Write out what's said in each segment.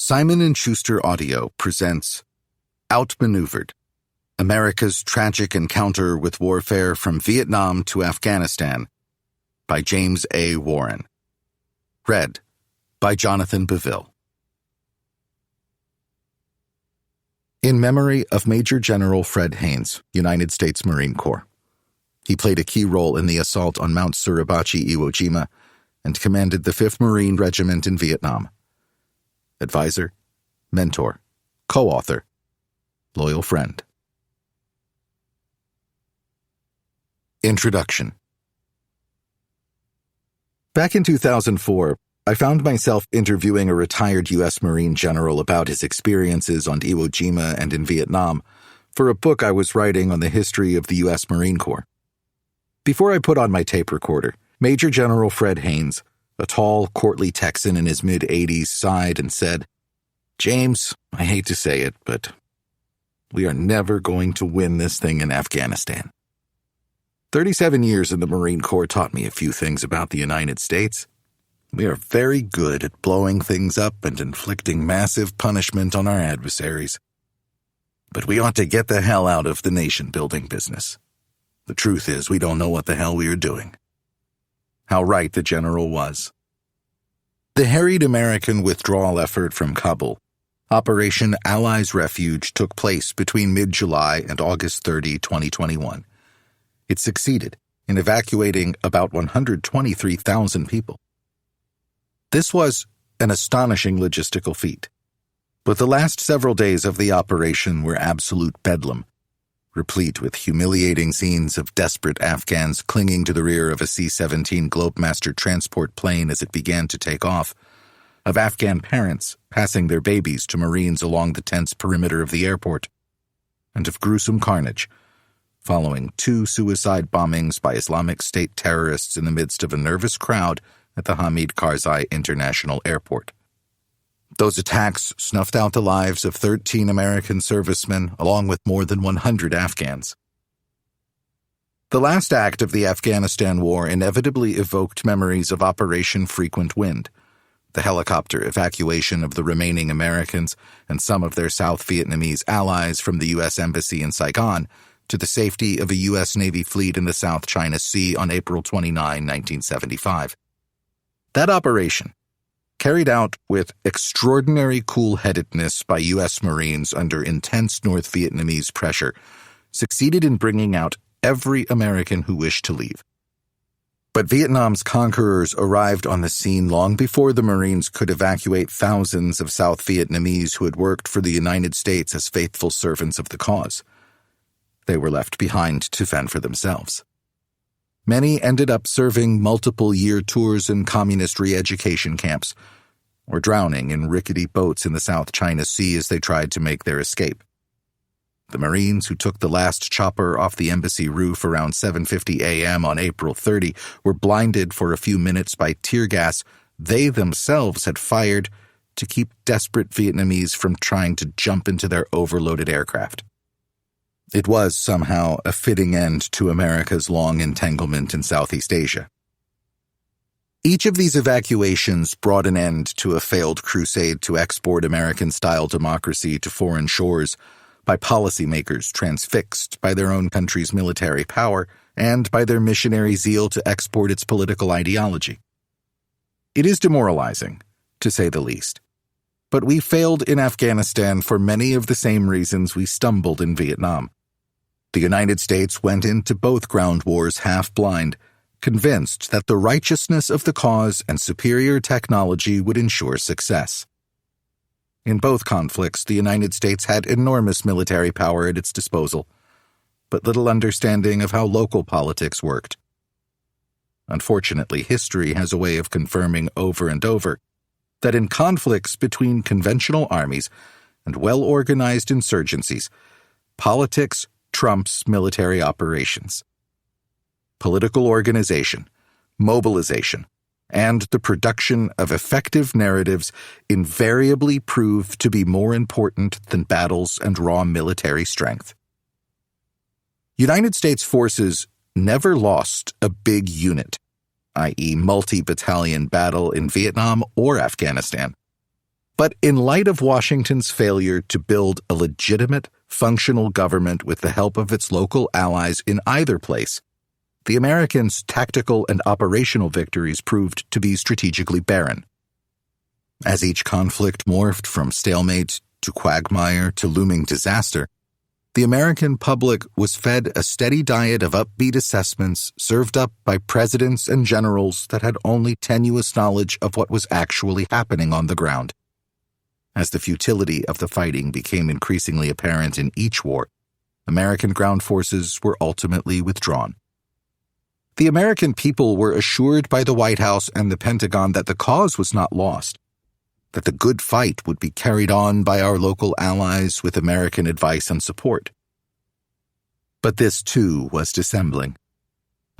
Simon & Schuster Audio presents Outmaneuvered, America's Tragic Encounter with Warfare from Vietnam to Afghanistan by James A. Warren. Read by Jonathan Beville. In memory of Major General Fred Haines, United States Marine Corps. He played a key role in the assault on Mount Suribachi, Iwo Jima, and commanded the 5th Marine Regiment in Vietnam. Advisor, mentor, co-author, loyal friend. Introduction. Back in 2004, I found myself interviewing a retired U.S. Marine general about his experiences on Iwo Jima and in Vietnam for a book I was writing on the history of the U.S. Marine Corps. Before I put on my tape recorder, Major General Fred Haines, a tall, courtly Texan in his mid-80s, sighed and said, "James, I hate to say it, but we are never going to win this thing in Afghanistan." 37 years in the Marine Corps taught me a few things about the United States. We are very good at blowing things up and inflicting massive punishment on our adversaries. But we ought to get the hell out of the nation-building business. The truth is, we don't know what the hell we are doing. How right the general was. The harried American withdrawal effort from Kabul, Operation Allies Refuge, took place between mid-July and August 30, 2021. It succeeded in evacuating about 123,000 people. This was an astonishing logistical feat, but the last several days of the operation were absolute bedlam, replete with humiliating scenes of desperate Afghans clinging to the rear of a C-17 Globemaster transport plane as it began to take off, of Afghan parents passing their babies to Marines along the tense perimeter of the airport, and of gruesome carnage following 2 suicide bombings by Islamic State terrorists in the midst of a nervous crowd at the Hamid Karzai International Airport. Those attacks snuffed out the lives of 13 American servicemen, along with more than 100 Afghans. The last act of the Afghanistan War inevitably evoked memories of Operation Frequent Wind, the helicopter evacuation of the remaining Americans and some of their South Vietnamese allies from the U.S. Embassy in Saigon to the safety of a U.S. Navy fleet in the South China Sea on April 29, 1975. That operation, carried out with extraordinary cool-headedness by U.S. Marines under intense North Vietnamese pressure, succeeded in bringing out every American who wished to leave. But Vietnam's conquerors arrived on the scene long before the Marines could evacuate thousands of South Vietnamese who had worked for the United States as faithful servants of the cause. They were left behind to fend for themselves. Many ended up serving multiple-year tours in communist re-education camps, or drowning in rickety boats in the South China Sea as they tried to make their escape. The Marines who took the last chopper off the embassy roof around 7:50 a.m. on April 30 were blinded for a few minutes by tear gas they themselves had fired to keep desperate Vietnamese from trying to jump into their overloaded aircraft. It was somehow a fitting end to America's long entanglement in Southeast Asia. Each of these evacuations brought an end to a failed crusade to export American-style democracy to foreign shores by policymakers transfixed by their own country's military power and by their missionary zeal to export its political ideology. It is demoralizing, to say the least. But we failed in Afghanistan for many of the same reasons we stumbled in Vietnam. The United States went into both ground wars half-blind, convinced that the righteousness of the cause and superior technology would ensure success. In both conflicts, the United States had enormous military power at its disposal, but little understanding of how local politics worked. Unfortunately, history has a way of confirming over and over that in conflicts between conventional armies and well-organized insurgencies, politics trumps military operations. Political organization, mobilization, and the production of effective narratives invariably prove to be more important than battles and raw military strength. United States forces never lost a big unit, i.e. multi-battalion battle in Vietnam or Afghanistan. But in light of Washington's failure to build a legitimate, functional government with the help of its local allies in either place, the Americans' tactical and operational victories proved to be strategically barren. As each conflict morphed from stalemate to quagmire to looming disaster, the American public was fed a steady diet of upbeat assessments served up by presidents and generals that had only tenuous knowledge of what was actually happening on the ground. As the futility of the fighting became increasingly apparent in each war, American ground forces were ultimately withdrawn. The American people were assured by the White House and the Pentagon that the cause was not lost, that the good fight would be carried on by our local allies with American advice and support. But this, too, was dissembling.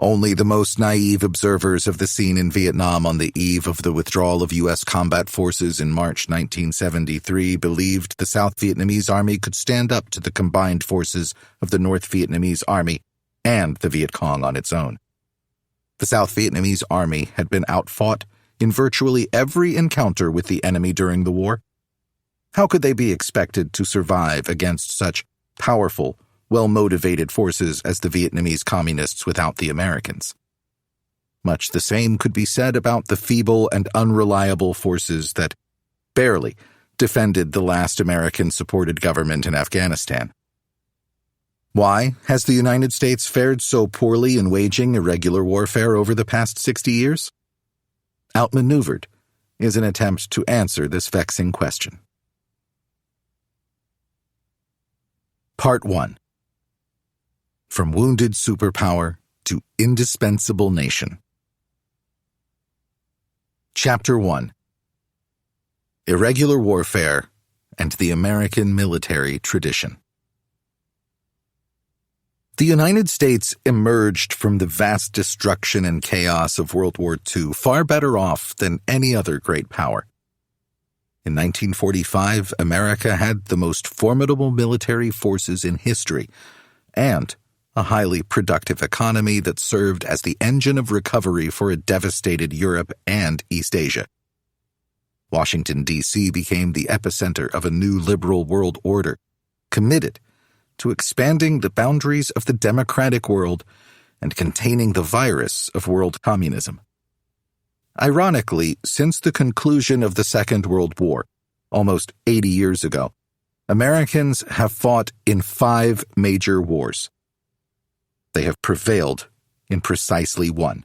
Only the most naive observers of the scene in Vietnam on the eve of the withdrawal of U.S. combat forces in March 1973 believed the South Vietnamese Army could stand up to the combined forces of the North Vietnamese Army and the Viet Cong on its own. The South Vietnamese Army had been outfought in virtually every encounter with the enemy during the war. How could they be expected to survive against such powerful, well-motivated forces as the Vietnamese Communists without the Americans? Much the same could be said about the feeble and unreliable forces that barely defended the last American-supported government in Afghanistan. Why has the United States fared so poorly in waging irregular warfare over the past 60 years? Outmaneuvered is an attempt to answer this vexing question. Part 1. From Wounded Superpower to Indispensable Nation. Chapter 1. Irregular Warfare and the American Military Tradition. The United States emerged from the vast destruction and chaos of World War II far better off than any other great power. In 1945, America had the most formidable military forces in history and a highly productive economy that served as the engine of recovery for a devastated Europe and East Asia. Washington, D.C. became the epicenter of a new liberal world order, committed to expanding the boundaries of the democratic world and containing the virus of world communism. Ironically, since the conclusion of the Second World War, almost 80 years ago, Americans have fought in 5 major wars. They have prevailed in precisely one,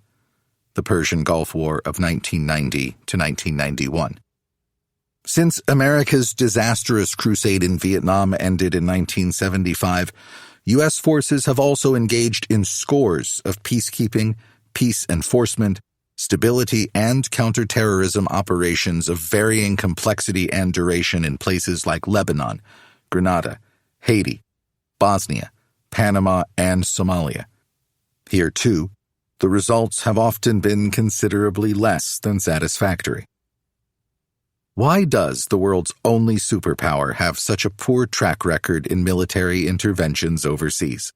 the Persian Gulf War of 1990 to 1991. Since America's disastrous crusade in Vietnam ended in 1975, U.S. forces have also engaged in scores of peacekeeping, peace enforcement, stability, and counterterrorism operations of varying complexity and duration in places like Lebanon, Grenada, Haiti, Bosnia, Panama, and Somalia. Here, too, the results have often been considerably less than satisfactory. Why does the world's only superpower have such a poor track record in military interventions overseas?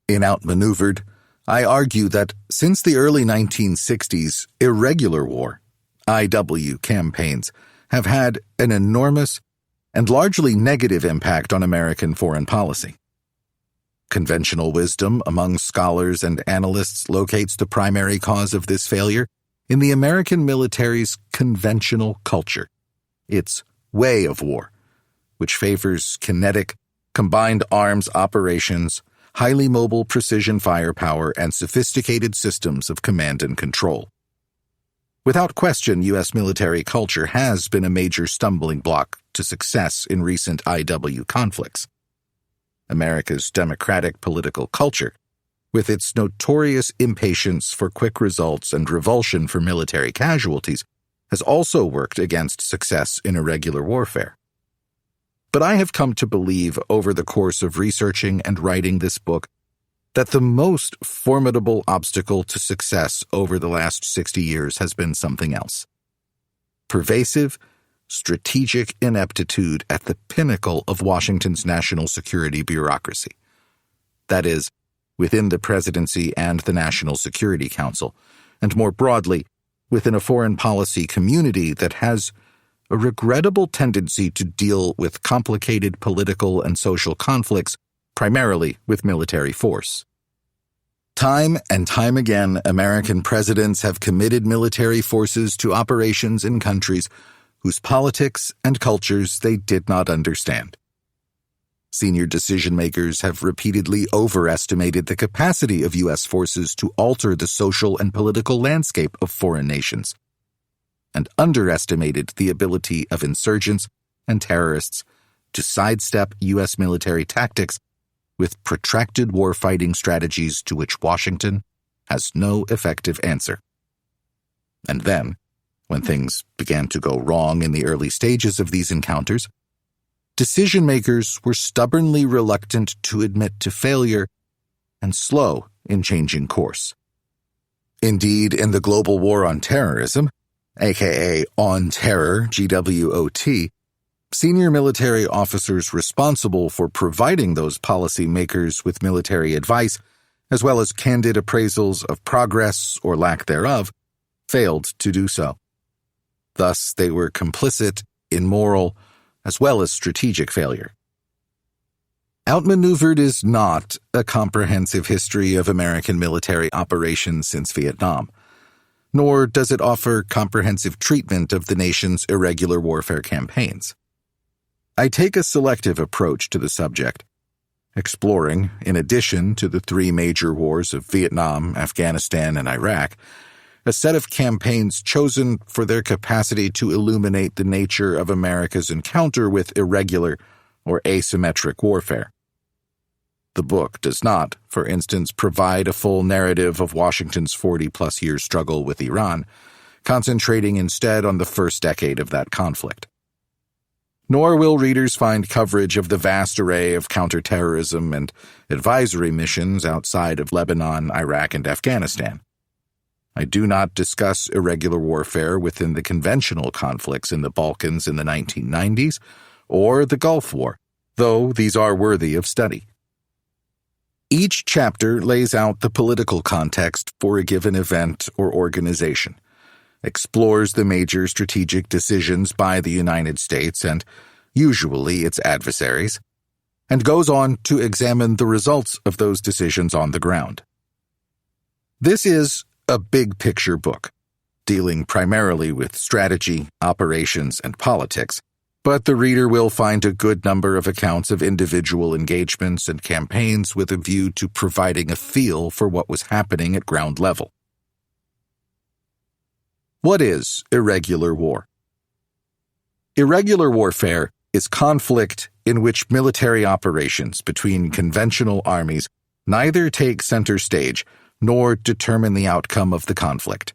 In Outmaneuvered, I argue that since the early 1960s, irregular war, IW campaigns, have had an enormous and largely negative impact on American foreign policy. Conventional wisdom among scholars and analysts locates the primary cause of this failure in the American military's conventional culture, its way of war, which favors kinetic, combined arms operations, highly mobile precision firepower, and sophisticated systems of command and control. Without question, U.S. military culture has been a major stumbling block to success in recent IW conflicts. America's democratic political culture, with its notorious impatience for quick results and revulsion for military casualties, has also worked against success in irregular warfare. But I have come to believe over the course of researching and writing this book that the most formidable obstacle to success over the last 60 years has been something else. Pervasive, strategic ineptitude at the pinnacle of Washington's national security bureaucracy. That is, within the presidency and the National Security Council, and more broadly, within a foreign policy community that has, a regrettable tendency to deal with complicated political and social conflicts, primarily with military force. Time and time again, American presidents have committed military forces to operations in countries whose politics and cultures they did not understand. Senior decision-makers have repeatedly overestimated the capacity of U.S. forces to alter the social and political landscape of foreign nations, and underestimated the ability of insurgents and terrorists to sidestep U.S. military tactics with protracted warfighting strategies to which Washington has no effective answer. And then, when things began to go wrong in the early stages of these encounters, decision-makers were stubbornly reluctant to admit to failure and slow in changing course. Indeed, in the global war on terrorism, aka On Terror, GWOT, senior military officers responsible for providing those policymakers with military advice, as well as candid appraisals of progress or lack thereof, failed to do so. Thus, they were complicit in moral as well as strategic failure. Outmaneuvered is not a comprehensive history of American military operations since Vietnam, nor does it offer comprehensive treatment of the nation's irregular warfare campaigns. I take a selective approach to the subject, exploring, in addition to the three major wars of Vietnam, Afghanistan, and Iraq, a set of campaigns chosen for their capacity to illuminate the nature of America's encounter with irregular or asymmetric warfare. The book does not, for instance, provide a full narrative of Washington's 40-plus year struggle with Iran, concentrating instead on the first decade of that conflict. Nor will readers find coverage of the vast array of counterterrorism and advisory missions outside of Lebanon, Iraq, and Afghanistan. I do not discuss irregular warfare within the conventional conflicts in the Balkans in the 1990s or the Gulf War, though these are worthy of study. Each chapter lays out the political context for a given event or organization, explores the major strategic decisions by the United States and, usually, its adversaries, and goes on to examine the results of those decisions on the ground. This is a big-picture book, dealing primarily with strategy, operations, and politics, but the reader will find a good number of accounts of individual engagements and campaigns with a view to providing a feel for what was happening at ground level. What is irregular war? Irregular warfare is conflict in which military operations between conventional armies neither take center stage nor determine the outcome of the conflict.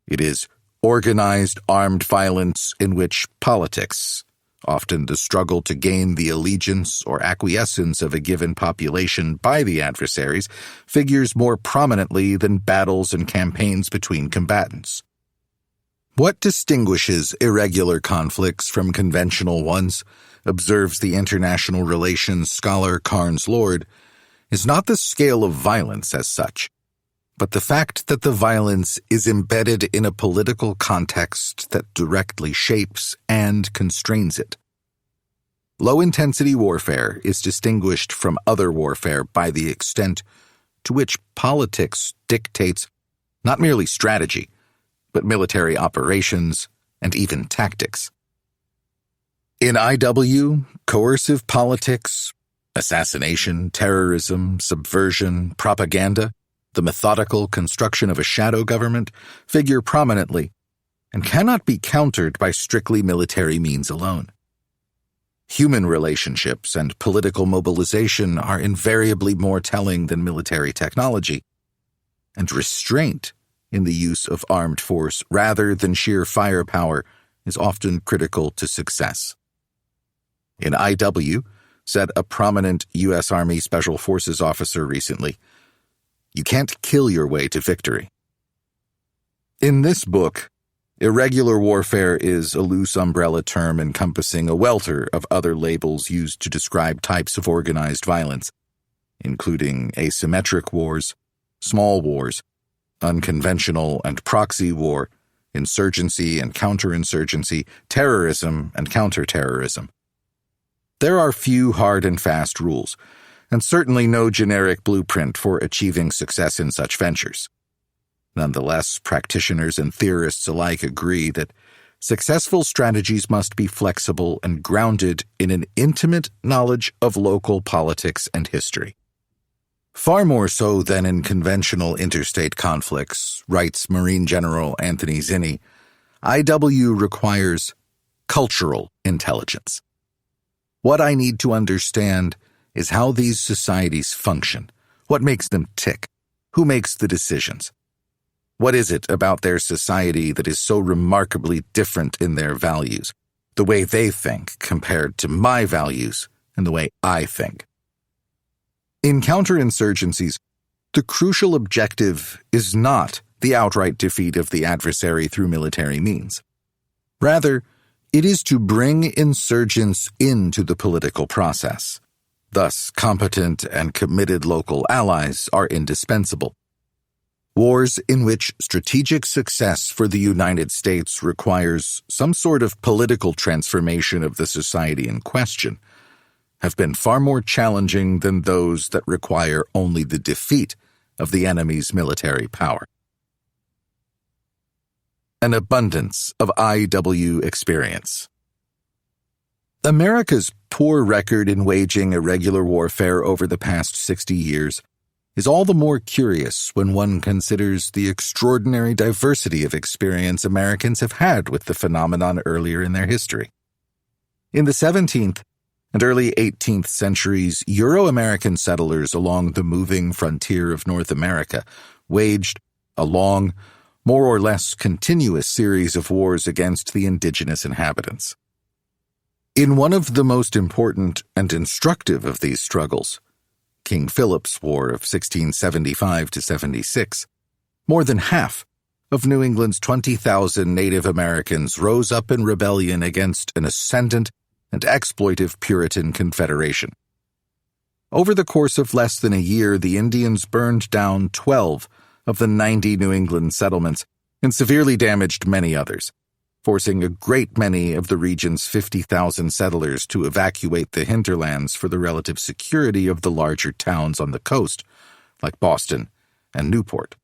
It is organized armed violence in which politics, often the struggle to gain the allegiance or acquiescence of a given population by the adversaries, figures more prominently than battles and campaigns between combatants. What distinguishes irregular conflicts from conventional ones, observes the international relations scholar Carnes Lord, is not the scale of violence as such, but the fact that the violence is embedded in a political context that directly shapes and constrains it. Low-intensity warfare is distinguished from other warfare by the extent to which politics dictates not merely strategy, but military operations and even tactics. In IW, coercive politics, assassination, terrorism, subversion, propaganda, the methodical construction of a shadow government figure prominently and cannot be countered by strictly military means alone. Human relationships and political mobilization are invariably more telling than military technology, and restraint in the use of armed force rather than sheer firepower is often critical to success. In IW, said a prominent U.S. Army Special Forces officer recently, "You can't kill your way to victory." In this book, irregular warfare is a loose umbrella term encompassing a welter of other labels used to describe types of organized violence, including asymmetric wars, small wars, unconventional and proxy war, insurgency and counterinsurgency, terrorism and counterterrorism. There are few hard and fast rules, and certainly no generic blueprint for achieving success in such ventures. Nonetheless, practitioners and theorists alike agree that successful strategies must be flexible and grounded in an intimate knowledge of local politics and history. Far more so than in conventional interstate conflicts, writes Marine General Anthony Zinni, IW requires cultural intelligence. What I need to understand is how these societies function, what makes them tick, who makes the decisions. What is it about their society that is so remarkably different in their values, the way they think compared to my values and the way I think? In counterinsurgencies, the crucial objective is not the outright defeat of the adversary through military means. Rather, it is to bring insurgents into the political process. Thus, competent and committed local allies are indispensable. Wars in which strategic success for the United States requires some sort of political transformation of the society in question have been far more challenging than those that require only the defeat of the enemy's military power. An abundance of IW experience. America's poor record in waging irregular warfare over the past 60 years is all the more curious when one considers the extraordinary diversity of experience Americans have had with the phenomenon earlier in their history. In the 17th and early 18th centuries, Euro-American settlers along the moving frontier of North America waged a long, more or less continuous series of wars against the indigenous inhabitants. In one of the most important and instructive of these struggles, King Philip's War of 1675 to 76, more than half of New England's 20,000 Native Americans rose up in rebellion against an ascendant and exploitive Puritan confederation. Over the course of less than a year, the Indians burned down 12 of the 90 New England settlements and severely damaged many others, forcing a great many of the region's 50,000 settlers to evacuate the hinterlands for the relative security of the larger towns on the coast, like Boston and Newport.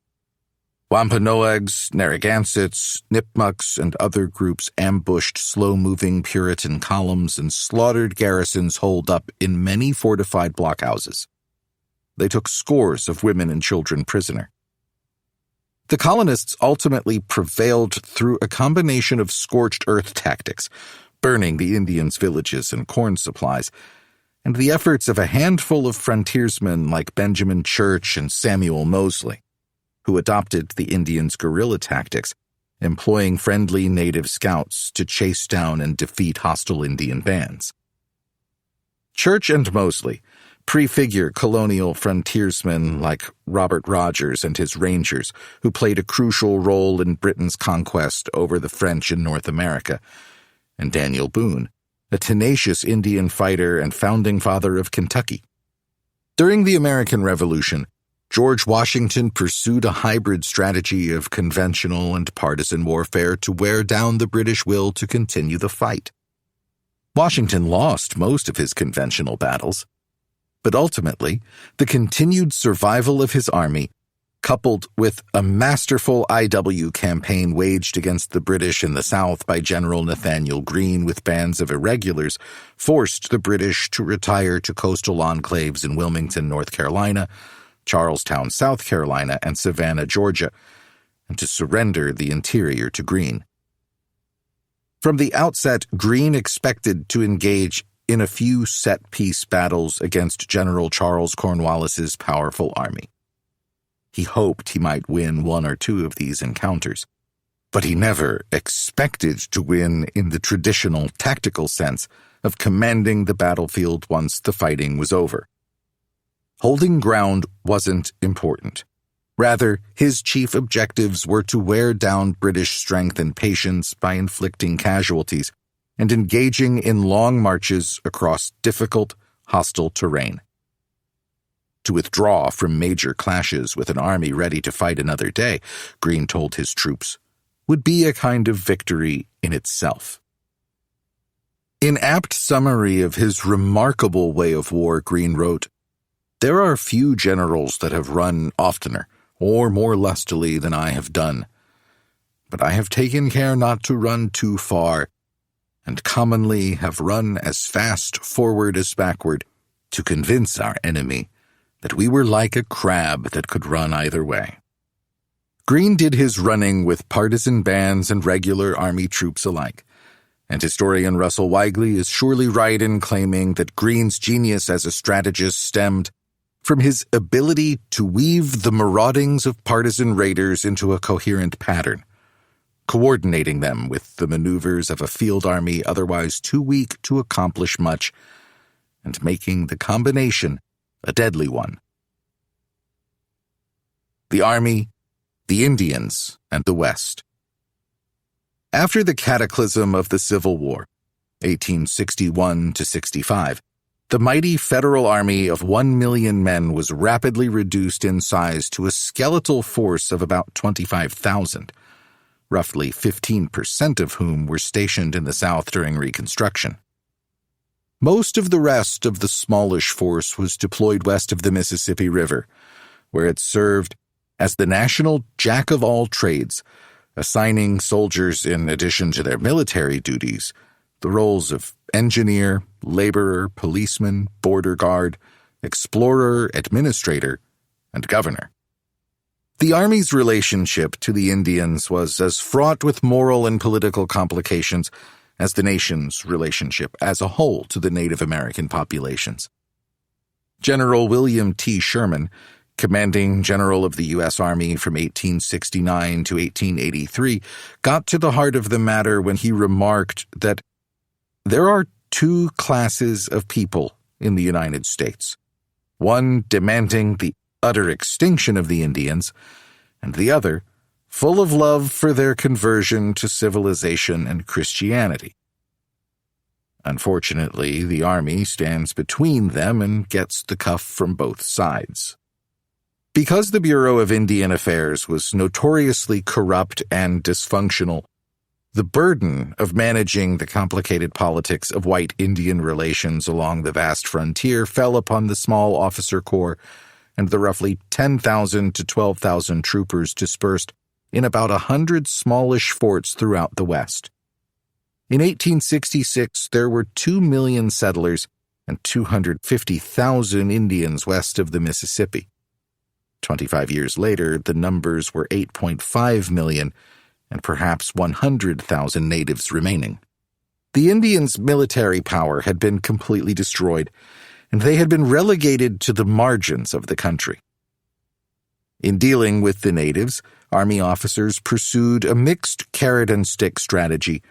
Wampanoags, Narragansetts, Nipmucks, and other groups ambushed slow-moving Puritan columns and slaughtered garrisons holed up in many fortified blockhouses. They took scores of women and children prisoner. The colonists ultimately prevailed through a combination of scorched earth tactics, burning the Indians' villages and corn supplies, and the efforts of a handful of frontiersmen like Benjamin Church and Samuel Mosley, who adopted the Indians' guerrilla tactics, employing friendly native scouts to chase down and defeat hostile Indian bands. Church and Mosley prefigure colonial frontiersmen like Robert Rogers and his Rangers, who played a crucial role in Britain's conquest over the French in North America, and Daniel Boone, a tenacious Indian fighter and founding father of Kentucky. During the American Revolution, George Washington pursued a hybrid strategy of conventional and partisan warfare to wear down the British will to continue the fight. Washington lost most of his conventional battles, but ultimately, the continued survival of his army, coupled with a masterful IW campaign waged against the British in the South by General Nathaniel Greene with bands of irregulars, forced the British to retire to coastal enclaves in Wilmington, North Carolina, Charlestown, South Carolina, and Savannah, Georgia, and to surrender the interior to Greene. From the outset, Greene expected to engage in a few set-piece battles against General Charles Cornwallis's powerful army. He hoped he might win one or two of these encounters, but he never expected to win in the traditional tactical sense of commanding the battlefield once the fighting was over. Holding ground wasn't important. Rather, his chief objectives were to wear down British strength and patience by inflicting casualties and engaging in long marches across difficult, hostile terrain. To withdraw from major clashes with an army ready to fight another day, Greene told his troops, would be a kind of victory in itself. In apt summary of his remarkable way of war, Greene wrote, "There are few generals that have run oftener, or more lustily than I have done. But I have taken care not to run too far, and commonly have run as fast forward as backward, to convince our enemy that we were like a crab that could run either way." Greene did his running with partisan bands and regular army troops alike, and historian Russell Weigley is surely right in claiming that Greene's genius as a strategist stemmed from his ability to weave the maraudings of partisan raiders into a coherent pattern, coordinating them with the maneuvers of a field army otherwise too weak to accomplish much, and making the combination a deadly one. The Army, the Indians, and the West. After the cataclysm of the Civil War, 1861-65, the mighty Federal Army of 1 million men was rapidly reduced in size to a skeletal force of about 25,000, roughly 15% of whom were stationed in the South during Reconstruction. Most of the rest of the smallish force was deployed west of the Mississippi River, where it served as the national jack-of-all-trades, assigning soldiers, in addition to their military duties, the roles of engineer, laborer, policeman, border guard, explorer, administrator, and governor. The Army's relationship to the Indians was as fraught with moral and political complications as the nation's relationship as a whole to the Native American populations. General William T. Sherman, commanding general of the U.S. Army from 1869 to 1883, got to the heart of the matter when he remarked that there are two classes of people in the United States, one demanding the utter extinction of the Indians, and the other full of love for their conversion to civilization and Christianity. Unfortunately, the Army stands between them and gets the cuff from both sides. Because the Bureau of Indian Affairs was notoriously corrupt and dysfunctional, the burden of managing the complicated politics of white Indian relations along the vast frontier fell upon the small officer corps and the roughly 10,000 to 12,000 troopers dispersed in about 100 smallish forts throughout the West. In 1866, there were 2 million settlers and 250,000 Indians west of the Mississippi. 25 years later, the numbers were 8.5 million, and perhaps 100,000 natives remaining. The Indians' military power had been completely destroyed, and they had been relegated to the margins of the country. In dealing with the natives, Army officers pursued a mixed carrot-and-stick strategy,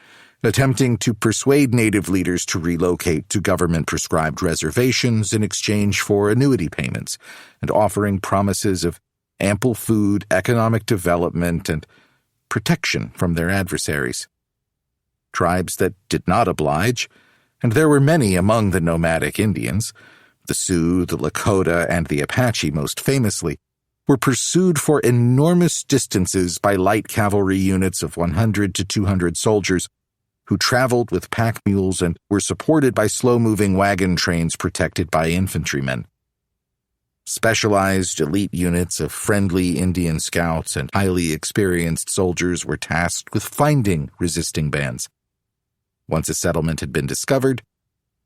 attempting to persuade native leaders to relocate to government-prescribed reservations in exchange for annuity payments, and offering promises of ample food, economic development, and protection from their adversaries. Tribes that did not oblige, and there were many among the nomadic Indians, the Sioux, the Lakota, and the Apache most famously, were pursued for enormous distances by light cavalry units of 100 to 200 soldiers who traveled with pack mules and were supported by slow-moving wagon trains protected by infantrymen. Specialized elite units of friendly Indian scouts and highly experienced soldiers were tasked with finding resisting bands. Once a settlement had been discovered,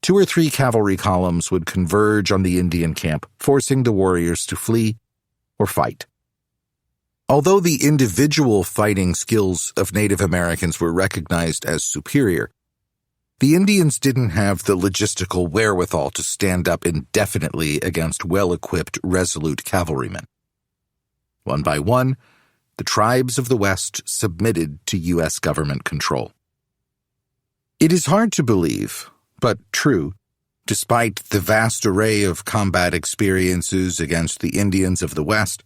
2 or 3 cavalry columns would converge on the Indian camp, forcing the warriors to flee or fight. Although the individual fighting skills of Native Americans were recognized as superior, the Indians didn't have the logistical wherewithal to stand up indefinitely against well-equipped, resolute cavalrymen. One by one, the tribes of the West submitted to U.S. government control. It is hard to believe, but true, despite the vast array of combat experiences against the Indians of the West,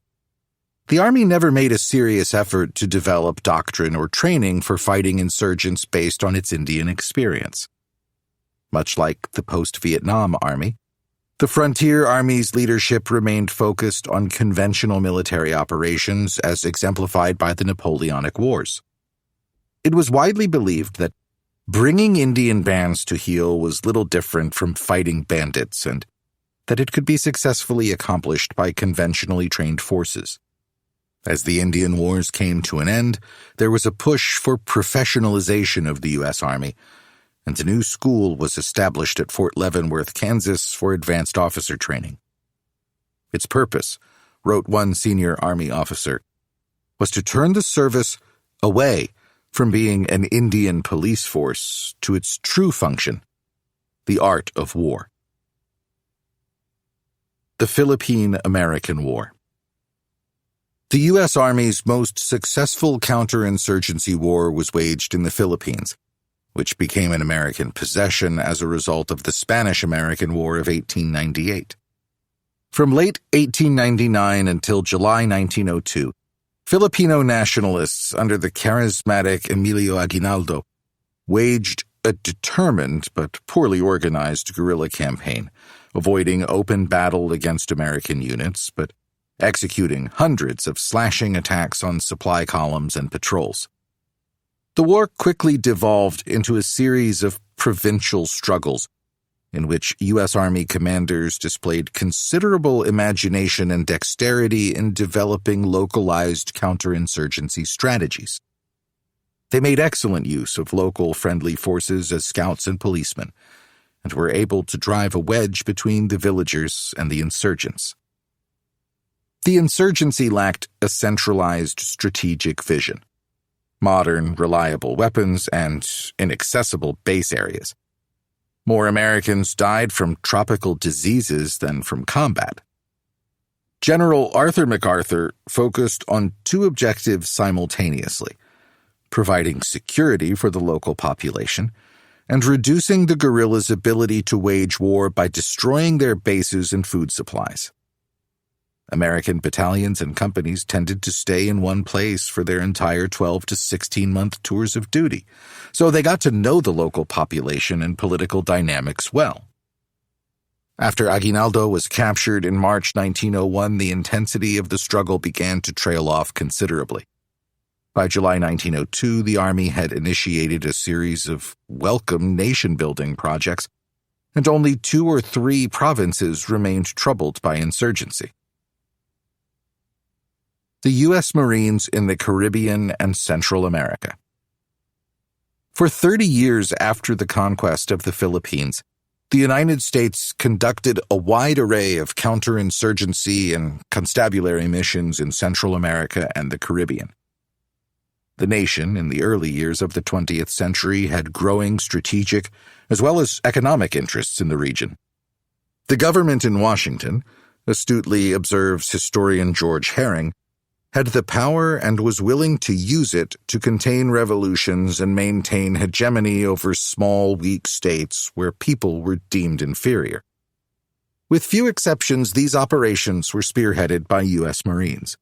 the Army never made a serious effort to develop doctrine or training for fighting insurgents based on its Indian experience. Much like the post-Vietnam Army, the Frontier Army's leadership remained focused on conventional military operations as exemplified by the Napoleonic Wars. It was widely believed that bringing Indian bands to heel was little different from fighting bandits, and that it could be successfully accomplished by conventionally trained forces. As the Indian Wars came to an end, there was a push for professionalization of the U.S. Army, and a new school was established at Fort Leavenworth, Kansas, for advanced officer training. Its purpose, wrote one senior Army officer, was to turn the service away from being an Indian police force to its true function, the art of war. The Philippine-American War. The U.S. Army's most successful counterinsurgency war was waged in the Philippines, which became an American possession as a result of the Spanish-American War of 1898. From late 1899 until July 1902, Filipino nationalists under the charismatic Emilio Aguinaldo waged a determined but poorly organized guerrilla campaign, avoiding open battle against American units, but executing hundreds of slashing attacks on supply columns and patrols. The war quickly devolved into a series of provincial struggles, in which U.S. Army commanders displayed considerable imagination and dexterity in developing localized counterinsurgency strategies. They made excellent use of local friendly forces as scouts and policemen, and were able to drive a wedge between the villagers and the insurgents. The insurgency lacked a centralized strategic vision, modern, reliable weapons, and inaccessible base areas. More Americans died from tropical diseases than from combat. General Arthur MacArthur focused on two objectives simultaneously: providing security for the local population and reducing the guerrillas' ability to wage war by destroying their bases and food supplies. American battalions and companies tended to stay in one place for their entire 12 to 16-month tours of duty, so they got to know the local population and political dynamics well. After Aguinaldo was captured in March 1901, the intensity of the struggle began to trail off considerably. By July 1902, the Army had initiated a series of welcome nation-building projects, and only 2 or 3 provinces remained troubled by insurgency. The U.S. Marines in the Caribbean and Central America. For 30 years after the conquest of the Philippines, the United States conducted a wide array of counterinsurgency and constabulary missions in Central America and the Caribbean. The nation, in the early years of the 20th century, had growing strategic as well as economic interests in the region. The government in Washington, astutely observes historian George Herring, had the power and was willing to use it to contain revolutions and maintain hegemony over small, weak states where people were deemed inferior. With few exceptions, these operations were spearheaded by U.S. Marines.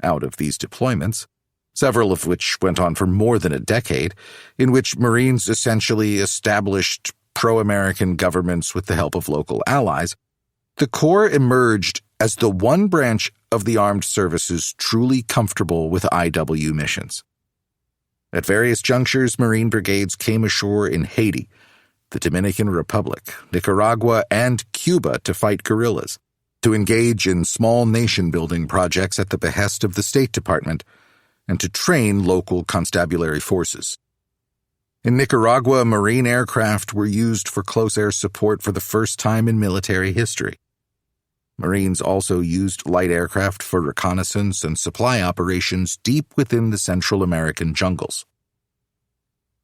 Out of these deployments, several of which went on for more than a decade, in which Marines essentially established pro-American governments with the help of local allies, the Corps emerged as the one branch of the armed services truly comfortable with IW missions. At various junctures, Marine brigades came ashore in Haiti, the Dominican Republic, Nicaragua, and Cuba to fight guerrillas, to engage in small nation-building projects at the behest of the State Department, and to train local constabulary forces. In Nicaragua, Marine aircraft were used for close air support for the first time in military history. Marines also used light aircraft for reconnaissance and supply operations deep within the Central American jungles.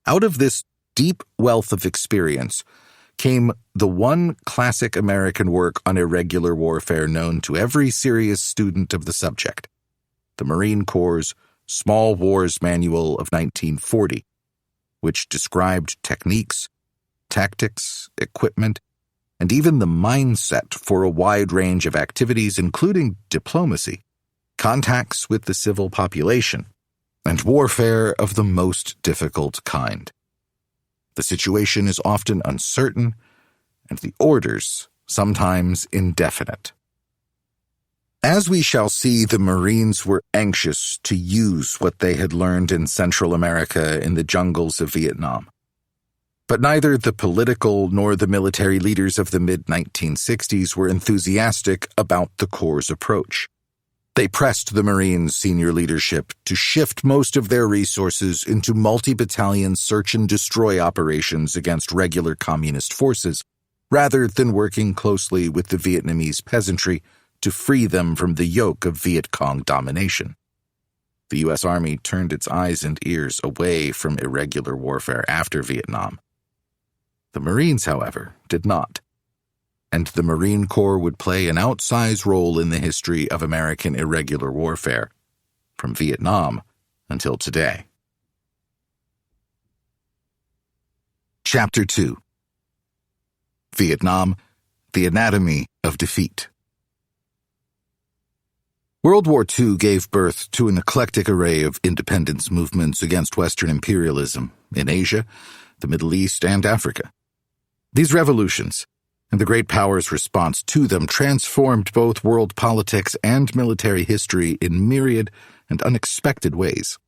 Out of this deep wealth of experience came the one classic American work on irregular warfare known to every serious student of the subject, the Marine Corps' Small Wars Manual of 1940, which described techniques, tactics, equipment, and even the mindset for a wide range of activities including diplomacy, contacts with the civil population, and warfare of the most difficult kind. The situation is often uncertain, and the orders sometimes indefinite. As we shall see, the Marines were anxious to use what they had learned in Central America in the jungles of Vietnam. But neither the political nor the military leaders of the mid-1960s were enthusiastic about the Corps' approach. They pressed the Marines' senior leadership to shift most of their resources into multi-battalion search-and-destroy operations against regular communist forces, rather than working closely with the Vietnamese peasantry to free them from the yoke of Viet Cong domination. The U.S. Army turned its eyes and ears away from irregular warfare after Vietnam. The Marines, however, did not. And the Marine Corps would play an outsized role in the history of American irregular warfare, from Vietnam until today. Chapter 2. Vietnam, the Anatomy of Defeat. World War II gave birth to an eclectic array of independence movements against Western imperialism in Asia, the Middle East, and Africa. These revolutions, and the great powers' response to them, transformed both world politics and military history in myriad and unexpected ways.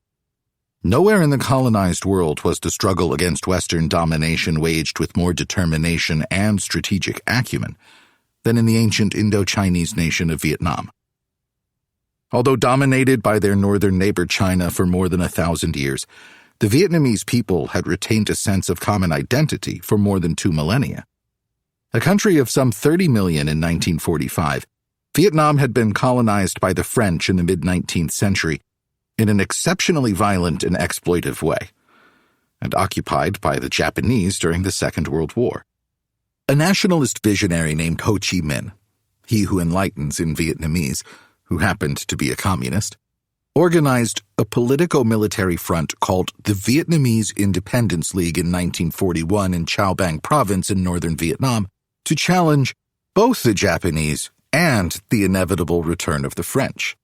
Nowhere in the colonized world was the struggle against Western domination waged with more determination and strategic acumen than in the ancient Indo-Chinese nation of Vietnam. Although dominated by their northern neighbor China for more than 1,000 years, the Vietnamese people had retained a sense of common identity for more than 2 millennia. A country of some 30 million in 1945, Vietnam had been colonized by the French in the mid-19th century in an exceptionally violent and exploitive way, and occupied by the Japanese during the Second World War. A nationalist visionary named Ho Chi Minh, he who enlightens in Vietnamese, who happened to be a communist, organized a politico-military front called the Vietnamese Independence League in 1941 in Cao Bang Province in northern Vietnam to challenge both the Japanese and the inevitable return of the French.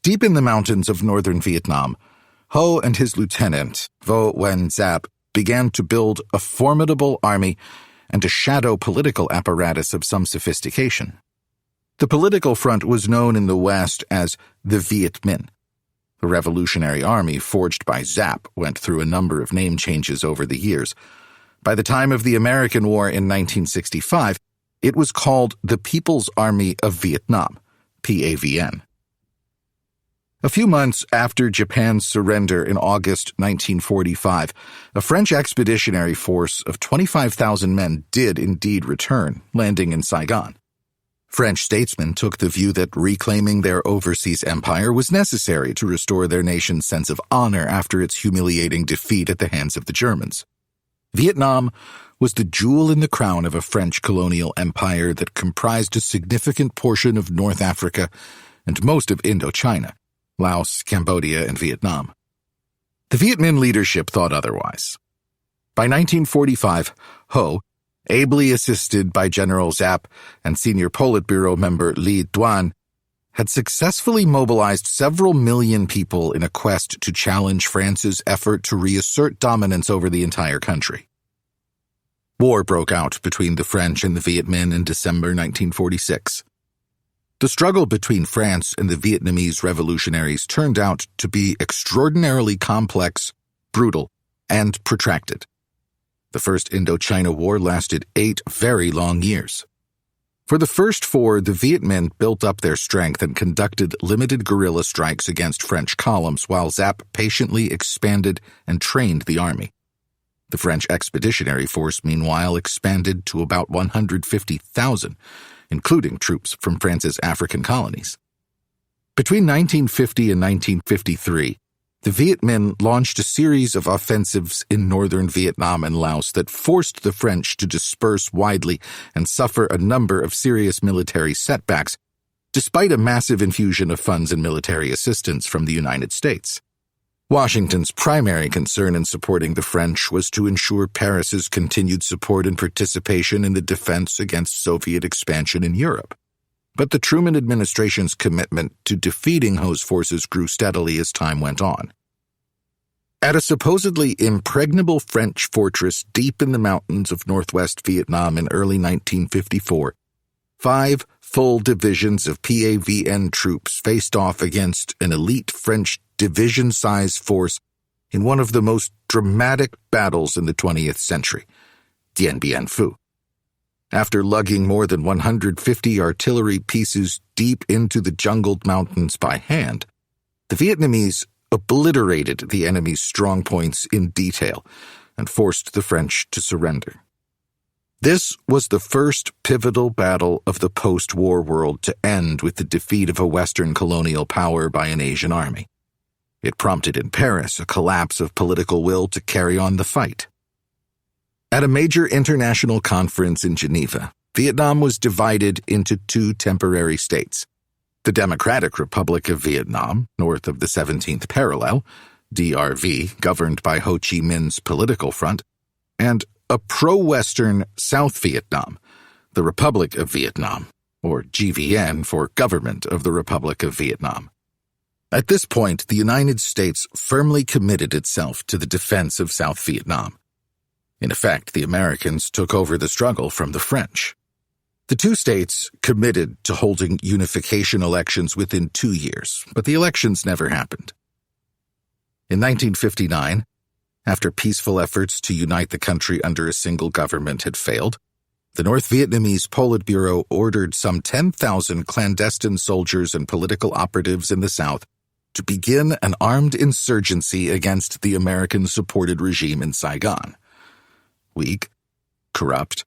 Deep in the mountains of northern Vietnam, Ho and his lieutenant, Vo Nguyen Giap, began to build a formidable army and a shadow political apparatus of some sophistication. The political front was known in the West as the Viet Minh. The Revolutionary Army forged by Giap went through a number of name changes over the years. By the time of the American War in 1965, it was called the People's Army of Vietnam, PAVN. A few months after Japan's surrender in August 1945, a French expeditionary force of 25,000 men did indeed return, landing in Saigon. French statesmen took the view that reclaiming their overseas empire was necessary to restore their nation's sense of honor after its humiliating defeat at the hands of the Germans. Vietnam was the jewel in the crown of a French colonial empire that comprised a significant portion of North Africa and most of Indochina, Laos, Cambodia, and Vietnam. The Viet Minh leadership thought otherwise. By 1945, Ho, ably assisted by General Giap and senior Politburo member Li Duan, had successfully mobilized several million people in a quest to challenge France's effort to reassert dominance over the entire country. War broke out between the French and the Viet Minh in December 1946. The struggle between France and the Vietnamese revolutionaries turned out to be extraordinarily complex, brutal, and protracted. The First Indochina War lasted 8 very long years. For the first 4, the Viet Minh built up their strength and conducted limited guerrilla strikes against French columns while Giap patiently expanded and trained the army. The French Expeditionary Force, meanwhile, expanded to about 150,000, including troops from France's African colonies. Between 1950 and 1953, the Viet Minh launched a series of offensives in northern Vietnam and Laos that forced the French to disperse widely and suffer a number of serious military setbacks, despite a massive infusion of funds and military assistance from the United States. Washington's primary concern in supporting the French was to ensure Paris's continued support and participation in the defense against Soviet expansion in Europe. But the Truman administration's commitment to defeating Ho's forces grew steadily as time went on. At a supposedly impregnable French fortress deep in the mountains of northwest Vietnam in early 1954, 5 full divisions of PAVN troops faced off against an elite French division-size force in one of the most dramatic battles in the 20th century, Dien Bien Phu. After lugging more than 150 artillery pieces deep into the jungled mountains by hand, the Vietnamese obliterated the enemy's strongpoints in detail and forced the French to surrender. This was the first pivotal battle of the post-war world to end with the defeat of a Western colonial power by an Asian army. It prompted in Paris a collapse of political will to carry on the fight. At a major international conference in Geneva, Vietnam was divided into 2 temporary states: the Democratic Republic of Vietnam, north of the 17th parallel, DRV, governed by Ho Chi Minh's political front, and a pro-Western South Vietnam, the Republic of Vietnam, or GVN for Government of the Republic of Vietnam. At this point, the United States firmly committed itself to the defense of South Vietnam. In effect, the Americans took over the struggle from the French. The 2 states committed to holding unification elections within 2 years, but the elections never happened. In 1959, after peaceful efforts to unite the country under a single government had failed, the North Vietnamese Politburo ordered some 10,000 clandestine soldiers and political operatives in the South to begin an armed insurgency against the American-supported regime in Saigon. Weak, corrupt,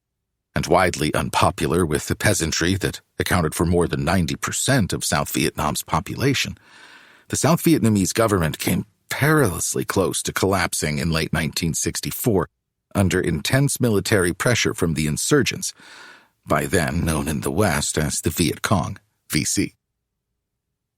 and widely unpopular with the peasantry that accounted for more than 90% of South Vietnam's population, the South Vietnamese government came perilously close to collapsing in late 1964 under intense military pressure from the insurgents, by then known in the West as the Viet Cong, VC.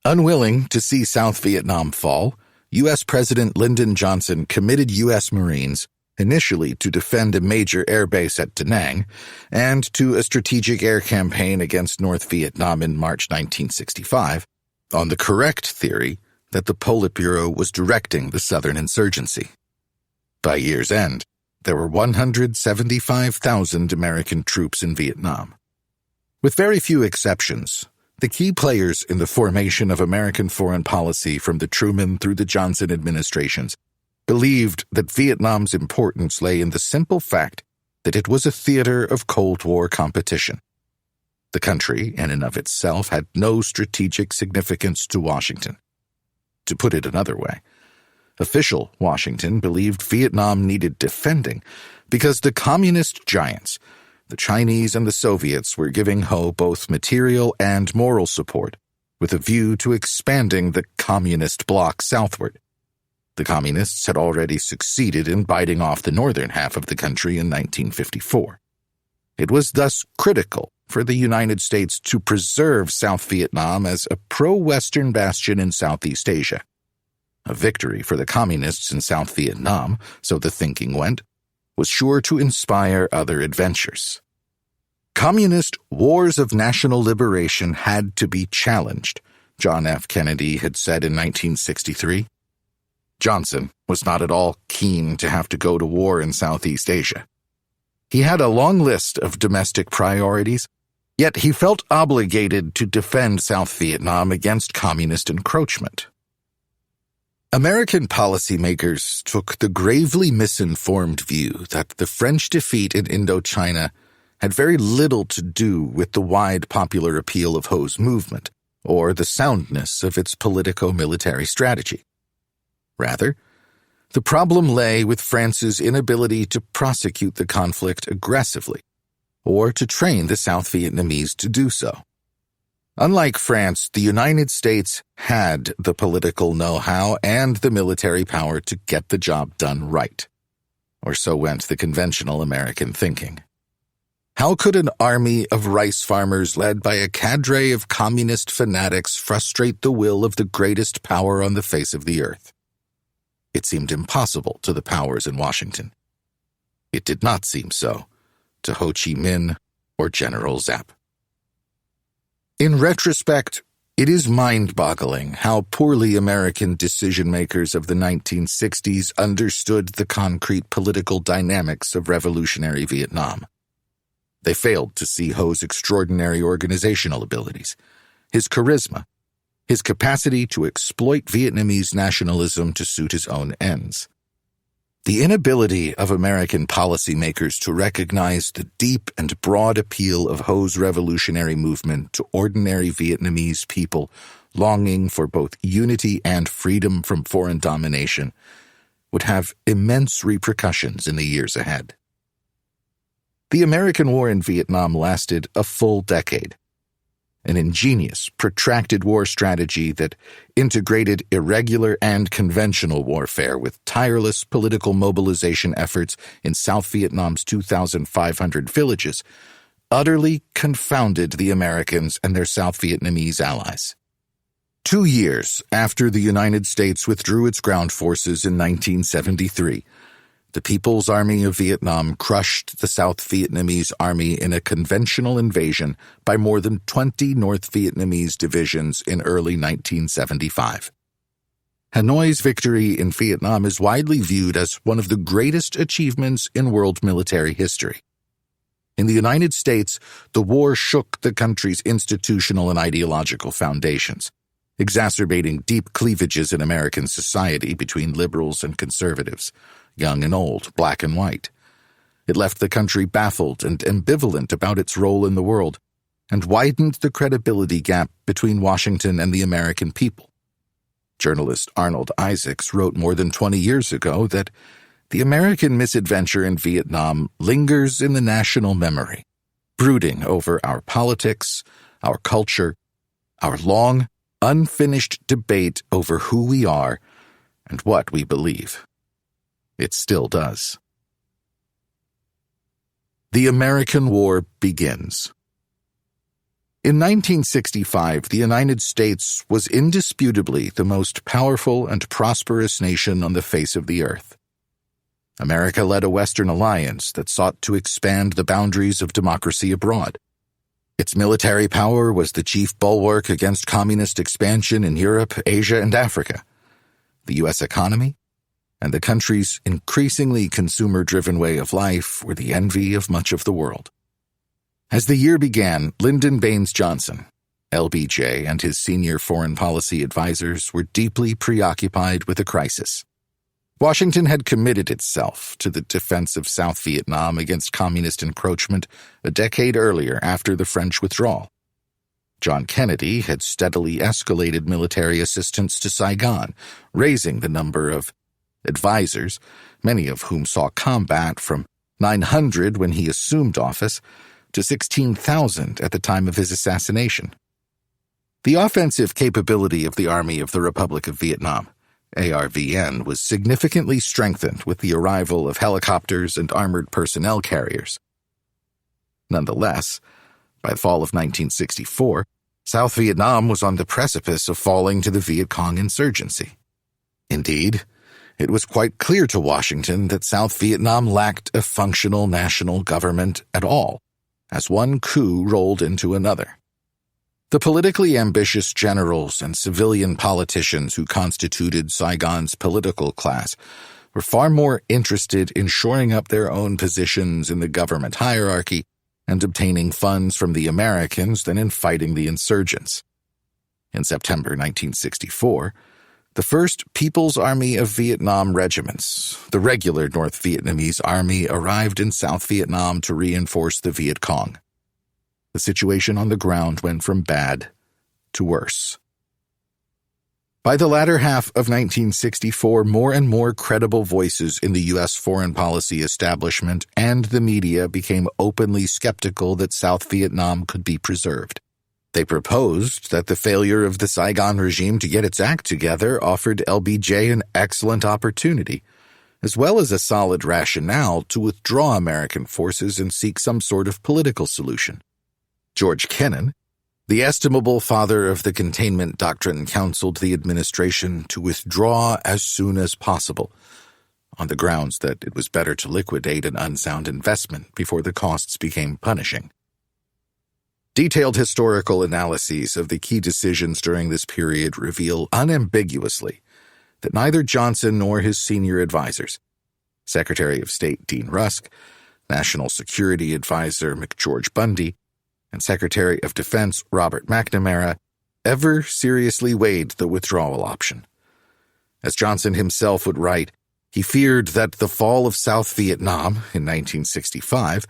Unwilling to see South Vietnam fall, U.S. President Lyndon Johnson committed U.S. Marines initially to defend a major airbase at Da Nang and to a strategic air campaign against North Vietnam in March 1965, on the correct theory that the Politburo was directing the Southern insurgency. By year's end, there were 175,000 American troops in Vietnam. With very few exceptions, the key players in the formation of American foreign policy from the Truman through the Johnson administrations believed that Vietnam's importance lay in the simple fact that it was a theater of Cold War competition. The country, in and of itself, had no strategic significance to Washington. To put it another way, official Washington believed Vietnam needed defending because the communist giants, the Chinese and the Soviets, were giving Ho both material and moral support with a view to expanding the communist bloc southward. The communists had already succeeded in biting off the northern half of the country in 1954. It was thus critical for the United States to preserve South Vietnam as a pro-Western bastion in Southeast Asia. A victory for the communists in South Vietnam, so the thinking went, was sure to inspire other adventures. Communist wars of national liberation had to be challenged, John F. Kennedy had said in 1963. Johnson was not at all keen to have to go to war in Southeast Asia. He had a long list of domestic priorities, yet he felt obligated to defend South Vietnam against communist encroachment. American policymakers took the gravely misinformed view that the French defeat in Indochina had very little to do with the wide popular appeal of Ho's movement or the soundness of its politico-military strategy. Rather, the problem lay with France's inability to prosecute the conflict aggressively, or to train the South Vietnamese to do so. Unlike France, the United States had the political know-how and the military power to get the job done right. Or so went the conventional American thinking. How could an army of rice farmers led by a cadre of communist fanatics frustrate the will of the greatest power on the face of the earth? It seemed impossible to the powers in Washington. It did not seem so to Ho Chi Minh or General Zapp. In retrospect, it is mind-boggling how poorly American decision-makers of the 1960s understood the concrete political dynamics of revolutionary Vietnam. They failed to see Ho's extraordinary organizational abilities, his charisma, his capacity to exploit Vietnamese nationalism to suit his own ends. The inability of American policymakers to recognize the deep and broad appeal of Ho's revolutionary movement to ordinary Vietnamese people longing for both unity and freedom from foreign domination would have immense repercussions in the years ahead. The American war in Vietnam lasted a full decade, an ingenious, protracted war strategy that integrated irregular and conventional warfare with tireless political mobilization efforts in South Vietnam's 2,500 villages, utterly confounded the Americans and their South Vietnamese allies. 2 years after the United States withdrew its ground forces in 1973, the People's Army of Vietnam crushed the South Vietnamese Army in a conventional invasion by more than 20 North Vietnamese divisions in early 1975. Hanoi's victory in Vietnam is widely viewed as one of the greatest achievements in world military history. In the United States, the war shook the country's institutional and ideological foundations, exacerbating deep cleavages in American society between liberals and conservatives, young and old, black and white. It left the country baffled and ambivalent about its role in the world, and widened the credibility gap between Washington and the American people. Journalist Arnold Isaacs wrote more than 20 years ago that the American misadventure in Vietnam lingers in the national memory, brooding over our politics, our culture, our long, unfinished debate over who we are and what we believe. It still does. The American War begins. In 1965, the United States was indisputably the most powerful and prosperous nation on the face of the earth. America led a Western alliance that sought to expand the boundaries of democracy abroad. Its military power was the chief bulwark against communist expansion in Europe, Asia, and Africa. The U.S. economy and the country's increasingly consumer-driven way of life were the envy of much of the world. As the year began, Lyndon Baines Johnson, LBJ, and his senior foreign policy advisors were deeply preoccupied with a crisis. Washington had committed itself to the defense of South Vietnam against communist encroachment a decade earlier after the French withdrawal. John Kennedy had steadily escalated military assistance to Saigon, raising the number of advisors, many of whom saw combat, from 900 when he assumed office to 16,000 at the time of his assassination. The offensive capability of the Army of the Republic of Vietnam, ARVN, was significantly strengthened with the arrival of helicopters and armored personnel carriers. Nonetheless, by the fall of 1964, South Vietnam was on the precipice of falling to the Viet Cong insurgency. Indeed, it was quite clear to Washington that South Vietnam lacked a functional national government at all, as one coup rolled into another. The politically ambitious generals and civilian politicians who constituted Saigon's political class were far more interested in shoring up their own positions in the government hierarchy and obtaining funds from the Americans than in fighting the insurgents. In September 1964, the 1st People's Army of Vietnam regiments, the regular North Vietnamese Army, arrived in South Vietnam to reinforce the Viet Cong. The situation on the ground went from bad to worse. By the latter half of 1964, more and more credible voices in the U.S. foreign policy establishment and the media became openly skeptical that South Vietnam could be preserved. They proposed that the failure of the Saigon regime to get its act together offered LBJ an excellent opportunity, as well as a solid rationale to withdraw American forces and seek some sort of political solution. George Kennan, the estimable father of the containment doctrine, counseled the administration to withdraw as soon as possible, on the grounds that it was better to liquidate an unsound investment before the costs became punishing. Detailed historical analyses of the key decisions during this period reveal unambiguously that neither Johnson nor his senior advisors, Secretary of State Dean Rusk, National Security Advisor McGeorge Bundy, and Secretary of Defense Robert McNamara ever seriously weighed the withdrawal option. As Johnson himself would write, he feared that the fall of South Vietnam in 1965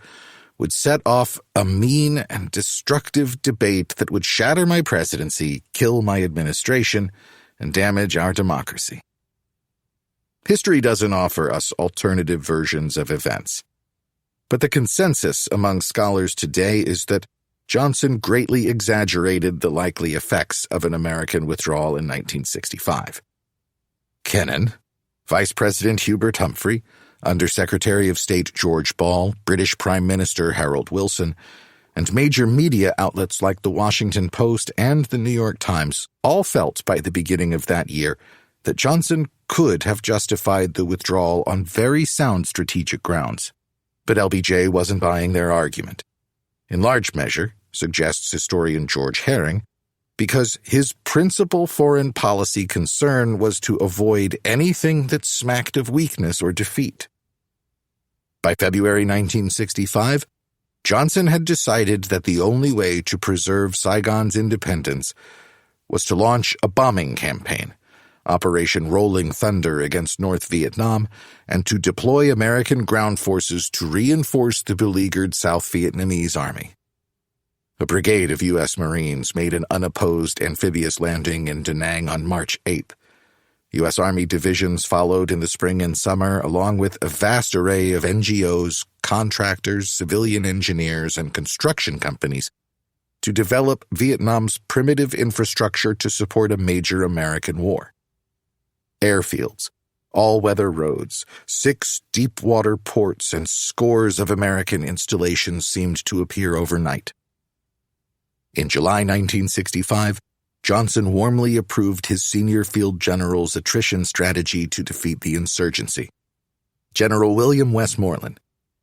would set off a mean and destructive debate that would shatter my presidency, kill my administration, and damage our democracy. History doesn't offer us alternative versions of events, but the consensus among scholars today is that Johnson greatly exaggerated the likely effects of an American withdrawal in 1965. Kennan, Vice President Hubert Humphrey, Undersecretary of State George Ball, British Prime Minister Harold Wilson, and major media outlets like the Washington Post and the New York Times all felt by the beginning of that year that Johnson could have justified the withdrawal on very sound strategic grounds. But LBJ wasn't buying their argument. In large measure, suggests historian George Herring, because his principal foreign policy concern was to avoid anything that smacked of weakness or defeat. By February 1965, Johnson had decided that the only way to preserve Saigon's independence was to launch a bombing campaign, Operation Rolling Thunder against North Vietnam, and to deploy American ground forces to reinforce the beleaguered South Vietnamese army. A brigade of U.S. Marines made an unopposed amphibious landing in Da Nang on March 8th. U.S. Army divisions followed in the spring and summer, along with a vast array of NGOs, contractors, civilian engineers, and construction companies, to develop Vietnam's primitive infrastructure to support a major American war. Airfields, all-weather roads, 6 deep-water ports, and scores of American installations seemed to appear overnight. In July 1965, Johnson warmly approved his senior field general's attrition strategy to defeat the insurgency. General William Westmoreland,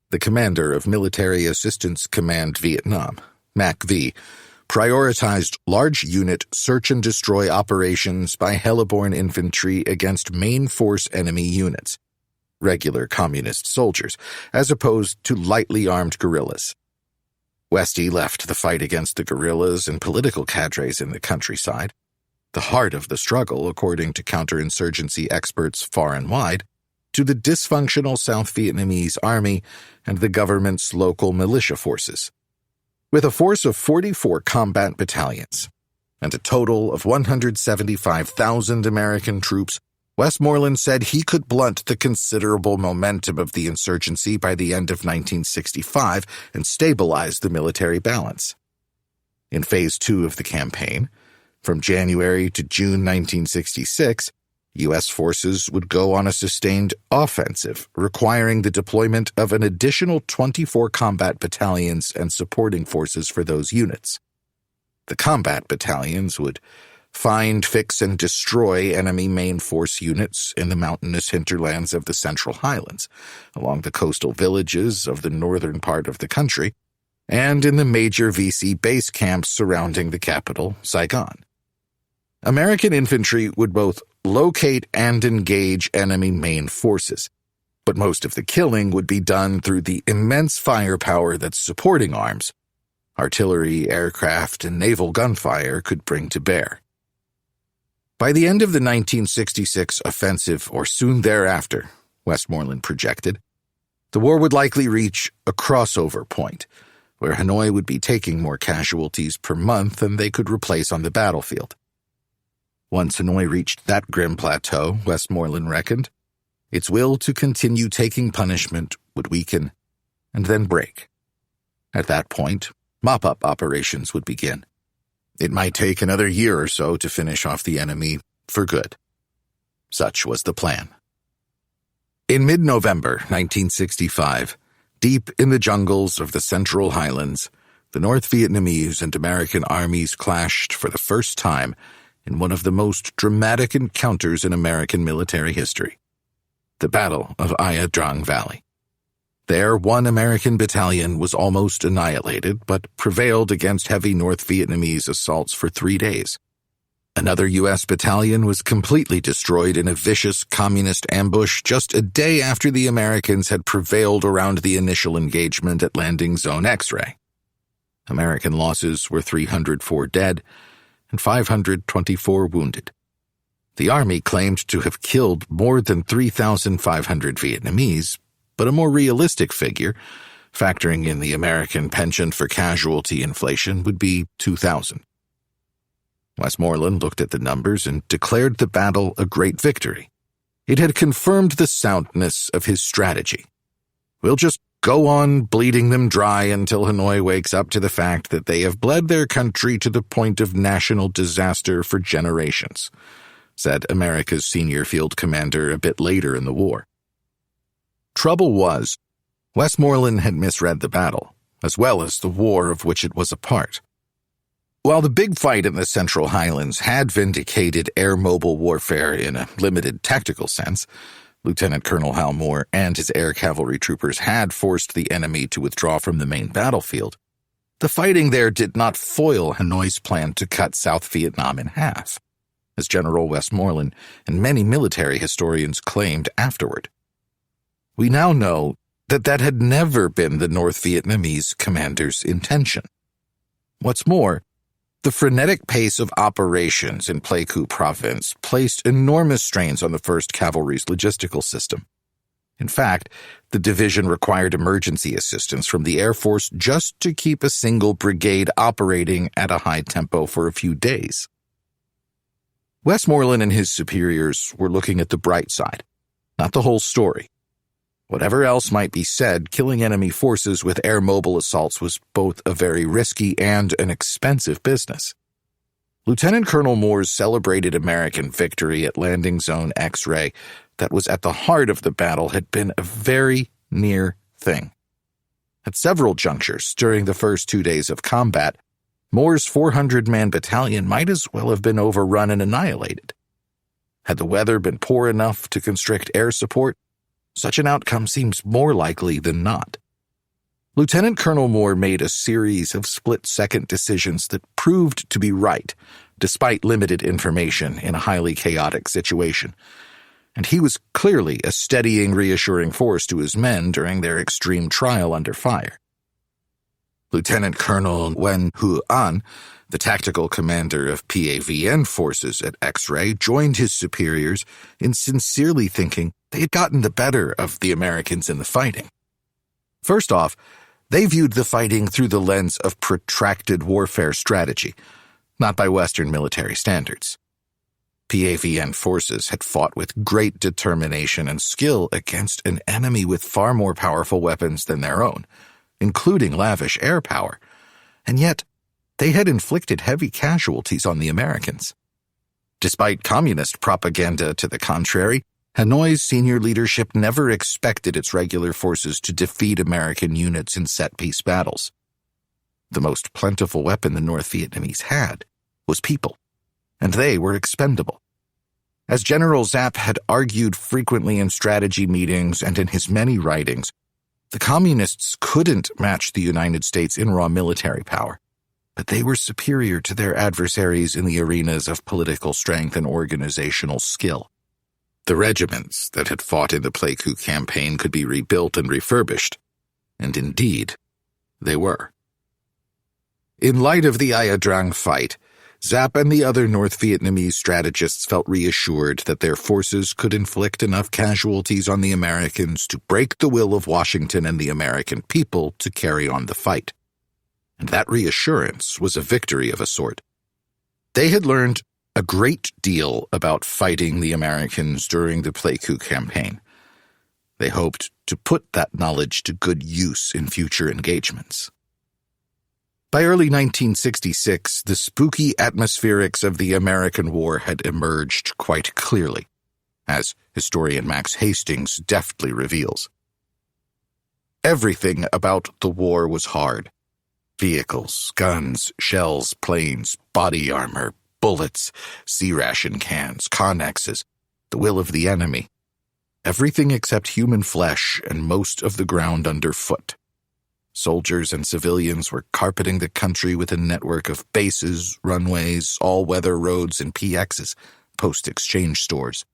the commander of Military Assistance Command Vietnam, MACV, prioritized large-unit search-and-destroy operations by heliborne infantry against main-force enemy units, regular communist soldiers, as opposed to lightly armed guerrillas. Westy left the fight against the guerrillas and political cadres in the countryside, the heart of the struggle, according to counterinsurgency experts far and wide, to the dysfunctional South Vietnamese army and the government's local militia forces. With a force of 44 combat battalions and a total of 175,000 American troops, Westmoreland said he could blunt the considerable momentum of the insurgency by the end of 1965 and stabilize the military balance. In Phase 2 of the campaign, from January to June 1966, U.S. forces would go on a sustained offensive, requiring the deployment of an additional 24 combat battalions and supporting forces for those units. The combat battalions would find, fix, and destroy enemy main force units in the mountainous hinterlands of the Central Highlands, along the coastal villages of the northern part of the country, and in the major VC base camps surrounding the capital, Saigon. American infantry would both locate and engage enemy main forces, but most of the killing would be done through the immense firepower that supporting arms, artillery, aircraft, and naval gunfire could bring to bear. By the end of the 1966 offensive, or soon thereafter, Westmoreland projected, the war would likely reach a crossover point, where Hanoi would be taking more casualties per month than they could replace on the battlefield. Once Hanoi reached that grim plateau, Westmoreland reckoned, its will to continue taking punishment would weaken and then break. At that point, mop-up operations would begin. It might take another year or so to finish off the enemy for good. Such was the plan. In mid-November 1965, deep in the jungles of the Central Highlands, the North Vietnamese and American armies clashed for the first time in one of the most dramatic encounters in American military history, the Battle of Ia Drang Valley. There, one American battalion was almost annihilated, but prevailed against heavy North Vietnamese assaults for 3 days. Another U.S. battalion was completely destroyed in a vicious communist ambush just a day after the Americans had prevailed around the initial engagement at Landing Zone X-Ray. American losses were 304 dead and 524 wounded. The Army claimed to have killed more than 3,500 Vietnamese, but a more realistic figure, factoring in the American penchant for casualty inflation, would be 2,000. Westmoreland looked at the numbers and declared the battle a great victory. It had confirmed the soundness of his strategy. We'll just go on bleeding them dry until Hanoi wakes up to the fact that they have bled their country to the point of national disaster for generations, said America's senior field commander a bit later in the war. Trouble was, Westmoreland had misread the battle, as well as the war of which it was a part. While the big fight in the Central Highlands had vindicated air-mobile warfare in a limited tactical sense, Lieutenant Colonel Hal Moore and his air cavalry troopers had forced the enemy to withdraw from the main battlefield, the fighting there did not foil Hanoi's plan to cut South Vietnam in half, as General Westmoreland and many military historians claimed afterward. We now know that that had never been the North Vietnamese commander's intention. What's more, the frenetic pace of operations in Pleiku province placed enormous strains on the 1st Cavalry's logistical system. In fact, the division required emergency assistance from the Air Force just to keep a single brigade operating at a high tempo for a few days. Westmoreland and his superiors were looking at the bright side, not the whole story. Whatever else might be said, killing enemy forces with air-mobile assaults was both a very risky and an expensive business. Lieutenant Colonel Moore's celebrated American victory at Landing Zone X-Ray that was at the heart of the battle had been a very near thing. At several junctures during the first 2 days of combat, Moore's 400-man battalion might as well have been overrun and annihilated. Had the weather been poor enough to constrict air support, such an outcome seems more likely than not. Lieutenant Colonel Moore made a series of split-second decisions that proved to be right, despite limited information in a highly chaotic situation, and he was clearly a steadying, reassuring force to his men during their extreme trial under fire. Lieutenant Colonel Wen Hu-an, the tactical commander of PAVN forces at X-Ray, joined his superiors in sincerely thinking they had gotten the better of the Americans in the fighting. First off, they viewed the fighting through the lens of protracted warfare strategy, not by Western military standards. PAVN forces had fought with great determination and skill against an enemy with far more powerful weapons than their own, including lavish air power, and yet they had inflicted heavy casualties on the Americans. Despite communist propaganda to the contrary, Hanoi's senior leadership never expected its regular forces to defeat American units in set-piece battles. The most plentiful weapon the North Vietnamese had was people, and they were expendable. As General Zapp had argued frequently in strategy meetings and in his many writings, the Communists couldn't match the United States in raw military power, but they were superior to their adversaries in the arenas of political strength and organizational skill. The regiments that had fought in the Pleiku campaign could be rebuilt and refurbished, and indeed, they were. In light of the Ia Drang fight, Zapp and the other North Vietnamese strategists felt reassured that their forces could inflict enough casualties on the Americans to break the will of Washington and the American people to carry on the fight. And that reassurance was a victory of a sort. They had learned a great deal about fighting the Americans during the Pleiku campaign. They hoped to put that knowledge to good use in future engagements. By early 1966, the spooky atmospherics of the American War had emerged quite clearly, as historian Max Hastings deftly reveals. Everything about the war was hard. Vehicles, guns, shells, planes, body armor, bullets, C-ration cans, connexes, the will of the enemy. Everything except human flesh and most of the ground underfoot. Soldiers and civilians were carpeting the country with a network of bases, runways, all-weather roads, and PXs, post-exchange stores.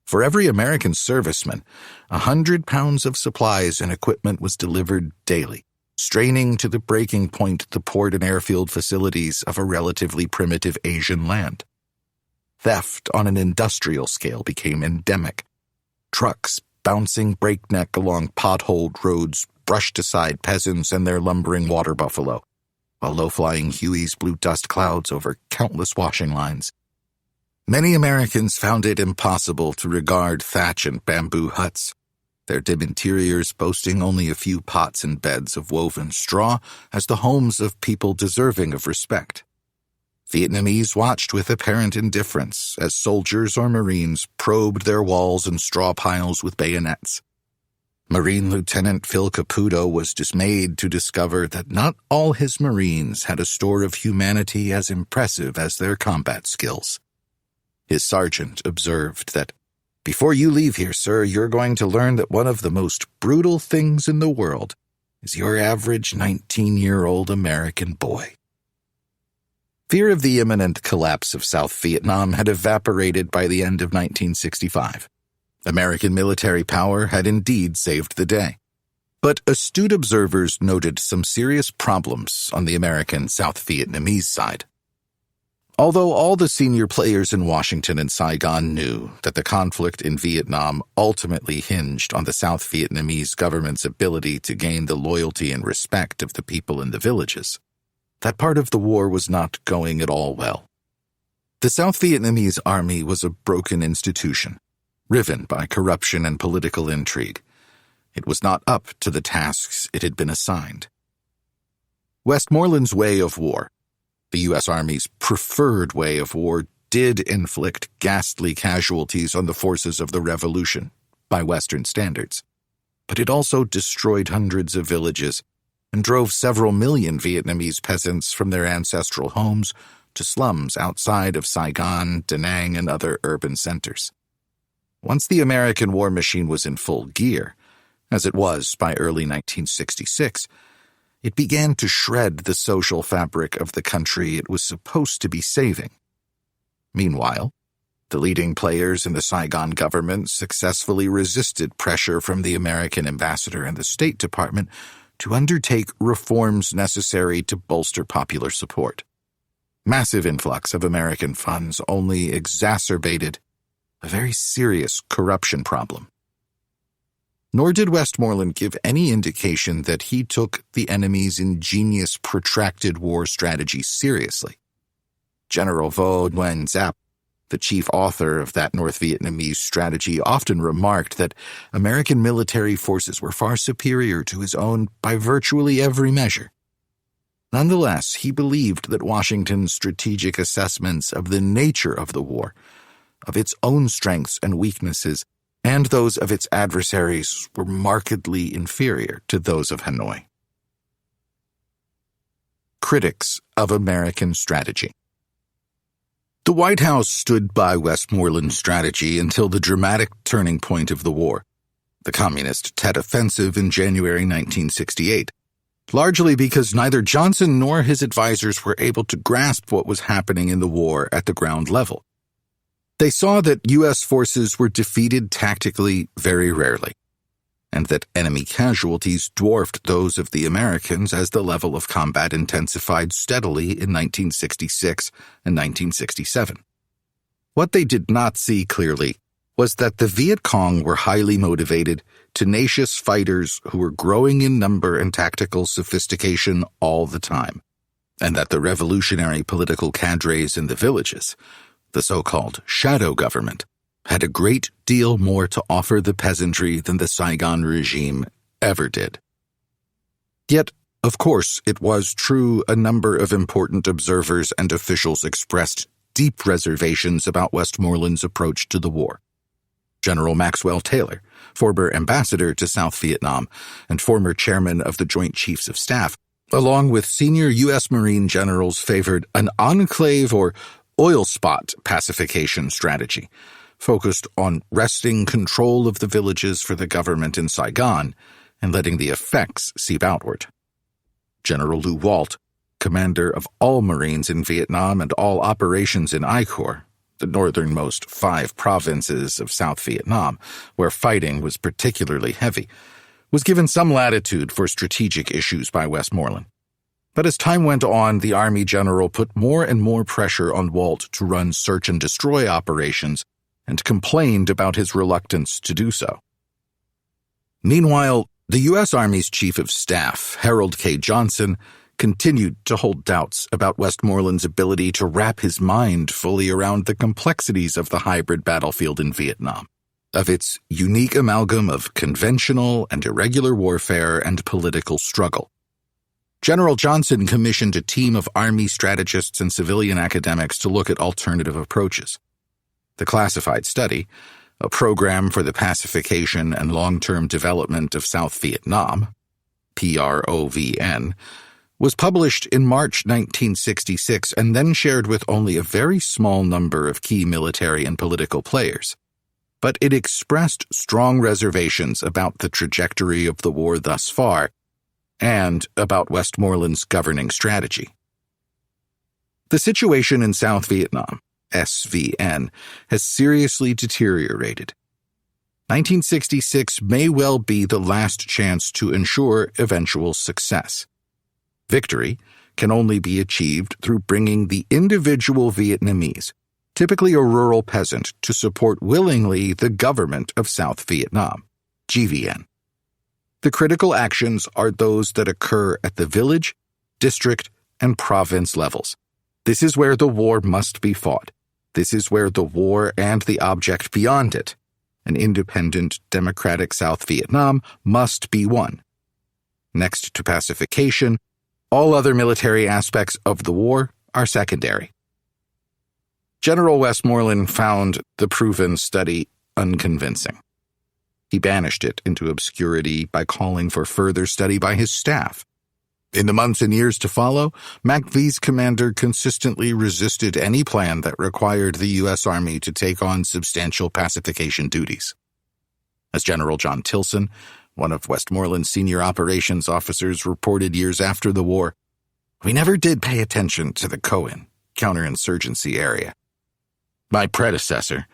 For every American serviceman, 100 pounds of supplies and equipment was delivered daily, straining to the breaking point the port and airfield facilities of a relatively primitive Asian land. Theft on an industrial scale became endemic. Trucks bouncing breakneck along potholed roads brushed aside peasants and their lumbering water buffalo, while low-flying Hueys blew dust clouds over countless washing lines. Many Americans found it impossible to regard thatch and bamboo huts, their dim interiors boasting only a few pots and beds of woven straw, as the homes of people deserving of respect. Vietnamese watched with apparent indifference as soldiers or Marines probed their walls and straw piles with bayonets. Marine Lieutenant Phil Caputo was dismayed to discover that not all his Marines had a store of humanity as impressive as their combat skills. His sergeant observed that, "Before you leave here, sir, you're going to learn that one of the most brutal things in the world is your average 19-year-old American boy." Fear of the imminent collapse of South Vietnam had evaporated by the end of 1965. American military power had indeed saved the day. But astute observers noted some serious problems on the American South Vietnamese side. Although all the senior players in Washington and Saigon knew that the conflict in Vietnam ultimately hinged on the South Vietnamese government's ability to gain the loyalty and respect of the people in the villages, that part of the war was not going at all well. The South Vietnamese army was a broken institution, riven by corruption and political intrigue. It was not up to the tasks it had been assigned. Westmoreland's way of war, the U.S. Army's preferred way of war, did inflict ghastly casualties on the forces of the Revolution, by Western standards. But it also destroyed hundreds of villages and drove several million Vietnamese peasants from their ancestral homes to slums outside of Saigon, Da Nang, and other urban centers. Once the American war machine was in full gear, as it was by early 1966, it began to shred the social fabric of the country it was supposed to be saving. Meanwhile, the leading players in the Saigon government successfully resisted pressure from the American ambassador and the State Department to undertake reforms necessary to bolster popular support. Massive influx of American funds only exacerbated a very serious corruption problem. Nor did Westmoreland give any indication that he took the enemy's ingenious protracted war strategy seriously. General Vo Nguyen Giap, the chief author of that North Vietnamese strategy, often remarked that American military forces were far superior to his own by virtually every measure. Nonetheless, he believed that Washington's strategic assessments of the nature of the war, of its own strengths and weaknesses, and those of its adversaries were markedly inferior to those of Hanoi. Critics of American strategy. The White House stood by Westmoreland's strategy until the dramatic turning point of the war, the Communist Tet Offensive in January 1968, largely because neither Johnson nor his advisors were able to grasp what was happening in the war at the ground level. They saw that U.S. forces were defeated tactically very rarely, and that enemy casualties dwarfed those of the Americans as the level of combat intensified steadily in 1966 and 1967. What they did not see clearly was that the Viet Cong were highly motivated, tenacious fighters who were growing in number and tactical sophistication all the time, and that the revolutionary political cadres in the villages, the so-called shadow government, had a great deal more to offer the peasantry than the Saigon regime ever did. Yet, of course, it was true a number of important observers and officials expressed deep reservations about Westmoreland's approach to the war. General Maxwell Taylor, former ambassador to South Vietnam and former chairman of the Joint Chiefs of Staff, along with senior U.S. Marine generals, favored an enclave or oil spot pacification strategy, focused on wresting control of the villages for the government in Saigon and letting the effects seep outward. General Lew Walt, commander of all Marines in Vietnam and all operations in I Corps, the northernmost 5 provinces of South Vietnam, where fighting was particularly heavy, was given some latitude for strategic issues by Westmoreland. But as time went on, the Army general put more and more pressure on Walt to run search-and-destroy operations and complained about his reluctance to do so. Meanwhile, the U.S. Army's Chief of Staff, Harold K. Johnson, continued to hold doubts about Westmoreland's ability to wrap his mind fully around the complexities of the hybrid battlefield in Vietnam, of its unique amalgam of conventional and irregular warfare and political struggle. General Johnson commissioned a team of Army strategists and civilian academics to look at alternative approaches. The classified study, a program for the pacification and long-term development of South Vietnam, PROVN, was published in March 1966 and then shared with only a very small number of key military and political players. But it expressed strong reservations about the trajectory of the war thus far and about Westmoreland's governing strategy. The situation in South Vietnam, SVN, has seriously deteriorated. 1966 may well be the last chance to ensure eventual success. Victory can only be achieved through bringing the individual Vietnamese, typically a rural peasant, to support willingly the government of South Vietnam, GVN. The critical actions are those that occur at the village, district, and province levels. This is where the war must be fought. This is where the war and the object beyond it, an independent, democratic South Vietnam, must be won. Next to pacification, all other military aspects of the war are secondary. General Westmoreland found the proven study unconvincing. He banished it into obscurity by calling for further study by his staff. In the months and years to follow, MACV's commander consistently resisted any plan that required the U.S. Army to take on substantial pacification duties. As General John Tilson, one of Westmoreland's senior operations officers, reported years after the war, "We never did pay attention to the COIN, counterinsurgency area. My predecessor,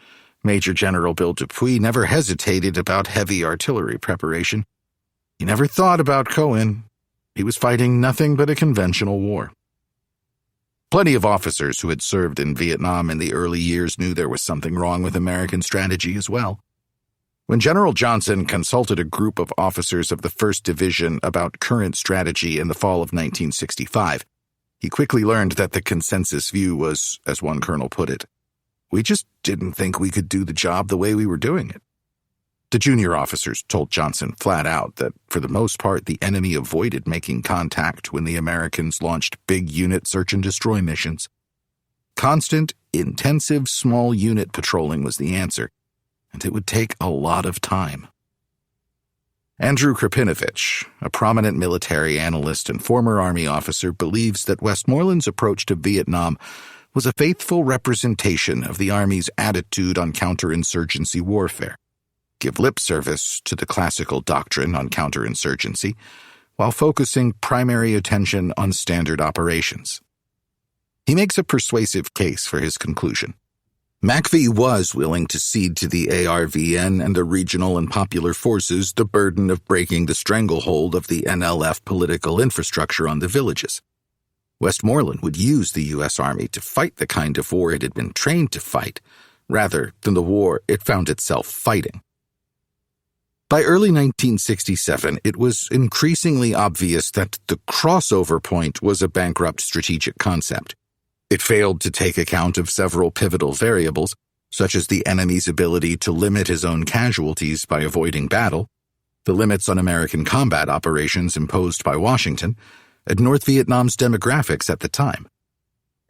Major General Bill Dupuy, never hesitated about heavy artillery preparation. He never thought about COIN. He was fighting nothing but a conventional war." Plenty of officers who had served in Vietnam in the early years knew there was something wrong with American strategy as well. When General Johnson consulted a group of officers of the 1st Division about current strategy in the fall of 1965, he quickly learned that the consensus view was, as one colonel put it, "We just didn't think we could do the job the way we were doing it." The junior officers told Johnson flat out that, for the most part, the enemy avoided making contact when the Americans launched big unit search-and-destroy missions. Constant, intensive, small unit patrolling was the answer, and it would take a lot of time. Andrew Krapinovich, a prominent military analyst and former Army officer, believes that Westmoreland's approach to Vietnam was a faithful representation of the Army's attitude on counterinsurgency warfare. Give lip service to the classical doctrine on counterinsurgency, while focusing primary attention on standard operations. He makes a persuasive case for his conclusion. MACV was willing to cede to the ARVN and the regional and popular forces the burden of breaking the stranglehold of the NLF political infrastructure on the villages. Westmoreland would use the U.S. Army to fight the kind of war it had been trained to fight, rather than the war it found itself fighting. By early 1967, it was increasingly obvious that the crossover point was a bankrupt strategic concept. It failed to take account of several pivotal variables, such as the enemy's ability to limit his own casualties by avoiding battle, the limits on American combat operations imposed by Washington, and North Vietnam's demographics at the time.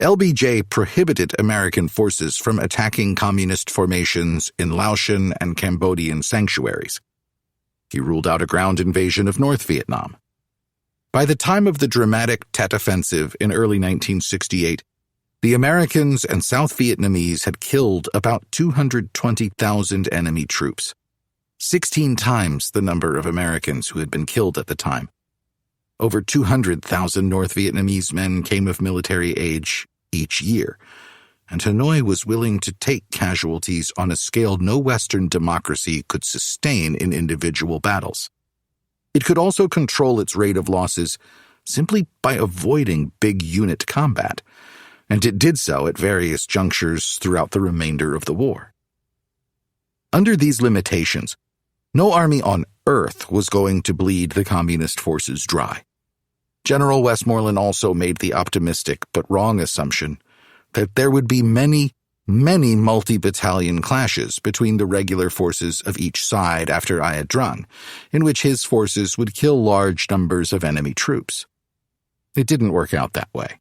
LBJ prohibited American forces from attacking communist formations in Laotian and Cambodian sanctuaries. He ruled out a ground invasion of North Vietnam. By the time of the dramatic Tet Offensive in early 1968, the Americans and South Vietnamese had killed about 220,000 enemy troops. 16 times the number of Americans who had been killed at the time. Over 200,000 North Vietnamese men came of military age each year, and Hanoi was willing to take casualties on a scale no Western democracy could sustain in individual battles. It could also control its rate of losses simply by avoiding big unit combat, and it did so at various junctures throughout the remainder of the war. Under these limitations, no army on Earth was going to bleed the communist forces dry. General Westmoreland also made the optimistic but wrong assumption that there would be many multi-battalion clashes between the regular forces of each side after Ia Drang, in which his forces would kill large numbers of enemy troops. It didn't work out that way.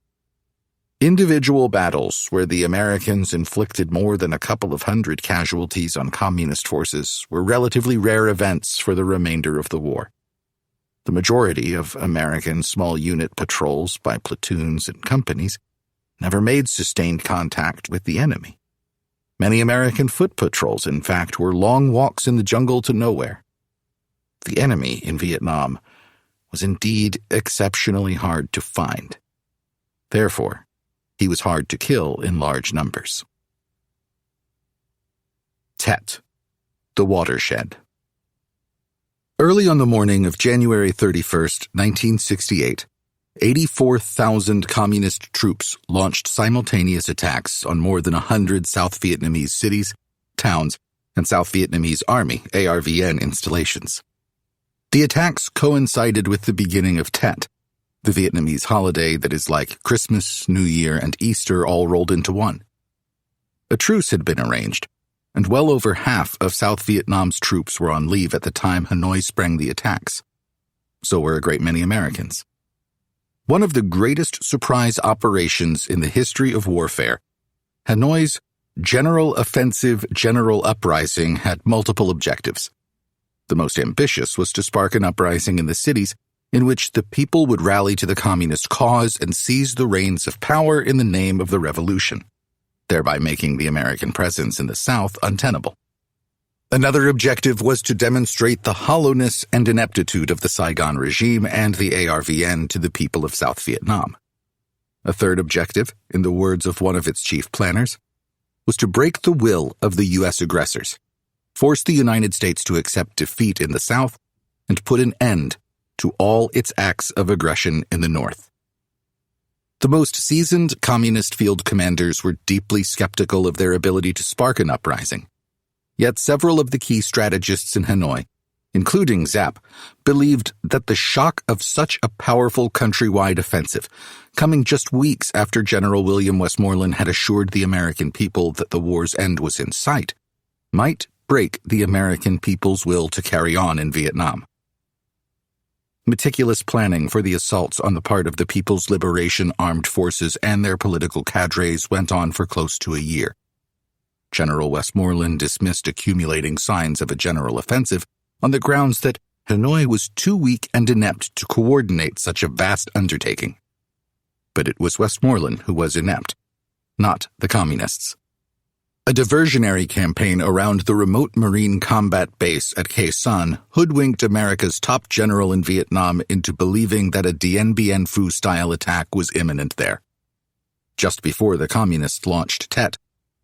Individual battles where the Americans inflicted more than a couple of hundred casualties on communist forces were relatively rare events for the remainder of the war. The majority of American small unit patrols by platoons and companies never made sustained contact with the enemy. Many American foot patrols, in fact, were long walks in the jungle to nowhere. The enemy in Vietnam was indeed exceptionally hard to find. Therefore, he was hard to kill in large numbers. Tet, the watershed. Early on the morning of January 31st, 1968, 84,000 communist troops launched simultaneous attacks on more than 100 South Vietnamese cities, towns, and South Vietnamese Army ARVN installations. The attacks coincided with the beginning of Tet, the Vietnamese holiday that is like Christmas, New Year, and Easter all rolled into one. A truce had been arranged, and well over half of South Vietnam's troops were on leave at the time Hanoi sprang the attacks. So were a great many Americans. One of the greatest surprise operations in the history of warfare, Hanoi's General Offensive General Uprising had multiple objectives. The most ambitious was to spark an uprising in the cities in which the people would rally to the communist cause and seize the reins of power in the name of the revolution, thereby making the American presence in the South untenable. Another objective was to demonstrate the hollowness and ineptitude of the Saigon regime and the ARVN to the people of South Vietnam. A third objective, in the words of one of its chief planners, was to break the will of the U.S. aggressors, force the United States to accept defeat in the South, and put an end to all its acts of aggression in the North. The most seasoned communist field commanders were deeply skeptical of their ability to spark an uprising. Yet several of the key strategists in Hanoi, including Zapp, believed that the shock of such a powerful countrywide offensive, coming just weeks after General William Westmoreland had assured the American people that the war's end was in sight, might break the American people's will to carry on in Vietnam. Meticulous planning for the assaults on the part of the People's Liberation Armed Forces and their political cadres went on for close to a year. General Westmoreland dismissed accumulating signs of a general offensive on the grounds that Hanoi was too weak and inept to coordinate such a vast undertaking. But it was Westmoreland who was inept, not the communists. A diversionary campaign around the remote Marine combat base at Khe Sanh hoodwinked America's top general in Vietnam into believing that a Dien Bien Phu-style attack was imminent there. Just before the communists launched Tet,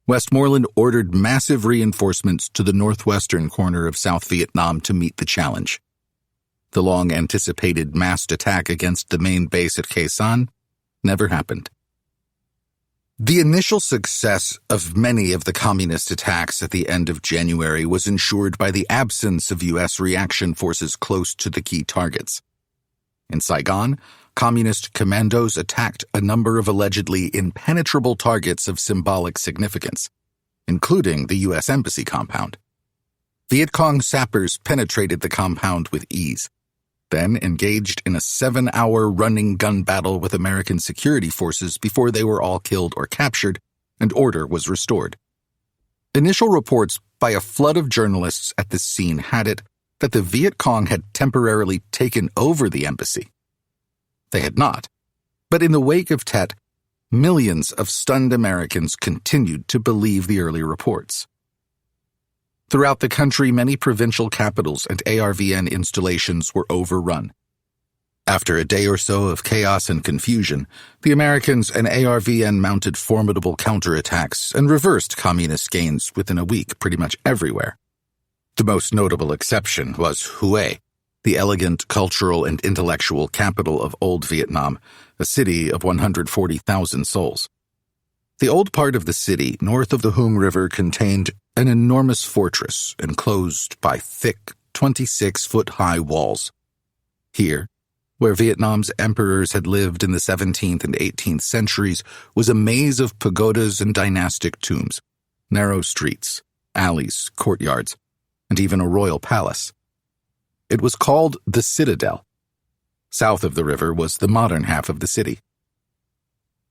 Westmoreland ordered massive reinforcements to the northwestern corner of South Vietnam to meet the challenge. The long-anticipated massed attack against the main base at Khe Sanh never happened. The initial success of many of the communist attacks at the end of January was ensured by the absence of U.S. reaction forces close to the key targets. In Saigon, communist commandos attacked a number of allegedly impenetrable targets of symbolic significance, including the U.S. Embassy compound. Viet Cong sappers penetrated the compound with ease, then engaged in a 7-hour running gun battle with American security forces before they were all killed or captured, and order was restored. Initial reports by a flood of journalists at the scene had it that the Viet Cong had temporarily taken over the embassy. They had not, but in the wake of Tet, millions of stunned Americans continued to believe the early reports. Throughout the country, many provincial capitals and ARVN installations were overrun. After a day or so of chaos and confusion, the Americans and ARVN mounted formidable counterattacks and reversed communist gains within a week pretty much everywhere. The most notable exception was Hue, the elegant cultural and intellectual capital of Old Vietnam, a city of 140,000 souls. The old part of the city, north of the Hung River, contained an enormous fortress enclosed by thick, 26-foot-high walls. Here, where Vietnam's emperors had lived in the 17th and 18th centuries, was a maze of pagodas and dynastic tombs, narrow streets, alleys, courtyards, and even a royal palace. It was called the Citadel. South of the river was the modern half of the city.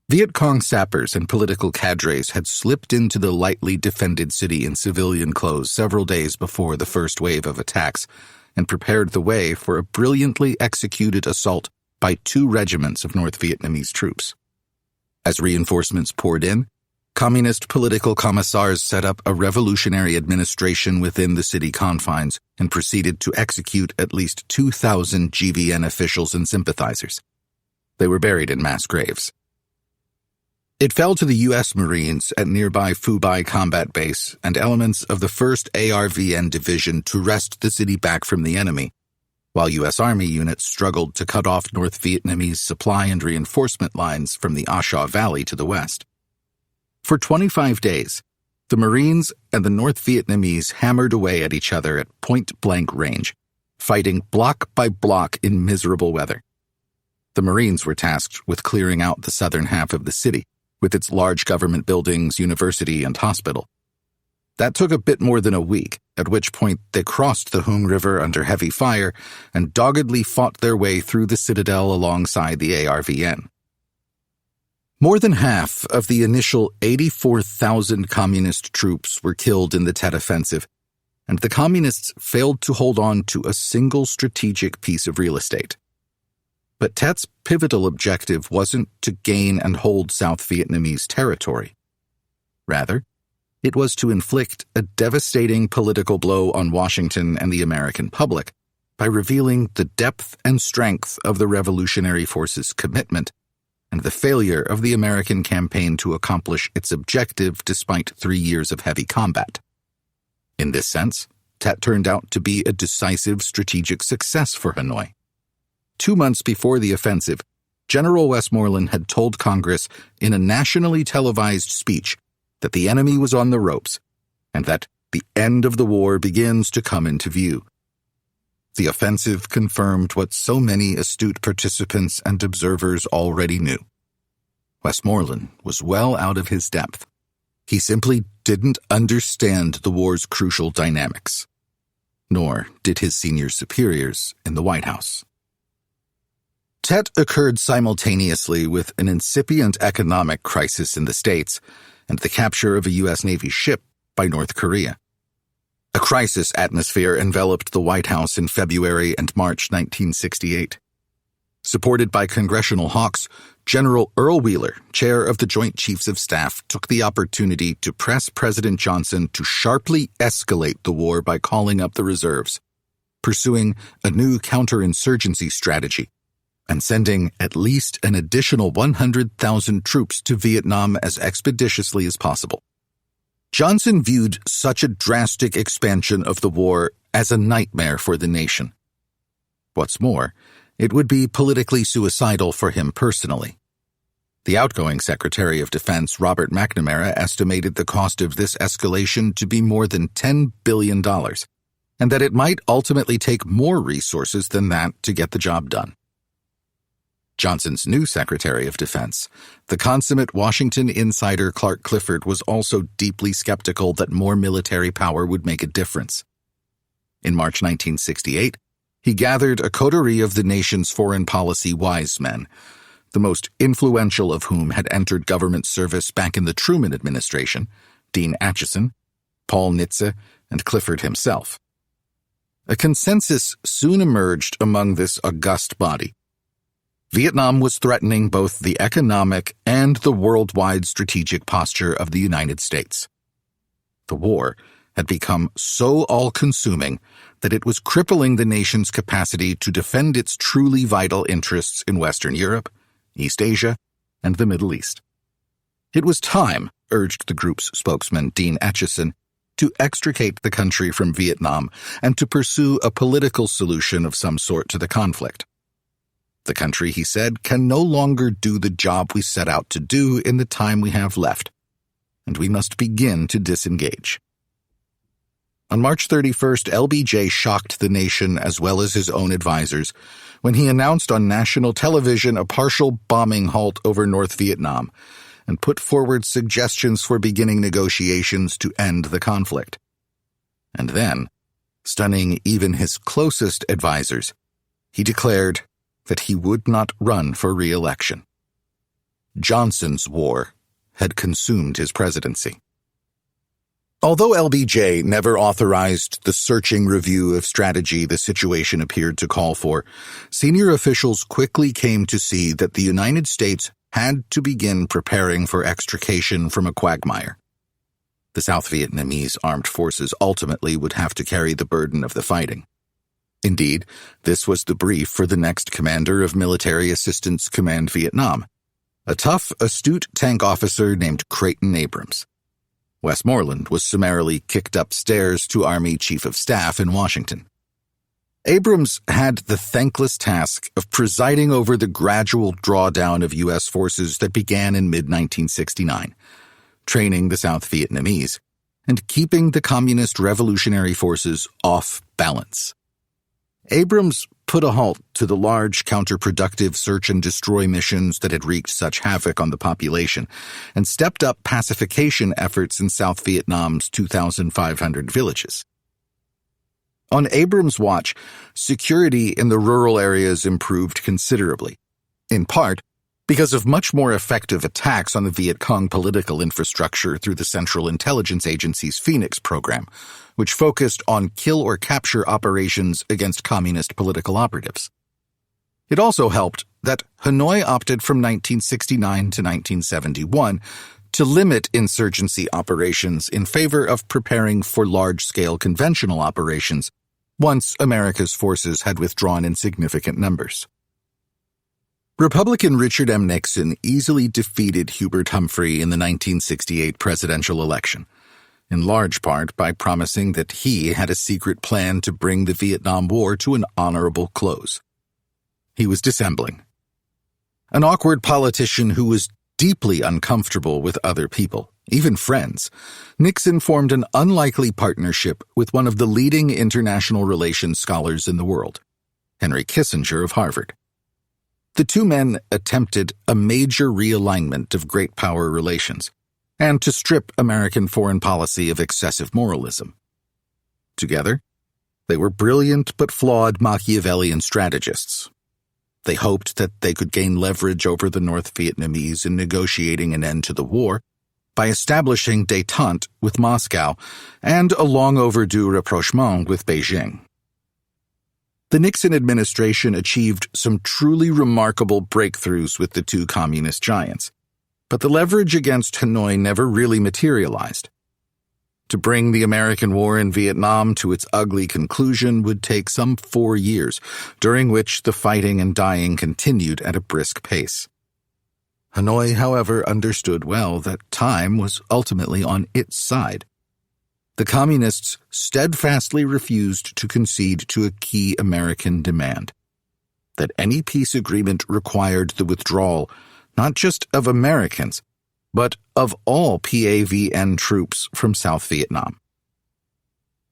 Viet Cong sappers and political cadres had slipped into the lightly defended city in civilian clothes several days before the first wave of attacks, and prepared the way for a brilliantly executed assault by 2 regiments of North Vietnamese troops. As reinforcements poured in, communist political commissars set up a revolutionary administration within the city confines and proceeded to execute at least 2,000 GVN officials and sympathizers. They were buried in mass graves. It fell to the U.S. Marines at nearby Phu Bai Combat Base and elements of the 1st ARVN Division to wrest the city back from the enemy, while U.S. Army units struggled to cut off North Vietnamese supply and reinforcement lines from the A Shau Valley to the west. For 25 days, the Marines and the North Vietnamese hammered away at each other at point-blank range, fighting block by block in miserable weather. The Marines were tasked with clearing out the southern half of the city, with its large government buildings, university, and hospital. That took a bit more than a week, at which point they crossed the Hung River under heavy fire and doggedly fought their way through the citadel alongside the ARVN. More than half of the initial 84,000 communist troops were killed in the Tet Offensive, and the communists failed to hold on to a single strategic piece of real estate. But Tet's pivotal objective wasn't to gain and hold South Vietnamese territory. Rather, it was to inflict a devastating political blow on Washington and the American public by revealing the depth and strength of the revolutionary force's commitment and the failure of the American campaign to accomplish its objective despite 3 years of heavy combat. In this sense, Tet turned out to be a decisive strategic success for Hanoi. 2 months before the offensive, General Westmoreland had told Congress in a nationally televised speech that the enemy was on the ropes and that the end of the war begins to come into view. The offensive confirmed what so many astute participants and observers already knew. Westmoreland was well out of his depth. He simply didn't understand the war's crucial dynamics, nor did his senior superiors in the White House. Tet occurred simultaneously with an incipient economic crisis in the States and the capture of a U.S. Navy ship by North Korea. A crisis atmosphere enveloped the White House in February and March 1968. Supported by congressional hawks, General Earl Wheeler, chair of the Joint Chiefs of Staff, took the opportunity to press President Johnson to sharply escalate the war by calling up the reserves, pursuing a new counterinsurgency strategy, and sending at least an additional 100,000 troops to Vietnam as expeditiously as possible. Johnson viewed such a drastic expansion of the war as a nightmare for the nation. What's more, it would be politically suicidal for him personally. The outgoing Secretary of Defense, Robert McNamara, estimated the cost of this escalation to be more than $10 billion, and that it might ultimately take more resources than that to get the job done. Johnson's new Secretary of Defense, the consummate Washington insider Clark Clifford, was also deeply skeptical that more military power would make a difference. In March 1968, he gathered a coterie of the nation's foreign policy wise men, the most influential of whom had entered government service back in the Truman administration, Dean Acheson, Paul Nitze, and Clifford himself. A consensus soon emerged among this august body. Vietnam was threatening both the economic and the worldwide strategic posture of the United States. The war had become so all-consuming that it was crippling the nation's capacity to defend its truly vital interests in Western Europe, East Asia, and the Middle East. It was time, urged the group's spokesman Dean Acheson, to extricate the country from Vietnam and to pursue a political solution of some sort to the conflict. The country, he said, can no longer do the job we set out to do in the time we have left, and we must begin to disengage. On March 31st, LBJ shocked the nation as well as his own advisors when he announced on national television a partial bombing halt over North Vietnam and put forward suggestions for beginning negotiations to end the conflict. And then, stunning even his closest advisors, he declared that he would not run for re-election. Johnson's war had consumed his presidency. Although LBJ never authorized the searching review of strategy the situation appeared to call for, senior officials quickly came to see that the United States had to begin preparing for extrication from a quagmire. The South Vietnamese armed forces ultimately would have to carry the burden of the fighting. Indeed, this was the brief for the next commander of Military Assistance Command Vietnam, a tough, astute tank officer named Creighton Abrams. Westmoreland was summarily kicked upstairs to Army Chief of Staff in Washington. Abrams had the thankless task of presiding over the gradual drawdown of U.S. forces that began in mid-1969, training the South Vietnamese, and keeping the Communist Revolutionary Forces off balance. Abrams put a halt to the large counterproductive search-and-destroy missions that had wreaked such havoc on the population, and stepped up pacification efforts in South Vietnam's 2,500 villages. On Abrams' watch, security in the rural areas improved considerably, in part because of much more effective attacks on the Viet Cong political infrastructure through the Central Intelligence Agency's Phoenix program, which focused on kill-or-capture operations against communist political operatives. It also helped that Hanoi opted from 1969 to 1971 to limit insurgency operations in favor of preparing for large-scale conventional operations once America's forces had withdrawn in significant numbers. Republican Richard M. Nixon easily defeated Hubert Humphrey in the 1968 presidential election, in large part by promising that he had a secret plan to bring the Vietnam War to an honorable close. He was dissembling. An awkward politician who was deeply uncomfortable with other people, even friends, Nixon formed an unlikely partnership with one of the leading international relations scholars in the world, Henry Kissinger of Harvard. The two men attempted a major realignment of great power relations, and to strip American foreign policy of excessive moralism. Together, they were brilliant but flawed Machiavellian strategists. They hoped that they could gain leverage over the North Vietnamese in negotiating an end to the war by establishing détente with Moscow and a long-overdue rapprochement with Beijing. The Nixon administration achieved some truly remarkable breakthroughs with the two communist giants, but the leverage against Hanoi never really materialized. To bring the American war in Vietnam to its ugly conclusion would take some 4 years, during which the fighting and dying continued at a brisk pace. Hanoi, however, understood well that time was ultimately on its side. The Communists steadfastly refused to concede to a key American demand, that any peace agreement required the withdrawal not just of Americans, but of all PAVN troops from South Vietnam.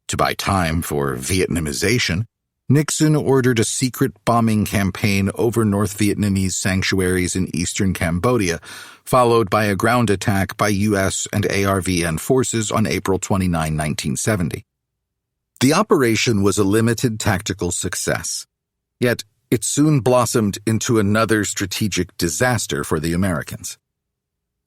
To buy time for Vietnamization, Nixon ordered a secret bombing campaign over North Vietnamese sanctuaries in eastern Cambodia, followed by a ground attack by U.S. and ARVN forces on April 29, 1970. The operation was a limited tactical success, yet it soon blossomed into another strategic disaster for the Americans.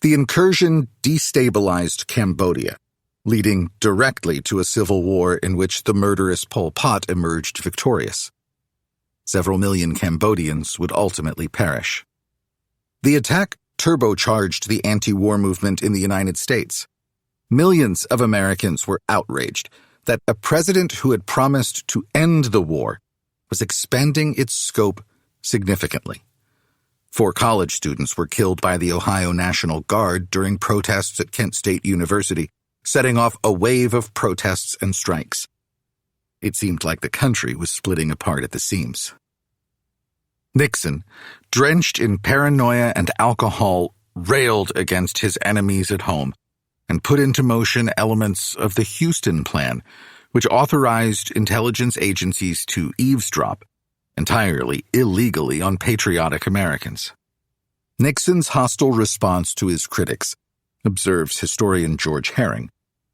The incursion destabilized Cambodia, leading directly to a civil war in which the murderous Pol Pot emerged victorious. Several million Cambodians would ultimately perish. The attack turbocharged the anti-war movement in the United States. Millions of Americans were outraged that a president who had promised to end the war was expanding its scope significantly. 4 college students were killed by the Ohio National Guard during protests at Kent State University, setting off a wave of protests and strikes. It seemed like the country was splitting apart at the seams. Nixon, drenched in paranoia and alcohol, railed against his enemies at home and put into motion elements of the Houston Plan, which authorized intelligence agencies to eavesdrop, entirely illegally, on patriotic Americans. Nixon's hostile response to his critics, observes historian George Herring,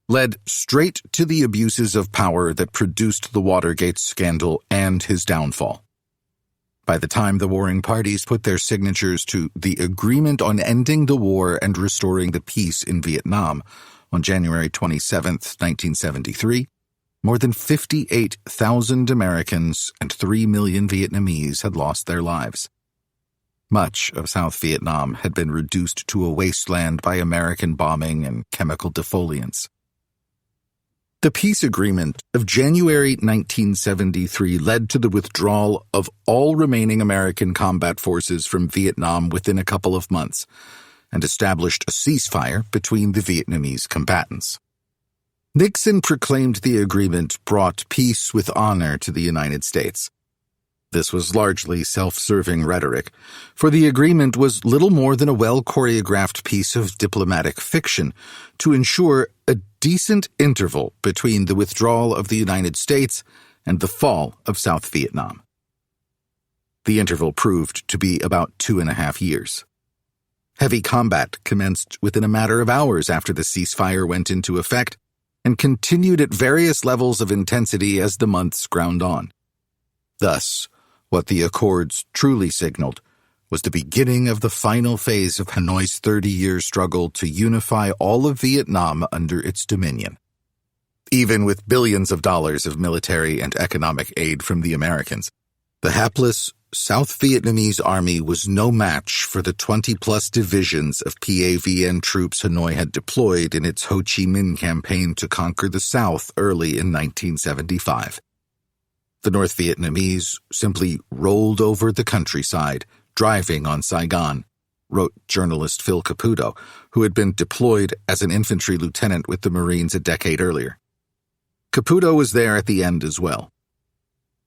led straight to the abuses of power that produced the Watergate scandal and his downfall. By the time the warring parties put their signatures to the Agreement on Ending the War and Restoring the Peace in Vietnam on January 27, 1973, more than 58,000 Americans and 3 million Vietnamese had lost their lives. Much of South Vietnam had been reduced to a wasteland by American bombing and chemical defoliants. The peace agreement of January 1973 led to the withdrawal of all remaining American combat forces from Vietnam within a couple of months and established a ceasefire between the Vietnamese combatants. Nixon proclaimed the agreement brought peace with honor to the United States. This was largely self-serving rhetoric, for the agreement was little more than a well-choreographed piece of diplomatic fiction to ensure a decent interval between the withdrawal of the United States and the fall of South Vietnam. The interval proved to be about 2.5 years. Heavy combat commenced within a matter of hours after the ceasefire went into effect and continued at various levels of intensity as the months ground on. Thus, what the Accords truly signaled was the beginning of the final phase of Hanoi's 30-year struggle to unify all of Vietnam under its dominion. Even with billions of dollars of military and economic aid from the Americans, the hapless South Vietnamese army was no match for the 20-plus divisions of PAVN troops Hanoi had deployed in its Ho Chi Minh campaign to conquer the South early in 1975. The North Vietnamese simply rolled over the countryside, driving on Saigon, wrote journalist Phil Caputo, who had been deployed as an infantry lieutenant with the Marines a decade earlier. Caputo was there at the end as well.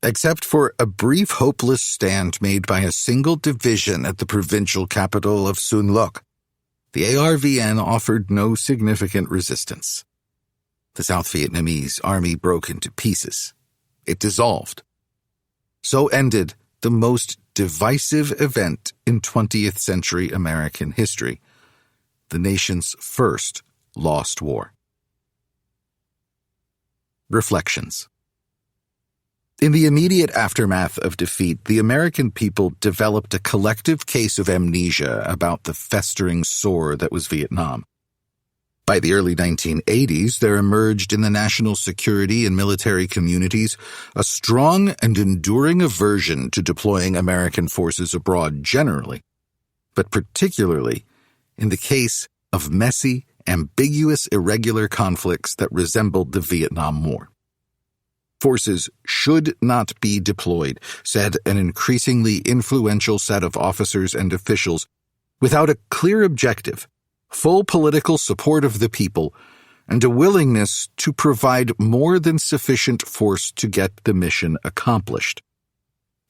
Except for a brief hopeless stand made by a single division at the provincial capital of Sun Loc, the ARVN offered no significant resistance. The South Vietnamese army broke into pieces. It dissolved. So ended the most divisive event in 20th century American history, the nation's first lost war. Reflections. In the immediate aftermath of defeat, the American people developed a collective case of amnesia about the festering sore that was Vietnam. By the early 1980s, there emerged in the national security and military communities a strong and enduring aversion to deploying American forces abroad generally, but particularly in the case of messy, ambiguous, irregular conflicts that resembled the Vietnam War. Forces should not be deployed, said an increasingly influential set of officers and officials, without a clear objective, full political support of the people, and a willingness to provide more than sufficient force to get the mission accomplished.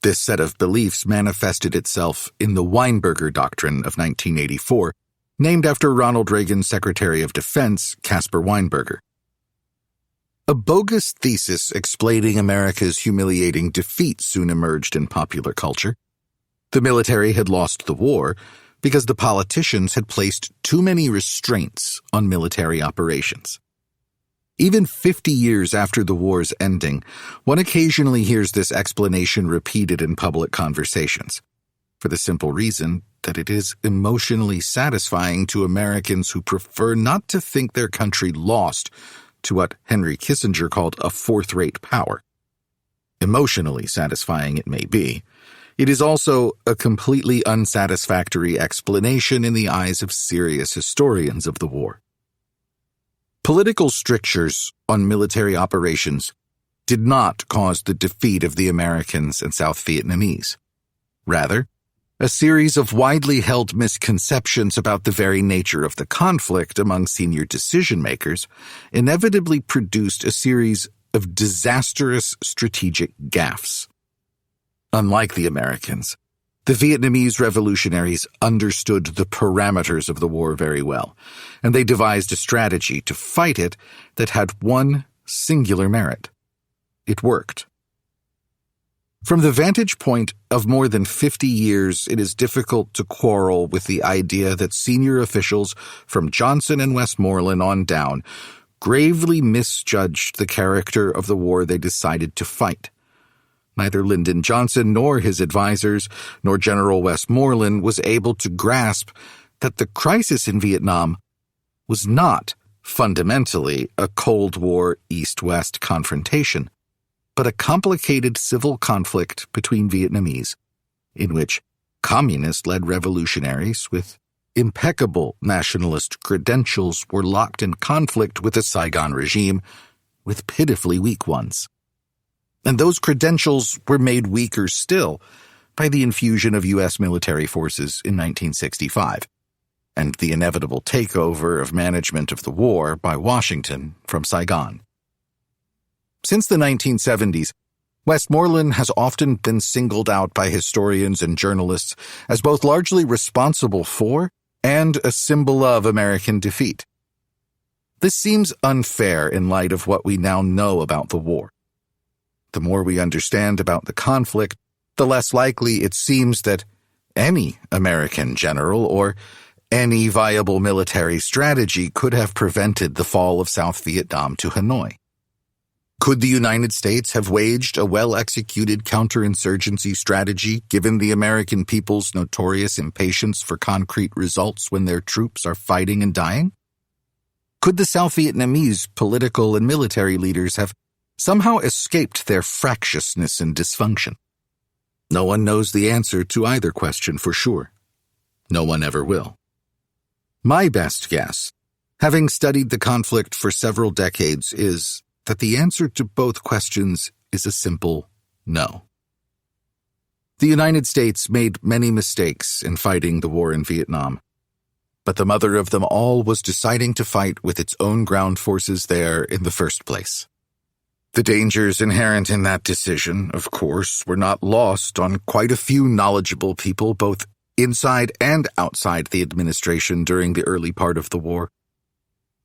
This set of beliefs manifested itself in the Weinberger Doctrine of 1984, named after Ronald Reagan's Secretary of Defense, Caspar Weinberger. A bogus thesis explaining America's humiliating defeat soon emerged in popular culture. The military had lost the war because the politicians had placed too many restraints on military operations. Even 50 years after the war's ending, one occasionally hears this explanation repeated in public conversations, for the simple reason that it is emotionally satisfying to Americans who prefer not to think their country lost to what Henry Kissinger called a fourth-rate power. Emotionally satisfying it may be, it is also a completely unsatisfactory explanation in the eyes of serious historians of the war. Political strictures on military operations did not cause the defeat of the Americans and South Vietnamese. Rather, a series of widely held misconceptions about the very nature of the conflict among senior decision-makers inevitably produced a series of disastrous strategic gaffes. Unlike the Americans, the Vietnamese revolutionaries understood the parameters of the war very well, and they devised a strategy to fight it that had one singular merit. It worked. From the vantage point of more than 50 years, it is difficult to quarrel with the idea that senior officials from Johnson and Westmoreland on down gravely misjudged the character of the war they decided to fight. Neither Lyndon Johnson nor his advisors, nor General Westmoreland was able to grasp that the crisis in Vietnam was not fundamentally a Cold War East-West confrontation, but a complicated civil conflict between Vietnamese, in which communist-led revolutionaries with impeccable nationalist credentials were locked in conflict with the Saigon regime with pitifully weak ones. And those credentials were made weaker still by the infusion of U.S. military forces in 1965, and the inevitable takeover of management of the war by Washington from Saigon. Since the 1970s, Westmoreland has often been singled out by historians and journalists as both largely responsible for and a symbol of American defeat. This seems unfair in light of what we now know about the war. The more we understand about the conflict, the less likely it seems that any American general or any viable military strategy could have prevented the fall of South Vietnam to Hanoi. Could the United States have waged a well-executed counterinsurgency strategy given the American people's notorious impatience for concrete results when their troops are fighting and dying? Could the South Vietnamese political and military leaders have somehow escaped their fractiousness and dysfunction? No one knows the answer to either question for sure. No one ever will. My best guess, having studied the conflict for several decades, is that the answer to both questions is a simple no. The United States made many mistakes in fighting the war in Vietnam, but the mother of them all was deciding to fight with its own ground forces there in the first place. The dangers inherent in that decision, of course, were not lost on quite a few knowledgeable people both inside and outside the administration during the early part of the war.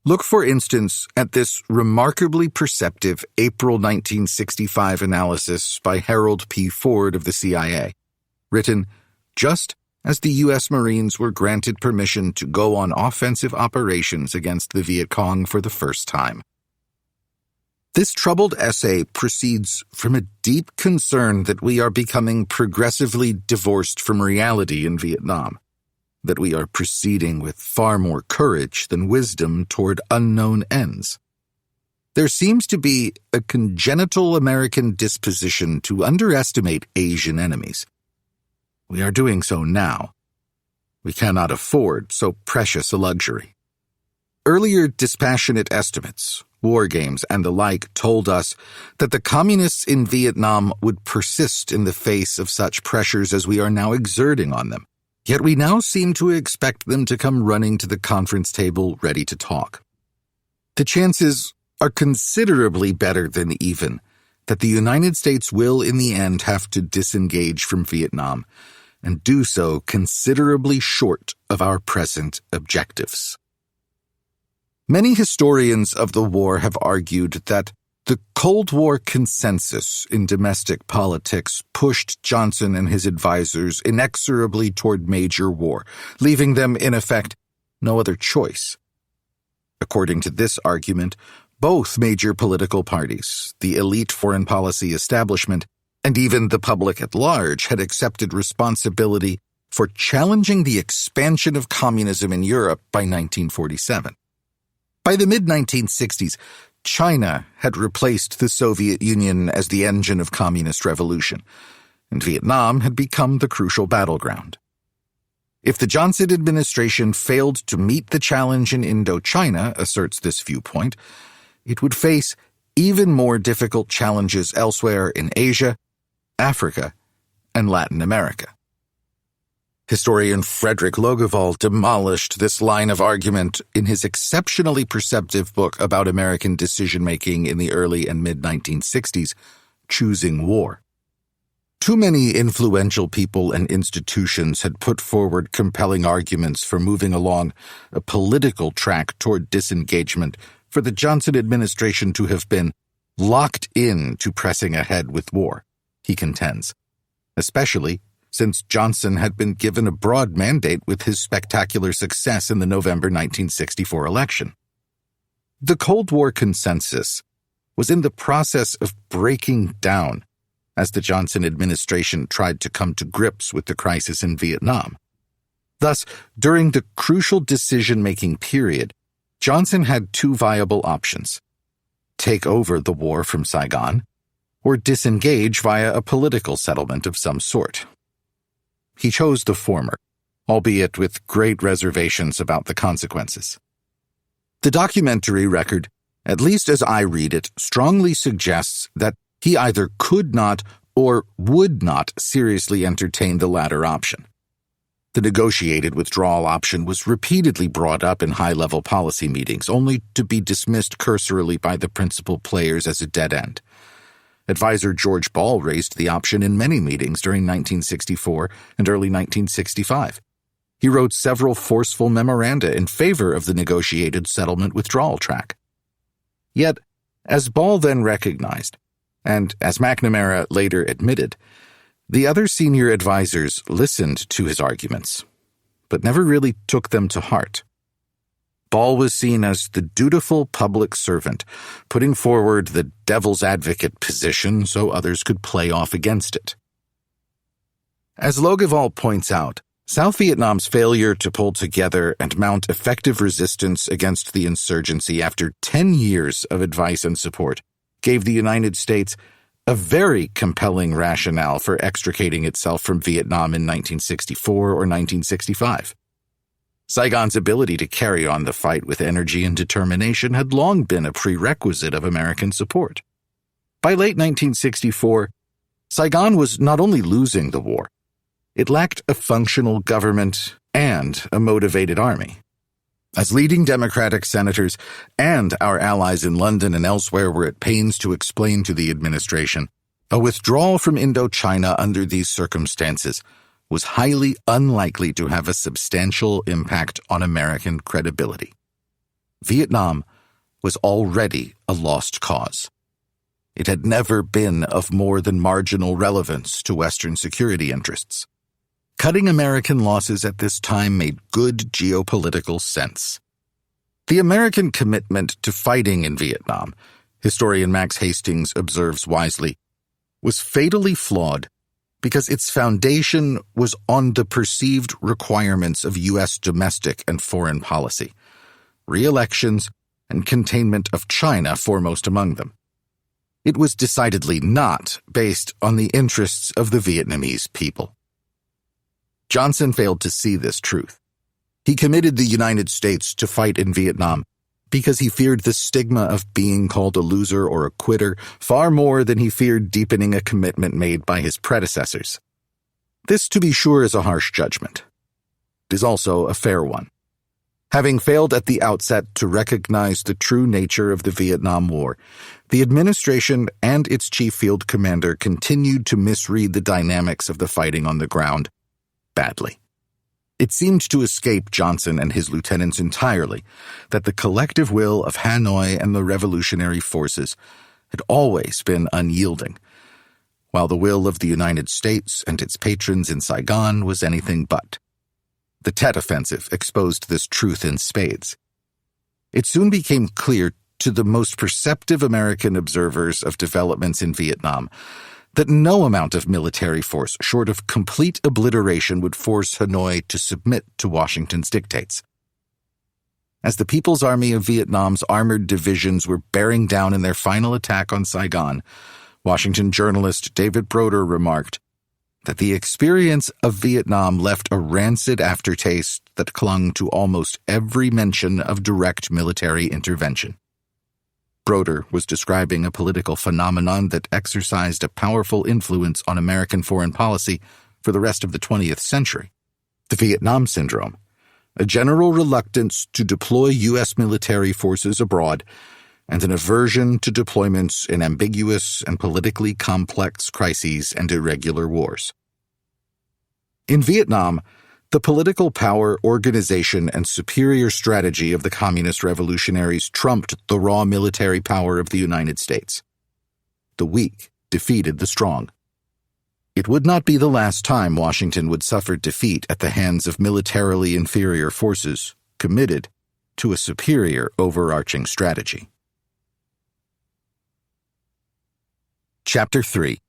Look, for instance, at this remarkably perceptive April 1965 analysis by Harold P. Ford of the CIA, written just as the U.S. Marines were granted permission to go on offensive operations against the Viet Cong for the first time. This troubled essay proceeds from a deep concern that we are becoming progressively divorced from reality in Vietnam, that we are proceeding with far more courage than wisdom toward unknown ends. There seems to be a congenital American disposition to underestimate Asian enemies. We are doing so now. We cannot afford so precious a luxury. Earlier dispassionate estimates, war games, and the like told us that the communists in Vietnam would persist in the face of such pressures as we are now exerting on them. Yet we now seem to expect them to come running to the conference table ready to talk. The chances are considerably better than even that the United States will in the end have to disengage from Vietnam and do so considerably short of our present objectives. Many historians of the war have argued that the Cold War consensus in domestic politics pushed Johnson and his advisors inexorably toward major war, leaving them, in effect, no other choice. According to this argument, both major political parties, the elite foreign policy establishment, and even the public at large had accepted responsibility for challenging the expansion of communism in Europe by 1947. By the mid-1960s, China had replaced the Soviet Union as the engine of communist revolution, and Vietnam had become the crucial battleground. If the Johnson administration failed to meet the challenge in Indochina, asserts this viewpoint, it would face even more difficult challenges elsewhere in Asia, Africa, and Latin America. Historian Frederick Logevall demolished this line of argument in his exceptionally perceptive book about American decision-making in the early and mid-1960s, Choosing War. Too many influential people and institutions had put forward compelling arguments for moving along a political track toward disengagement for the Johnson administration to have been locked in to pressing ahead with war, he contends, especially since Johnson had been given a broad mandate with his spectacular success in the November 1964 election. The Cold War consensus was in the process of breaking down as the Johnson administration tried to come to grips with the crisis in Vietnam. Thus, during the crucial decision-making period, Johnson had two viable options: take over the war from Saigon, or disengage via a political settlement of some sort. He chose the former, albeit with great reservations about the consequences. The documentary record, at least as I read it, strongly suggests that he either could not or would not seriously entertain the latter option. The negotiated withdrawal option was repeatedly brought up in high-level policy meetings, only to be dismissed cursorily by the principal players as a dead end. Advisor George Ball raised the option in many meetings during 1964 and early 1965. He wrote several forceful memoranda in favor of the negotiated settlement withdrawal track. Yet, as Ball then recognized, and as McNamara later admitted, the other senior advisors listened to his arguments, but never really took them to heart. Ball was seen as the dutiful public servant, putting forward the devil's advocate position so others could play off against it. As Logevall points out, South Vietnam's failure to pull together and mount effective resistance against the insurgency after 10 years of advice and support gave the United States a very compelling rationale for extricating itself from Vietnam in 1964 or 1965. Saigon's ability to carry on the fight with energy and determination had long been a prerequisite of American support. By late 1964, Saigon was not only losing the war, it lacked a functional government and a motivated army. As leading Democratic senators and our allies in London and elsewhere were at pains to explain to the administration, a withdrawal from Indochina under these circumstances was highly unlikely to have a substantial impact on American credibility. Vietnam was already a lost cause. It had never been of more than marginal relevance to Western security interests. Cutting American losses at this time made good geopolitical sense. The American commitment to fighting in Vietnam, historian Max Hastings observes wisely, was fatally flawed because its foundation was on the perceived requirements of U.S. domestic and foreign policy, re-elections and containment of China foremost among them. It was decidedly not based on the interests of the Vietnamese people. Johnson failed to see this truth. He committed the United States to fight in Vietnam because he feared the stigma of being called a loser or a quitter far more than he feared deepening a commitment made by his predecessors. This, to be sure, is a harsh judgment. It is also a fair one. Having failed at the outset to recognize the true nature of the Vietnam War, the administration and its chief field commander continued to misread the dynamics of the fighting on the ground badly. It seemed to escape Johnson and his lieutenants entirely that the collective will of Hanoi and the revolutionary forces had always been unyielding, while the will of the United States and its patrons in Saigon was anything but. The Tet Offensive exposed this truth in spades. It soon became clear to the most perceptive American observers of developments in Vietnam that no amount of military force short of complete obliteration would force Hanoi to submit to Washington's dictates. As the People's Army of Vietnam's armored divisions were bearing down in their final attack on Saigon, Washington journalist David Broder remarked, that the experience of Vietnam left a rancid aftertaste that clung to almost every mention of direct military intervention. Broder was describing a political phenomenon that exercised a powerful influence on American foreign policy for the rest of the 20th century, the Vietnam Syndrome, a general reluctance to deploy U.S. military forces abroad, and an aversion to deployments in ambiguous and politically complex crises and irregular wars. In Vietnam, the political power, organization, and superior strategy of the communist revolutionaries trumped the raw military power of the United States. The weak defeated the strong. It would not be the last time Washington would suffer defeat at the hands of militarily inferior forces committed to a superior overarching strategy. Chapter 3.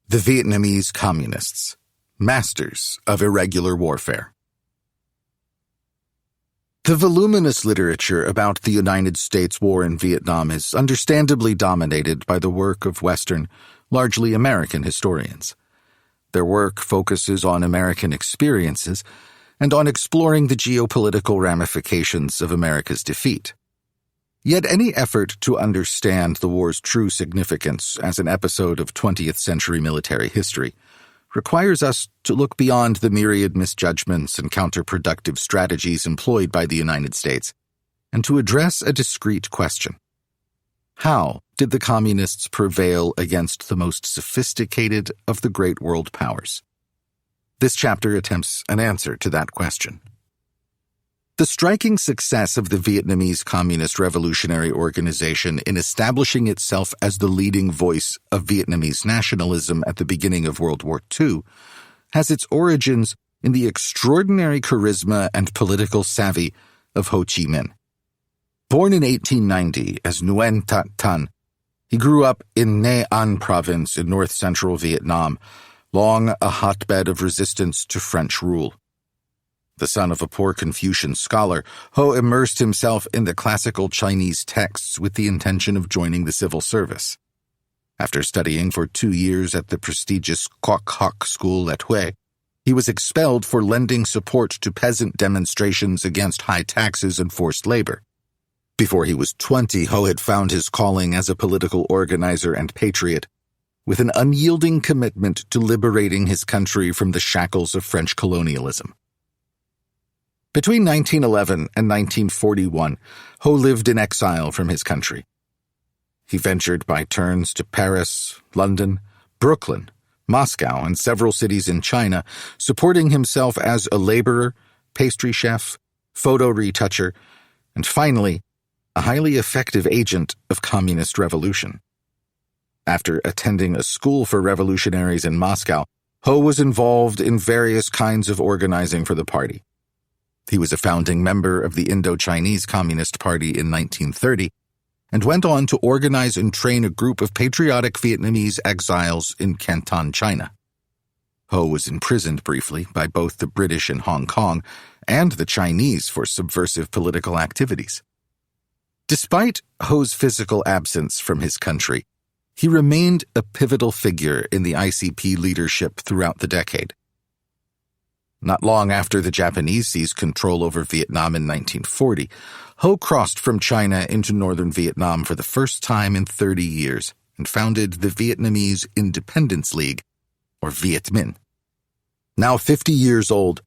The Vietnamese Communists, Masters of Irregular Warfare. The voluminous literature about the United States war in Vietnam is understandably dominated by the work of Western, largely American historians. Their work focuses on American experiences and on exploring the geopolitical ramifications of America's defeat. Yet any effort to understand the war's true significance as an episode of 20th century military history requires us to look beyond the myriad misjudgments and counterproductive strategies employed by the United States and to address a discrete question. How did the communists prevail against the most sophisticated of the great world powers? This chapter attempts an answer to that question. The striking success of the Vietnamese Communist Revolutionary Organization in establishing itself as the leading voice of Vietnamese nationalism at the beginning of World War II has its origins in the extraordinary charisma and political savvy of Ho Chi Minh. Born in 1890 as Nguyen That Tan, he grew up in Nha An province in north-central Vietnam, long a hotbed of resistance to French rule. The son of a poor Confucian scholar, Ho immersed himself in the classical Chinese texts with the intention of joining the civil service. After studying for 2 years at the prestigious Quoc Hoc School at Hue, he was expelled for lending support to peasant demonstrations against high taxes and forced labor. Before he was 20, Ho had found his calling as a political organizer and patriot, with an unyielding commitment to liberating his country from the shackles of French colonialism. Between 1911 and 1941, Ho lived in exile from his country. He ventured by turns to Paris, London, Brooklyn, Moscow, and several cities in China, supporting himself as a laborer, pastry chef, photo retoucher, and finally, a highly effective agent of communist revolution. After attending a school for revolutionaries in Moscow, Ho was involved in various kinds of organizing for the party. He was a founding member of the Indo-Chinese Communist Party in 1930 and went on to organize and train a group of patriotic Vietnamese exiles in Canton, China. Ho was imprisoned briefly by both the British in Hong Kong and the Chinese for subversive political activities. Despite Ho's physical absence from his country, he remained a pivotal figure in the ICP leadership throughout the decade. Not long after the Japanese seized control over Vietnam in 1940, Ho crossed from China into northern Vietnam for the first time in 30 years and founded the Vietnamese Independence League, or Viet Minh. Now 50 years old,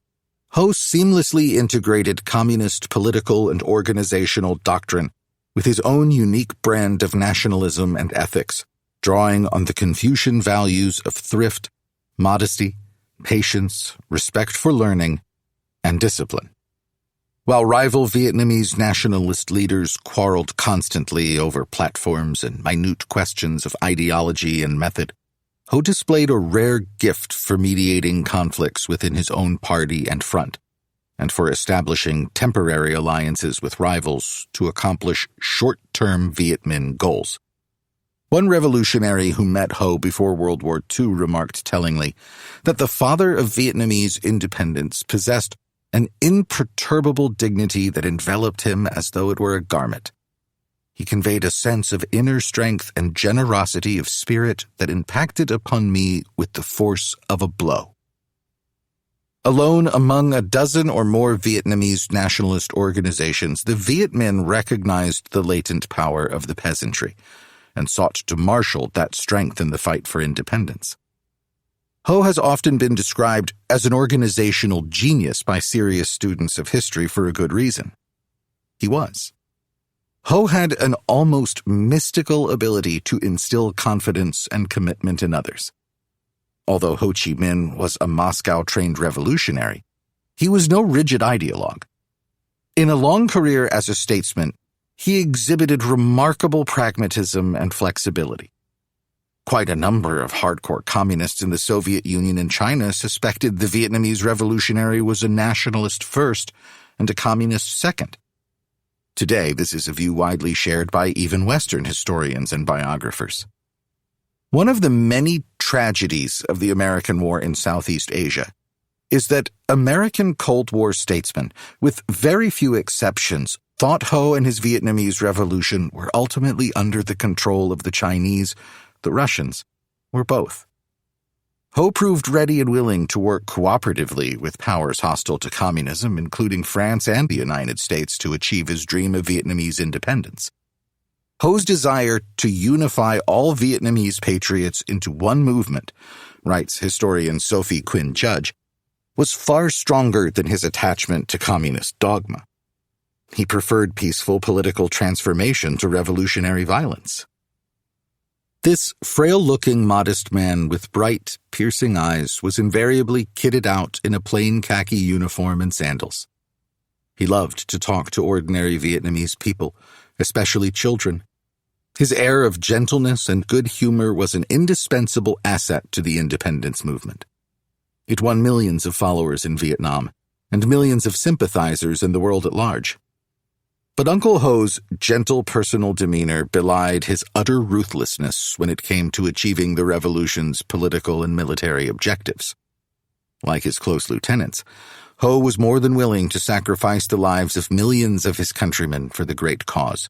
Ho seamlessly integrated communist political and organizational doctrine with his own unique brand of nationalism and ethics, drawing on the Confucian values of thrift, modesty, patience, respect for learning, and discipline. While rival Vietnamese nationalist leaders quarreled constantly over platforms and minute questions of ideology and method, Ho displayed a rare gift for mediating conflicts within his own party and front, and for establishing temporary alliances with rivals to accomplish short-term Viet Minh goals. One revolutionary who met Ho before World War II remarked tellingly that the father of Vietnamese independence possessed an imperturbable dignity that enveloped him as though it were a garment. He conveyed a sense of inner strength and generosity of spirit that impacted upon me with the force of a blow. Alone among a dozen or more Vietnamese nationalist organizations, the Viet Minh recognized the latent power of the peasantry and sought to marshal that strength in the fight for independence. Ho has often been described as an organizational genius by serious students of history for a good reason. He was. Ho had an almost mystical ability to instill confidence and commitment in others. Although Ho Chi Minh was a Moscow-trained revolutionary, he was no rigid ideologue. In a long career as a statesman, he exhibited remarkable pragmatism and flexibility. Quite a number of hardcore communists in the Soviet Union and China suspected the Vietnamese revolutionary was a nationalist first and a communist second. Today, this is a view widely shared by even Western historians and biographers. One of the many tragedies of the American war in Southeast Asia is that American Cold War statesmen, with very few exceptions, thought Ho and his Vietnamese revolution were ultimately under the control of the Chinese, the Russians, or both. Ho proved ready and willing to work cooperatively with powers hostile to communism, including France and the United States, to achieve his dream of Vietnamese independence. Ho's desire to unify all Vietnamese patriots into one movement, writes historian Sophie Quinn Judge, was far stronger than his attachment to communist dogma. He preferred peaceful political transformation to revolutionary violence. This frail-looking, modest man with bright, piercing eyes was invariably kitted out in a plain khaki uniform and sandals. He loved to talk to ordinary Vietnamese people, especially children. His air of gentleness and good humor was an indispensable asset to the independence movement. It won millions of followers in Vietnam and millions of sympathizers in the world at large. But Uncle Ho's gentle personal demeanor belied his utter ruthlessness when it came to achieving the revolution's political and military objectives. Like his close lieutenants, Ho was more than willing to sacrifice the lives of millions of his countrymen for the great cause.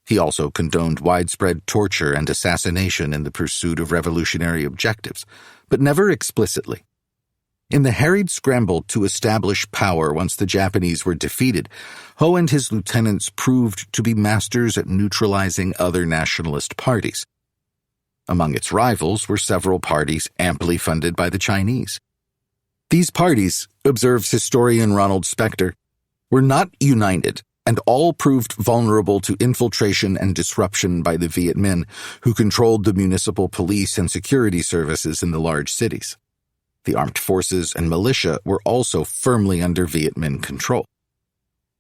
He also condoned widespread torture and assassination in the pursuit of revolutionary objectives, but never explicitly. In the harried scramble to establish power once the Japanese were defeated, Ho and his lieutenants proved to be masters at neutralizing other nationalist parties. Among its rivals were several parties amply funded by the Chinese. These parties, observes historian Ronald Spector, were not united and all proved vulnerable to infiltration and disruption by the Viet Minh, who controlled the municipal police and security services in the large cities. The armed forces and militia were also firmly under Viet Minh control.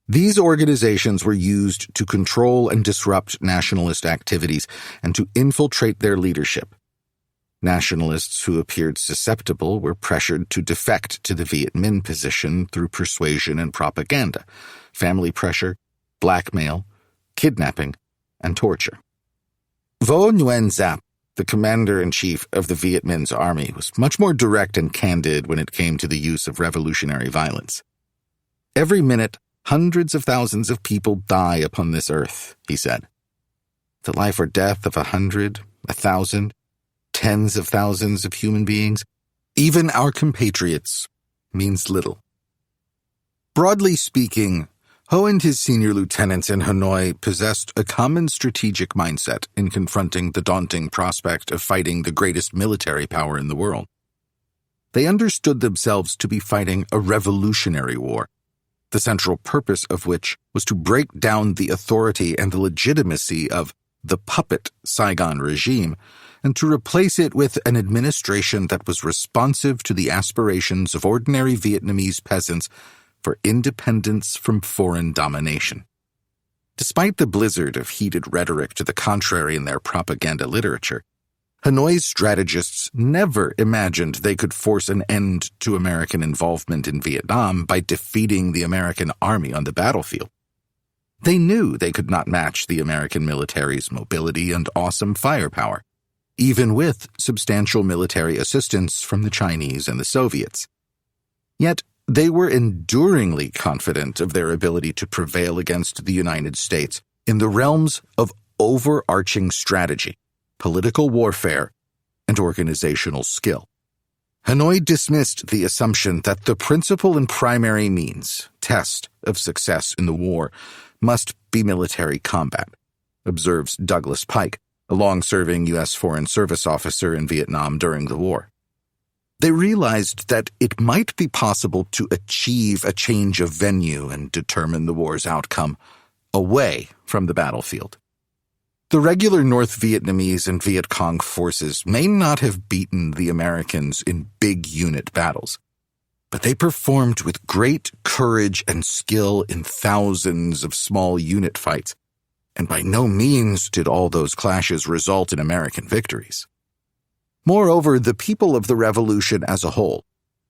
These organizations were used to control and disrupt nationalist activities and to infiltrate their leadership. Nationalists who appeared susceptible were pressured to defect to the Viet Minh position through persuasion and propaganda, family pressure, blackmail, kidnapping, and torture. Vo Nguyen Giap, the commander-in-chief of the Viet Minh's army, was much more direct and candid when it came to the use of revolutionary violence. Every minute, hundreds of thousands of people die upon this earth, he said. The life or death of 100, 1,000, tens of thousands of human beings, even our compatriots, means little. Broadly speaking, Ho and his senior lieutenants in Hanoi possessed a common strategic mindset in confronting the daunting prospect of fighting the greatest military power in the world. They understood themselves to be fighting a revolutionary war, the central purpose of which was to break down the authority and the legitimacy of the puppet Saigon regime and to replace it with an administration that was responsive to the aspirations of ordinary Vietnamese peasants for independence from foreign domination. Despite the blizzard of heated rhetoric to the contrary in their propaganda literature, Hanoi's strategists never imagined they could force an end to American involvement in Vietnam by defeating the American army on the battlefield. They knew they could not match the American military's mobility and awesome firepower, even with substantial military assistance from the Chinese and the Soviets. Yet, they were enduringly confident of their ability to prevail against the United States in the realms of overarching strategy, political warfare, and organizational skill. Hanoi dismissed the assumption that the principal and primary means, test of success in the war, must be military combat, observes Douglas Pike, a long-serving U.S. Foreign Service officer in Vietnam during the war. They realized that it might be possible to achieve a change of venue and determine the war's outcome away from the battlefield. The regular North Vietnamese and Viet Cong forces may not have beaten the Americans in big unit battles, but they performed with great courage and skill in thousands of small unit fights, and by no means did all those clashes result in American victories. Moreover, the people of the revolution as a whole,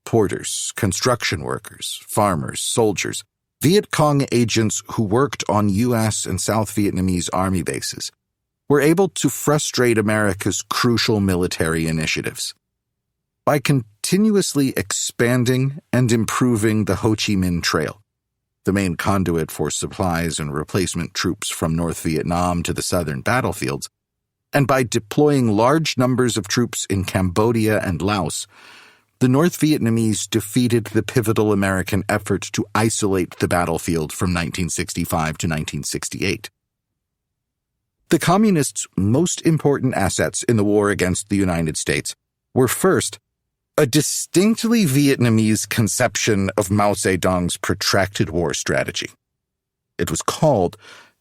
porters, construction workers, farmers, soldiers, Viet Cong agents who worked on U.S. and South Vietnamese army bases, were able to frustrate America's crucial military initiatives. By continuously expanding and improving the Ho Chi Minh Trail, the main conduit for supplies and replacement troops from North Vietnam to the southern battlefields, and by deploying large numbers of troops in Cambodia and Laos, the North Vietnamese defeated the pivotal American effort to isolate the battlefield from 1965 to 1968. The Communists' most important assets in the war against the United States were first, a distinctly Vietnamese conception of Mao Zedong's protracted war strategy. It was called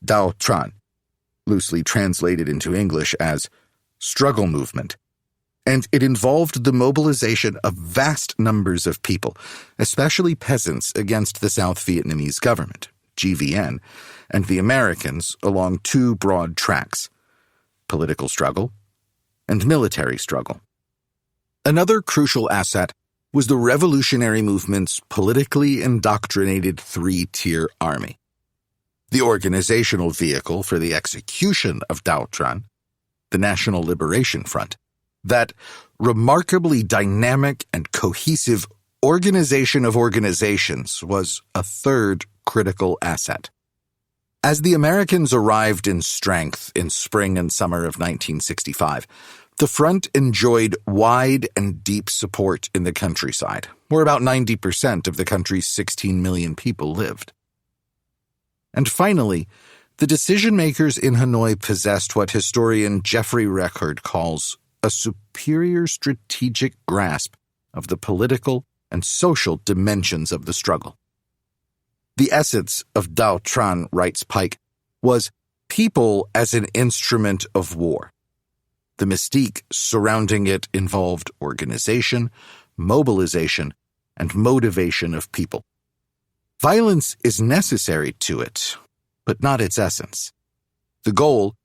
Dao Tran, loosely translated into English as struggle movement, and it involved the mobilization of vast numbers of people, especially peasants, against the South Vietnamese government, GVN, and the Americans along two broad tracks: political struggle and military struggle. Another crucial asset was the revolutionary movement's politically indoctrinated three-tier army. The organizational vehicle for the execution of Dao Tran, the National Liberation Front, that remarkably dynamic and cohesive organization of organizations, was a third critical asset. As the Americans arrived in strength in spring and summer of 1965, the front enjoyed wide and deep support in the countryside, where about 90% of the country's 16 million people lived. And finally, the decision-makers in Hanoi possessed what historian Jeffrey Record calls a superior strategic grasp of the political and social dimensions of the struggle. The essence of Dao Tran, writes Pike, was people as an instrument of war. The mystique surrounding it involved organization, mobilization, and motivation of people. Violence is necessary to it, but not its essence. The goal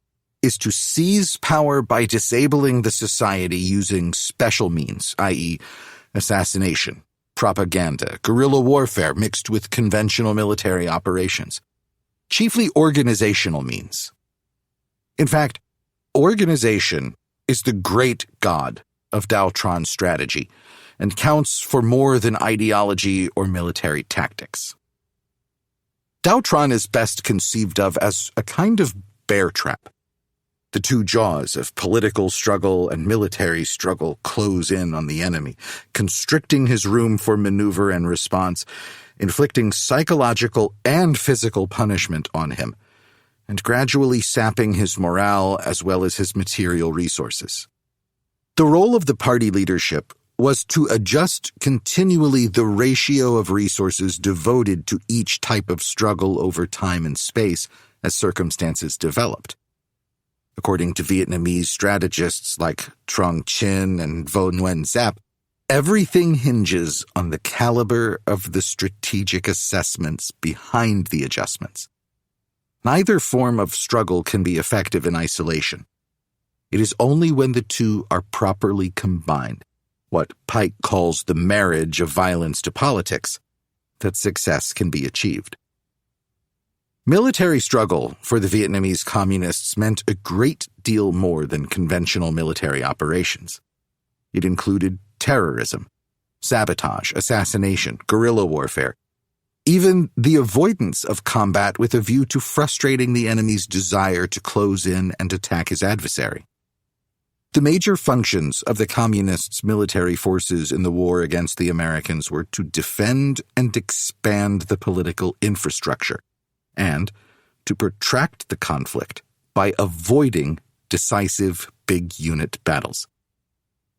is to seize power by disabling the society using special means, i.e., assassination, propaganda, guerrilla warfare mixed with conventional military operations, chiefly organizational means. In fact, organization is the great god of Dao Tran's strategy and counts for more than ideology or military tactics. Dao Tran is best conceived of as a kind of bear trap. The two jaws of political struggle and military struggle close in on the enemy, constricting his room for maneuver and response, inflicting psychological and physical punishment on him, and gradually sapping his morale as well as his material resources. The role of the party leadership was to adjust continually the ratio of resources devoted to each type of struggle over time and space as circumstances developed. According to Vietnamese strategists like Trong Chin and Vo Nguyen Giap, everything hinges on the caliber of the strategic assessments behind the adjustments. Neither form of struggle can be effective in isolation. It is only when the two are properly combined, what Pike calls the marriage of violence to politics, that success can be achieved. Military struggle for the Vietnamese communists meant a great deal more than conventional military operations. It included terrorism, sabotage, assassination, guerrilla warfare, even the avoidance of combat with a view to frustrating the enemy's desire to close in and attack his adversary. The major functions of the Communists' military forces in the war against the Americans were to defend and expand the political infrastructure, and to protract the conflict by avoiding decisive big unit battles.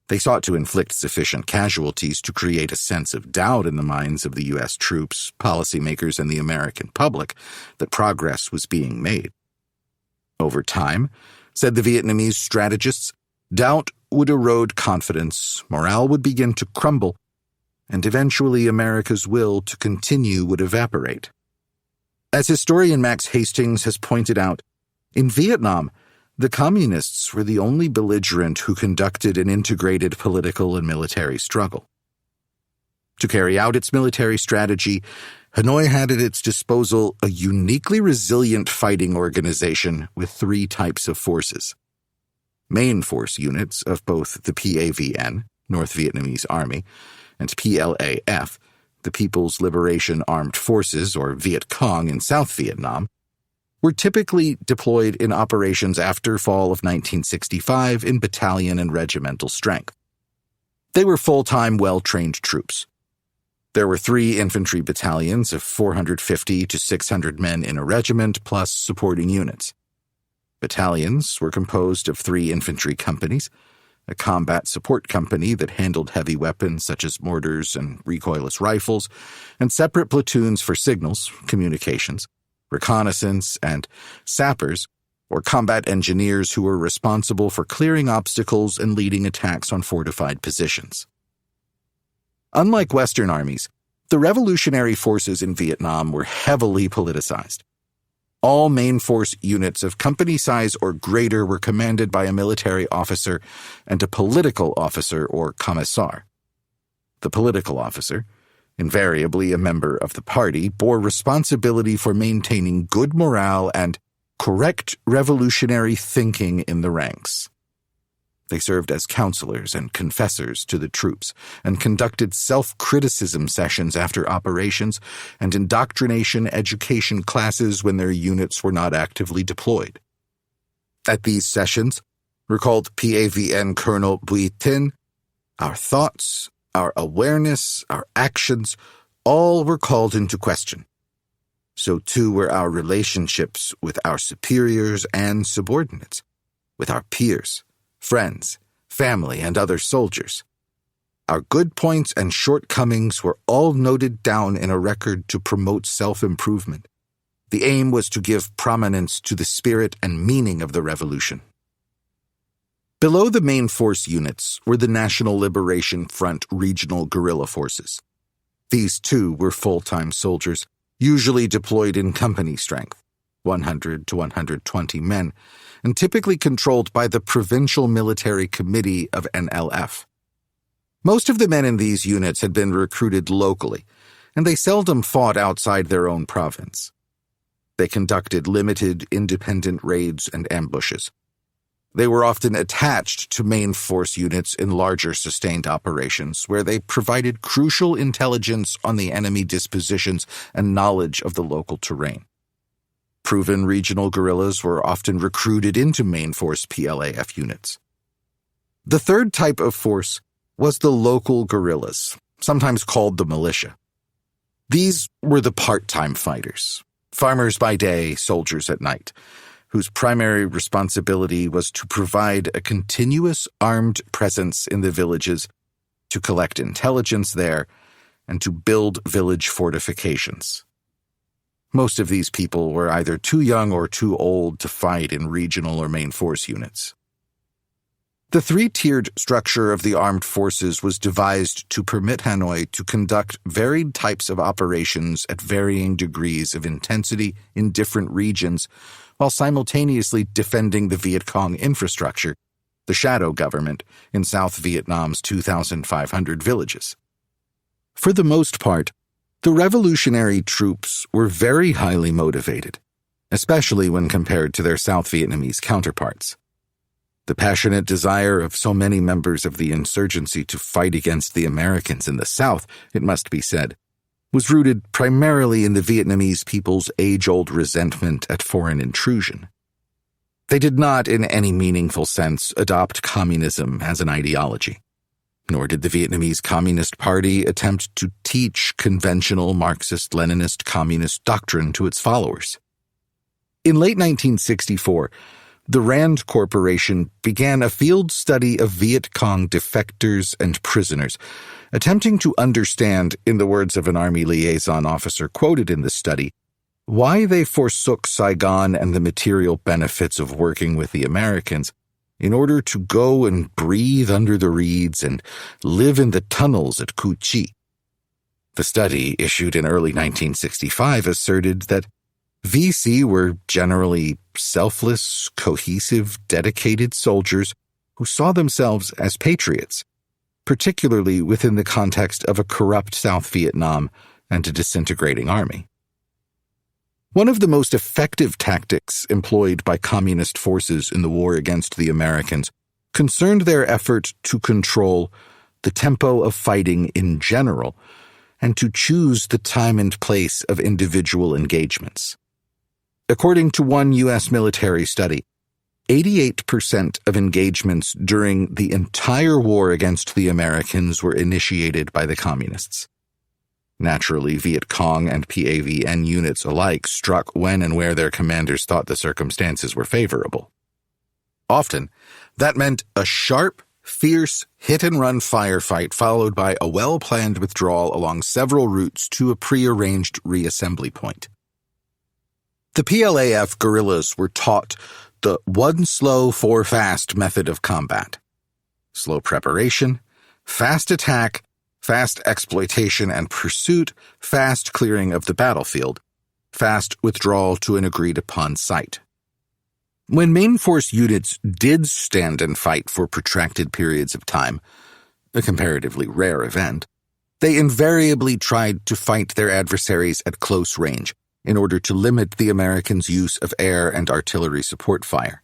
They sought to inflict sufficient casualties to create a sense of doubt in the minds of the U.S. troops, policymakers, and the American public that progress was being made. Over time, said the Vietnamese strategists, doubt would erode confidence, morale would begin to crumble, and eventually America's will to continue would evaporate. As historian Max Hastings has pointed out, in Vietnam, the Communists were the only belligerent who conducted an integrated political and military struggle. To carry out its military strategy, Hanoi had at its disposal a uniquely resilient fighting organization with three types of forces. Main force units of both the PAVN, North Vietnamese Army, and PLAF, the People's Liberation Armed Forces, or Viet Cong in South Vietnam, were typically deployed in operations after fall of 1965 in battalion and regimental strength. They were full-time, well-trained troops. There were 3 infantry battalions of 450 to 600 men in a regiment, plus supporting units. Battalions were composed of 3 infantry companies, a combat support company that handled heavy weapons such as mortars and recoilless rifles, and separate platoons for signals, communications, reconnaissance, and sappers, or combat engineers who were responsible for clearing obstacles and leading attacks on fortified positions. Unlike Western armies, the revolutionary forces in Vietnam were heavily politicized. All main force units of company size or greater were commanded by a military officer and a political officer or commissar. The political officer, invariably a member of the party, bore responsibility for maintaining good morale and correct revolutionary thinking in the ranks. They served as counselors and confessors to the troops and conducted self-criticism sessions after operations and indoctrination education classes when their units were not actively deployed. At these sessions, recalled PAVN Colonel Bui Tin, our thoughts, our awareness, our actions, all were called into question. So too were our relationships with our superiors and subordinates, with our peers, friends, family, and other soldiers. Our good points and shortcomings were all noted down in a record to promote self-improvement. The aim was to give prominence to the spirit and meaning of the revolution. Below the main force units were the National Liberation Front regional guerrilla forces. These, too, were full-time soldiers, usually deployed in company strength, 100 to 120 men, and typically controlled by the Provincial Military Committee of NLF. Most of the men in these units had been recruited locally, and they seldom fought outside their own province. They conducted limited, independent raids and ambushes. They were often attached to main force units in larger sustained operations, where they provided crucial intelligence on the enemy dispositions and knowledge of the local terrain. Proven regional guerrillas were often recruited into main force PLAF units. The third type of force was the local guerrillas, sometimes called the militia. These were the part-time fighters, farmers by day, soldiers at night, whose primary responsibility was to provide a continuous armed presence in the villages, to collect intelligence there, and to build village fortifications. Most of these people were either too young or too old to fight in regional or main force units. The 3-tiered structure of the armed forces was devised to permit Hanoi to conduct varied types of operations at varying degrees of intensity in different regions, while simultaneously defending the Viet Cong infrastructure, the shadow government, in South Vietnam's 2,500 villages. For the most part, the revolutionary troops were very highly motivated, especially when compared to their South Vietnamese counterparts. The passionate desire of so many members of the insurgency to fight against the Americans in the South, it must be said, was rooted primarily in the Vietnamese people's age-old resentment at foreign intrusion. They did not, in any meaningful sense, adopt communism as an ideology, nor did the Vietnamese Communist Party attempt to teach conventional Marxist-Leninist communist doctrine to its followers. In late 1964, the Rand Corporation began a field study of Viet Cong defectors and prisoners, attempting to understand, in the words of an Army liaison officer quoted in the study, why they forsook Saigon and the material benefits of working with the Americans in order to go and breathe under the reeds and live in the tunnels at Cu Chi. The study, issued in early 1965, asserted that VC were generally selfless, cohesive, dedicated soldiers who saw themselves as patriots, particularly within the context of a corrupt South Vietnam and a disintegrating army. One of the most effective tactics employed by communist forces in the war against the Americans concerned their effort to control the tempo of fighting in general and to choose the time and place of individual engagements. According to one U.S. military study, 88% of engagements during the entire war against the Americans were initiated by the communists. Naturally, Viet Cong and PAVN units alike struck when and where their commanders thought the circumstances were favorable. Often, that meant a sharp, fierce, hit-and-run firefight followed by a well-planned withdrawal along several routes to a pre-arranged reassembly point. The PLAF guerrillas were taught the 1 slow, 4 fast method of combat. Slow preparation, fast attack, fast exploitation and pursuit, fast clearing of the battlefield, fast withdrawal to an agreed-upon site. When main force units did stand and fight for protracted periods of time, a comparatively rare event, they invariably tried to fight their adversaries at close range, in order to limit the Americans' use of air and artillery support fire.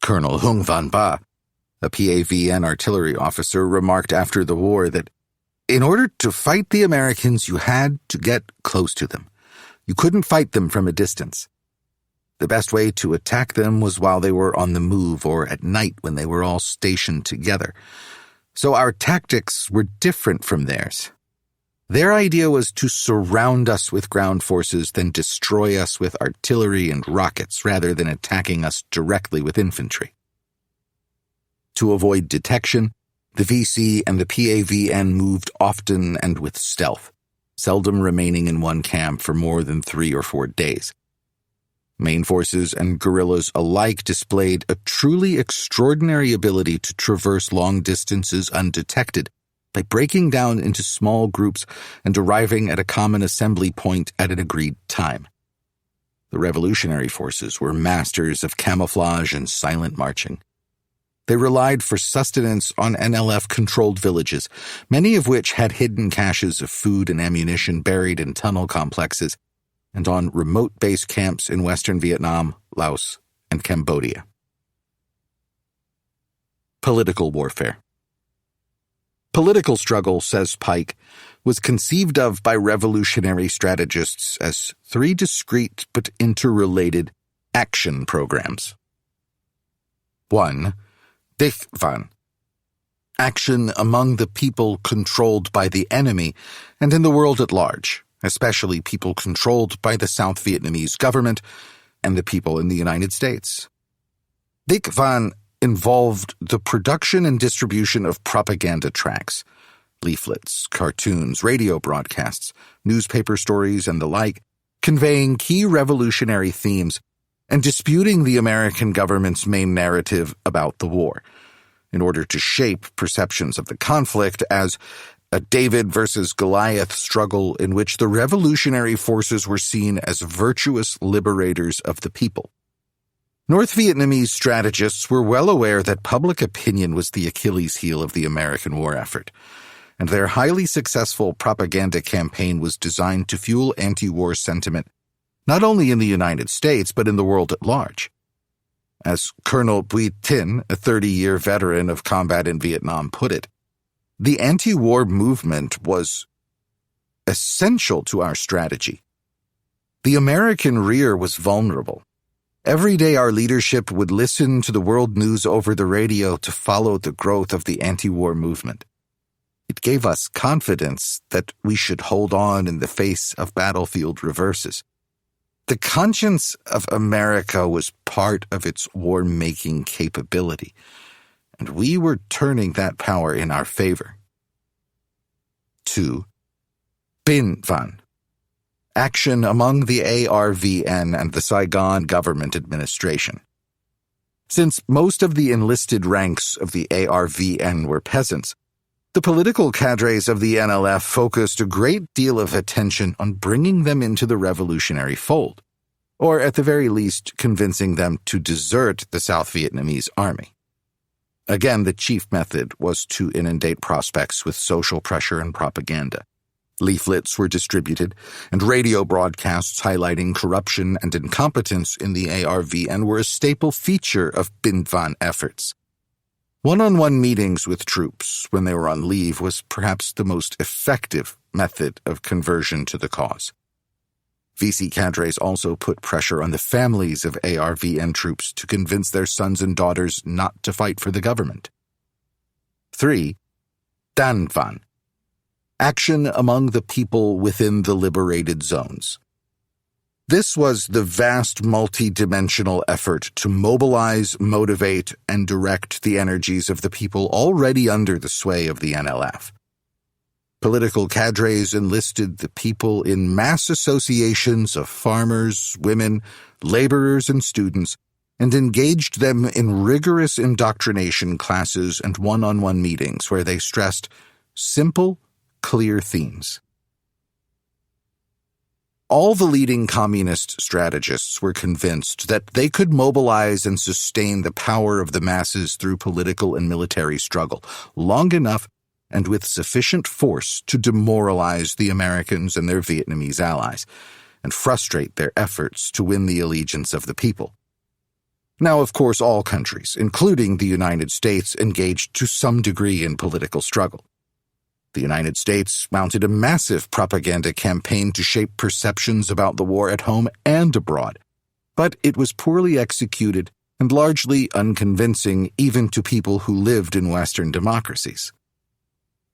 Colonel Hung Van Ba, a PAVN artillery officer, remarked after the war that, in order to fight the Americans, you had to get close to them. You couldn't fight them from a distance. The best way to attack them was while they were on the move or at night when they were all stationed together. So our tactics were different from theirs. Their idea was to surround us with ground forces, then destroy us with artillery and rockets rather than attacking us directly with infantry. To avoid detection, the VC and the PAVN moved often and with stealth, seldom remaining in one camp for more than 3 or 4 days. Main forces and guerrillas alike displayed a truly extraordinary ability to traverse long distances undetected, by breaking down into small groups and arriving at a common assembly point at an agreed time. The revolutionary forces were masters of camouflage and silent marching. They relied for sustenance on NLF-controlled villages, many of which had hidden caches of food and ammunition buried in tunnel complexes, and on remote base camps in Western Vietnam, Laos, and Cambodia. Political warfare. Political struggle, says Pike, was conceived of by revolutionary strategists as 3 discrete but interrelated action programs. 1. Dich Van. Action among the people controlled by the enemy and in the world at large, especially people controlled by the South Vietnamese government and the people in the United States. Dich Van involved the production and distribution of propaganda tracts, leaflets, cartoons, radio broadcasts, newspaper stories, and the like, conveying key revolutionary themes and disputing the American government's main narrative about the war, in order to shape perceptions of the conflict as a David versus Goliath struggle in which the revolutionary forces were seen as virtuous liberators of the people. North Vietnamese strategists were well aware that public opinion was the Achilles heel of the American war effort, and their highly successful propaganda campaign was designed to fuel anti-war sentiment not only in the United States but in the world at large. As Colonel Bui Tin, a 30-year veteran of combat in Vietnam, put it, the anti-war movement was essential to our strategy. The American rear was vulnerable. Every day our leadership would listen to the world news over the radio to follow the growth of the anti-war movement. It gave us confidence that we should hold on in the face of battlefield reverses. The conscience of America was part of its war-making capability, and we were turning that power in our favor. 2. Binvan. Action among the ARVN and the Saigon government administration. Since most of the enlisted ranks of the ARVN were peasants, the political cadres of the NLF focused a great deal of attention on bringing them into the revolutionary fold, or at the very least convincing them to desert the South Vietnamese army. Again, the chief method was to inundate prospects with social pressure and propaganda. Leaflets were distributed, and radio broadcasts highlighting corruption and incompetence in the ARVN were a staple feature of Binvan efforts. One-on-one meetings with troops when they were on leave was perhaps the most effective method of conversion to the cause. VC cadres also put pressure on the families of ARVN troops to convince their sons and daughters not to fight for the government. 3. Danvan. Action among the people within the liberated zones. This was the vast multi-dimensional effort to mobilize, motivate, and direct the energies of the people already under the sway of the NLF. Political cadres enlisted the people in mass associations of farmers, women, laborers, and students, and engaged them in rigorous indoctrination classes and one-on-one meetings where they stressed simple, clear themes. All the leading communist strategists were convinced that they could mobilize and sustain the power of the masses through political and military struggle long enough and with sufficient force to demoralize the Americans and their Vietnamese allies and frustrate their efforts to win the allegiance of the people. Now, of course, all countries, including the United States, engaged to some degree in political struggle. The United States mounted a massive propaganda campaign to shape perceptions about the war at home and abroad, but it was poorly executed and largely unconvincing even to people who lived in Western democracies.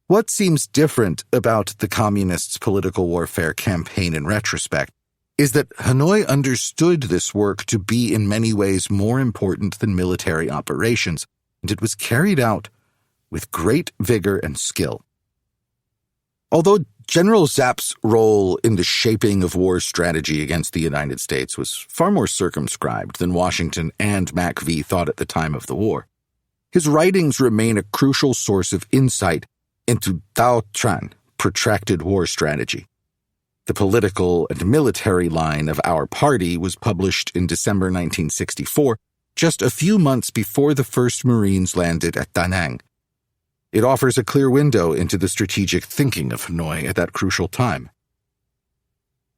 What seems different about the Communists' political warfare campaign in retrospect is that Hanoi understood this work to be in many ways more important than military operations, and it was carried out with great vigor and skill. Although General Zapp's role in the shaping of war strategy against the United States was far more circumscribed than Washington and MacV thought at the time of the war, his writings remain a crucial source of insight into Tao Tran, protracted war strategy. The political and military line of our party was published in December 1964, just a few months before the first Marines landed at Da Nang. It offers a clear window into the strategic thinking of Hanoi at that crucial time.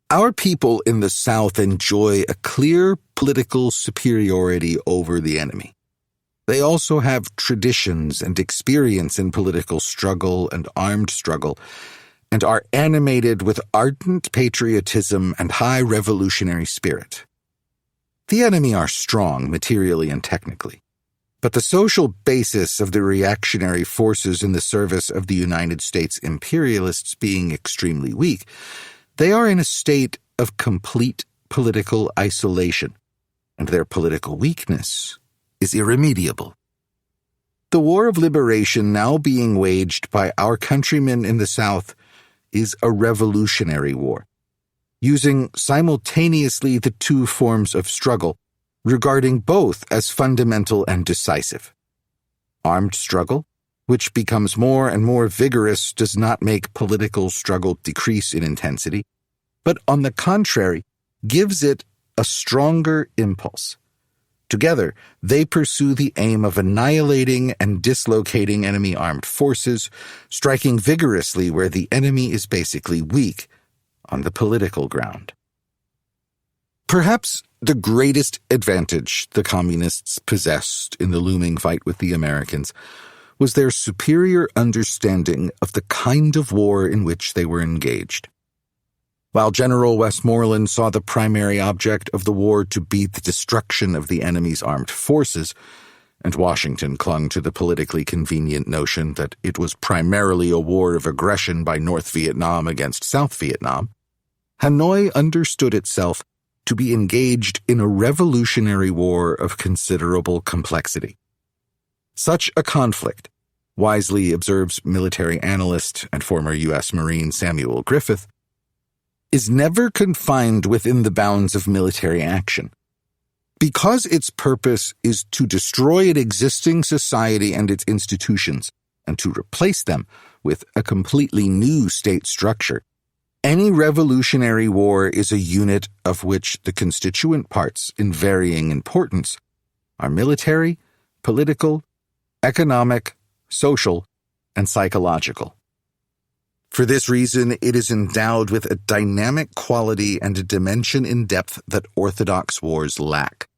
Our people in the South enjoy a clear political superiority over the enemy. They also have traditions and experience in political struggle and armed struggle, and are animated with ardent patriotism and high revolutionary spirit. The enemy are strong materially and technically, but the social basis of the reactionary forces in the service of the United States imperialists being extremely weak, they are in a state of complete political isolation, and their political weakness is irremediable. The war of liberation now being waged by our countrymen in the South is a revolutionary war, using simultaneously the two forms of struggle, regarding both as fundamental and decisive. Armed struggle, which becomes more and more vigorous, does not make political struggle decrease in intensity, but on the contrary, gives it a stronger impulse. Together, they pursue the aim of annihilating and dislocating enemy armed forces, striking vigorously where the enemy is basically weak, on the political ground. Perhaps the greatest advantage the Communists possessed in the looming fight with the Americans was their superior understanding of the kind of war in which they were engaged. While General Westmoreland saw the primary object of the war to be the destruction of the enemy's armed forces, and Washington clung to the politically convenient notion that it was primarily a war of aggression by North Vietnam against South Vietnam, Hanoi understood itself to be engaged in a revolutionary war of considerable complexity. Such a conflict, wisely observes military analyst and former U.S. Marine Samuel Griffith, is never confined within the bounds of military action. Because its purpose is to destroy an existing society and its institutions, and to replace them with a completely new state structure, any revolutionary war is a unit of which the constituent parts, in varying importance, are military, political, economic, social, and psychological. For this reason, it is endowed with a dynamic quality and a dimension in depth that orthodox wars lack.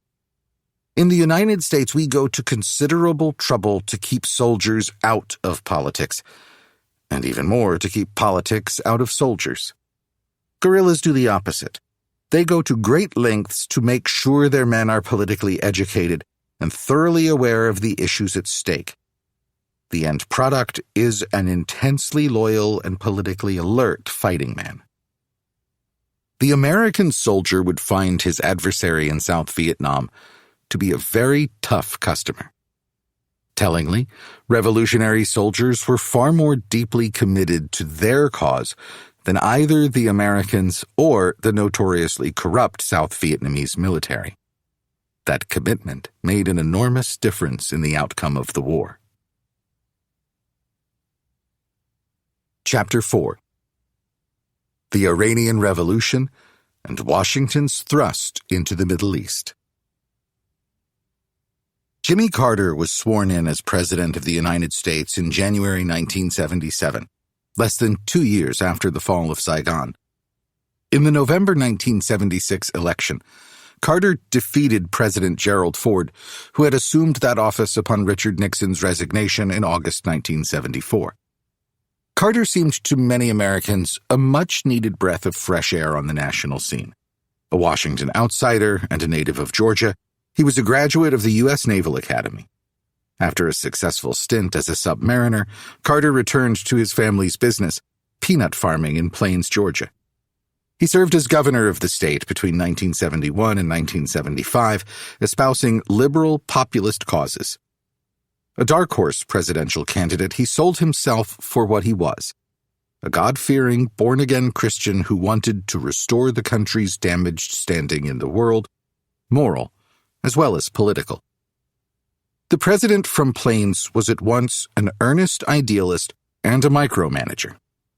In the United States, we go to considerable trouble to keep soldiers out of politics, and even more to keep politics out of soldiers. Guerrillas do the opposite. They go to great lengths to make sure their men are politically educated and thoroughly aware of the issues at stake. The end product is an intensely loyal and politically alert fighting man. The American soldier would find his adversary in South Vietnam to be a very tough customer. Tellingly, revolutionary soldiers were far more deeply committed to their cause than either the Americans or the notoriously corrupt South Vietnamese military. That commitment made an enormous difference in the outcome of the war. Chapter 4. The Iranian Revolution and Washington's Thrust into the Middle East. Jimmy Carter was sworn in as President of the United States in January 1977, less than 2 years after the fall of Saigon. In the November 1976 election, Carter defeated President Gerald Ford, who had assumed that office upon Richard Nixon's resignation in August 1974. Carter seemed to many Americans a much-needed breath of fresh air on the national scene. A Washington outsider and a native of Georgia, he was a graduate of the U.S. Naval Academy. After a successful stint as a submariner, Carter returned to his family's business, peanut farming in Plains, Georgia. He served as governor of the state between 1971 and 1975, espousing liberal populist causes. A dark horse presidential candidate, he sold himself for what he was, a God-fearing, born-again Christian who wanted to restore the country's damaged standing in the world, moral as well as political. The president from Plains was at once an earnest idealist and a micromanager,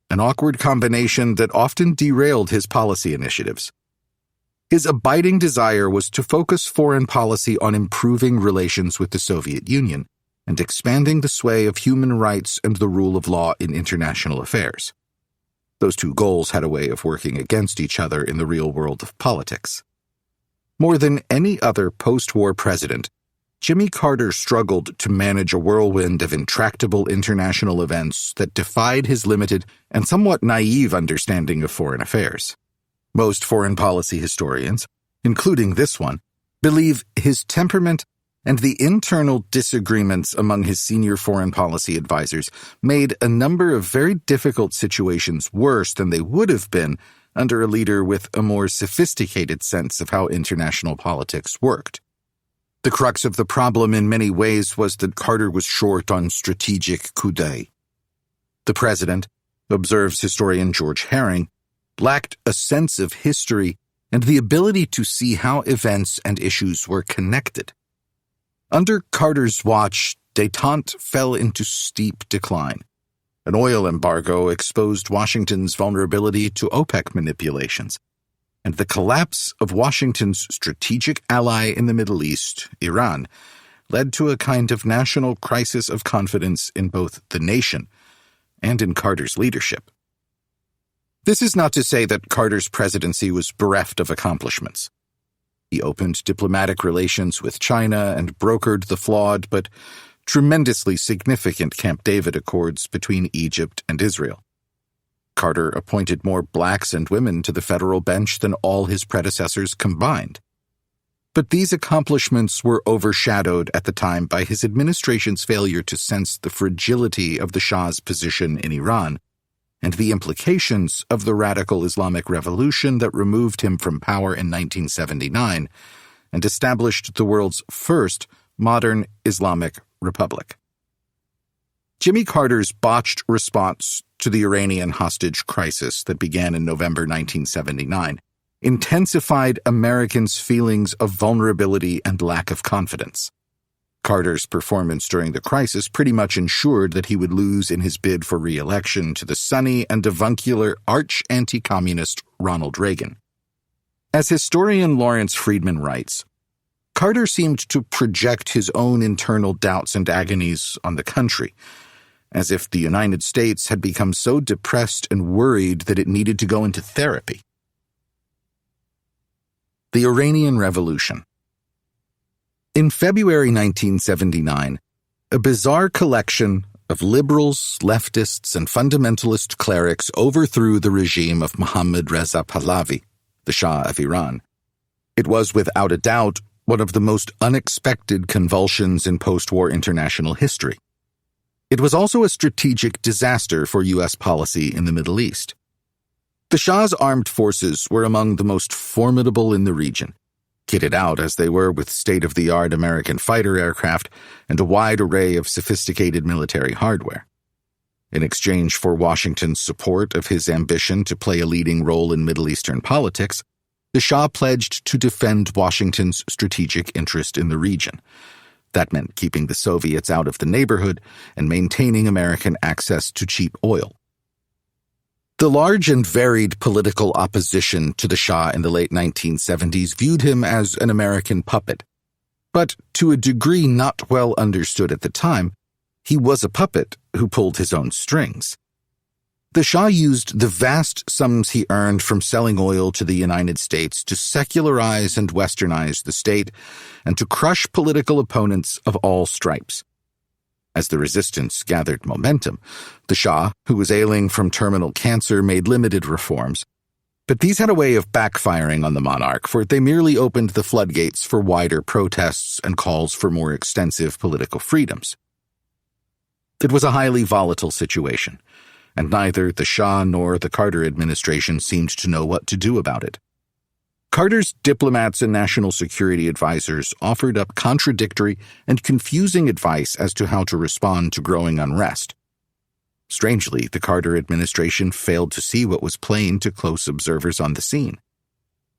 an awkward combination that often derailed his policy initiatives. His abiding desire was to focus foreign policy on improving relations with the Soviet Union and expanding the sway of human rights and the rule of law in international affairs. Those two goals had a way of working against each other in the real world of politics. More than any other post-war president, Jimmy Carter struggled to manage a whirlwind of intractable international events that defied his limited and somewhat naive understanding of foreign affairs. Most foreign policy historians, including this one, believe his temperament and the internal disagreements among his senior foreign policy advisors made a number of very difficult situations worse than they would have been under a leader with a more sophisticated sense of how international politics worked. The crux of the problem in many ways was that Carter was short on strategic coups d'oeil. The president, observes historian George Herring, lacked a sense of history and the ability to see how events and issues were connected. Under Carter's watch, détente fell into steep decline. An oil embargo exposed Washington's vulnerability to OPEC manipulations, and the collapse of Washington's strategic ally in the Middle East, Iran, led to a kind of national crisis of confidence in both the nation and in Carter's leadership. This is not to say that Carter's presidency was bereft of accomplishments. He opened diplomatic relations with China and brokered the flawed but tremendously significant Camp David Accords between Egypt and Israel. Carter appointed more blacks and women to the federal bench than all his predecessors combined. But these accomplishments were overshadowed at the time by his administration's failure to sense the fragility of the Shah's position in Iran and the implications of the radical Islamic revolution that removed him from power in 1979 and established the world's first modern Islamic republic. Jimmy Carter's botched response to the Iranian hostage crisis that began in November 1979 intensified Americans' feelings of vulnerability and lack of confidence. Carter's performance during the crisis pretty much ensured that he would lose in his bid for re-election to the sunny and avuncular arch-anti-communist Ronald Reagan. As historian Lawrence Friedman writes, Carter seemed to project his own internal doubts and agonies on the country, as if the United States had become so depressed and worried that it needed to go into therapy. The Iranian Revolution. In February 1979, a bizarre collection of liberals, leftists, and fundamentalist clerics overthrew the regime of Mohammad Reza Pahlavi, the Shah of Iran. It was without a doubt one of the most unexpected convulsions in post-war international history. It was also a strategic disaster for U.S. policy in the Middle East. The Shah's armed forces were among the most formidable in the region, kitted out as they were with state-of-the-art American fighter aircraft and a wide array of sophisticated military hardware. In exchange for Washington's support of his ambition to play a leading role in Middle Eastern politics, the Shah pledged to defend Washington's strategic interest in the region. That meant keeping the Soviets out of the neighborhood and maintaining American access to cheap oil. The large and varied political opposition to the Shah in the late 1970s viewed him as an American puppet. But to a degree not well understood at the time, he was a puppet who pulled his own strings. The Shah used the vast sums he earned from selling oil to the United States to secularize and westernize the state and to crush political opponents of all stripes. As the resistance gathered momentum, the Shah, who was ailing from terminal cancer, made limited reforms. But these had a way of backfiring on the monarch, for they merely opened the floodgates for wider protests and calls for more extensive political freedoms. It was a highly volatile situation, and neither the Shah nor the Carter administration seemed to know what to do about it. Carter's diplomats and national security advisors offered up contradictory and confusing advice as to how to respond to growing unrest. Strangely, the Carter administration failed to see what was plain to close observers on the scene.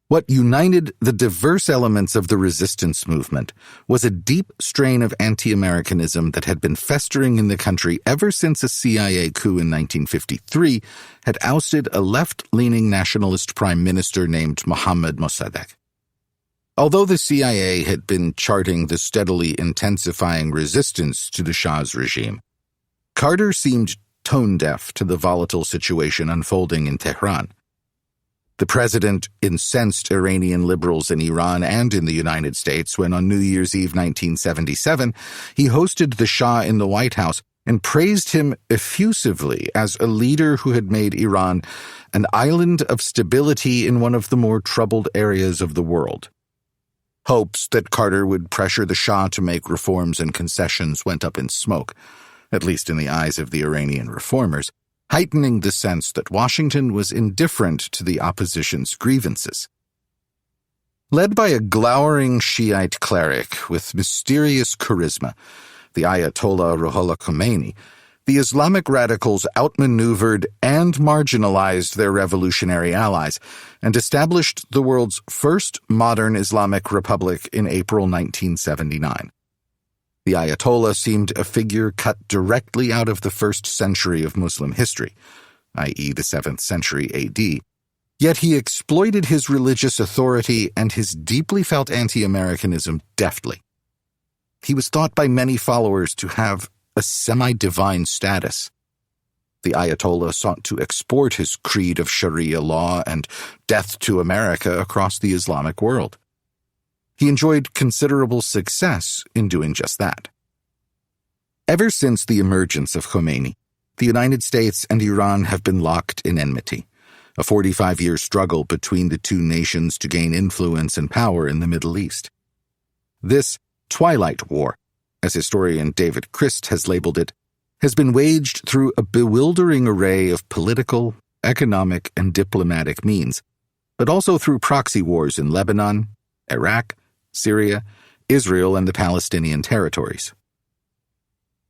What united the diverse elements of the resistance movement was a deep strain of anti-Americanism that had been festering in the country ever since a CIA coup in 1953 had ousted a left-leaning nationalist prime minister named Mohammad Mossadegh. Although the CIA had been charting the steadily intensifying resistance to the Shah's regime, Carter seemed tone-deaf to the volatile situation unfolding in Tehran. The president incensed Iranian liberals in Iran and in the United States when on New Year's Eve 1977, he hosted the Shah in the White House and praised him effusively as a leader who had made Iran an island of stability in one of the more troubled areas of the world. Hopes that Carter would pressure the Shah to make reforms and concessions went up in smoke, at least in the eyes of the Iranian reformers, heightening the sense that Washington was indifferent to the opposition's grievances. Led by a glowering Shiite cleric with mysterious charisma, the Ayatollah Ruhollah Khomeini, the Islamic radicals outmaneuvered and marginalized their revolutionary allies and established the world's first modern Islamic republic in April 1979. The Ayatollah seemed a figure cut directly out of the first century of Muslim history, i.e. the 7th century AD, yet he exploited his religious authority and his deeply felt anti-Americanism deftly. He was thought by many followers to have a semi-divine status. The Ayatollah sought to export his creed of Sharia law and death to America across the Islamic world. He enjoyed considerable success in doing just that. Ever since the emergence of Khomeini, the United States and Iran have been locked in enmity, a 45-year struggle between the two nations to gain influence and power in the Middle East. This Twilight War, as historian David Christ has labeled it, has been waged through a bewildering array of political, economic, and diplomatic means, but also through proxy wars in Lebanon, Iraq, Syria, Israel, and the Palestinian territories.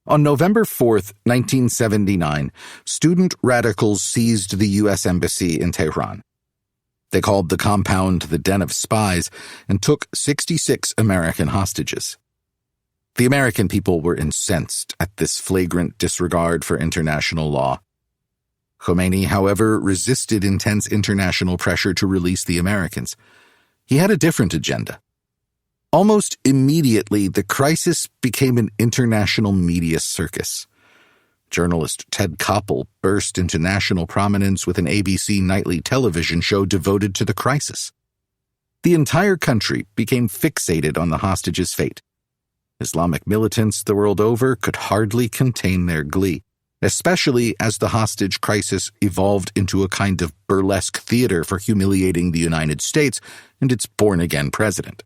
On November 4, 1979, student radicals seized the U.S. Embassy in Tehran. They called the compound the Den of Spies and took 66 American hostages. The American people were incensed at this flagrant disregard for international law. Khomeini, however, resisted intense international pressure to release the Americans. He had a different agenda. Almost immediately, the crisis became an international media circus. Journalist Ted Koppel burst into national prominence with an ABC nightly television show devoted to the crisis. The entire country became fixated on the hostages' fate. Islamic militants the world over could hardly contain their glee, especially as the hostage crisis evolved into a kind of burlesque theater for humiliating the United States and its born-again president.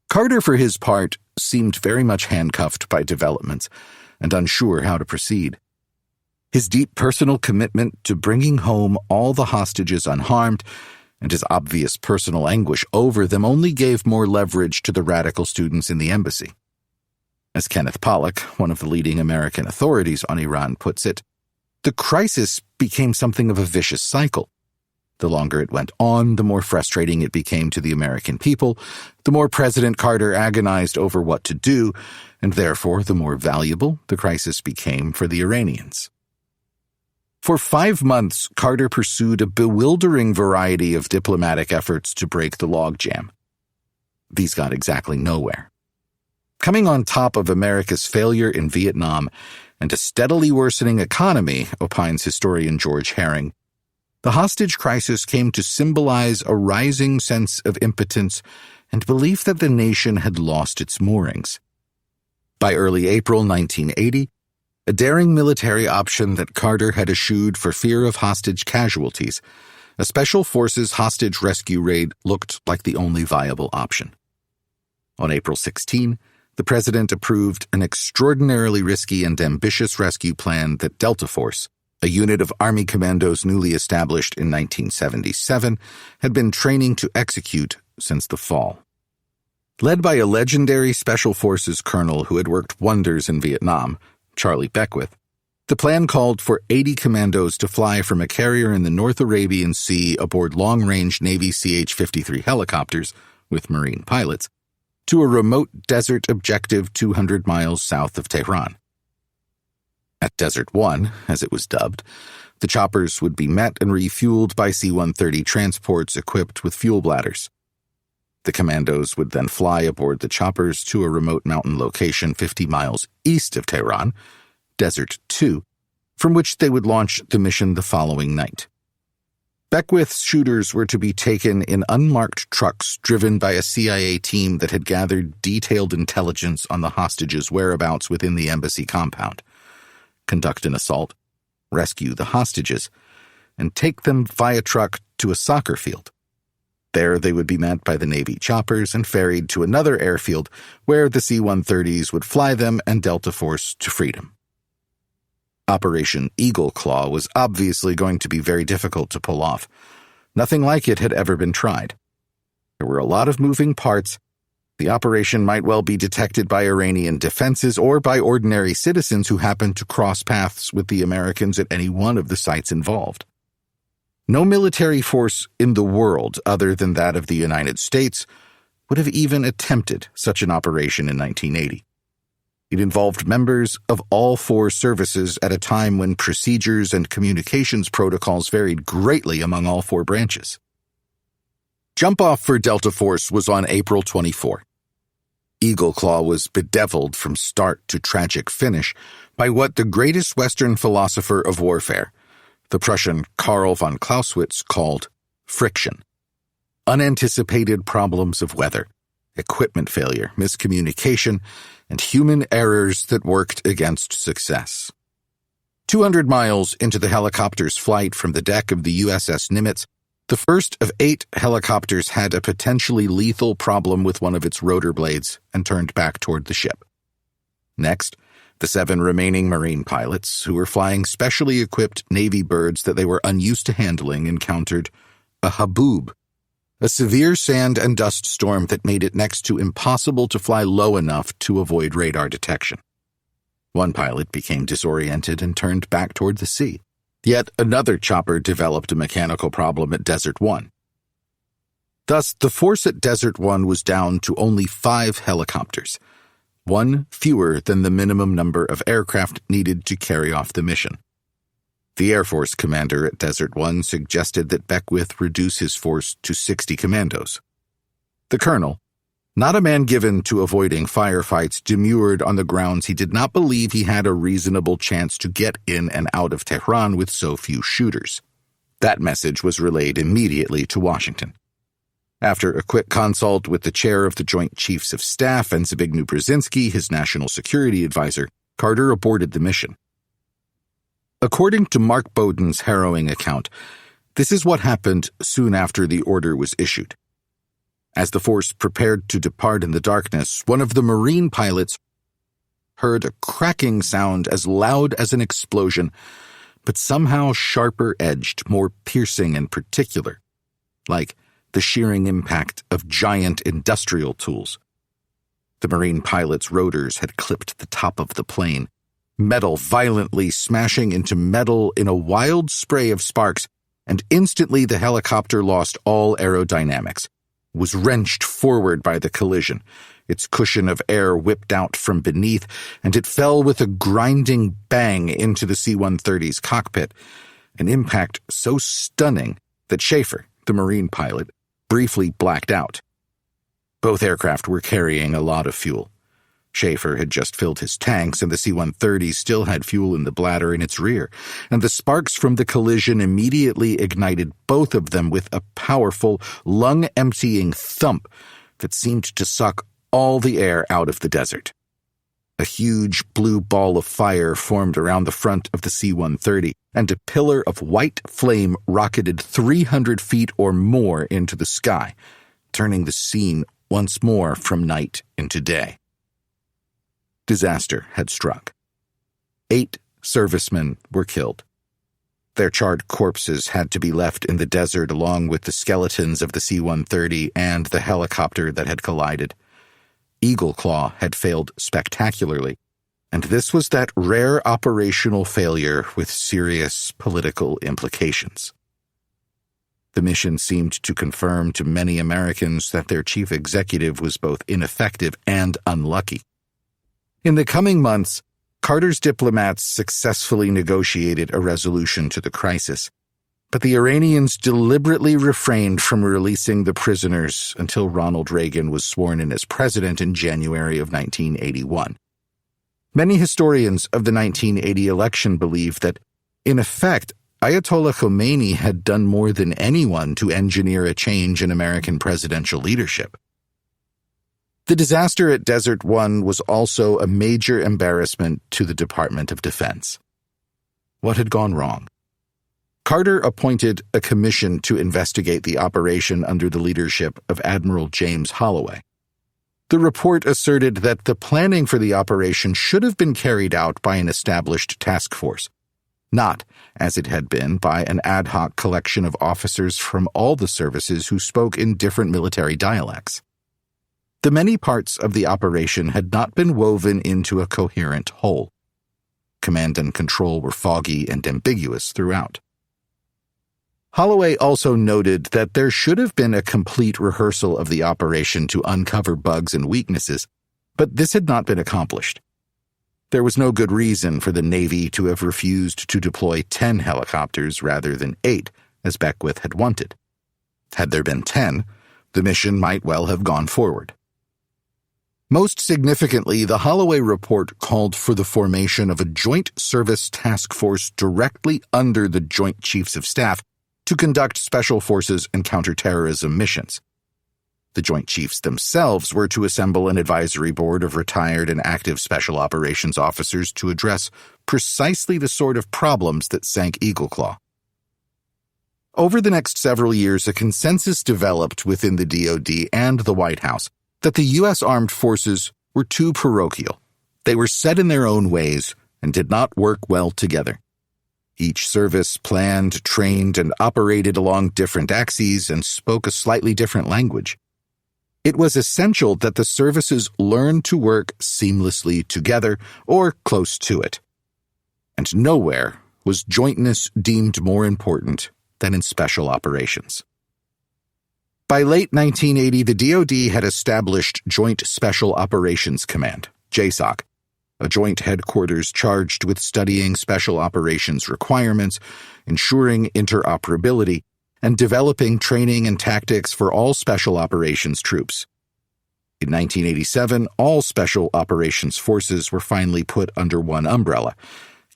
Carter, for his part, seemed very much handcuffed by developments and unsure how to proceed. His deep personal commitment to bringing home all the hostages unharmed and his obvious personal anguish over them only gave more leverage to the radical students in the embassy. As Kenneth Pollock, one of the leading American authorities on Iran, puts it, the crisis became something of a vicious cycle. The longer it went on, the more frustrating it became to the American people, the more President Carter agonized over what to do, and therefore the more valuable the crisis became for the Iranians. For 5 months, Carter pursued a bewildering variety of diplomatic efforts to break the logjam. These got exactly nowhere. Coming on top of America's failure in Vietnam and a steadily worsening economy, opines historian George Herring, the hostage crisis came to symbolize a rising sense of impotence and belief that the nation had lost its moorings. By early April 1980, a daring military option that Carter had eschewed for fear of hostage casualties, a special forces hostage rescue raid looked like the only viable option. On April 16, the president approved an extraordinarily risky and ambitious rescue plan that Delta Force, a unit of Army commandos newly established in 1977, had been training to execute since the fall. Led by a legendary Special Forces colonel who had worked wonders in Vietnam, Charlie Beckwith, the plan called for 80 commandos to fly from a carrier in the North Arabian Sea aboard long-range Navy CH-53 helicopters, with Marine pilots, to a remote desert objective 200 miles south of Tehran. At Desert 1, as it was dubbed, the choppers would be met and refueled by C-130 transports equipped with fuel bladders. The commandos would then fly aboard the choppers to a remote mountain location 50 miles east of Tehran, Desert 2, from which they would launch the mission the following night. Beckwith's shooters were to be taken in unmarked trucks driven by a CIA team that had gathered detailed intelligence on the hostages' whereabouts within the embassy compound, conduct an assault, rescue the hostages, and take them via truck to a soccer field. There they would be met by the Navy choppers and ferried to another airfield where the C-130s would fly them and Delta Force to freedom. Operation Eagle Claw was obviously going to be very difficult to pull off. Nothing like it had ever been tried. There were a lot of moving parts. The operation might well be detected by Iranian defenses or by ordinary citizens who happened to cross paths with the Americans at any one of the sites involved. No military force in the world other than that of the United States would have even attempted such an operation in 1980. It involved members of all 4 services at a time when procedures and communications protocols varied greatly among all 4 branches. Jump-off for Delta Force was on April 24. Eagle Claw was bedeviled from start to tragic finish by what the greatest Western philosopher of warfare, the Prussian Karl von Clausewitz, called friction. Unanticipated problems of weather, equipment failure, miscommunication, and human errors that worked against success. 200 miles into the helicopter's flight from the deck of the USS Nimitz, the first of 8 helicopters had a potentially lethal problem with one of its rotor blades and turned back toward the ship. Next, the 7 remaining Marine pilots, who were flying specially equipped Navy birds that they were unused to handling, encountered a haboob, a severe sand and dust storm that made it next to impossible to fly low enough to avoid radar detection. One pilot became disoriented and turned back toward the sea. Yet another chopper developed a mechanical problem at Desert 1. Thus, the force at Desert 1 was down to only 5 helicopters, 1 fewer than the minimum number of aircraft needed to carry off the mission. The Air Force commander at Desert 1 suggested that Beckwith reduce his force to 60 commandos. The colonel, not a man given to avoiding firefights, demurred on the grounds he did not believe he had a reasonable chance to get in and out of Tehran with so few shooters. That message was relayed immediately to Washington. After a quick consult with the chair of the Joint Chiefs of Staff and Zbigniew Brzezinski, his national security advisor, Carter aborted the mission. According to Mark Bowden's harrowing account, this is what happened soon after the order was issued. As the force prepared to depart in the darkness, one of the Marine pilots heard a cracking sound as loud as an explosion, but somehow sharper-edged, more piercing and particular, like the shearing impact of giant industrial tools. The Marine pilot's rotors had clipped the top of the plane, metal violently smashing into metal in a wild spray of sparks, and instantly the helicopter lost all aerodynamics, was wrenched forward by the collision. Its cushion of air whipped out from beneath, and it fell with a grinding bang into the C-130's cockpit, an impact so stunning that Schaefer, the Marine pilot, briefly blacked out. Both aircraft were carrying a lot of fuel. Schaefer had just filled his tanks, and the C-130 still had fuel in the bladder in its rear, and the sparks from the collision immediately ignited both of them with a powerful, lung-emptying thump that seemed to suck all the air out of the desert. A huge blue ball of fire formed around the front of the C-130, and a pillar of white flame rocketed 300 feet or more into the sky, turning the scene once more from night into day. Disaster had struck. 8 servicemen were killed. Their charred corpses had to be left in the desert along with the skeletons of the C-130 and the helicopter that had collided. Eagle Claw had failed spectacularly, and this was that rare operational failure with serious political implications. The mission seemed to confirm to many Americans that their chief executive was both ineffective and unlucky. In the coming months, Carter's diplomats successfully negotiated a resolution to the crisis, but the Iranians deliberately refrained from releasing the prisoners until Ronald Reagan was sworn in as president in January of 1981. Many historians of the 1980 election believe that, in effect, Ayatollah Khomeini had done more than anyone to engineer a change in American presidential leadership. The disaster at Desert 1 was also a major embarrassment to the Department of Defense. What had gone wrong? Carter appointed a commission to investigate the operation under the leadership of Admiral James Holloway. The report asserted that the planning for the operation should have been carried out by an established task force, not, as it had been, by an ad hoc collection of officers from all the services who spoke in different military dialects. The many parts of the operation had not been woven into a coherent whole. Command and control were foggy and ambiguous throughout. Holloway also noted that there should have been a complete rehearsal of the operation to uncover bugs and weaknesses, but this had not been accomplished. There was no good reason for the Navy to have refused to deploy 10 helicopters rather than 8, as Beckwith had wanted. Had there been 10, the mission might well have gone forward. Most significantly, the Holloway report called for the formation of a joint service task force directly under the Joint Chiefs of Staff to conduct special forces and counterterrorism missions. The Joint Chiefs themselves were to assemble an advisory board of retired and active special operations officers to address precisely the sort of problems that sank Eagleclaw. Over the next several years, a consensus developed within the DoD and the White House that the U.S. Armed Forces were too parochial. They were set in their own ways and did not work well together. Each service planned, trained, and operated along different axes and spoke a slightly different language. It was essential that the services learn to work seamlessly together or close to it. And nowhere was jointness deemed more important than in special operations. By late 1980, the DoD had established Joint Special Operations Command, JSOC, a joint headquarters charged with studying special operations requirements, ensuring interoperability, and developing training and tactics for all special operations troops. In 1987, all special operations forces were finally put under one umbrella,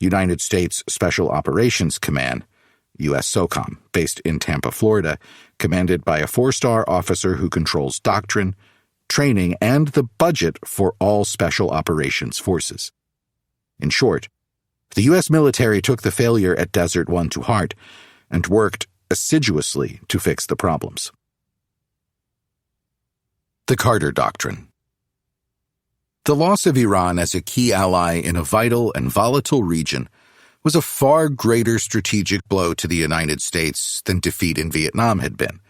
United States Special Operations Command, U.S. SOCOM, based in Tampa, Florida, commanded by a 4-star officer who controls doctrine, training, and the budget for all special operations forces. In short, the U.S. military took the failure at Desert One to heart and worked assiduously to fix the problems. The Carter Doctrine. The loss of Iran as a key ally in a vital and volatile region was a far greater strategic blow to the United States than defeat in Vietnam had been,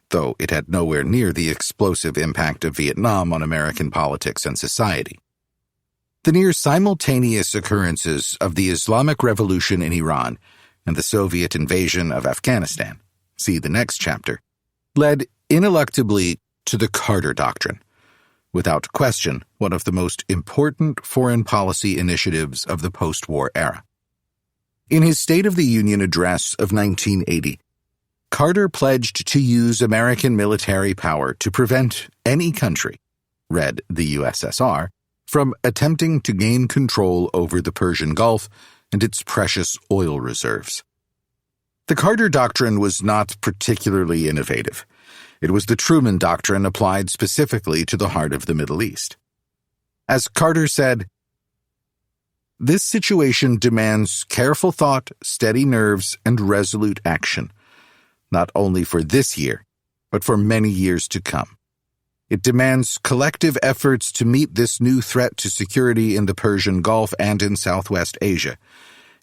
though it had nowhere near the explosive impact of Vietnam on American politics and society. The near simultaneous occurrences of the Islamic Revolution in Iran and the Soviet invasion of Afghanistan, see the next chapter, led ineluctably to the Carter Doctrine, without question one of the most important foreign policy initiatives of the post-war era. In his State of the Union address of 1980, Carter pledged to use American military power to prevent any country, read the USSR, from attempting to gain control over the Persian Gulf and its precious oil reserves. The Carter Doctrine was not particularly innovative. It was the Truman Doctrine applied specifically to the heart of the Middle East. As Carter said, "This situation demands careful thought, steady nerves, and resolute action, not only for this year, but for many years to come. It demands collective efforts to meet this new threat to security in the Persian Gulf and in Southwest Asia.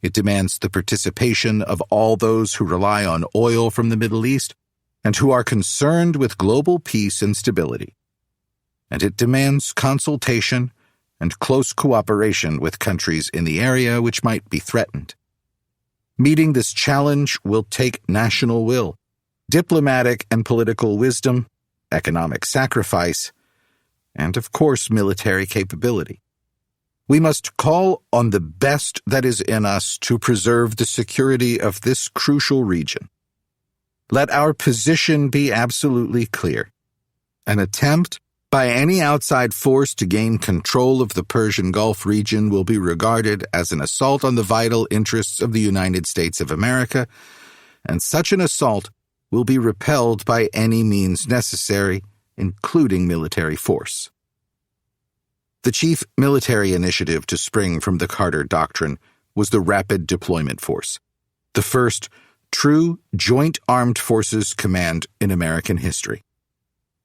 It demands the participation of all those who rely on oil from the Middle East and who are concerned with global peace and stability. And it demands consultation and close cooperation with countries in the area which might be threatened. Meeting this challenge will take national will, diplomatic and political wisdom, economic sacrifice, and, of course, military capability. We must call on the best that is in us to preserve the security of this crucial region. Let our position be absolutely clear. An attempt by any outside force to gain control of the Persian Gulf region will be regarded as an assault on the vital interests of the United States of America, and such an assault will be repelled by any means necessary, including military force." The chief military initiative to spring from the Carter Doctrine was the Rapid Deployment Force, the first true Joint Armed Forces command in American history.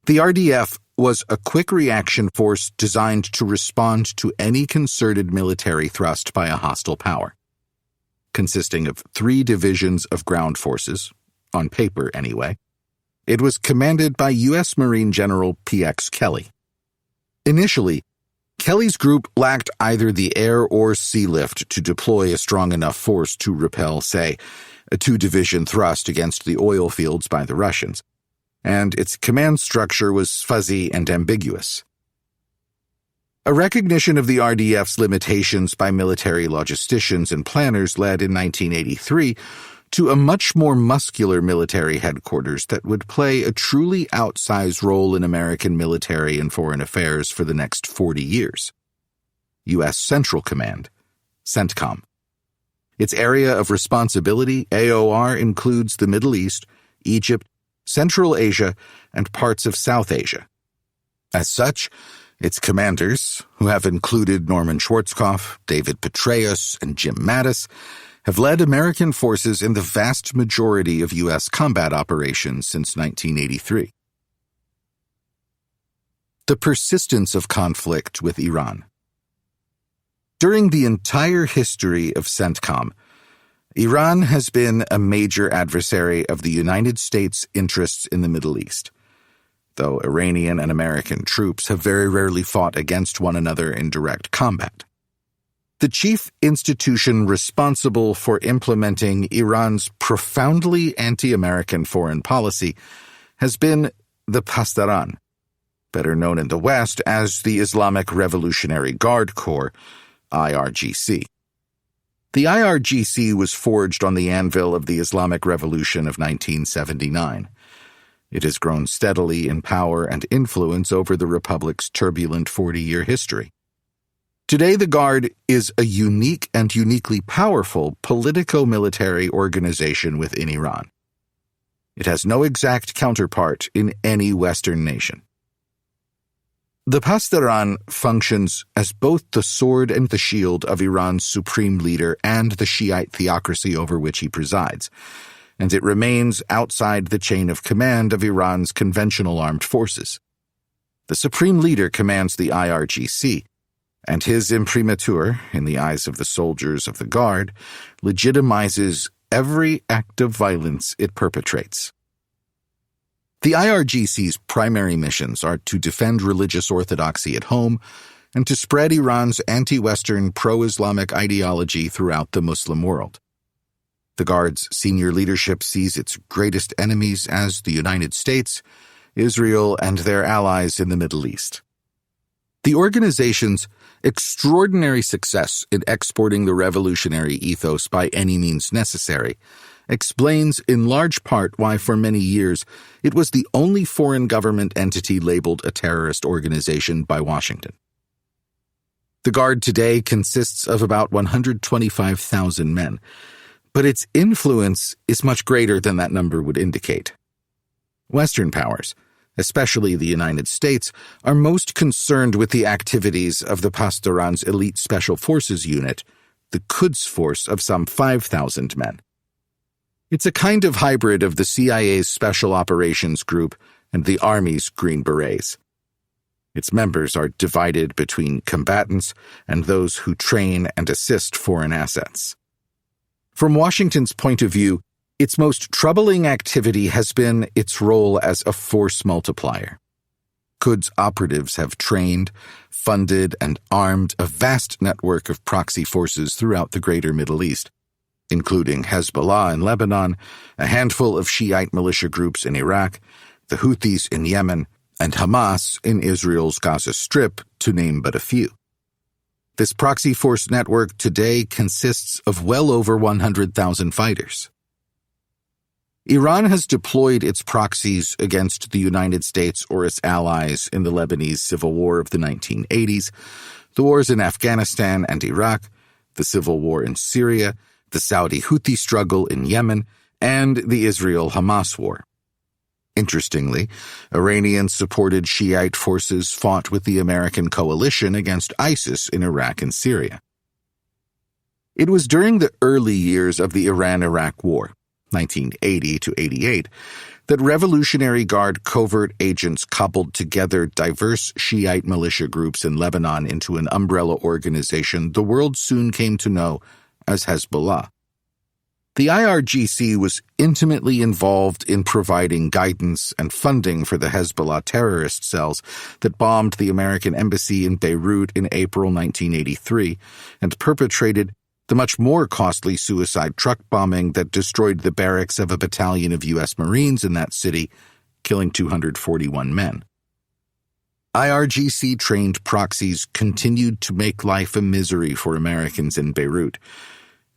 The RDF was a quick reaction force designed to respond to any concerted military thrust by a hostile power. Consisting of 3 divisions of ground forces, on paper anyway, it was commanded by U.S. Marine General P.X. Kelly. Initially, Kelly's group lacked either the air or sea lift to deploy a strong enough force to repel, say, a 2-division thrust against the oil fields by the Russians, and its command structure was fuzzy and ambiguous. A recognition of the RDF's limitations by military logisticians and planners led in 1983 to a much more muscular military headquarters that would play a truly outsized role in American military and foreign affairs for the next 40 years. U.S. Central Command, CENTCOM. Its area of responsibility, AOR, includes the Middle East, Egypt, Central Asia, and parts of South Asia. As such, Its commanders, who have included Norman Schwarzkopf, David Petraeus, and Jim Mattis, have led American forces in the vast majority of U.S. combat operations since 1983. The persistence of conflict with Iran. During the entire history of CENTCOM, Iran has been a major adversary of the United States' interests in the Middle East, though Iranian and American troops have very rarely fought against one another in direct combat. The chief institution responsible for implementing Iran's profoundly anti-American foreign policy has been the Pasdaran, better known in the West as the Islamic Revolutionary Guard Corps, IRGC. The IRGC was forged on the anvil of the Islamic Revolution of 1979. It has grown steadily in power and influence over the Republic's turbulent 40-year history. Today, the Guard is a unique and uniquely powerful politico-military organization within Iran. It has no exact counterpart in any Western nation. The Pasdaran functions as both the sword and the shield of Iran's supreme leader and the Shiite theocracy over which he presides, and it remains outside the chain of command of Iran's conventional armed forces. The supreme leader commands the IRGC, and his imprimatur, in the eyes of the soldiers of the Guard, legitimizes every act of violence it perpetrates. The IRGC's primary missions are to defend religious orthodoxy at home and to spread Iran's anti-Western pro-Islamic ideology throughout the Muslim world. The Guard's senior leadership sees its greatest enemies as the United States, Israel, and their allies in the Middle East. The organization's extraordinary success in exporting the revolutionary ethos by any means necessary explains in large part why for many years it was the only foreign government entity labeled a terrorist organization by Washington. The Guard today consists of about 125,000 men, but its influence is much greater than that number would indicate. Western powers, especially the United States, are most concerned with the activities of the Pasdaran's elite special forces unit, the Quds Force of some 5,000 men. It's a kind of hybrid of the CIA's Special Operations Group and the Army's Green Berets. Its members are divided between combatants and those who train and assist foreign assets. From Washington's point of view, its most troubling activity has been its role as a force multiplier. Quds operatives have trained, funded, and armed a vast network of proxy forces throughout the greater Middle East, including Hezbollah in Lebanon, a handful of Shiite militia groups in Iraq, the Houthis in Yemen, and Hamas in Israel's Gaza Strip, to name but a few. This proxy force network today consists of well over 100,000 fighters. Iran has deployed its proxies against the United States or its allies in the Lebanese civil war of the 1980s, the wars in Afghanistan and Iraq, the civil war in Syria, the Saudi Houthi struggle in Yemen, and the Israel-Hamas war. Interestingly, Iranian-supported Shiite forces fought with the American coalition against ISIS in Iraq and Syria. It was during the early years of the Iran-Iraq War, 1980 to 88, that Revolutionary Guard covert agents cobbled together diverse Shiite militia groups in Lebanon into an umbrella organization the world soon came to know as Hezbollah. The IRGC was intimately involved in providing guidance and funding for the Hezbollah terrorist cells that bombed the American embassy in Beirut in April 1983 and perpetrated the much more costly suicide truck bombing that destroyed the barracks of a battalion of U.S. Marines in that city, killing 241 men. IRGC-trained proxies continued to make life a misery for Americans in Beirut,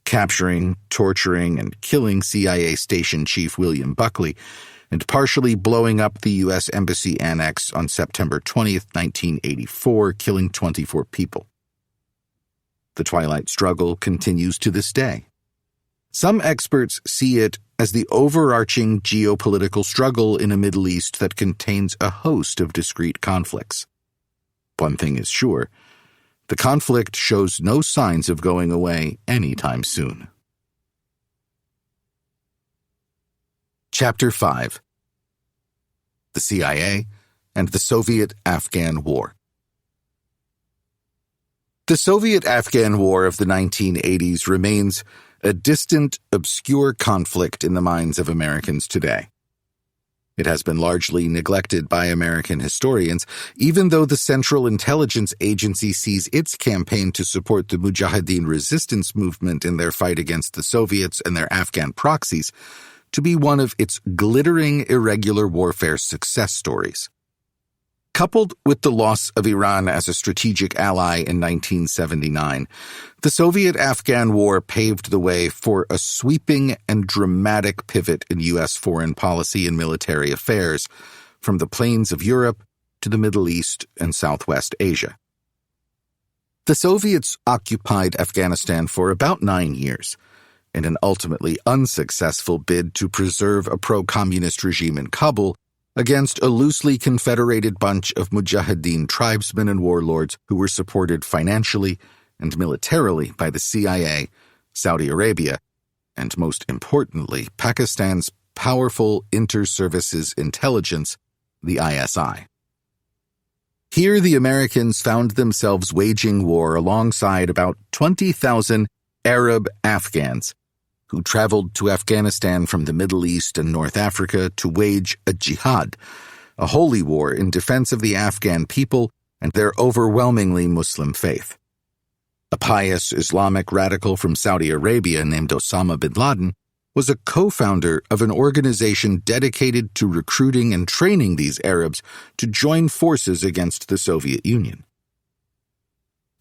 capturing, torturing, and killing CIA Station Chief William Buckley, and partially blowing up the U.S. Embassy Annex on September 20th, 1984, killing 24 people. The Twilight Struggle continues to this day. Some experts see it as the overarching geopolitical struggle in a Middle East that contains a host of discrete conflicts. one thing is sure: the conflict shows no signs of going away anytime soon. Chapter 5: The CIA and the Soviet-Afghan War. The Soviet-Afghan War of the 1980s remains a distant, obscure conflict in the minds of Americans today. It has been largely neglected by American historians, even though the Central Intelligence Agency sees its campaign to support the Mujahideen resistance movement in their fight against the Soviets and their Afghan proxies to be one of its glittering irregular warfare success stories. Coupled with the loss of Iran as a strategic ally in 1979, the Soviet-Afghan War paved the way for a sweeping and dramatic pivot in U.S. foreign policy and military affairs, from the plains of Europe to the Middle East and Southwest Asia. The Soviets occupied Afghanistan for about 9 years, in an ultimately unsuccessful bid to preserve a pro-communist regime in Kabul against a loosely confederated bunch of Mujahideen tribesmen and warlords who were supported financially and militarily by the CIA, Saudi Arabia, and most importantly, Pakistan's powerful inter-services intelligence, the ISI. Here the Americans found themselves waging war alongside about 20,000 Arab Afghans who traveled to Afghanistan from the Middle East and North Africa to wage a jihad, a holy war in defense of the Afghan people and their overwhelmingly Muslim faith. A pious Islamic radical from Saudi Arabia named Osama bin Laden was a co-founder of an organization dedicated to recruiting and training these Arabs to join forces against the Soviet Union.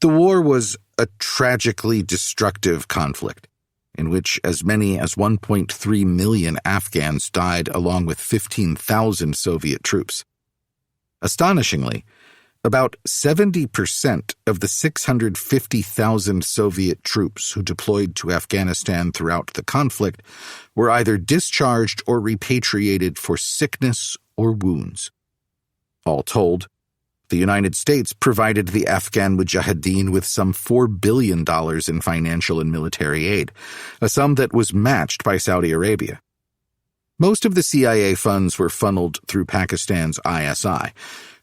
The war was a tragically destructive conflict, in which as many as 1.3 million Afghans died along with 15,000 Soviet troops. Astonishingly, about 70% of the 650,000 Soviet troops who deployed to Afghanistan throughout the conflict were either discharged or repatriated for sickness or wounds. All told, the United States provided the Afghan Mujahideen with some $4 billion in financial and military aid, a sum that was matched by Saudi Arabia. Most of the CIA funds were funneled through Pakistan's ISI,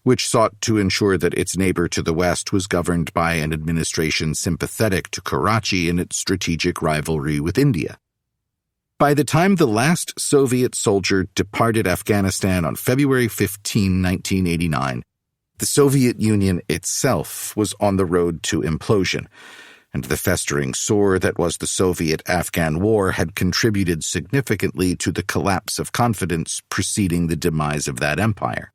which sought to ensure that its neighbor to the west was governed by an administration sympathetic to Karachi in its strategic rivalry with India. By the time the last Soviet soldier departed Afghanistan on February 15, 1989, the Soviet Union itself was on the road to implosion, and the festering sore that was the Soviet-Afghan War had contributed significantly to the collapse of confidence preceding the demise of that empire.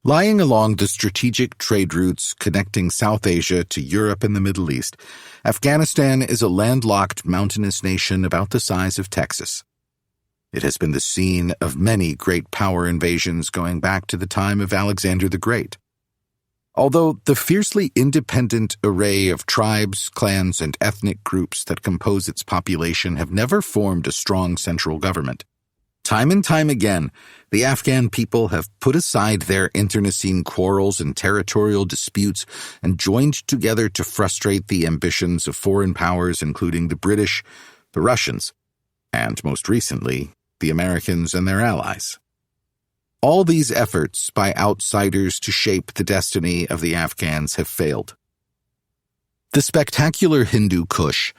Lying along the strategic trade routes connecting South Asia to Europe and the Middle East, Afghanistan is a landlocked mountainous nation about the size of Texas. It has been the scene of many great power invasions going back to the time of Alexander the Great. Although the fiercely independent array of tribes, clans, and ethnic groups that compose its population have never formed a strong central government, time and time again, the Afghan people have put aside their internecine quarrels and territorial disputes and joined together to frustrate the ambitions of foreign powers, including the British, the Russians, and most recently, the Americans and their allies. All these efforts by outsiders to shape the destiny of the Afghans have failed. The spectacular Hindu Kush,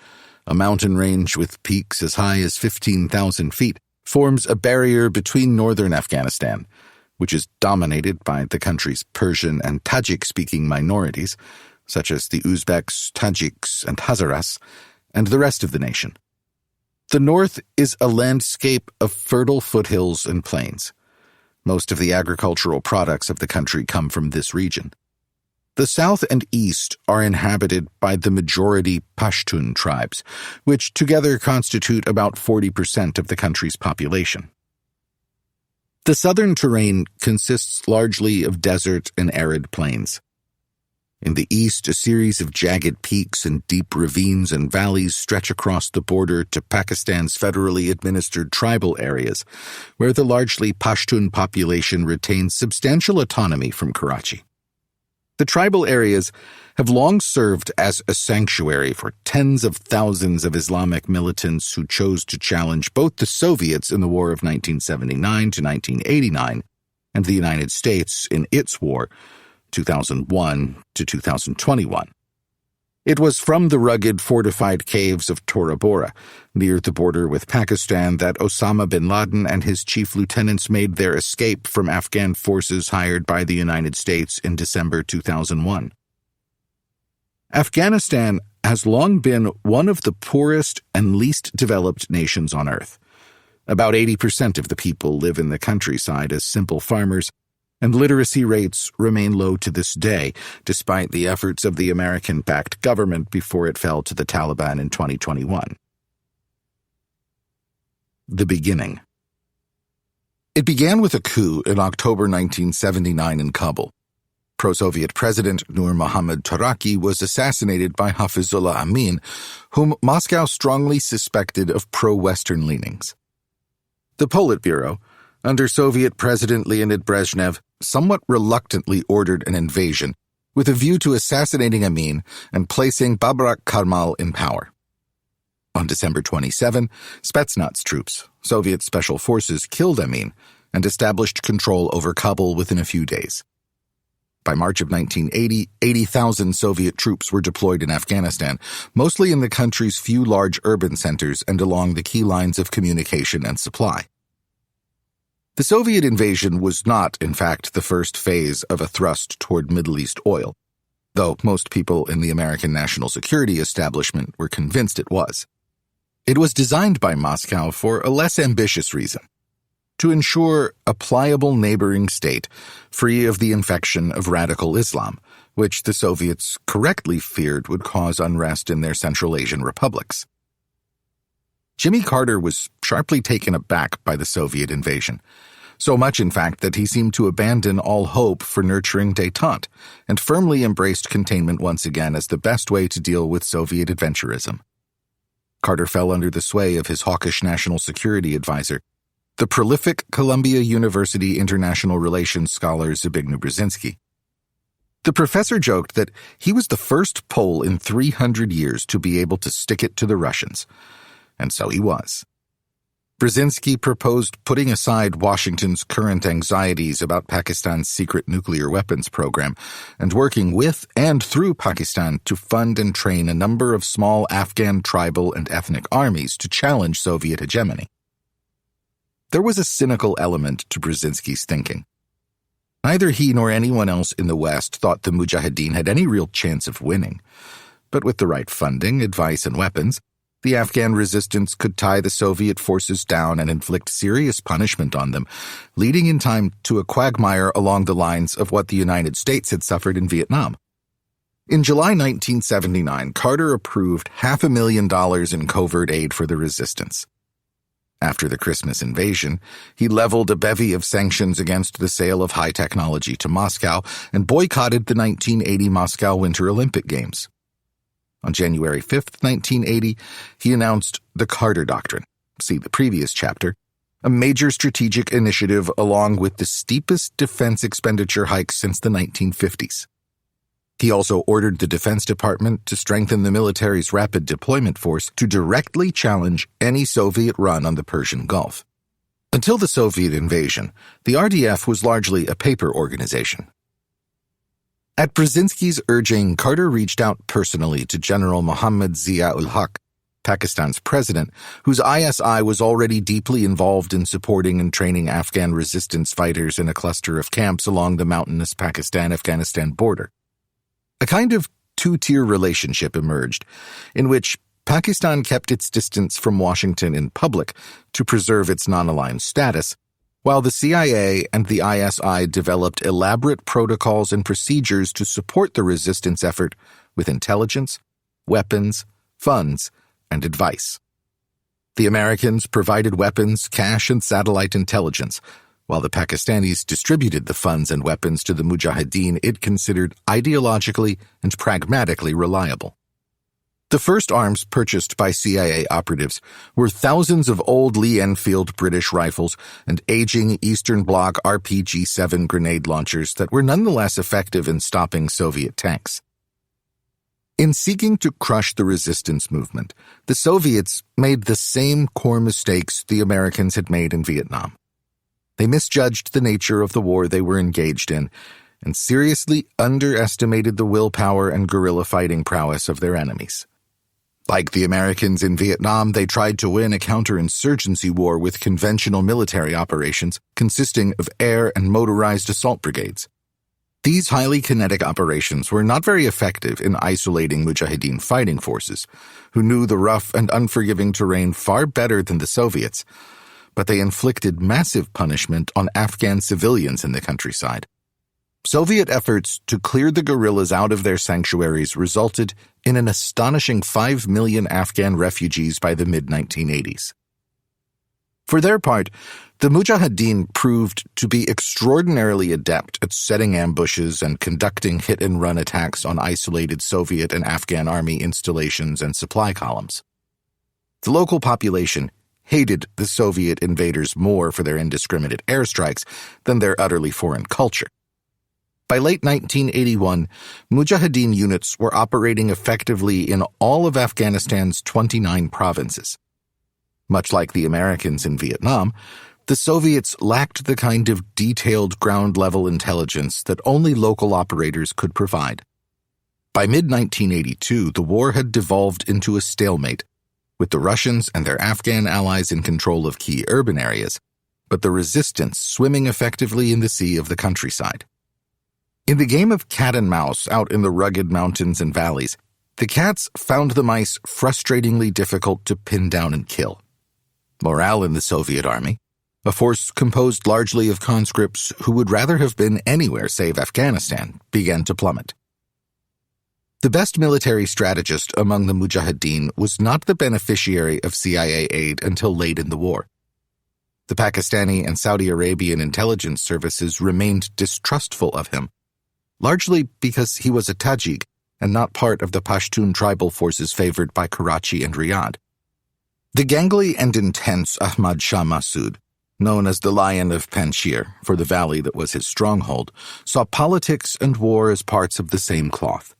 a mountain range with peaks as high as 15,000 feet, forms a barrier between northern Afghanistan, which is dominated by the country's Persian and Tajik-speaking minorities, such as the Uzbeks, Tajiks, and Hazaras, and the rest of the nation. The north is a landscape of fertile foothills and plains. Most of the agricultural products of the country come from this region. The south and east are inhabited by the majority Pashtun tribes, which together constitute about 40% of the country's population. The southern terrain consists largely of desert and arid plains. In the east, a series of jagged peaks and deep ravines and valleys stretch across the border to Pakistan's federally administered tribal areas, where the largely Pashtun population retains substantial autonomy from Karachi. The tribal areas have long served as a sanctuary for tens of thousands of Islamic militants who chose to challenge both the Soviets in the War of 1979 to 1989 and the United States in its war, 2001 to 2021. It was from the rugged fortified caves of Tora Bora, near the border with Pakistan, that Osama bin Laden and his chief lieutenants made their escape from Afghan forces hired by the United States in December 2001. Afghanistan has long been one of the poorest and least developed nations on Earth. About 80% of the people live in the countryside as simple farmers, and literacy rates remain low to this day, despite the efforts of the American-backed government before it fell to the Taliban in 2021. The beginning. It began with a coup in October 1979 in Kabul. Pro-Soviet President Nur Muhammad Taraki was assassinated by Hafizullah Amin, whom Moscow strongly suspected of pro-Western leanings. The Politburo, under Soviet President Leonid Brezhnev, somewhat reluctantly ordered an invasion with a view to assassinating Amin and placing Babrak Karmal in power. On December 27, Spetsnaz troops, Soviet special forces, killed Amin and established control over Kabul within a few days. By March of 1980, 80,000 Soviet troops were deployed in Afghanistan, mostly in the country's few large urban centers and along the key lines of communication and supply. The Soviet invasion was not, in fact, the first phase of a thrust toward Middle East oil, though most people in the American national security establishment were convinced it was. It was designed by Moscow for a less ambitious reason: to ensure a pliable neighboring state free of the infection of radical Islam, which the Soviets correctly feared would cause unrest in their Central Asian republics. Jimmy Carter was sharply taken aback by the Soviet invasion, so much, in fact, that he seemed to abandon all hope for nurturing détente and firmly embraced containment once again as the best way to deal with Soviet adventurism. Carter fell under the sway of his hawkish national security advisor, the prolific Columbia University international relations scholar Zbigniew Brzezinski. The professor joked that he was the first Pole in 300 years to be able to stick it to the Russians. And so he was. Brzezinski proposed putting aside Washington's current anxieties about Pakistan's secret nuclear weapons program and working with and through Pakistan to fund and train a number of small Afghan tribal and ethnic armies to challenge Soviet hegemony. There was a cynical element to Brzezinski's thinking. Neither he nor anyone else in the West thought the Mujahideen had any real chance of winning. But with the right funding, advice, and weapons, the Afghan resistance could tie the Soviet forces down and inflict serious punishment on them, leading in time to a quagmire along the lines of what the United States had suffered in Vietnam. In July 1979, Carter approved $500,000 in covert aid for the resistance. After the Christmas invasion, he leveled a bevy of sanctions against the sale of high technology to Moscow and boycotted the 1980 Moscow Winter Olympic Games. On January 5, 1980, he announced the Carter Doctrine, see the previous chapter, a major strategic initiative along with the steepest defense expenditure hike since the 1950s. He also ordered the Defense Department to strengthen the military's rapid deployment force to directly challenge any Soviet run on the Persian Gulf. Until the Soviet invasion, the RDF was largely a paper organization. At Brzezinski's urging, Carter reached out personally to General Mohammad Zia-ul-Haq, Pakistan's president, whose ISI was already deeply involved in supporting and training Afghan resistance fighters in a cluster of camps along the mountainous Pakistan-Afghanistan border. A kind of two-tier relationship emerged, in which Pakistan kept its distance from Washington in public to preserve its non-aligned status, while the CIA and the ISI developed elaborate protocols and procedures to support the resistance effort with intelligence, weapons, funds, and advice. The Americans provided weapons, cash, and satellite intelligence, while the Pakistanis distributed the funds and weapons to the Mujahideen it considered ideologically and pragmatically reliable. The first arms purchased by CIA operatives were thousands of old Lee Enfield British rifles and aging Eastern Bloc RPG-7 grenade launchers that were nonetheless effective in stopping Soviet tanks. In seeking to crush the resistance movement, the Soviets made the same core mistakes the Americans had made in Vietnam. They misjudged the nature of the war they were engaged in and seriously underestimated the willpower and guerrilla fighting prowess of their enemies. Like the Americans in Vietnam, they tried to win a counterinsurgency war with conventional military operations consisting of air and motorized assault brigades. These highly kinetic operations were not very effective in isolating Mujahideen fighting forces, who knew the rough and unforgiving terrain far better than the Soviets, but they inflicted massive punishment on Afghan civilians in the countryside. Soviet efforts to clear the guerrillas out of their sanctuaries resulted in an astonishing 5 million Afghan refugees by the mid-1980s. For their part, the Mujahideen proved to be extraordinarily adept at setting ambushes and conducting hit-and-run attacks on isolated Soviet and Afghan army installations and supply columns. The local population hated the Soviet invaders more for their indiscriminate airstrikes than their utterly foreign culture. By late 1981, Mujahideen units were operating effectively in all of Afghanistan's 29 provinces. Much like the Americans in Vietnam, the Soviets lacked the kind of detailed ground-level intelligence that only local operators could provide. By mid-1982, the war had devolved into a stalemate, with the Russians and their Afghan allies in control of key urban areas, but the resistance swimming effectively in the sea of the countryside. In the game of cat and mouse out in the rugged mountains and valleys, the cats found the mice frustratingly difficult to pin down and kill. Morale in the Soviet army, a force composed largely of conscripts who would rather have been anywhere save Afghanistan, began to plummet. The best military strategist among the Mujahideen was not the beneficiary of CIA aid until late in the war. The Pakistani and Saudi Arabian intelligence services remained distrustful of him, largely because he was a Tajik and not part of the Pashtun tribal forces favored by Karachi and Riyadh. The gangly and intense Ahmad Shah Massoud, known as the Lion of Panjshir for the valley that was his stronghold, saw politics and war as parts of the same cloth.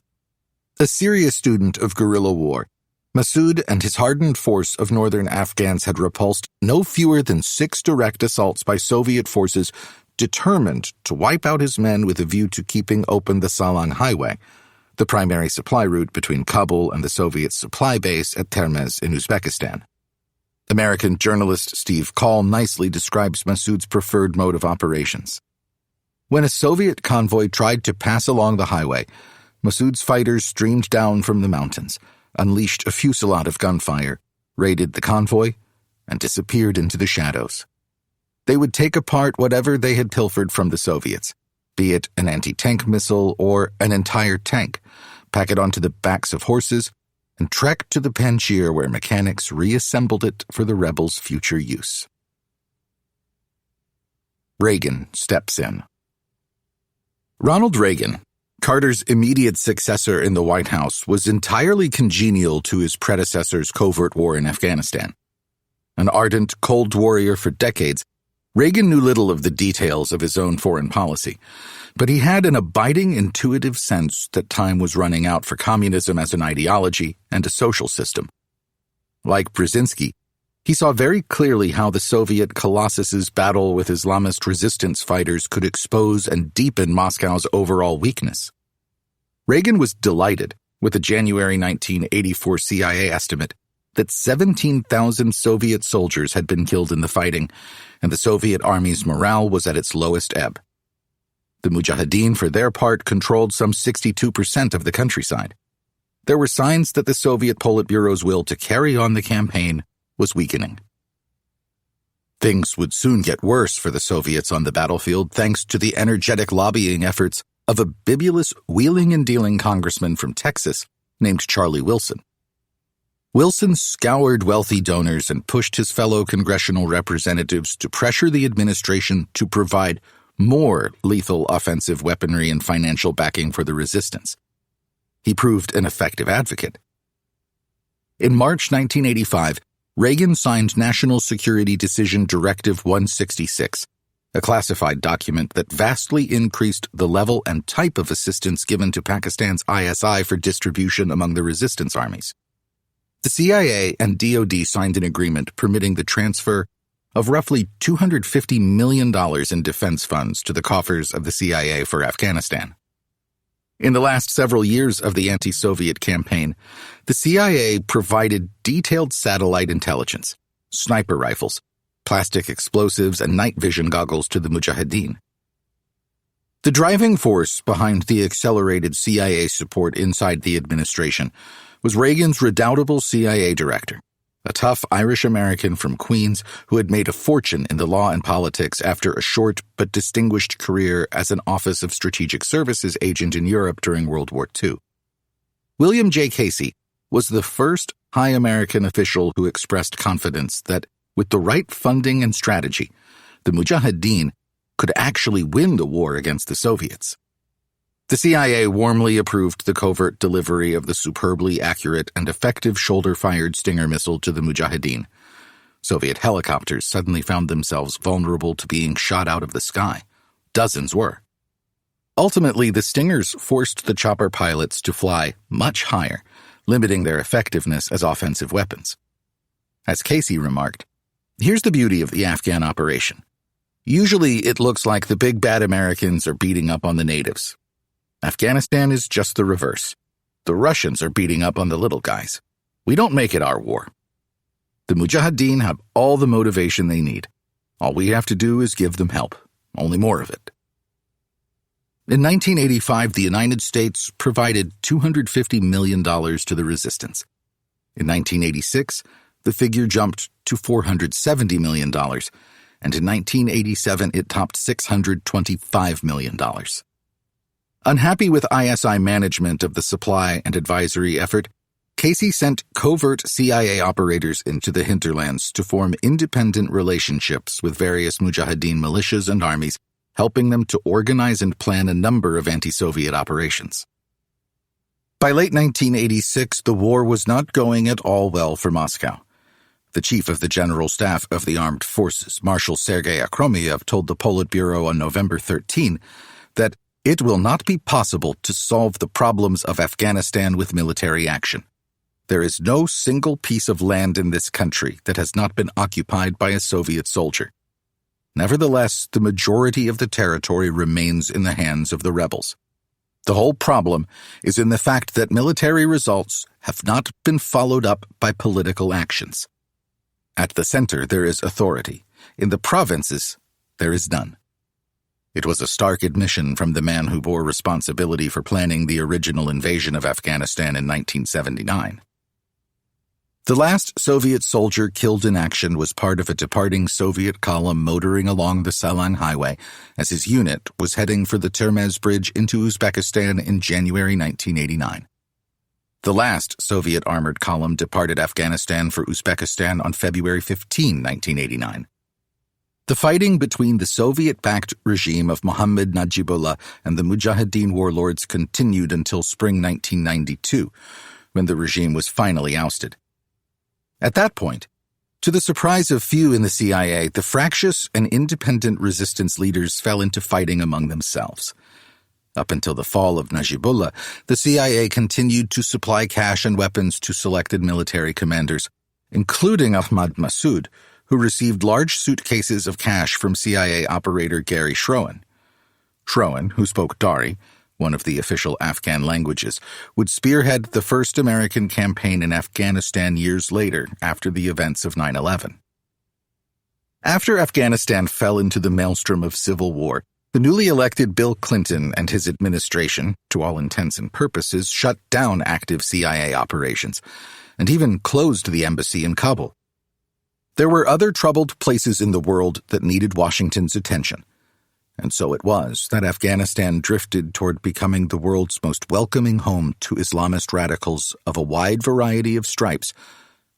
A serious student of guerrilla war, Massoud and his hardened force of northern Afghans had repulsed no fewer than 6 direct assaults by Soviet forces determined to wipe out his men with a view to keeping open the Salang Highway, the primary supply route between Kabul and the Soviet supply base at Termez in Uzbekistan. American journalist Steve Call nicely describes Massoud's preferred mode of operations. When a Soviet convoy tried to pass along the highway, Massoud's fighters streamed down from the mountains, unleashed a fusillade of gunfire, raided the convoy, and disappeared into the shadows. They would take apart whatever they had pilfered from the Soviets, be it an anti-tank missile or an entire tank, pack it onto the backs of horses, and trek to the Panjshir where mechanics reassembled it for the rebels' future use. Reagan steps in. Ronald Reagan, Carter's immediate successor in the White House, was entirely congenial to his predecessor's covert war in Afghanistan. An ardent Cold Warrior for decades, Reagan knew little of the details of his own foreign policy, but he had an abiding intuitive sense that time was running out for communism as an ideology and a social system. Like Brzezinski, he saw very clearly how the Soviet Colossus's battle with Islamist resistance fighters could expose and deepen Moscow's overall weakness. Reagan was delighted with the January 1984 CIA estimate that 17,000 Soviet soldiers had been killed in the fighting, and the Soviet army's morale was at its lowest ebb. The Mujahideen, for their part, controlled some 62% of the countryside. There were signs that the Soviet Politburo's will to carry on the campaign was weakening. Things would soon get worse for the Soviets on the battlefield thanks to the energetic lobbying efforts of a bibulous wheeling and dealing congressman from Texas named Charlie Wilson. Wilson scoured wealthy donors and pushed his fellow congressional representatives to pressure the administration to provide more lethal offensive weaponry and financial backing for the resistance. He proved an effective advocate. In March 1985, Reagan signed National Security Decision Directive 166, a classified document that vastly increased the level and type of assistance given to Pakistan's ISI for distribution among the resistance armies. The CIA and DoD signed an agreement permitting the transfer of roughly $250 million in defense funds to the coffers of the CIA for Afghanistan. In the last several years of the anti-Soviet campaign, the CIA provided detailed satellite intelligence, sniper rifles, plastic explosives, and night vision goggles to the Mujahideen. The driving force behind the accelerated CIA support inside the administration was Reagan's redoubtable CIA director, a tough Irish-American from Queens who had made a fortune in the law and politics after a short but distinguished career as an Office of Strategic Services agent in Europe during World War II. William J. Casey was the first high American official who expressed confidence that, with the right funding and strategy, the Mujahideen could actually win the war against the Soviets. The CIA warmly approved the covert delivery of the superbly accurate and effective shoulder-fired Stinger missile to the Mujahideen. Soviet helicopters suddenly found themselves vulnerable to being shot out of the sky. Dozens were. Ultimately, the Stingers forced the chopper pilots to fly much higher, limiting their effectiveness as offensive weapons. As Casey remarked, "Here's the beauty of the Afghan operation. Usually it looks like the big bad Americans are beating up on the natives. Afghanistan is just the reverse. The Russians are beating up on the little guys. We don't make it our war. The Mujahideen have all the motivation they need. All we have to do is give them help, only more of it." In 1985, the United States provided $250 million to the resistance. In 1986, the figure jumped to $470 million, and in 1987 it topped $625 million. Unhappy with ISI management of the supply and advisory effort, Casey sent covert CIA operators into the hinterlands to form independent relationships with various Mujahideen militias and armies, helping them to organize and plan a number of anti-Soviet operations. By late 1986, the war was not going at all well for Moscow. The chief of the General Staff of the Armed Forces, Marshal Sergei Akromiev, told the Politburo on November 13 that it will not be possible to solve the problems of Afghanistan with military action. There is no single piece of land in this country that has not been occupied by a Soviet soldier. Nevertheless, the majority of the territory remains in the hands of the rebels. The whole problem is in the fact that military results have not been followed up by political actions. At the center, there is authority. In the provinces, there is none. It was a stark admission from the man who bore responsibility for planning the original invasion of Afghanistan in 1979. The last Soviet soldier killed in action was part of a departing Soviet column motoring along the Salang Highway as his unit was heading for the Termez Bridge into Uzbekistan in January 1989. The last Soviet armored column departed Afghanistan for Uzbekistan on February 15, 1989. The fighting between the Soviet-backed regime of Mohammad Najibullah and the Mujahideen warlords continued until spring 1992, when the regime was finally ousted. At that point, to the surprise of few in the CIA, the fractious and independent resistance leaders fell into fighting among themselves. Up until the fall of Najibullah, the CIA continued to supply cash and weapons to selected military commanders, including Ahmad Massoud, who received large suitcases of cash from CIA operator Gary Schroen. Schroen, who spoke Dari, one of the official Afghan languages, would spearhead the first American campaign in Afghanistan years later after the events of 9/11. After Afghanistan fell into the maelstrom of civil war, the newly elected Bill Clinton and his administration, to all intents and purposes, shut down active CIA operations and even closed the embassy in Kabul. There were other troubled places in the world that needed Washington's attention, and so it was that Afghanistan drifted toward becoming the world's most welcoming home to Islamist radicals of a wide variety of stripes,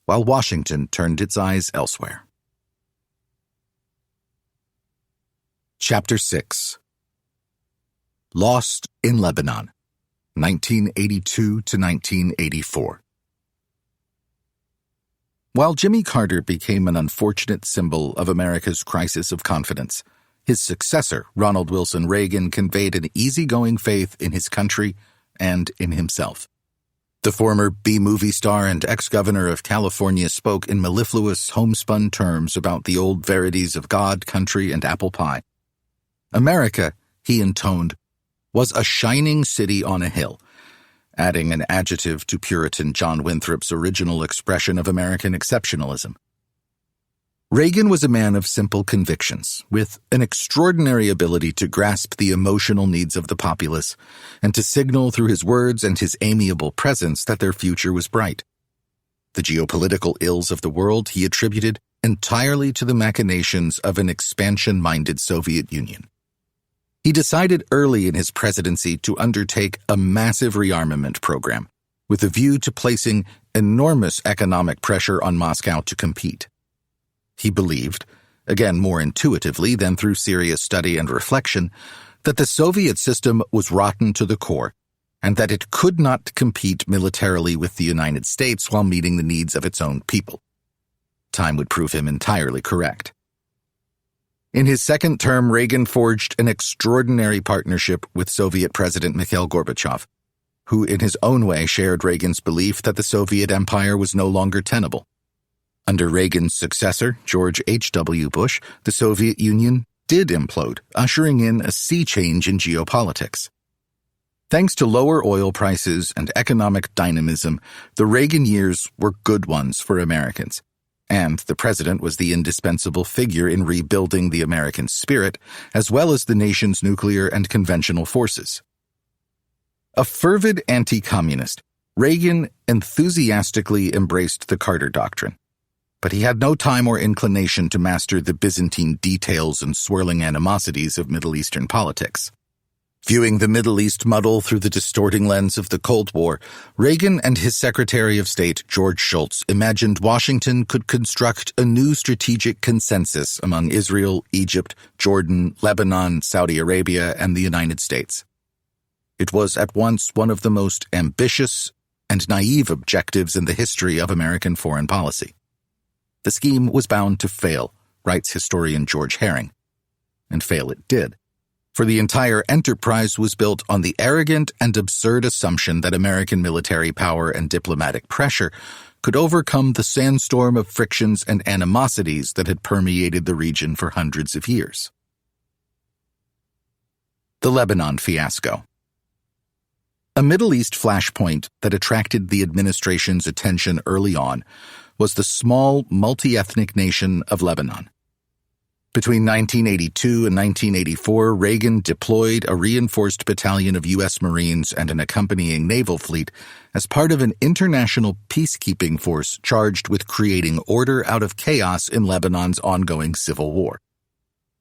while Washington turned its eyes elsewhere. Chapter 6. Lost in Lebanon, 1982 to 1984. While Jimmy Carter became an unfortunate symbol of America's crisis of confidence, his successor, Ronald Wilson Reagan, conveyed an easygoing faith in his country and in himself. The former B-movie star and ex-governor of California spoke in mellifluous, homespun terms about the old verities of God, country, and apple pie. America, he intoned, was a shining city on a hill, adding an adjective to Puritan John Winthrop's original expression of American exceptionalism. Reagan was a man of simple convictions, with an extraordinary ability to grasp the emotional needs of the populace and to signal through his words and his amiable presence that their future was bright. The geopolitical ills of the world he attributed entirely to the machinations of an expansion-minded Soviet Union. He decided early in his presidency to undertake a massive rearmament program, with a view to placing enormous economic pressure on Moscow to compete. He believed, again more intuitively than through serious study and reflection, that the Soviet system was rotten to the core, and that it could not compete militarily with the United States while meeting the needs of its own people. Time would prove him entirely correct. In his second term, Reagan forged an extraordinary partnership with Soviet President Mikhail Gorbachev, who in his own way shared Reagan's belief that the Soviet empire was no longer tenable. Under Reagan's successor, George H.W. Bush, the Soviet Union did implode, ushering in a sea change in geopolitics. Thanks to lower oil prices and economic dynamism, the Reagan years were good ones for Americans, and the president was the indispensable figure in rebuilding the American spirit, as well as the nation's nuclear and conventional forces. A fervid anti-communist, Reagan enthusiastically embraced the Carter Doctrine. But he had no time or inclination to master the Byzantine details and swirling animosities of Middle Eastern politics. Viewing the Middle East muddle through the distorting lens of the Cold War, Reagan and his Secretary of State, George Shultz, imagined Washington could construct a new strategic consensus among Israel, Egypt, Jordan, Lebanon, Saudi Arabia, and the United States. It was at once one of the most ambitious and naive objectives in the history of American foreign policy. The scheme was bound to fail, writes historian George Herring. And fail it did, for the entire enterprise was built on the arrogant and absurd assumption that American military power and diplomatic pressure could overcome the sandstorm of frictions and animosities that had permeated the region for hundreds of years. The Lebanon fiasco. A Middle East flashpoint that attracted the administration's attention early on was the small, multi-ethnic nation of Lebanon. Between 1982 and 1984, Reagan deployed a reinforced battalion of U.S. Marines and an accompanying naval fleet as part of an international peacekeeping force charged with creating order out of chaos in Lebanon's ongoing civil war.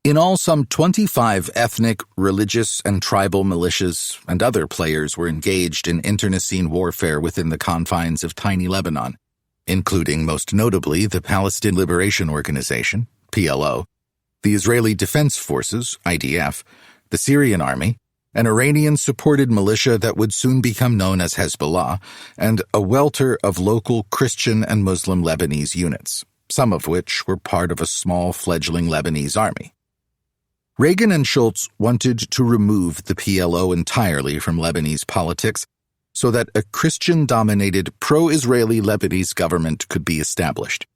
In all, some 25 ethnic, religious, and tribal militias and other players were engaged in internecine warfare within the confines of tiny Lebanon, including most notably the Palestine Liberation Organization, PLO, the Israeli Defense Forces, IDF, the Syrian Army, an Iranian-supported militia that would soon become known as Hezbollah, and a welter of local Christian and Muslim Lebanese units, some of which were part of a small fledgling Lebanese army. Reagan and Shultz wanted to remove the PLO entirely from Lebanese politics so that a Christian-dominated pro-Israeli Lebanese government could be established.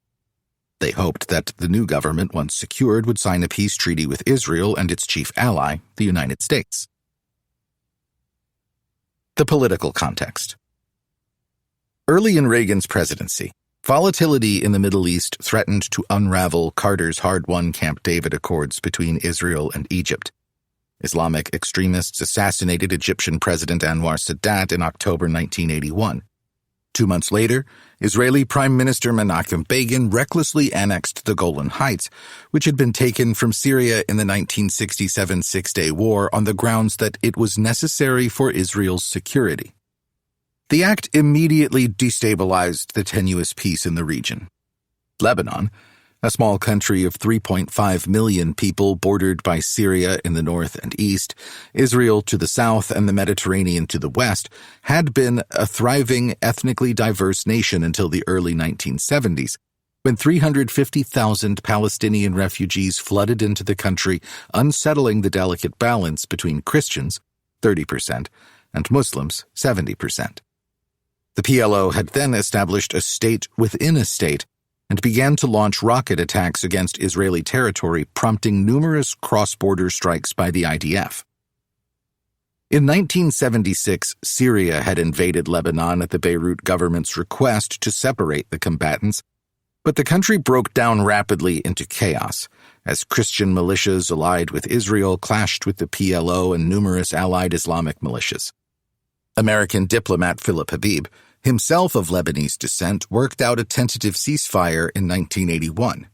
They hoped that the new government, once secured, would sign a peace treaty with Israel and its chief ally, the United States. The political context. Early in Reagan's presidency, volatility in the Middle East threatened to unravel Carter's hard-won Camp David Accords between Israel and Egypt. Islamic extremists assassinated Egyptian President Anwar Sadat in October 1981. 2 months later, Israeli Prime Minister Menachem Begin recklessly annexed the Golan Heights, which had been taken from Syria in the 1967 Six-Day War on the grounds that it was necessary for Israel's security. The act immediately destabilized the tenuous peace in the region. Lebanon, a small country of 3.5 million people bordered by Syria in the north and east, Israel to the south, and the Mediterranean to the west, had been a thriving, ethnically diverse nation until the early 1970s, when 350,000 Palestinian refugees flooded into the country, unsettling the delicate balance between Christians, 30%, and Muslims, 70%. The PLO had then established a state within a state and began to launch rocket attacks against Israeli territory, prompting numerous cross-border strikes by the IDF. In 1976, Syria had invaded Lebanon at the Beirut government's request to separate the combatants, but the country broke down rapidly into chaos as Christian militias allied with Israel clashed with the PLO and numerous allied Islamic militias. American diplomat Philip Habib, himself of Lebanese descent, worked out a tentative ceasefire in 1981.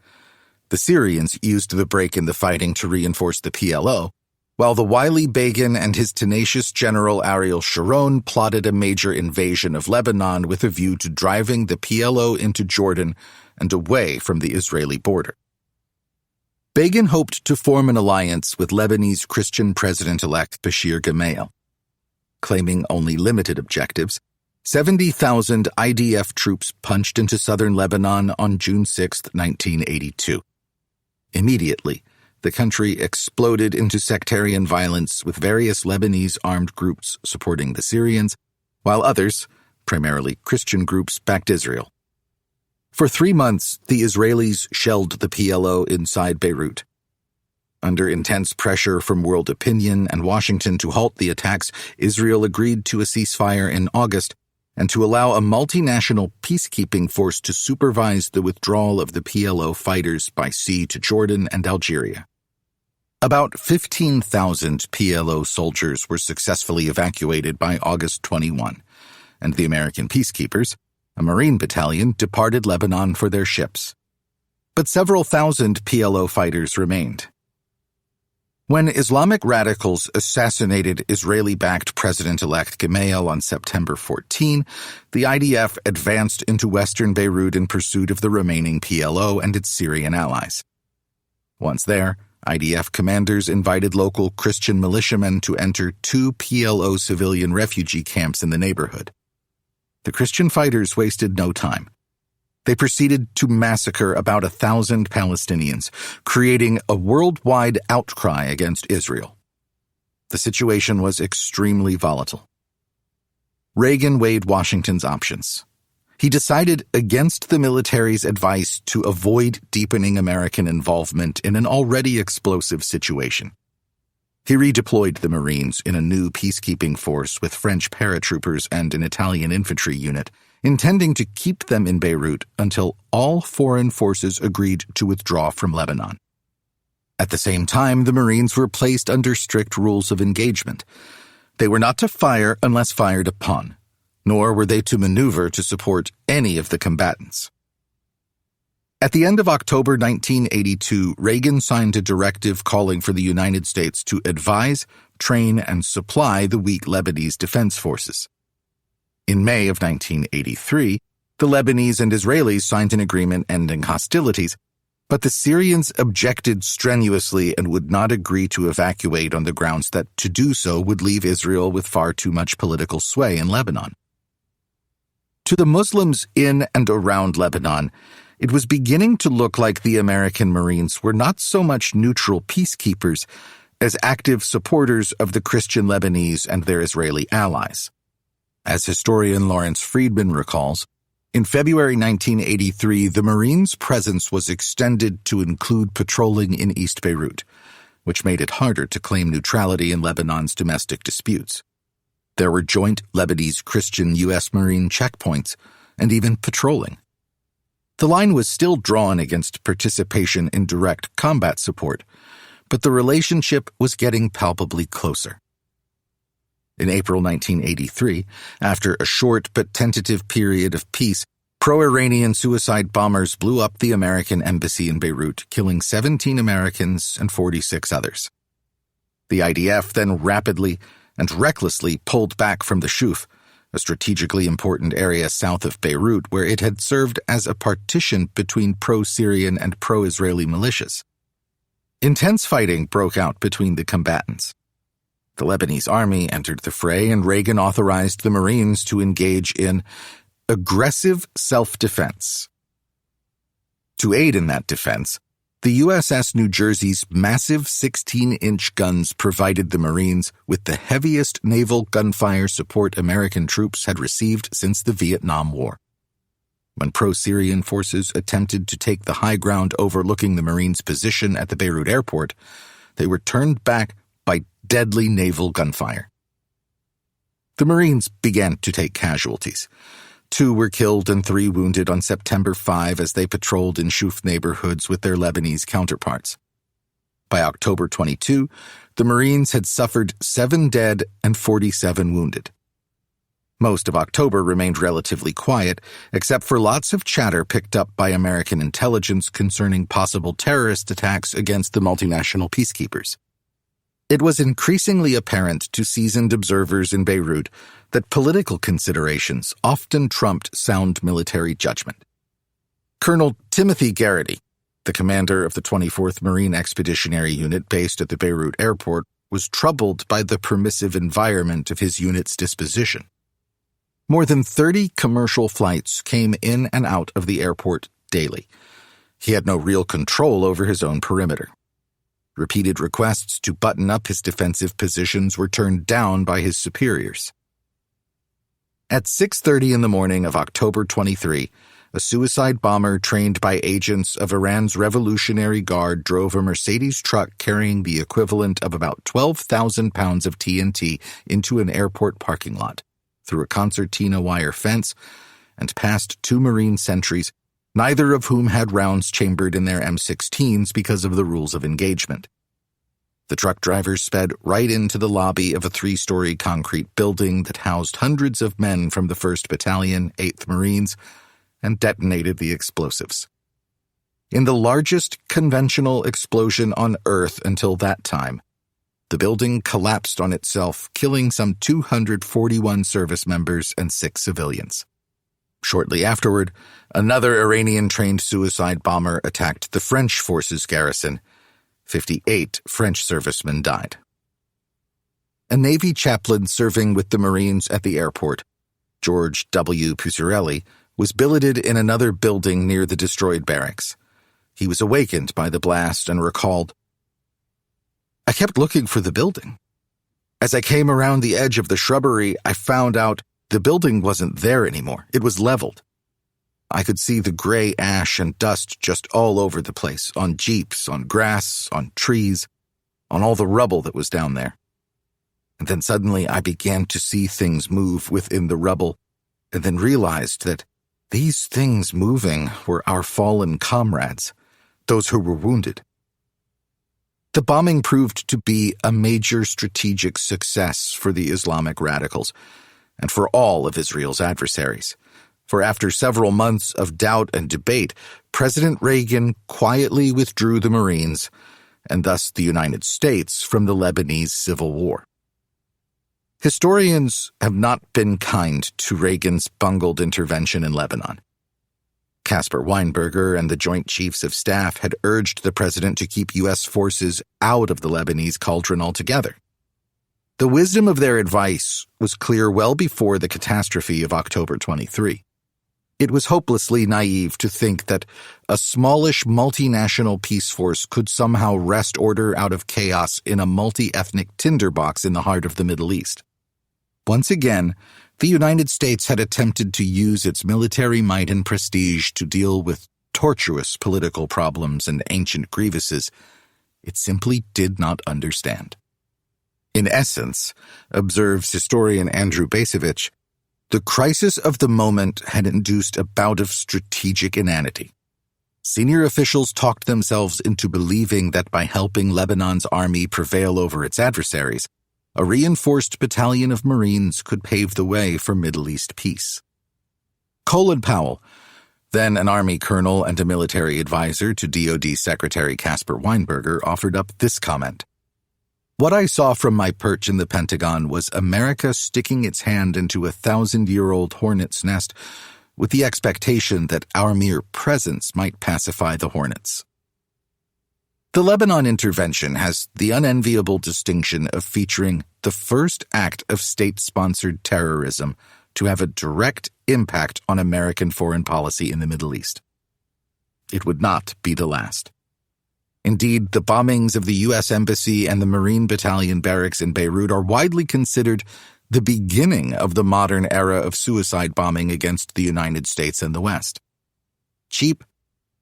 The Syrians used the break in the fighting to reinforce the PLO, while the wily Begin and his tenacious general Ariel Sharon plotted a major invasion of Lebanon with a view to driving the PLO into Jordan and away from the Israeli border. Begin hoped to form an alliance with Lebanese Christian President-elect Bashir Gemayel. Claiming only limited objectives, 70,000 IDF troops punched into southern Lebanon on June 6, 1982. Immediately, the country exploded into sectarian violence with various Lebanese armed groups supporting the Syrians, while others, primarily Christian groups, backed Israel. For 3 months, the Israelis shelled the PLO inside Beirut. Under intense pressure from world opinion and Washington to halt the attacks, Israel agreed to a ceasefire in August and to allow a multinational peacekeeping force to supervise the withdrawal of the PLO fighters by sea to Jordan and Algeria. About 15,000 PLO soldiers were successfully evacuated by August 21, and the American peacekeepers, a Marine battalion, departed Lebanon for their ships. But several thousand PLO fighters remained. When Islamic radicals assassinated Israeli-backed President-elect Gemayel on September 14, the IDF advanced into western Beirut in pursuit of the remaining PLO and its Syrian allies. Once there, IDF commanders invited local Christian militiamen to enter 2 PLO civilian refugee camps in the neighborhood. The Christian fighters wasted no time. They proceeded to massacre about 1,000 Palestinians, creating a worldwide outcry against Israel. The situation was extremely volatile. Reagan weighed Washington's options. He decided against the military's advice to avoid deepening American involvement in an already explosive situation. He redeployed the Marines in a new peacekeeping force with French paratroopers and an Italian infantry unit, intending to keep them in Beirut until all foreign forces agreed to withdraw from Lebanon. At the same time, the Marines were placed under strict rules of engagement. They were not to fire unless fired upon, nor were they to maneuver to support any of the combatants. At the end of October 1982, Reagan signed a directive calling for the United States to advise, train, and supply the weak Lebanese defense forces. In May of 1983, the Lebanese and Israelis signed an agreement ending hostilities, but the Syrians objected strenuously and would not agree to evacuate on the grounds that to do so would leave Israel with far too much political sway in Lebanon. To the Muslims in and around Lebanon, it was beginning to look like the American Marines were not so much neutral peacekeepers as active supporters of the Christian Lebanese and their Israeli allies. As historian Lawrence Friedman recalls, in February 1983, the Marines' presence was extended to include patrolling in East Beirut, which made it harder to claim neutrality in Lebanon's domestic disputes. There were joint Lebanese Christian U.S. Marine checkpoints and even patrolling. The line was still drawn against participation in direct combat support, but the relationship was getting palpably closer. In April 1983, after a short but tentative period of peace, pro-Iranian suicide bombers blew up the American embassy in Beirut, killing 17 Americans and 46 others. The IDF then rapidly and recklessly pulled back from the Shuf, a strategically important area south of Beirut where it had served as a partition between pro-Syrian and pro-Israeli militias. Intense fighting broke out between the combatants. The Lebanese army entered the fray, and Reagan authorized the Marines to engage in aggressive self-defense. To aid in that defense, the USS New Jersey's massive 16-inch guns provided the Marines with the heaviest naval gunfire support American troops had received since the Vietnam War. When pro-Syrian forces attempted to take the high ground overlooking the Marines' position at the Beirut airport, they were turned back by deadly naval gunfire. The Marines began to take casualties. 2 were killed and 3 wounded on September 5 as they patrolled in Shuf neighborhoods with their Lebanese counterparts. By October 22, the Marines had suffered 7 dead and 47 wounded. Most of October remained relatively quiet, except for lots of chatter picked up by American intelligence concerning possible terrorist attacks against the multinational peacekeepers. It was increasingly apparent to seasoned observers in Beirut that political considerations often trumped sound military judgment. Colonel Timothy Garrity, the commander of the 24th Marine Expeditionary Unit based at the Beirut airport, was troubled by the permissive environment of his unit's disposition. More than 30 commercial flights came in and out of the airport daily. He had no real control over his own perimeter. Repeated requests to button up his defensive positions were turned down by his superiors. At 6:30 in the morning of October 23, a suicide bomber trained by agents of Iran's Revolutionary Guard drove a Mercedes truck carrying the equivalent of about 12,000 pounds of TNT into an airport parking lot, through a concertina wire fence, and past 2 Marine sentries, neither of whom had rounds chambered in their M16s because of the rules of engagement. The truck driver sped right into the lobby of a 3-story concrete building that housed hundreds of men from the 1st Battalion, 8th Marines, and detonated the explosives. In the largest conventional explosion on Earth until that time, the building collapsed on itself, killing some 241 service members and 6 civilians. Shortly afterward, another Iranian-trained suicide bomber attacked the French forces garrison. 58 French servicemen died. A Navy chaplain serving with the Marines at the airport, George W. Pucciarelli, was billeted in another building near the destroyed barracks. He was awakened by the blast and recalled, "I kept looking for the building. As I came around the edge of the shrubbery, I found out the building wasn't there anymore. It was leveled. I could see the gray ash and dust just all over the place, on jeeps, on grass, on trees, on all the rubble that was down there. And then suddenly I began to see things move within the rubble, and then realized that these things moving were our fallen comrades, those who were wounded." The bombing proved to be a major strategic success for the Islamic radicals, and for all of Israel's adversaries. For after several months of doubt and debate, President Reagan quietly withdrew the Marines, and thus the United States, from the Lebanese Civil War. Historians have not been kind to Reagan's bungled intervention in Lebanon. Caspar Weinberger and the Joint Chiefs of Staff had urged the president to keep U.S. forces out of the Lebanese cauldron altogether. The wisdom of their advice was clear well before the catastrophe of October 23. It was hopelessly naive to think that a smallish multinational peace force could somehow wrest order out of chaos in a multi-ethnic tinderbox in the heart of the Middle East. Once again, the United States had attempted to use its military might and prestige to deal with tortuous political problems and ancient grievances it simply did not understand. In essence, observes historian Andrew Bacevich, the crisis of the moment had induced a bout of strategic inanity. Senior officials talked themselves into believing that by helping Lebanon's army prevail over its adversaries, a reinforced battalion of Marines could pave the way for Middle East peace. Colin Powell, then an Army colonel and a military advisor to DoD Secretary Caspar Weinberger, offered up this comment. "What I saw from my perch in the Pentagon was America sticking its hand into a 1,000-year-old hornet's nest with the expectation that our mere presence might pacify the hornets." The Lebanon intervention has the unenviable distinction of featuring the first act of state-sponsored terrorism to have a direct impact on American foreign policy in the Middle East. It would not be the last. Indeed, the bombings of the U.S. Embassy and the Marine Battalion barracks in Beirut are widely considered the beginning of the modern era of suicide bombing against the United States and the West. Cheap,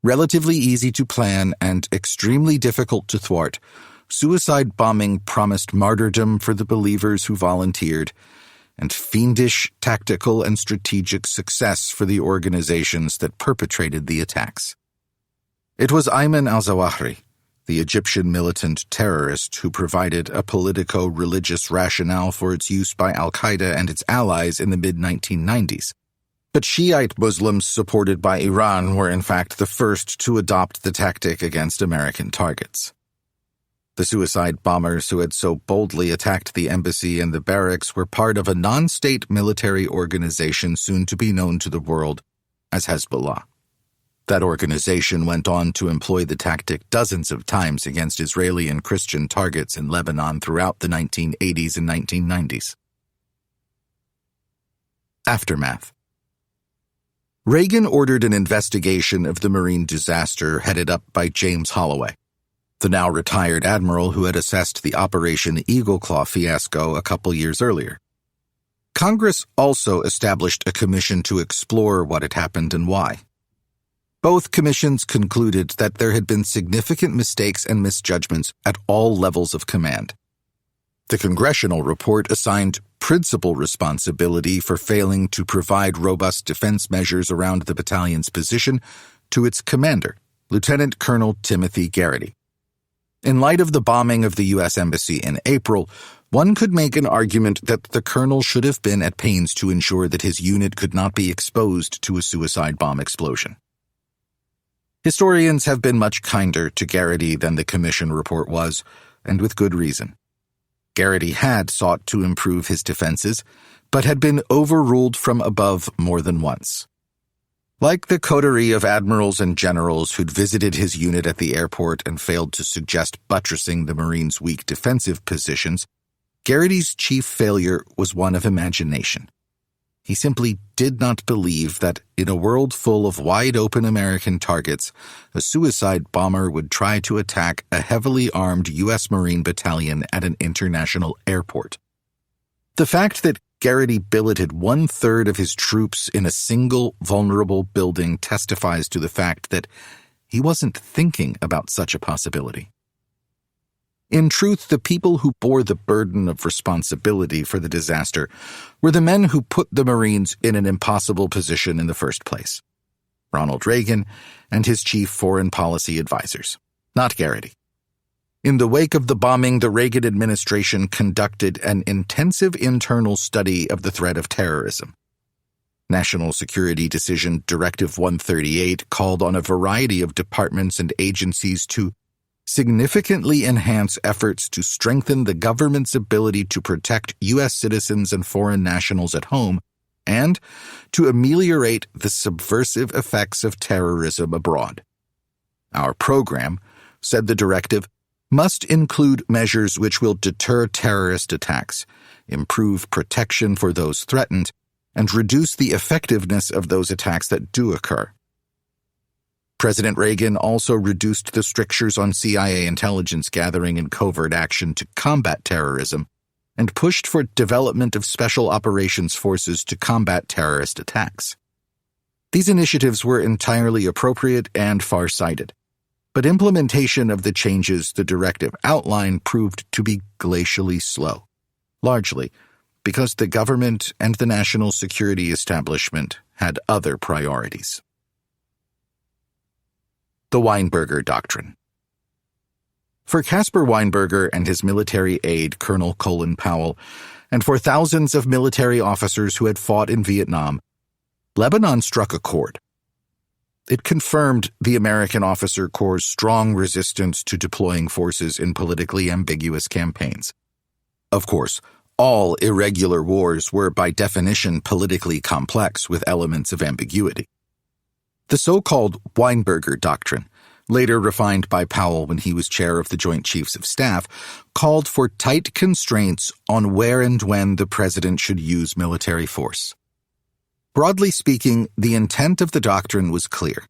relatively easy to plan, and extremely difficult to thwart, suicide bombing promised martyrdom for the believers who volunteered, and fiendish tactical and strategic success for the organizations that perpetrated the attacks. It was Ayman al-Zawahiri, the Egyptian militant terrorist who provided a politico-religious rationale for its use by al-Qaeda and its allies in the mid-1990s. But Shiite Muslims supported by Iran were in fact the first to adopt the tactic against American targets. The suicide bombers who had so boldly attacked the embassy and the barracks were part of a non-state military organization soon to be known to the world as Hezbollah. That organization went on to employ the tactic dozens of times against Israeli and Christian targets in Lebanon throughout the 1980s and 1990s. Aftermath. Reagan ordered an investigation of the Marine disaster headed up by James Holloway, the now retired admiral who had assessed the Operation Eagle Claw fiasco a couple years earlier. Congress also established a commission to explore what had happened and why. Both commissions concluded that there had been significant mistakes and misjudgments at all levels of command. The congressional report assigned principal responsibility for failing to provide robust defense measures around the battalion's position to its commander, Lieutenant Colonel Timothy Garrity. In light of the bombing of the U.S. Embassy in April, one could make an argument that the colonel should have been at pains to ensure that his unit could not be exposed to a suicide bomb explosion. Historians have been much kinder to Garrity than the commission report was, and with good reason. Garrity had sought to improve his defenses, but had been overruled from above more than once. Like the coterie of admirals and generals who'd visited his unit at the airport and failed to suggest buttressing the Marines' weak defensive positions, Garrity's chief failure was one of imagination. He simply did not believe that, in a world full of wide-open American targets, a suicide bomber would try to attack a heavily armed U.S. Marine battalion at an international airport. The fact that Garrity billeted 1/3 of his troops in a single vulnerable building testifies to the fact that he wasn't thinking about such a possibility. In truth, the people who bore the burden of responsibility for the disaster were the men who put the Marines in an impossible position in the first place: Ronald Reagan and his chief foreign policy advisors, not Garrity. In the wake of the bombing, the Reagan administration conducted an intensive internal study of the threat of terrorism. National Security Decision Directive 138 called on a variety of departments and agencies to significantly enhance efforts to strengthen the government's ability to protect U.S. citizens and foreign nationals at home, and to ameliorate the subversive effects of terrorism abroad. Our program, said the directive, must include measures which will deter terrorist attacks, improve protection for those threatened, and reduce the effectiveness of those attacks that do occur. President Reagan also reduced the strictures on CIA intelligence gathering and covert action to combat terrorism, and pushed for development of special operations forces to combat terrorist attacks. These initiatives were entirely appropriate and far-sighted, but implementation of the changes the directive outlined proved to be glacially slow, largely because the government and the national security establishment had other priorities. The Weinberger Doctrine. For Caspar Weinberger and his military aide, Colonel Colin Powell, and for thousands of military officers who had fought in Vietnam, Lebanon struck a chord. It confirmed the American Officer Corps' strong resistance to deploying forces in politically ambiguous campaigns. Of course, all irregular wars were by definition politically complex with elements of ambiguity. The so-called Weinberger Doctrine, later refined by Powell when he was chair of the Joint Chiefs of Staff, called for tight constraints on where and when the president should use military force. Broadly speaking, the intent of the doctrine was clear.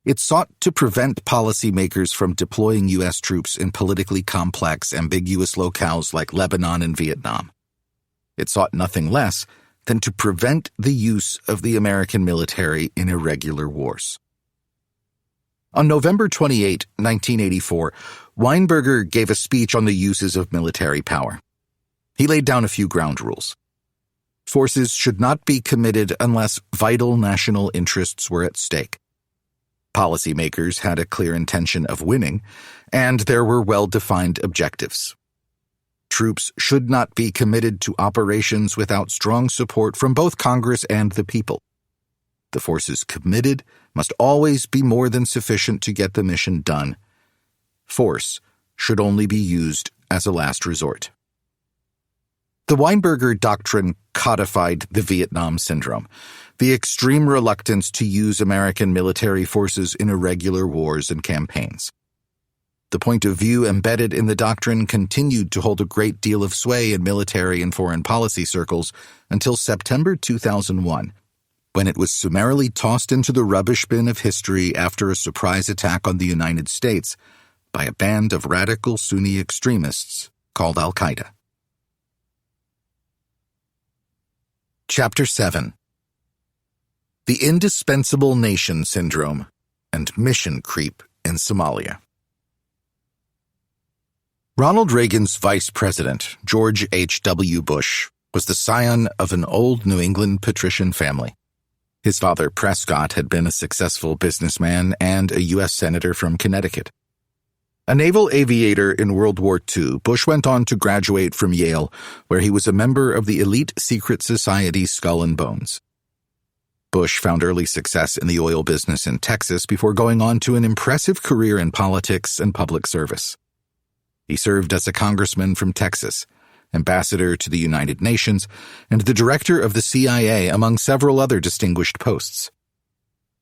It sought to prevent policymakers from deploying U.S. troops in politically complex, ambiguous locales like Lebanon and Vietnam. It sought nothing less than to prevent the use of the American military in irregular wars. On November 28, 1984, Weinberger gave a speech on the uses of military power. He laid down a few ground rules. Forces should not be committed unless vital national interests were at stake. Policymakers had a clear intention of winning, and there were well-defined objectives. Troops should not be committed to operations without strong support from both Congress and the people. The forces committed must always be more than sufficient to get the mission done. Force should only be used as a last resort. The Weinberger Doctrine codified the Vietnam Syndrome, the extreme reluctance to use American military forces in irregular wars and campaigns. The point of view embedded in the doctrine continued to hold a great deal of sway in military and foreign policy circles until September 2001, when it was summarily tossed into the rubbish bin of history after a surprise attack on the United States by a band of radical Sunni extremists called Al-Qaeda. Chapter 7: The Indispensable Nation Syndrome and Mission Creep in Somalia. Ronald Reagan's vice president, George H.W. Bush, was the scion of an old New England patrician family. His father, Prescott, had been a successful businessman and a U.S. senator from Connecticut. A naval aviator in World War II, Bush went on to graduate from Yale, where he was a member of the elite secret society Skull and Bones. Bush found early success in the oil business in Texas before going on to an impressive career in politics and public service. He served as a congressman from Texas, ambassador to the United Nations, and the director of the CIA, among several other distinguished posts.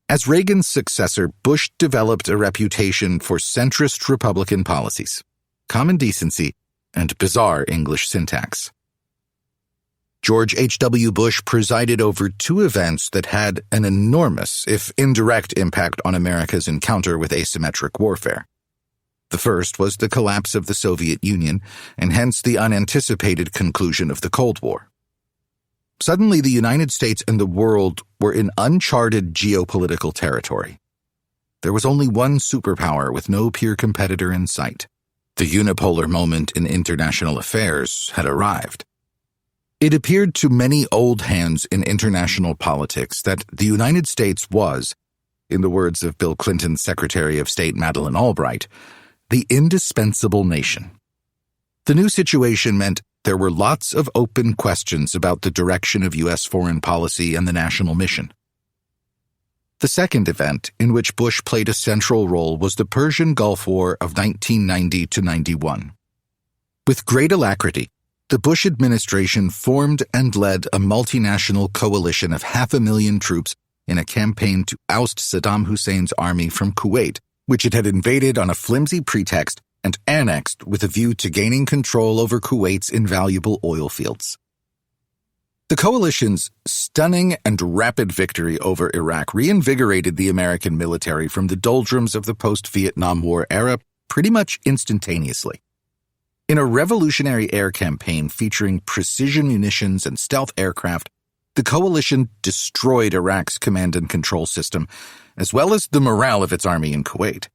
As Reagan's successor, Bush developed a reputation for centrist Republican policies, common decency, and bizarre English syntax. George H.W. Bush presided over two events that had an enormous, if indirect, impact on America's encounter with asymmetric warfare. The first was the collapse of the Soviet Union, and hence the unanticipated conclusion of the Cold War. Suddenly, the United States and the world were in uncharted geopolitical territory. There was only one superpower with no peer competitor in sight. The unipolar moment in international affairs had arrived. It appeared to many old hands in international politics that the United States was, in the words of Bill Clinton's Secretary of State Madeleine Albright, the indispensable nation. The new situation meant there were lots of open questions about the direction of U.S. foreign policy and the national mission. The second event, in which Bush played a central role, was the Persian Gulf War of 1990-91. With great alacrity, the Bush administration formed and led a multinational coalition of 500,000 troops in a campaign to oust Saddam Hussein's army from Kuwait, which it had invaded on a flimsy pretext and annexed with a view to gaining control over Kuwait's invaluable oil fields. The coalition's stunning and rapid victory over Iraq reinvigorated the American military from the doldrums of the post-Vietnam War era pretty much instantaneously. In a revolutionary air campaign featuring precision munitions and stealth aircraft, the coalition destroyed Iraq's command and control system, as well as the morale of its army in Kuwait.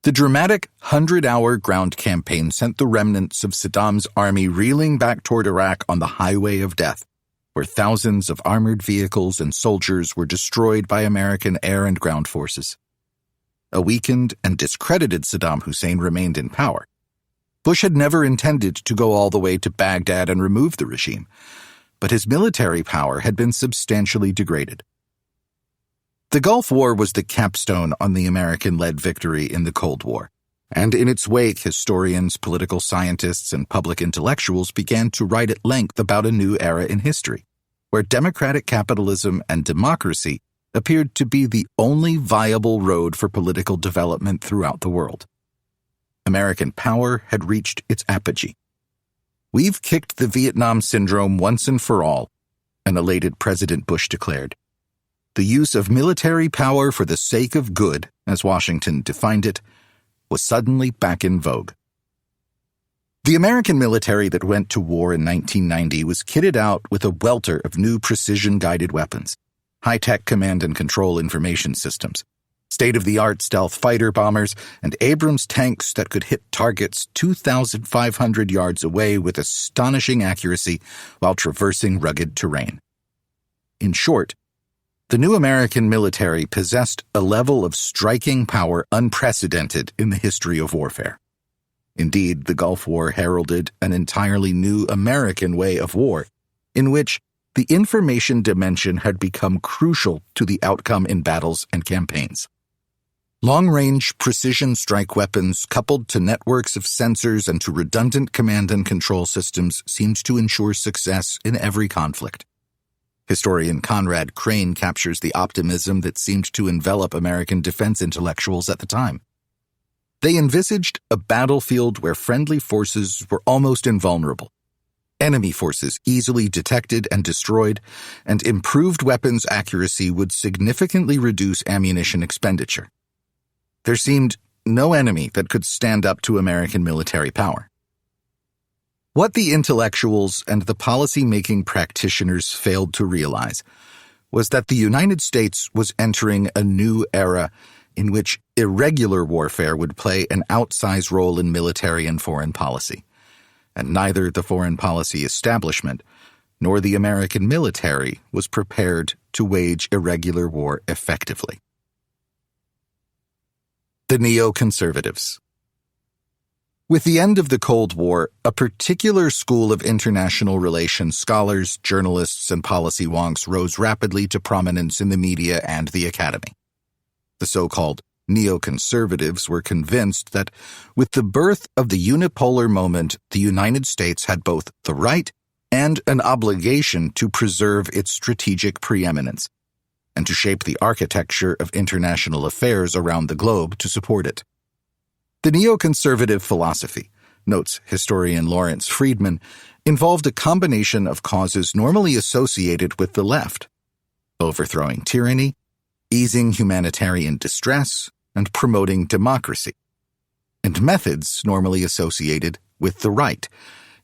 The dramatic 100-hour ground campaign sent the remnants of Saddam's army reeling back toward Iraq on the highway of death, where thousands of armored vehicles and soldiers were destroyed by American air and ground forces. A weakened and discredited Saddam Hussein remained in power. Bush had never intended to go all the way to Baghdad and remove the regime, but his military power had been substantially degraded. The Gulf War was the capstone on the American-led victory in the Cold War, and in its wake, historians, political scientists, and public intellectuals began to write at length about a new era in history, where democratic capitalism and democracy appeared to be the only viable road for political development throughout the world. American power had reached its apogee. "We've kicked the Vietnam syndrome once and for all," an elated President Bush declared. the use of military power for the sake of good, as Washington defined it, was suddenly back in vogue. The American military that went to war in 1990 was kitted out with a welter of new precision-guided weapons, high-tech command and control information systems, state-of-the-art stealth fighter bombers, and Abrams tanks that could hit targets 2,500 yards away with astonishing accuracy while traversing rugged terrain. In short, the new American military possessed a level of striking power unprecedented in the history of warfare. Indeed, the Gulf War heralded an entirely new American way of war, in which the information dimension had become crucial to the outcome in battles and campaigns. Long-range precision strike weapons coupled to networks of sensors and to redundant command and control systems seemed to ensure success in every conflict. Historian Conrad Crane captures the optimism that seemed to envelop American defense intellectuals at the time. They envisaged a battlefield where friendly forces were almost invulnerable, enemy forces easily detected and destroyed, and improved weapons accuracy would significantly reduce ammunition expenditure. There seemed no enemy that could stand up to American military power. What the intellectuals and the policy-making practitioners failed to realize was that the United States was entering a new era in which irregular warfare would play an outsized role in military and foreign policy, and neither the foreign policy establishment nor the American military was prepared to wage irregular war effectively. The neoconservatives. With the end of the Cold War, a particular school of international relations scholars, journalists, and policy wonks rose rapidly to prominence in the media and the academy. The so-called neoconservatives were convinced that with the birth of the unipolar moment, the United States had both the right and an obligation to preserve its strategic preeminence, and to shape the architecture of international affairs around the globe to support it. The neoconservative philosophy, notes historian Lawrence Friedman, involved a combination of causes normally associated with the left: overthrowing tyranny, easing humanitarian distress, and promoting democracy, and methods normally associated with the right,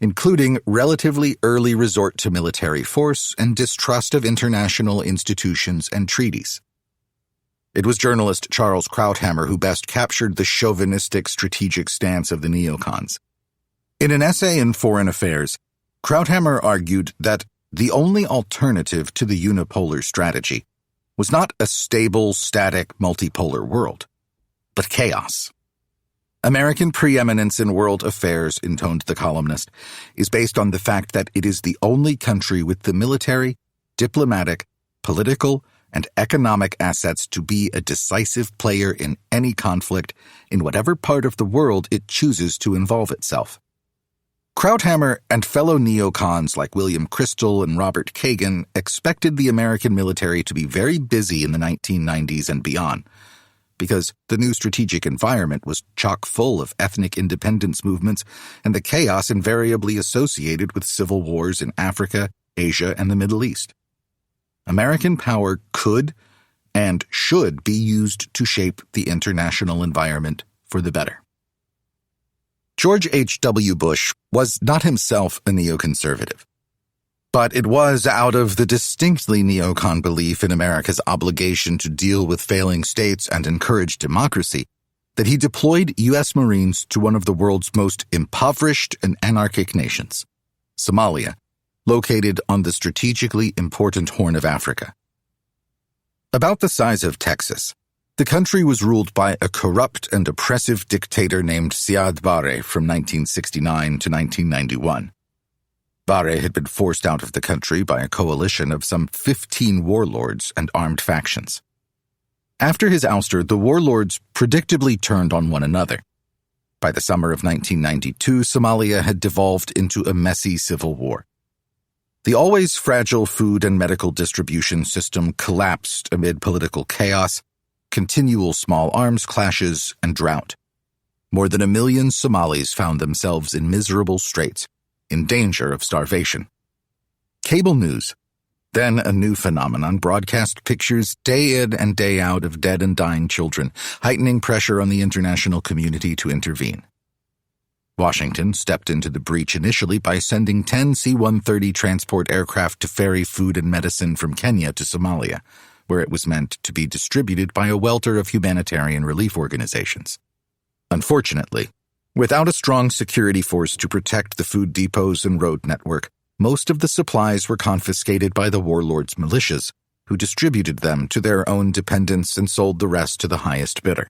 including relatively early resort to military force and distrust of international institutions and treaties. It was journalist Charles Krauthammer who best captured the chauvinistic strategic stance of the neocons. In an essay in Foreign Affairs, Krauthammer argued that the only alternative to the unipolar strategy was not a stable, static, multipolar world, but chaos. American preeminence in world affairs, intoned the columnist, is based on the fact that it is the only country with the military, diplomatic, political, and economic assets to be a decisive player in any conflict in whatever part of the world it chooses to involve itself. Krauthammer and fellow neocons like William Kristol and Robert Kagan expected the American military to be very busy in the 1990s and beyond, because the new strategic environment was chock full of ethnic independence movements and the chaos invariably associated with civil wars in Africa, Asia, and the Middle East. American power could and should be used to shape the international environment for the better. George H.W. Bush was not himself a neoconservative, but it was out of the distinctly neocon belief in America's obligation to deal with failing states and encourage democracy that he deployed U.S. Marines to one of the world's most impoverished and anarchic nations, Somalia, located on the strategically important Horn of Africa. About the size of Texas, the country was ruled by a corrupt and oppressive dictator named Siad Barre from 1969 to 1991. Barre had been forced out of the country by a coalition of some 15 warlords and armed factions. After his ouster, the warlords predictably turned on one another. By the summer of 1992, Somalia had devolved into a messy civil war. The always fragile food and medical distribution system collapsed amid political chaos, continual small arms clashes, and drought. More than 1 million Somalis found themselves in miserable straits, in danger of starvation. Cable news, Then a new phenomenon broadcast pictures day in and day out of dead and dying children, heightening pressure on the international community to intervene. Washington stepped into the breach initially by sending 10 C-130 transport aircraft to ferry food and medicine from Kenya to Somalia, where it was meant to be distributed by a welter of humanitarian relief organizations. Unfortunately, without a strong security force to protect the food depots and road network, most of the supplies were confiscated by the warlords' militias, who distributed them to their own dependents and sold the rest to the highest bidder.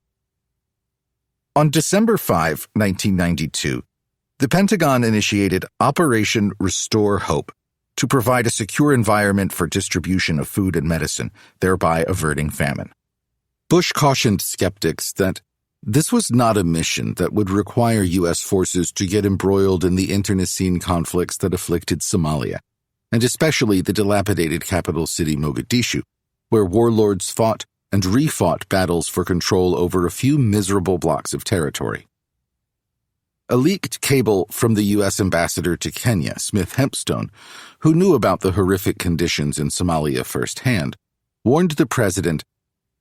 On December 5, 1992, the Pentagon initiated Operation Restore Hope to provide a secure environment for distribution of food and medicine, thereby averting famine. Bush cautioned skeptics that this was not a mission that would require U.S. forces to get embroiled in the internecine conflicts that afflicted Somalia, and especially the dilapidated capital city Mogadishu, where warlords fought and refought battles for control over a few miserable blocks of territory. A leaked cable from the U.S. ambassador to Kenya, Smith Hempstone, who knew about the horrific conditions in Somalia firsthand, warned the president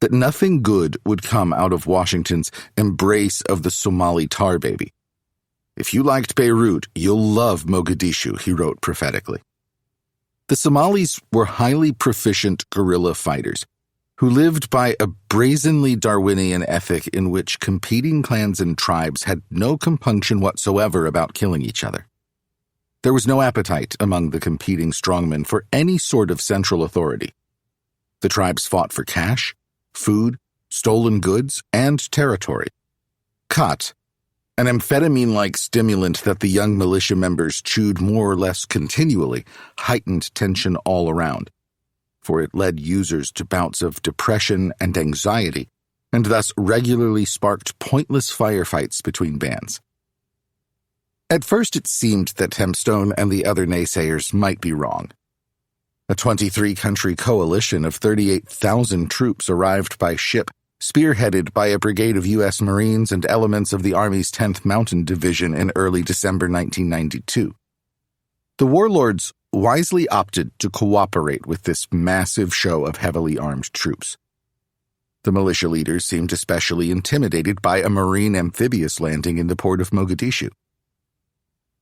that nothing good would come out of Washington's embrace of the Somali tar baby. "If you liked Beirut, you'll love Mogadishu," he wrote prophetically. The Somalis were highly proficient guerrilla fighters who lived by a brazenly Darwinian ethic in which competing clans and tribes had no compunction whatsoever about killing each other. There was no appetite among the competing strongmen for any sort of central authority. The tribes fought for cash, food, stolen goods, and territory. Khat, an amphetamine-like stimulant that the young militia members chewed more or less continually, heightened tension all around, for it led users to bouts of depression and anxiety, and thus regularly sparked pointless firefights between bands. At first it seemed that Hempstone and the other naysayers might be wrong. A 23-country coalition of 38,000 troops arrived by ship, spearheaded by a brigade of U.S. Marines and elements of the Army's 10th Mountain Division in early December 1992. The warlords wisely opted to cooperate with this massive show of heavily armed troops. The militia leaders seemed especially intimidated by a Marine amphibious landing in the port of Mogadishu.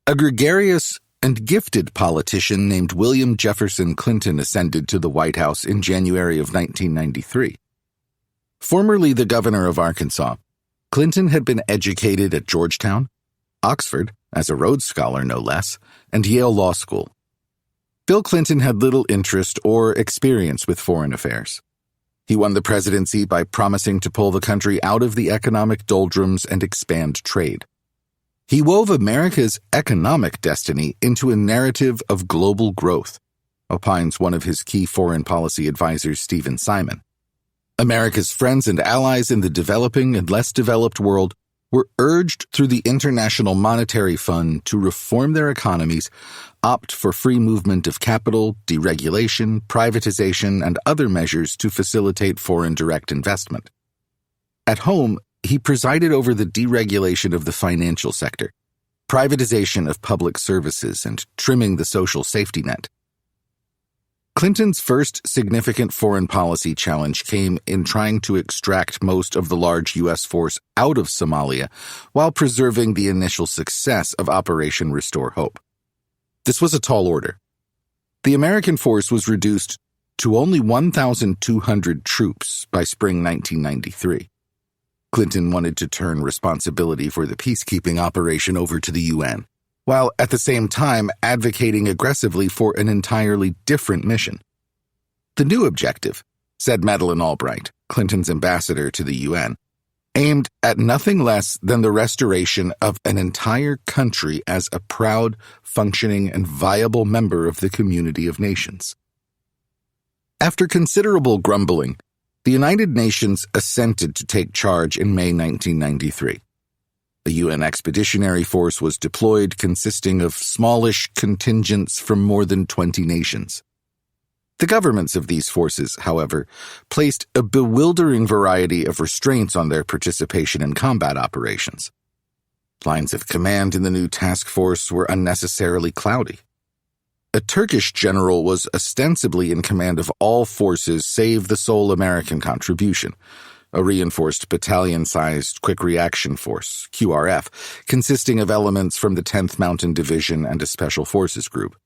A gregarious and gifted politician named William Jefferson Clinton ascended to the White House in January of 1993. Formerly the governor of Arkansas, Clinton had been educated at Georgetown, Oxford, as a Rhodes Scholar no less, and Yale Law School. Bill Clinton had little interest or experience with foreign affairs. He won the presidency by promising to pull the country out of the economic doldrums and expand trade. He wove America's economic destiny into a narrative of global growth, opines one of his key foreign policy advisors, Stephen Simon. America's friends and allies in the developing and less developed world were urged through the International Monetary Fund to reform their economies, opt for free movement of capital, deregulation, privatization, and other measures to facilitate foreign direct investment. At home, he presided over the deregulation of the financial sector, privatization of public services, and trimming the social safety net. Clinton's first significant foreign policy challenge came in trying to extract most of the large U.S. force out of Somalia while preserving the initial success of Operation Restore Hope. This was a tall order. The American force was reduced to only 1,200 troops by spring 1993. Clinton wanted to turn responsibility for the peacekeeping operation over to the UN, while at the same time advocating aggressively for an entirely different mission. The new objective, said Madeleine Albright, Clinton's ambassador to the UN, aimed at nothing less than the restoration of an entire country as a proud, functioning, and viable member of the community of nations. After considerable grumbling, the United Nations assented to take charge in May 1993. A UN expeditionary force was deployed consisting of smallish contingents from more than 20 nations. The governments of these forces, however, placed a bewildering variety of restraints on their participation in combat operations. Lines of command in the new task force were unnecessarily cloudy. a Turkish general was ostensibly in command of all forces save the sole American contribution, a reinforced battalion-sized Quick Reaction Force, QRF, consisting of elements from the 10th Mountain Division and a Special Forces group.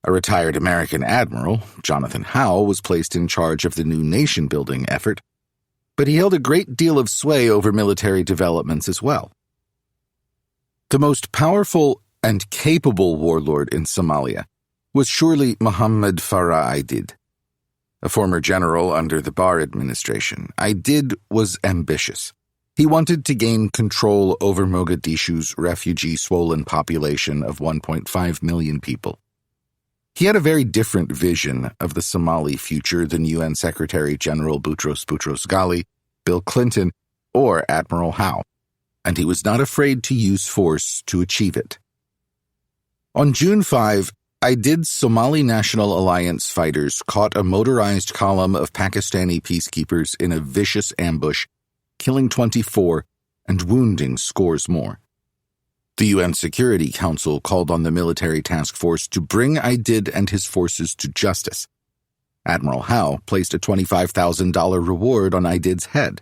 A retired American admiral, Jonathan Howe, was placed in charge of the new nation-building effort, but he held a great deal of sway over military developments as well. The most powerful and capable warlord in Somalia was surely Mohammed Farah Aidid. A former general under the Barr administration, Aidid was ambitious. He wanted to gain control over Mogadishu's refugee-swollen population of 1.5 million people. He had a very different vision of the Somali future than UN Secretary-General Boutros Boutros-Ghali, Bill Clinton, or Admiral Howe, and he was not afraid to use force to achieve it. On June 5, Aidid's Somali National Alliance fighters caught a motorized column of Pakistani peacekeepers in a vicious ambush, killing 24 and wounding scores more. The UN Security Council called on the military task force to bring Aidid and his forces to justice. Admiral Howe placed a $25,000 reward on Aidid's head.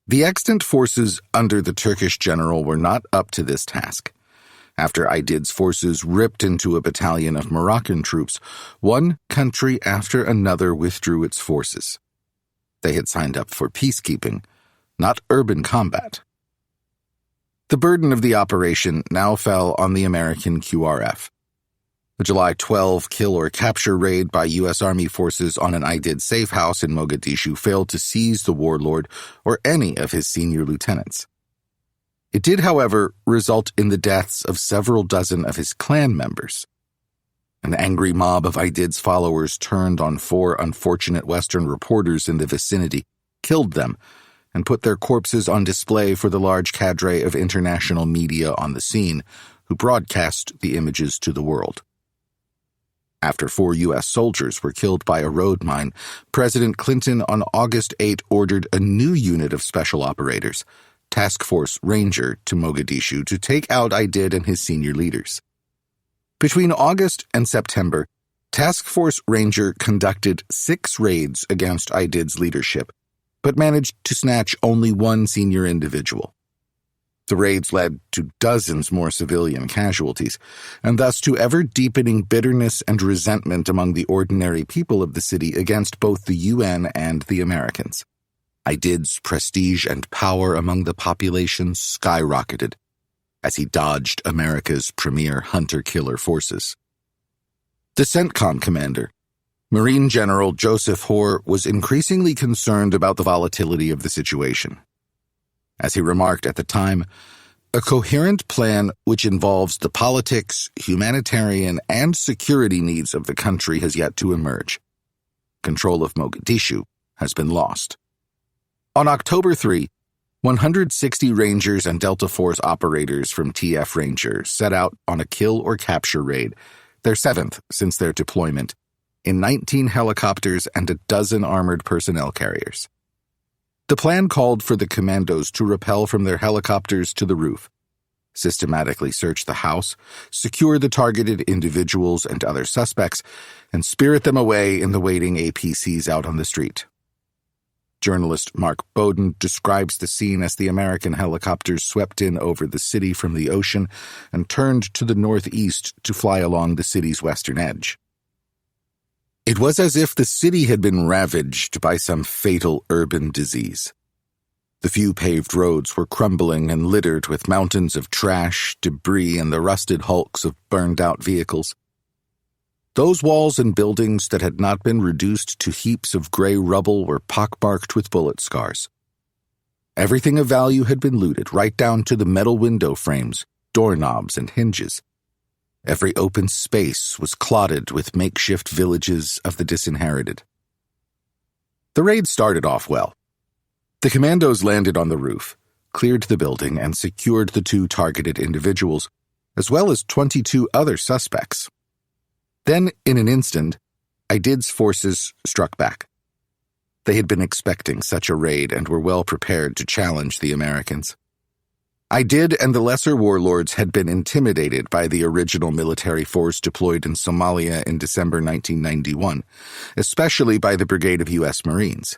The extant forces under the Turkish general were not up to this task. After Aidid's forces ripped into a battalion of Moroccan troops, one country after another withdrew its forces. They had signed up for peacekeeping, not urban combat. The burden of the operation now fell on the American QRF. The July 12 kill or capture raid by U.S. Army forces on an Aidid safe house in Mogadishu failed to seize the warlord or any of his senior lieutenants. It did, however, result in the deaths of several dozen of his clan members. An angry mob of Aidid's followers turned on 4 unfortunate Western reporters in the vicinity, killed them, and put their corpses on display for the large cadre of international media on the scene, who broadcast the images to the world. After 4 U.S. soldiers were killed by a road mine, President Clinton on August 8 ordered a new unit of special operators, Task Force Ranger, to Mogadishu to take out Aidid and his senior leaders. Between August and September, Task Force Ranger conducted 6 raids against Aidid's leadership, but managed to snatch only 1 senior individual. The raids led to dozens more civilian casualties, and thus to ever-deepening bitterness and resentment among the ordinary people of the city against both the UN and the Americans. Aidid's prestige and power among the population skyrocketed as he dodged America's premier hunter-killer forces. The CENTCOM commander, Marine General Joseph Hoare, was increasingly concerned about the volatility of the situation. As he remarked at the time, a coherent plan which involves the politics, humanitarian, and security needs of the country has yet to emerge. Control of Mogadishu has been lost. On October 3, 160 Rangers and Delta Force operators from TF Ranger set out on a kill or capture raid, their 7th since their deployment, in 19 helicopters and a dozen armored personnel carriers. The plan called for the commandos to rappel from their helicopters to the roof, systematically search the house, secure the targeted individuals and other suspects, and spirit them away in the waiting APCs out on the street. Journalist Mark Bowden describes the scene as the American helicopters swept in over the city from the ocean and turned to the northeast to fly along the city's western edge. It was as if the city had been ravaged by some fatal urban disease. The few paved roads were crumbling and littered with mountains of trash, debris, and the rusted hulks of burned-out vehicles. Those walls and buildings that had not been reduced to heaps of gray rubble were pockmarked with bullet scars. Everything of value had been looted, right down to the metal window frames, doorknobs, and hinges. Every open space was clotted with makeshift villages of the disinherited. The raid started off well. The commandos landed on the roof, cleared the building, and secured the 2 targeted individuals, as well as 22 other suspects. Then, in an instant, Aidid's forces struck back. They had been expecting such a raid and were well prepared to challenge the Americans. Aidid and the lesser warlords had been intimidated by the original military force deployed in Somalia in December 1991, especially by the Brigade of U.S. Marines.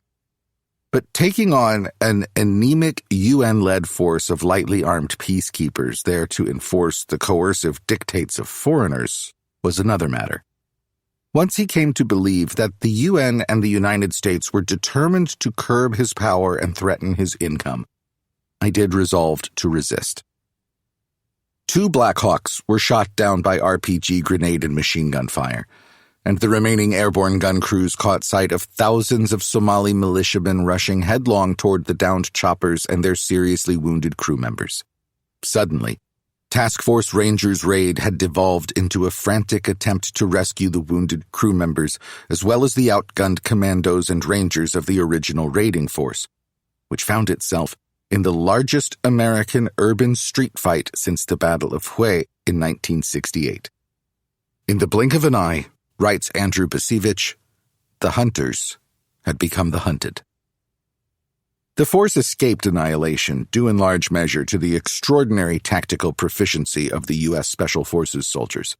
But taking on an anemic UN-led force of lightly armed peacekeepers there to enforce the coercive dictates of foreigners was another matter. Once he came to believe that the UN and the United States were determined to curb his power and threaten his income, Aidid resolved to resist. 2 Black Hawks were shot down by RPG grenade and machine gun fire, and the remaining airborne gun crews caught sight of thousands of Somali militiamen rushing headlong toward the downed choppers and their seriously wounded crew members. Suddenly, Task Force Rangers' raid had devolved into a frantic attempt to rescue the wounded crew members, as well as the outgunned commandos and rangers of the original raiding force, which found itself in the largest American urban street fight since the Battle of Hue in 1968. In the blink of an eye, writes Andrew Bacevich, the hunters had become the hunted. The force escaped annihilation due in large measure to the extraordinary tactical proficiency of the U.S. Special Forces soldiers,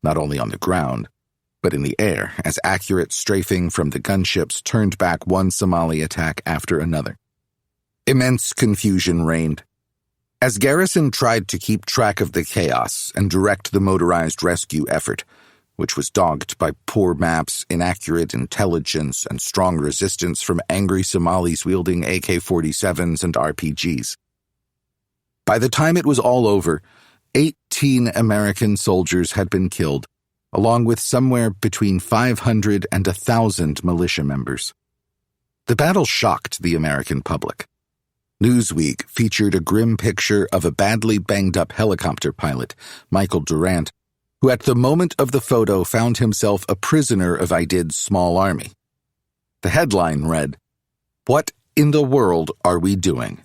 not only on the ground, but in the air, as accurate strafing from the gunships turned back one Somali attack after another. Immense confusion reigned. As Garrison tried to keep track of the chaos and direct the motorized rescue effort, which was dogged by poor maps, inaccurate intelligence, and strong resistance from angry Somalis wielding AK-47s and RPGs. By the time it was all over, 18 American soldiers had been killed, along with somewhere between 500 and 1,000 militia members. The battle shocked the American public. Newsweek featured a grim picture of a badly banged-up helicopter pilot, Michael Durant, who at the moment of the photo found himself a prisoner of Aidid's small army. The headline read, "What in the world are we doing?"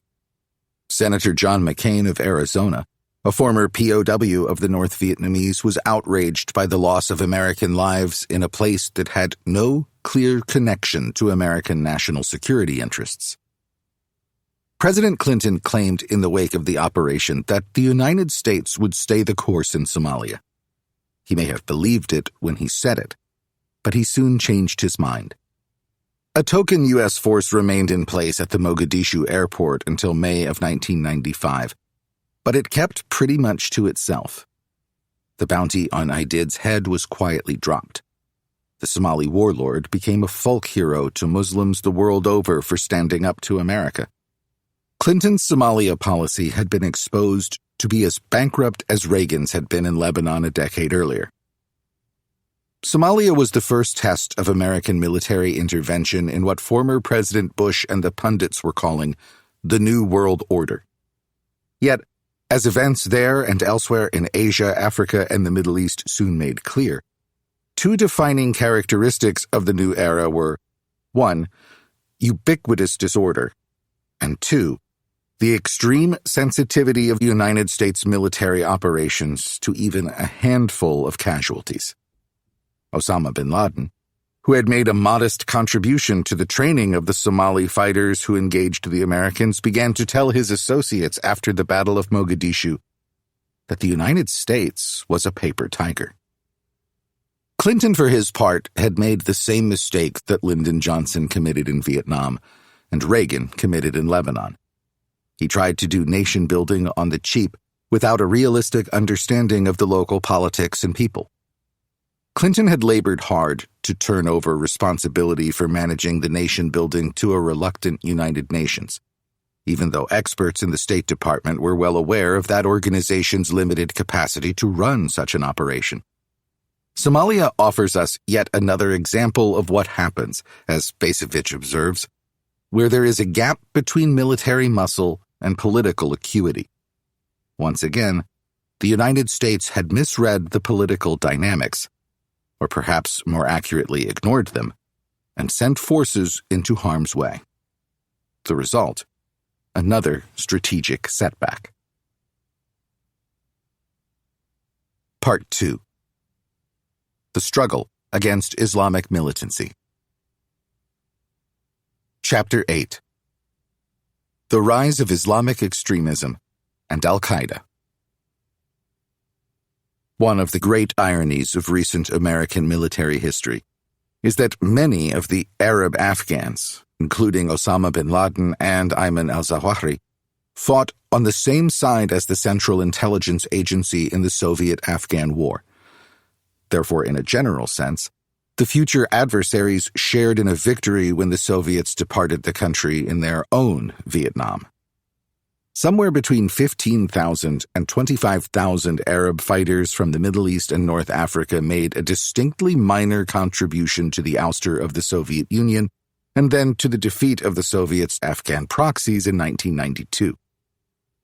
Senator John McCain of Arizona, a former POW of the North Vietnamese, was outraged by the loss of American lives in a place that had no clear connection to American national security interests. President Clinton claimed in the wake of the operation that the United States would stay the course in Somalia. He may have believed it when he said it, but he soon changed his mind. A token U.S. force remained in place at the Mogadishu airport until May of 1995, but it kept pretty much to itself. The bounty on Aidid's head was quietly dropped. The Somali warlord became a folk hero to Muslims the world over for standing up to America. Clinton's Somalia policy had been exposed to be as bankrupt as Reagan's had been in Lebanon a decade earlier. Somalia was the first test of American military intervention in what former President Bush and the pundits were calling the New World Order. Yet, as events there and elsewhere in Asia, Africa, and the Middle East soon made clear, 2 defining characteristics of the new era were, 1, ubiquitous disorder, and 2, the extreme sensitivity of the United States military operations to even a handful of casualties. Osama bin Laden, who had made a modest contribution to the training of the Somali fighters who engaged the Americans, began to tell his associates after the Battle of Mogadishu that the United States was a paper tiger. Clinton, for his part, had made the same mistake that Lyndon Johnson committed in Vietnam and Reagan committed in Lebanon. He tried to do nation-building on the cheap without a realistic understanding of the local politics and people. Clinton had labored hard to turn over responsibility for managing the nation-building to a reluctant United Nations, even though experts in the State Department were well aware of that organization's limited capacity to run such an operation. Somalia offers us yet another example of what happens, as Bacevich observes, where there is a gap between military muscle and political acuity. Once again, the United States had misread the political dynamics, or perhaps more accurately ignored them, and sent forces into harm's way. The result, another strategic setback. Part 2. The Struggle Against Islamic Militancy. Chapter 8. The Rise of Islamic Extremism and Al-Qaeda. One of the great ironies of recent American military history is that many of the Arab Afghans, including Osama bin Laden and Ayman al-Zawahiri, fought on the same side as the Central Intelligence Agency in the Soviet-Afghan War. Therefore, in a general sense, the future adversaries shared in a victory when the Soviets departed the country in their own Vietnam. Somewhere between 15,000 and 25,000 Arab fighters from the Middle East and North Africa made a distinctly minor contribution to the ouster of the Soviet Union and then to the defeat of the Soviets' Afghan proxies in 1992.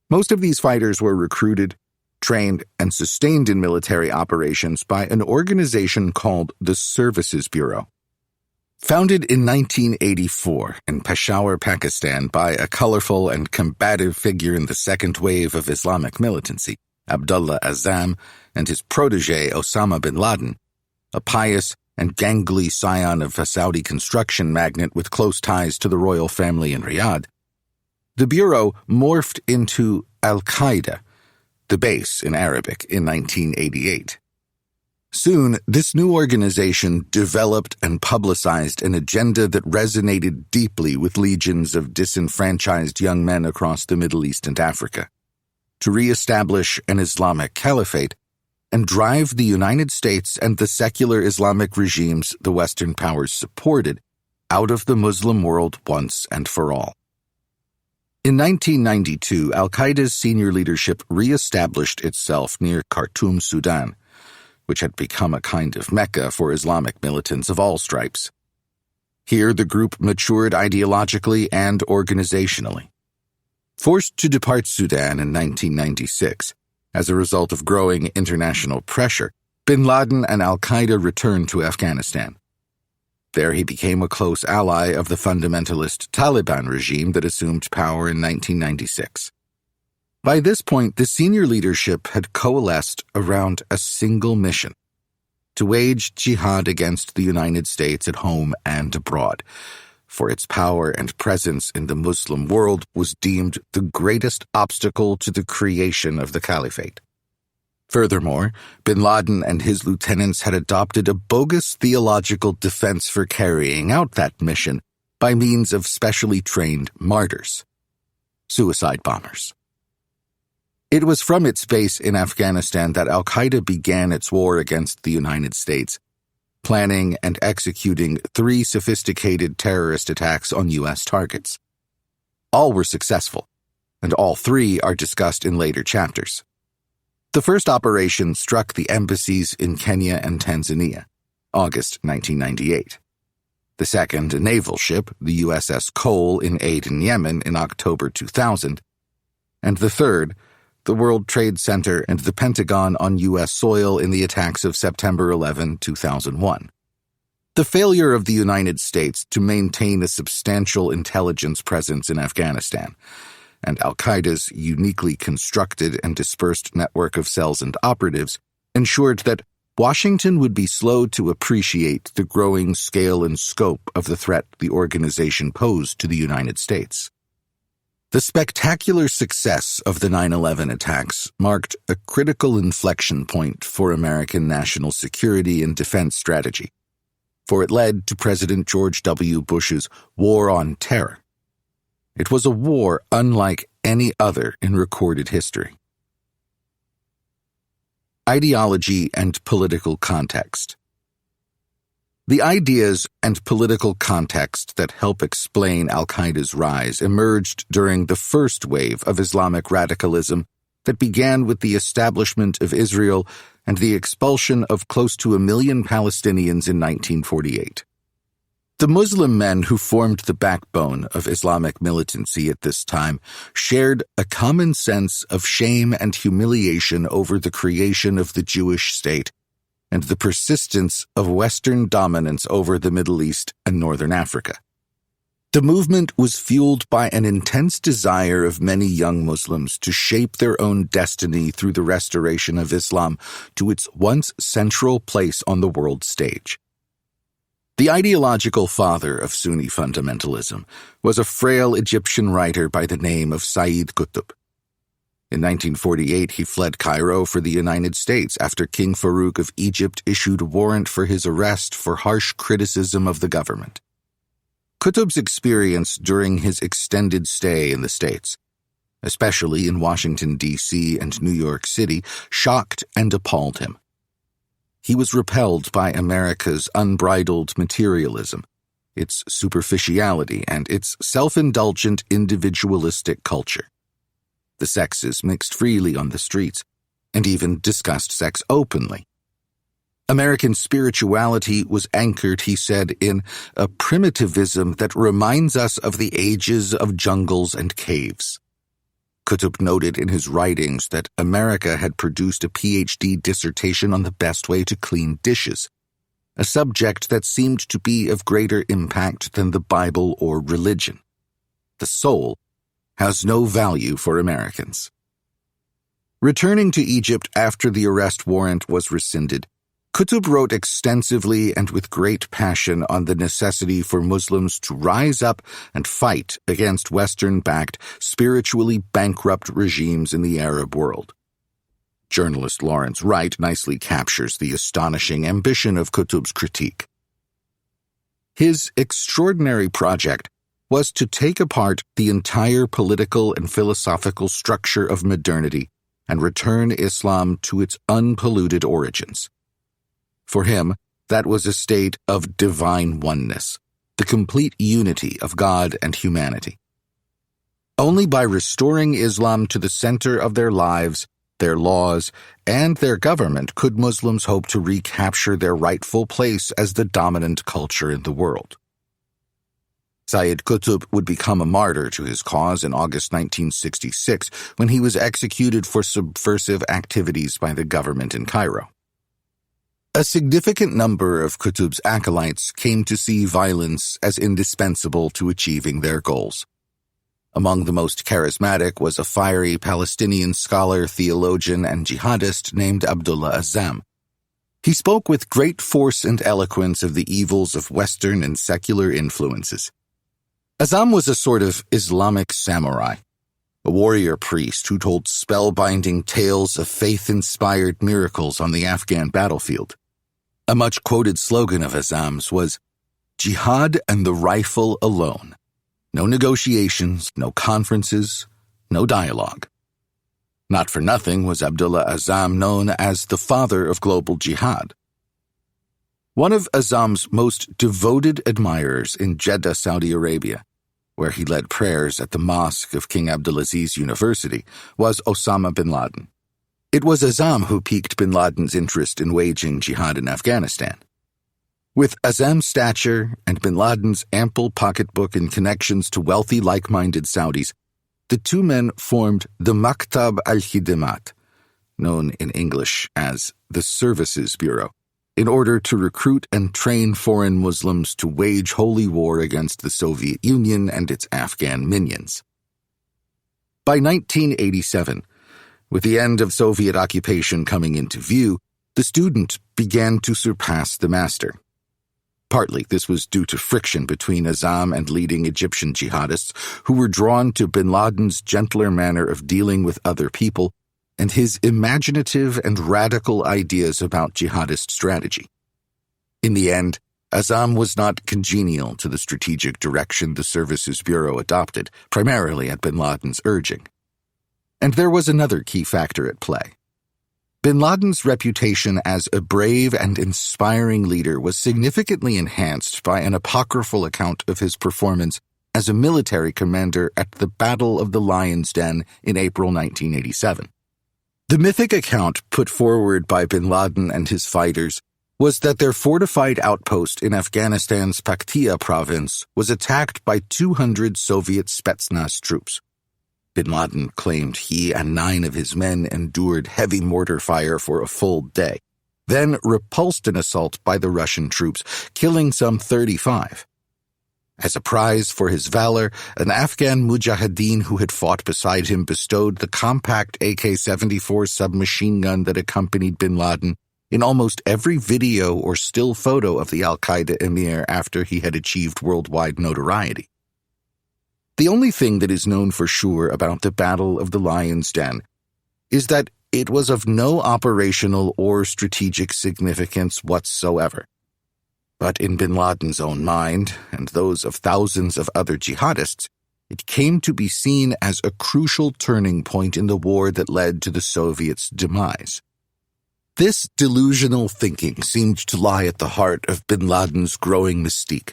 Most of these fighters were recruited, trained, and sustained in military operations by an organization called the Services Bureau. Founded in 1984 in Peshawar, Pakistan by a colorful and combative figure in the second wave of Islamic militancy, Abdullah Azzam, and his protege Osama bin Laden, a pious and gangly scion of a Saudi construction magnate with close ties to the royal family in Riyadh, the Bureau morphed into Al-Qaeda, the base in Arabic, in 1988. Soon, this new organization developed and publicized an agenda that resonated deeply with legions of disenfranchised young men across the Middle East and Africa: to reestablish an Islamic caliphate and drive the United States and the secular Islamic regimes the Western powers supported out of the Muslim world once and for all. In 1992, Al-Qaeda's senior leadership reestablished itself near Khartoum, Sudan, which had become a kind of mecca for Islamic militants of all stripes. Here, the group matured ideologically and organizationally. Forced to depart Sudan in 1996, as a result of growing international pressure, bin Laden and Al-Qaeda returned to Afghanistan. There he became a close ally of the fundamentalist Taliban regime that assumed power in 1996. By this point, the senior leadership had coalesced around a single mission: to wage jihad against the United States at home and abroad, for its power and presence in the Muslim world was deemed the greatest obstacle to the creation of the caliphate. Furthermore, bin Laden and his lieutenants had adopted a bogus theological defense for carrying out that mission by means of specially trained martyrs, suicide bombers. It was from its base in Afghanistan that Al-Qaeda began its war against the United States, planning and executing 3 sophisticated terrorist attacks on U.S. targets. All were successful, and all 3 are discussed in later chapters. The first operation struck the embassies in Kenya and Tanzania, August 1998. The second, a naval ship, the USS Cole in Aden, Yemen, in October 2000. And the third, the World Trade Center and the Pentagon on U.S. soil in the attacks of September 11, 2001. The failure of the United States to maintain a substantial intelligence presence in Afghanistan, and Al-Qaeda's uniquely constructed and dispersed network of cells and operatives, ensured that Washington would be slow to appreciate the growing scale and scope of the threat the organization posed to the United States. The spectacular success of the 9/11 attacks marked a critical inflection point for American national security and defense strategy, for it led to President George W. Bush's War on Terror. It was a war unlike any other in recorded history. Ideology and political context. The ideas and political context that help explain Al-Qaeda's rise emerged during the first wave of Islamic radicalism that began with the establishment of Israel and the expulsion of close to 1 million Palestinians in 1948. The Muslim men who formed the backbone of Islamic militancy at this time shared a common sense of shame and humiliation over the creation of the Jewish state and the persistence of Western dominance over the Middle East and Northern Africa. The movement was fueled by an intense desire of many young Muslims to shape their own destiny through the restoration of Islam to its once central place on the world stage. The ideological father of Sunni fundamentalism was a frail Egyptian writer by the name of Sayyid Qutb. In 1948, he fled Cairo for the United States after King Farouk of Egypt issued a warrant for his arrest for harsh criticism of the government. Qutb's experience during his extended stay in the States, especially in Washington, D.C. and New York City, shocked and appalled him. He was repelled by America's unbridled materialism, its superficiality, and its self-indulgent individualistic culture. The sexes mixed freely on the streets, and even discussed sex openly. American spirituality was anchored, he said, in a primitivism that reminds us of the ages of jungles and caves. Qutb noted in his writings that America had produced a PhD dissertation on the best way to clean dishes, a subject that seemed to be of greater impact than the Bible or religion. The soul has no value for Americans. Returning to Egypt after the arrest warrant was rescinded, Qutb wrote extensively and with great passion on the necessity for Muslims to rise up and fight against Western-backed, spiritually bankrupt regimes in the Arab world. Journalist Lawrence Wright nicely captures the astonishing ambition of Qutb's critique. His extraordinary project was to take apart the entire political and philosophical structure of modernity and return Islam to its unpolluted origins. For him, that was a state of divine oneness, the complete unity of God and humanity. Only by restoring Islam to the center of their lives, their laws, and their government could Muslims hope to recapture their rightful place as the dominant culture in the world. Sayyid Qutb would become a martyr to his cause in August 1966 when he was executed for subversive activities by the government in Cairo. A significant number of Qutb's acolytes came to see violence as indispensable to achieving their goals. Among the most charismatic was a fiery Palestinian scholar, theologian, and jihadist named Abdullah Azzam. He spoke with great force and eloquence of the evils of Western and secular influences. Azzam was a sort of Islamic samurai, a warrior priest who told spellbinding tales of faith-inspired miracles on the Afghan battlefield. A much-quoted slogan of Azzam's was, "Jihad and the rifle alone. No negotiations, no conferences, no dialogue." Not for nothing was Abdullah Azzam known as the father of global jihad. One of Azzam's most devoted admirers in Jeddah, Saudi Arabia, where he led prayers at the mosque of King Abdulaziz University, was Osama bin Laden. It was Azzam who piqued bin Laden's interest in waging jihad in Afghanistan. With Azzam's stature and bin Laden's ample pocketbook and connections to wealthy, like-minded Saudis, the two men formed the Maktab al-Khidamat, known in English as the Services Bureau, in order to recruit and train foreign Muslims to wage holy war against the Soviet Union and its Afghan minions. By 1987, with the end of Soviet occupation coming into view, the student began to surpass the master. Partly this was due to friction between Azzam and leading Egyptian jihadists who were drawn to bin Laden's gentler manner of dealing with other people and his imaginative and radical ideas about jihadist strategy. In the end, Azzam was not congenial to the strategic direction the Services Bureau adopted, primarily at bin Laden's urging. And there was another key factor at play. Bin Laden's reputation as a brave and inspiring leader was significantly enhanced by an apocryphal account of his performance as a military commander at the Battle of the Lion's Den in April 1987. The mythic account put forward by bin Laden and his fighters was that their fortified outpost in Afghanistan's Paktia province was attacked by 200 Soviet Spetsnaz troops. Bin Laden claimed he and 9 of his men endured heavy mortar fire for a full day, then repulsed an assault by the Russian troops, killing some 35. As a prize for his valor, an Afghan mujahideen who had fought beside him bestowed the compact AK-74 submachine gun that accompanied bin Laden in almost every video or still photo of the al-Qaeda emir after he had achieved worldwide notoriety. The only thing that is known for sure about the Battle of the Lion's Den is that it was of no operational or strategic significance whatsoever. But in bin Laden's own mind, and those of thousands of other jihadists, it came to be seen as a crucial turning point in the war that led to the Soviets' demise. This delusional thinking seemed to lie at the heart of bin Laden's growing mystique.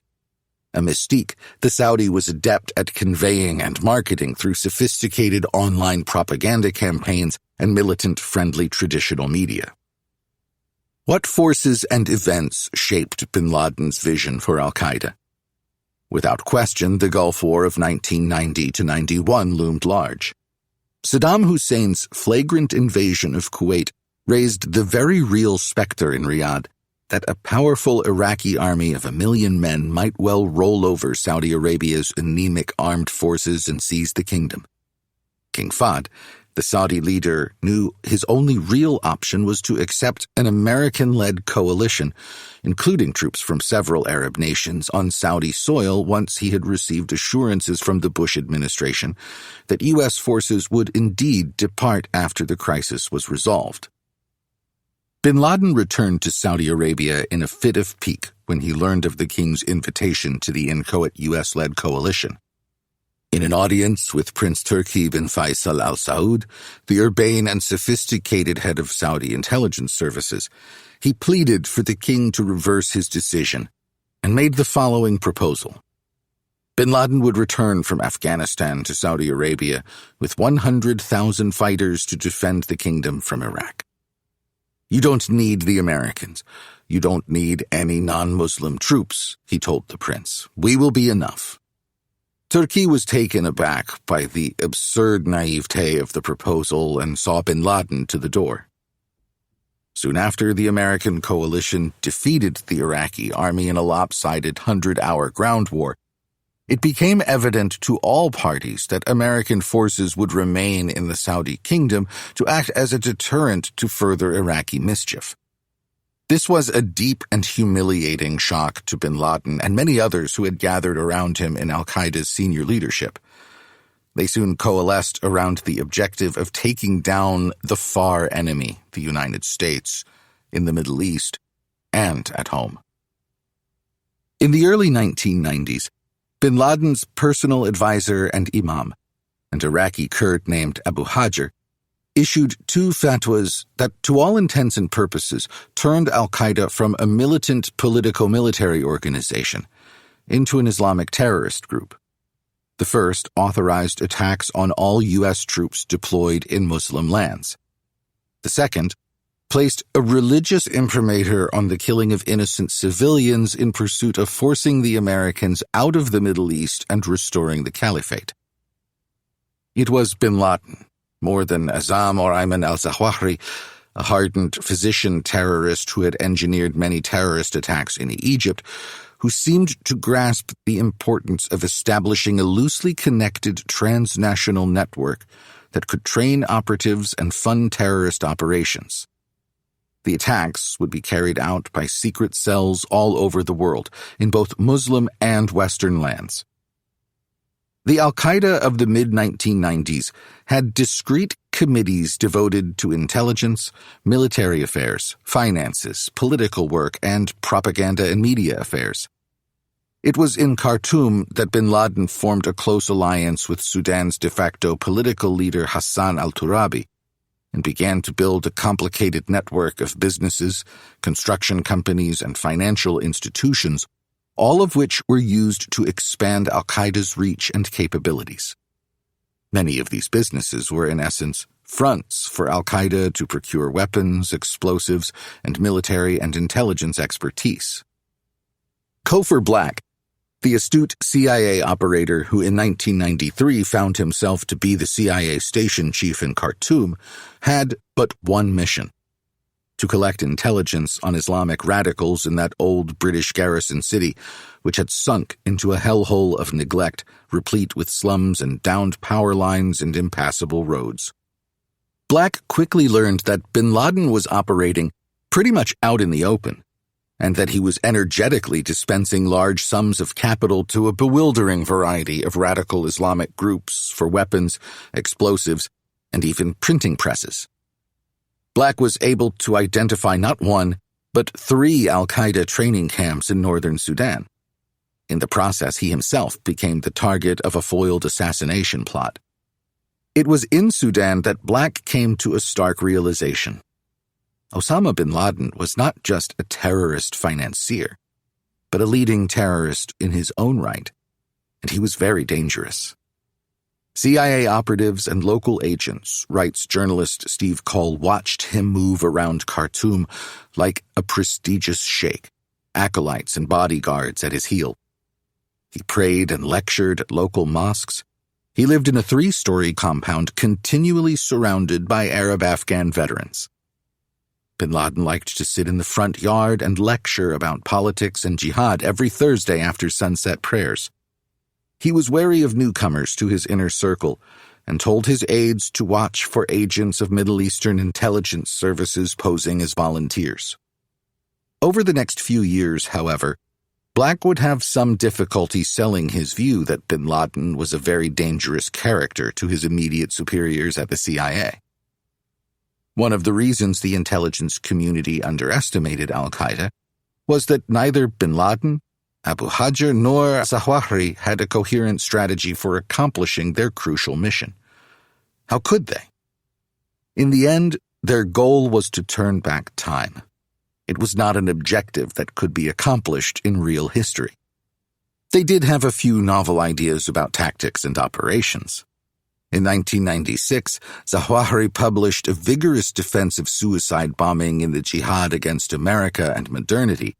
A mystique the Saudi was adept at conveying and marketing through sophisticated online propaganda campaigns and militant-friendly traditional media. What forces and events shaped bin Laden's vision for al-Qaeda? Without question, the Gulf War of 1990-91 loomed large. Saddam Hussein's flagrant invasion of Kuwait raised the very real specter in Riyadh that a powerful Iraqi army of 1 million men might well roll over Saudi Arabia's anemic armed forces and seize the kingdom. King Fahd, the Saudi leader, knew his only real option was to accept an American-led coalition, including troops from several Arab nations, on Saudi soil once he had received assurances from the Bush administration that U.S. forces would indeed depart after the crisis was resolved. Bin Laden returned to Saudi Arabia in a fit of pique when he learned of the king's invitation to the inchoate U.S.-led coalition. In an audience with Prince Turki bin Faisal Al Saud, the urbane and sophisticated head of Saudi intelligence services, he pleaded for the king to reverse his decision and made the following proposal. Bin Laden would return from Afghanistan to Saudi Arabia with 100,000 fighters to defend the kingdom from Iraq. You don't need the Americans. You don't need any non-Muslim troops, he told the prince. We will be enough. Turki was taken aback by the absurd naivete of the proposal and saw bin Laden to the door. Soon after, the American coalition defeated the Iraqi army in a lopsided 100-hour ground war. It became evident to all parties that American forces would remain in the Saudi kingdom to act as a deterrent to further Iraqi mischief. This was a deep and humiliating shock to bin Laden and many others who had gathered around him in al-Qaeda's senior leadership. They soon coalesced around the objective of taking down the far enemy, the United States, in the Middle East and at home. In the early 1990s, bin Laden's personal advisor and imam, an Iraqi Kurd named Abu Hajar, issued 2 fatwas that, to all intents and purposes, turned al-Qaeda from a militant politico-military organization into an Islamic terrorist group. The first authorized attacks on all U.S. troops deployed in Muslim lands. The second placed a religious imprimatur on the killing of innocent civilians in pursuit of forcing the Americans out of the Middle East and restoring the caliphate. It was bin Laden, more than Azzam or Ayman al-Zawahiri, a hardened physician terrorist who had engineered many terrorist attacks in Egypt, who seemed to grasp the importance of establishing a loosely connected transnational network that could train operatives and fund terrorist operations. The attacks would be carried out by secret cells all over the world, in both Muslim and Western lands. The al-Qaeda of the mid-1990s had discrete committees devoted to intelligence, military affairs, finances, political work, and propaganda and media affairs. It was in Khartoum that bin Laden formed a close alliance with Sudan's de facto political leader Hassan al-Turabi, and began to build a complicated network of businesses, construction companies, and financial institutions, all of which were used to expand al-Qaeda's reach and capabilities. Many of these businesses were, in essence, fronts for al-Qaeda to procure weapons, explosives, and military and intelligence expertise. Kofor Black, the astute CIA operator who in 1993 found himself to be the CIA station chief in Khartoum, had but one mission: to collect intelligence on Islamic radicals in that old British garrison city, which had sunk into a hellhole of neglect, replete with slums and downed power lines and impassable roads. Black quickly learned that bin Laden was operating pretty much out in the open, and that he was energetically dispensing large sums of capital to a bewildering variety of radical Islamic groups for weapons, explosives, and even printing presses. Black was able to identify not one, but 3 al-Qaeda training camps in northern Sudan. In the process, he himself became the target of a foiled assassination plot. It was in Sudan that Black came to a stark realization. Osama bin Laden was not just a terrorist financier, but a leading terrorist in his own right, and he was very dangerous. CIA operatives and local agents, writes journalist Steve Cole, watched him move around Khartoum like a prestigious sheikh, acolytes and bodyguards at his heel. He prayed and lectured at local mosques. He lived in a 3-story compound continually surrounded by Arab-Afghan veterans. Bin Laden liked to sit in the front yard and lecture about politics and jihad every Thursday after sunset prayers. He was wary of newcomers to his inner circle and told his aides to watch for agents of Middle Eastern intelligence services posing as volunteers. Over the next few years, however, Black would have some difficulty selling his view that bin Laden was a very dangerous character to his immediate superiors at the CIA. One of the reasons the intelligence community underestimated al-Qaeda was that neither bin Laden, Abu Hajar, nor Zawahiri had a coherent strategy for accomplishing their crucial mission. How could they? In the end, their goal was to turn back time. It was not an objective that could be accomplished in real history. They did have a few novel ideas about tactics and operations. In 1996, Zawahiri published a vigorous defense of suicide bombing in the jihad against America and modernity,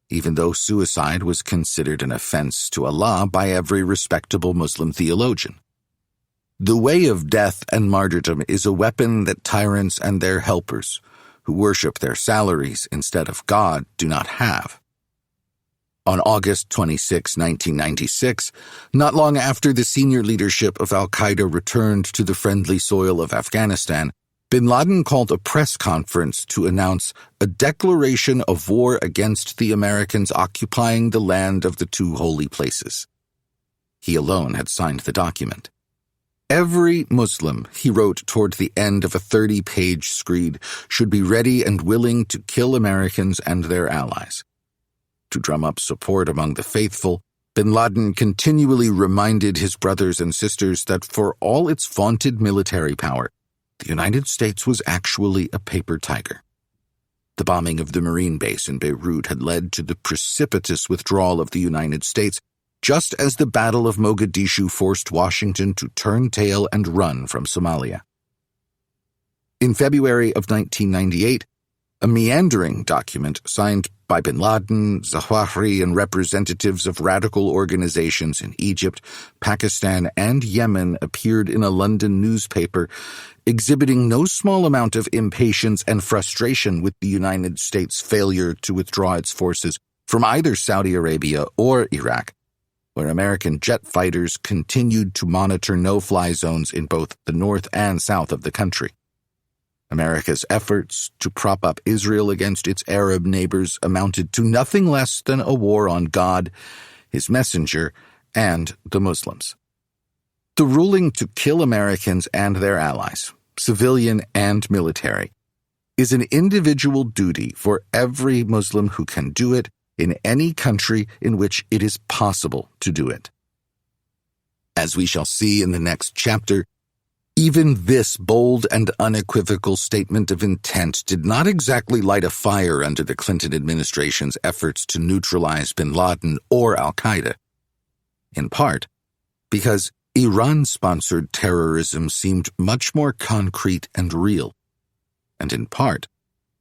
even though suicide was considered an offense to Allah by every respectable Muslim theologian. The way of death and martyrdom is a weapon that tyrants and their helpers, who worship their salaries instead of God, do not have. On August 26, 1996, not long after the senior leadership of al-Qaeda returned to the friendly soil of Afghanistan, bin Laden called a press conference to announce a declaration of war against the Americans occupying the land of the 2 holy places. He alone had signed the document. Every Muslim, he wrote toward the end of a 30-page screed, should be ready and willing to kill Americans and their allies. To drum up support among the faithful, bin Laden continually reminded his brothers and sisters that for all its vaunted military power, the United States was actually a paper tiger. The bombing of the Marine base in Beirut had led to the precipitous withdrawal of the United States, just as the Battle of Mogadishu forced Washington to turn tail and run from Somalia. In February of 1998, a meandering document signed by bin Laden, Zawahiri, and representatives of radical organizations in Egypt, Pakistan, and Yemen appeared in a London newspaper, exhibiting no small amount of impatience and frustration with the United States' failure to withdraw its forces from either Saudi Arabia or Iraq, where American jet fighters continued to monitor no-fly zones in both the north and south of the country. America's efforts to prop up Israel against its Arab neighbors amounted to nothing less than a war on God, his messenger, and the Muslims. The ruling to kill Americans and their allies, civilian and military, is an individual duty for every Muslim who can do it in any country in which it is possible to do it. As we shall see in the next chapter, even this bold and unequivocal statement of intent did not exactly light a fire under the Clinton administration's efforts to neutralize bin Laden or al-Qaeda, in part because Iran-sponsored terrorism seemed much more concrete and real, and in part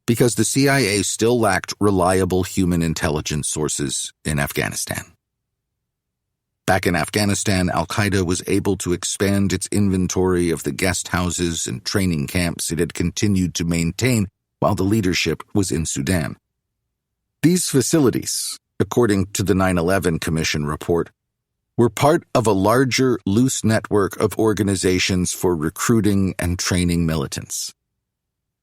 because the CIA still lacked reliable human intelligence sources in Afghanistan. Back in Afghanistan, al-Qaeda was able to expand its inventory of the guest houses and training camps it had continued to maintain while the leadership was in Sudan. These facilities, according to the 9/11 Commission report, were part of a larger, loose network of organizations for recruiting and training militants.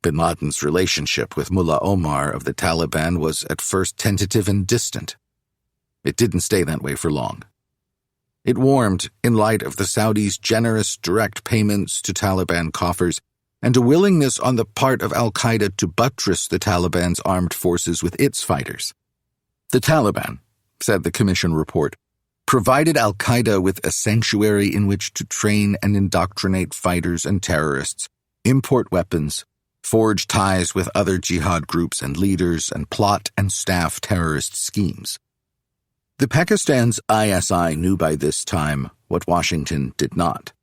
Bin Laden's relationship with Mullah Omar of the Taliban was at first tentative and distant. It didn't stay that way for long. It warmed in light of the Saudis' generous direct payments to Taliban coffers and a willingness on the part of al-Qaeda to buttress the Taliban's armed forces with its fighters. The Taliban, said the Commission report, provided al-Qaeda with a sanctuary in which to train and indoctrinate fighters and terrorists, import weapons, forge ties with other jihad groups and leaders, and plot and staff terrorist schemes. The Pakistan's ISI knew by this time what Washington did not.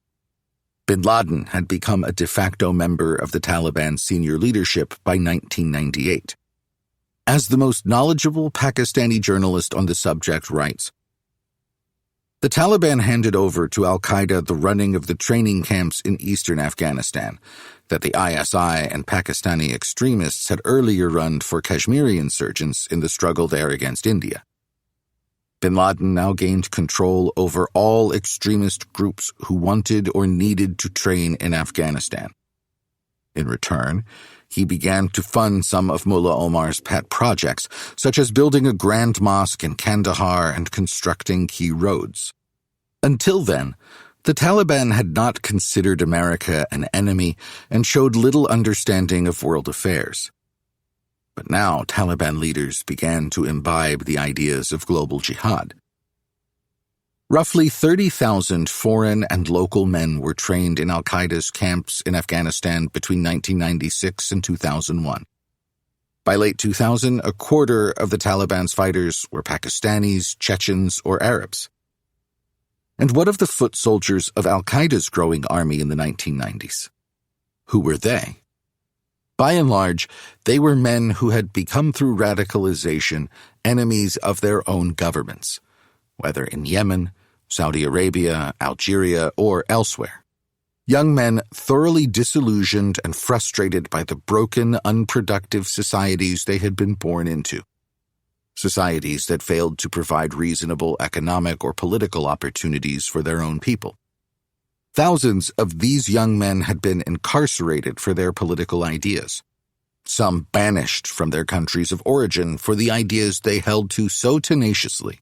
Bin Laden had become a de facto member of the Taliban's senior leadership by 1998. As the most knowledgeable Pakistani journalist on the subject writes, the Taliban handed over to al-Qaeda the running of the training camps in eastern Afghanistan that the ISI and Pakistani extremists had earlier run for Kashmiri insurgents in the struggle there against India. Bin Laden now gained control over all extremist groups who wanted or needed to train in Afghanistan. In return, he began to fund some of Mullah Omar's pet projects, such as building a grand mosque in Kandahar and constructing key roads. Until then, the Taliban had not considered America an enemy and showed little understanding of world affairs. But now Taliban leaders began to imbibe the ideas of global jihad. Roughly 30,000 foreign and local men were trained in al-Qaeda's camps in Afghanistan between 1996 and 2001. By late 2000, a quarter of the Taliban's fighters were Pakistanis, Chechens, or Arabs. And what of the foot soldiers of al-Qaeda's growing army in the 1990s? Who were they? By and large, they were men who had become through radicalization enemies of their own governments, whether in Yemen, Saudi Arabia, Algeria, or elsewhere. Young men thoroughly disillusioned and frustrated by the broken, unproductive societies they had been born into. Societies that failed to provide reasonable economic or political opportunities for their own people. Thousands of these young men had been incarcerated for their political ideas, some banished from their countries of origin for the ideas they held to so tenaciously.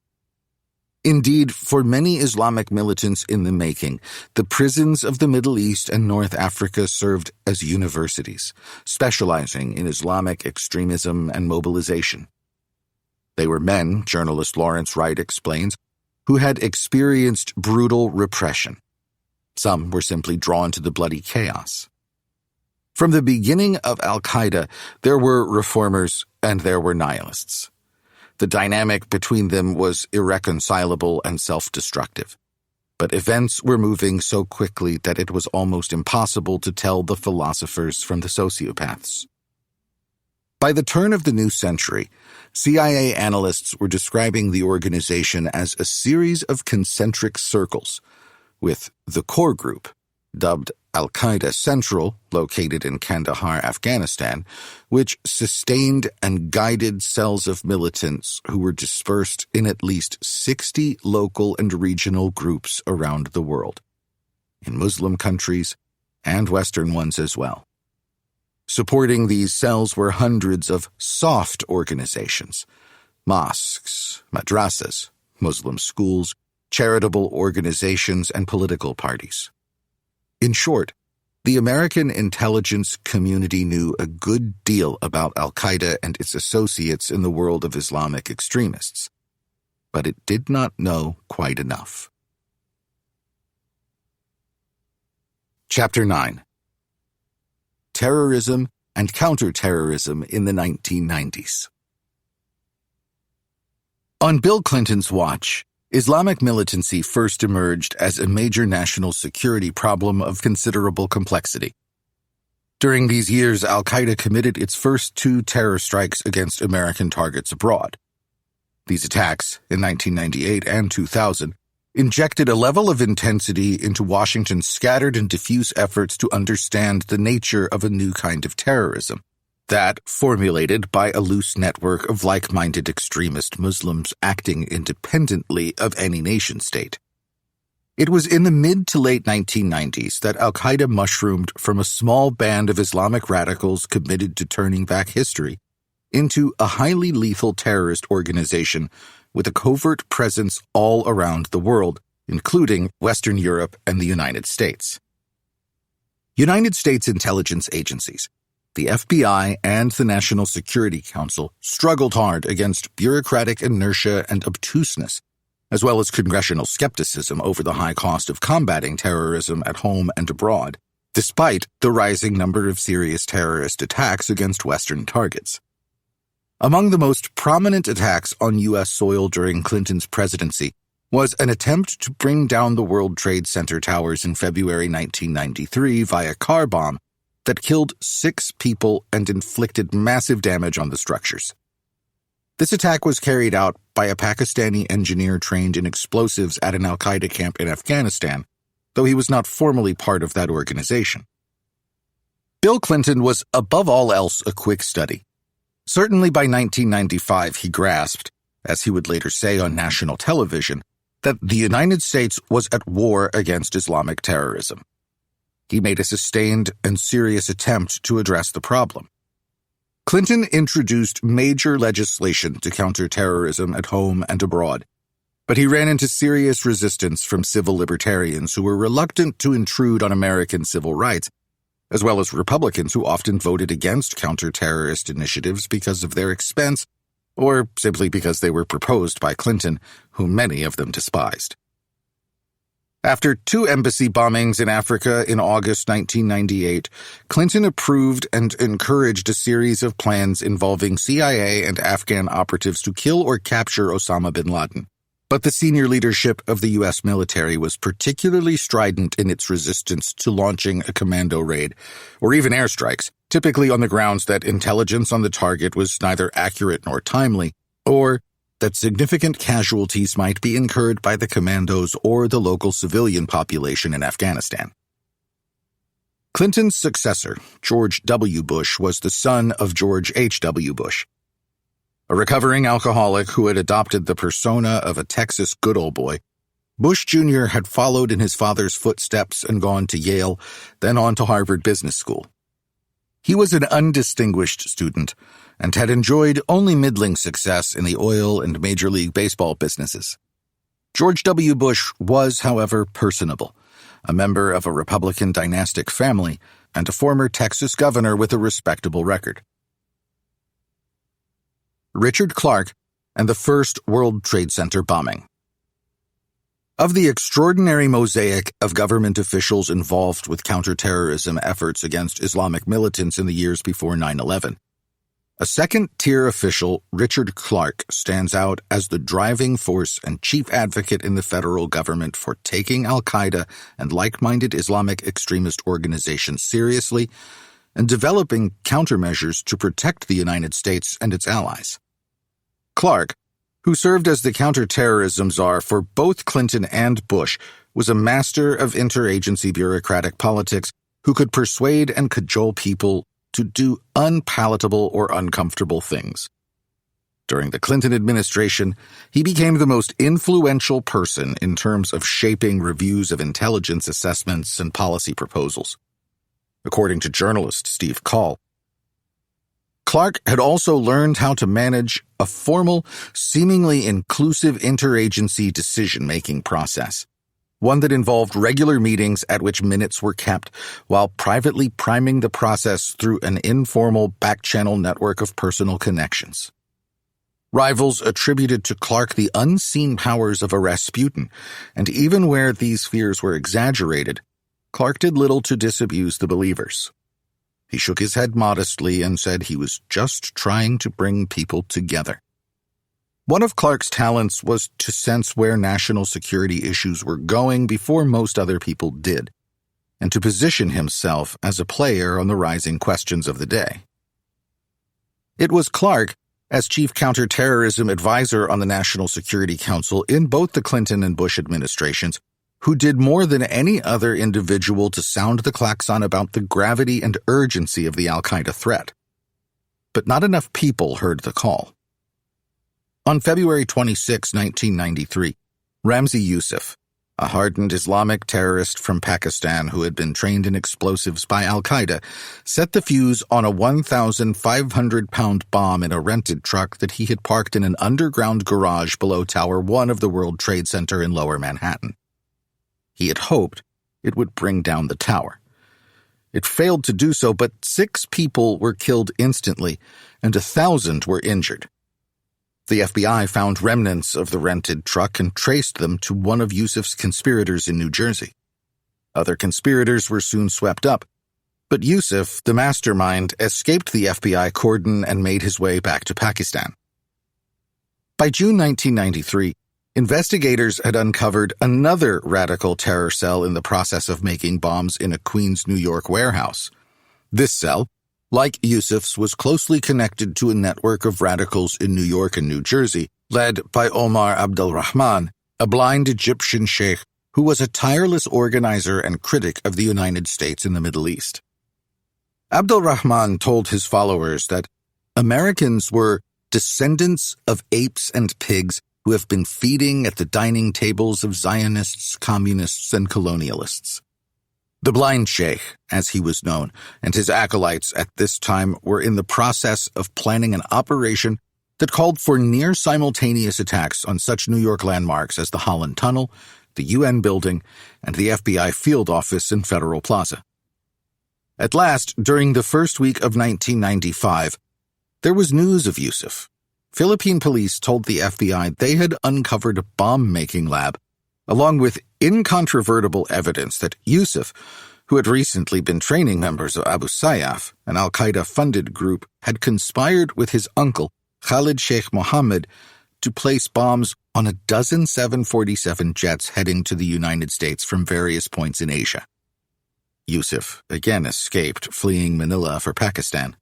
Indeed, for many Islamic militants in the making, the prisons of the Middle East and North Africa served as universities, specializing in Islamic extremism and mobilization. They were men, journalist Lawrence Wright explains, who had experienced brutal repression. Some were simply drawn to the bloody chaos. From the beginning of al-Qaeda, there were reformers and there were nihilists. The dynamic between them was irreconcilable and self-destructive. But events were moving so quickly that it was almost impossible to tell the philosophers from the sociopaths. By the turn of the new century, CIA analysts were describing the organization as a series of concentric circles, with the core group, dubbed Al-Qaeda Central, located in Kandahar, Afghanistan, which sustained and guided cells of militants who were dispersed in at least 60 local and regional groups around the world, in Muslim countries and Western ones as well. Supporting these cells were hundreds of soft organizations, mosques, madrasas, Muslim schools, charitable organizations, and political parties. In short, the American intelligence community knew a good deal about al-Qaeda and its associates in the world of Islamic extremists, but it did not know quite enough. Chapter 9. Terrorism and Counterterrorism in the 1990s. On Bill Clinton's watch, Islamic militancy first emerged as a major national security problem of considerable complexity. During these years, al-Qaeda committed its first 2 terror strikes against American targets abroad. These attacks, in 1998 and 2000, injected a level of intensity into Washington's scattered and diffuse efforts to understand the nature of a new kind of terrorism, that formulated by a loose network of like-minded extremist Muslims acting independently of any nation-state. It was in the mid to late 1990s that al-Qaeda mushroomed from a small band of Islamic radicals committed to turning back history into a highly lethal terrorist organization with a covert presence all around the world, including Western Europe and the United States. United States intelligence agencies, the FBI and the National Security Council, struggled hard against bureaucratic inertia and obtuseness, as well as congressional skepticism over the high cost of combating terrorism at home and abroad, despite the rising number of serious terrorist attacks against Western targets. Among the most prominent attacks on U.S. soil during Clinton's presidency was an attempt to bring down the World Trade Center towers in February 1993 via car bomb that killed 6 people and inflicted massive damage on the structures. This attack was carried out by a Pakistani engineer trained in explosives at an al-Qaeda camp in Afghanistan, though he was not formally part of that organization. Bill Clinton was above all else a quick study. Certainly by 1995 he grasped, as he would later say on national television, that the United States was at war against Islamic terrorism. He made a sustained and serious attempt to address the problem. Clinton introduced major legislation to counter terrorism at home and abroad, but he ran into serious resistance from civil libertarians who were reluctant to intrude on American civil rights, as well as Republicans who often voted against counter-terrorist initiatives because of their expense, or simply because they were proposed by Clinton, whom many of them despised. After 2 embassy bombings in Africa in August 1998, Clinton approved and encouraged a series of plans involving CIA and Afghan operatives to kill or capture Osama bin Laden. But the senior leadership of the U.S. military was particularly strident in its resistance to launching a commando raid, or even airstrikes, typically on the grounds that intelligence on the target was neither accurate nor timely, or that significant casualties might be incurred by the commandos or the local civilian population in Afghanistan. Clinton's successor, George W. Bush, was the son of George H.W. Bush. A recovering alcoholic who had adopted the persona of a Texas good old boy, Bush Jr. had followed in his father's footsteps and gone to Yale, then on to Harvard Business School. He was an undistinguished student and had enjoyed only middling success in the oil and Major League Baseball businesses. George W. Bush was, however, personable, a member of a Republican dynastic family and a former Texas governor with a respectable record. Richard Clarke and the first World Trade Center bombing. Of the extraordinary mosaic of government officials involved with counterterrorism efforts against Islamic militants in the years before 9/11, a second-tier official, Richard Clarke, stands out as the driving force and chief advocate in the federal government for taking al-Qaeda and like-minded Islamic extremist organizations seriously and developing countermeasures to protect the United States and its allies. Clarke, who served as the counterterrorism czar for both Clinton and Bush, was a master of interagency bureaucratic politics who could persuade and cajole people to do unpalatable or uncomfortable things. During the Clinton administration, he became the most influential person in terms of shaping reviews of intelligence assessments and policy proposals. According to journalist Steve Call, Clarke had also learned how to manage a formal, seemingly inclusive interagency decision-making process, one that involved regular meetings at which minutes were kept while privately priming the process through an informal back-channel network of personal connections. Rivals attributed to Clarke the unseen powers of a Rasputin, and even where these fears were exaggerated, Clarke did little to disabuse the believers. He shook his head modestly and said he was just trying to bring people together. One of Clarke's talents was to sense where national security issues were going before most other people did, and to position himself as a player on the rising questions of the day. It was Clarke, as chief counterterrorism advisor on the National Security Council in both the Clinton and Bush administrations, who did more than any other individual to sound the klaxon about the gravity and urgency of the al-Qaeda threat. But not enough people heard the call. On February 26, 1993, Ramzi Youssef, a hardened Islamic terrorist from Pakistan who had been trained in explosives by al-Qaeda, set the fuse on a 1,500-pound bomb in a rented truck that he had parked in an underground garage below Tower 1 of the World Trade Center in Lower Manhattan. He had hoped it would bring down the tower. It failed to do so, but 6 people were killed instantly, and 1,000 were injured. The FBI found remnants of the rented truck and traced them to one of Yusuf's conspirators in New Jersey. Other conspirators were soon swept up, but Yusuf, the mastermind, escaped the FBI cordon and made his way back to Pakistan. By June 1993, investigators had uncovered another radical terror cell in the process of making bombs in a Queens, New York warehouse. This cell, like Yusuf's, was closely connected to a network of radicals in New York and New Jersey, led by Omar Abdulrahman, a blind Egyptian sheikh who was a tireless organizer and critic of the United States in the Middle East. Abdulrahman told his followers that Americans were descendants of apes and pigs who have been feeding at the dining tables of Zionists, communists, and colonialists. The blind sheikh, as he was known, and his acolytes at this time were in the process of planning an operation that called for near-simultaneous attacks on such New York landmarks as the Holland Tunnel, the UN building, and the FBI field office in Federal Plaza. At last, during the first week of 1995, there was news of Yusuf. Philippine police told the FBI they had uncovered a bomb-making lab, along with incontrovertible evidence that Yusuf, who had recently been training members of Abu Sayyaf, an al-Qaeda-funded group, had conspired with his uncle, Khalid Sheikh Mohammed, to place bombs on a dozen 747 jets heading to the United States from various points in Asia. Yusuf again escaped, fleeing Manila for Pakistan.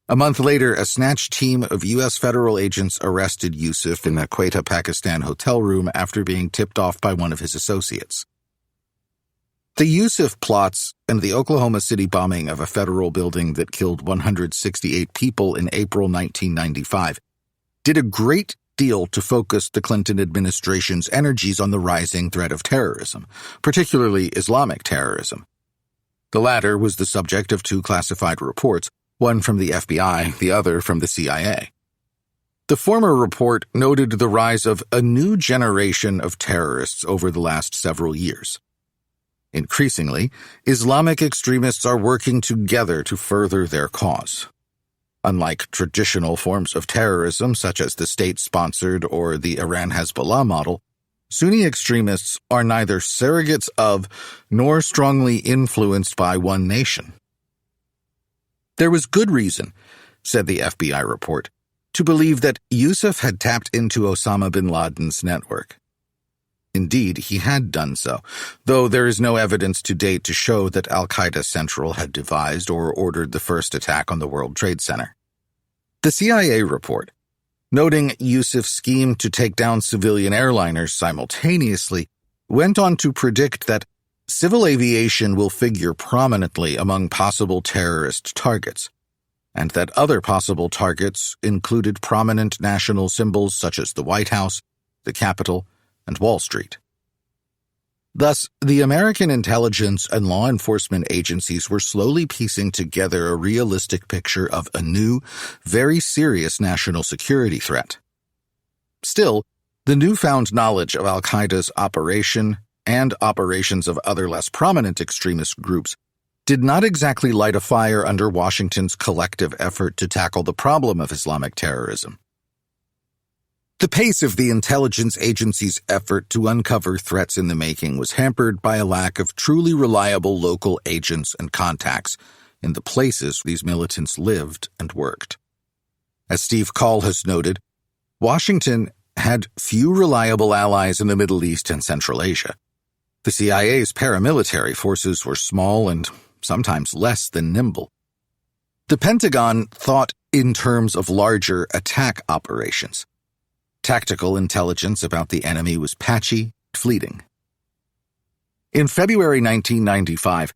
A month later, a snatch team of U.S. federal agents arrested Yusuf in a Quetta, Pakistan hotel room after being tipped off by one of his associates. The Yusuf plots and the Oklahoma City bombing of a federal building that killed 168 people in April 1995 did a great deal to focus the Clinton administration's energies on the rising threat of terrorism, particularly Islamic terrorism. The latter was the subject of 2 classified reports, one from the FBI, the other from the CIA. The former report noted the rise of a new generation of terrorists over the last several years. Increasingly, Islamic extremists are working together to further their cause. Unlike traditional forms of terrorism, such as the state-sponsored or the Iran-Hezbollah model, Sunni extremists are neither surrogates of nor strongly influenced by one nation. There was good reason, said the FBI report, to believe that Yusuf had tapped into Osama bin Laden's network. Indeed, he had done so, though there is no evidence to date to show that al-Qaeda Central had devised or ordered the first attack on the World Trade Center. The CIA report, noting Yusuf's scheme to take down civilian airliners simultaneously, went on to predict that civil aviation will figure prominently among possible terrorist targets, and that other possible targets included prominent national symbols such as the White House, the Capitol, and Wall Street. Thus, the American intelligence and law enforcement agencies were slowly piecing together a realistic picture of a new, very serious national security threat. Still, the newfound knowledge of al-Qaeda's operation and operations of other less prominent extremist groups did not exactly light a fire under Washington's collective effort to tackle the problem of Islamic terrorism. The pace of the intelligence agency's effort to uncover threats in the making was hampered by a lack of truly reliable local agents and contacts in the places these militants lived and worked. As Steve Call has noted, Washington had few reliable allies in the Middle East and Central Asia. The CIA's paramilitary forces were small and sometimes less than nimble. The Pentagon thought in terms of larger attack operations. Tactical intelligence about the enemy was patchy, fleeting. In February 1995,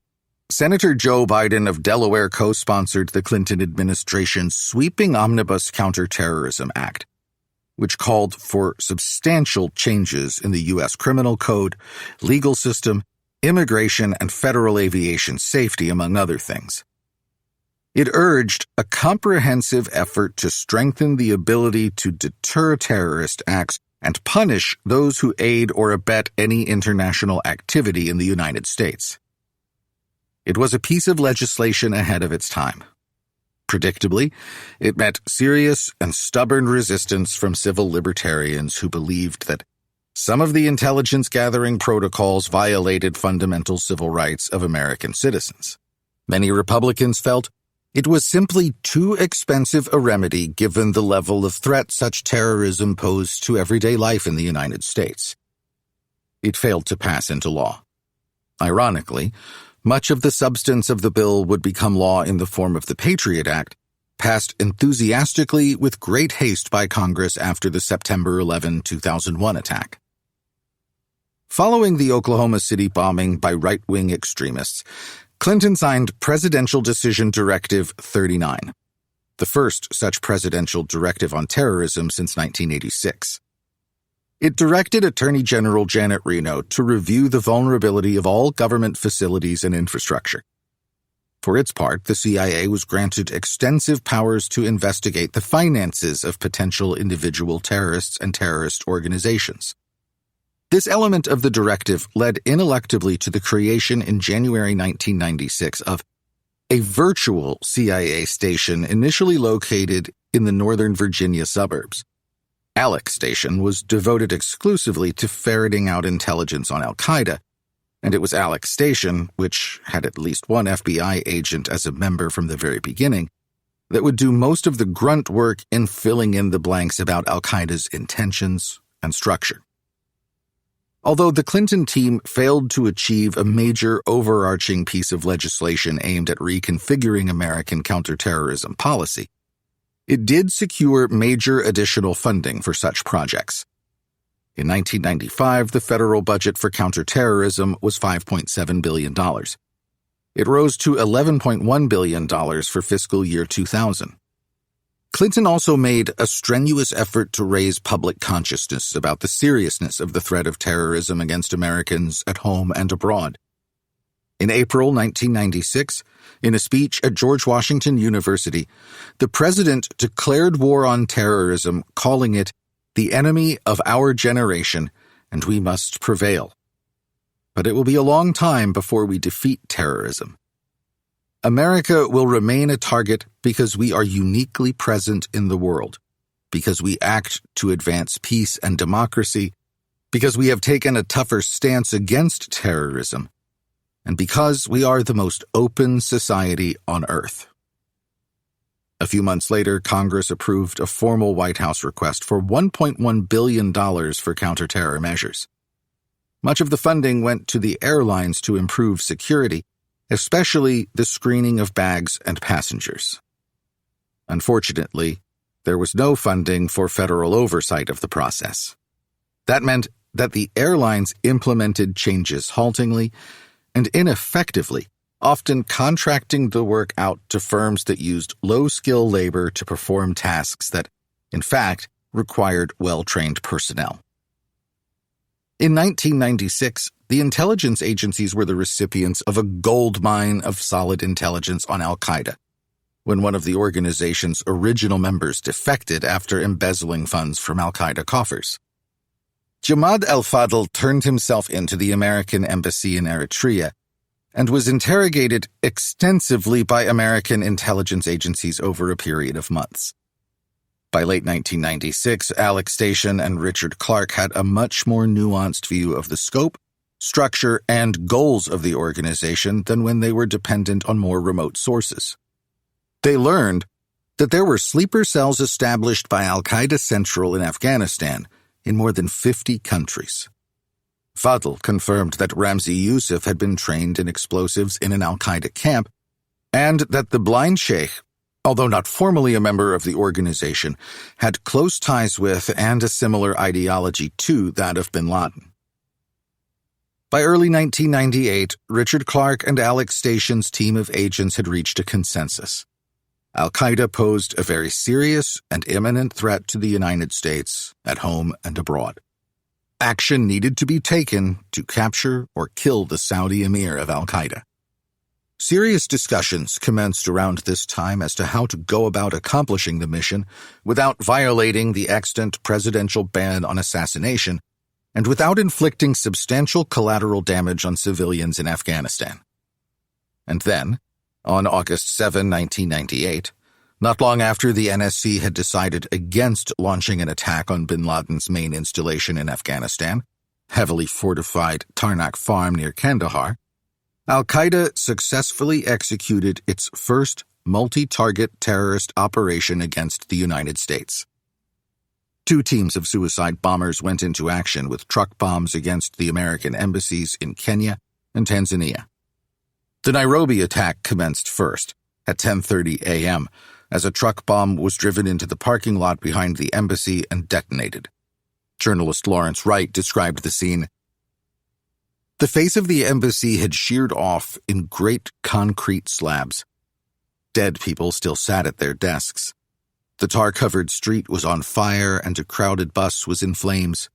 Senator Joe Biden of Delaware co-sponsored the Clinton administration's sweeping Omnibus Counterterrorism Act, which called for substantial changes in the U.S. criminal code, legal system, immigration, and federal aviation safety, among other things. It urged a comprehensive effort to strengthen the ability to deter terrorist acts and punish those who aid or abet any international activity in the United States. It was a piece of legislation ahead of its time. Predictably, it met serious and stubborn resistance from civil libertarians who believed that some of the intelligence-gathering protocols violated fundamental civil rights of American citizens. Many Republicans felt it was simply too expensive a remedy given the level of threat such terrorism posed to everyday life in the United States. It failed to pass into law. Ironically, much of the substance of the bill would become law in the form of the Patriot Act, passed enthusiastically with great haste by Congress after the September 11, 2001 attack. Following the Oklahoma City bombing by right-wing extremists, Clinton signed Presidential Decision Directive 39, the first such presidential directive on terrorism since 1986. It directed Attorney General Janet Reno to review the vulnerability of all government facilities and infrastructure. For its part, the CIA was granted extensive powers to investigate the finances of potential individual terrorists and terrorist organizations. This element of the directive led ineluctably to the creation in January 1996 of a virtual CIA station initially located in the Northern Virginia suburbs. ALEC Station was devoted exclusively to ferreting out intelligence on al-Qaeda, and it was ALEC Station, which had at least one FBI agent as a member from the very beginning, that would do most of the grunt work in filling in the blanks about al-Qaeda's intentions and structure. Although the Clinton team failed to achieve a major overarching piece of legislation aimed at reconfiguring American counterterrorism policy, it did secure major additional funding for such projects. In 1995, the federal budget for counterterrorism was $5.7 billion. It rose to $11.1 billion for fiscal year 2000. Clinton also made a strenuous effort to raise public consciousness about the seriousness of the threat of terrorism against Americans at home and abroad. In April 1996, in a speech at George Washington University, the president declared war on terrorism, calling it the enemy of our generation, and we must prevail. But it will be a long time before we defeat terrorism. America will remain a target because we are uniquely present in the world, because we act to advance peace and democracy, because we have taken a tougher stance against terrorism, and because we are the most open society on Earth. A few months later, Congress approved a formal White House request for $1.1 billion for counterterror measures. Much of the funding went to the airlines to improve security, especially the screening of bags and passengers. Unfortunately, there was no funding for federal oversight of the process. That meant that the airlines implemented changes haltingly and ineffectively, often contracting the work out to firms that used low-skill labor to perform tasks that, in fact, required well-trained personnel. In 1996, the intelligence agencies were the recipients of a gold mine of solid intelligence on al-Qaeda, when one of the organization's original members defected after embezzling funds from al-Qaeda coffers. Jamad al-Fadl turned himself into the American embassy in Eritrea and was interrogated extensively by American intelligence agencies over a period of months. By late 1996, ALEC Station and Richard Clarke had a much more nuanced view of the scope, structure, and goals of the organization than when they were dependent on more remote sources. They learned that there were sleeper cells established by al-Qaeda Central in Afghanistan in more than 50 countries. Fadl confirmed that Ramzi Youssef had been trained in explosives in an al-Qaeda camp, and that the blind sheikh, although not formally a member of the organization, had close ties with and a similar ideology to that of bin Laden. By early 1998, Richard Clarke and ALEC Station's team of agents had reached a consensus. Al-Qaeda posed a very serious and imminent threat to the United States, at home and abroad. Action needed to be taken to capture or kill the Saudi emir of al-Qaeda. Serious discussions commenced around this time as to how to go about accomplishing the mission without violating the extant presidential ban on assassination and without inflicting substantial collateral damage on civilians in Afghanistan. And then, on August 7, 1998, not long after the NSC had decided against launching an attack on bin Laden's main installation in Afghanistan, heavily fortified Tarnak Farm near Kandahar, Al-Qaeda successfully executed its first multi-target terrorist operation against the United States. 2 teams of suicide bombers went into action with truck bombs against the American embassies in Kenya and Tanzania. The Nairobi attack commenced first, at 10:30 a.m., as a truck bomb was driven into the parking lot behind the embassy and detonated. Journalist Lawrence Wright described the scene. The face of the embassy had sheared off in great concrete slabs. Dead people still sat at their desks. The tar-covered street was on fire and a crowded bus was in flames.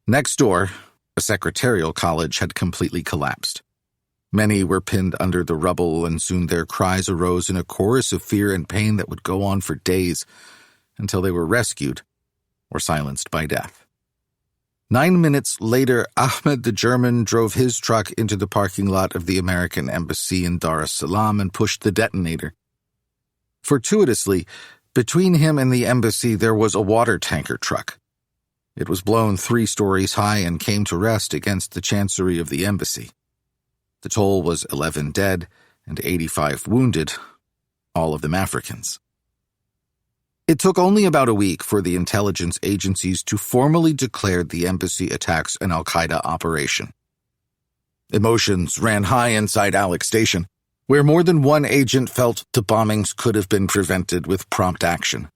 Next door, a secretarial college had completely collapsed. Many were pinned under the rubble, and soon their cries arose in a chorus of fear and pain that would go on for days until they were rescued or silenced by death. 9 minutes later, Ahmed the German drove his truck into the parking lot of the American embassy in Dar es Salaam and pushed the detonator. Fortuitously, between him and the embassy there was a water tanker truck. It was blown 3 stories high and came to rest against the chancery of the embassy. The toll was 11 dead and 85 wounded, all of them Africans. It took only about a week for the intelligence agencies to formally declare the embassy attacks an al-Qaeda operation. Emotions ran high inside Alex Station, where more than one agent felt the bombings could have been prevented with prompt action.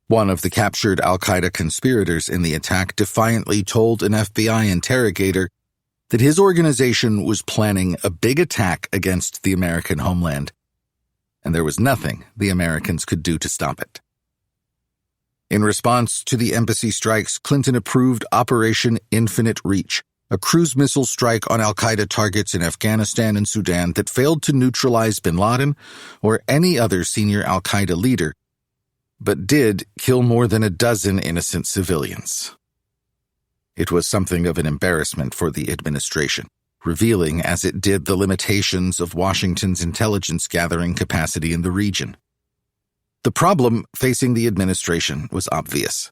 One of the captured al-Qaeda conspirators in the attack defiantly told an FBI interrogator that his organization was planning a big attack against the American homeland, and there was nothing the Americans could do to stop it. In response to the embassy strikes, Clinton approved Operation Infinite Reach, a cruise missile strike on al-Qaeda targets in Afghanistan and Sudan that failed to neutralize bin Laden or any other senior al-Qaeda leader, but did kill more than a dozen innocent civilians. It was something of an embarrassment for the administration, revealing as it did the limitations of Washington's intelligence gathering capacity in the region. The problem facing the administration was obvious.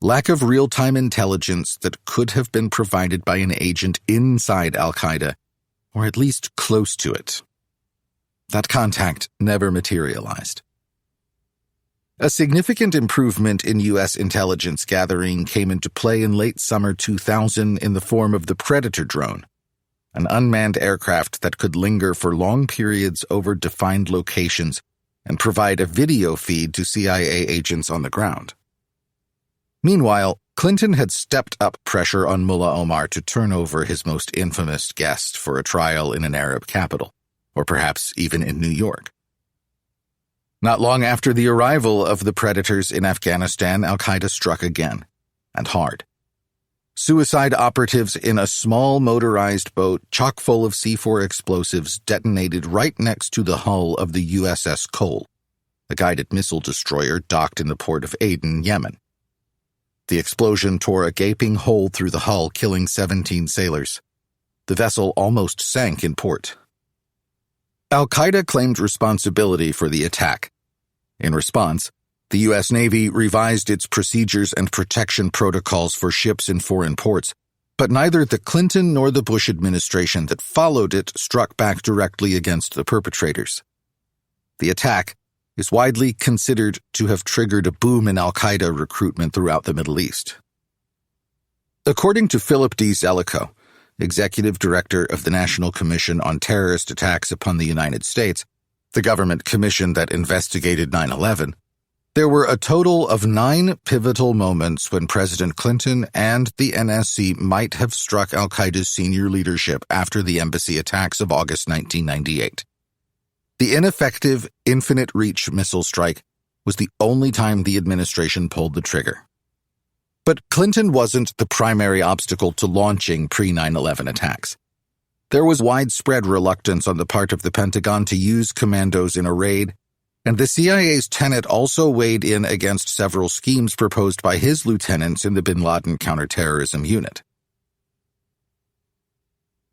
Lack of real-time intelligence that could have been provided by an agent inside al-Qaeda, or at least close to it. That contact never materialized. A significant improvement in U.S. intelligence gathering came into play in late summer 2000 in the form of the Predator drone, an unmanned aircraft that could linger for long periods over defined locations and provide a video feed to CIA agents on the ground. Meanwhile, Clinton had stepped up pressure on Mullah Omar to turn over his most infamous guest for a trial in an Arab capital, or perhaps even in New York. Not long after the arrival of the Predators in Afghanistan, al-Qaeda struck again, and hard. Suicide operatives in a small motorized boat chock full of C4 explosives detonated right next to the hull of the USS Cole, a guided missile destroyer docked in the port of Aden, Yemen. The explosion tore a gaping hole through the hull, killing 17 sailors. The vessel almost sank in port. Al-Qaeda claimed responsibility for the attack. In response, the U.S. Navy revised its procedures and protection protocols for ships in foreign ports, but neither the Clinton nor the Bush administration that followed it struck back directly against the perpetrators. The attack is widely considered to have triggered a boom in al-Qaeda recruitment throughout the Middle East. According to Philip D. Zelikow, executive director of the National Commission on Terrorist Attacks upon the United States, the government commission that investigated 9/11, there were a total of 9 pivotal moments when President Clinton and the NSC might have struck al-Qaeda's senior leadership after the embassy attacks of August 1998. The ineffective Infinite Reach missile strike was the only time the administration pulled the trigger. But Clinton wasn't the primary obstacle to launching pre-9/11 attacks. There was widespread reluctance on the part of the Pentagon to use commandos in a raid, and the CIA's Tenet also weighed in against several schemes proposed by his lieutenants in the bin Laden counterterrorism unit.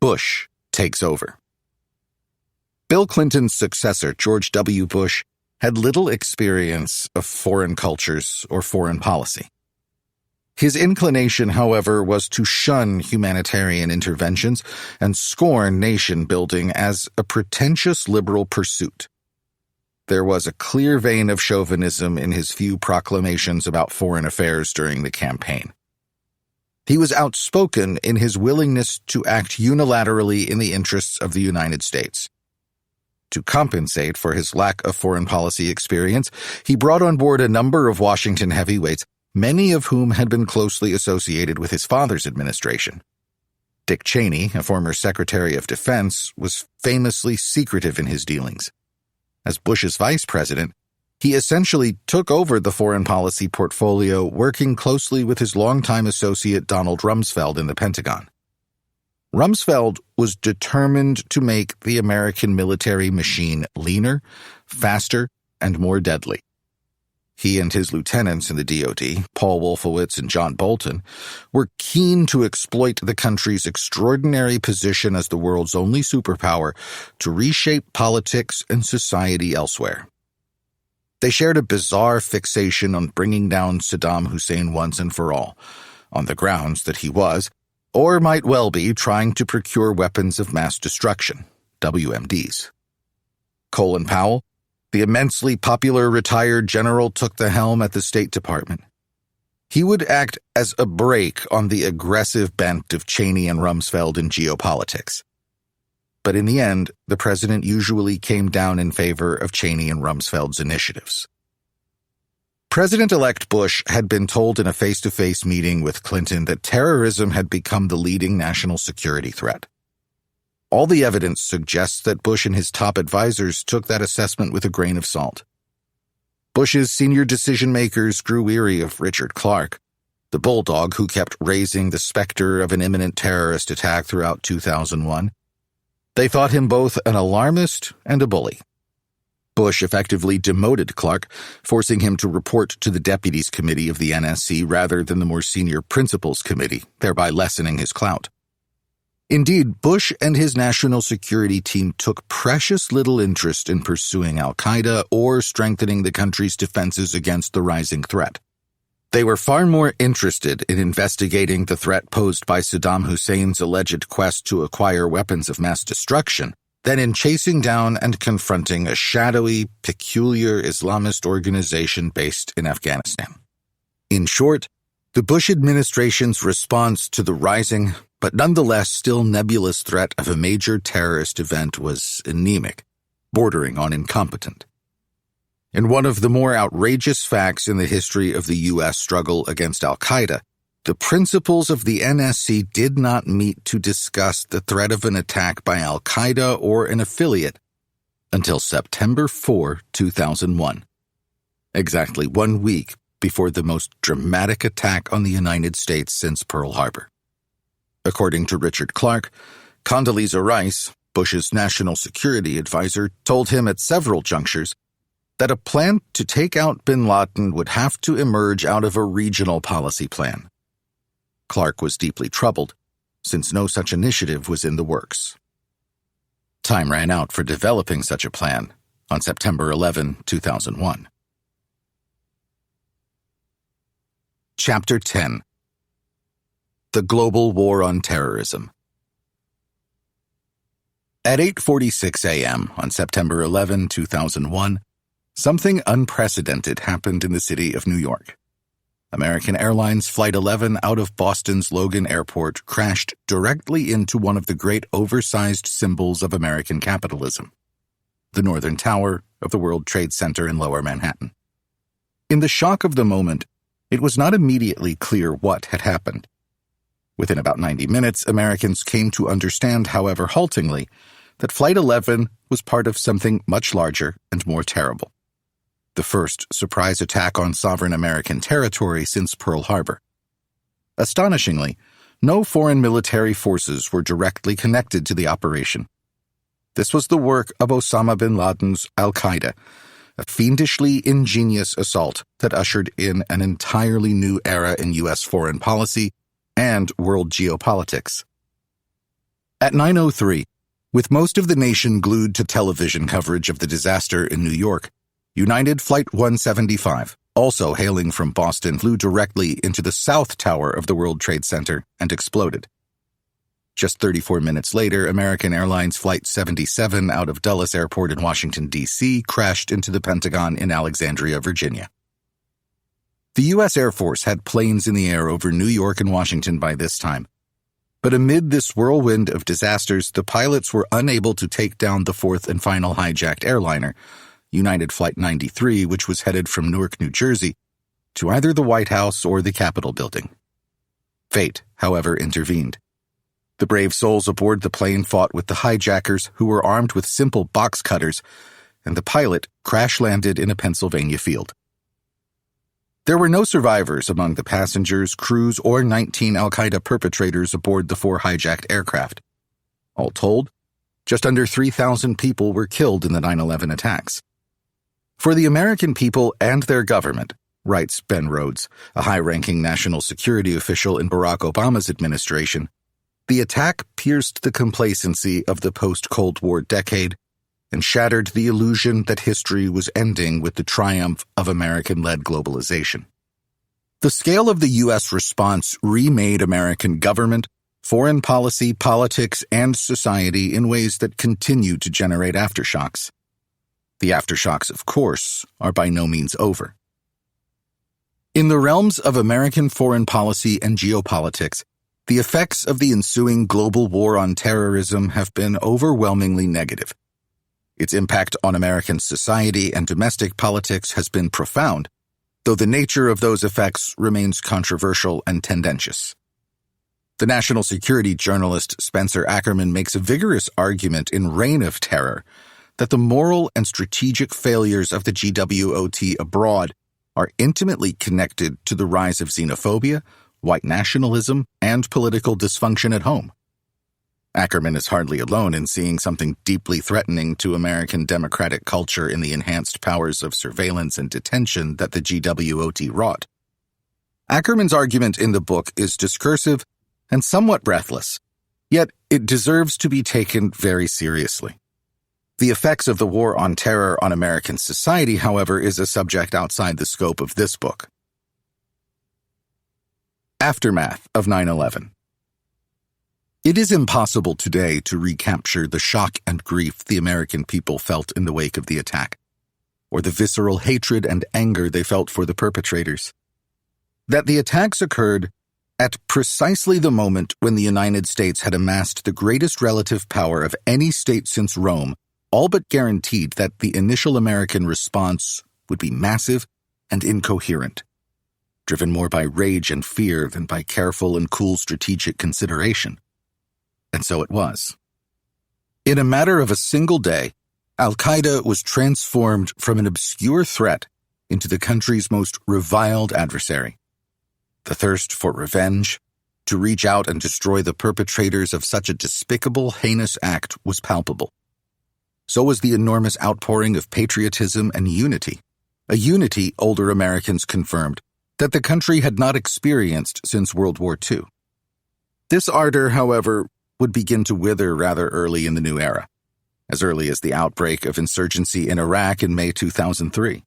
Bush takes over. Bill Clinton's successor, George W. Bush, had little experience of foreign cultures or foreign policy. His inclination, however, was to shun humanitarian interventions and scorn nation-building as a pretentious liberal pursuit. There was a clear vein of chauvinism in his few proclamations about foreign affairs during the campaign. He was outspoken in his willingness to act unilaterally in the interests of the United States. To compensate for his lack of foreign policy experience, he brought on board a number of Washington heavyweights, many of whom had been closely associated with his father's administration. Dick Cheney, a former Secretary of Defense, was famously secretive in his dealings. As Bush's vice president, he essentially took over the foreign policy portfolio, working closely with his longtime associate Donald Rumsfeld in the Pentagon. Rumsfeld was determined to make the American military machine leaner, faster, and more deadly. He and his lieutenants in the DoD, Paul Wolfowitz and John Bolton, were keen to exploit the country's extraordinary position as the world's only superpower to reshape politics and society elsewhere. They shared a bizarre fixation on bringing down Saddam Hussein once and for all, on the grounds that he was, or might well be, trying to procure weapons of mass destruction, WMDs. Colin Powell, the immensely popular retired general, took the helm at the State Department. He would act as a brake on the aggressive bent of Cheney and Rumsfeld in geopolitics. But in the end, the president usually came down in favor of Cheney and Rumsfeld's initiatives. President-elect Bush had been told in a face-to-face meeting with Clinton that terrorism had become the leading national security threat. All the evidence suggests that Bush and his top advisors took that assessment with a grain of salt. Bush's senior decision-makers grew weary of Richard Clarke, the bulldog who kept raising the specter of an imminent terrorist attack throughout 2001. They thought him both an alarmist and a bully. Bush effectively demoted Clarke, forcing him to report to the Deputies Committee of the NSC rather than the more senior Principals Committee, thereby lessening his clout. Indeed, Bush and his national security team took precious little interest in pursuing al-Qaeda or strengthening the country's defenses against the rising threat. They were far more interested in investigating the threat posed by Saddam Hussein's alleged quest to acquire weapons of mass destruction than in chasing down and confronting a shadowy, peculiar Islamist organization based in Afghanistan. In short, the Bush administration's response to the rising, but nonetheless still nebulous threat of a major terrorist event was anemic, bordering on incompetent. In one of the more outrageous facts in the history of the U.S. struggle against al-Qaeda, the principals of the NSC did not meet to discuss the threat of an attack by al-Qaeda or an affiliate until September 4, 2001, exactly 1 week before the most dramatic attack on the United States since Pearl Harbor. According to Richard Clarke, Condoleezza Rice, Bush's national security advisor, told him at several junctures that a plan to take out bin Laden would have to emerge out of a regional policy plan. Clarke was deeply troubled, since no such initiative was in the works. Time ran out for developing such a plan on September 11, 2001. Chapter 10. The Global War on Terrorism. At 8:46 a.m. on September 11, 2001, something unprecedented happened in the city of New York. American Airlines Flight 11 out of Boston's Logan Airport crashed directly into one of the great oversized symbols of American capitalism, the Northern Tower of the World Trade Center in Lower Manhattan. In the shock of the moment, it was not immediately clear what had happened. Within about 90 minutes, Americans came to understand, however haltingly, that Flight 11 was part of something much larger and more terrible. The first surprise attack on sovereign American territory since Pearl Harbor. Astonishingly, no foreign military forces were directly connected to the operation. This was the work of Osama bin Laden's Al-Qaeda, a fiendishly ingenious assault that ushered in an entirely new era in U.S. foreign policy and world geopolitics. At 9:03, with most of the nation glued to television coverage of the disaster in New York, United Flight 175, also hailing from Boston, flew directly into the South Tower of the World Trade Center and exploded. Just 34 minutes later, American Airlines Flight 77 out of Dulles Airport in Washington, D.C., crashed into the Pentagon in Alexandria, Virginia. The U.S. Air Force had planes in the air over New York and Washington by this time. But amid this whirlwind of disasters, the pilots were unable to take down the fourth and final hijacked airliner, United Flight 93, which was headed from Newark, New Jersey, to either the White House or the Capitol building. Fate, however, intervened. The brave souls aboard the plane fought with the hijackers, who were armed with simple box cutters, and the pilot crash-landed in a Pennsylvania field. There were no survivors among the passengers, crews, or 19 al-Qaeda perpetrators aboard the 4 hijacked aircraft. All told, just under 3,000 people were killed in the 9/11 attacks. For the American people and their government, writes Ben Rhodes, a high-ranking national security official in Barack Obama's administration, the attack pierced the complacency of the post-Cold War decade and shattered the illusion that history was ending with the triumph of American-led globalization. The scale of the U.S. response remade American government, foreign policy, politics, and society in ways that continue to generate aftershocks. The aftershocks, of course, are by no means over. In the realms of American foreign policy and geopolitics, the effects of the ensuing global war on terrorism have been overwhelmingly negative. Its impact on American society and domestic politics has been profound, though the nature of those effects remains controversial and tendentious. The national security journalist Spencer Ackerman makes a vigorous argument in Reign of Terror that the moral and strategic failures of the GWOT abroad are intimately connected to the rise of xenophobia, white nationalism, and political dysfunction at home. Ackerman is hardly alone in seeing something deeply threatening to American democratic culture in the enhanced powers of surveillance and detention that the GWOT wrought. Ackerman's argument in the book is discursive and somewhat breathless, yet it deserves to be taken very seriously. The effects of the war on terror on American society, however, is a subject outside the scope of this book. Aftermath of 9/11. It is impossible today to recapture the shock and grief the American people felt in the wake of the attack, or the visceral hatred and anger they felt for the perpetrators. That the attacks occurred at precisely the moment when the United States had amassed the greatest relative power of any state since Rome all but guaranteed that the initial American response would be massive and incoherent, driven more by rage and fear than by careful and cool strategic consideration. And so it was. In a matter of a single day, Al-Qaeda was transformed from an obscure threat into the country's most reviled adversary. The thirst for revenge, to reach out and destroy the perpetrators of such a despicable, heinous act, was palpable. So was the enormous outpouring of patriotism and unity, a unity older Americans confirmed that the country had not experienced since World War II. This ardor, however, would begin to wither rather early in the new era, as early as the outbreak of insurgency in Iraq in May 2003.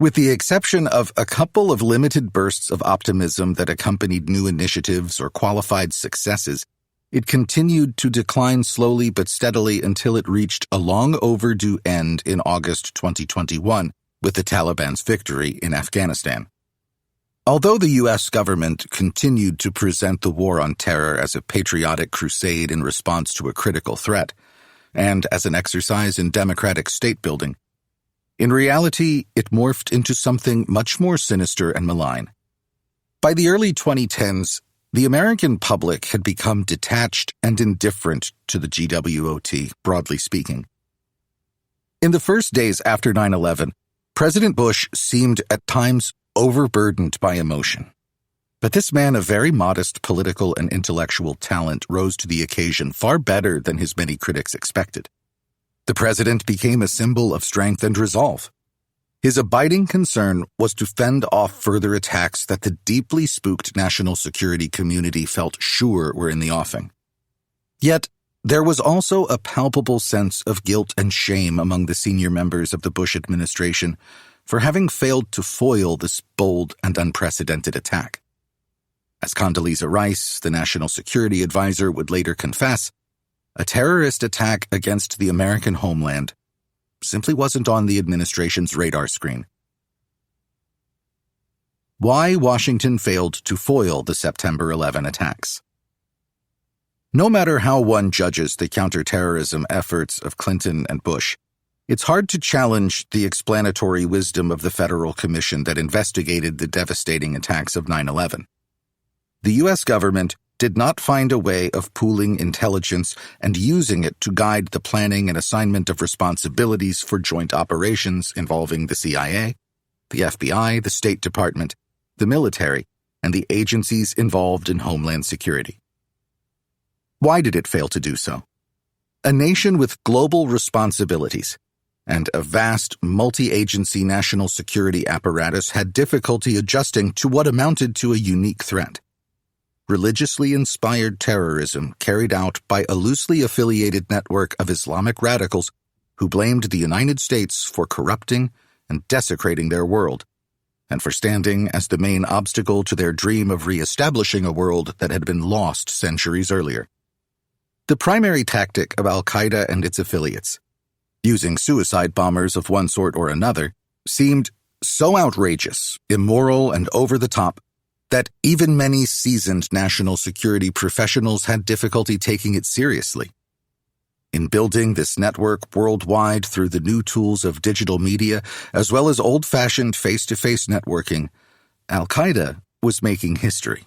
With the exception of a couple of limited bursts of optimism that accompanied new initiatives or qualified successes, it continued to decline slowly but steadily until it reached a long overdue end in August 2021 with the Taliban's victory in Afghanistan. Although the U.S. government continued to present the war on terror as a patriotic crusade in response to a critical threat, and as an exercise in democratic state-building, in reality, it morphed into something much more sinister and malign. By the early 2010s, the American public had become detached and indifferent to the GWOT, broadly speaking. In the first days after 9/11, President Bush seemed at times overburdened by emotion. But this man of very modest political and intellectual talent rose to the occasion far better than his many critics expected. The president became a symbol of strength and resolve. His abiding concern was to fend off further attacks that the deeply spooked national security community felt sure were in the offing. Yet, there was also a palpable sense of guilt and shame among the senior members of the Bush administration for having failed to foil this bold and unprecedented attack. As Condoleezza Rice, the national security advisor, would later confess, a terrorist attack against the American homeland simply wasn't on the administration's radar screen. Why Washington failed to foil the September 11 attacks. No matter how one judges the counterterrorism efforts of Clinton and Bush, it's hard to challenge the explanatory wisdom of the federal commission that investigated the devastating attacks of 9/11. The U.S. government did not find a way of pooling intelligence and using it to guide the planning and assignment of responsibilities for joint operations involving the CIA, the FBI, the State Department, the military, and the agencies involved in homeland security. Why did it fail to do so? A nation with global responsibilities and a vast multi-agency national security apparatus had difficulty adjusting to what amounted to a unique threat. Religiously inspired terrorism carried out by a loosely affiliated network of Islamic radicals who blamed the United States for corrupting and desecrating their world, and for standing as the main obstacle to their dream of re-establishing a world that had been lost centuries earlier. The primary tactic of Al-Qaeda and its affiliates, using suicide bombers of one sort or another, seemed so outrageous, immoral, and over the top that even many seasoned national security professionals had difficulty taking it seriously. In building this network worldwide through the new tools of digital media, as well as old-fashioned face-to-face networking, Al-Qaeda was making history.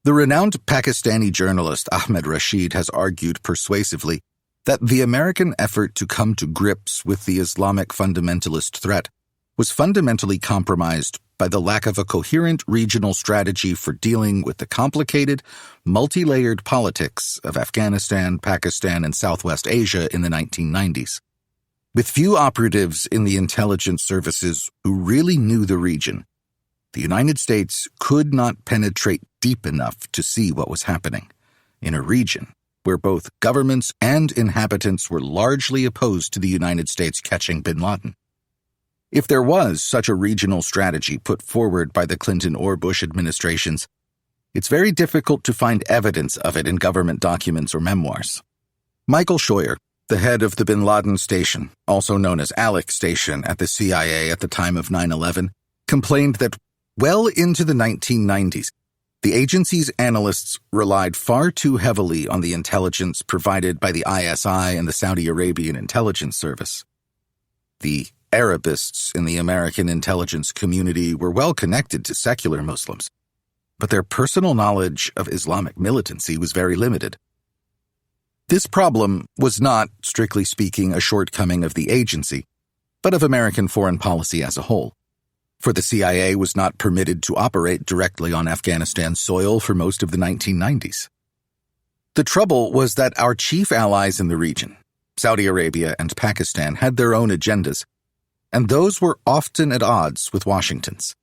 The renowned Pakistani journalist Ahmed Rashid has argued persuasively that the American effort to come to grips with the Islamic fundamentalist threat was fundamentally compromised by the lack of a coherent regional strategy for dealing with the complicated, multi-layered politics of Afghanistan, Pakistan, and Southwest Asia in the 1990s. With few operatives in the intelligence services who really knew the region, the United States could not penetrate deep enough to see what was happening in a region where both governments and inhabitants were largely opposed to the United States catching bin Laden. If there was such a regional strategy put forward by the Clinton or Bush administrations, it's very difficult to find evidence of it in government documents or memoirs. Michael Scheuer, the head of the bin Laden station, also known as ALEC station at the CIA at the time of 9/11, complained that well into the 1990s, the agency's analysts relied far too heavily on the intelligence provided by the ISI and the Saudi Arabian intelligence service. The Arabists in the American intelligence community were well connected to secular Muslims, but their personal knowledge of Islamic militancy was very limited. This problem was not, strictly speaking, a shortcoming of the agency, but of American foreign policy as a whole, for the CIA was not permitted to operate directly on Afghanistan's soil for most of the 1990s. The trouble was that our chief allies in the region, Saudi Arabia and Pakistan, had their own agendas, and those were often at odds with Washington's.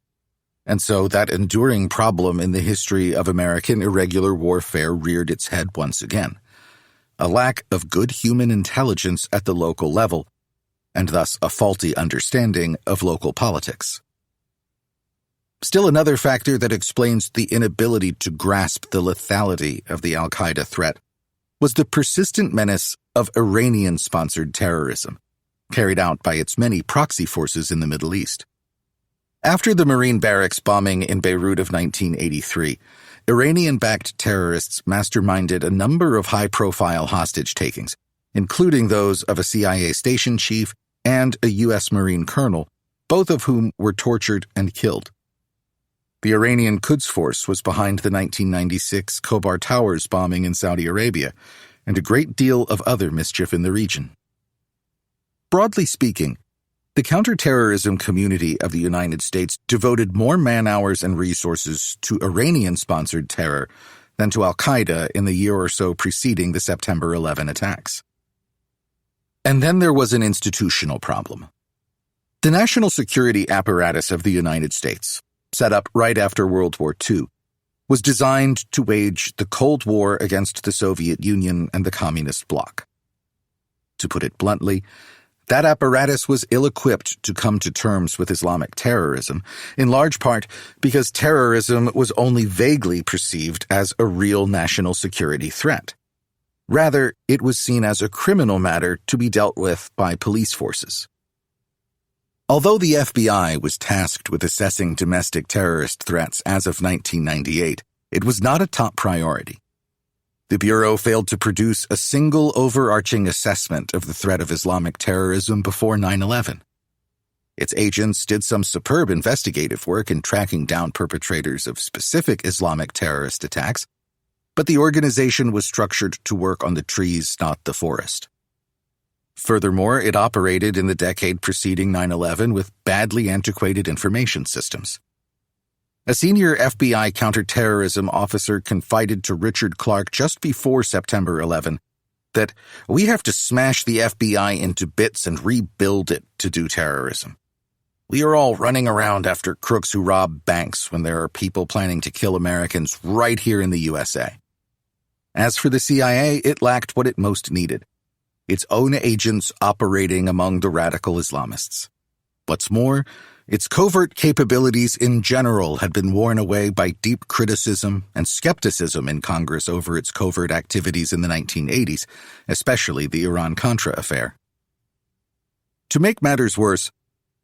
And so that enduring problem in the history of American irregular warfare reared its head once again. A lack of good human intelligence at the local level, and thus a faulty understanding of local politics. Still another factor that explains the inability to grasp the lethality of the Al-Qaeda threat was the persistent menace of Iranian-sponsored terrorism, carried out by its many proxy forces in the Middle East. After the Marine barracks bombing in Beirut of 1983, Iranian-backed terrorists masterminded a number of high-profile hostage takings, including those of a CIA station chief and a U.S. Marine colonel, both of whom were tortured and killed. The Iranian Quds Force was behind the 1996 Khobar Towers bombing in Saudi Arabia, and a great deal of other mischief in the region. Broadly speaking, The counterterrorism community of the United States devoted more man-hours and resources to Iranian-sponsored terror than to al-Qaeda in the year or so preceding the September 11 attacks. And then there was an institutional problem. The national security apparatus of the United States, set up right after World War II, was designed to wage the Cold War against the Soviet Union and the Communist bloc. To put it bluntly, that apparatus was ill-equipped to come to terms with Islamic terrorism, in large part because terrorism was only vaguely perceived as a real national security threat. Rather, it was seen as a criminal matter to be dealt with by police forces. Although the FBI was tasked with assessing domestic terrorist threats as of 1998, it was not a top priority. The Bureau failed to produce a single overarching assessment of the threat of Islamic terrorism before 9/11. Its agents did some superb investigative work in tracking down perpetrators of specific Islamic terrorist attacks, but the organization was structured to work on the trees, not the forest. Furthermore, it operated in the decade preceding 9/11 with badly antiquated information systems. A senior FBI counterterrorism officer confided to Richard Clarke just before September 11 that we have to smash the FBI into bits and rebuild it to do terrorism. We are all running around after crooks who rob banks when there are people planning to kill Americans right here in the USA. As for the CIA, it lacked what it most needed: its own agents operating among the radical Islamists. What's more, its covert capabilities in general had been worn away by deep criticism and skepticism in Congress over its covert activities in the 1980s, especially the Iran-Contra affair. To make matters worse,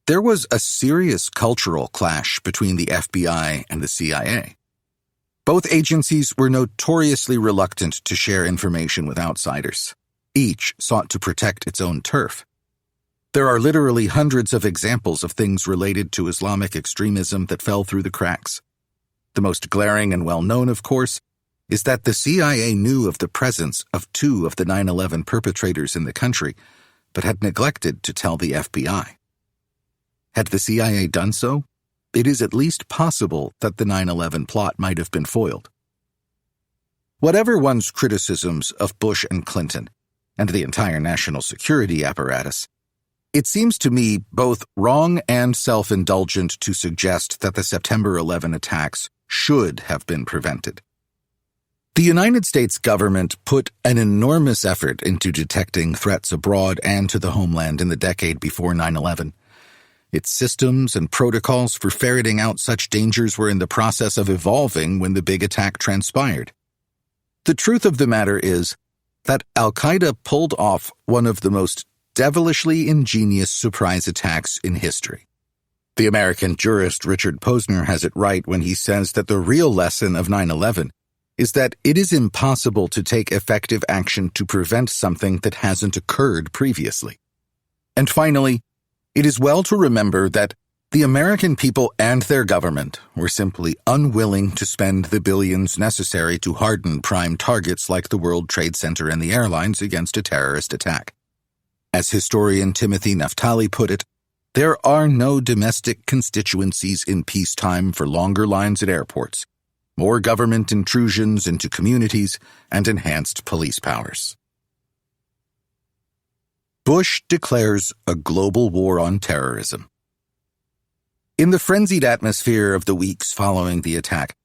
there was a serious cultural clash between the FBI and the CIA. Both agencies were notoriously reluctant to share information with outsiders. Each sought to protect its own turf. There are literally hundreds of examples of things related to Islamic extremism that fell through the cracks. The most glaring and well-known, of course, is that the CIA knew of the presence of 2 of the 9/11 perpetrators in the country, but had neglected to tell the FBI. Had the CIA done so, it is at least possible that the 9/11 plot might have been foiled. Whatever one's criticisms of Bush and Clinton, and the entire national security apparatus, it seems to me both wrong and self-indulgent to suggest that the September 11 attacks should have been prevented. The United States government put an enormous effort into detecting threats abroad and to the homeland in the decade before 9/11. Its systems and protocols for ferreting out such dangers were in the process of evolving when the big attack transpired. The truth of the matter is that al-Qaeda pulled off one of the most devilishly ingenious surprise attacks in history. The American jurist Richard Posner has it right when he says that the real lesson of 9/11 is that it is impossible to take effective action to prevent something that hasn't occurred previously. And finally, it is well to remember that the American people and their government were simply unwilling to spend the billions necessary to harden prime targets like the World Trade Center and the airlines against a terrorist attack. As historian Timothy Naftali put it, there are no domestic constituencies in peacetime for longer lines at airports, more government intrusions into communities, and enhanced police powers. Bush declares a global war on terrorism. In the frenzied atmosphere of the weeks following the attack,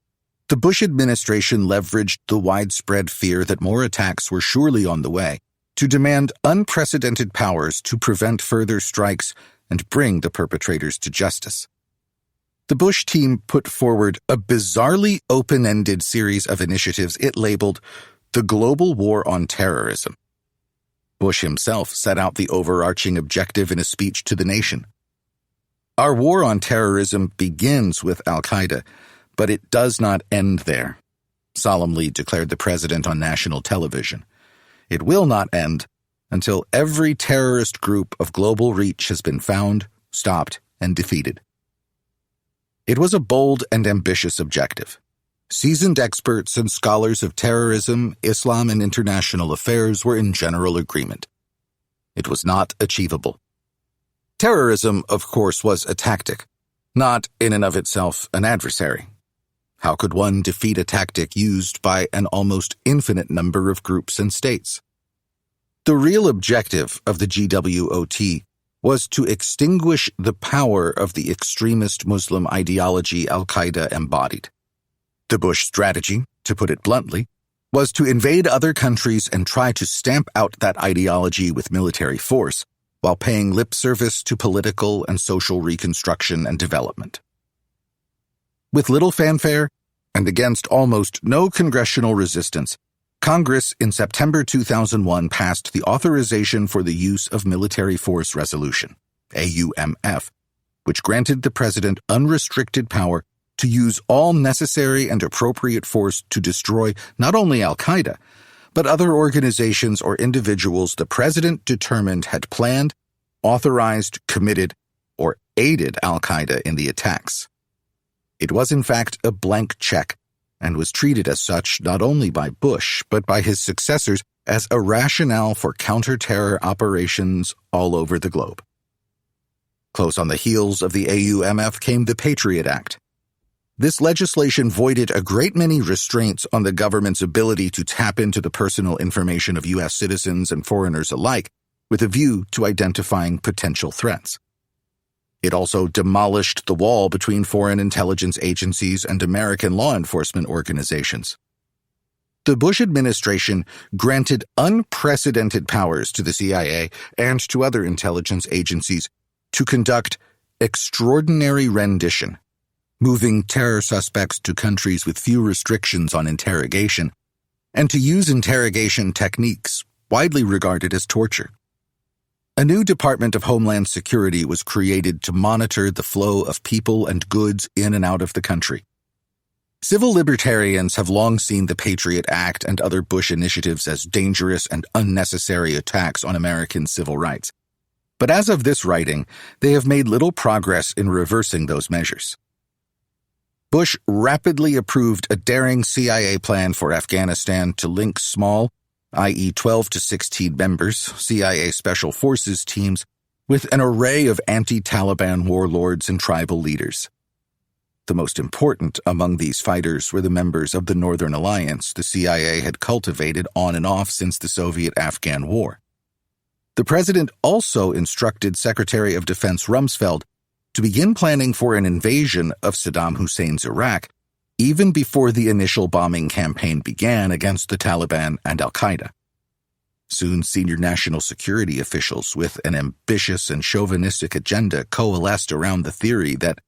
the Bush administration leveraged the widespread fear that more attacks were surely on the way to demand unprecedented powers to prevent further strikes and bring the perpetrators to justice. The Bush team put forward a bizarrely open-ended series of initiatives it labeled the Global War on Terrorism. Bush himself set out the overarching objective in a speech to the nation. Our war on terrorism begins with al-Qaeda, but it does not end there, solemnly declared the president on national television. It will not end until every terrorist group of global reach has been found, stopped, and defeated. It was a bold and ambitious objective. Seasoned experts and scholars of terrorism, Islam, and international affairs were in general agreement. It was not achievable. Terrorism, of course, was a tactic, not in and of itself an adversary. How could one defeat a tactic used by an almost infinite number of groups and states? The real objective of the GWOT was to extinguish the power of the extremist Muslim ideology al-Qaeda embodied. The Bush strategy, to put it bluntly, was to invade other countries and try to stamp out that ideology with military force, while paying lip service to political and social reconstruction and development. With little fanfare, and against almost no congressional resistance, Congress in September 2001 passed the Authorization for the Use of Military Force Resolution, AUMF, which granted the president unrestricted power to use all necessary and appropriate force to destroy not only al-Qaeda, but other organizations or individuals the president determined had planned, authorized, committed, or aided al-Qaeda in the attacks. It was in fact a blank check, and was treated as such not only by Bush, but by his successors as a rationale for counter-terror operations all over the globe. Close on the heels of the AUMF came the Patriot Act. This legislation voided a great many restraints on the government's ability to tap into the personal information of U.S. citizens and foreigners alike, with a view to identifying potential threats. It also demolished the wall between foreign intelligence agencies and American law enforcement organizations. The Bush administration granted unprecedented powers to the CIA and to other intelligence agencies to conduct extraordinary rendition, moving terror suspects to countries with few restrictions on interrogation, and to use interrogation techniques widely regarded as torture. A new Department of Homeland Security was created to monitor the flow of people and goods in and out of the country. Civil libertarians have long seen the Patriot Act and other Bush initiatives as dangerous and unnecessary attacks on American civil rights. But as of this writing, they have made little progress in reversing those measures. Bush rapidly approved a daring CIA plan for Afghanistan to link small, i.e. 12 to 16 members, CIA Special Forces teams, with an array of anti-Taliban warlords and tribal leaders. The most important among these fighters were the members of the Northern Alliance the CIA had cultivated on and off since the Soviet-Afghan War. The president also instructed Secretary of Defense Rumsfeld to begin planning for an invasion of Saddam Hussein's Iraq even before the initial bombing campaign began against the Taliban and al-Qaeda. Soon, senior national security officials with an ambitious and chauvinistic agenda coalesced around the theory that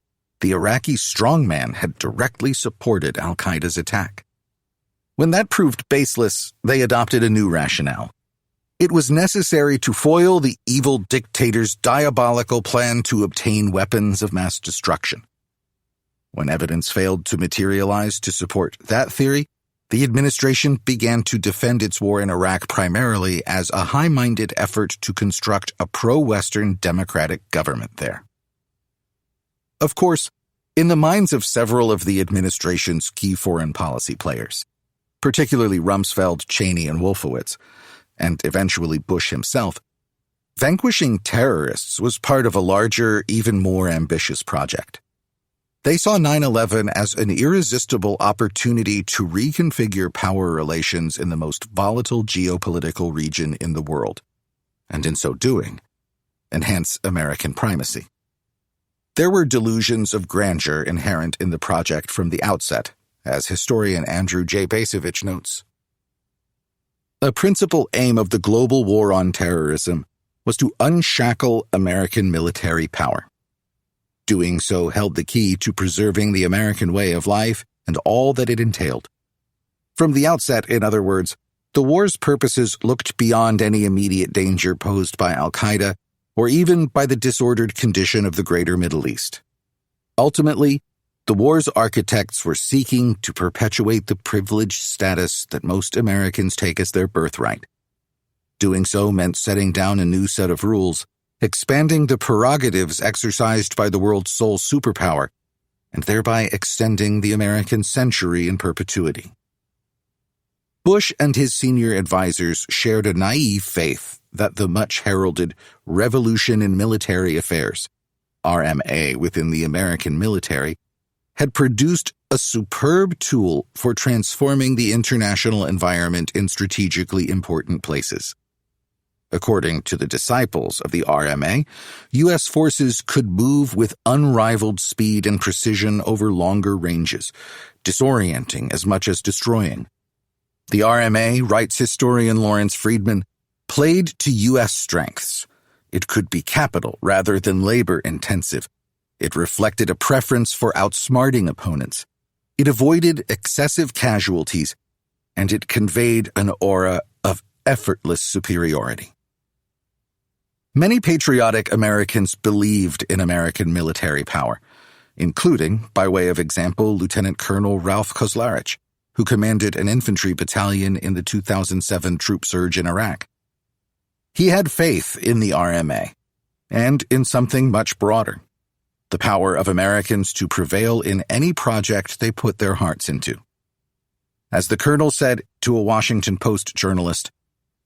the Iraqi strongman had directly supported al-Qaeda's attack. When that proved baseless, they adopted a new rationale. It was necessary to foil the evil dictator's diabolical plan to obtain weapons of mass destruction. When evidence failed to materialize to support that theory, the administration began to defend its war in Iraq primarily as a high-minded effort to construct a pro-Western democratic government there. Of course, in the minds of several of the administration's key foreign policy players, particularly Rumsfeld, Cheney, and Wolfowitz, and eventually Bush himself, vanquishing terrorists was part of a larger, even more ambitious project. They saw 9/11 as an irresistible opportunity to reconfigure power relations in the most volatile geopolitical region in the world, and in so doing, enhance American primacy. There were delusions of grandeur inherent in the project from the outset, as historian Andrew J. Bacevich notes. A principal aim of the global war on terrorism was to unshackle American military power. Doing so held the key to preserving the American way of life and all that it entailed. From the outset, in other words, the war's purposes looked beyond any immediate danger posed by al-Qaeda or even by the disordered condition of the greater Middle East. Ultimately, the war's architects were seeking to perpetuate the privileged status that most Americans take as their birthright. Doing so meant setting down a new set of rules, expanding the prerogatives exercised by the world's sole superpower, and thereby extending the American century in perpetuity. Bush and his senior advisors shared a naive faith that the much-heralded Revolution in Military Affairs, RMA within the American military, had produced a superb tool for transforming the international environment in strategically important places. According to the disciples of the RMA, U.S. forces could move with unrivaled speed and precision over longer ranges, disorienting as much as destroying. The RMA, writes historian Lawrence Friedman, played to U.S. strengths. It could be capital rather than labor-intensive. It reflected a preference for outsmarting opponents. It avoided excessive casualties, and it conveyed an aura of effortless superiority. Many patriotic Americans believed in American military power, including, by way of example, Lieutenant Colonel Ralph Kozlarich, who commanded an infantry battalion in the 2007 troop surge in Iraq. He had faith in the RMA, and in something much broader, the power of Americans to prevail in any project they put their hearts into. As the colonel said to a Washington Post journalist,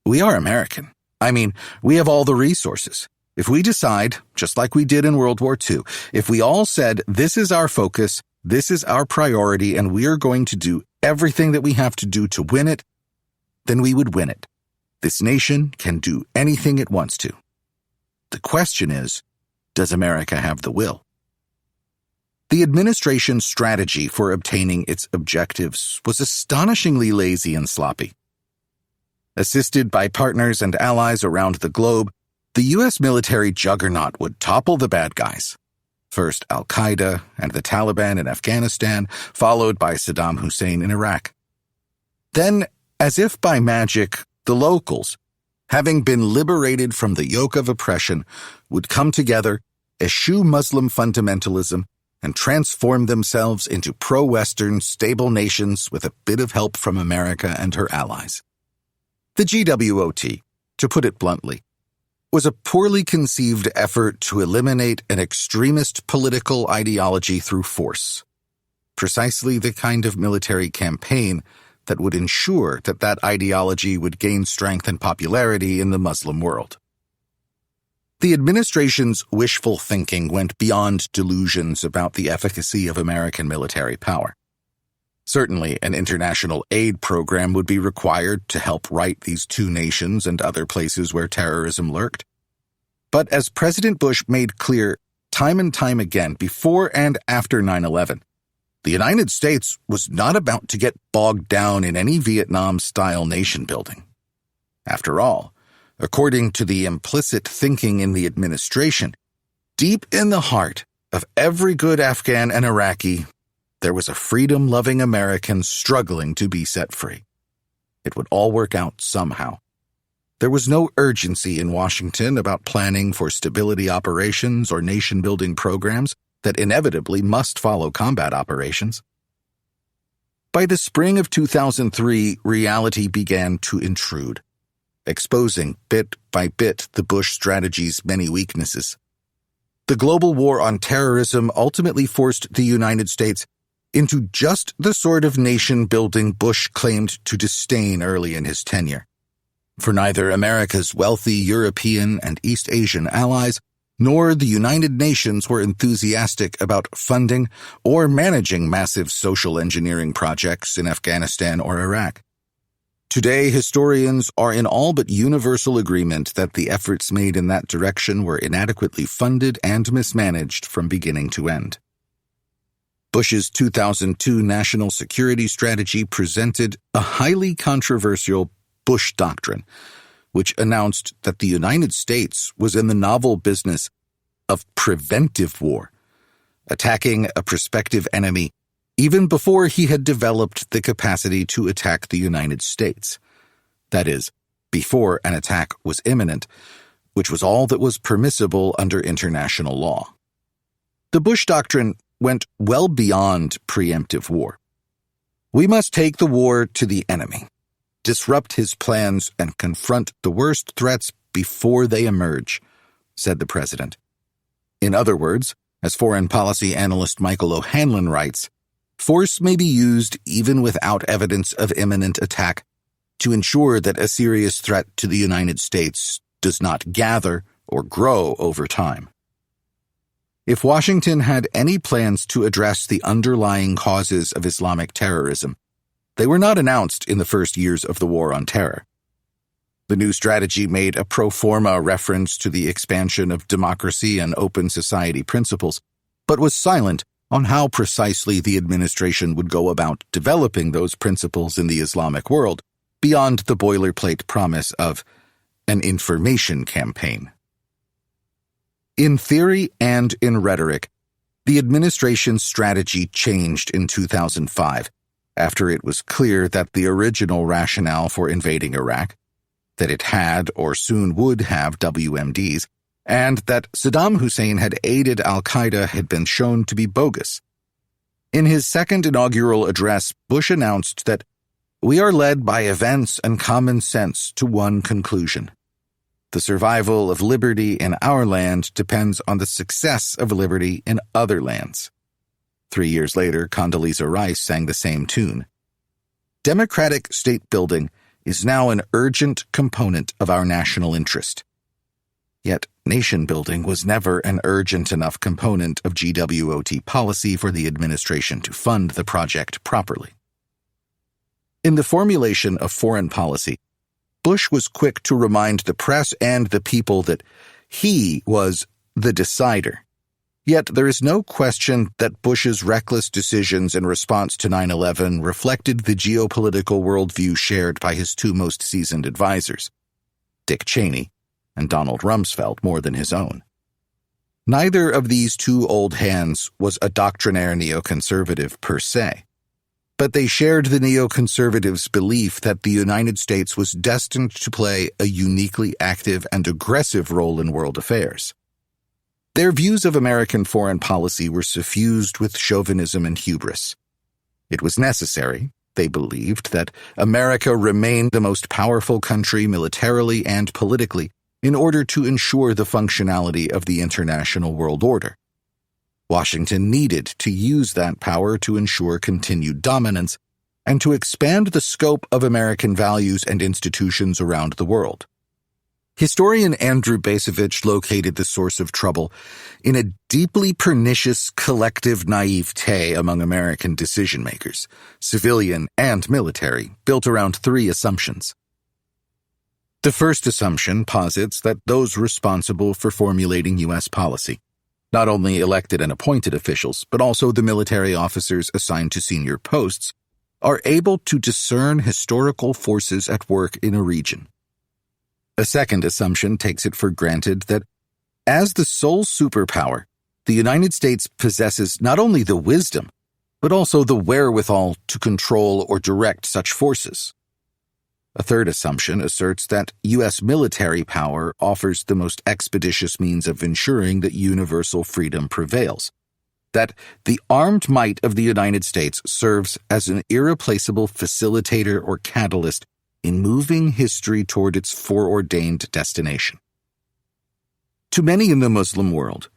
"We are American. I mean, we have all the resources. If we decide, just like we did in World War II, if we all said, this is our focus, this is our priority, and we are going to do everything that we have to do to win it, then we would win it. This nation can do anything it wants to. The question is, does America have the will?" The administration's strategy for obtaining its objectives was astonishingly lazy and sloppy. Assisted by partners and allies around the globe, the U.S. military juggernaut would topple the bad guys. First Al-Qaeda and the Taliban in Afghanistan, followed by Saddam Hussein in Iraq. Then, as if by magic, the locals, having been liberated from the yoke of oppression, would come together, eschew Muslim fundamentalism, and transform themselves into pro-Western, stable nations with a bit of help from America and her allies. The GWOT, to put it bluntly, was a poorly conceived effort to eliminate an extremist political ideology through force. Precisely the kind of military campaign that would ensure that that ideology would gain strength and popularity in the Muslim world. The administration's wishful thinking went beyond delusions about the efficacy of American military power. Certainly, an international aid program would be required to help right these two nations and other places where terrorism lurked. But as President Bush made clear time and time again before and after 9/11, the United States was not about to get bogged down in any Vietnam-style nation-building. After all, according to the implicit thinking in the administration, deep in the heart of every good Afghan and Iraqi, there was a freedom-loving American struggling to be set free. It would all work out somehow. There was no urgency in Washington about planning for stability operations or nation-building programs that inevitably must follow combat operations. By the spring of 2003, reality began to intrude, exposing bit by bit the Bush strategy's many weaknesses. The global war on terrorism ultimately forced the United States into just the sort of nation-building Bush claimed to disdain early in his tenure. For neither America's wealthy European and East Asian allies nor the United Nations were enthusiastic about funding or managing massive social engineering projects in Afghanistan or Iraq. Today, historians are in all but universal agreement that the efforts made in that direction were inadequately funded and mismanaged from beginning to end. Bush's 2002 national security strategy presented a highly controversial Bush Doctrine, which announced that the United States was in the novel business of preventive war, attacking a prospective enemy even before he had developed the capacity to attack the United States. That is, before an attack was imminent, which was all that was permissible under international law. The Bush Doctrine went well beyond preemptive war. We must take the war to the enemy, disrupt his plans, and confront the worst threats before they emerge, said the president. In other words, as foreign policy analyst Michael O'Hanlon writes, force may be used even without evidence of imminent attack to ensure that a serious threat to the United States does not gather or grow over time. If Washington had any plans to address the underlying causes of Islamic terrorism, they were not announced in the first years of the War on Terror. The new strategy made a pro forma reference to the expansion of democracy and open society principles, but was silent on how precisely the administration would go about developing those principles in the Islamic world, beyond the boilerplate promise of an information campaign. In theory and in rhetoric, the administration's strategy changed in 2005, after it was clear that the original rationale for invading Iraq, that it had or soon would have WMDs, and that Saddam Hussein had aided al-Qaeda had been shown to be bogus. In his second inaugural address, Bush announced that we are led by events and common sense to one conclusion. The survival of liberty in our land depends on the success of liberty in other lands. 3 years later, Condoleezza Rice sang the same tune. Democratic state building is now an urgent component of our national interest. Yet, nation building was never an urgent enough component of GWOT policy for the administration to fund the project properly. In the formulation of foreign policy, Bush was quick to remind the press and the people that he was the decider. Yet there is no question that Bush's reckless decisions in response to 9/11 reflected the geopolitical worldview shared by his two most seasoned advisors, Dick Cheney and Donald Rumsfeld, more than his own. Neither of these two old hands was a doctrinaire neoconservative per se, but they shared the neoconservatives' belief that the United States was destined to play a uniquely active and aggressive role in world affairs. Their views of American foreign policy were suffused with chauvinism and hubris. It was necessary, they believed, that America remain the most powerful country militarily and politically in order to ensure the functionality of the international world order. Washington needed to use that power to ensure continued dominance and to expand the scope of American values and institutions around the world. Historian Andrew Bacevich located the source of trouble in a deeply pernicious collective naivete among American decision-makers, civilian and military, built around three assumptions. The first assumption posits that those responsible for formulating U.S. policy, not only elected and appointed officials, but also the military officers assigned to senior posts, are able to discern historical forces at work in a region. A second assumption takes it for granted that, as the sole superpower, the United States possesses not only the wisdom, but also the wherewithal to control or direct such forces. A third assumption asserts that U.S. military power offers the most expeditious means of ensuring that universal freedom prevails, that the armed might of the United States serves as an irreplaceable facilitator or catalyst in moving history toward its foreordained destination. To many in the Muslim world,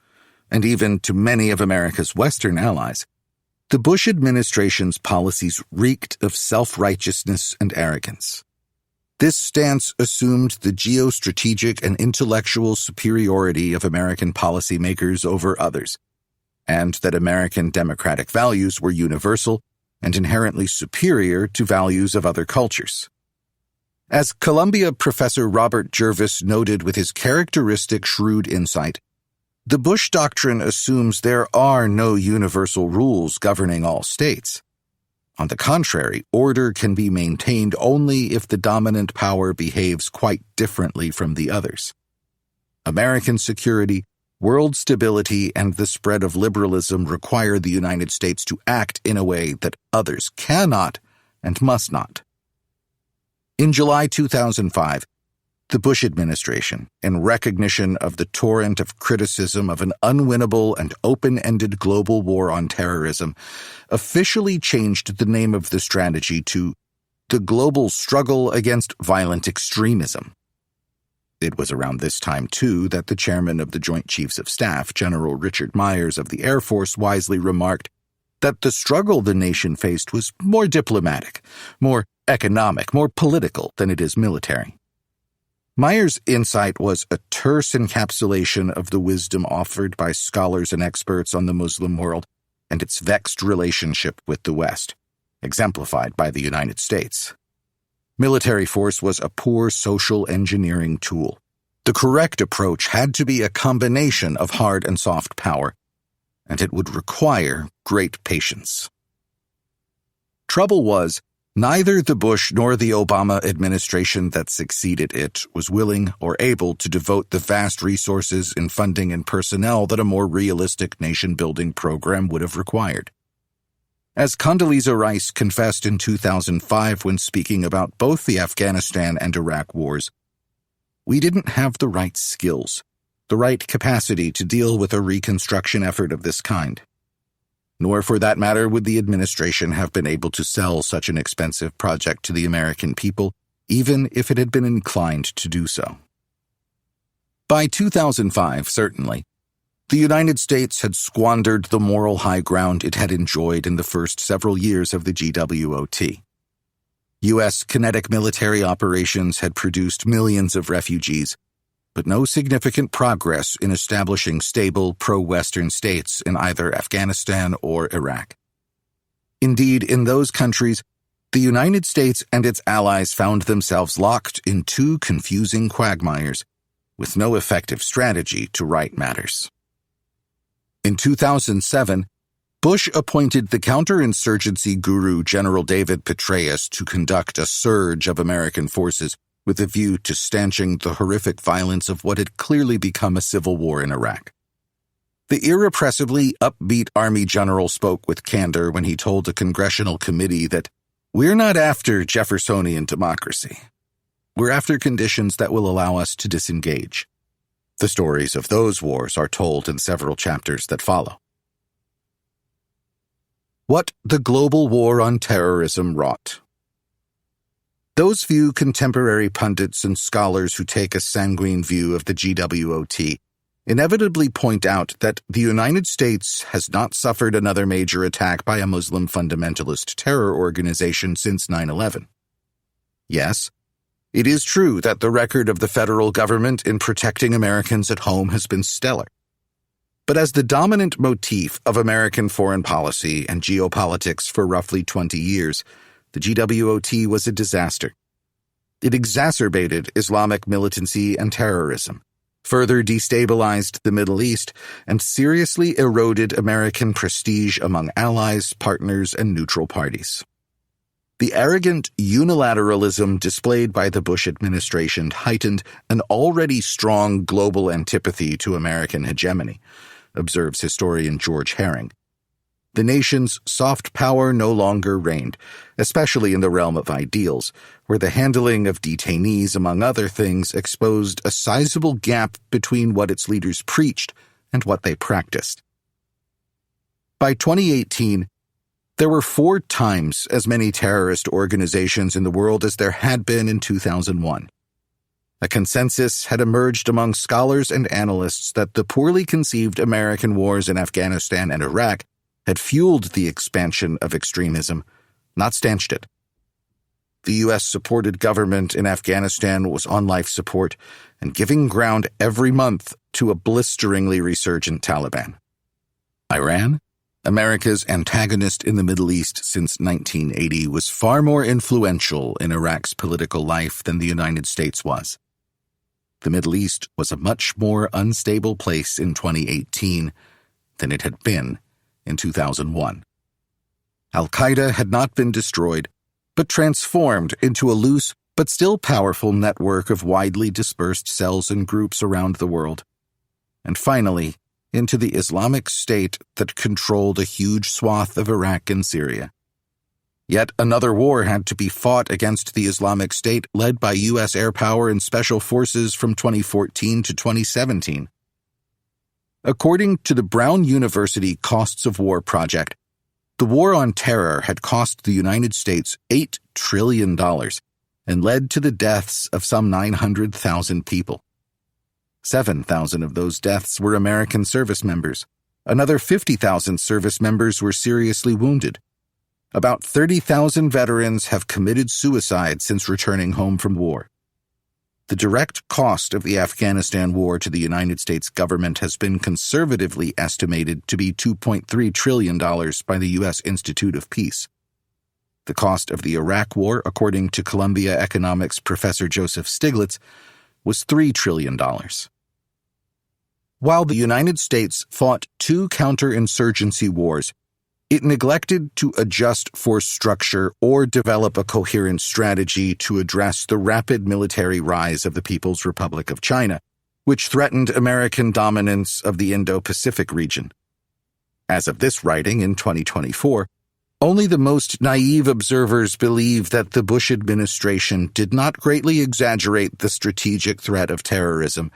and even to many of America's Western allies, the Bush administration's policies reeked of self-righteousness and arrogance. This stance assumed the geostrategic and intellectual superiority of American policymakers over others, and that American democratic values were universal and inherently superior to values of other cultures. As Columbia professor Robert Jervis noted with his characteristic shrewd insight, the Bush doctrine assumes there are no universal rules governing all states. On the contrary, order can be maintained only if the dominant power behaves quite differently from the others. American security, world stability, and the spread of liberalism require the United States to act in a way that others cannot and must not. In July 2005, the Bush administration, in recognition of the torrent of criticism of an unwinnable and open-ended global war on terrorism, officially changed the name of the strategy to the Global Struggle Against Violent Extremism. It was around this time, too, that the chairman of the Joint Chiefs of Staff, General Richard Myers of the Air Force, wisely remarked that the struggle the nation faced was more diplomatic, more economic, more political than it is military. Meyer's insight was a terse encapsulation of the wisdom offered by scholars and experts on the Muslim world and its vexed relationship with the West, exemplified by the United States. Military force was a poor social engineering tool. The correct approach had to be a combination of hard and soft power, and it would require great patience. Trouble was, neither the Bush nor the Obama administration that succeeded it was willing or able to devote the vast resources in funding and personnel that a more realistic nation-building program would have required. As Condoleezza Rice confessed in 2005 when speaking about both the Afghanistan and Iraq wars, we didn't have the right skills, the right capacity to deal with a reconstruction effort of this kind. Nor, for that matter, would the administration have been able to sell such an expensive project to the American people, even if it had been inclined to do so. By 2005, certainly, the United States had squandered the moral high ground it had enjoyed in the first several years of the GWOT. U.S. kinetic military operations had produced millions of refugees, but no significant progress in establishing stable pro-Western states in either Afghanistan or Iraq. Indeed, in those countries, the United States and its allies found themselves locked in two confusing quagmires, with no effective strategy to right matters. In 2007, Bush appointed the counterinsurgency guru General David Petraeus to conduct a surge of American forces with a view to stanching the horrific violence of what had clearly become a civil war in Iraq. The irrepressibly upbeat Army general spoke with candor when he told a congressional committee that we're not after Jeffersonian democracy. We're after conditions that will allow us to disengage. The stories of those wars are told in several chapters that follow. What the global war on terrorism wrought. Those few contemporary pundits and scholars who take a sanguine view of the GWOT inevitably point out that the United States has not suffered another major attack by a Muslim fundamentalist terror organization since 9/11. Yes, it is true that the record of the federal government in protecting Americans at home has been stellar. But as the dominant motif of American foreign policy and geopolitics for roughly 20 years, the GWOT was a disaster. It exacerbated Islamic militancy and terrorism, further destabilized the Middle East, and seriously eroded American prestige among allies, partners, and neutral parties. The arrogant unilateralism displayed by the Bush administration heightened an already strong global antipathy to American hegemony, observes historian George Herring. The nation's soft power no longer reigned, especially in the realm of ideals, where the handling of detainees, among other things, exposed a sizable gap between what its leaders preached and what they practiced. By 2018, there were 4 times as many terrorist organizations in the world as there had been in 2001. A consensus had emerged among scholars and analysts that the poorly conceived American wars in Afghanistan and Iraq had fueled the expansion of extremism, not stanched it. The U.S.-supported government in Afghanistan was on life support and giving ground every month to a blisteringly resurgent Taliban. Iran, America's antagonist in the Middle East since 1980, was far more influential in Iraq's political life than the United States was. The Middle East was a much more unstable place in 2018 than it had been in 2001. Al-Qaeda had not been destroyed, but transformed into a loose but still powerful network of widely dispersed cells and groups around the world. And finally, into the Islamic State that controlled a huge swath of Iraq and Syria. Yet another war had to be fought against the Islamic State led by U.S. air power and special forces from 2014 to 2017. According to the Brown University Costs of War Project, the war on terror had cost the United States $8 trillion and led to the deaths of some 900,000 people. 7,000 of those deaths were American service members. Another 50,000 service members were seriously wounded. About 30,000 veterans have committed suicide since returning home from war. The direct cost of the Afghanistan war to the United States government has been conservatively estimated to be $2.3 trillion by the U.S. Institute of Peace. The cost of the Iraq war, according to Columbia economics professor Joseph Stiglitz, was $3 trillion. While the United States fought 2 counterinsurgency wars, it neglected to adjust force structure or develop a coherent strategy to address the rapid military rise of the People's Republic of China, which threatened American dominance of the Indo-Pacific region. As of this writing in 2024, only the most naive observers believe that the Bush administration did not greatly exaggerate the strategic threat of terrorism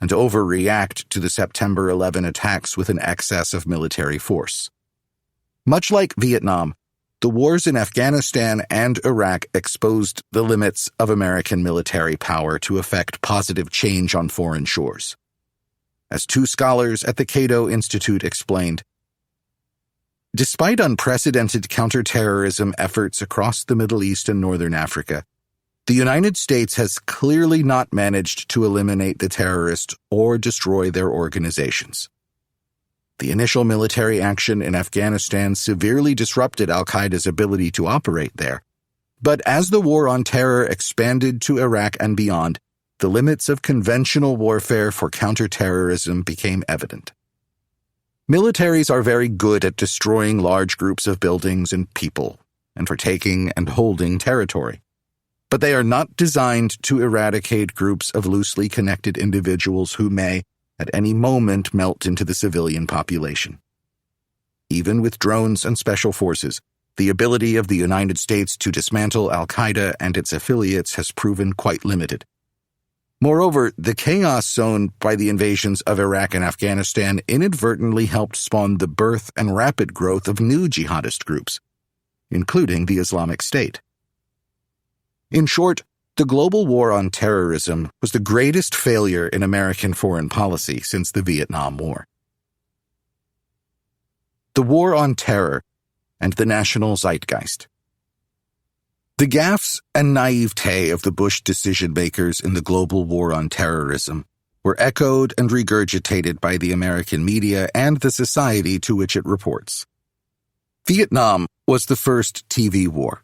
and overreact to the September 11 attacks with an excess of military force. Much like Vietnam, the wars in Afghanistan and Iraq exposed the limits of American military power to effect positive change on foreign shores. As 2 scholars at the Cato Institute explained, despite unprecedented counterterrorism efforts across the Middle East and Northern Africa, the United States has clearly not managed to eliminate the terrorists or destroy their organizations. The initial military action in Afghanistan severely disrupted al-Qaeda's ability to operate there. But as the war on terror expanded to Iraq and beyond, the limits of conventional warfare for counterterrorism became evident. Militaries are very good at destroying large groups of buildings and people, and for taking and holding territory. But they are not designed to eradicate groups of loosely connected individuals who may, at any moment, melt into the civilian population. Even with drones and special forces, the ability of the United States to dismantle al-Qaeda and its affiliates has proven quite limited. Moreover, the chaos sown by the invasions of Iraq and Afghanistan inadvertently helped spawn the birth and rapid growth of new jihadist groups, including the Islamic State. In short, the global war on terrorism was the greatest failure in American foreign policy since the Vietnam War. The War on Terror and the National Zeitgeist. The gaffes and naivete of the Bush decision-makers in the global war on terrorism were echoed and regurgitated by the American media and the society to which it reports. Vietnam was the first TV war.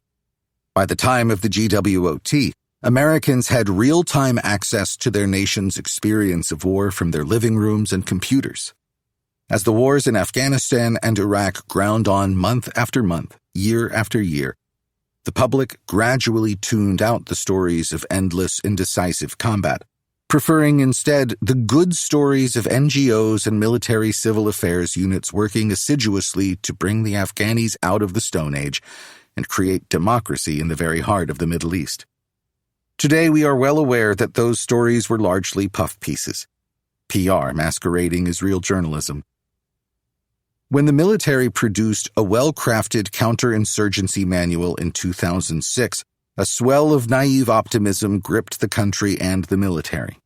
By the time of the GWOT, Americans had real-time access to their nation's experience of war from their living rooms and computers. As the wars in Afghanistan and Iraq ground on month after month, year after year, the public gradually tuned out the stories of endless, indecisive combat, preferring instead the good stories of NGOs and military civil affairs units working assiduously to bring the Afghanis out of the Stone Age and create democracy in the very heart of the Middle East. Today, we are well aware that those stories were largely puff pieces, PR masquerading as real journalism. When the military produced a well-crafted counterinsurgency manual in 2006, a swell of naive optimism gripped the country and the military.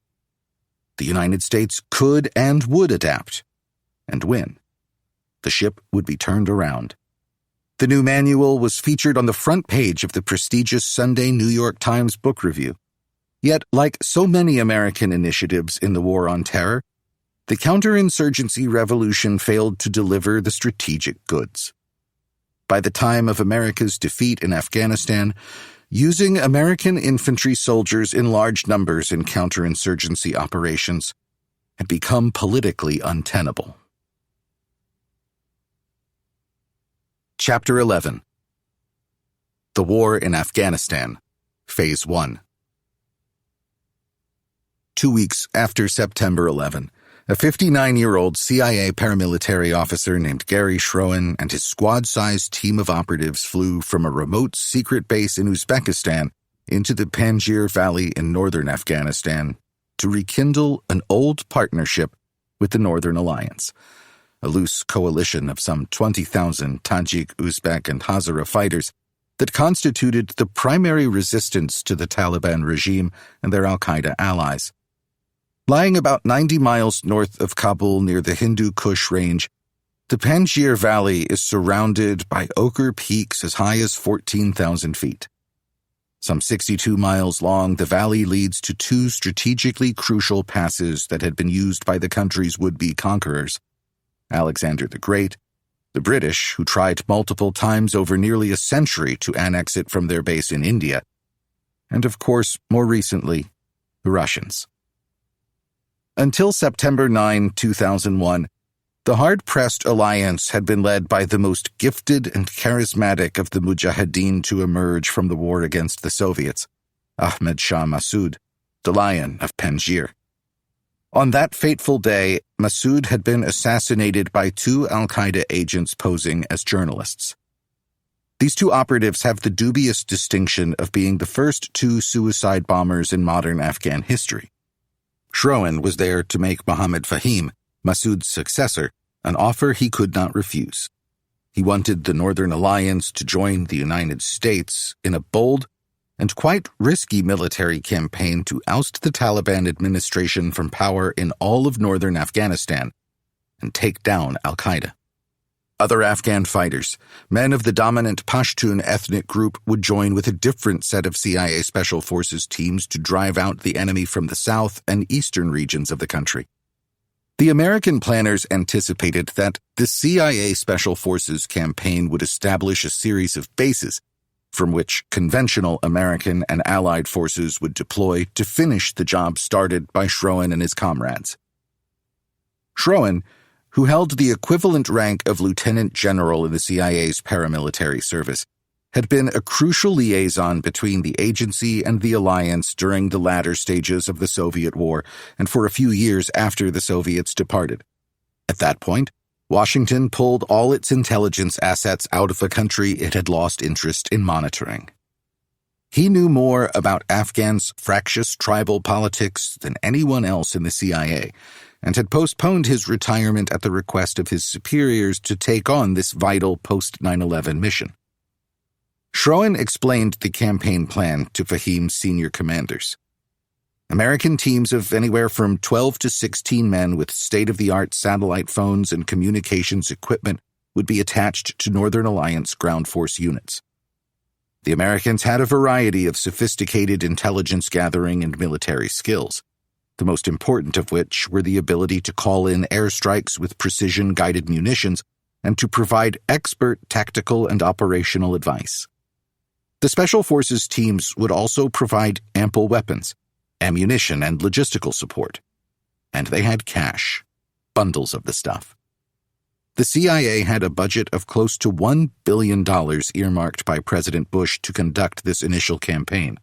The United States could and would adapt and win. The ship would be turned around. The new manual was featured on the front page of the prestigious Sunday New York Times Book Review. Yet, like so many American initiatives in the war on terror, the counterinsurgency revolution failed to deliver the strategic goods. By the time of America's defeat in Afghanistan, using American infantry soldiers in large numbers in counterinsurgency operations had become politically untenable. Chapter 11. The War in Afghanistan, Phase 1. 2 weeks after September 11, a 59-year-old CIA paramilitary officer named Gary Schroen and his squad-sized team of operatives flew from a remote secret base in Uzbekistan into the Panjshir Valley in northern Afghanistan to rekindle an old partnership with the Northern Alliance, a loose coalition of some 20,000 Tajik, Uzbek, and Hazara fighters that constituted the primary resistance to the Taliban regime and their al-Qaeda allies. Lying about 90 miles north of Kabul near the Hindu Kush Range, the Panjshir Valley is surrounded by ochre peaks as high as 14,000 feet. Some 62 miles long, the valley leads to two strategically crucial passes that had been used by the country's would-be conquerors, Alexander the Great, the British, who tried multiple times over nearly a century to annex it from their base in India, and of course, more recently, the Russians. Until September 9, 2001, the hard-pressed alliance had been led by the most gifted and charismatic of the Mujahideen to emerge from the war against the Soviets, Ahmad Shah Massoud, the Lion of Panjshir. On that fateful day, Massoud had been assassinated by two al-Qaeda agents posing as journalists. These two operatives have the dubious distinction of being the first two suicide bombers in modern Afghan history. Shroen was there to make Mohammad Fahim, Massoud's successor, an offer he could not refuse. He wanted the Northern Alliance to join the United States in a bold and quite risky military campaign to oust the Taliban administration from power in all of northern Afghanistan and take down al-Qaeda. Other Afghan fighters, men of the dominant Pashtun ethnic group, would join with a different set of CIA Special Forces teams to drive out the enemy from the south and eastern regions of the country. The American planners anticipated that the CIA Special Forces campaign would establish a series of bases from which conventional American and Allied forces would deploy to finish the job started by Shroen and his comrades. Shroen, who held the equivalent rank of lieutenant general in the CIA's paramilitary service, had been a crucial liaison between the agency and the alliance during the latter stages of the Soviet war and for a few years after the Soviets departed. At that point, Washington pulled all its intelligence assets out of a country it had lost interest in monitoring. He knew more about Afghans' fractious tribal politics than anyone else in the CIA, and had postponed his retirement at the request of his superiors to take on this vital post-9/11 mission. Shroen explained the campaign plan to Fahim's senior commanders. American teams of anywhere from 12 to 16 men with state-of-the-art satellite phones and communications equipment would be attached to Northern Alliance ground force units. The Americans had a variety of sophisticated intelligence gathering and military skills, the most important of which were the ability to call in airstrikes with precision-guided munitions and to provide expert tactical and operational advice. The Special Forces teams would also provide ample weapons, ammunition, and logistical support. And they had cash, bundles of the stuff. The CIA had a budget of close to $1 billion earmarked by President Bush to conduct this initial campaign.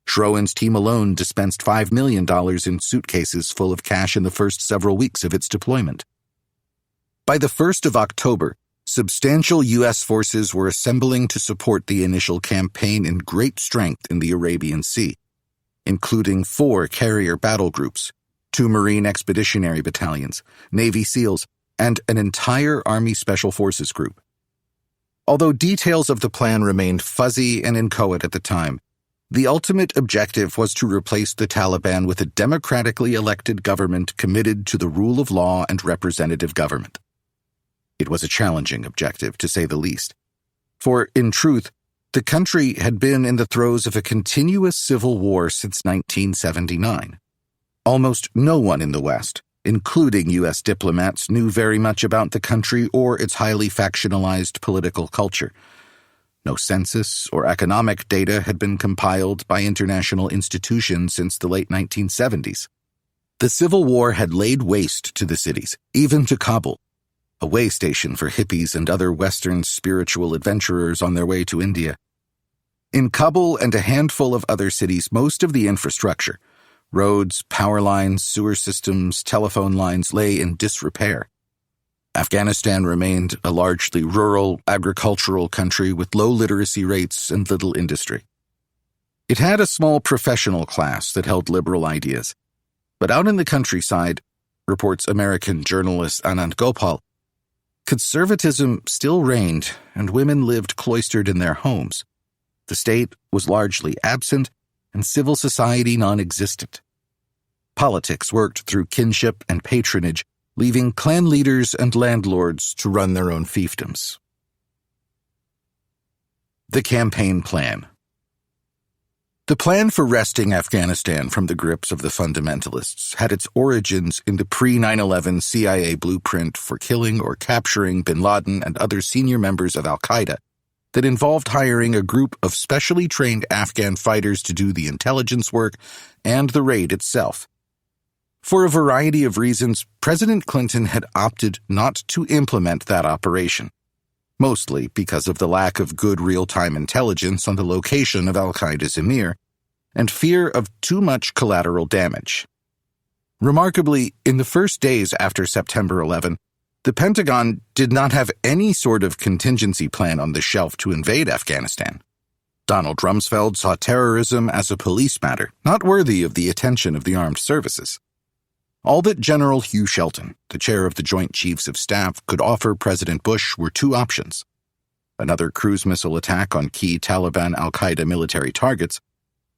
Shroen's team alone dispensed $5 million in suitcases full of cash in the first several weeks of its deployment. By the 1st of October, substantial U.S. forces were assembling to support the initial campaign in great strength in the Arabian Sea, including 4 carrier battle groups, 2 Marine Expeditionary Battalions, Navy SEALs, and an entire Army Special Forces group. Although details of the plan remained fuzzy and inchoate at the time, the ultimate objective was to replace the Taliban with a democratically elected government committed to the rule of law and representative government. It was a challenging objective, to say the least. For, in truth, the country had been in the throes of a continuous civil war since 1979. Almost no one in the West, including U.S. diplomats, knew very much about the country or its highly factionalized political culture. No census or economic data had been compiled by international institutions since the late 1970s. The Civil War had laid waste to the cities, even to Kabul, a way station for hippies and other Western spiritual adventurers on their way to India. In Kabul and a handful of other cities, most of the infrastructure, roads, power lines, sewer systems, telephone lines, lay in disrepair. Afghanistan remained a largely rural, agricultural country with low literacy rates and little industry. It had a small professional class that held liberal ideas, but out in the countryside, reports American journalist Anand Gopal, conservatism still reigned and women lived cloistered in their homes. The state was largely absent and civil society non-existent. Politics worked through kinship and patronage, leaving clan leaders and landlords to run their own fiefdoms. The campaign plan. The plan for wresting Afghanistan from the grips of the fundamentalists had its origins in the pre-9/11 CIA blueprint for killing or capturing bin Laden and other senior members of al-Qaeda that involved hiring a group of specially trained Afghan fighters to do the intelligence work and the raid itself. For a variety of reasons, President Clinton had opted not to implement that operation, mostly because of the lack of good real-time intelligence on the location of al-Qaeda's emir, and fear of too much collateral damage. Remarkably, in the first days after September 11, the Pentagon did not have any sort of contingency plan on the shelf to invade Afghanistan. Donald Rumsfeld saw terrorism as a police matter, not worthy of the attention of the armed services. All that General Hugh Shelton, the chair of the Joint Chiefs of Staff, could offer President Bush were two options: another cruise missile attack on key Taliban al-Qaeda military targets,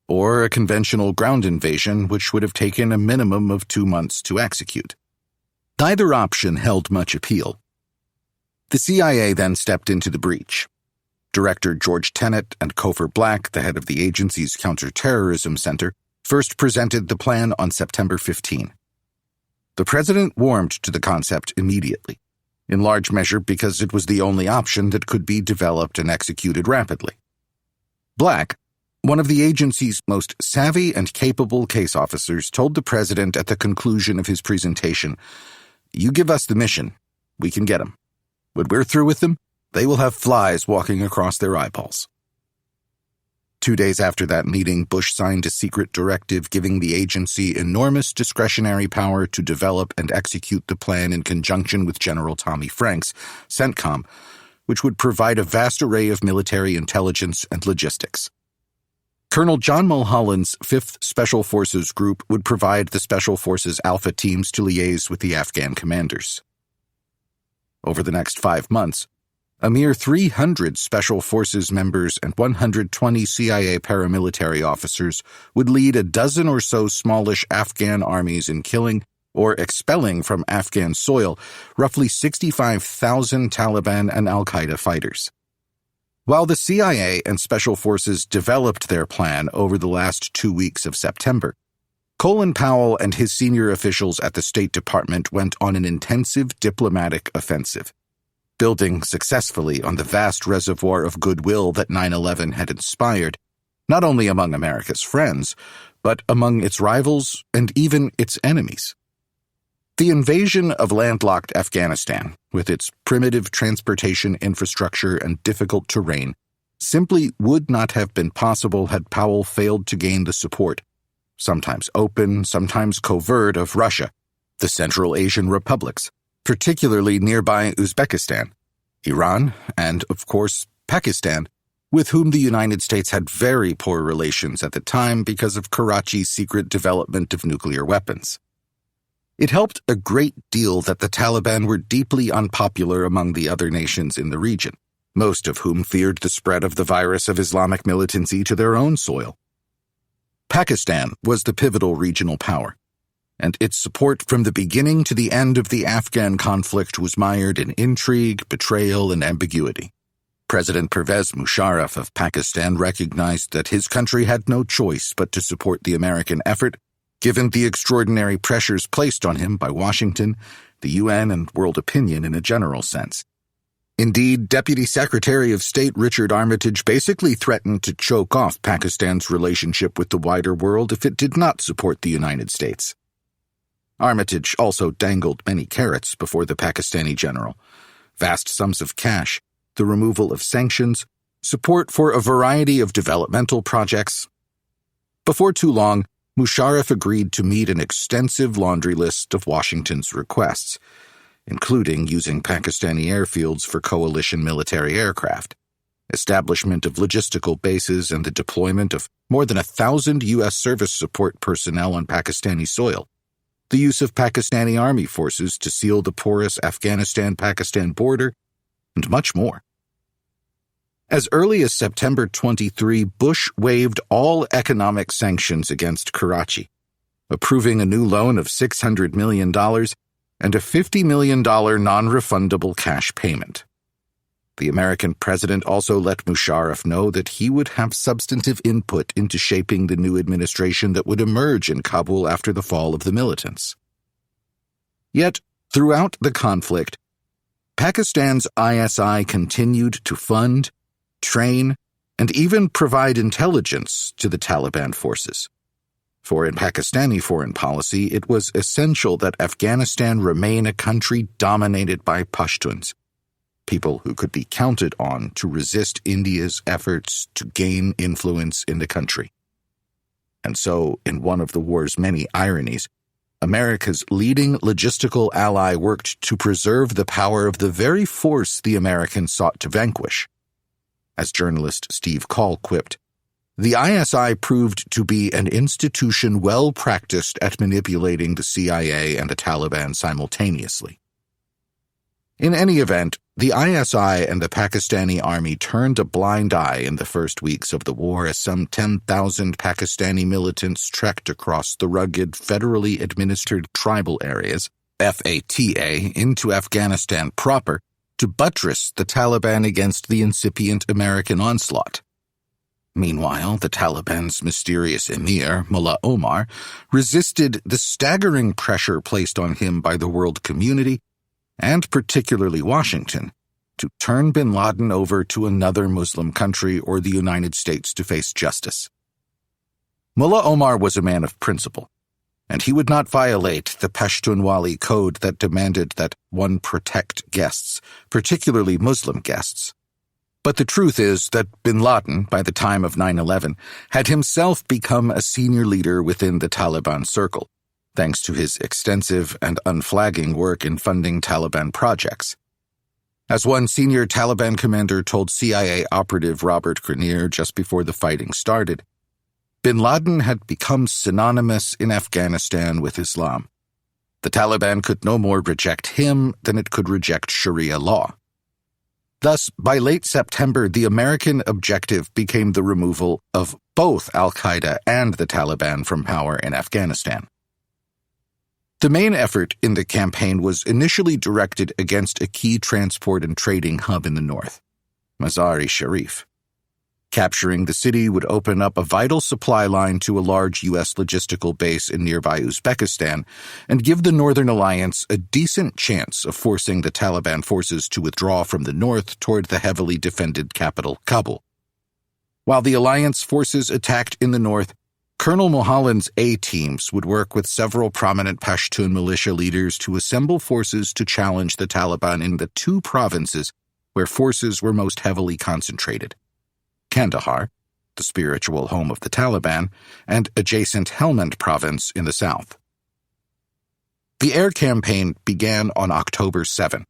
or a conventional ground invasion which would have taken a minimum of 2 months to execute. Neither option held much appeal. The CIA then stepped into the breach. Director George Tenet and Cofer Black, the head of the agency's Counterterrorism Center, first presented the plan on September 15. The president warmed to the concept immediately, in large measure because it was the only option that could be developed and executed rapidly. Black, one of the agency's most savvy and capable case officers, told the president at the conclusion of his presentation, "You give us the mission, we can get them. When we're through with them, they will have flies walking across their eyeballs." 2 days after that meeting, Bush signed a secret directive giving the agency enormous discretionary power to develop and execute the plan in conjunction with General Tommy Franks, CENTCOM, which would provide a vast array of military intelligence and logistics. Colonel John Mulholland's 5th Special Forces Group would provide the Special Forces Alpha teams to liaise with the Afghan commanders. Over the next 5 months, a mere 300 Special Forces members and 120 CIA paramilitary officers would lead a dozen or so smallish Afghan armies in killing or expelling from Afghan soil roughly 65,000 Taliban and al-Qaeda fighters. While the CIA and Special Forces developed their plan over the last 2 weeks of September, Colin Powell and his senior officials at the State Department went on an intensive diplomatic offensive, building successfully on the vast reservoir of goodwill that 9/11 had inspired, not only among America's friends, but among its rivals and even its enemies. The invasion of landlocked Afghanistan, with its primitive transportation infrastructure and difficult terrain, simply would not have been possible had Powell failed to gain the support, sometimes open, sometimes covert, of Russia, the Central Asian republics, particularly nearby Uzbekistan, Iran, and, of course, Pakistan, with whom the United States had very poor relations at the time because of Karachi's secret development of nuclear weapons. It helped a great deal that the Taliban were deeply unpopular among the other nations in the region, most of whom feared the spread of the virus of Islamic militancy to their own soil. Pakistan was the pivotal regional power, and its support from the beginning to the end of the Afghan conflict was mired in intrigue, betrayal, and ambiguity. President Pervez Musharraf of Pakistan recognized that his country had no choice but to support the American effort, given the extraordinary pressures placed on him by Washington, the UN, and world opinion in a general sense. Indeed, Deputy Secretary of State Richard Armitage basically threatened to choke off Pakistan's relationship with the wider world if it did not support the United States. Armitage also dangled many carrots before the Pakistani general: vast sums of cash, the removal of sanctions, support for a variety of developmental projects. Before too long, Musharraf agreed to meet an extensive laundry list of Washington's requests, including using Pakistani airfields for coalition military aircraft, establishment of logistical bases, and the deployment of more than 1,000 U.S. service support personnel on Pakistani soil, the use of Pakistani army forces to seal the porous Afghanistan-Pakistan border, and much more. As early as September 23, Bush waived all economic sanctions against Karachi, approving a new loan of $600 million and a $50 million non-refundable cash payment. The American president also let Musharraf know that he would have substantive input into shaping the new administration that would emerge in Kabul after the fall of the militants. Yet, throughout the conflict, Pakistan's ISI continued to fund, train, and even provide intelligence to the Taliban forces. For in Pakistani foreign policy, it was essential that Afghanistan remain a country dominated by Pashtuns, people who could be counted on to resist India's efforts to gain influence in the country. And so, in one of the war's many ironies, America's leading logistical ally worked to preserve the power of the very force the Americans sought to vanquish. As journalist Steve Call quipped, the ISI proved to be an institution well practiced at manipulating the CIA and the Taliban simultaneously. In any event, the ISI and the Pakistani army turned a blind eye in the first weeks of the war as some 10,000 Pakistani militants trekked across the rugged, federally administered tribal areas, FATA, into Afghanistan proper to buttress the Taliban against the incipient American onslaught. Meanwhile, the Taliban's mysterious emir, Mullah Omar, resisted the staggering pressure placed on him by the world community, and particularly Washington, to turn bin Laden over to another Muslim country or the United States to face justice. Mullah Omar was a man of principle, and he would not violate the Pashtunwali code that demanded that one protect guests, particularly Muslim guests. But the truth is that bin Laden, by the time of 9/11, had himself become a senior leader within the Taliban circle, thanks to his extensive and unflagging work in funding Taliban projects. As one senior Taliban commander told CIA operative Robert Grenier just before the fighting started, bin Laden had become synonymous in Afghanistan with Islam. The Taliban could no more reject him than it could reject Sharia law. Thus, by late September, the American objective became the removal of both al-Qaeda and the Taliban from power in Afghanistan. The main effort in the campaign was initially directed against a key transport and trading hub in the north, Mazar-e-Sharif. Capturing the city would open up a vital supply line to a large U.S. logistical base in nearby Uzbekistan and give the Northern Alliance a decent chance of forcing the Taliban forces to withdraw from the north toward the heavily defended capital, Kabul. While the alliance forces attacked in the north, Colonel Mulholland's A-teams would work with several prominent Pashtun militia leaders to assemble forces to challenge the Taliban in the two provinces where forces were most heavily concentrated: Kandahar, the spiritual home of the Taliban, and adjacent Helmand province in the south. The air campaign began on October 7,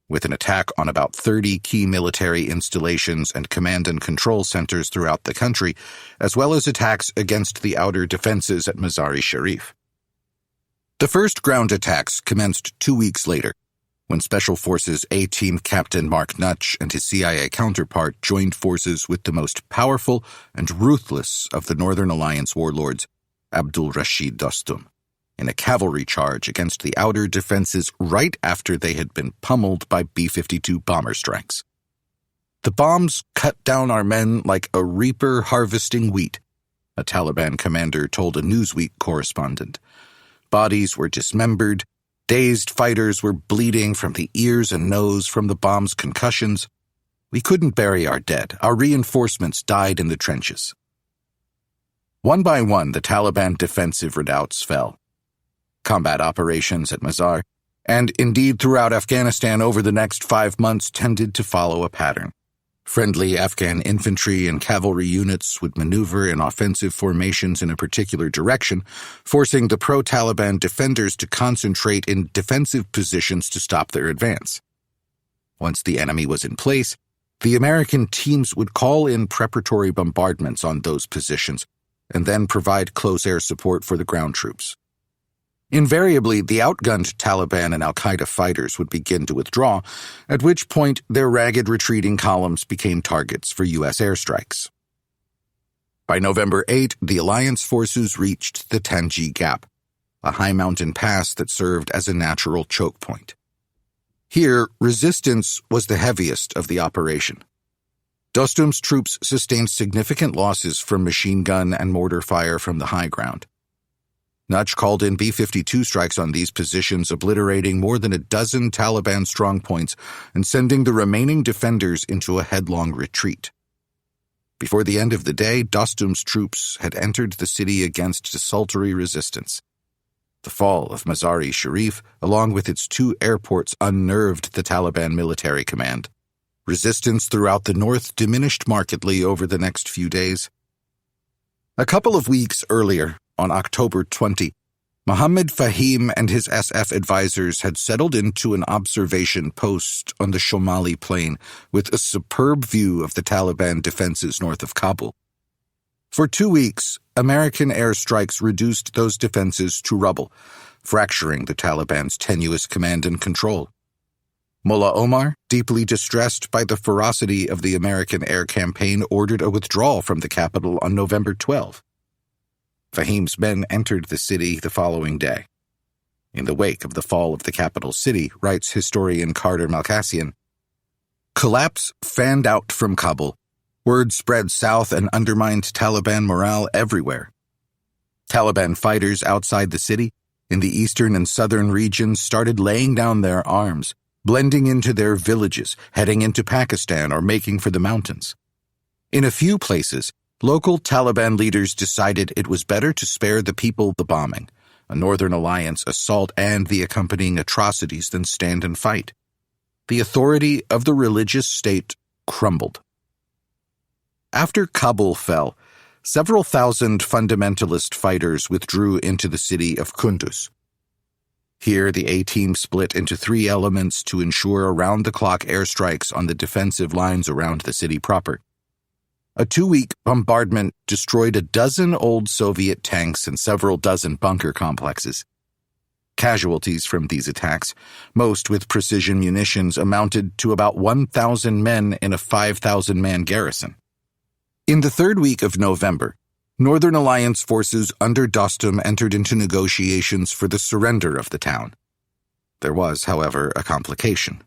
with an attack on about 30 key military installations and command and control centers throughout the country, as well as attacks against the outer defenses at Mazar-e-Sharif. The first ground attacks commenced 2 weeks later, when Special Forces A-Team Captain Mark Nutch and his CIA counterpart joined forces with the most powerful and ruthless of the Northern Alliance warlords, Abdul Rashid Dostum, in a cavalry charge against the outer defenses right after they had been pummeled by B-52 bomber strikes. The bombs cut down our men like a reaper harvesting wheat, a Taliban commander told a Newsweek correspondent. Bodies were dismembered, dazed fighters were bleeding from the ears and nose from the bomb's concussions. We couldn't bury our dead. Our reinforcements died in the trenches. One by one, the Taliban defensive redoubts fell. Combat operations at Mazar, and indeed throughout Afghanistan over the next 5 months, tended to follow a pattern. Friendly Afghan infantry and cavalry units would maneuver in offensive formations in a particular direction, forcing the pro-Taliban defenders to concentrate in defensive positions to stop their advance. Once the enemy was in place, the American teams would call in preparatory bombardments on those positions and then provide close air support for the ground troops. Invariably, the outgunned Taliban and al-Qaeda fighters would begin to withdraw, at which point their ragged retreating columns became targets for U.S. airstrikes. By November 8, the alliance forces reached the Tangi Gap, a high mountain pass that served as a natural choke point. Here, resistance was the heaviest of the operation. Dostum's troops sustained significant losses from machine gun and mortar fire from the high ground. Nutch called in B-52 strikes on these positions, obliterating more than a dozen Taliban strongpoints and sending the remaining defenders into a headlong retreat. Before the end of the day, Dostum's troops had entered the city against desultory resistance. The fall of Mazar-e-Sharif, along with its 2 airports, unnerved the Taliban military command. Resistance throughout the north diminished markedly over the next few days. A couple of weeks earlier, on October 20, Mohammed Fahim and his SF advisors had settled into an observation post on the Shomali Plain with a superb view of the Taliban defenses north of Kabul. For 2 weeks, American airstrikes reduced those defenses to rubble, fracturing the Taliban's tenuous command and control. Mullah Omar, deeply distressed by the ferocity of the American air campaign, ordered a withdrawal from the capital on November 12. Fahim's men entered the city the following day. In the wake of the fall of the capital city, writes historian Carter Malkassian, collapse fanned out from Kabul. Word spread south and undermined Taliban morale everywhere. Taliban fighters outside the city, in the eastern and southern regions, started laying down their arms, blending into their villages, heading into Pakistan or making for the mountains. In a few places, local Taliban leaders decided it was better to spare the people the bombing, a Northern Alliance assault and the accompanying atrocities than stand and fight. The authority of the religious state crumbled. After Kabul fell, several thousand fundamentalist fighters withdrew into the city of Kunduz. Here, the A-Team split into 3 elements to ensure around-the-clock airstrikes on the defensive lines around the city proper. A 2-week bombardment destroyed a dozen old Soviet tanks and several dozen bunker complexes. Casualties from these attacks, most with precision munitions, amounted to about 1,000 men in a 5,000-man garrison. In the 3rd week of November, Northern Alliance forces under Dostum entered into negotiations for the surrender of the town. There was, however, a complication.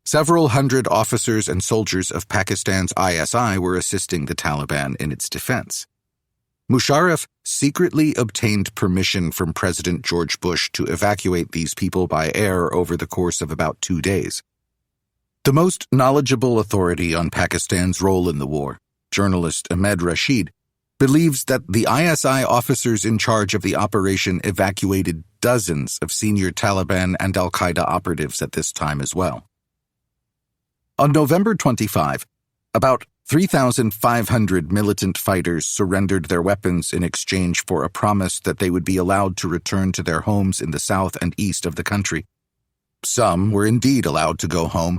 Several hundred officers and soldiers of Pakistan's ISI were assisting the Taliban in its defense. Musharraf secretly obtained permission from President George Bush to evacuate these people by air over the course of about 2 days. The most knowledgeable authority on Pakistan's role in the war, journalist Ahmed Rashid, believes that the ISI officers in charge of the operation evacuated dozens of senior Taliban and al-Qaeda operatives at this time as well. On November 25, about 3,500 militant fighters surrendered their weapons in exchange for a promise that they would be allowed to return to their homes in the south and east of the country. Some were indeed allowed to go home,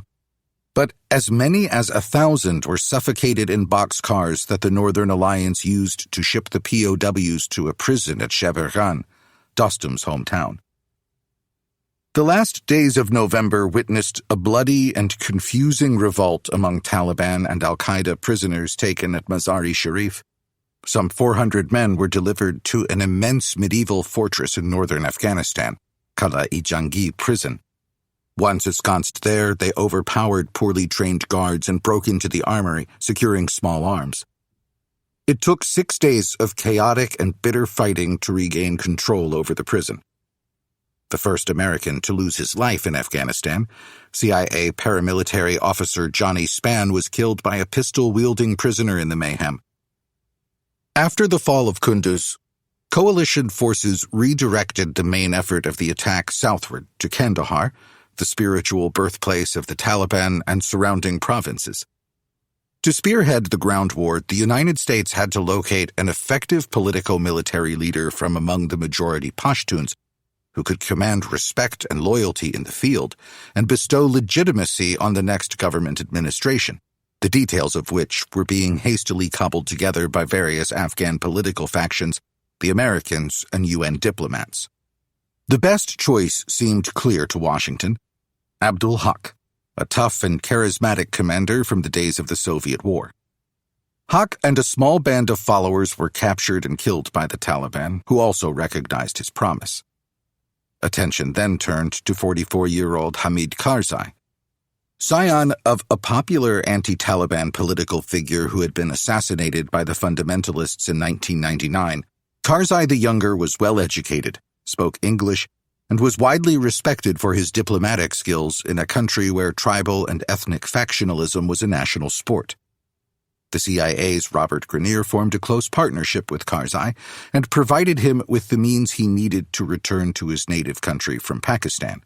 but as many as 1,000 were suffocated in boxcars that the Northern Alliance used to ship the POWs to a prison at Sheberghan, Dostum's hometown. The last days of November witnessed a bloody and confusing revolt among Taliban and al-Qaeda prisoners taken at Mazar-e-Sharif. Some 400 men were delivered to an immense medieval fortress in northern Afghanistan, Kala-i-Jangi prison. Once ensconced there, they overpowered poorly trained guards and broke into the armory, securing small arms. It took 6 days of chaotic and bitter fighting to regain control over the prison. The first American to lose his life in Afghanistan, CIA paramilitary officer Johnny Spann was killed by a pistol-wielding prisoner in the mayhem. After the fall of Kunduz, coalition forces redirected the main effort of the attack southward to Kandahar, the spiritual birthplace of the Taliban and surrounding provinces. To spearhead the ground war, the United States had to locate an effective politico-military leader from among the majority Pashtuns who could command respect and loyalty in the field and bestow legitimacy on the next government administration, the details of which were being hastily cobbled together by various Afghan political factions, the Americans, and UN diplomats. The best choice seemed clear to Washington: Abdul Haq, a tough and charismatic commander from the days of the Soviet War. Haq and a small band of followers were captured and killed by the Taliban, who also recognized his promise. Attention then turned to 44-year-old Hamid Karzai, Scion of a popular anti-Taliban political figure who had been assassinated by the fundamentalists in 1999, Karzai the Younger was well-educated, spoke English, and was widely respected for his diplomatic skills in a country where tribal and ethnic factionalism was a national sport. The CIA's Robert Grenier formed a close partnership with Karzai and provided him with the means he needed to return to his native country from Pakistan,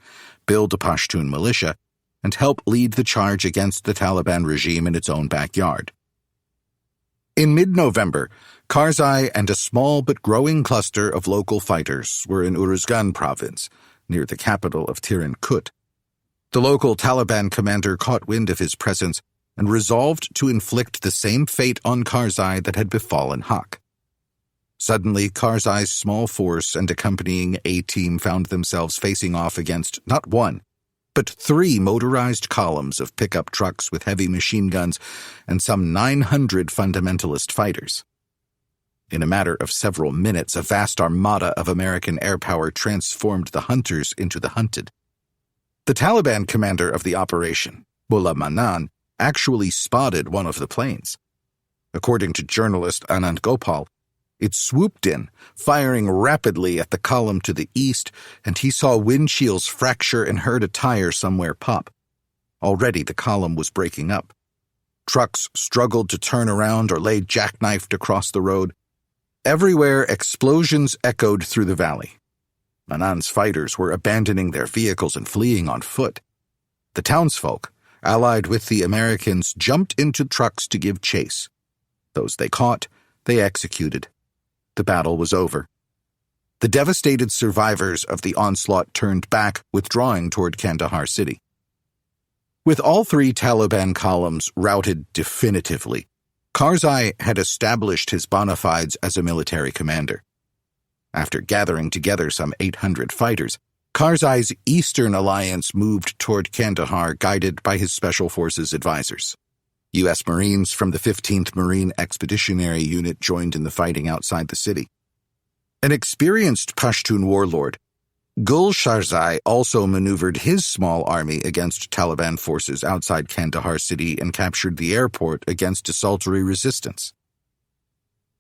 build a Pashtun militia, and help lead the charge against the Taliban regime in its own backyard. In mid-November, Karzai and a small but growing cluster of local fighters were in Uruzgan province, near the capital of Tiran-Kut. The local Taliban commander caught wind of his presence and resolved to inflict the same fate on Karzai that had befallen Haq. Suddenly, Karzai's small force and accompanying A-team found themselves facing off against not one, but 3 motorized columns of pickup trucks with heavy machine guns and some 900 fundamentalist fighters. In a matter of several minutes, a vast armada of American air power transformed the hunters into the hunted. The Taliban commander of the operation, Mullah Manan, actually spotted one of the planes. According to journalist Anand Gopal, it swooped in, firing rapidly at the column to the east, and he saw windshields fracture and heard a tire somewhere pop. Already the column was breaking up. Trucks struggled to turn around or lay jackknifed across the road. Everywhere, explosions echoed through the valley. Manan's fighters were abandoning their vehicles and fleeing on foot. The townsfolk, allied with the Americans, jumped into trucks to give chase. Those they caught, they executed. The battle was over. The devastated survivors of the onslaught turned back, withdrawing toward Kandahar city. With all 3 Taliban columns routed definitively, Karzai had established his bona fides as a military commander. After gathering together some 800 fighters, Karzai's Eastern Alliance moved toward Kandahar, guided by his Special Forces advisors. U.S. Marines from the 15th Marine Expeditionary Unit joined in the fighting outside the city. An experienced Pashtun warlord, Gul Sharzai also maneuvered his small army against Taliban forces outside Kandahar city and captured the airport against desultory resistance.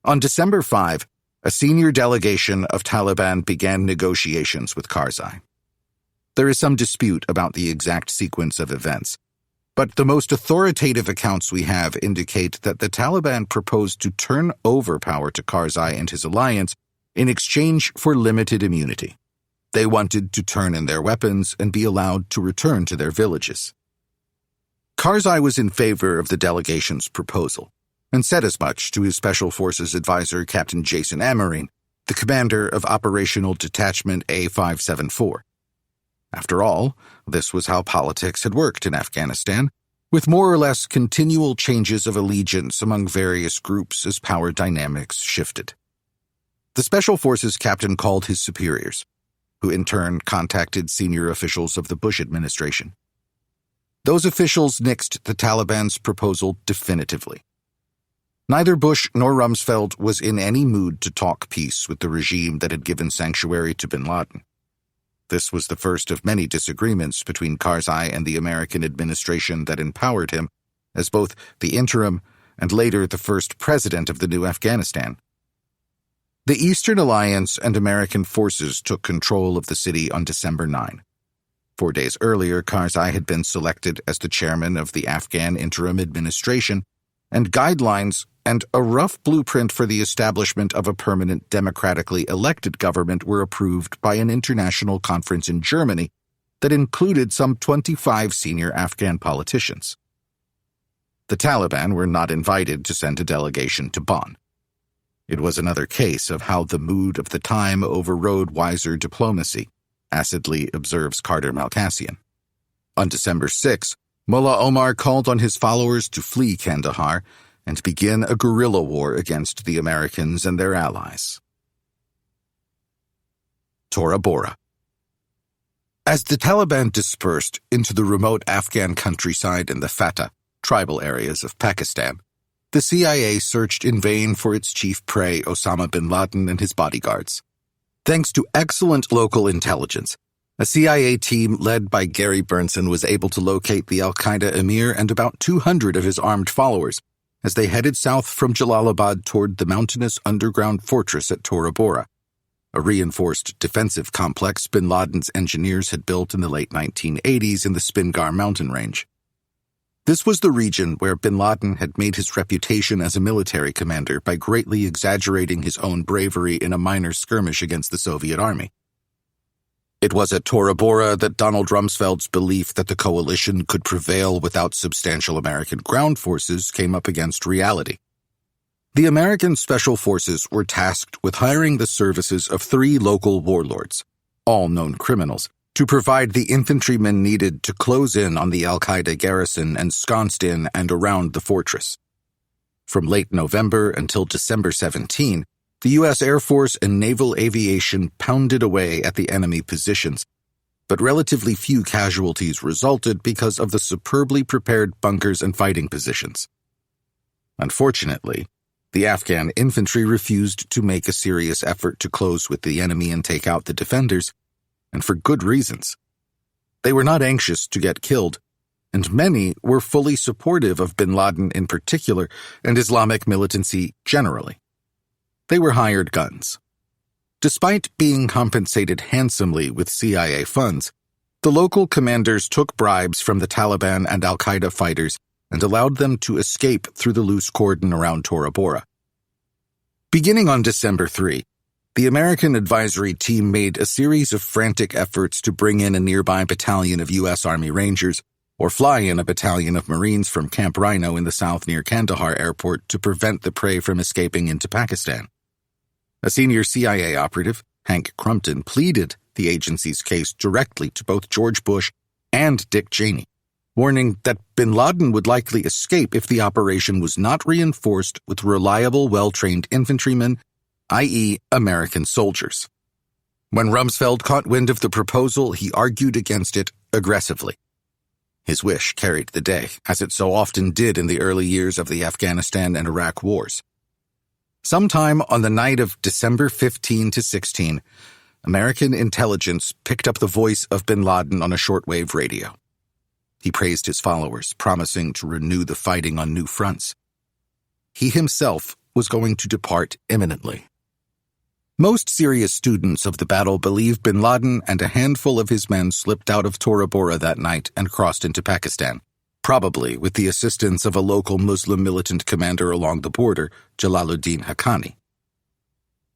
On December 5, a senior delegation of Taliban began negotiations with Karzai. There is some dispute about the exact sequence of events, but the most authoritative accounts we have indicate that the Taliban proposed to turn over power to Karzai and his alliance in exchange for limited immunity. They wanted to turn in their weapons and be allowed to return to their villages. Karzai was in favor of the delegation's proposal, and said as much to his Special Forces advisor, Captain Jason Amarine, the commander of Operational Detachment A574. After all, this was how politics had worked in Afghanistan, with more or less continual changes of allegiance among various groups as power dynamics shifted. The Special Forces captain called his superiors, who in turn contacted senior officials of the Bush administration. Those officials nixed the Taliban's proposal definitively. Neither Bush nor Rumsfeld was in any mood to talk peace with the regime that had given sanctuary to bin Laden. This was the first of many disagreements between Karzai and the American administration that empowered him as both the interim and later the first president of the new Afghanistan. The Eastern Alliance and American forces took control of the city on December 9. 4 days earlier, Karzai had been selected as the chairman of the Afghan interim administration, and guidelines and a rough blueprint for the establishment of a permanent democratically elected government were approved by an international conference in Germany that included some 25 senior Afghan politicians. The Taliban were not invited to send a delegation to Bonn. It was another case of how the mood of the time overrode wiser diplomacy, acidly observes Carter Malkassian. On December 6, Mullah Omar called on his followers to flee Kandahar and begin a guerrilla war against the Americans and their allies. Tora Bora. As the Taliban dispersed into the remote Afghan countryside and the Fatah, tribal areas of Pakistan, the CIA searched in vain for its chief prey, Osama bin Laden, and his bodyguards. Thanks to excellent local intelligence, A CIA team led by Gary Burnson was able to locate the al-Qaeda emir and about 200 of his armed followers as they headed south from Jalalabad toward the mountainous underground fortress at Tora Bora, a reinforced defensive complex bin Laden's engineers had built in the late 1980s in the Spingar mountain range. This was the region where bin Laden had made his reputation as a military commander by greatly exaggerating his own bravery in a minor skirmish against the Soviet army. It was at Tora Bora that Donald Rumsfeld's belief that the coalition could prevail without substantial American ground forces came up against reality. The American Special Forces were tasked with hiring the services of 3 local warlords, all known criminals, to provide the infantrymen needed to close in on the al-Qaeda garrison ensconced in and around the fortress. From late November until December 17, the U.S. Air Force and naval aviation pounded away at the enemy positions, but relatively few casualties resulted because of the superbly prepared bunkers and fighting positions. Unfortunately, the Afghan infantry refused to make a serious effort to close with the enemy and take out the defenders, and for good reasons. They were not anxious to get killed, and many were fully supportive of bin Laden in particular and Islamic militancy generally. They were hired guns. Despite being compensated handsomely with CIA funds, the local commanders took bribes from the Taliban and al-Qaeda fighters and allowed them to escape through the loose cordon around Tora Bora. Beginning on December 3, the American advisory team made a series of frantic efforts to bring in a nearby battalion of U.S. Army Rangers or fly in a battalion of Marines from Camp Rhino in the south near Kandahar Airport to prevent the prey from escaping into Pakistan. A senior CIA operative, Hank Crumpton, pleaded the agency's case directly to both George Bush and Dick Cheney, warning that bin Laden would likely escape if the operation was not reinforced with reliable, well-trained infantrymen, i.e., American soldiers. When Rumsfeld caught wind of the proposal, he argued against it aggressively. His wish carried the day, as it so often did in the early years of the Afghanistan and Iraq wars. Sometime on the night of December 15 to 16, American intelligence picked up the voice of bin Laden on a shortwave radio. He praised his followers, promising to renew the fighting on new fronts. He himself was going to depart imminently. Most serious students of the battle believe bin Laden and a handful of his men slipped out of Tora Bora that night and crossed into Pakistan, probably with the assistance of a local Muslim militant commander along the border, Jalaluddin Haqqani.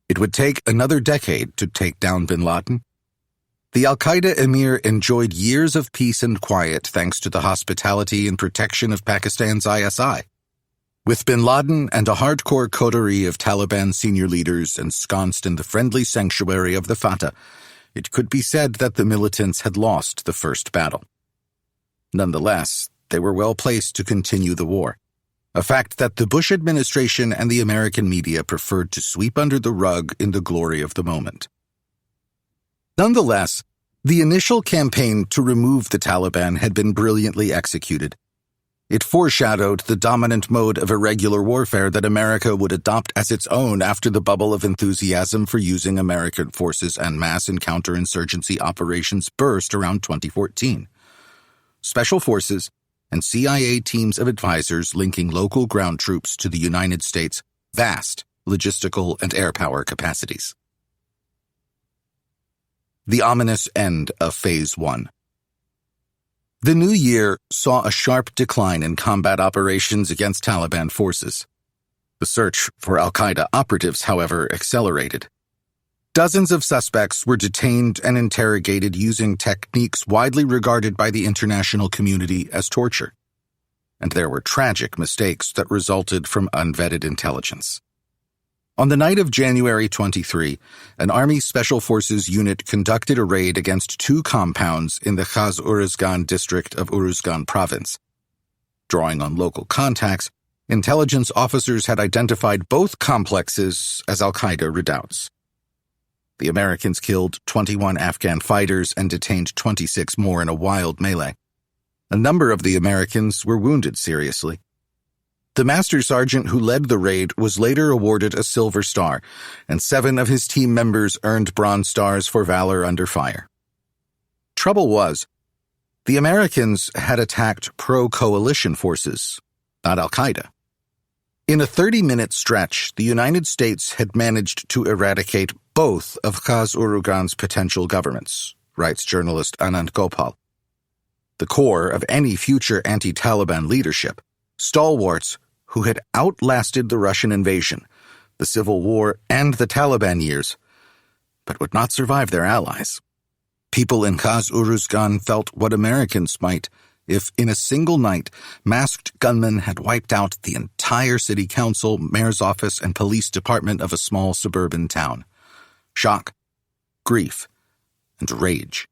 It would take another decade to take down bin Laden. The al-Qaeda emir enjoyed years of peace and quiet thanks to the hospitality and protection of Pakistan's ISI. With bin Laden and a hardcore coterie of Taliban senior leaders ensconced in the friendly sanctuary of the Fatah, it could be said that the militants had lost the first battle. Nonetheless, they were well placed to continue the war, a fact that the Bush administration and the American media preferred to sweep under the rug in the glory of the moment. Nonetheless, the initial campaign to remove the Taliban had been brilliantly executed. It foreshadowed the dominant mode of irregular warfare that America would adopt as its own after the bubble of enthusiasm for using American forces en masse in counterinsurgency operations burst around 2014. Special forces and CIA teams of advisors linking local ground troops to the United States' vast logistical and air power capacities. The ominous end of Phase 1. The new year saw a sharp decline in combat operations against Taliban forces. The search for al-Qaeda operatives, however, accelerated. Dozens of suspects were detained and interrogated using techniques widely regarded by the international community as torture. And there were tragic mistakes that resulted from unvetted intelligence. On the night of January 23, an Army Special Forces unit conducted a raid against 2 compounds in the Khas-Uruzgan district of Uruzgan province. Drawing on local contacts, intelligence officers had identified both complexes as al-Qaeda redoubts. The Americans killed 21 Afghan fighters and detained 26 more in a wild melee. A number of the Americans were wounded seriously. The master sergeant who led the raid was later awarded a Silver Star, and 7 of his team members earned Bronze Stars for valor under fire. trouble was, the Americans had attacked pro-coalition forces, not al-Qaeda. In a 30-minute stretch, the United States had managed to eradicate both of Khaz Uruggan's potential governments, writes journalist Anand Gopal. The core of any future anti-Taliban leadership, stalwarts who had outlasted the Russian invasion, the Civil War, and the Taliban years, but would not survive their allies. People in Khaz Uruzgan felt what Americans might if, in a single night, masked gunmen had wiped out the entire city council, mayor's office, and police department of a small suburban town. Shock, grief, and rage.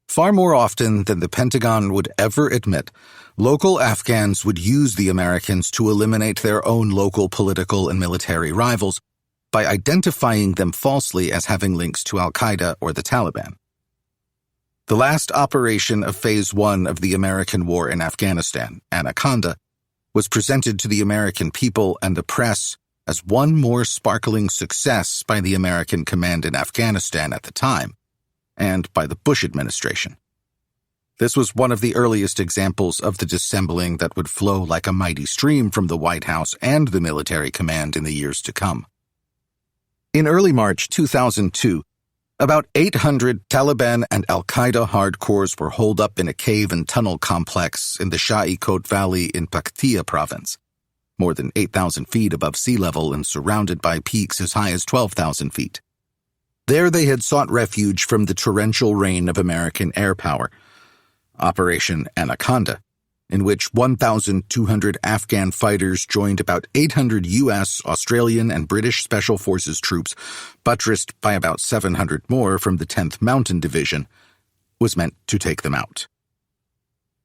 Far more often than the Pentagon would ever admit, local Afghans would use the Americans to eliminate their own local political and military rivals by identifying them falsely as having links to al-Qaeda or the Taliban. The last operation of Phase 1 of the American war in Afghanistan, Anaconda, was presented to the American people and the press as one more sparkling success by the American command in Afghanistan at the time, and by the Bush administration. This was one of the earliest examples of the dissembling that would flow like a mighty stream from the White House and the military command in the years to come. In early March 2002, about 800 Taliban and al-Qaeda hardcores were holed up in a cave and tunnel complex in the Shah-e-Kot Valley in Paktia province, more than 8,000 feet above sea level and surrounded by peaks as high as 12,000 feet. There they had sought refuge from the torrential rain of American air power, Operation Anaconda, in which 1,200 Afghan fighters joined about 800 U.S., Australian, and British Special Forces troops, buttressed by about 700 more from the 10th Mountain Division, was meant to take them out.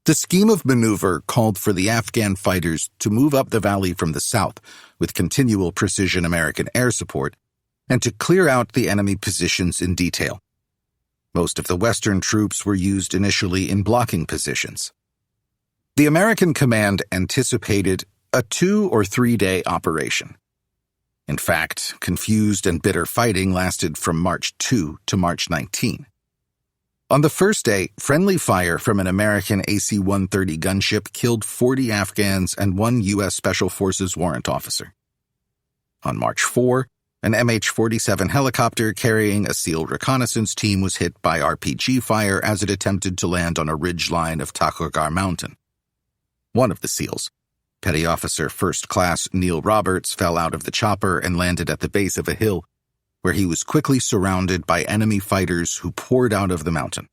The scheme of maneuver called for the Afghan fighters to move up the valley from the south with continual precision American air support and to clear out the enemy positions in detail. Most of the Western troops were used initially in blocking positions. The American command anticipated a 2 or 3 day operation. In fact, confused and bitter fighting lasted from March 2 to March 19. On the first day, friendly fire from an American AC-130 gunship killed 40 Afghans and 1 U.S. Special Forces warrant officer. On March 4, an MH-47 helicopter carrying a SEAL reconnaissance team was hit by RPG fire as it attempted to land on a ridgeline of Takurgar Mountain. One of the SEALs, Petty Officer First Class Neil Roberts, fell out of the chopper and landed at the base of a hill, where he was quickly surrounded by enemy fighters who poured out of the mountain.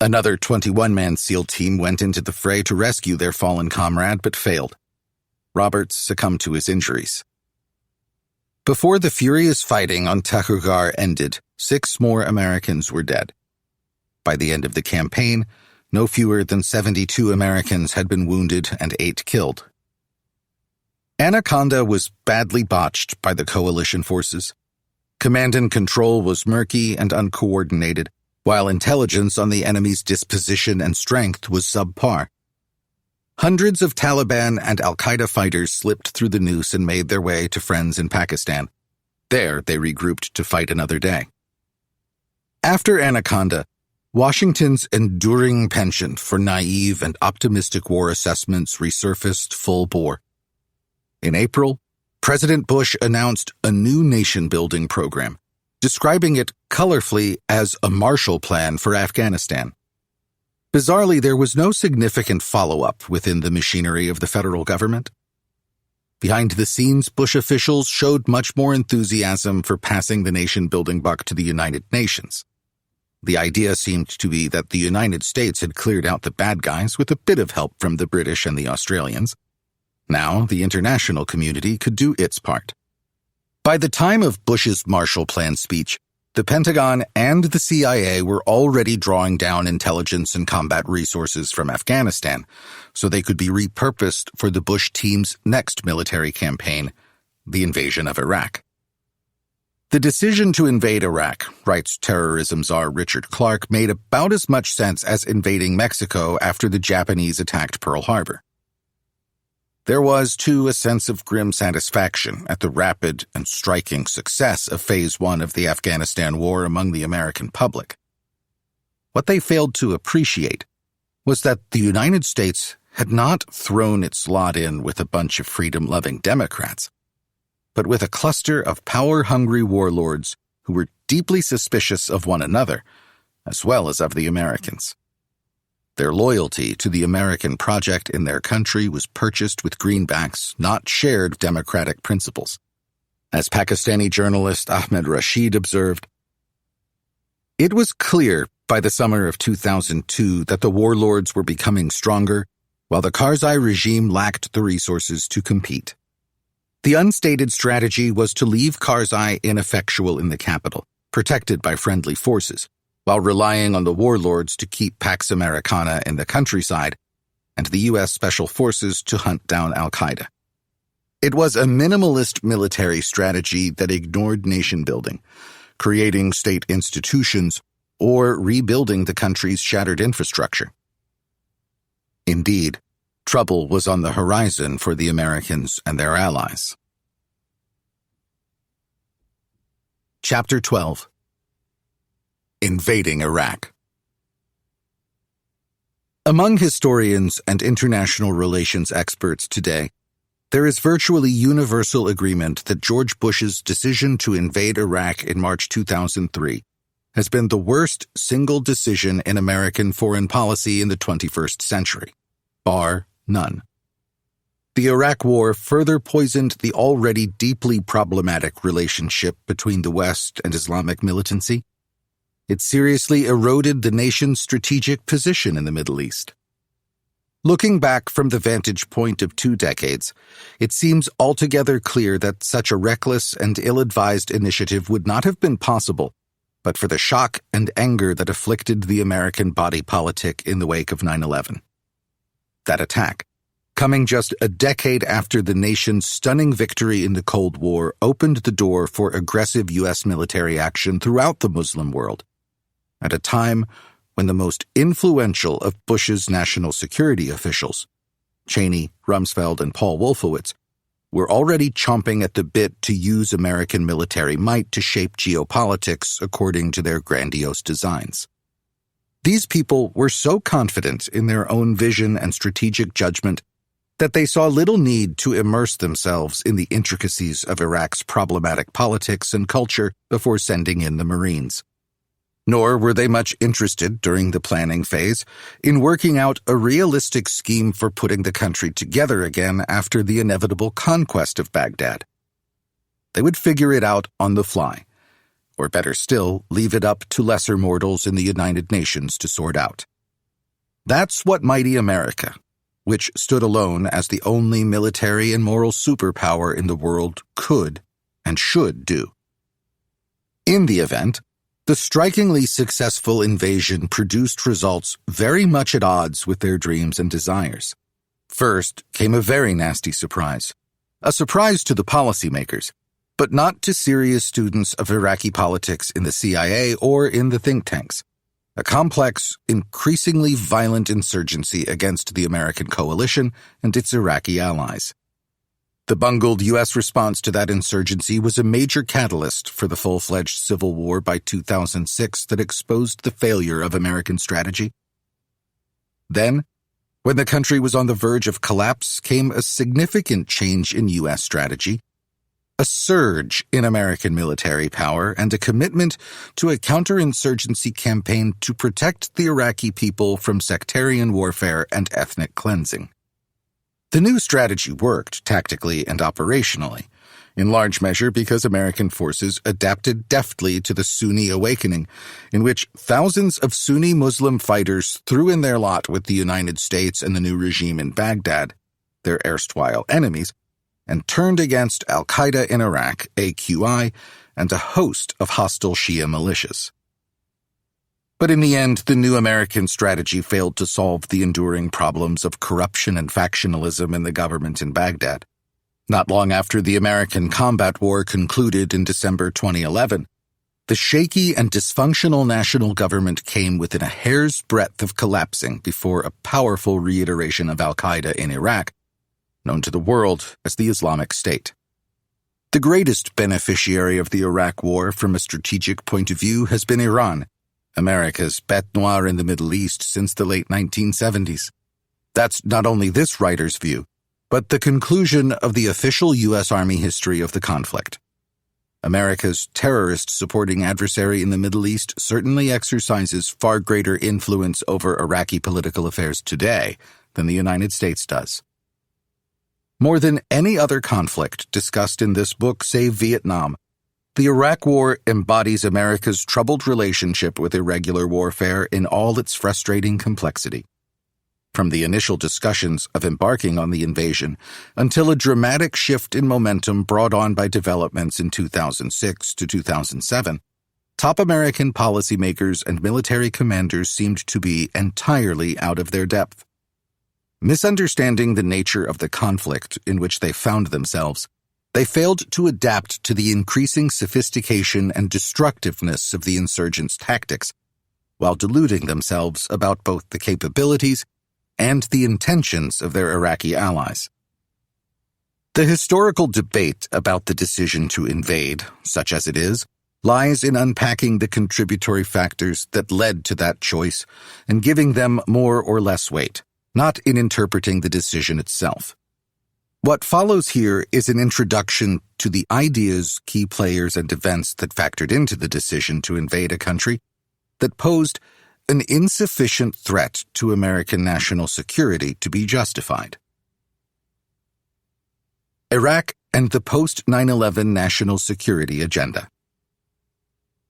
Another 21-man SEAL team went into the fray to rescue their fallen comrade, but failed. Roberts succumbed to his injuries. Before the furious fighting on Takurgar ended, 6 more Americans were dead. By the end of the campaign, no fewer than 72 Americans had been wounded and 8 killed. Anaconda was badly botched by the coalition forces. Command and control was murky and uncoordinated, while intelligence on the enemy's disposition and strength was subpar. Hundreds of Taliban and al-Qaeda fighters slipped through the noose and made their way to friends in Pakistan. There, they regrouped to fight another day. After Anaconda, Washington's enduring penchant for naive and optimistic war assessments resurfaced full bore. In April, President Bush announced a new nation-building program, describing it colorfully as a Marshall Plan for Afghanistan. Bizarrely, there was no significant follow-up within the machinery of the federal government. Behind the scenes, Bush officials showed much more enthusiasm for passing the nation-building buck to the United Nations. The idea seemed to be that the United States had cleared out the bad guys with a bit of help from the British and the Australians. Now, the international community could do its part. By the time of Bush's Marshall Plan speech, the Pentagon and the CIA were already drawing down intelligence and combat resources from Afghanistan, so they could be repurposed for the Bush team's next military campaign, the invasion of Iraq. The decision to invade Iraq, writes terrorism czar Richard Clarke, made about as much sense as invading Mexico after the Japanese attacked Pearl Harbor. There was, too, a sense of grim satisfaction at the rapid and striking success of Phase 1 of the Afghanistan War among the American public. What they failed to appreciate was that the United States had not thrown its lot in with a bunch of freedom-loving Democrats, but with a cluster of power-hungry warlords who were deeply suspicious of one another, as well as of the Americans. Their loyalty to the American project in their country was purchased with greenbacks, not shared democratic principles. As Pakistani journalist Ahmed Rashid observed, "It was clear by the summer of 2002 that the warlords were becoming stronger, while the Karzai regime lacked the resources to compete. The unstated strategy was to leave Karzai ineffectual in the capital, protected by friendly forces, while relying on the warlords to keep Pax Americana in the countryside and the U.S. Special Forces to hunt down al-Qaeda. It was a minimalist military strategy that ignored nation-building, creating state institutions, or rebuilding the country's shattered infrastructure. Indeed, trouble was on the horizon for the Americans and their allies." Chapter 12. Invading Iraq. Among historians and international relations experts today, there is virtually universal agreement that George Bush's decision to invade Iraq in March 2003 has been the worst single decision in American foreign policy in the 21st century, bar none. The Iraq War further poisoned the already deeply problematic relationship between the West and Islamic militancy. It seriously eroded the nation's strategic position in the Middle East. Looking back from the vantage point of 2 decades, it seems altogether clear that such a reckless and ill-advised initiative would not have been possible but for the shock and anger that afflicted the American body politic in the wake of 9/11. That attack, coming just a decade after the nation's stunning victory in the Cold War, opened the door for aggressive U.S. military action throughout the Muslim world, at a time when the most influential of Bush's national security officials, Cheney, Rumsfeld, and Paul Wolfowitz, were already chomping at the bit to use American military might to shape geopolitics according to their grandiose designs. These people were so confident in their own vision and strategic judgment that they saw little need to immerse themselves in the intricacies of Iraq's problematic politics and culture before sending in the Marines. Nor were they much interested during the planning phase in working out a realistic scheme for putting the country together again after the inevitable conquest of Baghdad. They would figure it out on the fly, or better still, leave it up to lesser mortals in the United Nations to sort out. That's what mighty America, which stood alone as the only military and moral superpower in the world, could and should do. In the event, the strikingly successful invasion produced results very much at odds with their dreams and desires. First came a very nasty surprise. A surprise to the policymakers, but not to serious students of Iraqi politics in the CIA or in the think tanks. A complex, increasingly violent insurgency against the American coalition and its Iraqi allies. The bungled U.S. response to that insurgency was a major catalyst for the full-fledged civil war by 2006 that exposed the failure of American strategy. Then, when the country was on the verge of collapse, came a significant change in U.S. strategy, a surge in American military power, and a commitment to a counterinsurgency campaign to protect the Iraqi people from sectarian warfare and ethnic cleansing. The new strategy worked tactically and operationally, in large measure because American forces adapted deftly to the Sunni awakening, in which thousands of Sunni Muslim fighters threw in their lot with the United States and the new regime in Baghdad, their erstwhile enemies, and turned against al-Qaeda in Iraq, AQI, and a host of hostile Shia militias. But in the end, the new American strategy failed to solve the enduring problems of corruption and factionalism in the government in Baghdad. Not long after the American combat war concluded in December 2011, the shaky and dysfunctional national government came within a hair's breadth of collapsing before a powerful reiteration of al-Qaeda in Iraq, known to the world as the Islamic State. The greatest beneficiary of the Iraq War from a strategic point of view has been Iran, America's bête noire in the Middle East since the late 1970s. That's not only this writer's view, but the conclusion of the official U.S. Army history of the conflict. America's terrorist-supporting adversary in the Middle East certainly exercises far greater influence over Iraqi political affairs today than the United States does. More than any other conflict discussed in this book, save Vietnam, the Iraq War embodies America's troubled relationship with irregular warfare in all its frustrating complexity. From the initial discussions of embarking on the invasion until a dramatic shift in momentum brought on by developments in 2006 to 2007, top American policymakers and military commanders seemed to be entirely out of their depth. Misunderstanding the nature of the conflict in which they found themselves, they failed to adapt to the increasing sophistication and destructiveness of the insurgents' tactics, while deluding themselves about both the capabilities and the intentions of their Iraqi allies. The historical debate about the decision to invade, such as it is, lies in unpacking the contributory factors that led to that choice and giving them more or less weight, not in interpreting the decision itself. What follows here is an introduction to the ideas, key players, and events that factored into the decision to invade a country that posed an insufficient threat to American national security to be justified. Iraq and the post-9/11 national security agenda.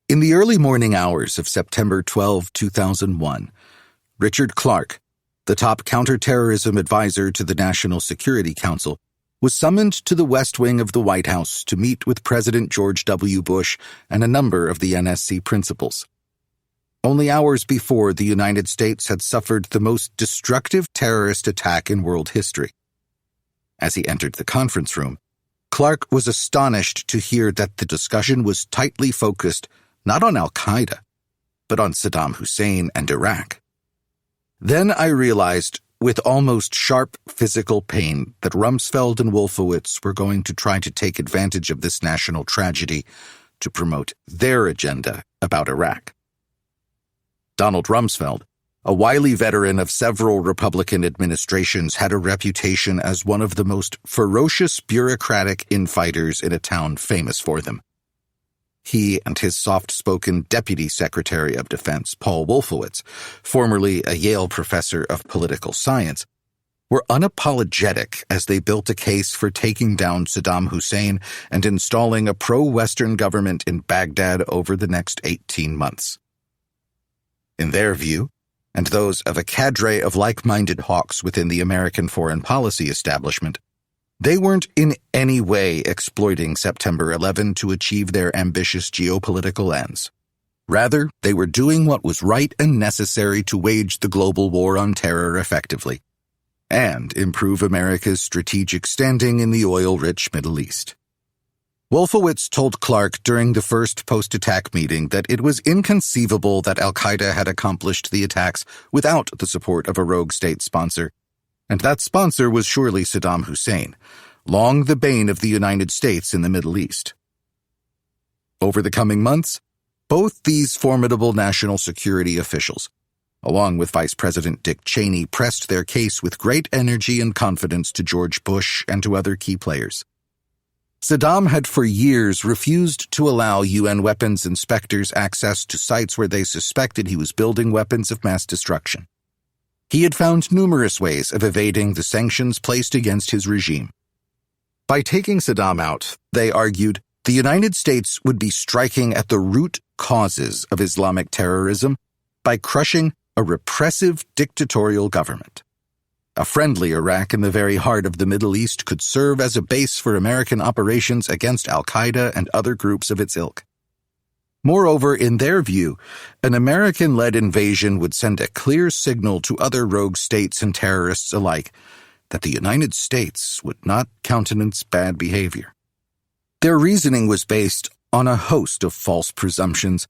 In the early morning hours of September 12, 2001, Richard Clarke, the top counterterrorism advisor to the National Security Council, was summoned to the West Wing of the White House to meet with President George W. Bush and a number of the NSC principals. Only hours before, the United States had suffered the most destructive terrorist attack in world history. As he entered the conference room, Clarke was astonished to hear that the discussion was tightly focused not on al-Qaeda, but on Saddam Hussein and Iraq. Then I realized, with almost sharp physical pain, that Rumsfeld and Wolfowitz were going to try to take advantage of this national tragedy to promote their agenda about Iraq. Donald Rumsfeld, a wily veteran of several Republican administrations, had a reputation as one of the most ferocious bureaucratic infighters in a town famous for them. He and his soft-spoken Deputy Secretary of Defense, Paul Wolfowitz, formerly a Yale professor of political science, were unapologetic as they built a case for taking down Saddam Hussein and installing a pro-Western government in Baghdad over the next 18 months. In their view, and those of a cadre of like-minded hawks within the American foreign policy establishment, they weren't in any way exploiting September 11 to achieve their ambitious geopolitical ends. Rather, they were doing what was right and necessary to wage the global war on terror effectively and improve America's strategic standing in the oil-rich Middle East. Wolfowitz told Clarke during the first post-attack meeting that it was inconceivable that al-Qaeda had accomplished the attacks without the support of a rogue state sponsor, and that sponsor was surely Saddam Hussein, long the bane of the United States in the Middle East. Over the coming months, both these formidable national security officials, along with Vice President Dick Cheney, pressed their case with great energy and confidence to George Bush and to other key players. Saddam had for years refused to allow UN weapons inspectors access to sites where they suspected he was building weapons of mass destruction. He had found numerous ways of evading the sanctions placed against his regime. By taking Saddam out, they argued, the United States would be striking at the root causes of Islamic terrorism by crushing a repressive dictatorial government. A friendly Iraq in the very heart of the Middle East could serve as a base for American operations against al-Qaeda and other groups of its ilk. Moreover, in their view, an American-led invasion would send a clear signal to other rogue states and terrorists alike that the United States would not countenance bad behavior. Their reasoning was based on a host of false presumptions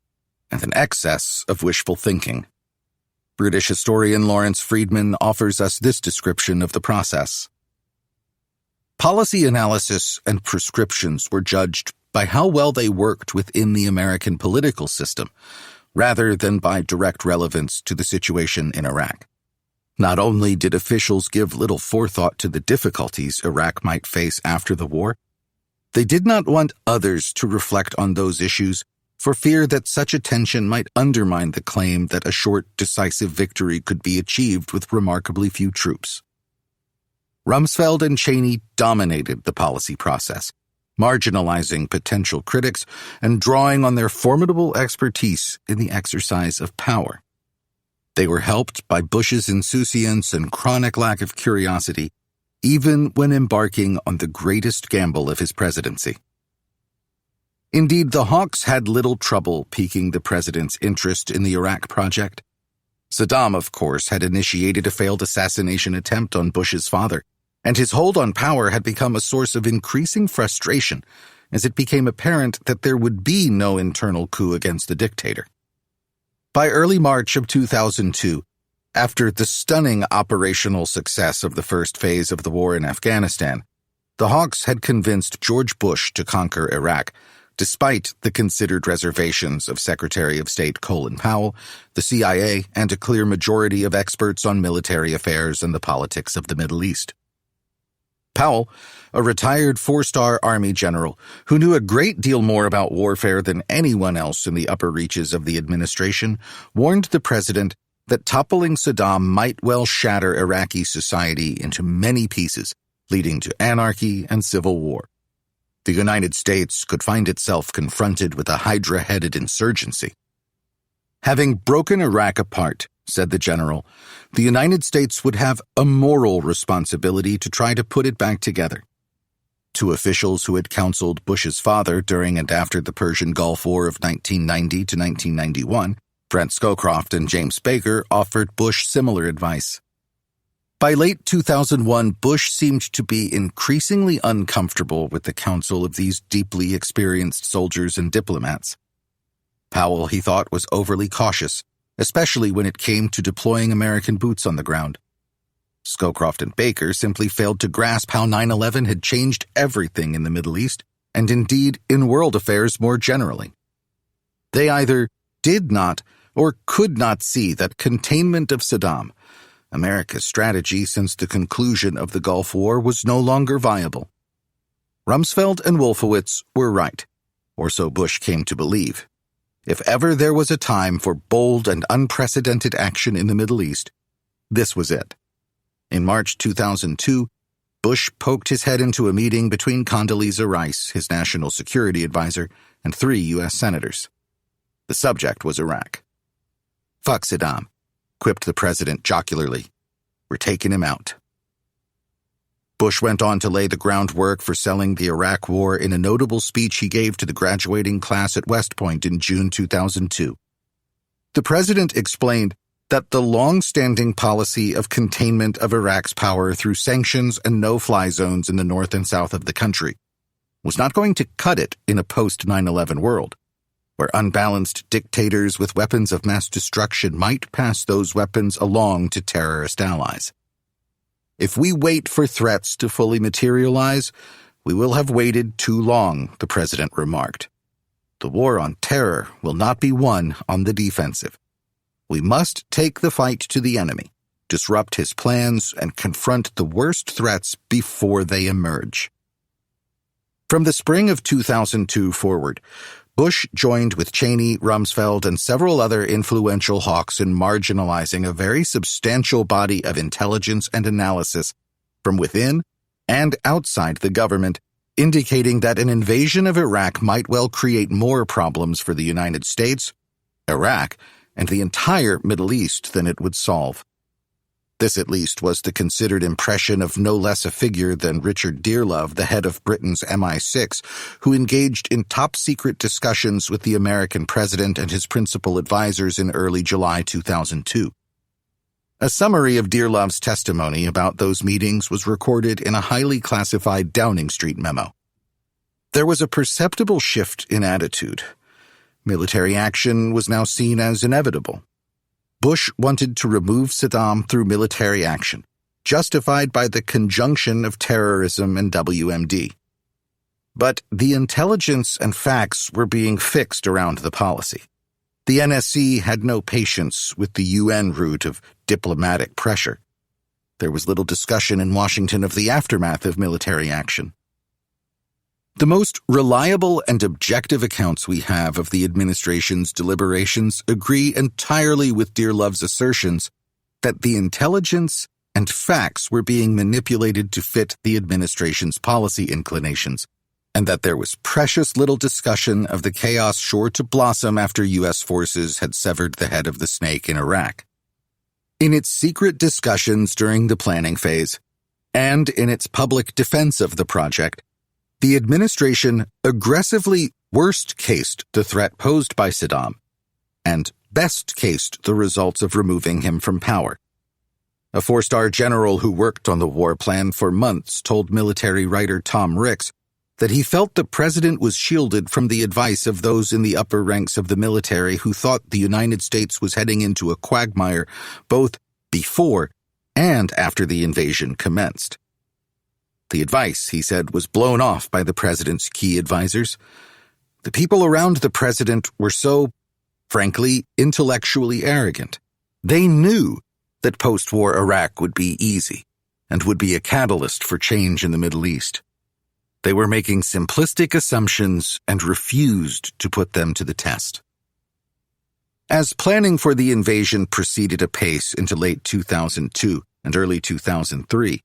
and an excess of wishful thinking. British historian Lawrence Freedman offers us this description of the process. Policy analysis and prescriptions were judged by how well they worked within the American political system, rather than by direct relevance to the situation in Iraq. Not only did officials give little forethought to the difficulties Iraq might face after the war, they did not want others to reflect on those issues for fear that such attention might undermine the claim that a short, decisive victory could be achieved with remarkably few troops. Rumsfeld and Cheney dominated the policy process, marginalizing potential critics and drawing on their formidable expertise in the exercise of power. They were helped by Bush's insouciance and chronic lack of curiosity, even when embarking on the greatest gamble of his presidency. Indeed, the hawks had little trouble piquing the president's interest in the Iraq project. Saddam, of course, had initiated a failed assassination attempt on Bush's father, and his hold on power had become a source of increasing frustration as it became apparent that there would be no internal coup against the dictator. By early March of 2002, after the stunning operational success of the first phase of the war in Afghanistan, the hawks had convinced George Bush to conquer Iraq, despite the considered reservations of Secretary of State Colin Powell, the CIA, and a clear majority of experts on military affairs and the politics of the Middle East. Powell, a retired four-star Army general who knew a great deal more about warfare than anyone else in the upper reaches of the administration, warned the president that toppling Saddam might well shatter Iraqi society into many pieces, leading to anarchy and civil war. The United States could find itself confronted with a Hydra-headed insurgency. Having broken Iraq apart, said the general, the United States would have a moral responsibility to try to put it back together. Two officials who had counseled Bush's father during and after the Persian Gulf War of 1990 to 1991, Brent Scowcroft and James Baker, offered Bush similar advice. By late 2001, Bush seemed to be increasingly uncomfortable with the counsel of these deeply experienced soldiers and diplomats. Powell, he thought, was overly cautious, especially when it came to deploying American boots on the ground. Scowcroft and Baker simply failed to grasp how 9/11 had changed everything in the Middle East, and indeed in world affairs more generally. They either did not or could not see that containment of Saddam, America's strategy since the conclusion of the Gulf War, was no longer viable. Rumsfeld and Wolfowitz were right, or so Bush came to believe. If ever there was a time for bold and unprecedented action in the Middle East, this was it. In March 2002, Bush poked his head into a meeting between Condoleezza Rice, his national security advisor, and 3 U.S. senators. The subject was Iraq. "Fuck Saddam," quipped the president jocularly. "We're taking him out." Bush went on to lay the groundwork for selling the Iraq War in a notable speech he gave to the graduating class at West Point in June 2002. The president explained that the long-standing policy of containment of Iraq's power through sanctions and no-fly zones in the north and south of the country was not going to cut it in a post-9/11 world, where unbalanced dictators with weapons of mass destruction might pass those weapons along to terrorist allies. "If we wait for threats to fully materialize, we will have waited too long," the president remarked. "The war on terror will not be won on the defensive. We must take the fight to the enemy, disrupt his plans, and confront the worst threats before they emerge." From the spring of 2002 forward, Bush joined with Cheney, Rumsfeld, and several other influential hawks in marginalizing a very substantial body of intelligence and analysis from within and outside the government, indicating that an invasion of Iraq might well create more problems for the United States, Iraq, and the entire Middle East than it would solve. This, at least, was the considered impression of no less a figure than Richard Dearlove, the head of Britain's MI6, who engaged in top-secret discussions with the American president and his principal advisors in early July 2002. A summary of Dearlove's testimony about those meetings was recorded in a highly classified Downing Street memo. There was a perceptible shift in attitude. Military action was now seen as inevitable. Bush wanted to remove Saddam through military action, justified by the conjunction of terrorism and WMD. But the intelligence and facts were being fixed around the policy. The NSC had no patience with the UN route of diplomatic pressure. There was little discussion in Washington of the aftermath of military action. The most reliable and objective accounts we have of the administration's deliberations agree entirely with Dearlove's assertions that the intelligence and facts were being manipulated to fit the administration's policy inclinations, and that there was precious little discussion of the chaos sure to blossom after U.S. forces had severed the head of the snake in Iraq. In its secret discussions during the planning phase, and in its public defense of the project, the administration aggressively worst-cased the threat posed by Saddam, and best-cased the results of removing him from power. A four-star general who worked on the war plan for months told military writer Tom Ricks that he felt the president was shielded from the advice of those in the upper ranks of the military who thought the United States was heading into a quagmire both before and after the invasion commenced. The advice, he said, was blown off by the president's key advisors. The people around the president were so, frankly, intellectually arrogant. They knew that post-war Iraq would be easy and would be a catalyst for change in the Middle East. They were making simplistic assumptions and refused to put them to the test. As planning for the invasion proceeded apace into late 2002 and early 2003,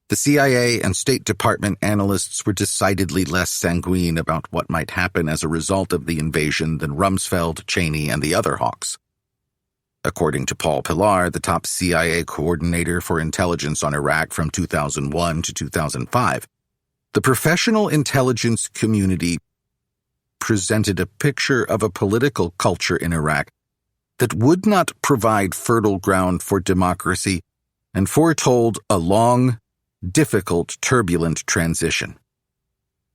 the CIA and State Department analysts were decidedly less sanguine about what might happen as a result of the invasion than Rumsfeld, Cheney, and the other hawks. According to Paul Pillar, the top CIA coordinator for intelligence on Iraq from 2001 to 2005, the professional intelligence community presented a picture of a political culture in Iraq that would not provide fertile ground for democracy and foretold a long, difficult, turbulent transition.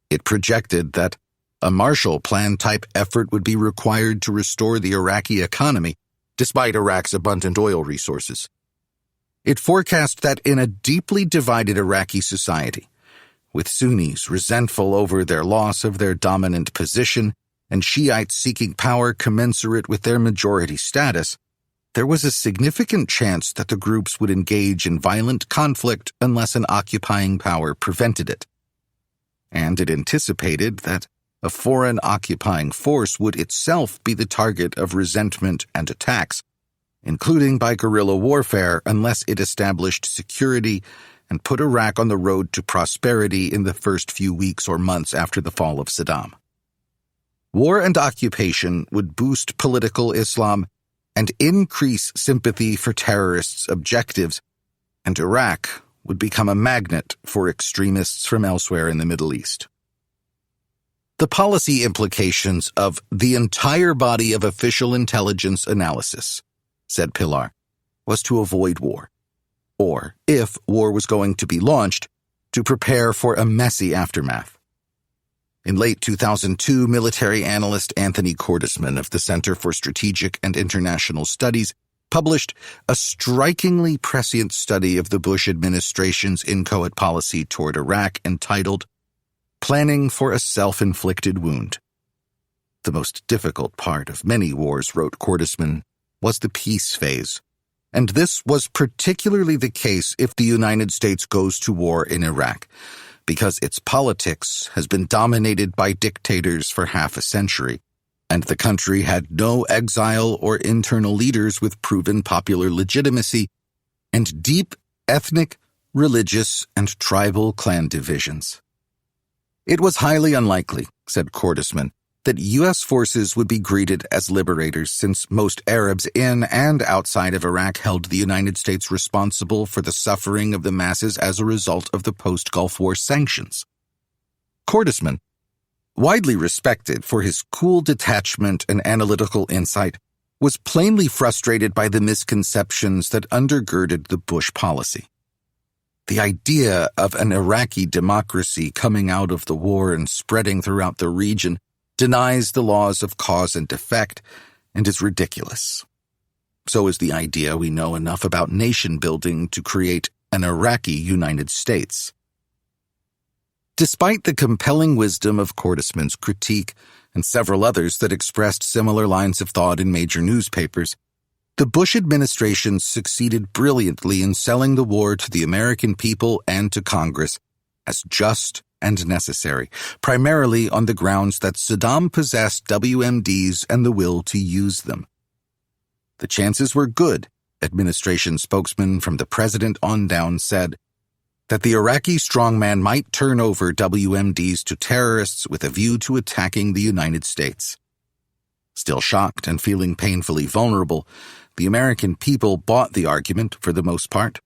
It projected that a Marshall Plan-type effort would be required to restore the Iraqi economy, despite Iraq's abundant oil resources. It forecast that in a deeply divided Iraqi society, with Sunnis resentful over their loss of their dominant position and Shiites seeking power commensurate with their majority status, there was a significant chance that the groups would engage in violent conflict unless an occupying power prevented it. And it anticipated that a foreign occupying force would itself be the target of resentment and attacks, including by guerrilla warfare unless it established security and put Iraq on the road to prosperity in the first few weeks or months after the fall of Saddam. War and occupation would boost political Islam and increase sympathy for terrorists' objectives, and Iraq would become a magnet for extremists from elsewhere in the Middle East. The policy implications of the entire body of official intelligence analysis, said Pillar, was to avoid war, or, if war was going to be launched, to prepare for a messy aftermath. In late 2002, military analyst Anthony Cordesman of the Center for Strategic and International Studies published a strikingly prescient study of the Bush administration's inchoate policy toward Iraq entitled Planning for a Self-Inflicted Wound. The most difficult part of many wars, wrote Cordesman, was the peace phase, and this was particularly the case if the United States goes to war in Iraq, because its politics has been dominated by dictators for half a century, and the country had no exile or internal leaders with proven popular legitimacy, and deep ethnic, religious, and tribal clan divisions. It was highly unlikely, said Cordesman, that U.S. forces would be greeted as liberators since most Arabs in and outside of Iraq held the United States responsible for the suffering of the masses as a result of the post-Gulf War sanctions. Cordesman, widely respected for his cool detachment and analytical insight, was plainly frustrated by the misconceptions that undergirded the Bush policy. The idea of an Iraqi democracy coming out of the war and spreading throughout the region denies the laws of cause and effect and is ridiculous. So is the idea we know enough about nation-building to create an Iraqi United States. Despite the compelling wisdom of Cordesman's critique and several others that expressed similar lines of thought in major newspapers, the Bush administration succeeded brilliantly in selling the war to the American people and to Congress as just and necessary, primarily on the grounds that Saddam possessed WMDs and the will to use them. The chances were good, administration spokesman from the president on down said, that the Iraqi strongman might turn over WMDs to terrorists with a view to attacking the United States. Still shocked and feeling painfully vulnerable, the American people bought the argument for the most part.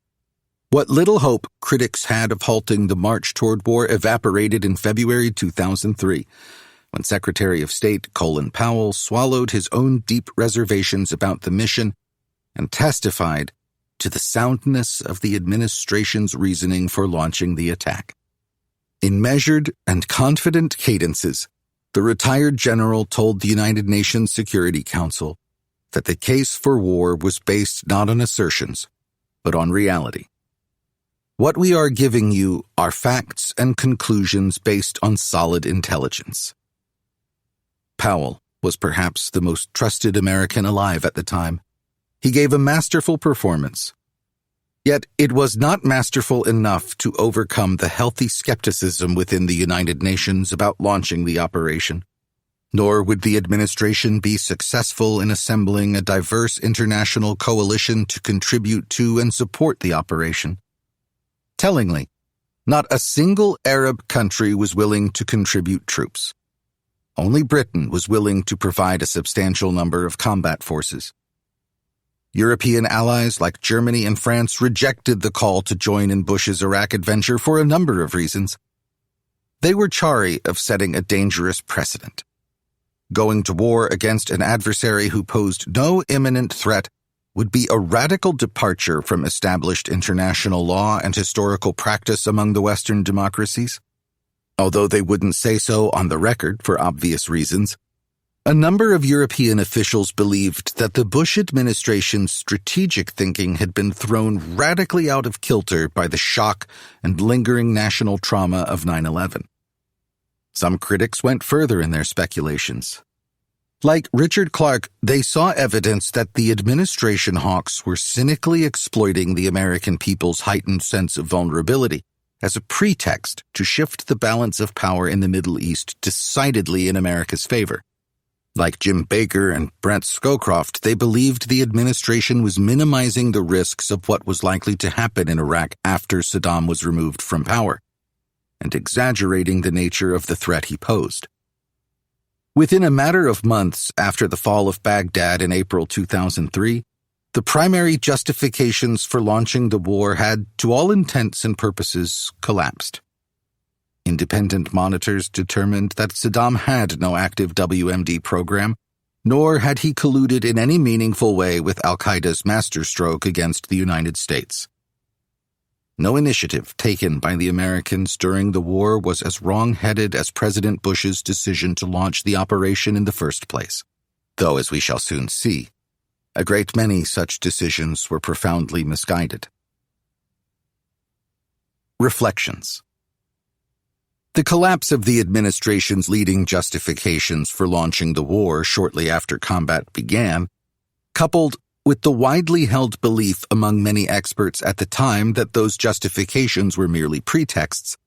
What little hope critics had of halting the march toward war evaporated in February 2003, when Secretary of State Colin Powell swallowed his own deep reservations about the mission and testified to the soundness of the administration's reasoning for launching the attack. In measured and confident cadences, the retired general told the United Nations Security Council that the case for war was based not on assertions, but on reality. What we are giving you are facts and conclusions based on solid intelligence. Powell was perhaps the most trusted American alive at the time. He gave a masterful performance. Yet it was not masterful enough to overcome the healthy skepticism within the United Nations about launching the operation. Nor would the administration be successful in assembling a diverse international coalition to contribute to and support the operation. Tellingly, not a single Arab country was willing to contribute troops. Only Britain was willing to provide a substantial number of combat forces. European allies like Germany and France rejected the call to join in Bush's Iraq adventure for a number of reasons. They were chary of setting a dangerous precedent. Going to war against an adversary who posed no imminent threat would be a radical departure from established international law and historical practice among the Western democracies. Although they wouldn't say so on the record for obvious reasons, a number of European officials believed that the Bush administration's strategic thinking had been thrown radically out of kilter by the shock and lingering national trauma of 9/11. Some critics went further in their speculations. Like Richard Clarke, they saw evidence that the administration hawks were cynically exploiting the American people's heightened sense of vulnerability as a pretext to shift the balance of power in the Middle East decidedly in America's favor. Like Jim Baker and Brent Scowcroft, they believed the administration was minimizing the risks of what was likely to happen in Iraq after Saddam was removed from power, and exaggerating the nature of the threat he posed. Within a matter of months after the fall of Baghdad in April 2003, the primary justifications for launching the war had, to all intents and purposes, collapsed. Independent monitors determined that Saddam had no active WMD program, nor had he colluded in any meaningful way with al-Qaeda's masterstroke against the United States. No initiative taken by the Americans during the war was as wrong-headed as President Bush's decision to launch the operation in the first place, though, as we shall soon see, a great many such decisions were profoundly misguided. Reflections. The collapse of the administration's leading justifications for launching the war shortly after combat began, coupled with the widely held belief among many experts at the time that those justifications were merely pretexts,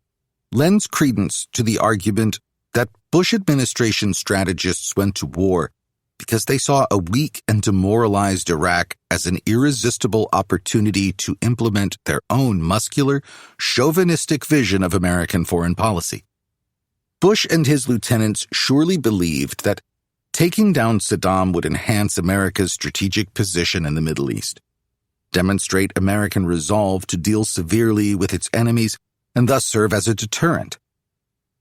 lends credence to the argument that Bush administration strategists went to war because they saw a weak and demoralized Iraq as an irresistible opportunity to implement their own muscular, chauvinistic vision of American foreign policy. Bush and his lieutenants surely believed that taking down Saddam would enhance America's strategic position in the Middle East, demonstrate American resolve to deal severely with its enemies, and thus serve as a deterrent,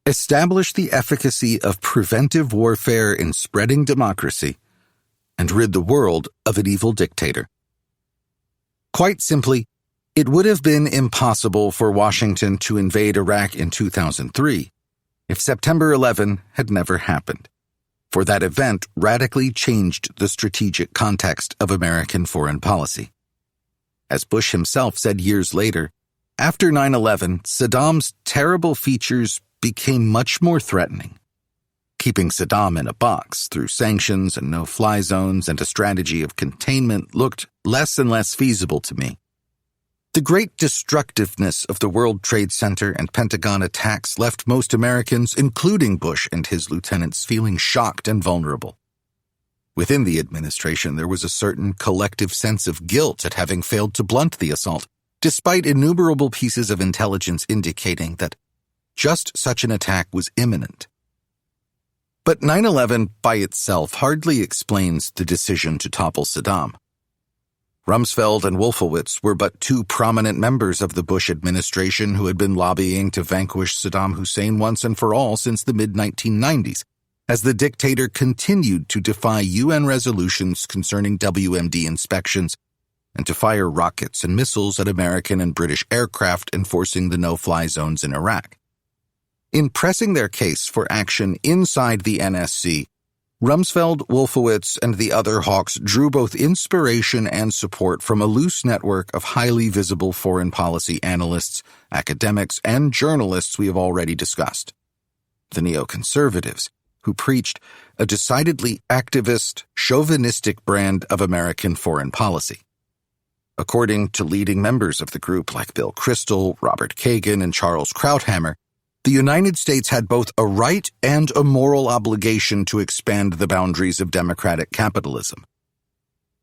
establish the efficacy of preventive warfare in spreading democracy, and rid the world of an evil dictator. Quite simply, it would have been impossible for Washington to invade Iraq in 2003 if September 11 had never happened, for that event radically changed the strategic context of American foreign policy. As Bush himself said years later, after 9/11, Saddam's terrible features became much more threatening. Keeping Saddam in a box through sanctions and no-fly zones and a strategy of containment looked less and less feasible to me. The great destructiveness of the World Trade Center and Pentagon attacks left most Americans, including Bush and his lieutenants, feeling shocked and vulnerable. Within the administration, there was a certain collective sense of guilt at having failed to blunt the assault, despite innumerable pieces of intelligence indicating that just such an attack was imminent. But 9/11 by itself hardly explains the decision to topple Saddam. Rumsfeld and Wolfowitz were but two prominent members of the Bush administration who had been lobbying to vanquish Saddam Hussein once and for all since the mid-1990s, as the dictator continued to defy UN resolutions concerning WMD inspections and to fire rockets and missiles at American and British aircraft enforcing the no-fly zones in Iraq. In pressing their case for action inside the NSC, Rumsfeld, Wolfowitz, and the other hawks drew both inspiration and support from a loose network of highly visible foreign policy analysts, academics, and journalists we have already discussed. The neoconservatives, who preached a decidedly activist, chauvinistic brand of American foreign policy. According to leading members of the group like Bill Kristol, Robert Kagan, and Charles Krauthammer, the United States had both a right and a moral obligation to expand the boundaries of democratic capitalism.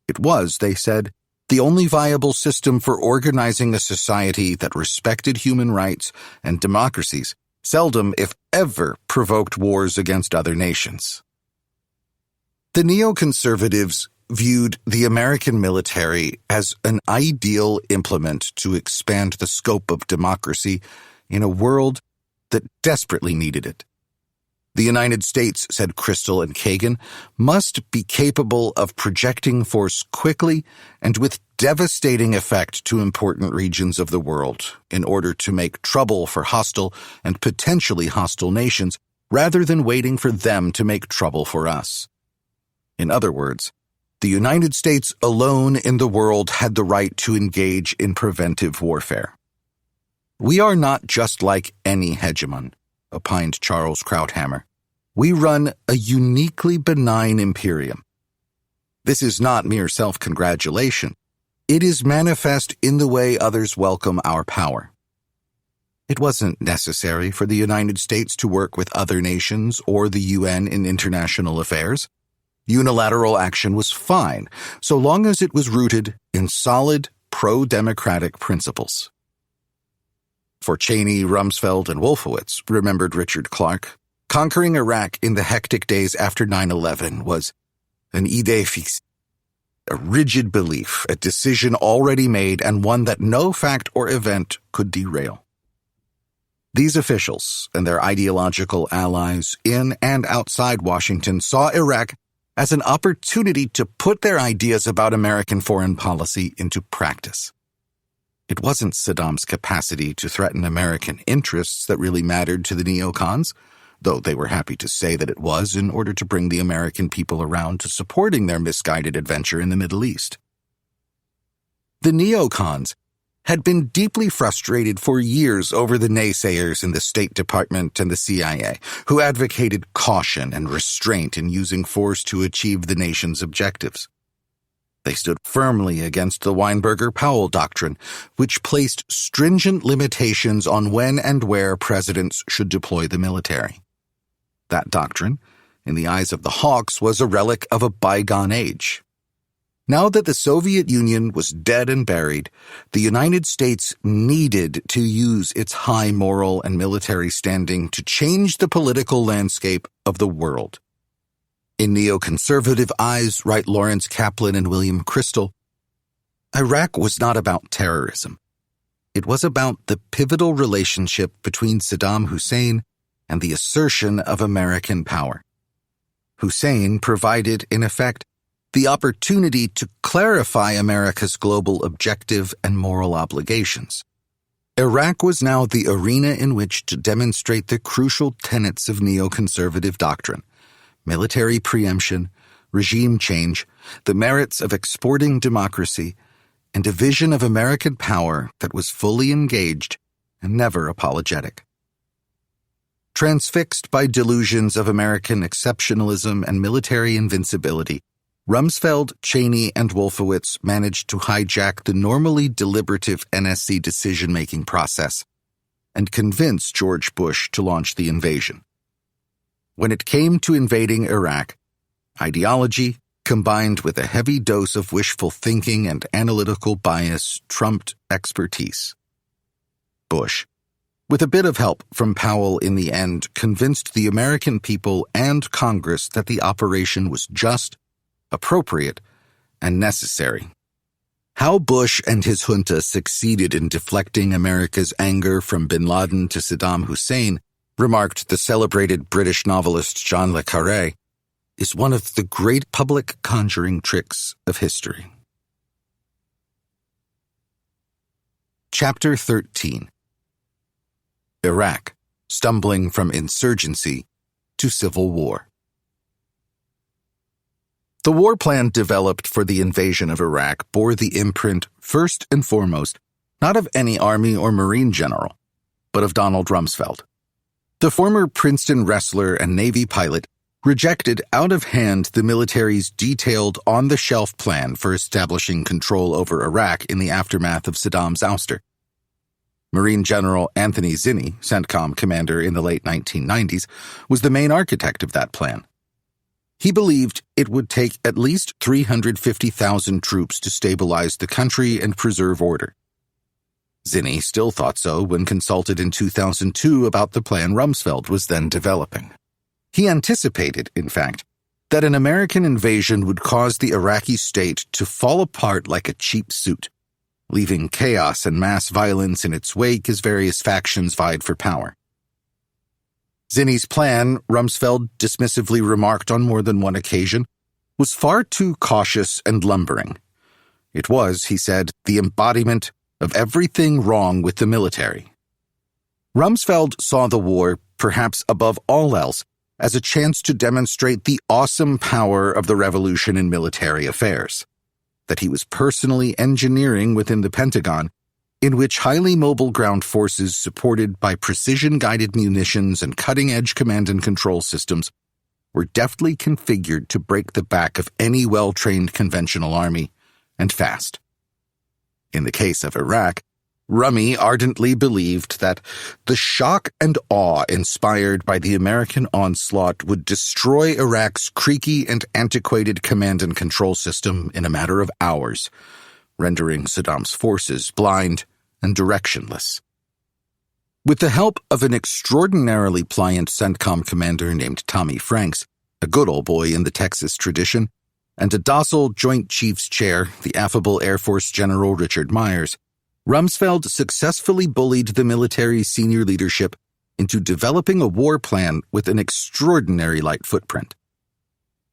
It was, they said, the only viable system for organizing a society that respected human rights and democracies, seldom, if ever, provoked wars against other nations. The neoconservatives viewed the American military as an ideal implement to expand the scope of democracy in a world that desperately needed it. The United States, said Kristol and Kagan, must be capable of projecting force quickly and with devastating effect to important regions of the world in order to make trouble for hostile and potentially hostile nations rather than waiting for them to make trouble for us. In other words, the United States alone in the world had the right to engage in preventive warfare. We are not just like any hegemon, opined Charles Krauthammer. We run a uniquely benign imperium. This is not mere self-congratulation. It is manifest in the way others welcome our power. It wasn't necessary for the United States to work with other nations or the UN in international affairs. Unilateral action was fine, so long as it was rooted in solid, pro-democratic principles. For Cheney, Rumsfeld, and Wolfowitz, remembered Richard Clark, conquering Iraq in the hectic days after 9/11 was an idée fixe, a rigid belief, a decision already made, and one that no fact or event could derail. These officials and their ideological allies in and outside Washington saw Iraq as an opportunity to put their ideas about American foreign policy into practice. It wasn't Saddam's capacity to threaten American interests that really mattered to the neocons, though they were happy to say that it was in order to bring the American people around to supporting their misguided adventure in the Middle East. The neocons had been deeply frustrated for years over the naysayers in the State Department and the CIA, who advocated caution and restraint in using force to achieve the nation's objectives. They stood firmly against the Weinberger-Powell Doctrine, which placed stringent limitations on when and where presidents should deploy the military. That doctrine, in the eyes of the hawks, was a relic of a bygone age. Now that the Soviet Union was dead and buried, the United States needed to use its high moral and military standing to change the political landscape of the world. In neoconservative eyes, write Lawrence Kaplan and William Kristol, Iraq was not about terrorism. It was about the pivotal relationship between Saddam Hussein and the assertion of American power. Hussein provided, in effect, the opportunity to clarify America's global objective and moral obligations. Iraq was now the arena in which to demonstrate the crucial tenets of neoconservative doctrine: military preemption, regime change, the merits of exporting democracy, and a vision of American power that was fully engaged and never apologetic. Transfixed by delusions of American exceptionalism and military invincibility, Rumsfeld, Cheney, and Wolfowitz managed to hijack the normally deliberative NSC decision-making process and convince George Bush to launch the invasion. When it came to invading Iraq, ideology, combined with a heavy dose of wishful thinking and analytical bias, trumped expertise. Bush, with a bit of help from Powell in the end, convinced the American people and Congress that the operation was just, appropriate, and necessary. How Bush and his junta succeeded in deflecting America's anger from bin Laden to Saddam Hussein, remarked the celebrated British novelist John le Carré, is one of the great public conjuring tricks of history. Chapter 13. Iraq, stumbling from insurgency to civil war. The war plan developed for the invasion of Iraq bore the imprint, first and foremost, not of any Army or Marine general, but of Donald Rumsfeld. The former Princeton wrestler and Navy pilot rejected out of hand the military's detailed on-the-shelf plan for establishing control over Iraq in the aftermath of Saddam's ouster. Marine General Anthony Zinni, CENTCOM commander in the late 1990s, was the main architect of that plan. He believed it would take at least 350,000 troops to stabilize the country and preserve order. Zinni still thought so when consulted in 2002 about the plan Rumsfeld was then developing. He anticipated, in fact, that an American invasion would cause the Iraqi state to fall apart like a cheap suit, leaving chaos and mass violence in its wake as various factions vied for power. Zinni's plan, Rumsfeld dismissively remarked on more than one occasion, was far too cautious and lumbering. It was, he said, the embodiment of everything wrong with the military. Rumsfeld saw the war, perhaps above all else, as a chance to demonstrate the awesome power of the revolution in military affairs, that he was personally engineering within the Pentagon, in which highly mobile ground forces supported by precision-guided munitions and cutting-edge command and control systems were deftly configured to break the back of any well-trained conventional army, and fast. In the case of Iraq, Rummy ardently believed that the shock and awe inspired by the American onslaught would destroy Iraq's creaky and antiquated command and control system in a matter of hours, rendering Saddam's forces blind and directionless. With the help of an extraordinarily pliant CENTCOM commander named Tommy Franks, a good old boy in the Texas tradition, and a docile Joint Chiefs Chair, the affable Air Force General Richard Myers, Rumsfeld successfully bullied the military's senior leadership into developing a war plan with an extraordinary light footprint.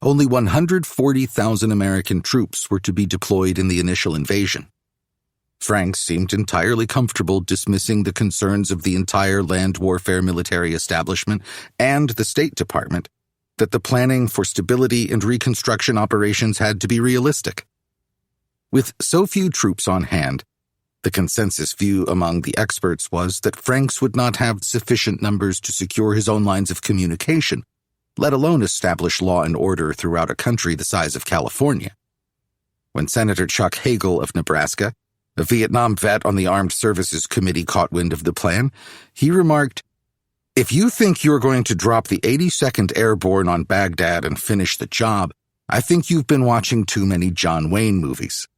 Only 140,000 American troops were to be deployed in the initial invasion. Franks seemed entirely comfortable dismissing the concerns of the entire land warfare military establishment and the State Department that the planning for stability and reconstruction operations had to be realistic. With so few troops on hand, the consensus view among the experts was that Franks would not have sufficient numbers to secure his own lines of communication, let alone establish law and order throughout a country the size of California. When Senator Chuck Hagel of Nebraska, a Vietnam vet on the Armed Services Committee, caught wind of the plan, he remarked, "If you think you're going to drop the 82nd Airborne on Baghdad and finish the job, I think you've been watching too many John Wayne movies."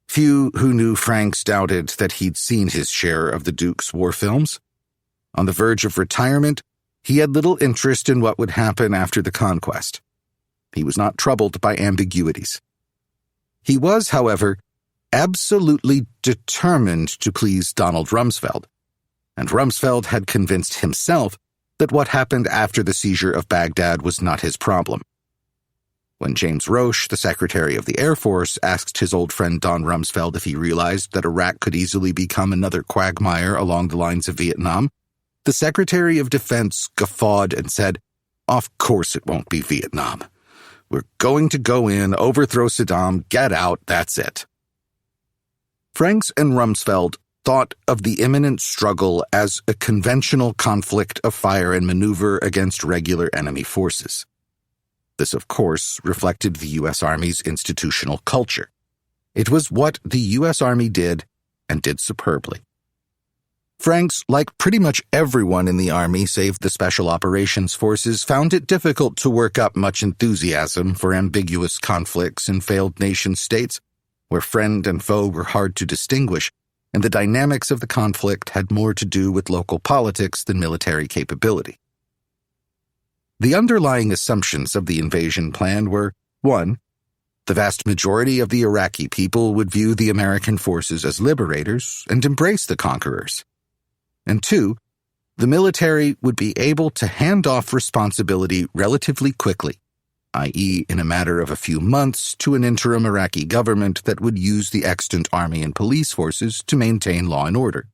Few who knew Franks doubted that he'd seen his share of the Duke's war films. On the verge of retirement, he had little interest in what would happen after the conquest. He was not troubled by ambiguities. He was, however, absolutely determined to please Donald Rumsfeld, and Rumsfeld had convinced himself that what happened after the seizure of Baghdad was not his problem. When James Roche, the Secretary of the Air Force, asked his old friend Don Rumsfeld if he realized that Iraq could easily become another quagmire along the lines of Vietnam, the Secretary of Defense guffawed and said, "Of course it won't be Vietnam. We're going to go in, overthrow Saddam, get out, that's it." Franks and Rumsfeld thought of the imminent struggle as a conventional conflict of fire and maneuver against regular enemy forces. This, of course, reflected the U.S. Army's institutional culture. It was what the U.S. Army did, and did superbly. Franks, like pretty much everyone in the Army save the Special Operations Forces, found it difficult to work up much enthusiasm for ambiguous conflicts in failed nation-states, where friend and foe were hard to distinguish, and the dynamics of the conflict had more to do with local politics than military capability. The underlying assumptions of the invasion plan were, 1. The vast majority of the Iraqi people would view the American forces as liberators and embrace the conquerors. And 2, the military would be able to hand off responsibility relatively quickly, i.e. in a matter of a few months, to an interim Iraqi government that would use the extant army and police forces to maintain law and order.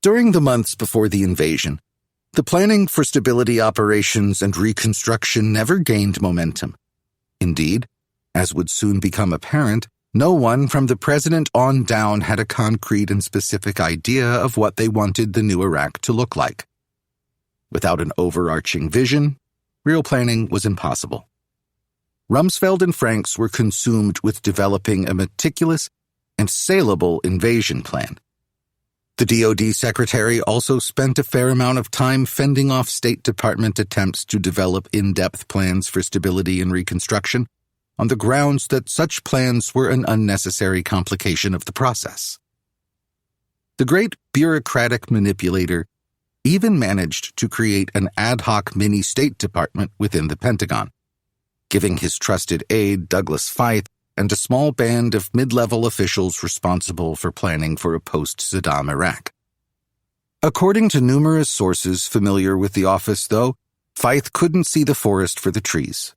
During the months before the invasion, the planning for stability operations and reconstruction never gained momentum. Indeed, as would soon become apparent, no one from the president on down had a concrete and specific idea of what they wanted the new Iraq to look like. Without an overarching vision, real planning was impossible. Rumsfeld and Franks were consumed with developing a meticulous and saleable invasion plan. The DoD secretary also spent a fair amount of time fending off State Department attempts to develop in-depth plans for stability and reconstruction, on the grounds that such plans were an unnecessary complication of the process. The great bureaucratic manipulator even managed to create an ad hoc mini-State Department within the Pentagon, giving his trusted aide Douglas Feith and a small band of mid-level officials responsible for planning for a post-Saddam Iraq. According to numerous sources familiar with the office, though, Feith couldn't see the forest for the trees.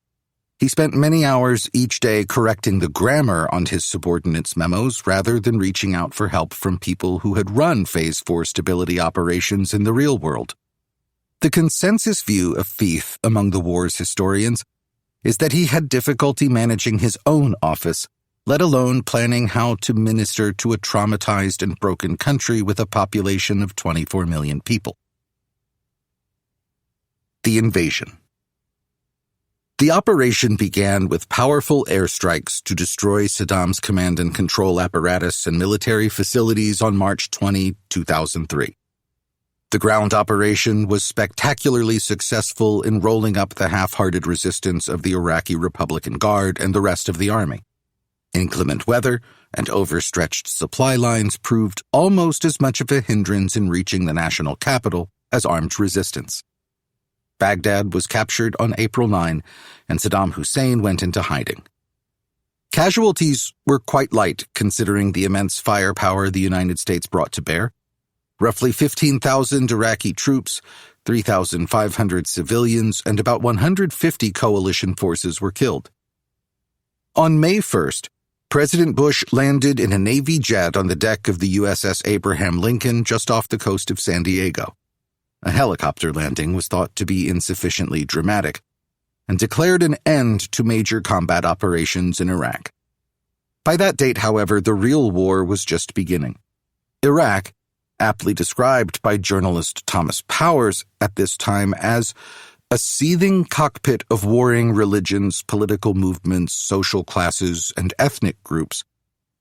He spent many hours each day correcting the grammar on his subordinates' memos rather than reaching out for help from people who had run Phase 4 stability operations in the real world. The consensus view of Feith among the war's historians is that he had difficulty managing his own office, let alone planning how to minister to a traumatized and broken country with a population of 24 million people. The invasion. The operation began with powerful airstrikes to destroy Saddam's command and control apparatus and military facilities on March 20, 2003. The ground operation was spectacularly successful in rolling up the half-hearted resistance of the Iraqi Republican Guard and the rest of the army. Inclement weather and overstretched supply lines proved almost as much of a hindrance in reaching the national capital as armed resistance. Baghdad was captured on April 9, and Saddam Hussein went into hiding. Casualties were quite light considering the immense firepower the United States brought to bear. Roughly 15,000 Iraqi troops, 3,500 civilians, and about 150 coalition forces were killed. On May 1st, President Bush landed in a Navy jet on the deck of the USS Abraham Lincoln just off the coast of San Diego. A helicopter landing was thought to be insufficiently dramatic, and declared an end to major combat operations in Iraq. By that date, however, the real war was just beginning. Iraq, aptly described by journalist Thomas Powers at this time as a seething cockpit of warring religions, political movements, social classes, and ethnic groups,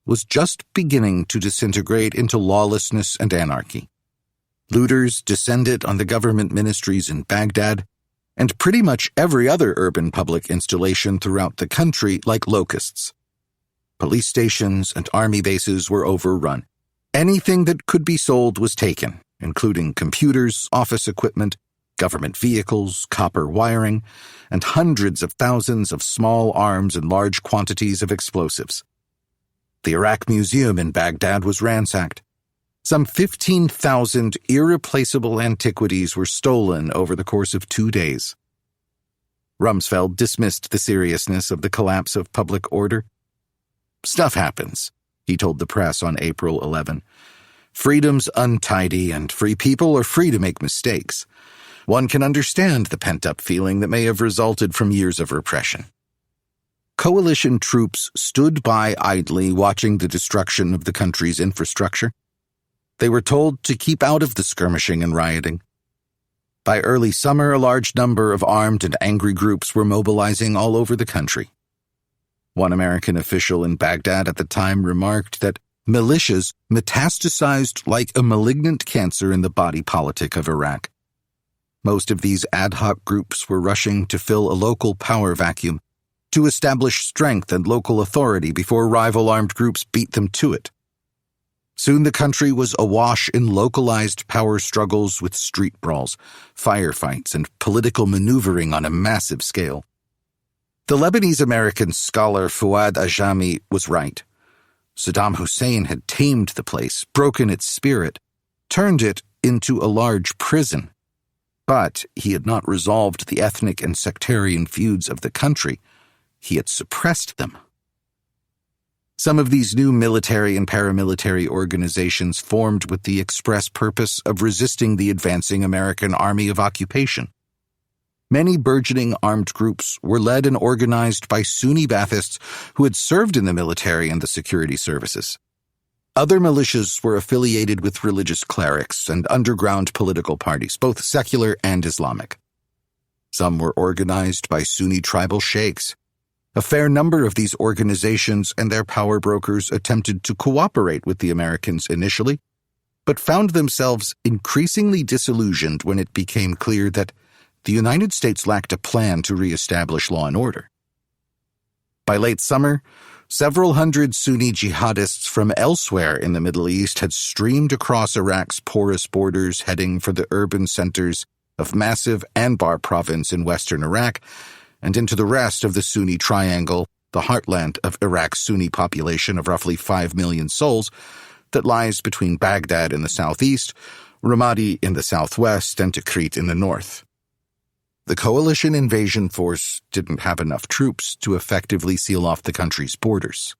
was just beginning to disintegrate into lawlessness and anarchy. Looters descended on the government ministries in Baghdad, and pretty much every other urban public installation throughout the country like locusts. Police stations and army bases were overrun. Anything that could be sold was taken, including computers, office equipment, government vehicles, copper wiring, and hundreds of thousands of small arms and large quantities of explosives. The Iraq Museum in Baghdad was ransacked. Some 15,000 irreplaceable antiquities were stolen over the course of 2 days. Rumsfeld dismissed the seriousness of the collapse of public order. "Stuff happens," he told the press on April 11. "Freedom's untidy, and free people are free to make mistakes. One can understand the pent-up feeling that may have resulted from years of repression." Coalition troops stood by idly watching the destruction of the country's infrastructure. They were told to keep out of the skirmishing and rioting. By early summer, a large number of armed and angry groups were mobilizing all over the country. One American official in Baghdad at the time remarked that militias metastasized like a malignant cancer in the body politic of Iraq. Most of these ad hoc groups were rushing to fill a local power vacuum, to establish strength and local authority before rival armed groups beat them to it. Soon the country was awash in localized power struggles with street brawls, firefights, and political maneuvering on a massive scale. The Lebanese-American scholar Fuad Ajami was right. Saddam Hussein had tamed the place, broken its spirit, turned it into a large prison. But he had not resolved the ethnic and sectarian feuds of the country. He had suppressed them. Some of these new military and paramilitary organizations formed with the express purpose of resisting the advancing American Army of Occupation. Many burgeoning armed groups were led and organized by Sunni Baathists who had served in the military and the security services. Other militias were affiliated with religious clerics and underground political parties, both secular and Islamic. Some were organized by Sunni tribal sheikhs. A fair number of these organizations and their power brokers attempted to cooperate with the Americans initially, but found themselves increasingly disillusioned when it became clear that the United States lacked a plan to reestablish law and order. By late summer, several hundred Sunni jihadists from elsewhere in the Middle East had streamed across Iraq's porous borders, heading for the urban centers of massive Anbar province in western Iraq and into the rest of the Sunni Triangle, the heartland of Iraq's Sunni population of roughly 5 million souls that lies between Baghdad in the southeast, Ramadi in the southwest, and Tikrit in the north. The coalition invasion force didn't have enough troops to effectively seal off the country's borders.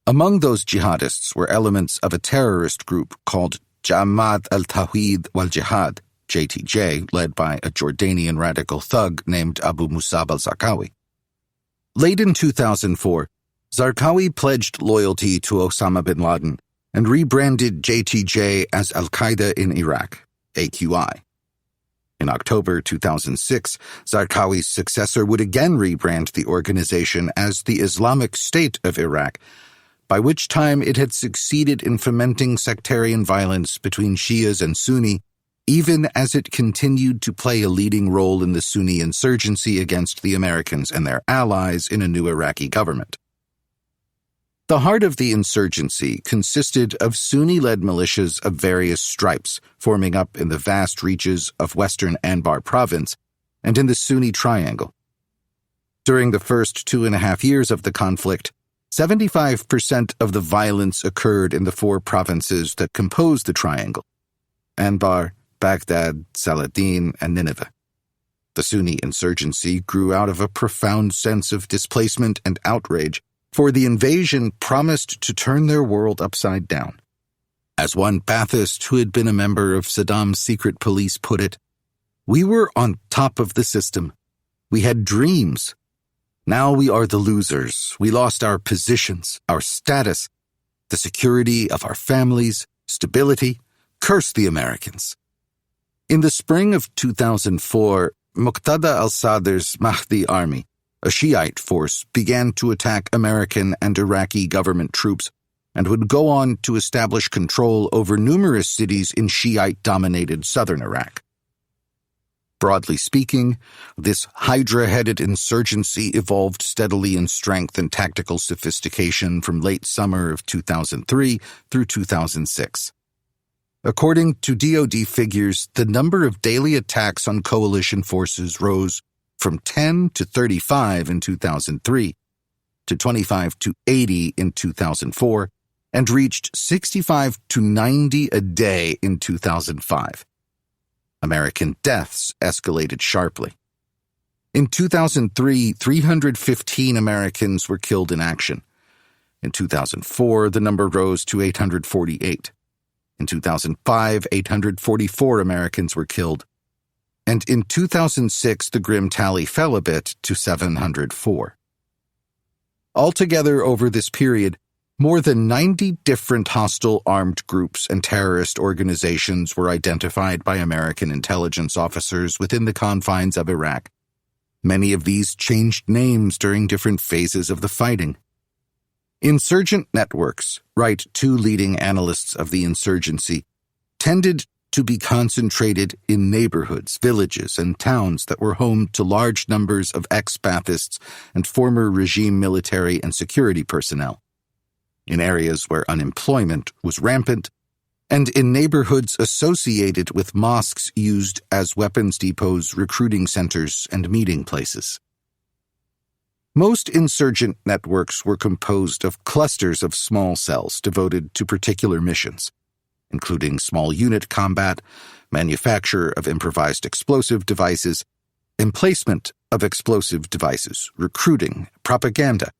Among those jihadists were elements of a terrorist group called Jamaat al-Tawhid wal-Jihad, JTJ, led by a Jordanian radical thug named Abu Musab al-Zarqawi. Late in 2004, Zarqawi pledged loyalty to Osama bin Laden and rebranded JTJ as Al-Qaeda in Iraq, AQI. In October 2006, Zarqawi's successor would again rebrand the organization as the Islamic State of Iraq, by which time it had succeeded in fomenting sectarian violence between Shias and Sunni, even as it continued to play a leading role in the Sunni insurgency against the Americans and their allies in a new Iraqi government. The heart of the insurgency consisted of Sunni-led militias of various stripes forming up in the vast reaches of western Anbar province and in the Sunni Triangle. During the first 2.5 years of the conflict, 75% of the violence occurred in the 4 provinces that compose the triangle: Anbar, Baghdad, Saladin, and Nineveh. The Sunni insurgency grew out of a profound sense of displacement and outrage, for the invasion promised to turn their world upside down. As one Baathist who had been a member of Saddam's secret police put it, "We were on top of the system. We had dreams. Now we are the losers. We lost our positions, our status, the security of our families, stability. Curse the Americans." In the spring of 2004, Muqtada al-Sadr's Mahdi army, a Shiite force, began to attack American and Iraqi government troops and would go on to establish control over numerous cities in Shiite-dominated southern Iraq. Broadly speaking, this Hydra-headed insurgency evolved steadily in strength and tactical sophistication from late summer of 2003 through 2006. According to DoD figures, the number of daily attacks on coalition forces rose from 10 to 35 in 2003, to 25 to 80 in 2004, and reached 65 to 90 a day in 2005. American deaths escalated sharply. In 2003, 315 Americans were killed in action. In 2004, the number rose to 848. In 2005, 844 Americans were killed. And in 2006, the grim tally fell a bit to 704. Altogether, over this period, more than 90 different hostile armed groups and terrorist organizations were identified by American intelligence officers within the confines of Iraq. Many of these changed names during different phases of the fighting. Insurgent networks, write two leading analysts of the insurgency, tended to be concentrated in neighborhoods, villages, and towns that were home to large numbers of ex-Baathists and former regime military and security personnel, in areas where unemployment was rampant, and in neighborhoods associated with mosques used as weapons depots, recruiting centers, and meeting places. Most insurgent networks were composed of clusters of small cells devoted to particular missions, including small unit combat, manufacture of improvised explosive devices, emplacement of explosive devices, recruiting, propaganda,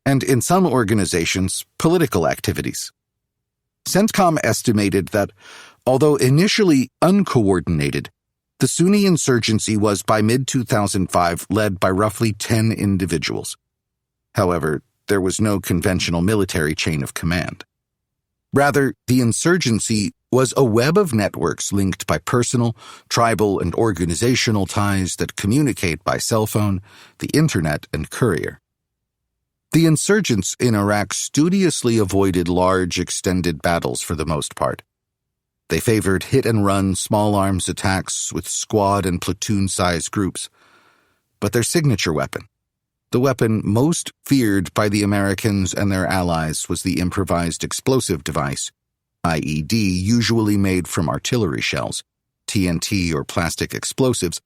and in some organizations, political activities. CENTCOM estimated that, although initially uncoordinated, the Sunni insurgency was by mid-2005 led by roughly 10 individuals. However, there was no conventional military chain of command. Rather, the insurgency was a web of networks linked by personal, tribal, and organizational ties that communicate by cell phone, the internet, and courier. The insurgents in Iraq studiously avoided large, extended battles for the most part. They favored hit-and-run small arms attacks with squad and platoon-sized groups. But their signature weapon, the weapon most feared by the Americans and their allies, was the improvised explosive device, IED, usually made from artillery shells, TNT or plastic explosives,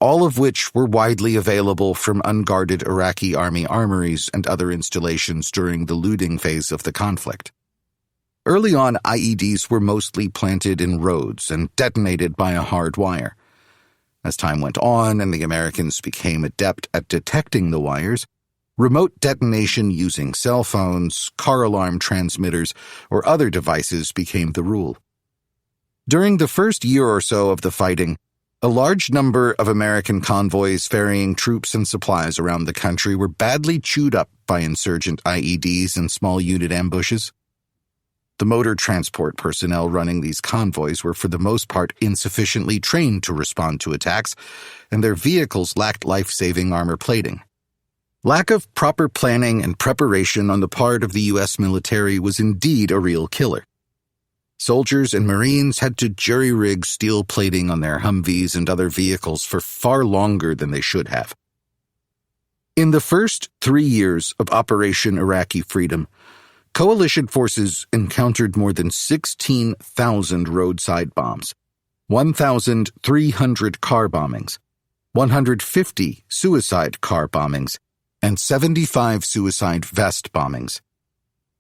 all of which were widely available from unguarded Iraqi army armories and other installations during the looting phase of the conflict. Early on, IEDs were mostly planted in roads and detonated by a hard wire. As time went on and the Americans became adept at detecting the wires, remote detonation using cell phones, car alarm transmitters, or other devices became the rule. During the first year or so of the fighting, a large number of American convoys ferrying troops and supplies around the country were badly chewed up by insurgent IEDs and small unit ambushes. The motor transport personnel running these convoys were for the most part insufficiently trained to respond to attacks, and their vehicles lacked life-saving armor plating. Lack of proper planning and preparation on the part of the U.S. military was indeed a real killer. Soldiers and Marines had to jury-rig steel plating on their Humvees and other vehicles for far longer than they should have. In the first 3 years of Operation Iraqi Freedom, coalition forces encountered more than 16,000 roadside bombs, 1,300 car bombings, 150 suicide car bombings, and 75 suicide vest bombings.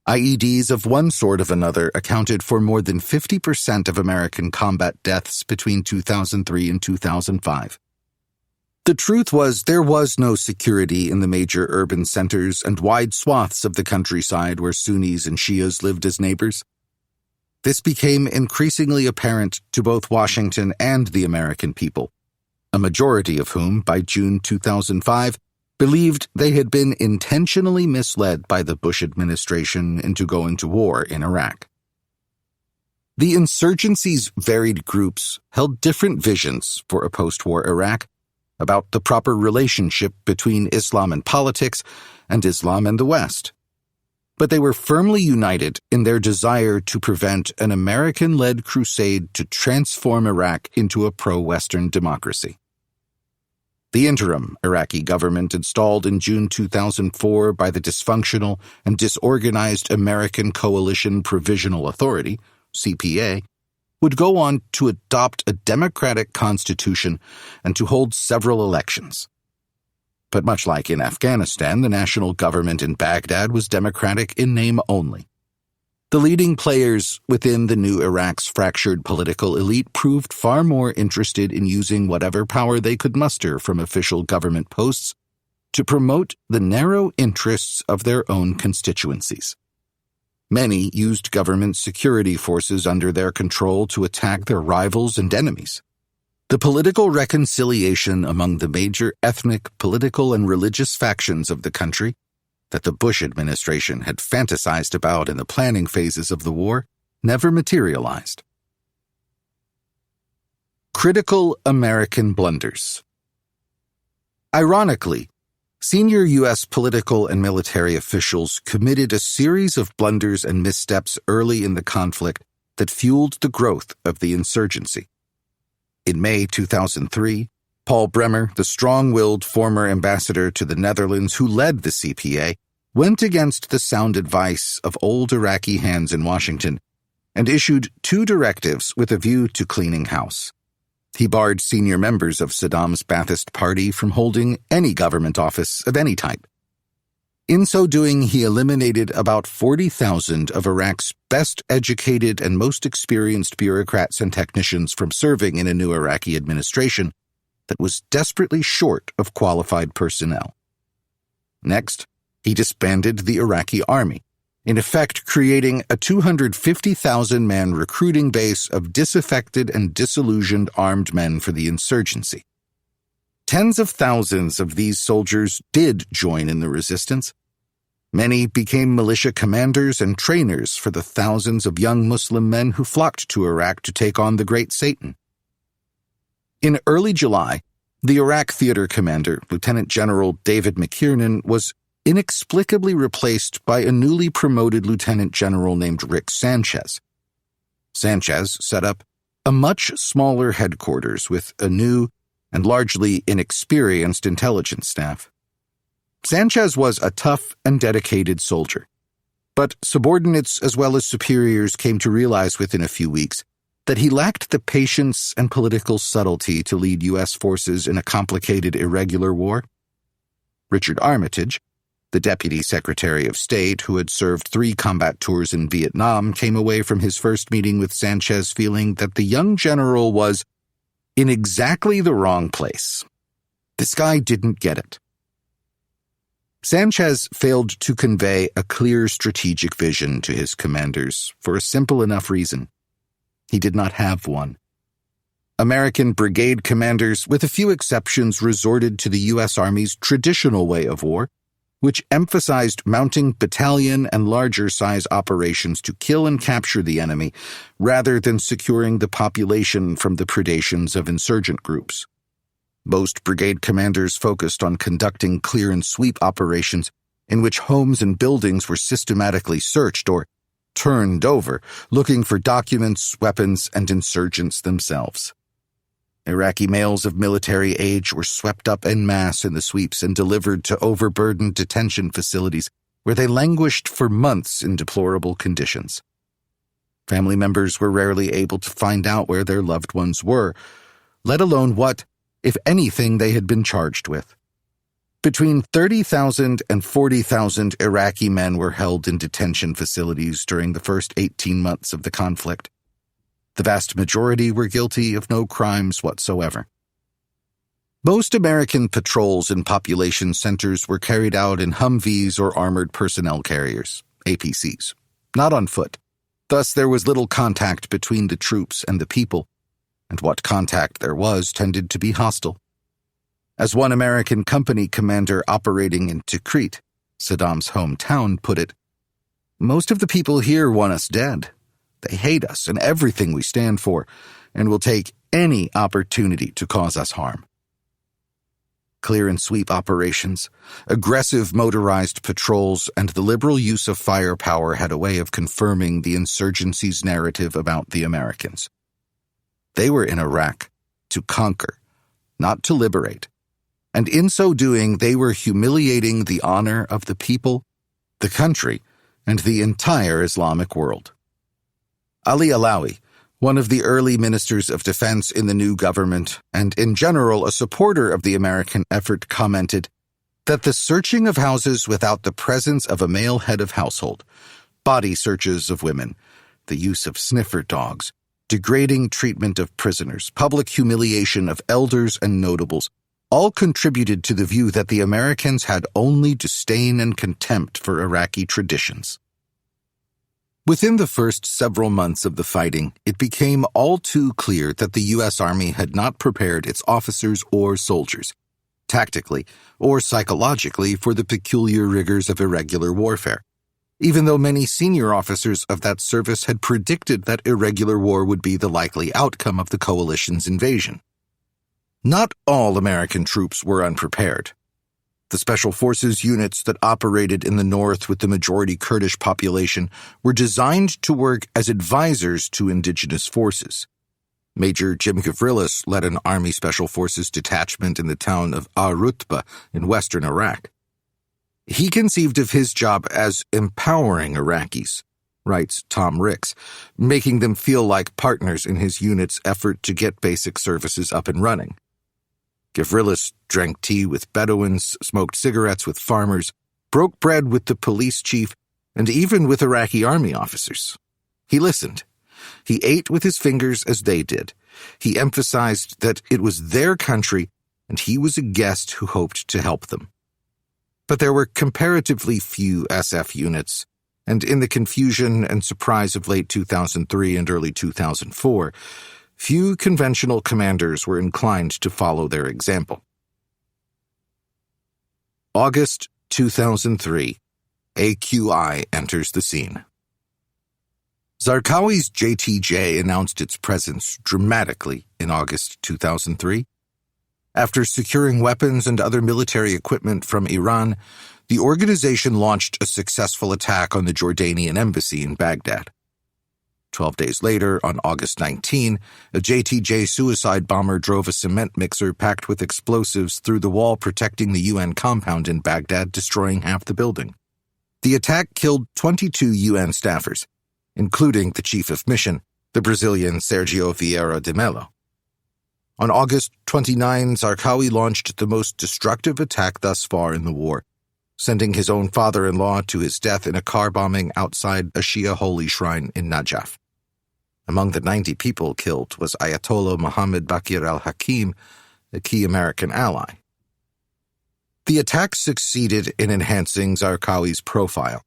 IEDs of one sort or another accounted for more than 50% of American combat deaths between 2003 and 2005. The truth was there was no security in the major urban centers and wide swaths of the countryside where Sunnis and Shias lived as neighbors. This became increasingly apparent to both Washington and the American people, a majority of whom, by June 2005, believed they had been intentionally misled by the Bush administration into going to war in Iraq. The insurgency's varied groups held different visions for a post-war Iraq, about the proper relationship between Islam and politics and Islam and the West. But they were firmly united in their desire to prevent an American-led crusade to transform Iraq into a pro-Western democracy. The interim Iraqi government installed in June 2004 by the dysfunctional and disorganized American Coalition Provisional Authority, CPA, would go on to adopt a democratic constitution and to hold several elections. But much like in Afghanistan, the national government in Baghdad was democratic in name only. The leading players within the new Iraq's fractured political elite proved far more interested in using whatever power they could muster from official government posts to promote the narrow interests of their own constituencies. Many used government security forces under their control to attack their rivals and enemies. The political reconciliation among the major ethnic, political, and religious factions of the country, that the Bush administration had fantasized about in the planning phases of the war never materialized. Critical American blunders. Ironically, senior U.S. political and military officials committed a series of blunders and missteps early in the conflict that fueled the growth of the insurgency. In May 2003, Paul Bremer, the strong-willed former ambassador to the Netherlands who led the CPA, went against the sound advice of old Iraqi hands in Washington and issued 2 directives with a view to cleaning house. He barred senior members of Saddam's Ba'athist Party from holding any government office of any type. In so doing, he eliminated about 40,000 of Iraq's best-educated and most experienced bureaucrats and technicians from serving in a new Iraqi administration that was desperately short of qualified personnel. Next, he disbanded the Iraqi army, in effect creating a 250,000-man recruiting base of disaffected and disillusioned armed men for the insurgency. Tens of thousands of these soldiers did join in the resistance. Many became militia commanders and trainers for the thousands of young Muslim men who flocked to Iraq to take on the Great Satan. In early July, the Iraq theater commander, Lieutenant General David McKiernan, was inexplicably replaced by a newly promoted lieutenant general named Rick Sanchez. Sanchez set up a much smaller headquarters with a new and largely inexperienced intelligence staff. Sanchez was a tough and dedicated soldier, but subordinates as well as superiors came to realize within a few weeks that he lacked the patience and political subtlety to lead U.S. forces in a complicated, irregular war. Richard Armitage, the Deputy Secretary of State who had served 3 combat tours in Vietnam, came away from his first meeting with Sanchez feeling that the young general was in exactly the wrong place. This guy didn't get it. Sanchez failed to convey a clear strategic vision to his commanders for a simple enough reason. He did not have one. American brigade commanders, with a few exceptions, resorted to the U.S. Army's traditional way of war, which emphasized mounting battalion and larger-size operations to kill and capture the enemy, rather than securing the population from the predations of insurgent groups. Most brigade commanders focused on conducting clear-and-sweep operations in which homes and buildings were systematically searched or turned over, looking for documents, weapons, and insurgents themselves. Iraqi males of military age were swept up en masse in the sweeps and delivered to overburdened detention facilities where they languished for months in deplorable conditions. Family members were rarely able to find out where their loved ones were, let alone what, if anything, they had been charged with. Between 30,000 and 40,000 Iraqi men were held in detention facilities during the first 18 months of the conflict. The vast majority were guilty of no crimes whatsoever. Most American patrols in population centers were carried out in Humvees or armored personnel carriers, APCs, not on foot. Thus, there was little contact between the troops and the people, and what contact there was tended to be hostile. As one American company commander operating in Tikrit, Saddam's hometown, put it, "Most of the people here want us dead. They hate us and everything we stand for, and will take any opportunity to cause us harm." Clear-and-sweep operations, aggressive motorized patrols, and the liberal use of firepower had a way of confirming the insurgency's narrative about the Americans. They were in Iraq to conquer, not to liberate, and in so doing they were humiliating the honor of the people, the country, and the entire Islamic world. Ali Alawi, one of the early ministers of defense in the new government, and in general a supporter of the American effort, commented that the searching of houses without the presence of a male head of household, body searches of women, the use of sniffer dogs, degrading treatment of prisoners, public humiliation of elders and notables, all contributed to the view that the Americans had only disdain and contempt for Iraqi traditions. Within the first several months of the fighting, it became all too clear that the U.S. Army had not prepared its officers or soldiers tactically or psychologically for the peculiar rigors of irregular warfare, even though many senior officers of that service had predicted that irregular war would be the likely outcome of the coalition's invasion. Not all American troops were unprepared. The Special Forces units that operated in the north with the majority Kurdish population were designed to work as advisors to indigenous forces. Major Jim Gavrilis led an Army Special Forces detachment in the town of Ar-Rutba in western Iraq. He conceived of his job as empowering Iraqis, writes Tom Ricks, making them feel like partners in his unit's effort to get basic services up and running. Gavrilis drank tea with Bedouins, smoked cigarettes with farmers, broke bread with the police chief, and even with Iraqi army officers. He listened. He ate with his fingers as they did. He emphasized that it was their country, and he was a guest who hoped to help them. But there were comparatively few SF units, and in the confusion and surprise of late 2003 and early 2004, few conventional commanders were inclined to follow their example. August 2003, AQI enters the scene. Zarqawi's JTJ announced its presence dramatically in August 2003. After securing weapons and other military equipment from Iran, the organization launched a successful attack on the Jordanian embassy in Baghdad. 12 days later, on August 19, a JTJ suicide bomber drove a cement mixer packed with explosives through the wall protecting the UN compound in Baghdad, destroying half the building. The attack killed 22 UN staffers, including the chief of mission, the Brazilian Sergio Vieira de Mello. On August 29, Zarqawi launched the most destructive attack thus far in the war, sending his own father-in-law to his death in a car bombing outside a Shia holy shrine in Najaf. Among the 90 people killed was Ayatollah Mohammed Bakir al-Hakim, a key American ally. The attack succeeded in enhancing Zarqawi's profile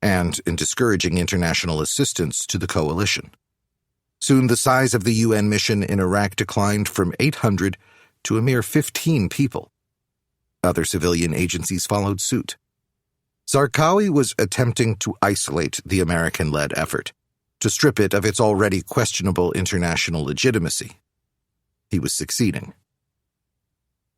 and in discouraging international assistance to the coalition. Soon the size of the UN mission in Iraq declined from 800 to a mere 15 people. Other civilian agencies followed suit. Zarqawi was attempting to isolate the American-led effort, to strip it of its already questionable international legitimacy. He was succeeding.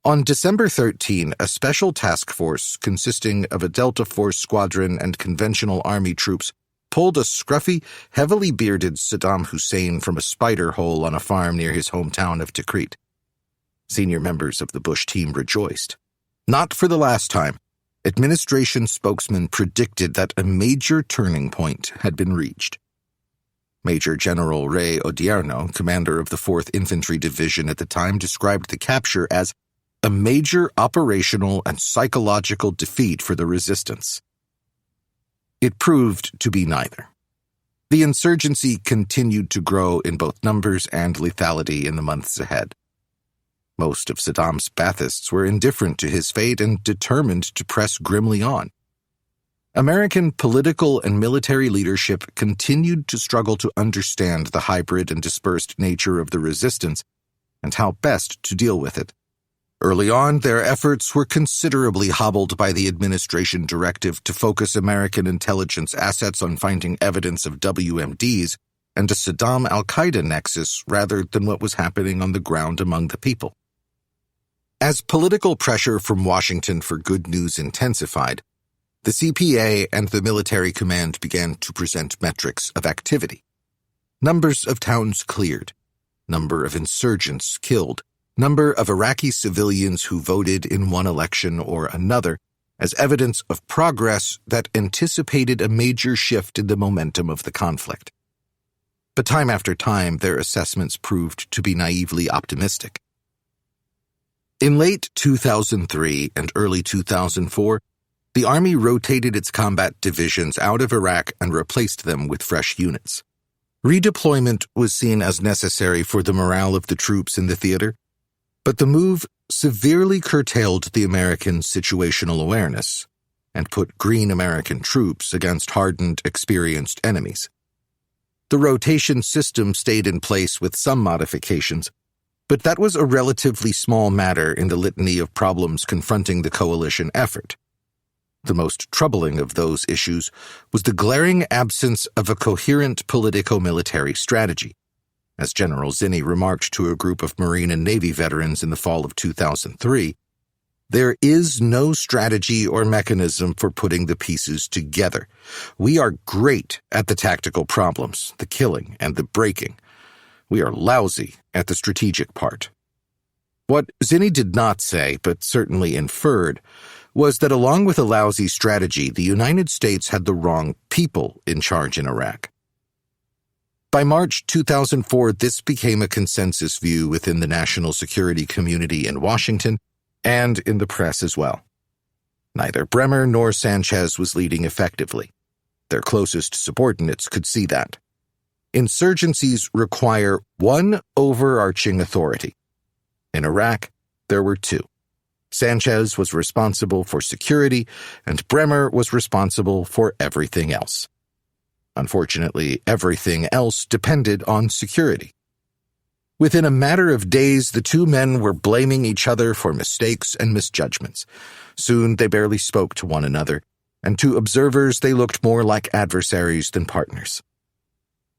On December 13, a special task force consisting of a Delta Force squadron and conventional army troops pulled a scruffy, heavily bearded Saddam Hussein from a spider hole on a farm near his hometown of Tikrit. Senior members of the Bush team rejoiced. Not for the last time, administration spokesmen predicted that a major turning point had been reached. Major General Ray Odierno, commander of the 4th Infantry Division at the time, described the capture as a major operational and psychological defeat for the resistance. It proved to be neither. The insurgency continued to grow in both numbers and lethality in the months ahead. Most of Saddam's Baathists were indifferent to his fate and determined to press grimly on. American political and military leadership continued to struggle to understand the hybrid and dispersed nature of the resistance and how best to deal with it. Early on, their efforts were considerably hobbled by the administration directive to focus American intelligence assets on finding evidence of WMDs and a Saddam al-Qaeda nexus rather than what was happening on the ground among the people. As political pressure from Washington for good news intensified, the CPA and the military command began to present metrics of activity. Numbers of towns cleared, number of insurgents killed, number of Iraqi civilians who voted in one election or another as evidence of progress that anticipated a major shift in the momentum of the conflict. But time after time, their assessments proved to be naively optimistic. In late 2003 and early 2004, the Army rotated its combat divisions out of Iraq and replaced them with fresh units. Redeployment was seen as necessary for the morale of the troops in the theater, but the move severely curtailed the American situational awareness and put green American troops against hardened, experienced enemies. The rotation system stayed in place with some modifications, But that was a relatively small matter in the litany of problems confronting the coalition effort. The most troubling of those issues was the glaring absence of a coherent politico-military strategy. As General Zinni remarked to a group of Marine and Navy veterans in the fall of 2003, "There is no strategy or mechanism for putting the pieces together. We are great at the tactical problems, the killing and the breaking. We are lousy at the strategic part." What Zinni did not say, but certainly inferred, was that along with a lousy strategy, the United States had the wrong people in charge in Iraq. By March 2004, this became a consensus view within the national security community in Washington and in the press as well. Neither Bremer nor Sanchez was leading effectively. Their closest subordinates could see that. Insurgencies require one overarching authority. In Iraq, there were two. Sanchez was responsible for security, and Bremer was responsible for everything else. Unfortunately, everything else depended on security. Within a matter of days, the two men were blaming each other for mistakes and misjudgments. Soon they barely spoke to one another, and to observers they looked more like adversaries than partners.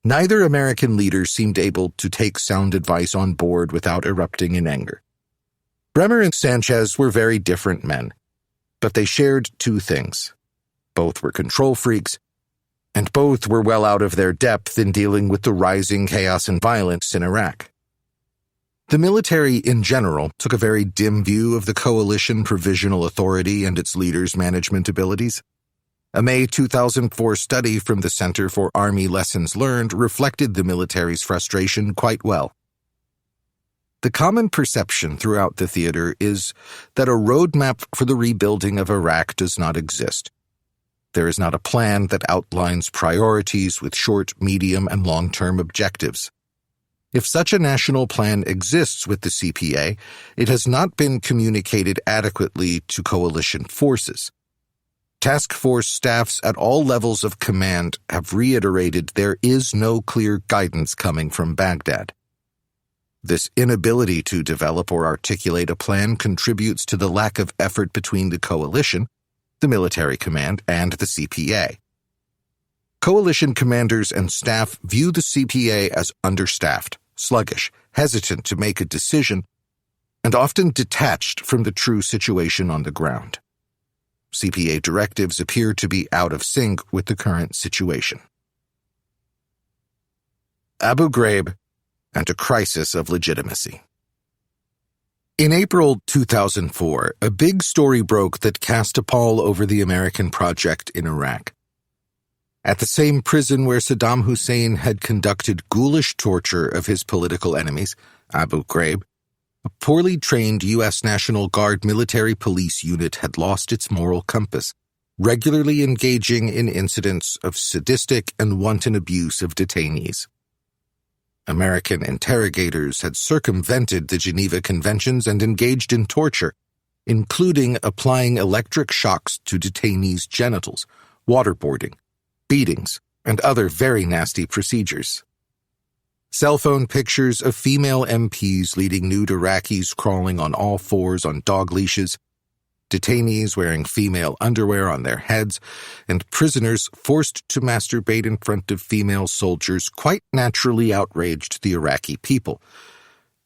Neither American leader seemed able to take sound advice on board without erupting in anger. Bremer and Sanchez were very different men, but they shared two things. Both were control freaks, and both were well out of their depth in dealing with the rising chaos and violence in Iraq. The military in general took a very dim view of the coalition provisional authority and its leaders' management abilities. A May 2004 study from the Center for Army Lessons Learned reflected the military's frustration quite well. The common perception throughout the theater is that a roadmap for the rebuilding of Iraq does not exist. There is not a plan that outlines priorities with short, medium, and long-term objectives. If such a national plan exists with the CPA, it has not been communicated adequately to coalition forces. Task force staffs at all levels of command have reiterated there is no clear guidance coming from Baghdad. This inability to develop or articulate a plan contributes to the lack of effort between the coalition, the military command, and the CPA. Coalition commanders and staff view the CPA as understaffed, sluggish, hesitant to make a decision, and often detached from the true situation on the ground. CPA directives appear to be out of sync with the current situation. Abu Ghraib and a crisis of legitimacy. In April 2004, a big story broke that cast a pall over the American project in Iraq. At the same prison where Saddam Hussein had conducted ghoulish torture of his political enemies, Abu Ghraib, a poorly trained U.S. National Guard military police unit had lost its moral compass, regularly engaging in incidents of sadistic and wanton abuse of detainees. American interrogators had circumvented the Geneva Conventions and engaged in torture, including applying electric shocks to detainees' genitals, waterboarding, beatings, and other very nasty procedures. Cell phone pictures of female MPs leading nude Iraqis crawling on all fours on dog leashes, detainees wearing female underwear on their heads, and prisoners forced to masturbate in front of female soldiers quite naturally outraged the Iraqi people,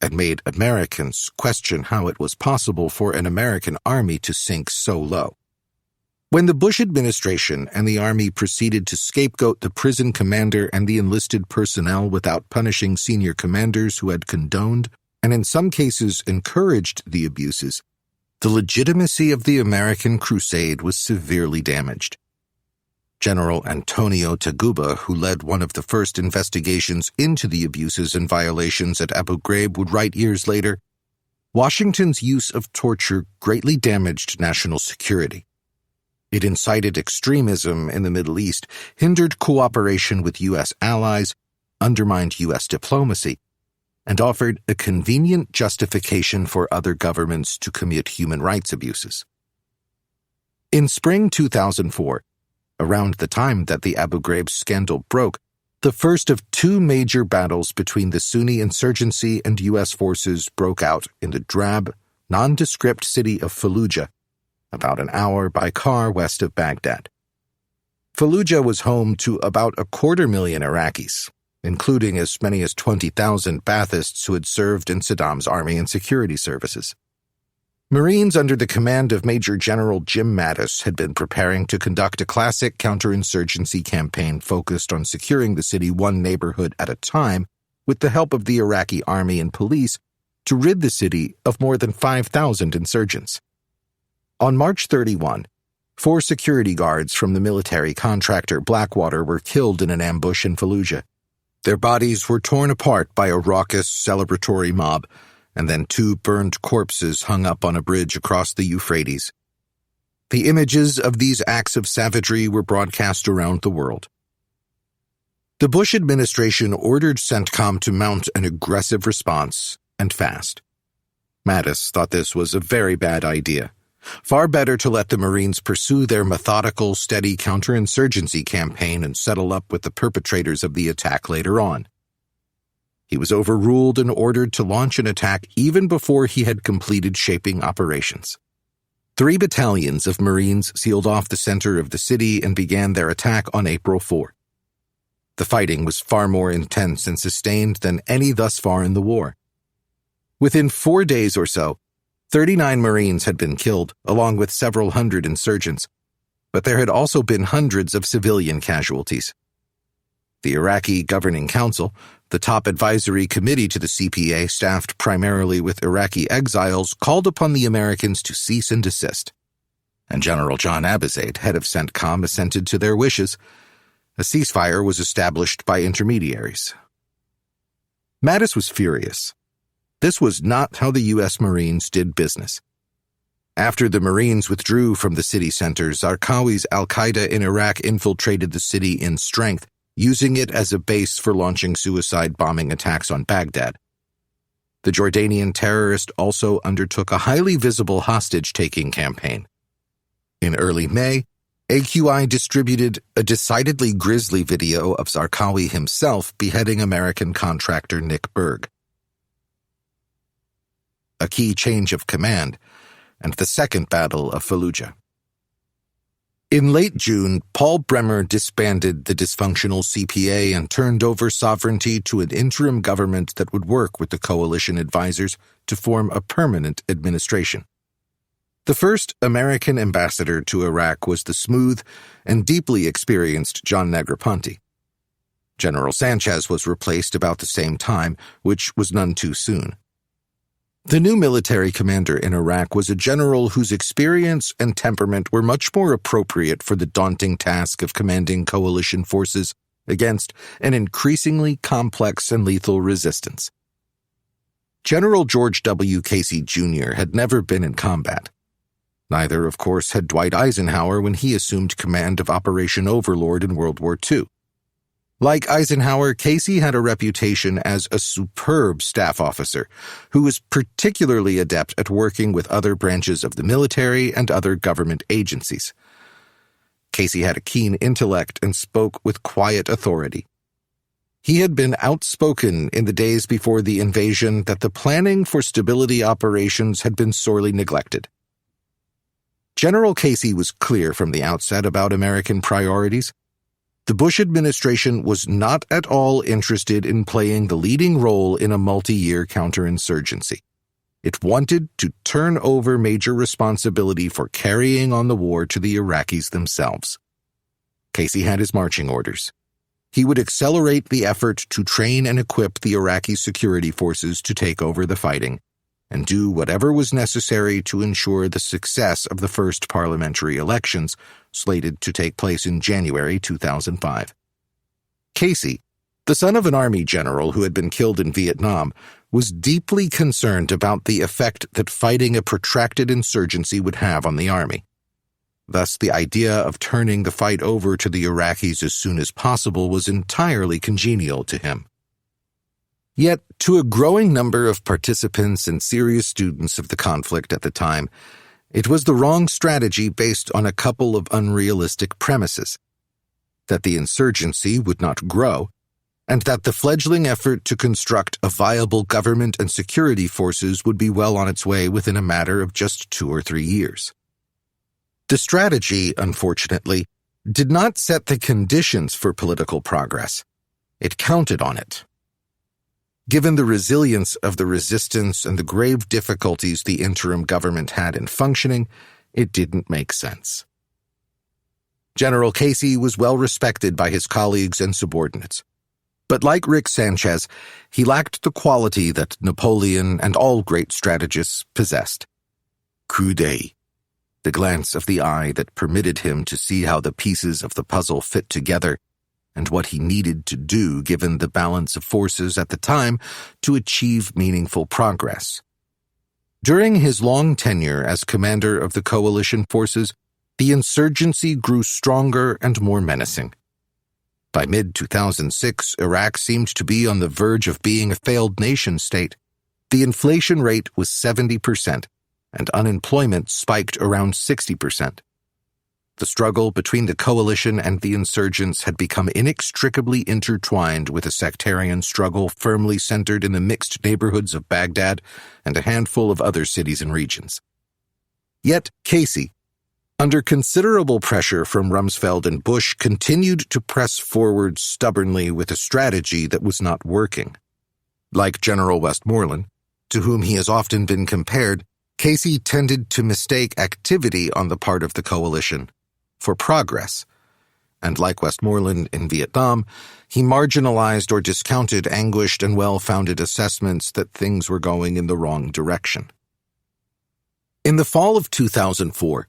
and made Americans question how it was possible for an American army to sink so low. When the Bush administration and the Army proceeded to scapegoat the prison commander and the enlisted personnel without punishing senior commanders who had condoned, and in some cases encouraged the abuses, the legitimacy of the American crusade was severely damaged. General Antonio Taguba, who led one of the first investigations into the abuses and violations at Abu Ghraib, would write years later, "Washington's use of torture greatly damaged national security. It incited extremism in the Middle East, hindered cooperation with U.S. allies, undermined U.S. diplomacy, and offered a convenient justification for other governments to commit human rights abuses." In spring 2004, around the time that the Abu Ghraib scandal broke, The first of two major battles between the Sunni insurgency and U.S. forces broke out in the drab, nondescript city of Fallujah, about an hour by car west of Baghdad. Fallujah was home to about 250,000 Iraqis, including as many as 20,000 Baathists who had served in Saddam's army and security services. Marines under the command of Major General Jim Mattis had been preparing to conduct a classic counterinsurgency campaign focused on securing the city one neighborhood at a time with the help of the Iraqi army and police to rid the city of more than 5,000 insurgents. On March 31, 4 security guards from the military contractor Blackwater were killed in an ambush in Fallujah. Their bodies were torn apart by a raucous, celebratory mob, and then 2 burned corpses hung up on a bridge across the Euphrates. The images of these acts of savagery were broadcast around the world. The Bush administration ordered CENTCOM to mount an aggressive response, and fast. Mattis thought this was a very bad idea. Far better to let the Marines pursue their methodical, steady counterinsurgency campaign and settle up with the perpetrators of the attack later on. He was overruled and ordered to launch an attack even before he had completed shaping operations. 3 battalions of Marines sealed off the center of the city and began their attack on April 4. The fighting was far more intense and sustained than any thus far in the war. Within 4 days or so, 39 Marines had been killed, along with several hundred insurgents, but there had also been hundreds of civilian casualties. The Iraqi Governing Council, the top advisory committee to the CPA staffed primarily with Iraqi exiles, called upon the Americans to cease and desist. And General John Abizaid, head of CENTCOM, assented to their wishes. A ceasefire was established by intermediaries. Mattis was furious. This was not how the U.S. Marines did business. After the Marines withdrew from the city center, Zarqawi's al-Qaeda in Iraq infiltrated the city in strength, using it as a base for launching suicide bombing attacks on Baghdad. The Jordanian terrorist also undertook a highly visible hostage-taking campaign. In early May, AQI distributed a decidedly grisly video of Zarqawi himself beheading American contractor Nick Berg. A key change of command, and the Second Battle of Fallujah. In late June, Paul Bremer disbanded the dysfunctional CPA and turned over sovereignty to an interim government that would work with the coalition advisors to form a permanent administration. The first American ambassador to Iraq was the smooth and deeply experienced John Negroponte. General Sanchez was replaced about the same time, which was none too soon. The new military commander in Iraq was a general whose experience and temperament were much more appropriate for the daunting task of commanding coalition forces against an increasingly complex and lethal resistance. General George W. Casey Jr. had never been in combat. Neither, of course, had Dwight Eisenhower when he assumed command of Operation Overlord in World War II. Like Eisenhower, Casey had a reputation as a superb staff officer who was particularly adept at working with other branches of the military and other government agencies. Casey had a keen intellect and spoke with quiet authority. He had been outspoken in the days before the invasion that the planning for stability operations had been sorely neglected. General Casey was clear from the outset about American priorities. The Bush administration was not at all interested in playing the leading role in a multi-year counterinsurgency. It wanted to turn over major responsibility for carrying on the war to the Iraqis themselves. Casey had his marching orders. He would accelerate the effort to train and equip the Iraqi security forces to take over the fighting, and do whatever was necessary to ensure the success of the first parliamentary elections, slated to take place in January 2005. Casey, the son of an army general who had been killed in Vietnam, was deeply concerned about the effect that fighting a protracted insurgency would have on the army. Thus, the idea of turning the fight over to the Iraqis as soon as possible was entirely congenial to him. Yet, to a growing number of participants and serious students of the conflict at the time, it was the wrong strategy based on a couple of unrealistic premises: that the insurgency would not grow, and that the fledgling effort to construct a viable government and security forces would be well on its way within a matter of just 2 or 3 years. The strategy, unfortunately, did not set the conditions for political progress. It counted on it. Given the resilience of the resistance and the grave difficulties the interim government had in functioning, it didn't make sense. General Casey was well respected by his colleagues and subordinates. But like Rick Sanchez, he lacked the quality that Napoleon and all great strategists possessed. Coup d'œil, the glance of the eye that permitted him to see how the pieces of the puzzle fit together and what he needed to do given the balance of forces at the time to achieve meaningful progress. During his long tenure as commander of the coalition forces, the insurgency grew stronger and more menacing. By mid-2006, Iraq seemed to be on the verge of being a failed nation-state. The inflation rate was 70%, and unemployment spiked around 60%. The struggle between the coalition and the insurgents had become inextricably intertwined with a sectarian struggle firmly centered in the mixed neighborhoods of Baghdad and a handful of other cities and regions. Yet Casey, under considerable pressure from Rumsfeld and Bush, continued to press forward stubbornly with a strategy that was not working. Like General Westmoreland, to whom he has often been compared, Casey tended to mistake activity on the part of the coalition for progress, and like Westmoreland in Vietnam, he marginalized or discounted anguished and well-founded assessments that things were going in the wrong direction. In the fall of 2004,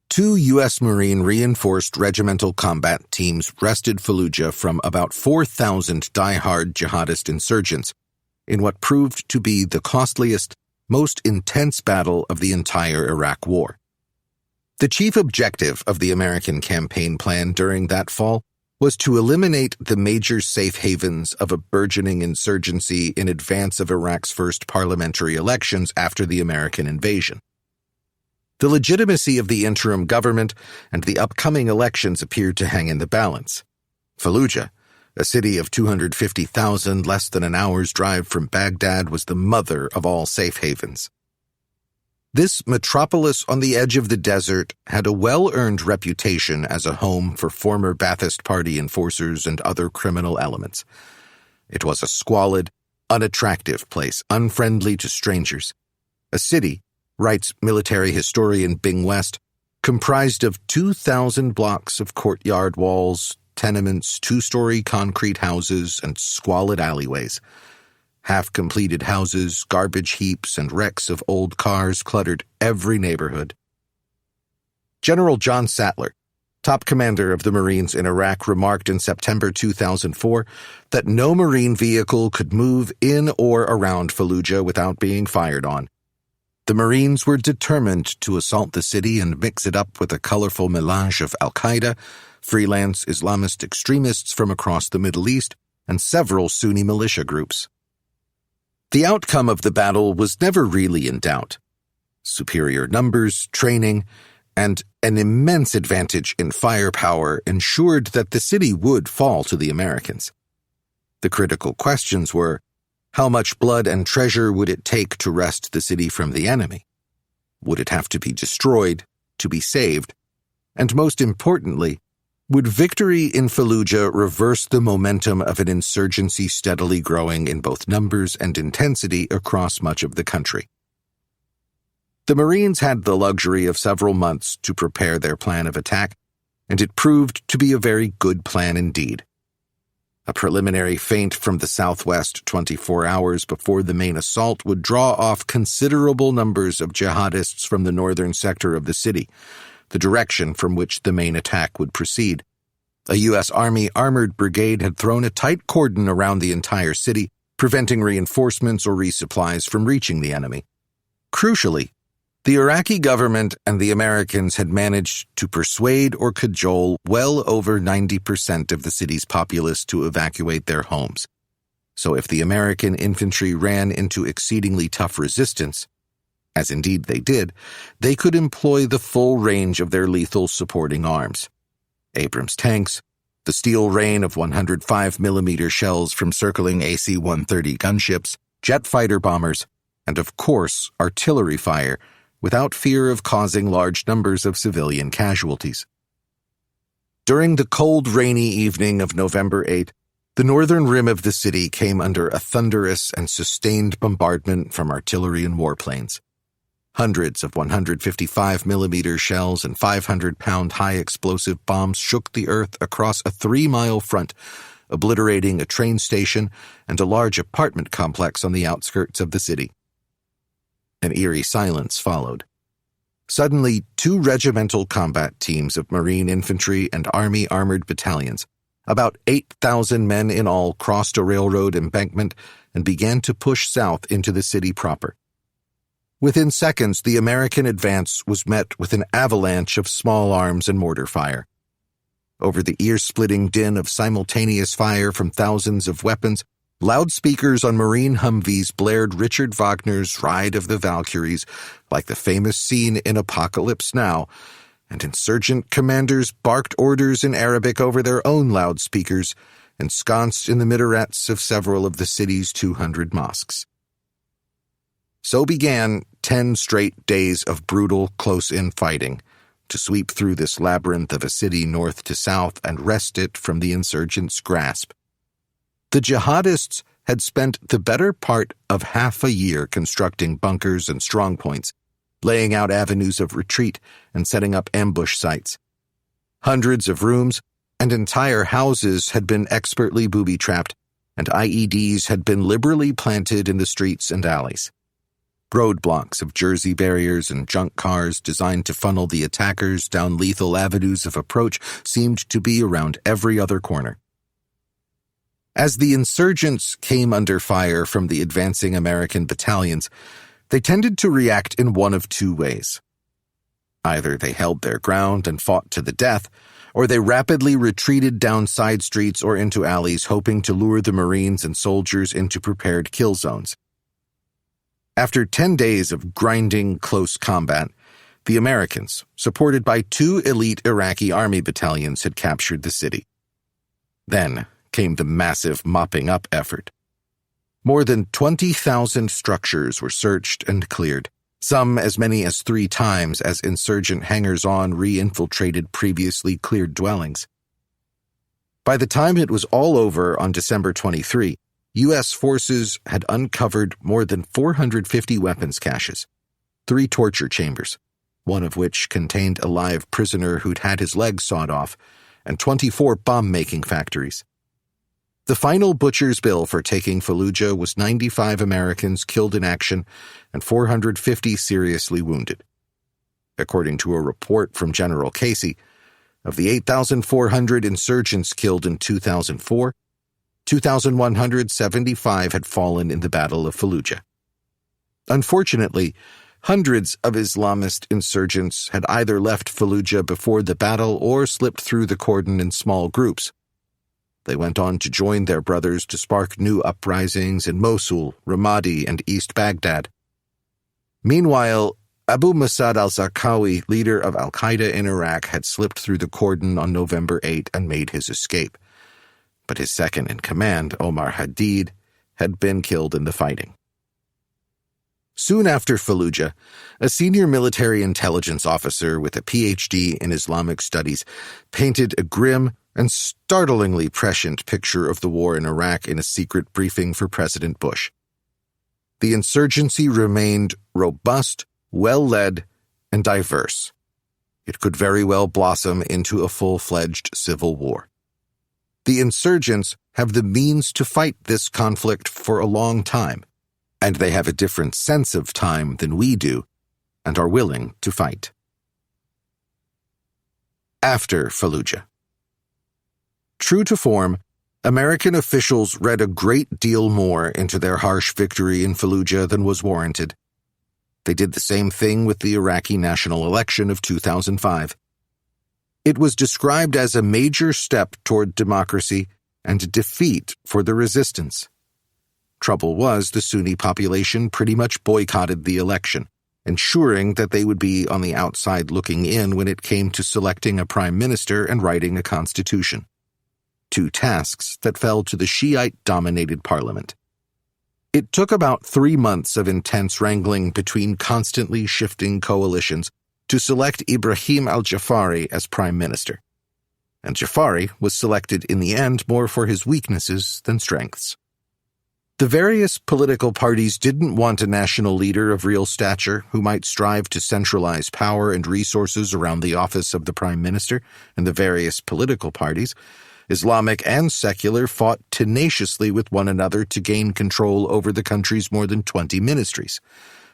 2 U.S. Marine reinforced regimental combat teams wrested Fallujah from about 4,000 die-hard jihadist insurgents in what proved to be the costliest, most intense battle of the entire Iraq War. The chief objective of the American campaign plan during that fall was to eliminate the major safe havens of a burgeoning insurgency in advance of Iraq's first parliamentary elections after the American invasion. The legitimacy of the interim government and the upcoming elections appeared to hang in the balance. Fallujah, a city of 250,000 less than an hour's drive from Baghdad, was the mother of all safe havens. This metropolis on the edge of the desert had a well-earned reputation as a home for former Ba'athist Party enforcers and other criminal elements. It was a squalid, unattractive place, unfriendly to strangers. A city, writes military historian Bing West, comprised of 2,000 blocks of courtyard walls, tenements, 2-story concrete houses, and squalid alleyways. Half-completed houses, garbage heaps, and wrecks of old cars cluttered every neighborhood. General John Sattler, top commander of the Marines in Iraq, remarked in September 2004 that no Marine vehicle could move in or around Fallujah without being fired on. The Marines were determined to assault the city and mix it up with a colorful melange of al-Qaeda, freelance Islamist extremists from across the Middle East, and several Sunni militia groups. The outcome of the battle was never really in doubt. Superior numbers, training, and an immense advantage in firepower ensured that the city would fall to the Americans. The critical questions were, how much blood and treasure would it take to wrest the city from the enemy? Would it have to be destroyed, to be saved? And most importantly, would victory in Fallujah reverse the momentum of an insurgency steadily growing in both numbers and intensity across much of the country? The Marines had the luxury of several months to prepare their plan of attack, and it proved to be a very good plan indeed. A preliminary feint from the southwest 24 hours before the main assault would draw off considerable numbers of jihadists from the northern sector of the city, the direction from which the main attack would proceed. A U.S. Army armored brigade had thrown a tight cordon around the entire city, preventing reinforcements or resupplies from reaching the enemy. Crucially, the Iraqi government and the Americans had managed to persuade or cajole well over 90% of the city's populace to evacuate their homes. So if the American infantry ran into exceedingly tough resistance, as indeed they did, they could employ the full range of their lethal supporting arms. Abrams tanks, The steel rain of 105mm shells from circling AC-130 gunships, jet fighter bombers, and of course artillery fire, without fear of causing large numbers of civilian casualties. During the cold, rainy evening of November 8, the northern rim of the city came under a thunderous and sustained bombardment from artillery and warplanes. Hundreds of 155mm shells and 500-pound high-explosive bombs shook the earth across a 3-mile front, obliterating a train station and a large apartment complex on the outskirts of the city. An eerie silence followed. Suddenly, 2 regimental combat teams of Marine infantry and Army armored battalions, about 8,000 men in all, crossed a railroad embankment and began to push south into the city proper. Within seconds, the American advance was met with an avalanche of small arms and mortar fire. Over the ear-splitting din of simultaneous fire from thousands of weapons, loudspeakers on Marine Humvees blared Richard Wagner's Ride of the Valkyries like the famous scene in Apocalypse Now, and insurgent commanders barked orders in Arabic over their own loudspeakers, ensconced in the minarets of several of the city's 200 mosques. So began 10 straight days of brutal, close-in fighting to sweep through this labyrinth of a city north to south and wrest it from the insurgents' grasp. The jihadists had spent the better part of half a year constructing bunkers and strongpoints, laying out avenues of retreat and setting up ambush sites. Hundreds of rooms and entire houses had been expertly booby-trapped, and IEDs had been liberally planted in the streets and alleys. Roadblocks of Jersey barriers and junk cars designed to funnel the attackers down lethal avenues of approach seemed to be around every other corner. As the insurgents came under fire from the advancing American battalions, they tended to react in one of 2 ways. Either they held their ground and fought to the death, or they rapidly retreated down side streets or into alleys, hoping to lure the Marines and soldiers into prepared kill zones. After 10 days of grinding close combat, the Americans, supported by 2 elite Iraqi army battalions, had captured the city. Then came the massive mopping-up effort. More than 20,000 structures were searched and cleared, some as many as 3 times as insurgent hangers-on re-infiltrated previously cleared dwellings. By the time it was all over on December 23, U.S. forces had uncovered more than 450 weapons caches, 3 torture chambers, one of which contained a live prisoner who'd had his legs sawed off, and 24 bomb-making factories. The final butcher's bill for taking Fallujah was 95 Americans killed in action and 450 seriously wounded. According to a report from General Casey, of the 8,400 insurgents killed in 2004, 2,175 had fallen in the Battle of Fallujah. Unfortunately, hundreds of Islamist insurgents had either left Fallujah before the battle or slipped through the cordon in small groups. They went on to join their brothers to spark new uprisings in Mosul, Ramadi, and East Baghdad. Meanwhile, Abu Masad al-Zarqawi, leader of al-Qaeda in Iraq, had slipped through the cordon on November 8 and made his escape. But his second-in-command, Omar Hadid, had been killed in the fighting. Soon after Fallujah, a senior military intelligence officer with a PhD in Islamic studies painted a grim and startlingly prescient picture of the war in Iraq in a secret briefing for President Bush. The insurgency remained robust, well-led, and diverse. It could very well blossom into a full-fledged civil war. The insurgents have the means to fight this conflict for a long time, and they have a different sense of time than we do, and are willing to fight. After Fallujah. True to form, American officials read a great deal more into their harsh victory in Fallujah than was warranted. They did the same thing with the Iraqi national election of 2005. It was described as a major step toward democracy and a defeat for the resistance. Trouble was, the Sunni population pretty much boycotted the election, ensuring that they would be on the outside looking in when it came to selecting a prime minister and writing a constitution. two tasks that fell to the Shiite-dominated parliament. It took about 3 months of intense wrangling between constantly shifting coalitions to select Ibrahim al-Jafari as prime minister. And Jafari was selected in the end more for his weaknesses than strengths. The various political parties didn't want a national leader of real stature who might strive to centralize power and resources around the office of the prime minister, and the various political parties, Islamic and secular, fought tenaciously with one another to gain control over the country's more than 20 ministries,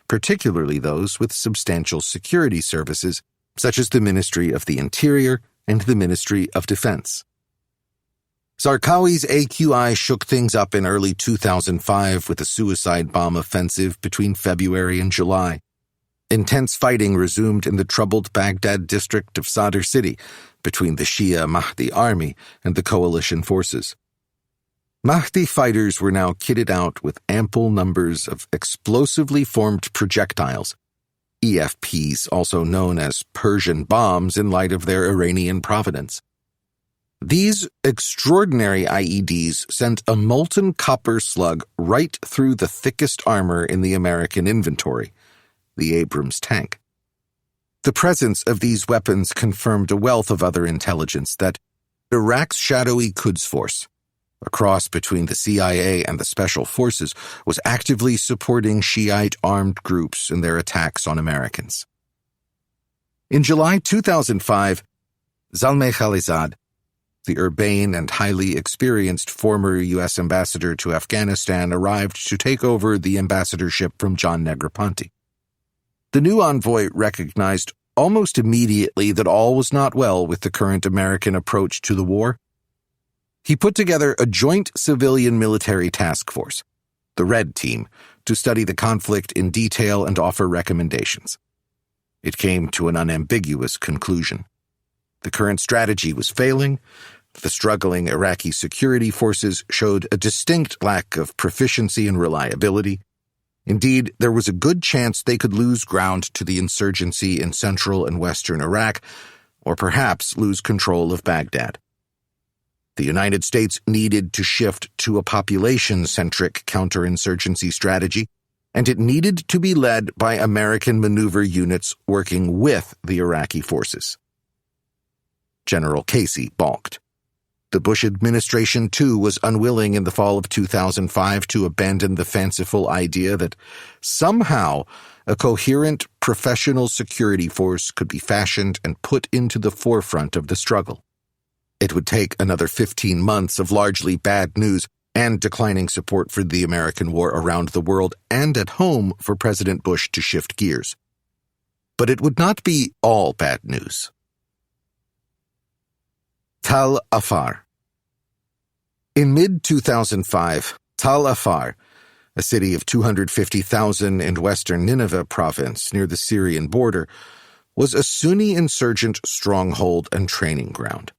particularly those with substantial security services, such as the Ministry of the Interior and the Ministry of Defense. Zarqawi's AQI shook things up in early 2005 with a suicide bomb offensive between February and July. Intense fighting resumed in the troubled Baghdad district of Sadr City between the Shia Mahdi army and the coalition forces. Mahdi fighters were now kitted out with ample numbers of explosively formed projectiles, EFPs, also known as Persian bombs in light of their Iranian provenance. These extraordinary IEDs sent a molten copper slug right through the thickest armor in the American inventory, the Abrams tank. The presence of these weapons confirmed a wealth of other intelligence that Iraq's shadowy Quds Force, a cross between the CIA and the Special Forces, was actively supporting Shiite armed groups in their attacks on Americans. In July 2005, Zalmay Khalilzad, the urbane and highly experienced former U.S. ambassador to Afghanistan, arrived to take over the ambassadorship from John Negroponte. The new envoy recognized almost immediately that all was not well with the current American approach to the war. He put together a joint civilian-military task force, the Red Team, to study the conflict in detail and offer recommendations. It came to an unambiguous conclusion. The current strategy was failing. The struggling Iraqi security forces showed a distinct lack of proficiency and reliability. Indeed, there was a good chance they could lose ground to the insurgency in central and western Iraq, or perhaps lose control of Baghdad. The United States needed to shift to a population-centric counterinsurgency strategy, and it needed to be led by American maneuver units working with the Iraqi forces. General Casey balked. The Bush administration, too, was unwilling in the fall of 2005 to abandon the fanciful idea that somehow a coherent professional security force could be fashioned and put into the forefront of the struggle. It would take another 15 months of largely bad news and declining support for the American war around the world and at home for President Bush to shift gears. But it would not be all bad news. Tal Afar. In mid-2005, Tal Afar, a city of 250,000 in western Nineveh province near the Syrian border, was a Sunni insurgent stronghold and training ground.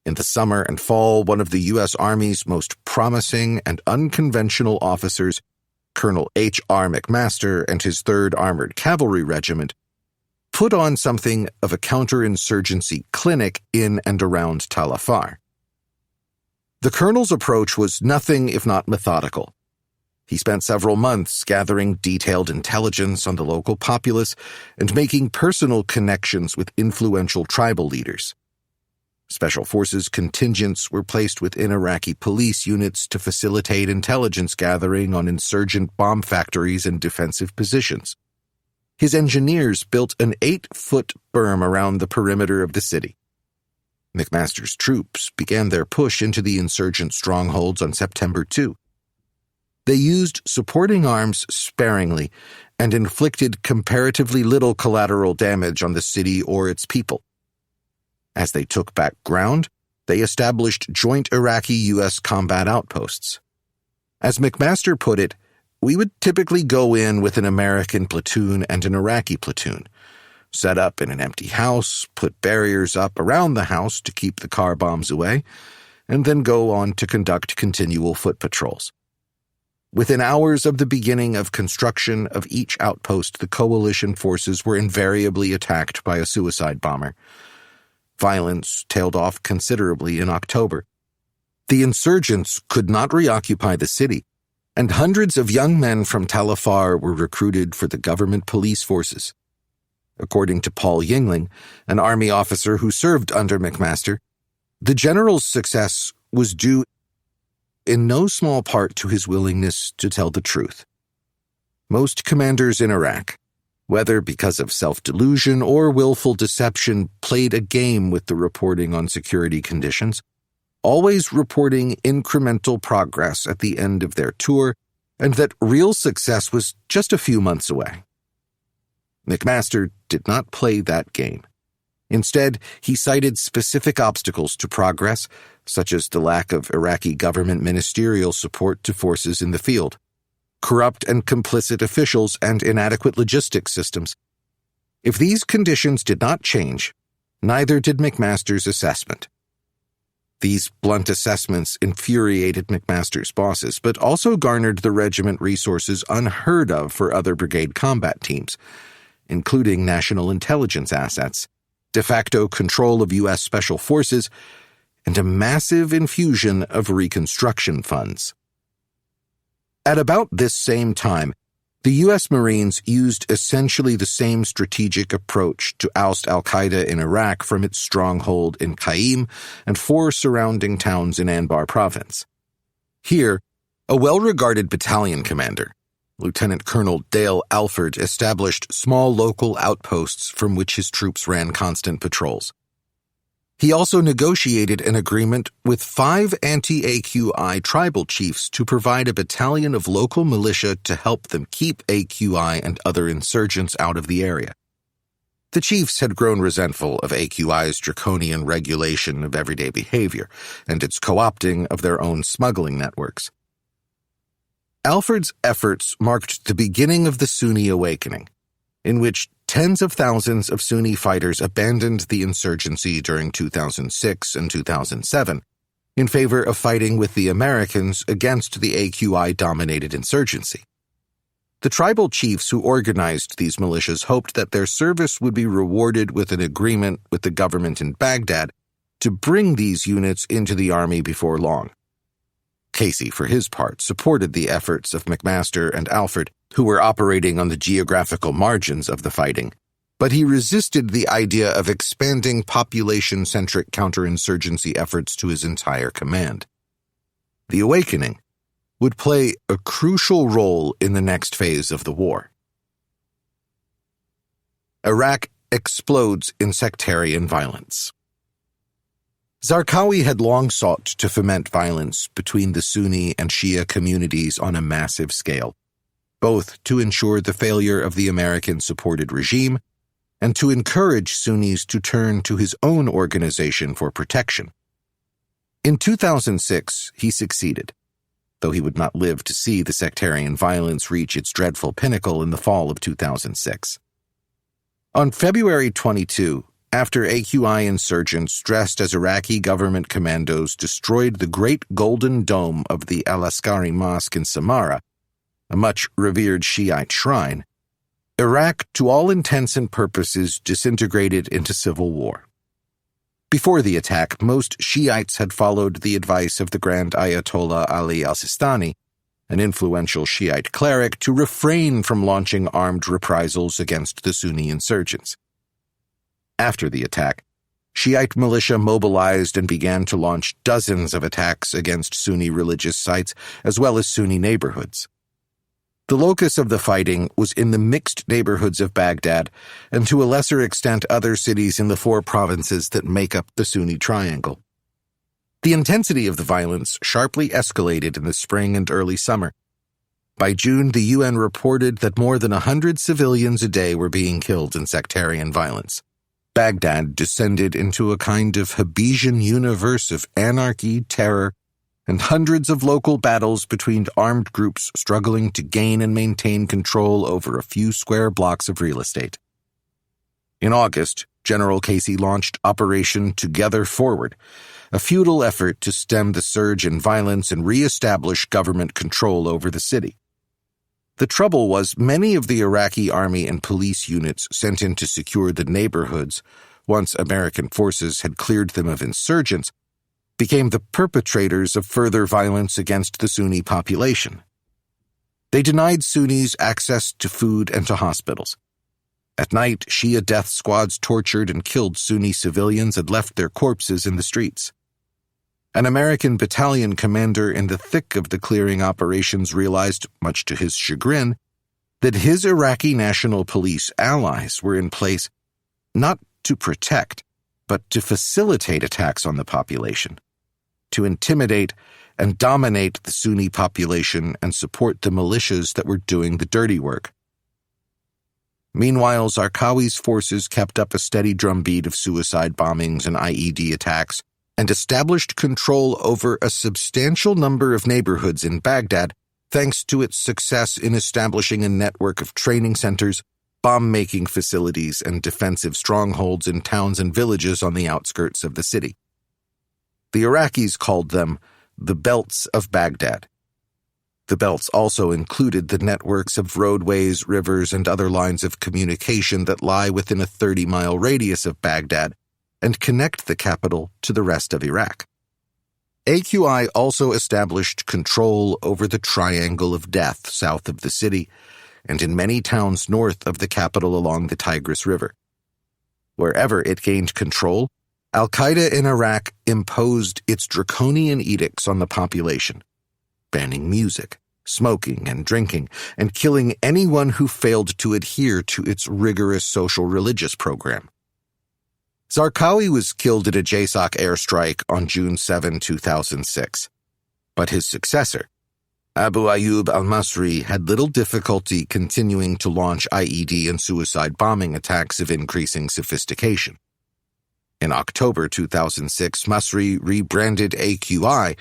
In the summer and fall, one of the U.S. Army's most promising and unconventional officers, Colonel H.R. McMaster and his 3rd Armored Cavalry Regiment, put on something of a counterinsurgency clinic in and around Tal Afar. The colonel's approach was nothing if not methodical. He spent several months gathering detailed intelligence on the local populace and making personal connections with influential tribal leaders. Special Forces contingents were placed within Iraqi police units to facilitate intelligence gathering on insurgent bomb factories and defensive positions. His engineers built an 8-foot berm around the perimeter of the city. McMaster's troops began their push into the insurgent strongholds on September 2. They used supporting arms sparingly and inflicted comparatively little collateral damage on the city or its people. As they took back ground, they established joint Iraqi-U.S. combat outposts. As McMaster put it, we would typically go in with an American platoon and an Iraqi platoon, set up in an empty house, put barriers up around the house to keep the car bombs away, and then go on to conduct continual foot patrols. Within hours of the beginning of construction of each outpost, the coalition forces were invariably attacked by a suicide bomber. Violence tailed off considerably in October, The insurgents could not reoccupy the city, and hundreds of young men from Tal Afar were recruited for the government police forces. According to Paul Yingling, an army officer who served under McMaster, the general's success was due in no small part to his willingness to tell the truth. Most commanders in Iraq, whether because of self-delusion or willful deception, played a game with the reporting on security conditions, always reporting incremental progress at the end of their tour, and that real success was just a few months away. McMaster did not play that game. Instead, he cited specific obstacles to progress, such as the lack of Iraqi government ministerial support to forces in the field, corrupt and complicit officials, and inadequate logistics systems. If these conditions did not change, neither did McMaster's assessment. These blunt assessments infuriated McMaster's bosses, but also garnered the regiment resources unheard of for other brigade combat teams, including national intelligence assets, de facto control of U.S. Special Forces, and a massive infusion of reconstruction funds. At about this same time, the U.S. Marines used essentially the same strategic approach to oust al-Qaeda in Iraq from its stronghold in Qaim and 4 surrounding towns in Anbar province. Here, a well-regarded battalion commander, Lieutenant Colonel Dale Alford, established small local outposts from which his troops ran constant patrols. He also negotiated an agreement with 5 anti-AQI tribal chiefs to provide a battalion of local militia to help them keep AQI and other insurgents out of the area. The chiefs had grown resentful of AQI's draconian regulation of everyday behavior and its co-opting of their own smuggling networks. Alford's efforts marked the beginning of the Sunni awakening, in which tens of thousands of Sunni fighters abandoned the insurgency during 2006 and 2007 in favor of fighting with the Americans against the AQI-dominated insurgency. The tribal chiefs who organized these militias hoped that their service would be rewarded with an agreement with the government in Baghdad to bring these units into the army before long. Casey, for his part, supported the efforts of McMaster and Alford, who were operating on the geographical margins of the fighting, but he resisted the idea of expanding population-centric counterinsurgency efforts to his entire command. The awakening would play a crucial role in the next phase of the war. Iraq explodes in sectarian violence. Zarqawi had long sought to foment violence between the Sunni and Shia communities on a massive scale, both to ensure the failure of the American-supported regime and to encourage Sunnis to turn to his own organization for protection. In 2006, he succeeded, though he would not live to see the sectarian violence reach its dreadful pinnacle in the fall of 2006. On February 22, after AQI insurgents dressed as Iraqi government commandos destroyed the Great Golden Dome of the Al-Askari Mosque in Samarra, a much revered Shiite shrine, Iraq, to all intents and purposes, disintegrated into civil war. Before the attack, most Shiites had followed the advice of the Grand Ayatollah Ali al-Sistani, an influential Shiite cleric, to refrain from launching armed reprisals against the Sunni insurgents. After the attack, Shiite militia mobilized and began to launch dozens of attacks against Sunni religious sites as well as Sunni neighborhoods. The locus of the fighting was in the mixed neighborhoods of Baghdad and to a lesser extent other cities in the 4 provinces that make up the Sunni Triangle. The intensity of the violence sharply escalated in the spring and early summer. By June, the UN reported that more than 100 civilians a day were being killed in sectarian violence. Baghdad descended into a kind of Hobbesian universe of anarchy, terror, and hundreds of local battles between armed groups struggling to gain and maintain control over a few square blocks of real estate. In August, General Casey launched Operation Together Forward, a futile effort to stem the surge in violence and re-establish government control over the city. The trouble was many of the Iraqi army and police units sent in to secure the neighborhoods, once American forces had cleared them of insurgents, became the perpetrators of further violence against the Sunni population. They denied Sunnis access to food and to hospitals. At night, Shia death squads tortured and killed Sunni civilians and left their corpses in the streets. An American battalion commander in the thick of the clearing operations realized, much to his chagrin, that his Iraqi National Police allies were in place not to protect, but to facilitate attacks on the population, to intimidate and dominate the Sunni population and support the militias that were doing the dirty work. Meanwhile, Zarqawi's forces kept up a steady drumbeat of suicide bombings and IED attacks and established control over a substantial number of neighborhoods in Baghdad thanks to its success in establishing a network of training centers, bomb-making facilities, and defensive strongholds in towns and villages on the outskirts of the city. The Iraqis called them the belts of Baghdad. The belts also included the networks of roadways, rivers, and other lines of communication that lie within a 30-mile radius of Baghdad and connect the capital to the rest of Iraq. AQI also established control over the Triangle of Death south of the city and in many towns north of the capital along the Tigris River. Wherever it gained control, Al-Qaeda in Iraq imposed its draconian edicts on the population, banning music, smoking, and drinking, and killing anyone who failed to adhere to its rigorous social-religious program. Zarqawi was killed at a JSOC airstrike on June 7, 2006, but his successor, Abu Ayyub al-Masri, had little difficulty continuing to launch IED and suicide bombing attacks of increasing sophistication. In October 2006, Masri rebranded AQI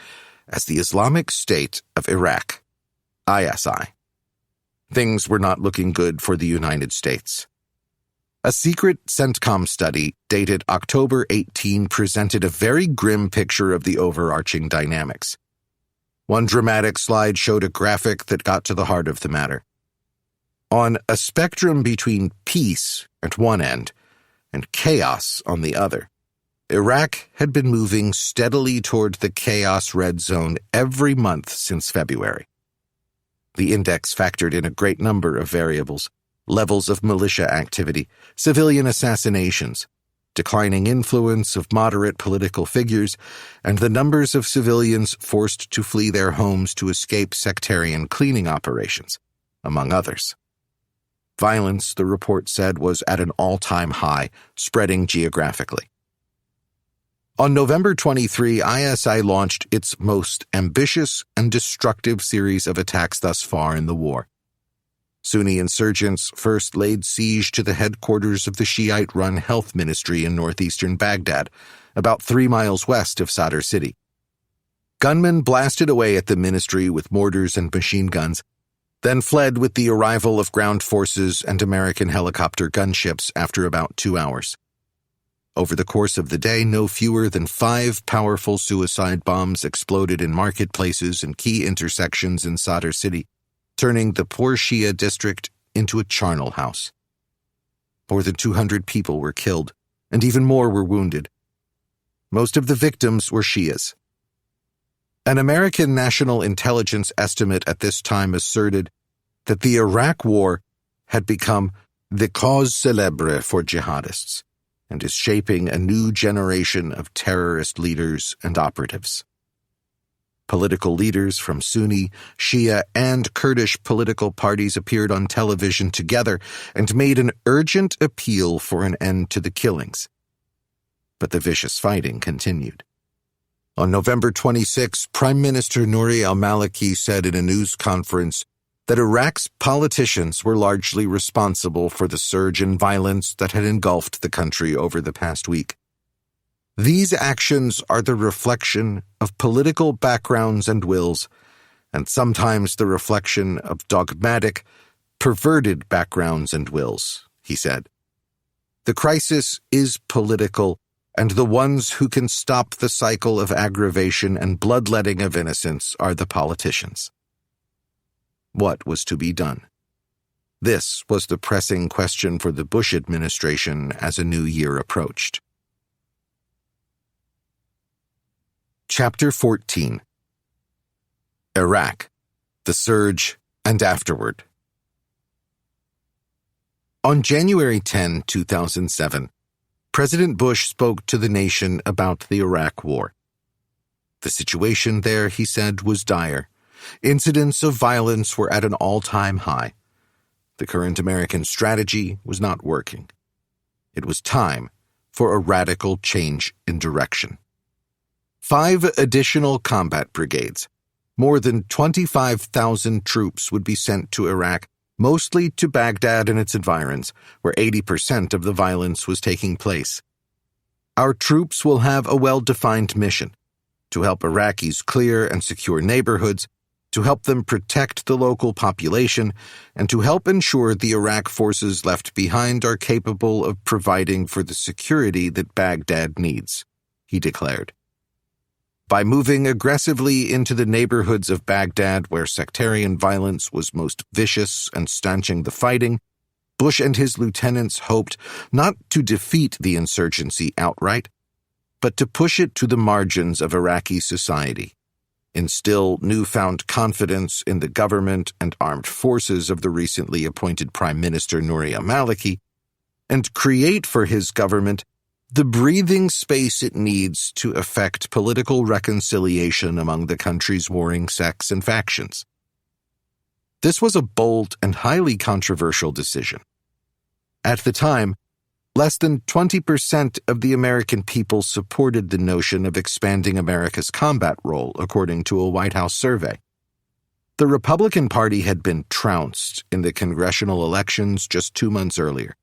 as the Islamic State of Iraq, ISI. Things were not looking good for the United States. A secret CENTCOM study dated October 18 presented a very grim picture of the overarching dynamics. One dramatic slide showed a graphic that got to the heart of the matter. On a spectrum between peace at one end and chaos on the other, Iraq had been moving steadily toward the chaos red zone every month since February. The index factored in a great number of variables: levels of militia activity, civilian assassinations, declining influence of moderate political figures, and the numbers of civilians forced to flee their homes to escape sectarian cleaning operations, among others. Violence, the report said, was at an all-time high, spreading geographically. On November 23, ISI launched its most ambitious and destructive series of attacks thus far in the war. Sunni insurgents first laid siege to the headquarters of the Shiite-run health ministry in northeastern Baghdad, about 3 miles west of Sadr City. Gunmen blasted away at the ministry with mortars and machine guns, then fled with the arrival of ground forces and American helicopter gunships after about 2 hours. Over the course of the day, no fewer than 5 powerful suicide bombs exploded in marketplaces and key intersections in Sadr City, turning the poor Shia district into a charnel house. More than 200 people were killed, and even more were wounded. Most of the victims were Shias. An American national intelligence estimate at this time asserted that the Iraq War had become the cause célèbre for jihadists, and is shaping a new generation of terrorist leaders and operatives. Political leaders from Sunni, Shia, and Kurdish political parties appeared on television together and made an urgent appeal for an end to the killings. But the vicious fighting continued. On November 26, Prime Minister Nouri al-Maliki said in a news conference that Iraq's politicians were largely responsible for the surge in violence that had engulfed the country over the past week. These actions are the reflection of political backgrounds and wills, and sometimes the reflection of dogmatic, perverted backgrounds and wills, he said. The crisis is political, and the ones who can stop the cycle of aggravation and bloodletting of innocents are the politicians. What was to be done? This was the pressing question for the Bush administration as a new year approached. Chapter 14. Iraq, the Surge, and Afterward. On January 10, 2007, President Bush spoke to the nation about the Iraq War. The situation there, he said, was dire. Incidents of violence were at an all-time high. The current American strategy was not working. It was time for a radical change in direction. 5 additional combat brigades, more than 25,000 troops would be sent to Iraq, mostly to Baghdad and its environs, where 80% of the violence was taking place. Our troops will have a well-defined mission to help Iraqis clear and secure neighborhoods, to help them protect the local population, and to help ensure the Iraq forces left behind are capable of providing for the security that Baghdad needs, he declared. By moving aggressively into the neighborhoods of Baghdad where sectarian violence was most vicious and stanching the fighting, Bush and his lieutenants hoped not to defeat the insurgency outright, but to push it to the margins of Iraqi society, instill newfound confidence in the government and armed forces of the recently appointed Prime Minister Nouri al-Maliki, and create for his government the breathing space it needs to effect political reconciliation among the country's warring sects and factions. This was a bold and highly controversial decision. At the time, less than 20% of the American people supported the notion of expanding America's combat role, according to a White House survey. The Republican Party had been trounced in the congressional elections just 2 months earlier.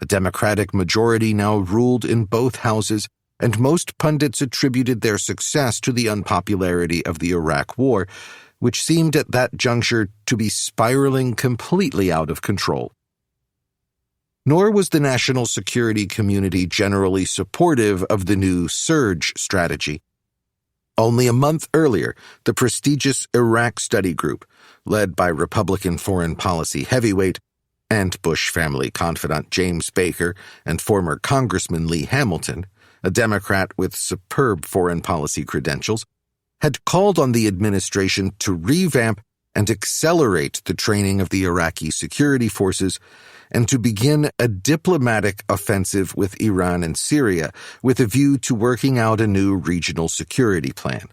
A Democratic majority now ruled in both houses, and most pundits attributed their success to the unpopularity of the Iraq War, which seemed at that juncture to be spiraling completely out of control. Nor was the national security community generally supportive of the new surge strategy. Only a month earlier, the prestigious Iraq Study Group, led by Republican foreign policy heavyweight and Bush family confidant James Baker and former Congressman Lee Hamilton, a Democrat with superb foreign policy credentials, had called on the administration to revamp and accelerate the training of the Iraqi security forces and to begin a diplomatic offensive with Iran and Syria with a view to working out a new regional security plan.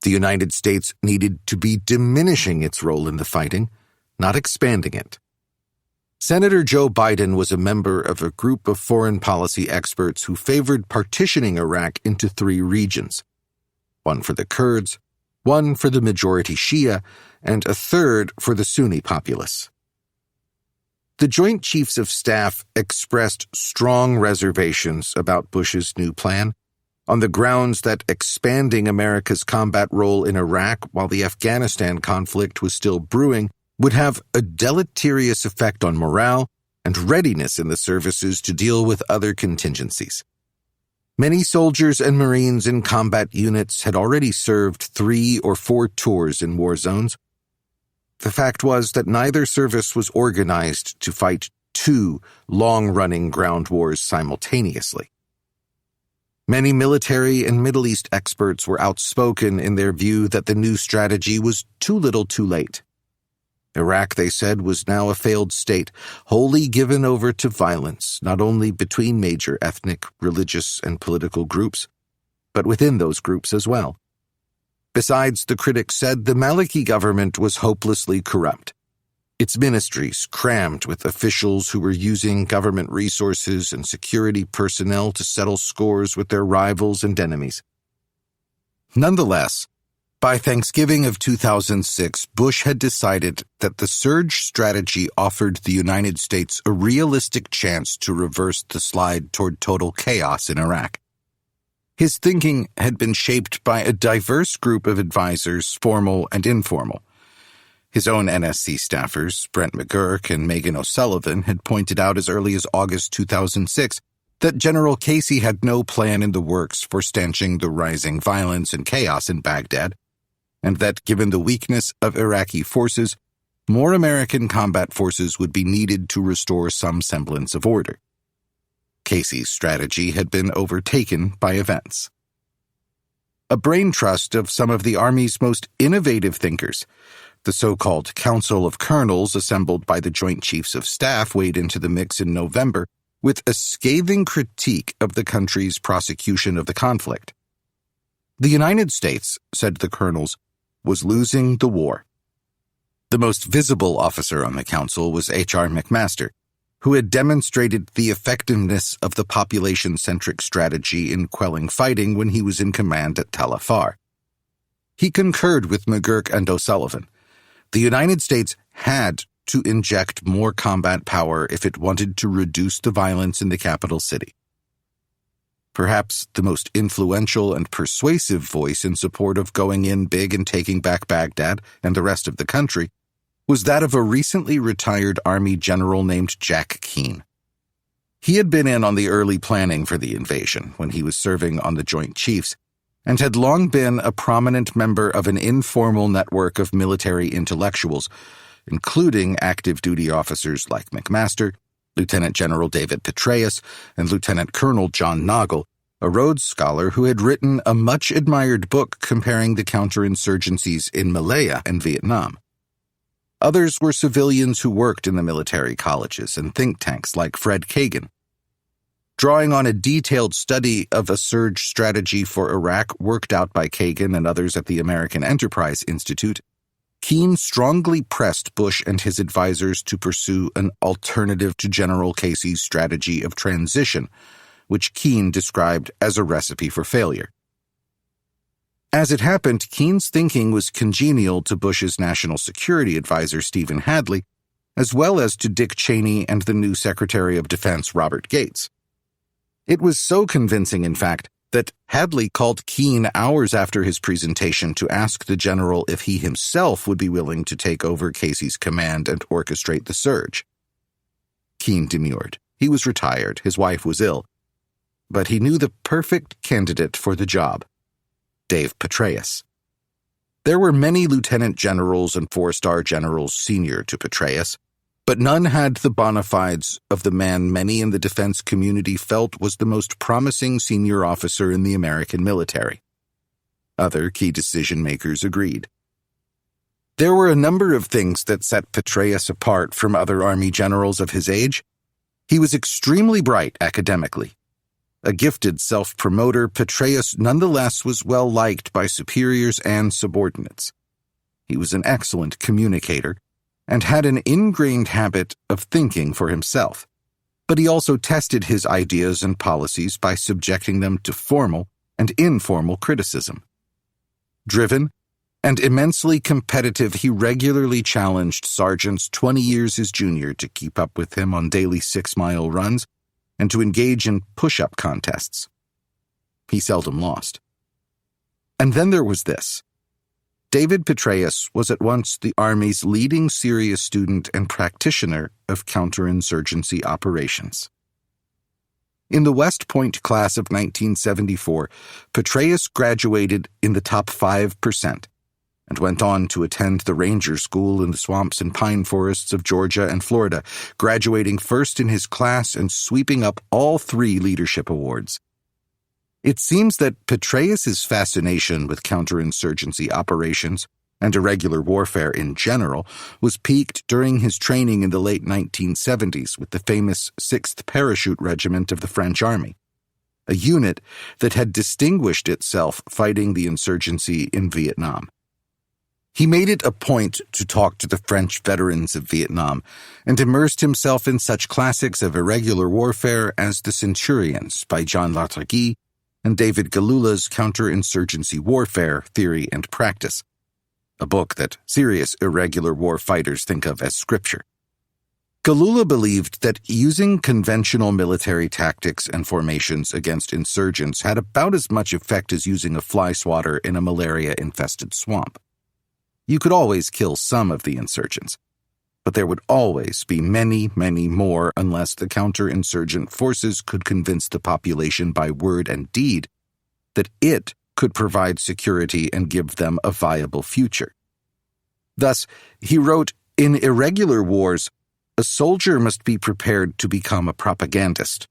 The United States needed to be diminishing its role in the fighting, not expanding it. Senator Joe Biden was a member of a group of foreign policy experts who favored partitioning Iraq into 3 regions, one for the Kurds, one for the majority Shia, and a third for the Sunni populace. The Joint Chiefs of Staff expressed strong reservations about Bush's new plan, on the grounds that expanding America's combat role in Iraq while the Afghanistan conflict was still brewing would have a deleterious effect on morale and readiness in the services to deal with other contingencies. Many soldiers and Marines in combat units had already served 3 or 4 tours in war zones. The fact was that neither service was organized to fight 2 long-running ground wars simultaneously. Many military and Middle East experts were outspoken in their view that the new strategy was too little too late. Iraq, they said, was now a failed state, wholly given over to violence, not only between major ethnic, religious, and political groups, but within those groups as well. Besides, the critics said the Maliki government was hopelessly corrupt. Its ministries crammed with officials who were using government resources and security personnel to settle scores with their rivals and enemies. Nonetheless, by Thanksgiving of 2006, Bush had decided that the surge strategy offered the United States a realistic chance to reverse the slide toward total chaos in Iraq. His thinking had been shaped by a diverse group of advisors, formal and informal. His own NSC staffers, Brent McGurk and Megan O'Sullivan, had pointed out as early as August 2006 that General Casey had no plan in the works for stanching the rising violence and chaos in Baghdad, and that given the weakness of Iraqi forces, more American combat forces would be needed to restore some semblance of order. Casey's strategy had been overtaken by events. a brain trust of some of the Army's most innovative thinkers. The so-called Council of Colonels assembled by the Joint Chiefs of Staff weighed into the mix in November with a scathing critique of the country's prosecution of the conflict. The United States, said the colonels, was losing the war. The most visible officer on the council was H.R. McMaster, who had demonstrated the effectiveness of the population-centric strategy in quelling fighting when he was in command at Tal Afar. He concurred with McGurk and O'Sullivan. The United States had to inject more combat power if it wanted to reduce the violence in the capital city. Perhaps the most influential and persuasive voice in support of going in big and taking back Baghdad and the rest of the country was that of a recently retired Army general named Jack Keane. He had been in on the early planning for the invasion when he was serving on the Joint Chiefs, and had long been a prominent member of an informal network of military intellectuals, including active duty officers like McMaster, Lieutenant General David Petraeus, and Lieutenant Colonel John Nagel, a Rhodes Scholar who had written a much-admired book comparing the counterinsurgencies in Malaya and Vietnam. Others were civilians who worked in the military colleges and think tanks like Fred Kagan. Drawing on a detailed study of a surge strategy for Iraq worked out by Kagan and others at the American Enterprise Institute, Keane strongly pressed Bush and his advisors to pursue an alternative to General Casey's strategy of transition, which Keane described as a recipe for failure. As it happened, Keane's thinking was congenial to Bush's national security advisor Stephen Hadley, as well as to Dick Cheney and the new Secretary of Defense Robert Gates. It was so convincing, in fact, that Hadley called Keane hours after his presentation to ask the general if he himself would be willing to take over Casey's command and orchestrate the surge. Keane demurred. He was retired, his wife was ill, but he knew the perfect candidate for the job. Dave Petraeus. There were many lieutenant generals and four-star generals senior to Petraeus, but none had the bona fides of the man many in the defense community felt was the most promising senior officer in the American military. Other key decision-makers agreed. There were a number of things that set Petraeus apart from other Army generals of his age. He was extremely bright academically. A gifted self-promoter, Petraeus nonetheless was well-liked by superiors and subordinates. He was an excellent communicator and had an ingrained habit of thinking for himself, but he also tested his ideas and policies by subjecting them to formal and informal criticism. Driven and immensely competitive, he regularly challenged sergeants 20 years his junior to keep up with him on daily 6-mile runs and to engage in push-up contests. He seldom lost. And then there was this. David Petraeus was at once the Army's leading serious student and practitioner of counterinsurgency operations. In the West Point class of 1974, Petraeus graduated in the top 5% and went on to attend the Ranger School in the swamps and pine forests of Georgia and Florida, graduating first in his class and sweeping up all 3 leadership awards. It seems that Petraeus's fascination with counterinsurgency operations and irregular warfare in general was piqued during his training in the late 1970s with the famous 6th Parachute Regiment of the French Army, a unit that had distinguished itself fighting the insurgency in Vietnam. He made it a point to talk to the French veterans of Vietnam and immersed himself in such classics of irregular warfare as The Centurions by John Latargue and David Galula's Counterinsurgency Warfare, Theory and Practice, a book that serious irregular war fighters think of as scripture. Galula believed that using conventional military tactics and formations against insurgents had about as much effect as using a fly swatter in a malaria-infested swamp. You could always kill some of the insurgents, but there would always be many, many more unless the counterinsurgent forces could convince the population by word and deed that it could provide security and give them a viable future. Thus, he wrote, in irregular wars, a soldier must be prepared to become a propagandist.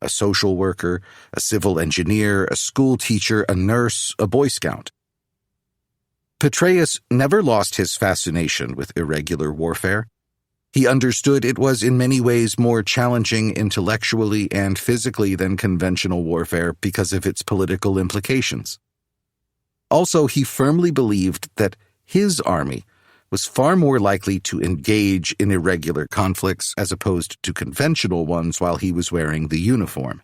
a social worker, a civil engineer, a school teacher, a nurse, a Boy Scout. Petraeus never lost his fascination with irregular warfare. He understood it was in many ways more challenging intellectually and physically than conventional warfare because of its political implications. Also, he firmly believed that his army was far more likely to engage in irregular conflicts as opposed to conventional ones while he was wearing the uniform.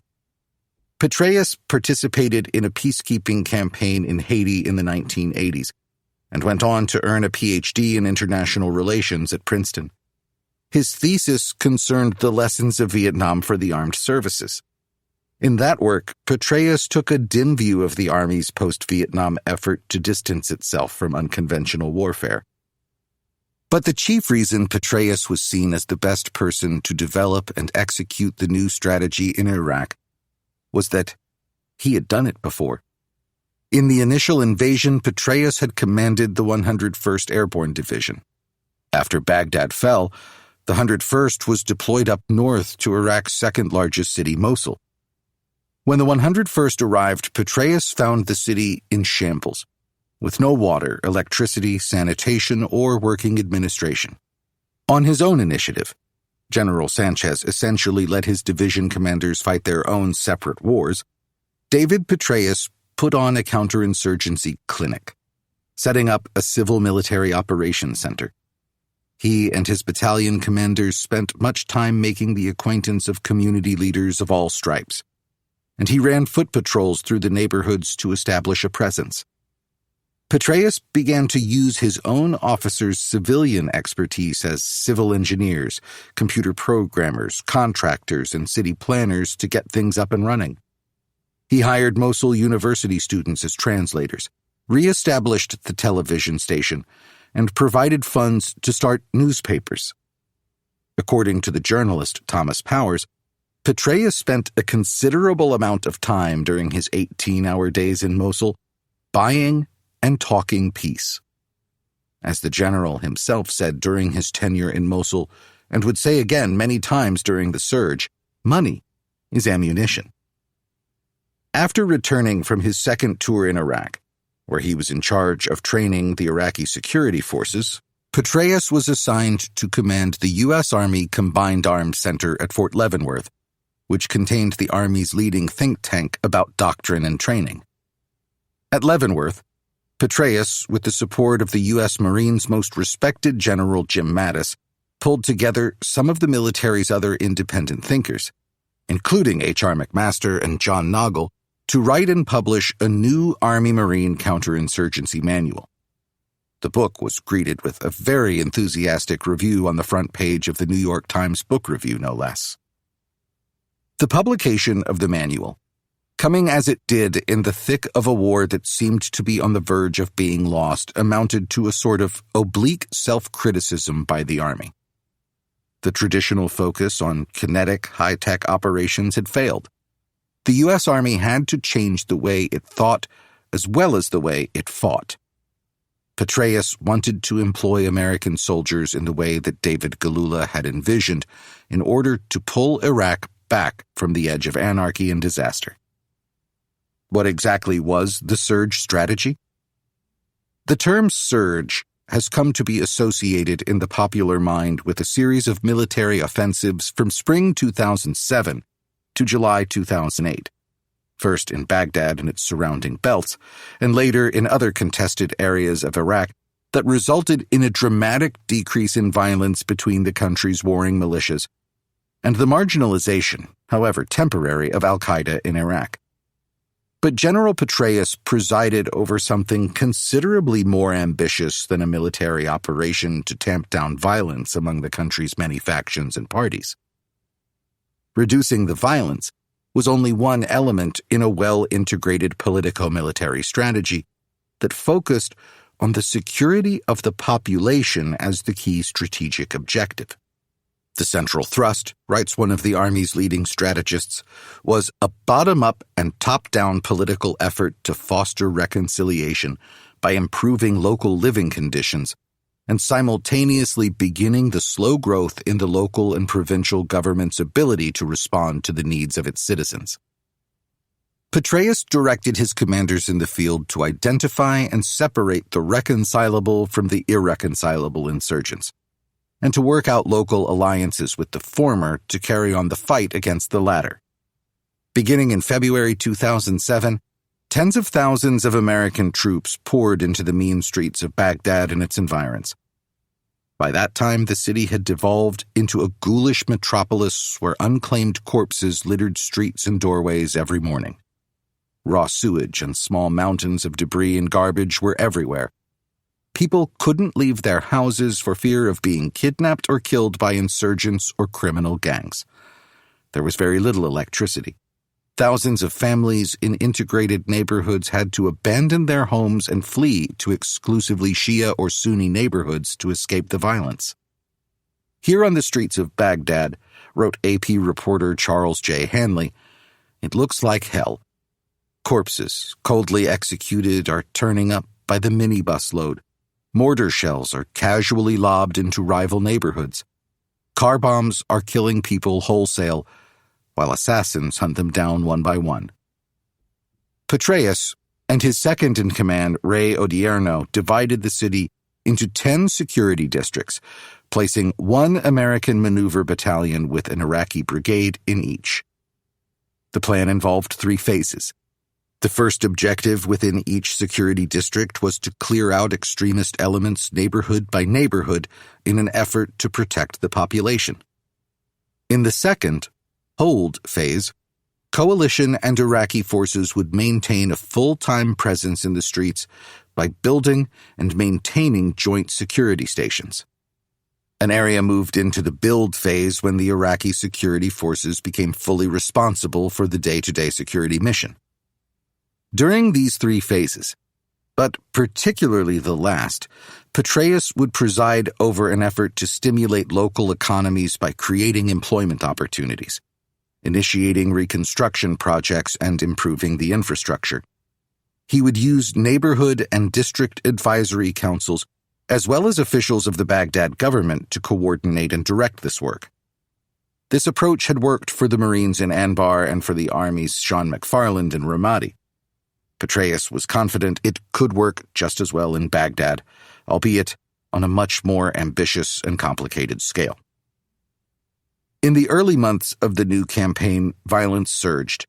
Petraeus participated in a peacekeeping campaign in Haiti in the 1980s and went on to earn a PhD in international relations at Princeton. His thesis concerned the lessons of Vietnam for the armed services. In that work, Petraeus took a dim view of the Army's post-Vietnam effort to distance itself from unconventional warfare. But the chief reason Petraeus was seen as the best person to develop and execute the new strategy in Iraq was that he had done it before. In the initial invasion, Petraeus had commanded the 101st Airborne Division. After Baghdad fell, the 101st was deployed up north to Iraq's second-largest city, Mosul. When the 101st arrived, Petraeus found the city in shambles, with no water, electricity, sanitation, or working administration. On his own initiative, General Sanchez essentially let his division commanders fight their own separate wars. David Petraeus put on a counterinsurgency clinic, setting up a civil-military operations center. He and his battalion commanders spent much time making the acquaintance of community leaders of all stripes, and he ran foot patrols through the neighborhoods to establish a presence. Petraeus began to use his own officers' civilian expertise as civil engineers, computer programmers, contractors, and city planners to get things up and running. He hired Mosul University students as translators, re-established the television station, and provided funds to start newspapers. According to the journalist Thomas Powers, Petraeus spent a considerable amount of time during his 18-hour days in Mosul buying and talking peace. As the general himself said during his tenure in Mosul, and would say again many times during the surge, money is ammunition. After returning from his second tour in Iraq, where he was in charge of training the Iraqi security forces, Petraeus was assigned to command the U.S. Army Combined Arms Center at Fort Leavenworth, which contained the Army's leading think tank about doctrine and training. At Leavenworth, Petraeus, with the support of the U.S. Marines' most respected General Jim Mattis, pulled together some of the military's other independent thinkers, including H.R. McMaster and John Noggle, to write and publish a new Army-Marine counterinsurgency manual. The book was greeted with a very enthusiastic review on the front page of the New York Times Book Review, no less. The publication of the manual, coming as it did in the thick of a war that seemed to be on the verge of being lost, amounted to a sort of oblique self-criticism by the Army. The traditional focus on kinetic, high-tech operations had failed. The U.S. Army had to change the way it thought as well as the way it fought. Petraeus wanted to employ American soldiers in the way that David Galula had envisioned in order to pull Iraq back from the edge of anarchy and disaster. What exactly was the surge strategy? The term surge has come to be associated in the popular mind with a series of military offensives from spring 2007 to July 2008, first in Baghdad and its surrounding belts, and later in other contested areas of Iraq that resulted in a dramatic decrease in violence between the country's warring militias and the marginalization, however temporary, of al-Qaeda in Iraq. But General Petraeus presided over something considerably more ambitious than a military operation to tamp down violence among the country's many factions and parties. Reducing the violence was only one element in a well-integrated politico-military strategy that focused on the security of the population as the key strategic objective. The central thrust, writes one of the Army's leading strategists, was a bottom-up and top-down political effort to foster reconciliation by improving local living conditions and simultaneously beginning the slow growth in the local and provincial government's ability to respond to the needs of its citizens. Petraeus directed his commanders in the field to identify and separate the reconcilable from the irreconcilable insurgents, and to work out local alliances with the former to carry on the fight against the latter. Beginning in February 2007, tens of thousands of American troops poured into the mean streets of Baghdad and its environs. By that time, the city had devolved into a ghoulish metropolis where unclaimed corpses littered streets and doorways every morning. Raw sewage and small mountains of debris and garbage were everywhere. People couldn't leave their houses for fear of being kidnapped or killed by insurgents or criminal gangs. There was very little electricity. Thousands of families in integrated neighborhoods had to abandon their homes and flee to exclusively Shia or Sunni neighborhoods to escape the violence. Here on the streets of Baghdad, wrote AP reporter Charles J. Hanley, it looks like hell. Corpses, coldly executed, are turning up by the minibus load. Mortar shells are casually lobbed into rival neighborhoods. Car bombs are killing people wholesale, while assassins hunt them down one by one. Petraeus and his second-in-command, Ray Odierno, divided the city into 10 security districts, placing one American maneuver battalion with an Iraqi brigade in each. The plan involved 3 phases. The first objective within each security district was to clear out extremist elements neighborhood by neighborhood in an effort to protect the population. In the second, hold phase, coalition and Iraqi forces would maintain a full-time presence in the streets by building and maintaining joint security stations. An area moved into the build phase when the Iraqi security forces became fully responsible for the day-to-day security mission. During these 3 phases, but particularly the last, Petraeus would preside over an effort to stimulate local economies by creating employment opportunities, initiating reconstruction projects, and improving the infrastructure. He would use neighborhood and district advisory councils, as well as officials of the Baghdad government, to coordinate and direct this work. This approach had worked for the Marines in Anbar and for the Army's Sean McFarland in Ramadi. Petraeus was confident it could work just as well in Baghdad, albeit on a much more ambitious and complicated scale. In the early months of the new campaign, violence surged.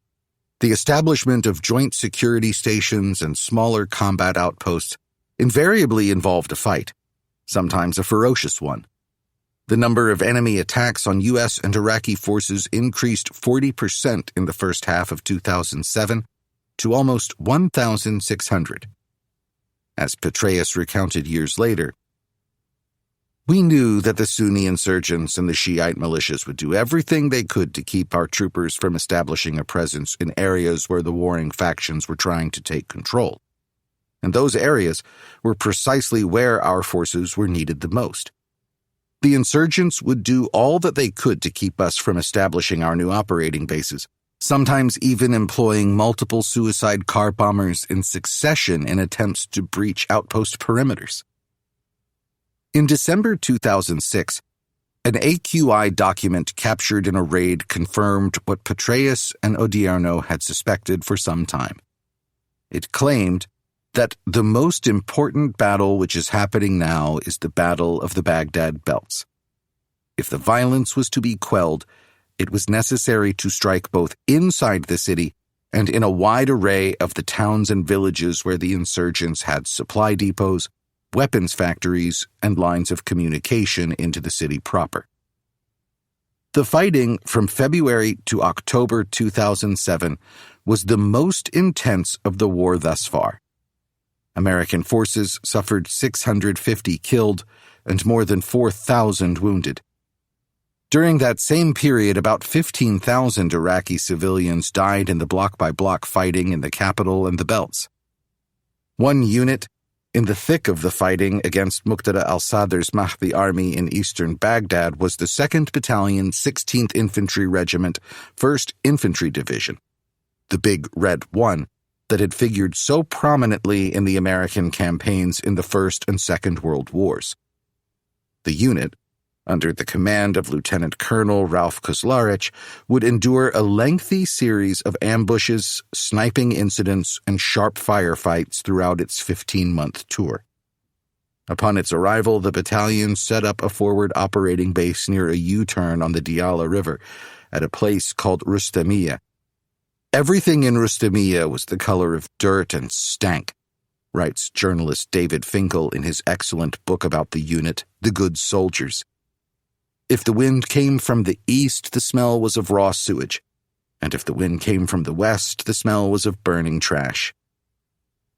The establishment of joint security stations and smaller combat outposts invariably involved a fight, sometimes a ferocious one. The number of enemy attacks on U.S. and Iraqi forces increased 40% in the first half of 2007 to almost 1,600. As Petraeus recounted years later, we knew that the Sunni insurgents and the Shiite militias would do everything they could to keep our troopers from establishing a presence in areas where the warring factions were trying to take control. And those areas were precisely where our forces were needed the most. The insurgents would do all that they could to keep us from establishing our new operating bases, sometimes even employing multiple suicide car bombers in succession in attempts to breach outpost perimeters. In December 2006, an AQI document captured in a raid confirmed what Petraeus and Odierno had suspected for some time. It claimed that the most important battle which is happening now is the Battle of the Baghdad Belts. If the violence was to be quelled, it was necessary to strike both inside the city and in a wide array of the towns and villages where the insurgents had supply depots, weapons factories, and lines of communication into the city proper. The fighting from February to October 2007 was the most intense of the war thus far. American forces suffered 650 killed and more than 4,000 wounded. During that same period, about 15,000 Iraqi civilians died in the block-by-block fighting in the capital and the belts. One unit, in the thick of the fighting against Muqtada al-Sadr's Mahdi army in eastern Baghdad, was the 2nd Battalion, 16th Infantry Regiment, 1st Infantry Division, the Big Red One, that had figured so prominently in the American campaigns in the First and Second World Wars. The unit, under the command of Lieutenant Colonel Ralph Kozlarich, would endure a lengthy series of ambushes, sniping incidents, and sharp firefights throughout its 15-month tour. Upon its arrival, the battalion set up a forward operating base near a U-turn on the Diyala River at a place called Rustamiyeh. Everything in Rustamiyeh was the color of dirt and stank, writes journalist David Finkel in his excellent book about the unit, The Good Soldiers. If the wind came from the east, the smell was of raw sewage, and if the wind came from the west, the smell was of burning trash.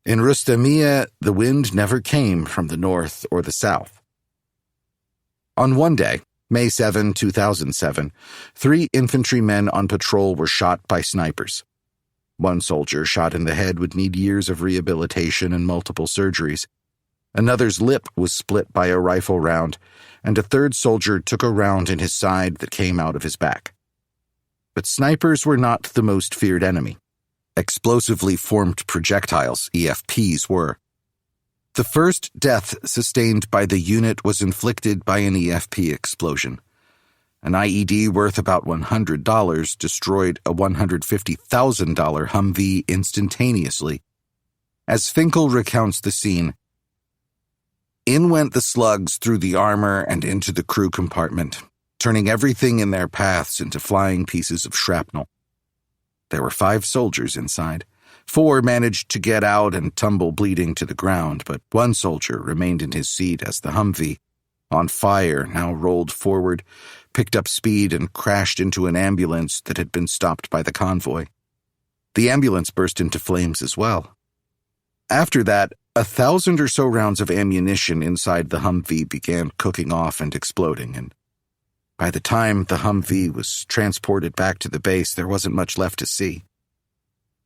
In Rustamiyeh, the wind never came from the north or the south. On one day, May 7, 2007, 3 infantrymen on patrol were shot by snipers. One soldier shot in the head would need years of rehabilitation and multiple surgeries. Another's lip was split by a rifle round, and a third soldier took a round in his side that came out of his back. But snipers were not the most feared enemy. Explosively formed projectiles, EFPs, were. The first death sustained by the unit was inflicted by an EFP explosion. An IED worth about $100 destroyed a $150,000 Humvee instantaneously. As Finkel recounts the scene, in went the slugs through the armor and into the crew compartment, turning everything in their paths into flying pieces of shrapnel. There were 5 soldiers inside. 4 managed to get out and tumble bleeding to the ground, but 1 soldier remained in his seat as the Humvee, on fire, now rolled forward, picked up speed and crashed into an ambulance that had been stopped by the convoy. The ambulance burst into flames as well. After that, 1,000 or so rounds of ammunition inside the Humvee began cooking off and exploding, and by the time the Humvee was transported back to the base, there wasn't much left to see.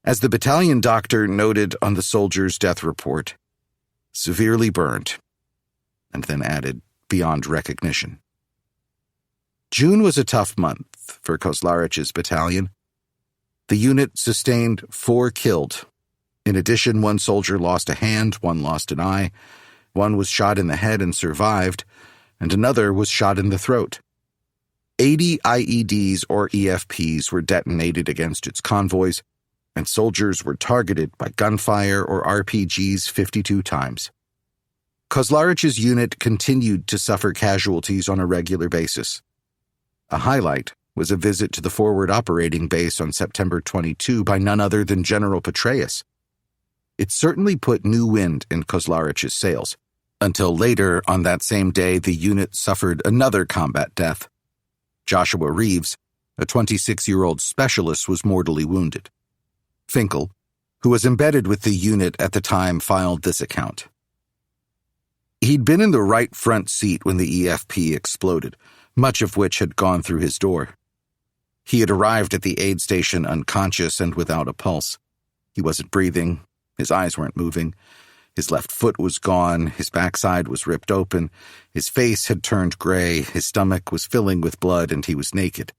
As the battalion doctor noted on the soldier's death report, severely burned, and then added, beyond recognition. June was a tough month for Kozlarich's battalion. The unit sustained 4 killed. In addition, 1 soldier lost a hand, 1 lost an eye, 1 was shot in the head and survived, and another was shot in the throat. 80 IEDs or EFPs were detonated against its convoys, and soldiers were targeted by gunfire or RPGs 52 times. Kozlarich's unit continued to suffer casualties on a regular basis. A highlight was a visit to the forward operating base on September 22 by none other than General Petraeus. It certainly put new wind in Kozlarich's sails, until later on that same day the unit suffered another combat death. Joshua Reeves, a 26-year-old specialist, was mortally wounded. Finkel, who was embedded with the unit at the time, filed this account. He'd been in the right front seat when the EFP exploded, much of which had gone through his door. He had arrived at the aid station unconscious and without a pulse. He wasn't breathing, his eyes weren't moving, his left foot was gone, his backside was ripped open, his face had turned gray, his stomach was filling with blood, and he was naked.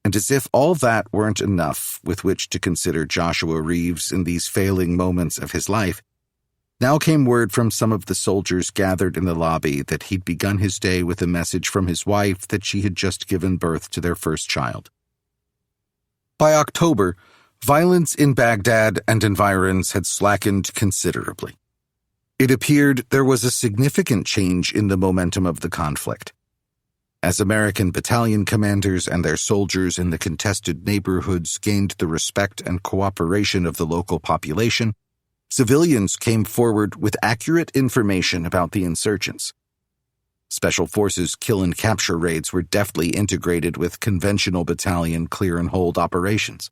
And as if all that weren't enough with which to consider Joshua Reeves in these failing moments of his life, now came word from some of the soldiers gathered in the lobby that he'd begun his day with a message from his wife that she had just given birth to their first child. By October, violence in Baghdad and environs had slackened considerably. It appeared there was a significant change in the momentum of the conflict. As American battalion commanders and their soldiers in the contested neighborhoods gained the respect and cooperation of the local population, civilians came forward with accurate information about the insurgents. Special Forces kill and capture raids were deftly integrated with conventional battalion clear-and-hold operations.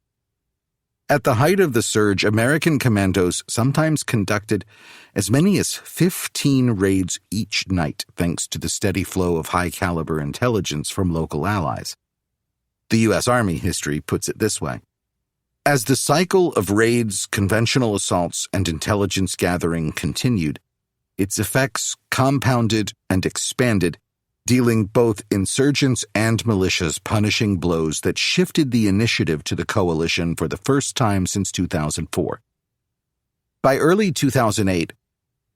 At the height of the surge, American commandos sometimes conducted as many as 15 raids each night thanks to the steady flow of high-caliber intelligence from local allies. The U.S. Army history puts it this way. As the cycle of raids, conventional assaults, and intelligence gathering continued, its effects compounded and expanded, dealing both insurgents and militias punishing blows that shifted the initiative to the coalition for the first time since 2004. By early 2008,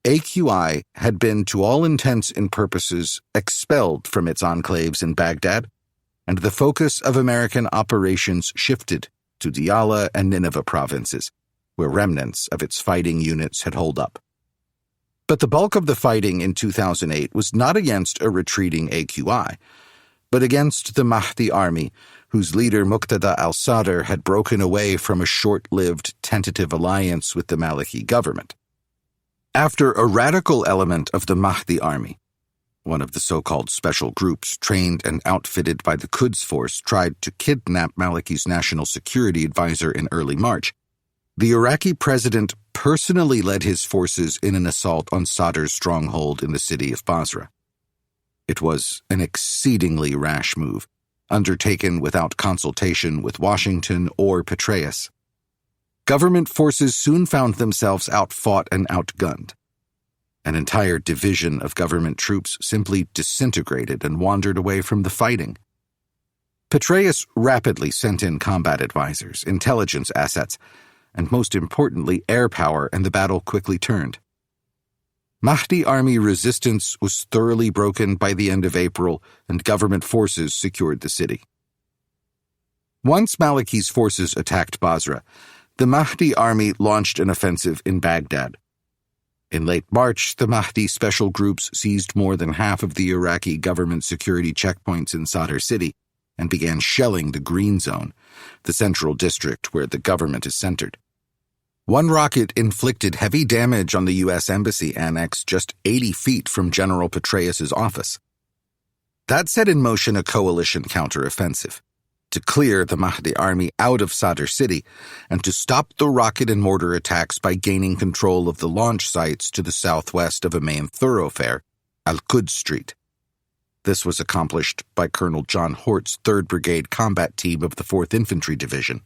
AQI had been, to all intents and purposes, expelled from its enclaves in Baghdad, and the focus of American operations shifted to Diyala and Nineveh provinces, where remnants of its fighting units had holed up. But the bulk of the fighting in 2008 was not against a retreating AQI, but against the Mahdi army, whose leader Muqtada al-Sadr had broken away from a short-lived tentative alliance with the Maliki government. After a radical element of the Mahdi army, one of the so-called special groups trained and outfitted by the Quds Force, tried to kidnap Maliki's national security advisor in early March, the Iraqi president personally led his forces in an assault on Sadr's stronghold in the city of Basra. It was an exceedingly rash move, undertaken without consultation with Washington or Petraeus. Government forces soon found themselves outfought and outgunned. An entire division of government troops simply disintegrated and wandered away from the fighting. Petraeus rapidly sent in combat advisors, intelligence assets, and most importantly, air power, and the battle quickly turned. Mahdi army resistance was thoroughly broken by the end of April, and government forces secured the city. Once Maliki's forces attacked Basra, the Mahdi army launched an offensive in Baghdad. In late March, the Mahdi special groups seized more than half of the Iraqi government security checkpoints in Sadr city and began shelling the Green Zone, the central district where the government is centered. One rocket inflicted heavy damage on the U.S. Embassy Annex just 80 feet from General Petraeus' office. That set in motion a coalition counteroffensive to clear the Mahdi army out of Sadr city and to stop the rocket and mortar attacks by gaining control of the launch sites to the southwest of a main thoroughfare, Al-Quds Street. This was accomplished by Colonel John Hort's 3rd Brigade combat team of the 4th Infantry Division.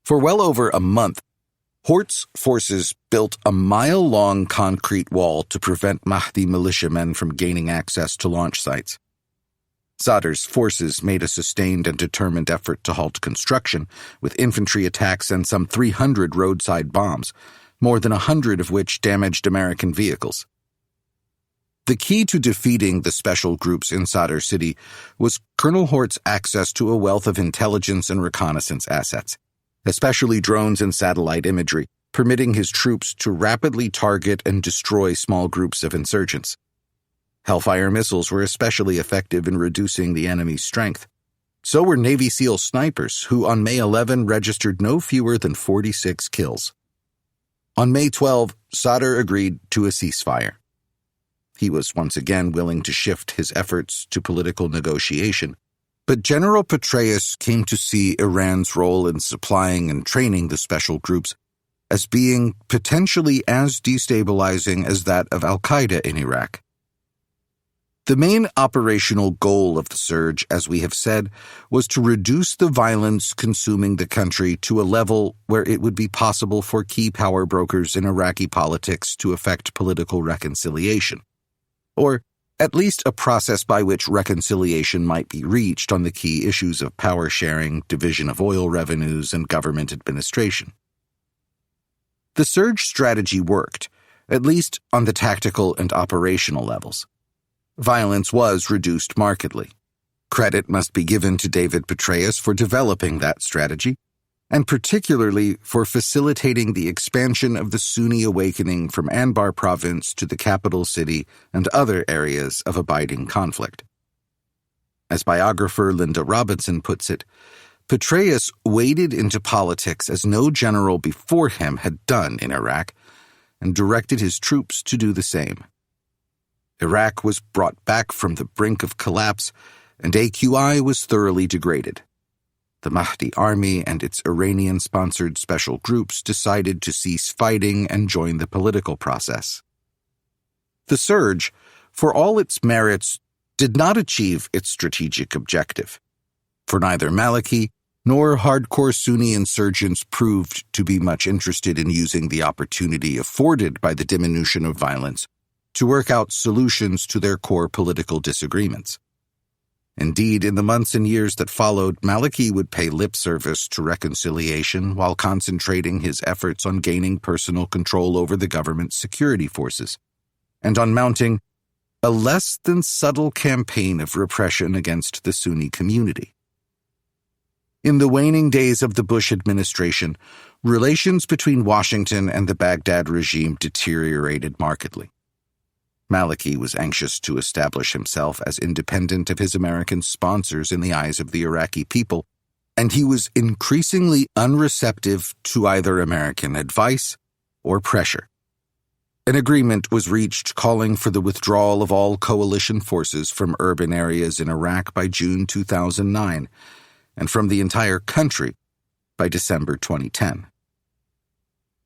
For well over a month, Hort's forces built a mile-long concrete wall to prevent Mahdi militiamen from gaining access to launch sites. Sadr's forces made a sustained and determined effort to halt construction, with infantry attacks and some 300 roadside bombs, more than 100 of which damaged American vehicles. The key to defeating the special groups in Sadr city was Colonel Hort's access to a wealth of intelligence and reconnaissance assets, especially drones and satellite imagery, permitting his troops to rapidly target and destroy small groups of insurgents. Hellfire missiles were especially effective in reducing the enemy's strength. So were Navy SEAL snipers, who on May 11 registered no fewer than 46 kills. On May 12, Sadr agreed to a ceasefire. He was once again willing to shift his efforts to political negotiation, but General Petraeus came to see Iran's role in supplying and training the special groups as being potentially as destabilizing as that of al-Qaeda in Iraq. The main operational goal of the surge, as we have said, was to reduce the violence consuming the country to a level where it would be possible for key power brokers in Iraqi politics to effect political reconciliation, or at least a process by which reconciliation might be reached on the key issues of power sharing, division of oil revenues, and government administration. The surge strategy worked, at least on the tactical and operational levels. Violence was reduced markedly. Credit must be given to David Petraeus for developing that strategy, and particularly for facilitating the expansion of the Sunni awakening from Anbar province to the capital city and other areas of abiding conflict. As biographer Linda Robinson puts it, Petraeus waded into politics as no general before him had done in Iraq, and directed his troops to do the same. Iraq was brought back from the brink of collapse, and AQI was thoroughly degraded. The Mahdi army and its Iranian-sponsored special groups decided to cease fighting and join the political process. The surge, for all its merits, did not achieve its strategic objective, for neither Maliki nor hardcore Sunni insurgents proved to be much interested in using the opportunity afforded by the diminution of violence to work out solutions to their core political disagreements. Indeed, in the months and years that followed, Maliki would pay lip service to reconciliation while concentrating his efforts on gaining personal control over the government's security forces, and on mounting a less than subtle campaign of repression against the Sunni community. In the waning days of the Bush administration, relations between Washington and the Baghdad regime deteriorated markedly. Maliki was anxious to establish himself as independent of his American sponsors in the eyes of the Iraqi people, and he was increasingly unreceptive to either American advice or pressure. An agreement was reached calling for the withdrawal of all coalition forces from urban areas in Iraq by June 2009, and from the entire country by December 2010.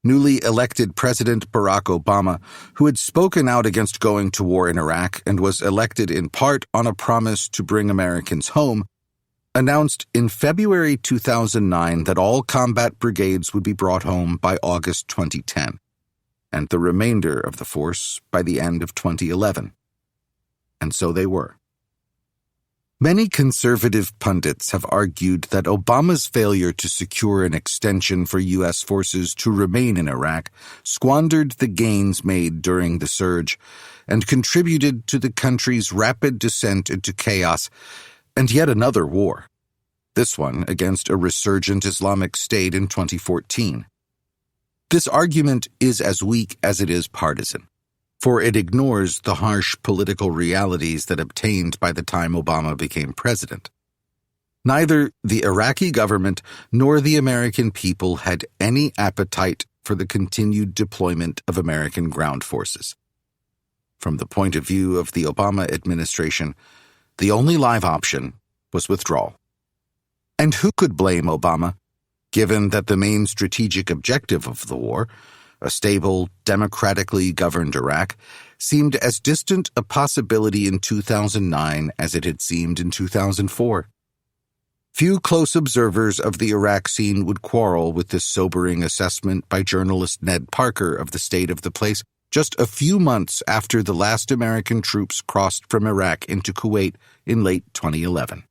Newly elected President Barack Obama, who had spoken out against going to war in Iraq and was elected in part on a promise to bring Americans home, announced in February 2009 that all combat brigades would be brought home by August 2010, and the remainder of the force by the end of 2011. And so they were. Many conservative pundits have argued that Obama's failure to secure an extension for U.S. forces to remain in Iraq squandered the gains made during the surge and contributed to the country's rapid descent into chaos and yet another war, this one against a resurgent Islamic State in 2014. This argument is as weak as it is partisan, for it ignores the harsh political realities that obtained by the time Obama became president. Neither the Iraqi government nor the American people had any appetite for the continued deployment of American ground forces. From the point of view of the Obama administration, the only live option was withdrawal. And who could blame Obama, given that the main strategic objective of the war, a stable, democratically governed Iraq, seemed as distant a possibility in 2009 as it had seemed in 2004. Few close observers of the Iraq scene would quarrel with this sobering assessment by journalist Ned Parker of the State of the Place just a few months after the last American troops crossed from Iraq into Kuwait in late 2011.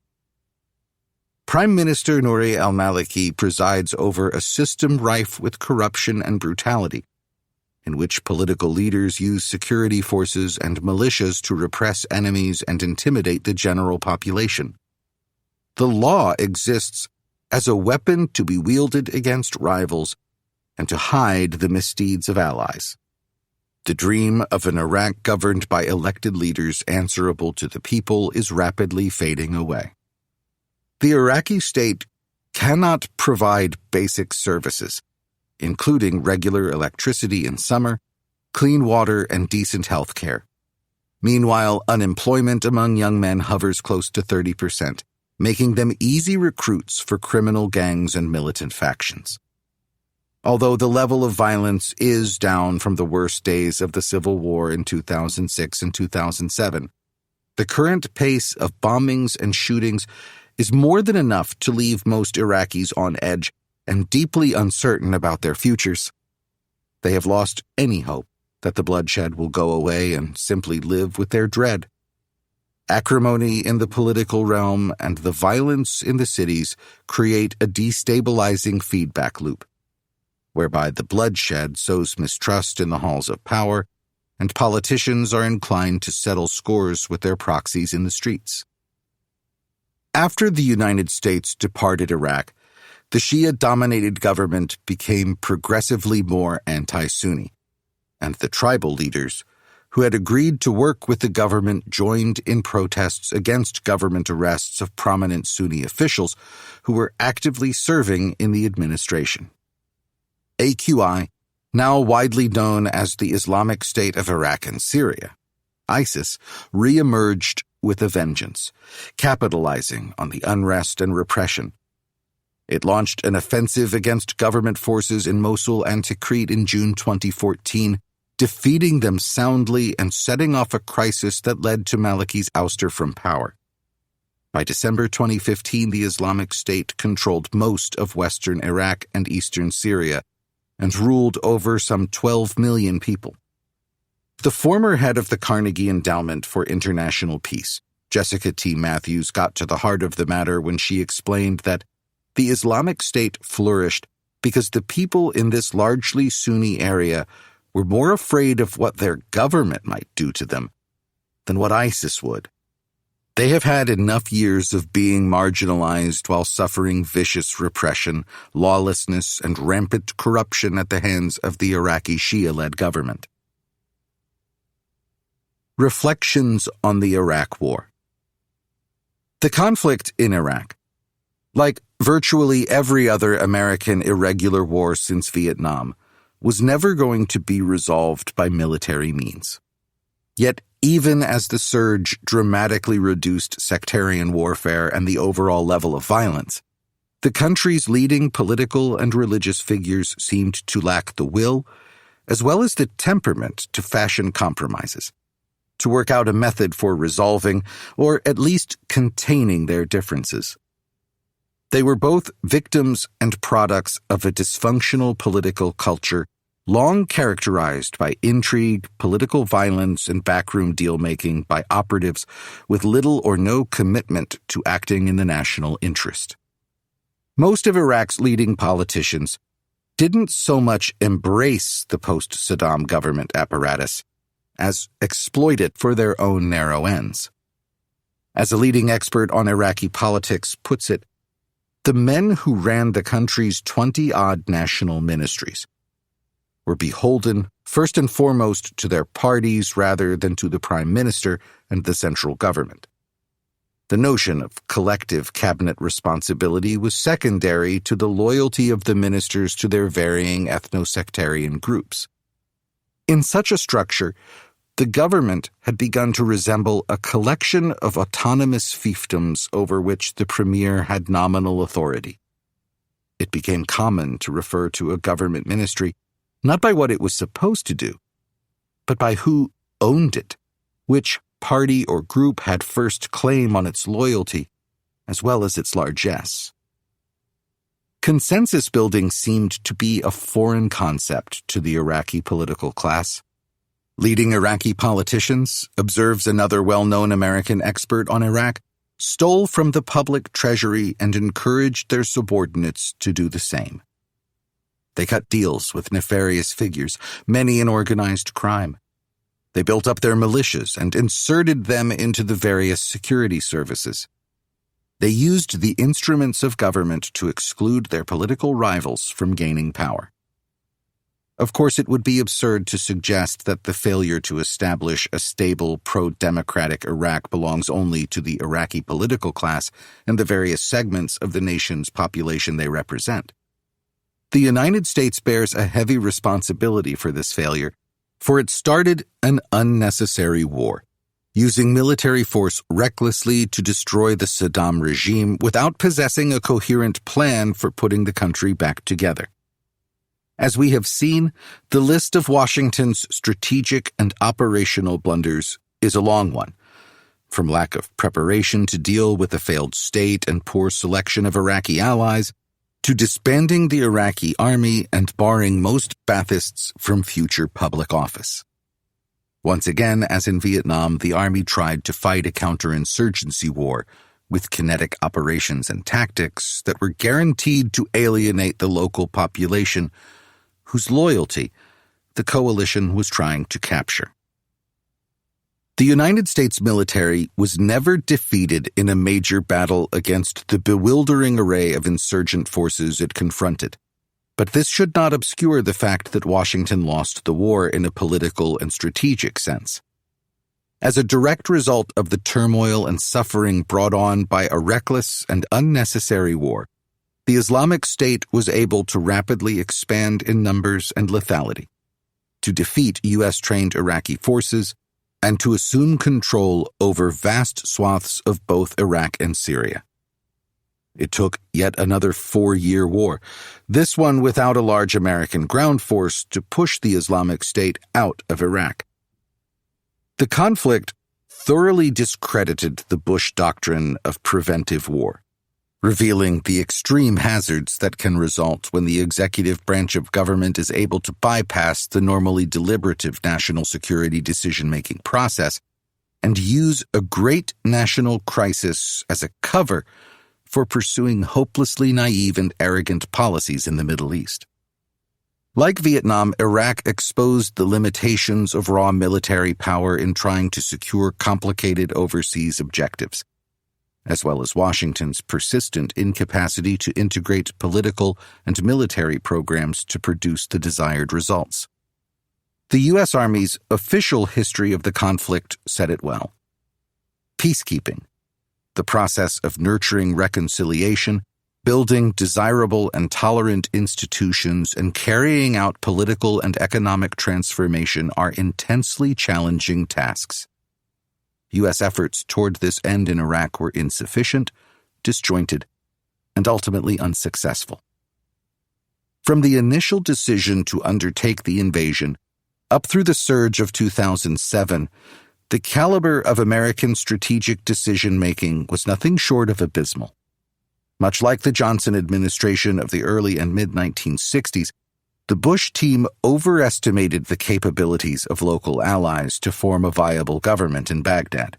Prime Minister Nouri al-Maliki presides over a system rife with corruption and brutality, in which political leaders use security forces and militias to repress enemies and intimidate the general population. The law exists as a weapon to be wielded against rivals and to hide the misdeeds of allies. The dream of an Iraq governed by elected leaders answerable to the people is rapidly fading away. The Iraqi state cannot provide basic services, including regular electricity in summer, clean water, and decent health care. Meanwhile, unemployment among young men hovers close to 30%, making them easy recruits for criminal gangs and militant factions. Although the level of violence is down from the worst days of the Civil War in 2006 and 2007, the current pace of bombings and shootings is more than enough to leave most Iraqis on edge and deeply uncertain about their futures. They have lost any hope that the bloodshed will go away and simply live with their dread. Acrimony in the political realm and the violence in the cities create a destabilizing feedback loop, whereby the bloodshed sows mistrust in the halls of power, and politicians are inclined to settle scores with their proxies in the streets. After the United States departed Iraq, the Shia-dominated government became progressively more anti-Sunni, and the tribal leaders, who had agreed to work with the government, joined in protests against government arrests of prominent Sunni officials who were actively serving in the administration. AQI, now widely known as the Islamic State of Iraq and Syria, ISIS, re-emerged with a vengeance, capitalizing on the unrest and repression. It launched an offensive against government forces in Mosul and Tikrit in June 2014, defeating them soundly and setting off a crisis that led to Maliki's ouster from power. By December 2015, the Islamic State controlled most of western Iraq and eastern Syria and ruled over some 12 million people. The former head of the Carnegie Endowment for International Peace, Jessica T. Matthews got to the heart of the matter when she explained that the Islamic State flourished because the people in this largely Sunni area were more afraid of what their government might do to them than what ISIS would. They have had enough years of being marginalized while suffering vicious repression, lawlessness, and rampant corruption at the hands of the Iraqi Shia-led government. Reflections on the Iraq War. The conflict in Iraq, like virtually every other American irregular war since Vietnam, was never going to be resolved by military means. Yet, even as the surge dramatically reduced sectarian warfare and the overall level of violence, the country's leading political and religious figures seemed to lack the will, as well as the temperament to fashion compromises, to work out a method for resolving, or at least containing their differences. They were both victims and products of a dysfunctional political culture long characterized by intrigue, political violence, and backroom deal-making by operatives with little or no commitment to acting in the national interest. Most of Iraq's leading politicians didn't so much embrace the post-Saddam government apparatus as exploit it for their own narrow ends. As a leading expert on Iraqi politics puts it, the men who ran the country's 20-odd national ministries were beholden first and foremost to their parties rather than to the prime minister and the central government. The notion of collective cabinet responsibility was secondary to the loyalty of the ministers to their varying ethno-sectarian groups. In such a structure, the government had begun to resemble a collection of autonomous fiefdoms over which the premier had nominal authority. It became common to refer to a government ministry not by what it was supposed to do, but by who owned it, which party or group had first claim on its loyalty, as well as its largesse. Consensus building seemed to be a foreign concept to the Iraqi political class. Leading Iraqi politicians, observes another well-known American expert on Iraq, stole from the public treasury and encouraged their subordinates to do the same. They cut deals with nefarious figures, many in organized crime. They built up their militias and inserted them into the various security services. They used the instruments of government to exclude their political rivals from gaining power. Of course, it would be absurd to suggest that the failure to establish a stable, pro-democratic Iraq belongs only to the Iraqi political class and the various segments of the nation's population they represent. The United States bears a heavy responsibility for this failure, for it started an unnecessary war, using military force recklessly to destroy the Saddam regime without possessing a coherent plan for putting the country back together. As we have seen, the list of Washington's strategic and operational blunders is a long one, from lack of preparation to deal with the failed state and poor selection of Iraqi allies, to disbanding the Iraqi army and barring most Baathists from future public office. Once again, as in Vietnam, the army tried to fight a counterinsurgency war with kinetic operations and tactics that were guaranteed to alienate the local population, whose loyalty the coalition was trying to capture. The United States military was never defeated in a major battle against the bewildering array of insurgent forces it confronted, but this should not obscure the fact that Washington lost the war in a political and strategic sense. As a direct result of the turmoil and suffering brought on by a reckless and unnecessary war, the Islamic State was able to rapidly expand in numbers and lethality, to defeat U.S.-trained Iraqi forces, and to assume control over vast swaths of both Iraq and Syria. It took yet another 4-year war, this one without a large American ground force, to push the Islamic State out of Iraq. The conflict thoroughly discredited the Bush doctrine of preventive war, revealing the extreme hazards that can result when the executive branch of government is able to bypass the normally deliberative national security decision-making process and use a great national crisis as a cover for pursuing hopelessly naive and arrogant policies in the Middle East. Like Vietnam, Iraq exposed the limitations of raw military power in trying to secure complicated overseas objectives, as well as Washington's persistent incapacity to integrate political and military programs to produce the desired results. The U.S. Army's official history of the conflict said it well. Peacekeeping, the process of nurturing reconciliation, building desirable and tolerant institutions, and carrying out political and economic transformation are intensely challenging tasks. U.S. efforts toward this end in Iraq were insufficient, disjointed, and ultimately unsuccessful. From the initial decision to undertake the invasion up through the surge of 2007, the caliber of American strategic decision-making was nothing short of abysmal. Much like the Johnson administration of the early and mid-1960s, the Bush team overestimated the capabilities of local allies to form a viable government in Baghdad.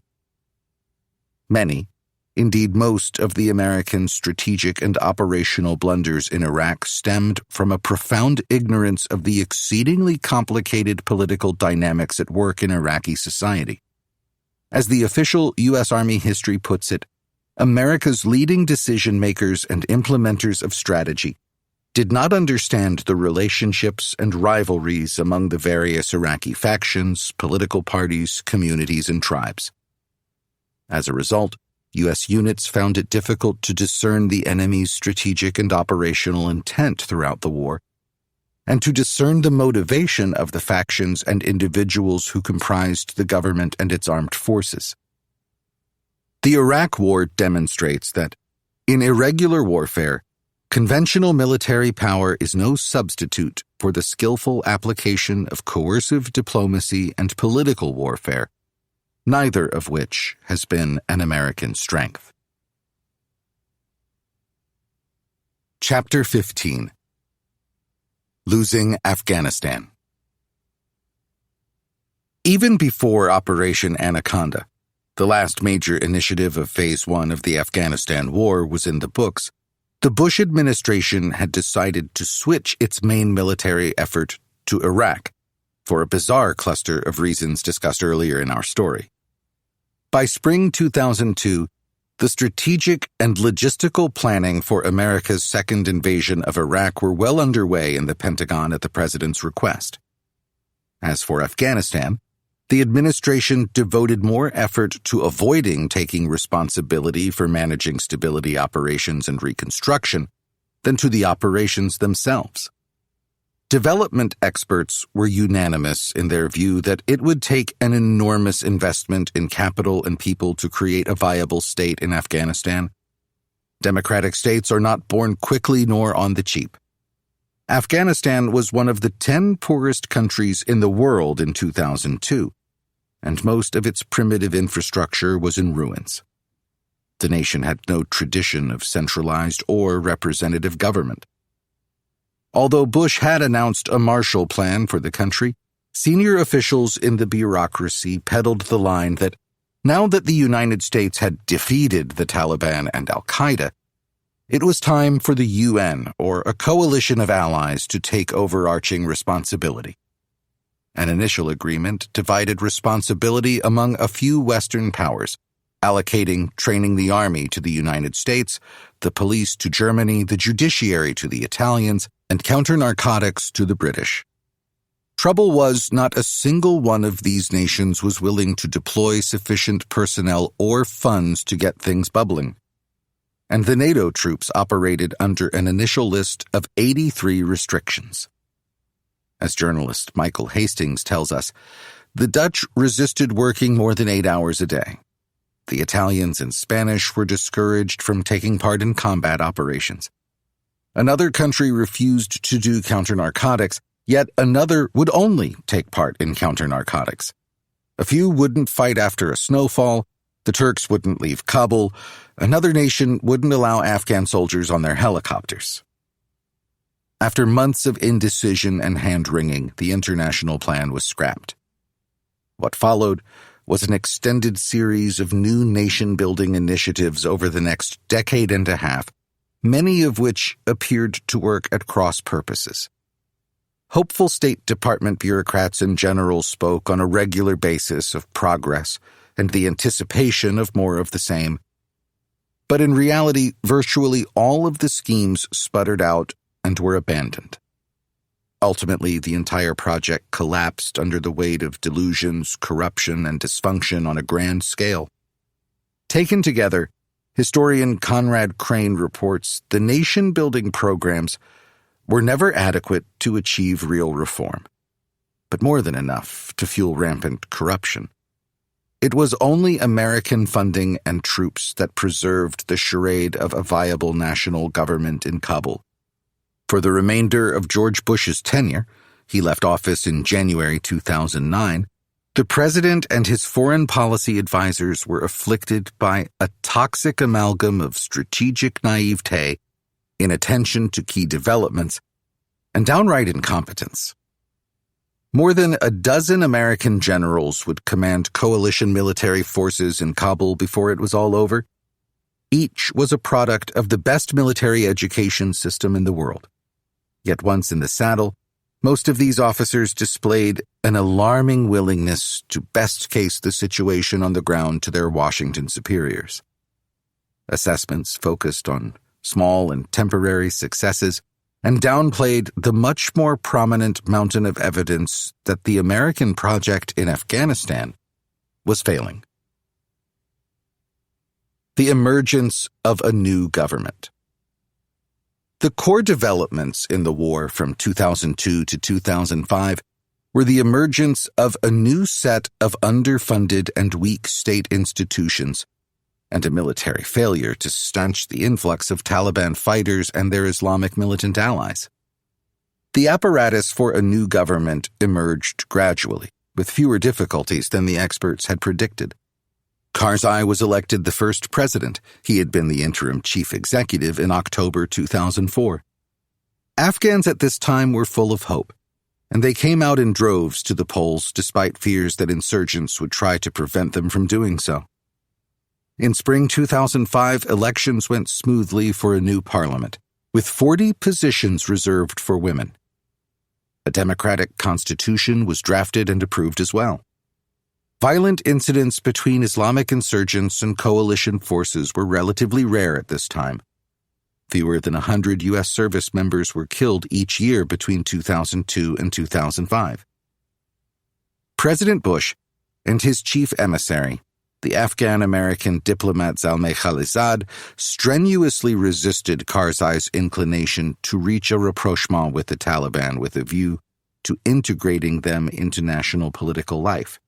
Many, indeed most, of the American strategic and operational blunders in Iraq stemmed from a profound ignorance of the exceedingly complicated political dynamics at work in Iraqi society. As the official U.S. Army history puts it, America's leading decision-makers and implementers of strategy did not understand the relationships and rivalries among the various Iraqi factions, political parties, communities, and tribes. As a result, U.S. units found it difficult to discern the enemy's strategic and operational intent throughout the war, and to discern the motivation of the factions and individuals who comprised the government and its armed forces. The Iraq War demonstrates that, in irregular warfare, conventional military power is no substitute for the skillful application of coercive diplomacy and political warfare, neither of which has been an American strength. Chapter 15: Losing Afghanistan. Even before Operation Anaconda, the last major initiative of Phase 1 of the Afghanistan War was in the books, the Bush administration had decided to switch its main military effort to Iraq, for a bizarre cluster of reasons discussed earlier in our story. By spring 2002, the strategic and logistical planning for America's second invasion of Iraq were well underway in the Pentagon at the president's request. As for Afghanistan, the administration devoted more effort to avoiding taking responsibility for managing stability operations and reconstruction than to the operations themselves. Development experts were unanimous in their view that it would take an enormous investment in capital and people to create a viable state in Afghanistan. Democratic states are not born quickly nor on the cheap. Afghanistan was one of the 10 poorest countries in the world in 2002, and most of its primitive infrastructure was in ruins. The nation had no tradition of centralized or representative government. Although Bush had announced a Marshall Plan for the country, senior officials in the bureaucracy peddled the line that now that the United States had defeated the Taliban and al-Qaeda, it was time for the UN or a coalition of allies to take overarching responsibility. An initial agreement divided responsibility among a few Western powers, allocating training the army to the United States, the police to Germany, the judiciary to the Italians, and counter-narcotics to the British. Trouble was, not a single one of these nations was willing to deploy sufficient personnel or funds to get things bubbling. And the NATO troops operated under an initial list of 83 restrictions. As journalist Michael Hastings tells us, the Dutch resisted working more than 8 hours a day. The Italians and Spanish were discouraged from taking part in combat operations. Another country refused to do counter-narcotics, yet another would only take part in counter-narcotics. A few wouldn't fight after a snowfall, the Turks wouldn't leave Kabul, another nation wouldn't allow Afghan soldiers on their helicopters. After months of indecision and hand-wringing, the international plan was scrapped. What followed was an extended series of new nation-building initiatives over the next decade and a half, many of which appeared to work at cross purposes. Hopeful State Department bureaucrats and generals spoke on a regular basis of progress and the anticipation of more of the same. But in reality, virtually all of the schemes sputtered out and were abandoned. Ultimately, the entire project collapsed under the weight of delusions, corruption, and dysfunction on a grand scale. Taken together, historian Conrad Crane reports the nation-building programs were never adequate to achieve real reform, but more than enough to fuel rampant corruption. It was only American funding and troops that preserved the charade of a viable national government in Kabul. For the remainder of George Bush's tenure, he left office in January 2009, the president and his foreign policy advisors were afflicted by a toxic amalgam of strategic naivete, inattention to key developments, and downright incompetence. More than a dozen American generals would command coalition military forces in Kabul before it was all over. Each was a product of the best military education system in the world. Yet once in the saddle, most of these officers displayed an alarming willingness to best case the situation on the ground to their Washington superiors. Assessments focused on small and temporary successes and downplayed the much more prominent mountain of evidence that the American project in Afghanistan was failing. The emergence of a new government. The core developments in the war from 2002 to 2005 were the emergence of a new set of underfunded and weak state institutions and a military failure to stanch the influx of Taliban fighters and their Islamic militant allies. The apparatus for a new government emerged gradually, with fewer difficulties than the experts had predicted. Karzai was elected the first president. He had been the interim chief executive in October 2004. Afghans at this time were full of hope, and they came out in droves to the polls despite fears that insurgents would try to prevent them from doing so. In spring 2005, elections went smoothly for a new parliament, with 40 positions reserved for women. A democratic constitution was drafted and approved as well. Violent incidents between Islamic insurgents and coalition forces were relatively rare at this time. Fewer than 100 U.S. service members were killed each year between 2002 and 2005. President Bush and his chief emissary, the Afghan-American diplomat Zalmay Khalilzad, strenuously resisted Karzai's inclination to reach a rapprochement with the Taliban with a view to integrating them into national political life.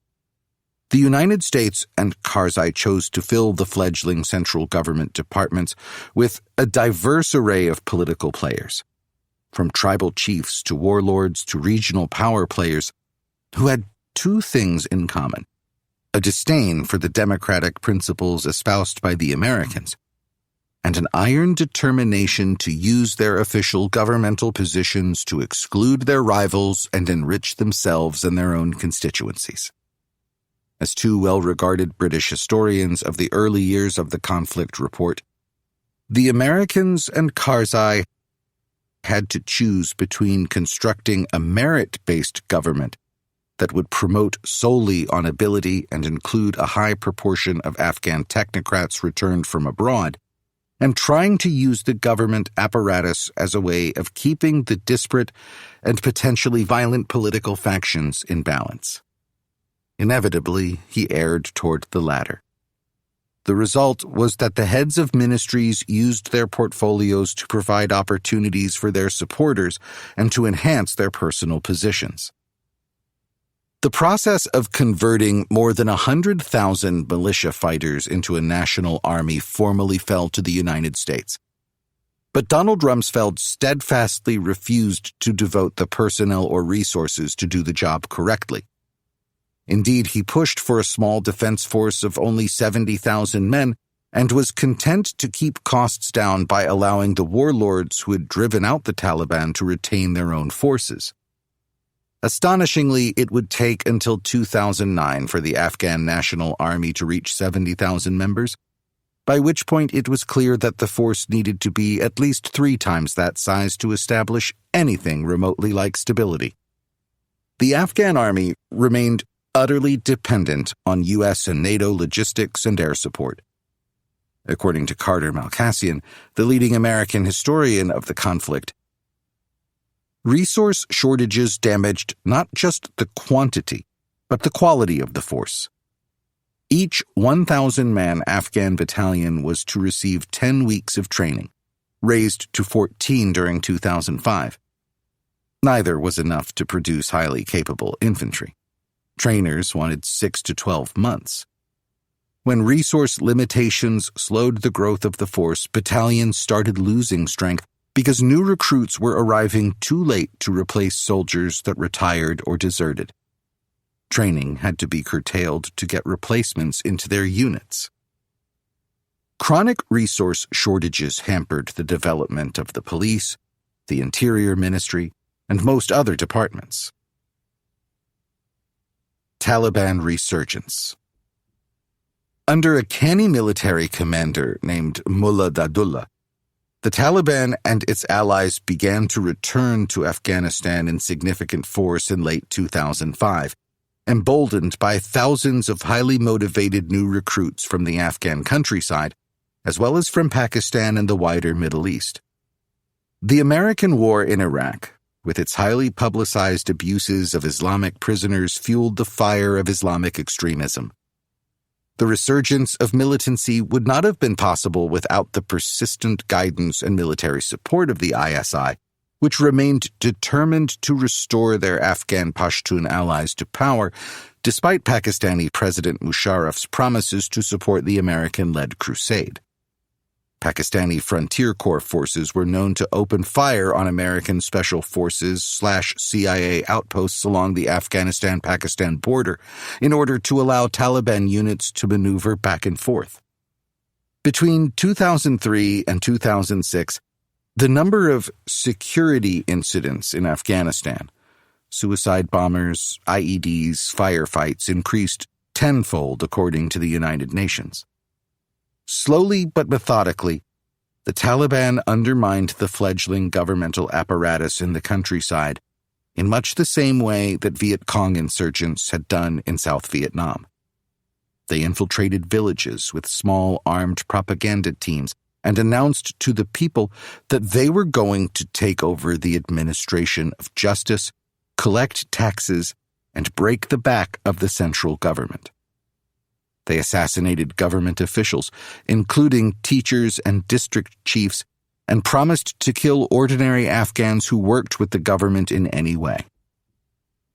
The United States and Karzai chose to fill the fledgling central government departments with a diverse array of political players, from tribal chiefs to warlords to regional power players, who had two things in common: a disdain for the democratic principles espoused by the Americans, and an iron determination to use their official governmental positions to exclude their rivals and enrich themselves and their own constituencies. As two well-regarded British historians of the early years of the conflict report, the Americans and Karzai had to choose between constructing a merit-based government that would promote solely on ability and include a high proportion of Afghan technocrats returned from abroad, and trying to use the government apparatus as a way of keeping the disparate and potentially violent political factions in balance. Inevitably, he erred toward the latter. The result was that the heads of ministries used their portfolios to provide opportunities for their supporters and to enhance their personal positions. The process of converting more than 100,000 militia fighters into a national army formally fell to the United States. But Donald Rumsfeld steadfastly refused to devote the personnel or resources to do the job correctly. Indeed, he pushed for a small defense force of only 70,000 men and was content to keep costs down by allowing the warlords who had driven out the Taliban to retain their own forces. Astonishingly, it would take until 2009 for the Afghan National Army to reach 70,000 members, by which point it was clear that the force needed to be at least 3 times that size to establish anything remotely like stability. The Afghan army remained utterly dependent on U.S. and NATO logistics and air support. According to Carter Malkassian, the leading American historian of the conflict, resource shortages damaged not just the quantity, but the quality of the force. Each 1,000-man Afghan battalion was to receive 10 weeks of training, raised to 14 during 2005. Neither was enough to produce highly capable infantry. Trainers wanted 6 to 12 months. When resource limitations slowed the growth of the force, battalions started losing strength because new recruits were arriving too late to replace soldiers that retired or deserted. Training had to be curtailed to get replacements into their units. Chronic resource shortages hampered the development of the police, the Interior Ministry, and most other departments. Taliban resurgence. Under a canny military commander named Mullah Dadullah, the Taliban and its allies began to return to Afghanistan in significant force in late 2005, emboldened by thousands of highly motivated new recruits from the Afghan countryside, as well as from Pakistan and the wider Middle East. The American war in Iraq, with its highly publicized abuses of Islamic prisoners, fueled the fire of Islamic extremism. The resurgence of militancy would not have been possible without the persistent guidance and military support of the ISI, which remained determined to restore their Afghan Pashtun allies to power, despite Pakistani President Musharraf's promises to support the American-led crusade. Pakistani Frontier Corps forces were known to open fire on American Special Forces/CIA outposts along the Afghanistan-Pakistan border in order to allow Taliban units to maneuver back and forth. Between 2003 and 2006, the number of security incidents in Afghanistan, suicide bombers, IEDs, firefights, increased tenfold according to the United Nations. Slowly but methodically, the Taliban undermined the fledgling governmental apparatus in the countryside in much the same way that Viet Cong insurgents had done in South Vietnam. They infiltrated villages with small armed propaganda teams and announced to the people that they were going to take over the administration of justice, collect taxes, and break the back of the central government. They assassinated government officials, including teachers and district chiefs, and promised to kill ordinary Afghans who worked with the government in any way.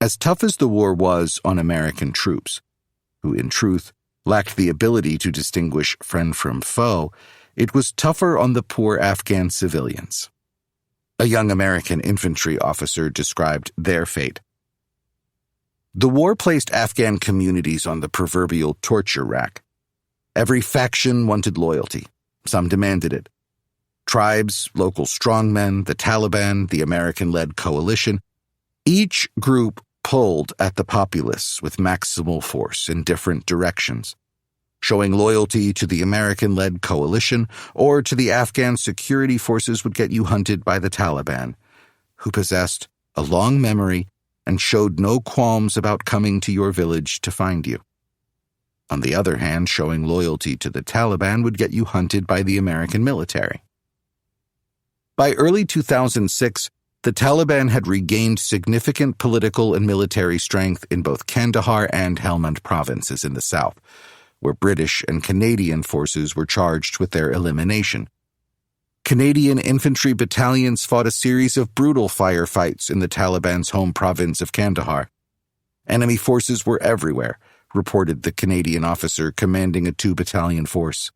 As tough as the war was on American troops, who in truth lacked the ability to distinguish friend from foe, it was tougher on the poor Afghan civilians. A young American infantry officer described their fate. The war placed Afghan communities on the proverbial torture rack. Every faction wanted loyalty. Some demanded it. Tribes, local strongmen, the Taliban, the American-led coalition, each group pulled at the populace with maximal force in different directions. Showing loyalty to the American-led coalition or to the Afghan security forces would get you hunted by the Taliban, who possessed a long memory and showed no qualms about coming to your village to find you. On the other hand, showing loyalty to the Taliban would get you hunted by the American military. By early 2006, the Taliban had regained significant political and military strength in both Kandahar and Helmand provinces in the south, where British and Canadian forces were charged with their elimination. Canadian infantry battalions fought a series of brutal firefights in the Taliban's home province of Kandahar. Enemy forces were everywhere, reported the Canadian officer commanding a 2-battalion force.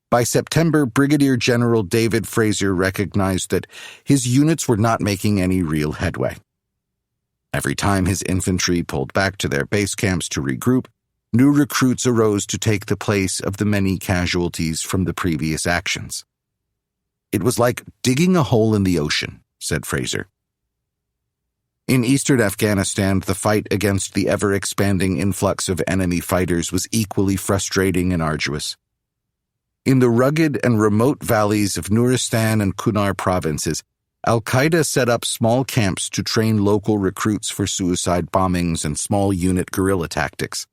By September, Brigadier General David Fraser recognized that his units were not making any real headway. Every time his infantry pulled back to their base camps to regroup, new recruits arose to take the place of the many casualties from the previous actions. It was like digging a hole in the ocean, said Fraser. In eastern Afghanistan, the fight against the ever-expanding influx of enemy fighters was equally frustrating and arduous. In the rugged and remote valleys of Nuristan and Kunar provinces, Al-Qaeda set up small camps to train local recruits for suicide bombings and small unit guerrilla tactics.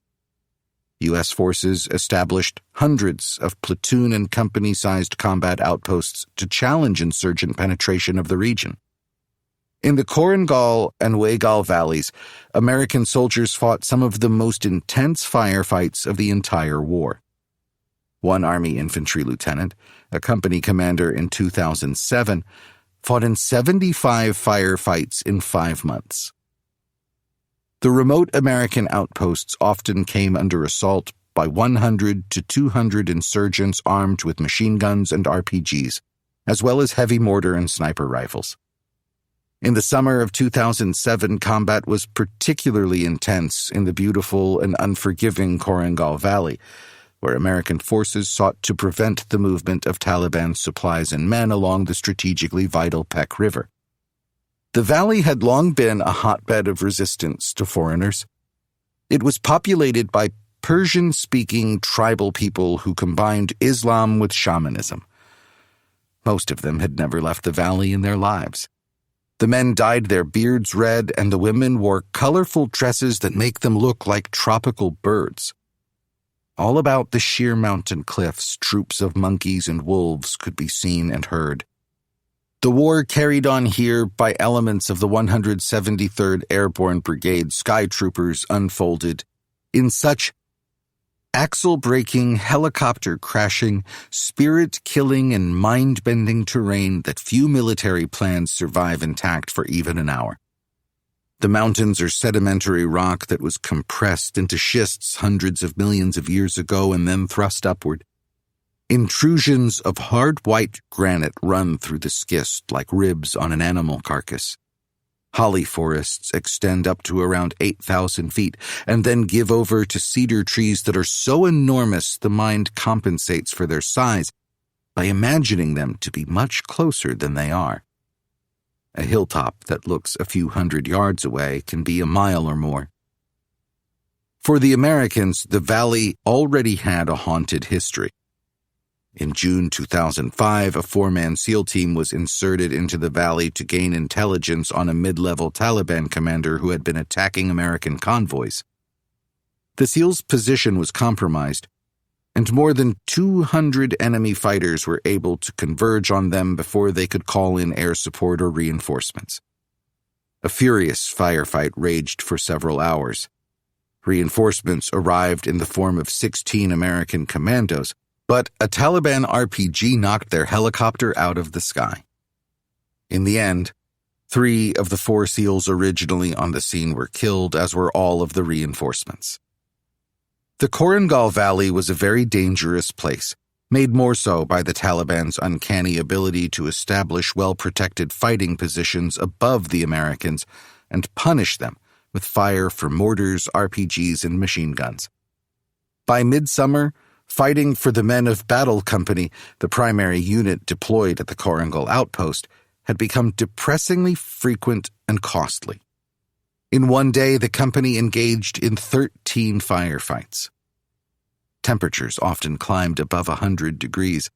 U.S. forces established hundreds of platoon and company-sized combat outposts to challenge insurgent penetration of the region. In the Korengal and Wegal valleys, American soldiers fought some of the most intense firefights of the entire war. One Army infantry lieutenant, a company commander in 2007, fought in 75 firefights in 5 months. The remote American outposts often came under assault by 100 to 200 insurgents armed with machine guns and RPGs, as well as heavy mortar and sniper rifles. In the summer of 2007, combat was particularly intense in the beautiful and unforgiving Korengal Valley, where American forces sought to prevent the movement of Taliban supplies and men along the strategically vital Pek River. The valley had long been a hotbed of resistance to foreigners. It was populated by Persian-speaking tribal people who combined Islam with shamanism. Most of them had never left the valley in their lives. The men dyed their beards red, and the women wore colorful dresses that make them look like tropical birds. All about the sheer mountain cliffs, troops of monkeys and wolves could be seen and heard. The war carried on here by elements of the 173rd Airborne Brigade Sky Troopers unfolded in such axle-breaking, helicopter-crashing, spirit-killing, and mind-bending terrain that few military plans survive intact for even an hour. The mountains are sedimentary rock that was compressed into schists hundreds of millions of years ago and then thrust upward. Intrusions of hard white granite run through the schist like ribs on an animal carcass. Holly forests extend up to around 8,000 feet and then give over to cedar trees that are so enormous the mind compensates for their size by imagining them to be much closer than they are. A hilltop that looks a few hundred yards away can be a mile or more. For the Americans, the valley already had a haunted history. In June 2005, a 4-man SEAL team was inserted into the valley to gain intelligence on a mid-level Taliban commander who had been attacking American convoys. The SEALs' position was compromised, and more than 200 enemy fighters were able to converge on them before they could call in air support or reinforcements. A furious firefight raged for several hours. Reinforcements arrived in the form of 16 American commandos, but a Taliban RPG knocked their helicopter out of the sky. In the end, 3 of the 4 SEALs originally on the scene were killed, as were all of the reinforcements. The Korengal Valley was a very dangerous place, made more so by the Taliban's uncanny ability to establish well-protected fighting positions above the Americans and punish them with fire from mortars, RPGs, and machine guns. By midsummer, fighting for the Men of Battle Company, the primary unit deployed at the Korengal outpost, had become depressingly frequent and costly. In one day, the company engaged in 13 firefights. Temperatures often climbed above 100 degrees.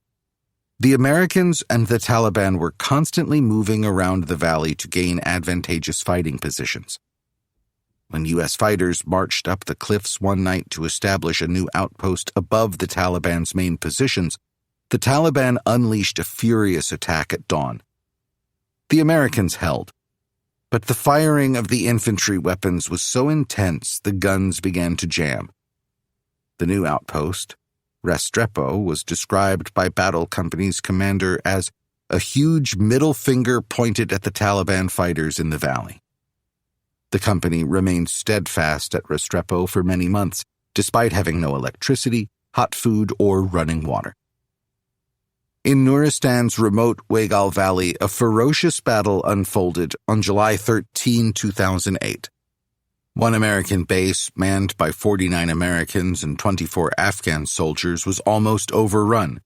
The Americans and the Taliban were constantly moving around the valley to gain advantageous fighting positions. When U.S. fighters marched up the cliffs one night to establish a new outpost above the Taliban's main positions, the Taliban unleashed a furious attack at dawn. The Americans held, but the firing of the infantry weapons was so intense the guns began to jam. The new outpost, Restrepo, was described by Battle Company's commander as a huge middle finger pointed at the Taliban fighters in the valley. The company remained steadfast at Restrepo for many months, despite having no electricity, hot food, or running water. In Nuristan's remote Wegal Valley, a ferocious battle unfolded on July 13, 2008. One American base, manned by 49 Americans and 24 Afghan soldiers, was almost overrun.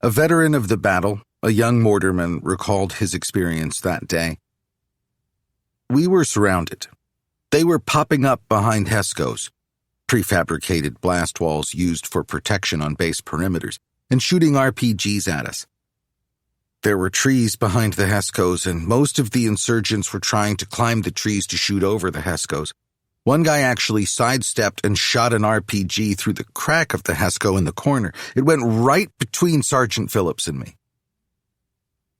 A veteran of the battle, a young mortarman, recalled his experience that day. We were surrounded. They were popping up behind HESCOs, prefabricated blast walls used for protection on base perimeters, and shooting RPGs at us. There were trees behind the HESCOs, and most of the insurgents were trying to climb the trees to shoot over the HESCOs. One guy actually sidestepped and shot an RPG through the crack of the HESCO in the corner. It went right between Sergeant Phillips and me.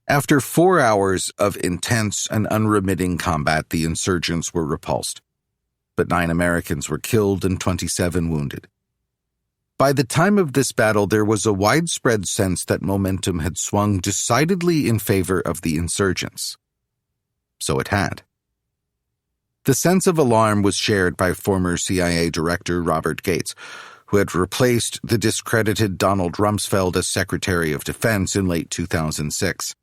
After 4 hours of intense and unremitting combat, the insurgents were repulsed. But 9 Americans were killed and 27 wounded. By the time of this battle, there was a widespread sense that momentum had swung decidedly in favor of the insurgents. So it had. The sense of alarm was shared by former CIA Director Robert Gates, who had replaced the discredited Donald Rumsfeld as Secretary of Defense in late 2006.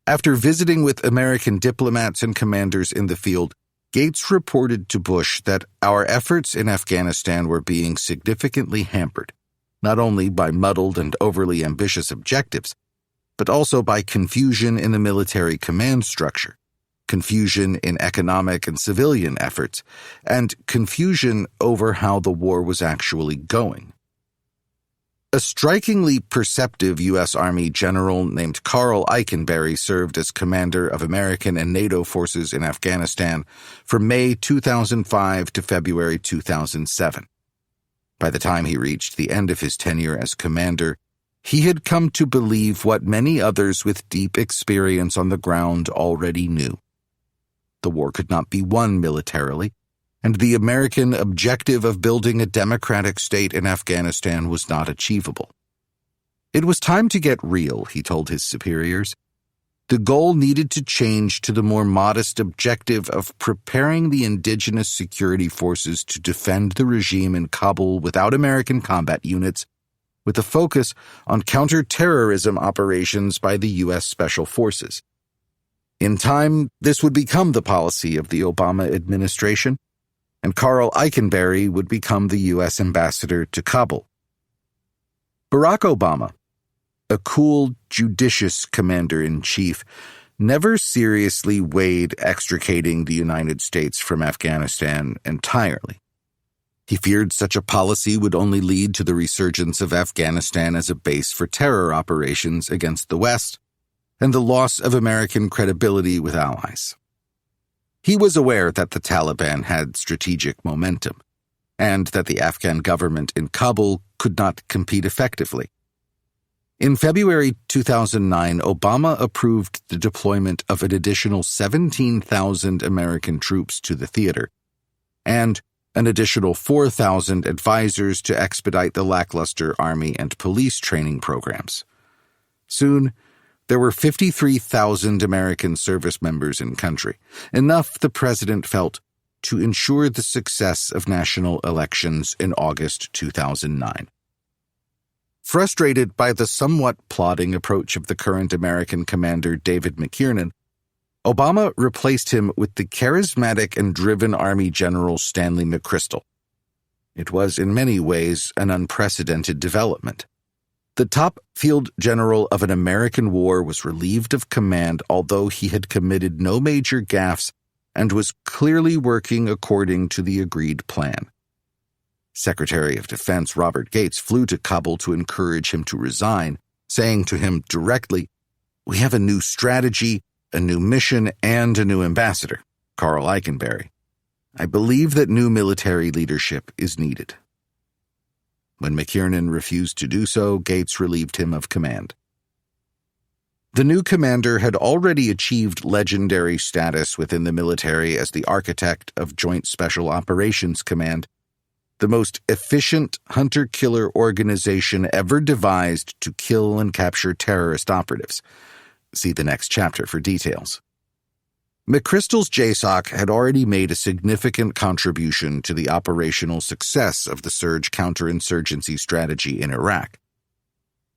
After visiting with American diplomats and commanders in the field, Gates reported to Bush that our efforts in Afghanistan were being significantly hampered, not only by muddled and overly ambitious objectives, but also by confusion in the military command structure, confusion in economic and civilian efforts, and confusion over how the war was actually going. A strikingly perceptive U.S. Army general named Carl Eikenberry served as commander of American and NATO forces in Afghanistan from May 2005 to February 2007. By the time he reached the end of his tenure as commander, he had come to believe what many others with deep experience on the ground already knew. The war could not be won militarily, and the American objective of building a democratic state in Afghanistan was not achievable. It was time to get real, he told his superiors. The goal needed to change to the more modest objective of preparing the indigenous security forces to defend the regime in Kabul without American combat units, with a focus on counter-terrorism operations by the U.S. Special Forces. In time, this would become the policy of the Obama administration, and Carl Eikenberry would become the U.S. ambassador to Kabul. Barack Obama, a cool, judicious commander-in-chief, never seriously weighed extricating the United States from Afghanistan entirely. He feared such a policy would only lead to the resurgence of Afghanistan as a base for terror operations against the West, and the loss of American credibility with allies. He was aware that the Taliban had strategic momentum, and that the Afghan government in Kabul could not compete effectively. In February 2009, Obama approved the deployment of an additional 17,000 American troops to the theater, and an additional 4,000 advisors to expedite the lackluster Army and police training programs. Soon, there were 53,000 American service members in country, enough, the president felt, to ensure the success of national elections in August 2009. Frustrated by the somewhat plodding approach of the current American commander David McKiernan, Obama replaced him with the charismatic and driven Army General Stanley McChrystal. It was in many ways an unprecedented development. The top field general of an American war was relieved of command, although he had committed no major gaffes and was clearly working according to the agreed plan. Secretary of Defense Robert Gates flew to Kabul to encourage him to resign, saying to him directly, "We have a new strategy, a new mission, and a new ambassador, Carl Eikenberry. I believe that new military leadership is needed." When McKiernan refused to do so, Gates relieved him of command. The new commander had already achieved legendary status within the military as the architect of Joint Special Operations Command, the most efficient hunter-killer organization ever devised to kill and capture terrorist operatives. See the next chapter for details. McChrystal's JSOC had already made a significant contribution to the operational success of the surge counterinsurgency strategy in Iraq.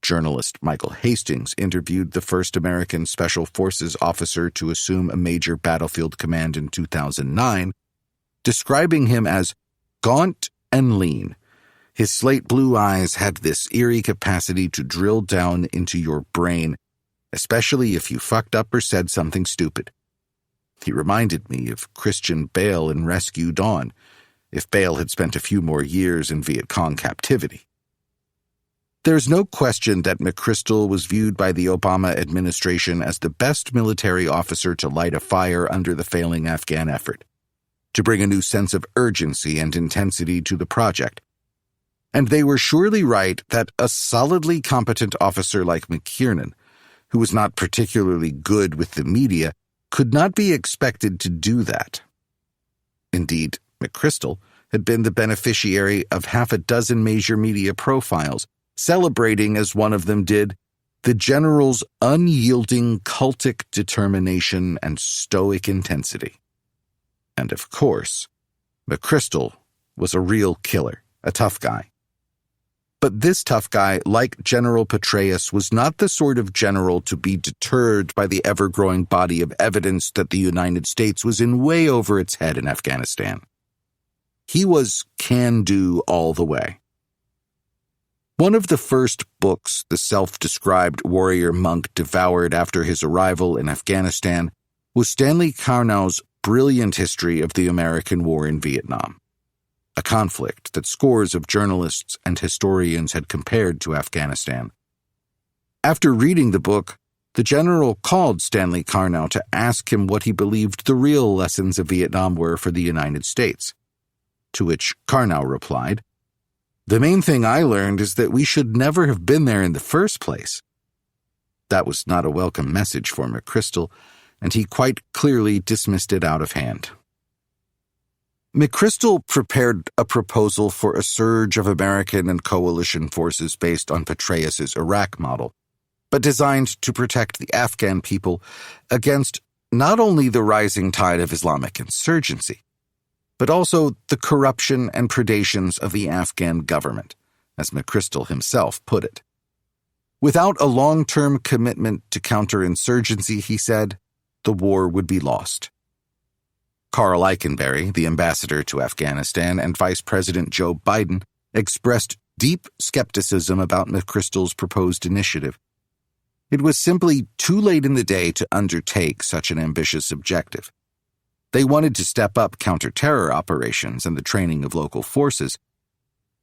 Journalist Michael Hastings interviewed the first American Special Forces officer to assume a major battlefield command in 2009, describing him as gaunt and lean. His slate blue eyes had this eerie capacity to drill down into your brain, especially if you fucked up or said something stupid. He reminded me of Christian Bale in Rescue Dawn, if Bale had spent a few more years in Viet Cong captivity. There's no question that McChrystal was viewed by the Obama administration as the best military officer to light a fire under the failing Afghan effort, to bring a new sense of urgency and intensity to the project. And they were surely right that a solidly competent officer like McKiernan, who was not particularly good with the media, could not be expected to do that. Indeed, McChrystal had been the beneficiary of half a dozen major media profiles, celebrating, as one of them did, the general's unyielding cultic determination and stoic intensity. And of course, McChrystal was a real killer, a tough guy. But this tough guy, like General Petraeus, was not the sort of general to be deterred by the ever-growing body of evidence that the United States was in way over its head in Afghanistan. He was can-do all the way. One of the first books the self-described warrior monk devoured after his arrival in Afghanistan was Stanley Karnow's brilliant history of the American war in Vietnam, a conflict that scores of journalists and historians had compared to Afghanistan. After reading the book, the general called Stanley Karnow to ask him what he believed the real lessons of Vietnam were for the United States, to which Karnow replied, "The main thing I learned is that we should never have been there in the first place." That was not a welcome message for McChrystal, and he quite clearly dismissed it out of hand. McChrystal prepared a proposal for a surge of American and coalition forces based on Petraeus's Iraq model, but designed to protect the Afghan people against not only the rising tide of Islamic insurgency, but also the corruption and predations of the Afghan government, as McChrystal himself put it. Without a long-term commitment to counterinsurgency, he said, the war would be lost. Carl Eikenberry, the ambassador to Afghanistan, and Vice President Joe Biden expressed deep skepticism about McChrystal's proposed initiative. It was simply too late in the day to undertake such an ambitious objective. They wanted to step up counter-terror operations and the training of local forces,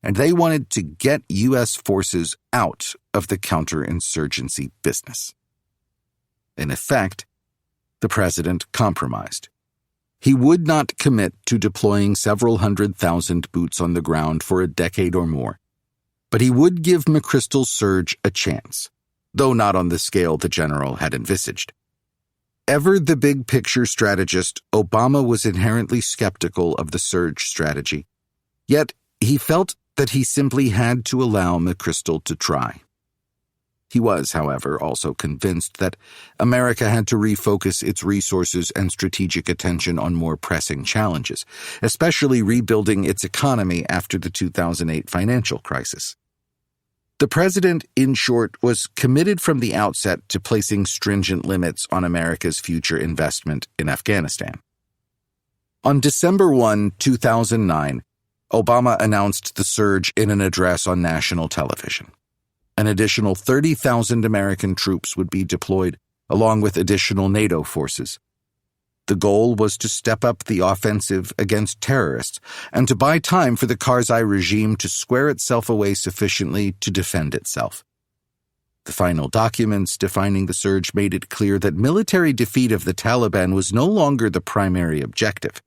and they wanted to get U.S. forces out of the counterinsurgency business. In effect, the president compromised. He would not commit to deploying several 100,000 boots on the ground for a decade or more, but he would give McChrystal's surge a chance, though not on the scale the general had envisaged. Ever the big-picture strategist, Obama was inherently skeptical of the surge strategy, yet he felt that he simply had to allow McChrystal to try. He was, however, also convinced that America had to refocus its resources and strategic attention on more pressing challenges, especially rebuilding its economy after the 2008 financial crisis. The president, in short, was committed from the outset to placing stringent limits on America's future investment in Afghanistan. On December 1, 2009, Obama announced the surge in an address on national television. An additional 30,000 American troops would be deployed, along with additional NATO forces. The goal was to step up the offensive against terrorists and to buy time for the Karzai regime to square itself away sufficiently to defend itself. The final documents defining the surge made it clear that military defeat of the Taliban was no longer the primary objective.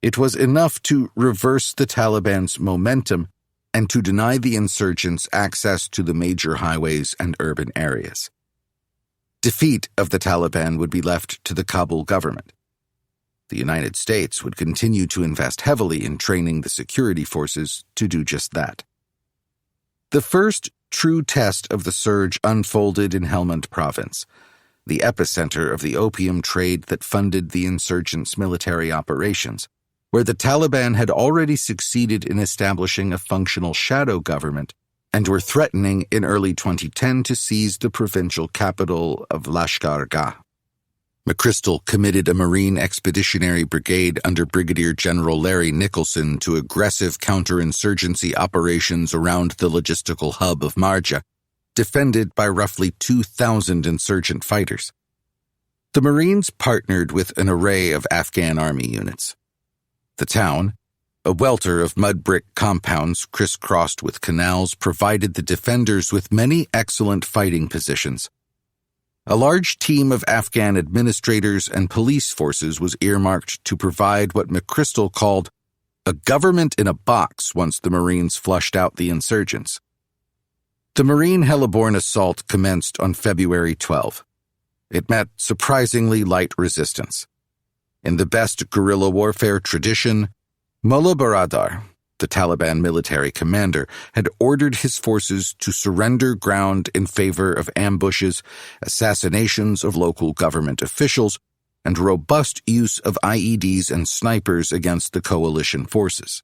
It was enough to reverse the Taliban's momentum and to deny the insurgents access to the major highways and urban areas. Defeat of the Taliban would be left to the Kabul government. The United States would continue to invest heavily in training the security forces to do just that. The first true test of the surge unfolded in Helmand province, the epicenter of the opium trade that funded the insurgents' military operations, where the Taliban had already succeeded in establishing a functional shadow government and were threatening in early 2010 to seize the provincial capital of Lashkar Gah. McChrystal committed a Marine Expeditionary Brigade under Brigadier General Larry Nicholson to aggressive counterinsurgency operations around the logistical hub of Marja, defended by roughly 2,000 insurgent fighters. The Marines partnered with an array of Afghan army units. The town, a welter of mud brick compounds crisscrossed with canals, provided the defenders with many excellent fighting positions. A large team of Afghan administrators and police forces was earmarked to provide what McChrystal called a government in a box once the Marines flushed out the insurgents. The Marine heliborne assault commenced on February 12. It met surprisingly light resistance. In the best guerrilla warfare tradition, Mullah Baradar, the Taliban military commander, had ordered his forces to surrender ground in favor of ambushes, assassinations of local government officials, and robust use of IEDs and snipers against the coalition forces.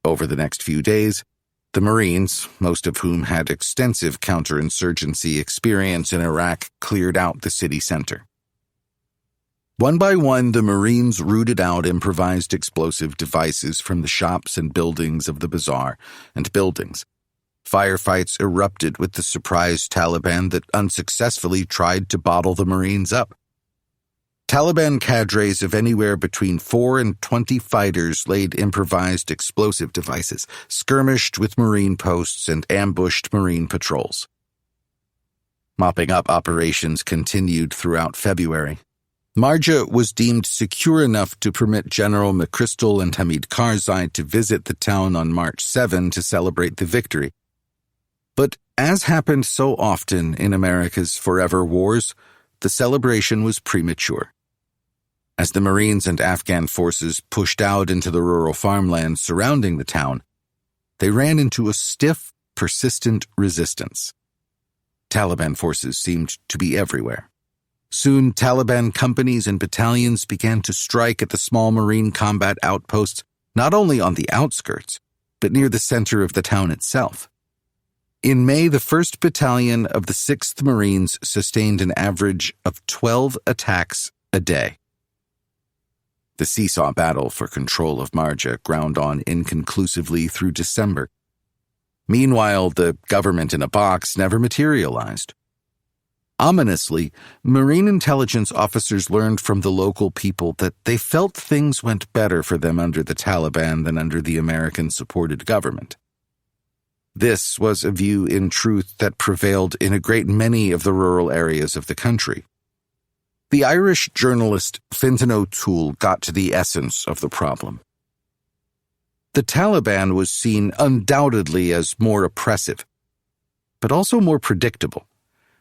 Over the next few days, the Marines, most of whom had extensive counterinsurgency experience in Iraq, cleared out the city center. One by one, the Marines rooted out improvised explosive devices from the shops and buildings of the bazaar and buildings. Firefights erupted with the surprised Taliban that unsuccessfully tried to bottle the Marines up. Taliban cadres of anywhere between 4 and 20 fighters laid improvised explosive devices, skirmished with Marine posts, and ambushed Marine patrols. Mopping up operations continued throughout February. Marja was deemed secure enough to permit General McChrystal and Hamid Karzai to visit the town on March 7 to celebrate the victory. But as happened so often in America's forever wars, the celebration was premature. As the Marines and Afghan forces pushed out into the rural farmlands surrounding the town, they ran into a stiff, persistent resistance. Taliban forces seemed to be everywhere. Soon, Taliban companies and battalions began to strike at the small Marine combat outposts, not only on the outskirts, but near the center of the town itself. In May, the 1st Battalion of the 6th Marines sustained an average of 12 attacks a day. The seesaw battle for control of Marja ground on inconclusively through December. Meanwhile, the government in a box never materialized. Ominously, Marine intelligence officers learned from the local people that they felt things went better for them under the Taliban than under the American-supported government. This was a view in truth that prevailed in a great many of the rural areas of the country. The Irish journalist Fintan O'Toole got to the essence of the problem. The Taliban was seen undoubtedly as more oppressive, but also more predictable.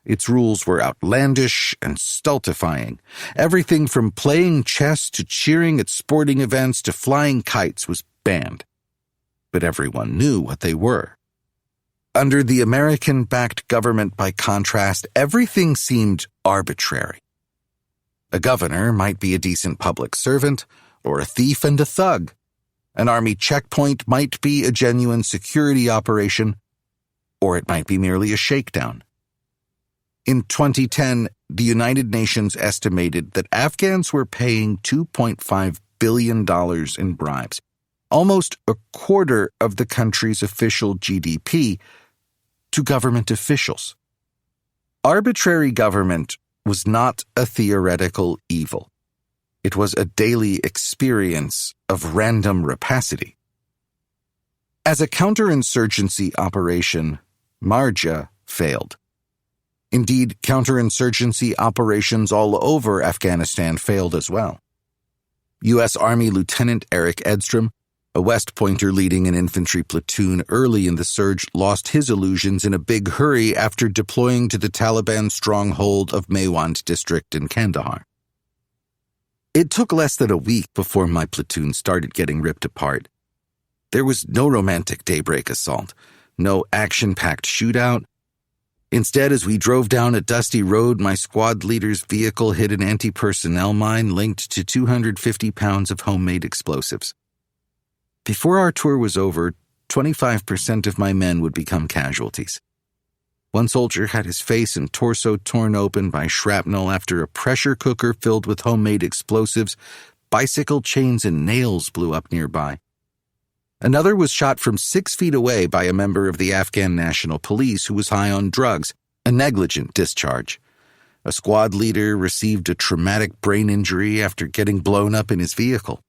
Its rules were outlandish and stultifying. Everything from playing chess to cheering at sporting events to flying kites was banned. But everyone knew what they were. Under the American-backed government, by contrast, everything seemed arbitrary. A governor might be a decent public servant, or a thief and a thug. An army checkpoint might be a genuine security operation, or it might be merely a shakedown. In 2010, the United Nations estimated that Afghans were paying $2.5 billion in bribes, almost a quarter of the country's official GDP, to government officials. Arbitrary government was not a theoretical evil. It was a daily experience of random rapacity. As a counterinsurgency operation, Marja failed. Indeed, counterinsurgency operations all over Afghanistan failed as well. U.S. Army Lieutenant Eric Edstrom, a West Pointer leading an infantry platoon early in the surge, lost his illusions in a big hurry after deploying to the Taliban stronghold of Maiwand district in Kandahar. It took less than a week before my platoon started getting ripped apart. There was no romantic daybreak assault, no action-packed shootout. Instead, as we drove down a dusty road, my squad leader's vehicle hit an anti-personnel mine linked to 250 pounds of homemade explosives. Before our tour was over, 25% of my men would become casualties. One soldier had his face and torso torn open by shrapnel after a pressure cooker filled with homemade explosives, bicycle chains and nails blew up nearby. Another was shot from 6 feet away by a member of the Afghan National Police who was high on drugs, a negligent discharge. A squad leader received a traumatic brain injury after getting blown up in his vehicle.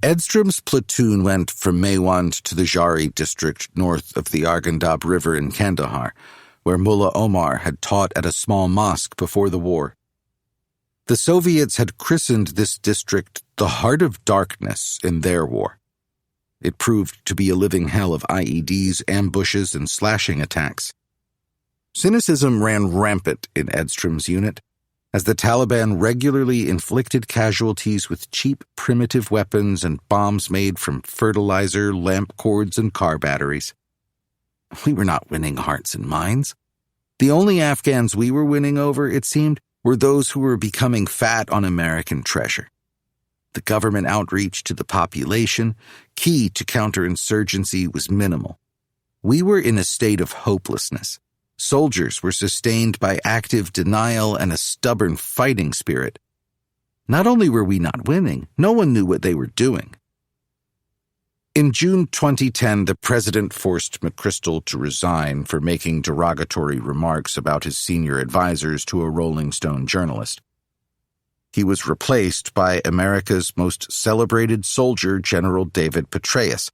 Edstrom's platoon went from Maiwand to the Jari district north of the Arghandab River in Kandahar, where Mullah Omar had taught at a small mosque before the war. The Soviets had christened this district the Heart of Darkness in their war. It proved to be a living hell of IEDs, ambushes, and slashing attacks. Cynicism ran rampant in Edstrom's unit, as the Taliban regularly inflicted casualties with cheap, primitive weapons and bombs made from fertilizer, lamp cords, and car batteries. We were not winning hearts and minds. The only Afghans we were winning over, it seemed, were those who were becoming fat on American treasure. The government outreach to the population, key to counterinsurgency, was minimal. We were in a state of hopelessness. Soldiers were sustained by active denial and a stubborn fighting spirit. Not only were we not winning, no one knew what they were doing. In June 2010, the president forced McChrystal to resign for making derogatory remarks about his senior advisors to a Rolling Stone journalist. He was replaced by America's most celebrated soldier, General David Petraeus,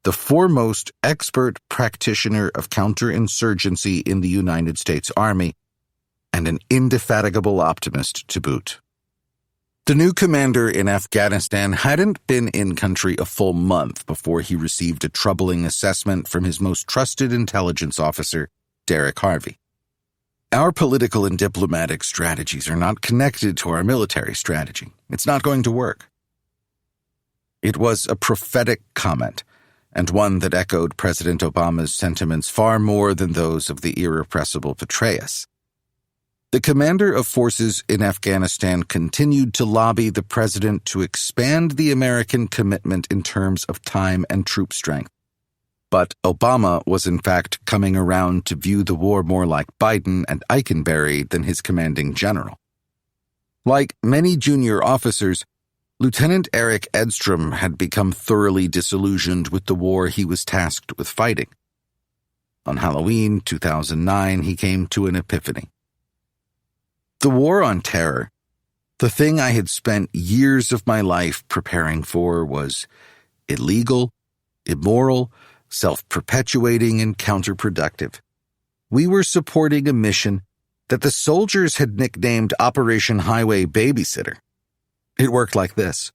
the foremost expert practitioner of counterinsurgency in the United States Army, and an indefatigable optimist to boot. The new commander in Afghanistan hadn't been in country a full month before he received a troubling assessment from his most trusted intelligence officer, Derek Harvey. Our political and diplomatic strategies are not connected to our military strategy. It's not going to work. It was a prophetic comment, and one that echoed President Obama's sentiments far more than those of the irrepressible Petraeus. The commander of forces in Afghanistan continued to lobby the president to expand the American commitment in terms of time and troop strength. But Obama was in fact coming around to view the war more like Biden and Eikenberry than his commanding general. Like many junior officers, Lieutenant Eric Edstrom had become thoroughly disillusioned with the war he was tasked with fighting. On Halloween 2009, he came to an epiphany. The war on terror, the thing I had spent years of my life preparing for, was illegal, immoral, self-perpetuating, and counterproductive. We were supporting a mission that the soldiers had nicknamed Operation Highway Babysitter. It worked like this.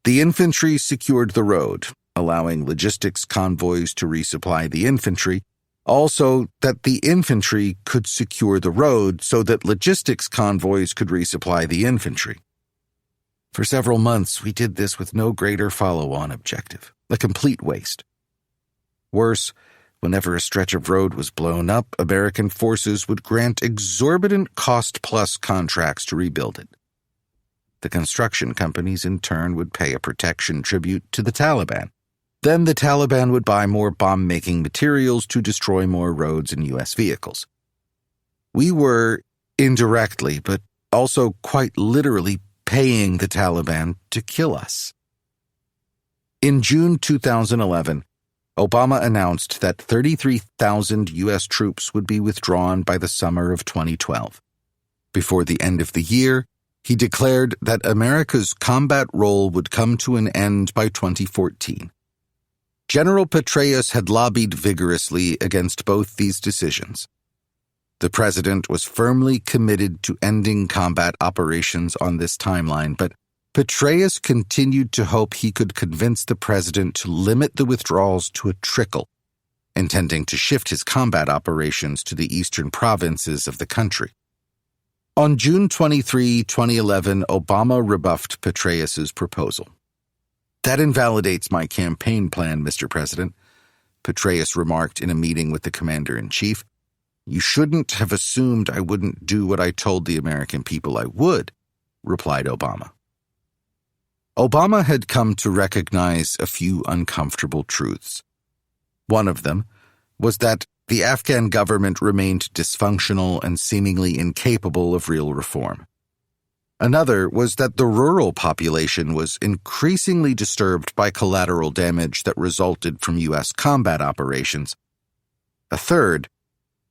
The infantry secured the road, allowing logistics convoys to resupply the infantry, also that the infantry could secure the road so that logistics convoys could resupply the infantry. For several months, we did this with no greater follow-on objective, a complete waste. Worse, whenever a stretch of road was blown up, American forces would grant exorbitant cost-plus contracts to rebuild it. The construction companies, in turn, would pay a protection tribute to the Taliban. Then the Taliban would buy more bomb-making materials to destroy more roads and U.S. vehicles. We were, indirectly, but also quite literally, paying the Taliban to kill us. In June 2011, Obama announced that 33,000 U.S. troops would be withdrawn by the summer of 2012. Before the end of the year, he declared that America's combat role would come to an end by 2014. General Petraeus had lobbied vigorously against both these decisions. The president was firmly committed to ending combat operations on this timeline, but Petraeus continued to hope he could convince the president to limit the withdrawals to a trickle, intending to shift his combat operations to the eastern provinces of the country. On June 23, 2011, Obama rebuffed Petraeus's proposal. "That invalidates my campaign plan, Mr. President," Petraeus remarked in a meeting with the commander-in-chief. "You shouldn't have assumed I wouldn't do what I told the American people I would," replied Obama. Obama had come to recognize a few uncomfortable truths. One of them was that the Afghan government remained dysfunctional and seemingly incapable of real reform. Another was that the rural population was increasingly disturbed by collateral damage that resulted from U.S. combat operations. A third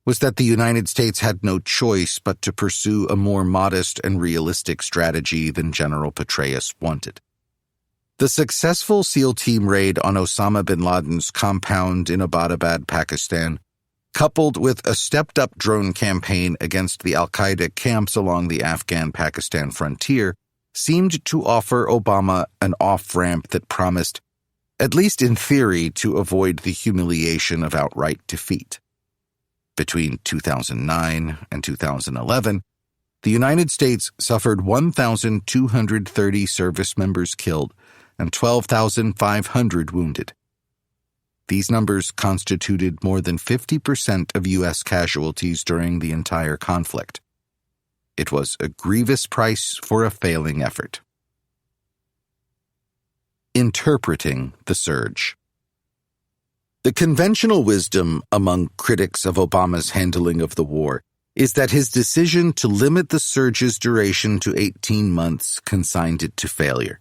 was that the United States had no choice but to pursue a more modest and realistic strategy than General Petraeus wanted. The successful SEAL team raid on Osama bin Laden's compound in Abbottabad, Pakistan, coupled with a stepped-up drone campaign against the al-Qaeda camps along the Afghan-Pakistan frontier, seemed to offer Obama an off-ramp that promised, at least in theory, to avoid the humiliation of outright defeat. Between 2009 and 2011, the United States suffered 1,230 service members killed and 12,500 wounded. These numbers constituted more than 50% of U.S. casualties during the entire conflict. It was a grievous price for a failing effort. Interpreting the surge. The conventional wisdom among critics of Obama's handling of the war is that his decision to limit the surge's duration to 18 months consigned it to failure,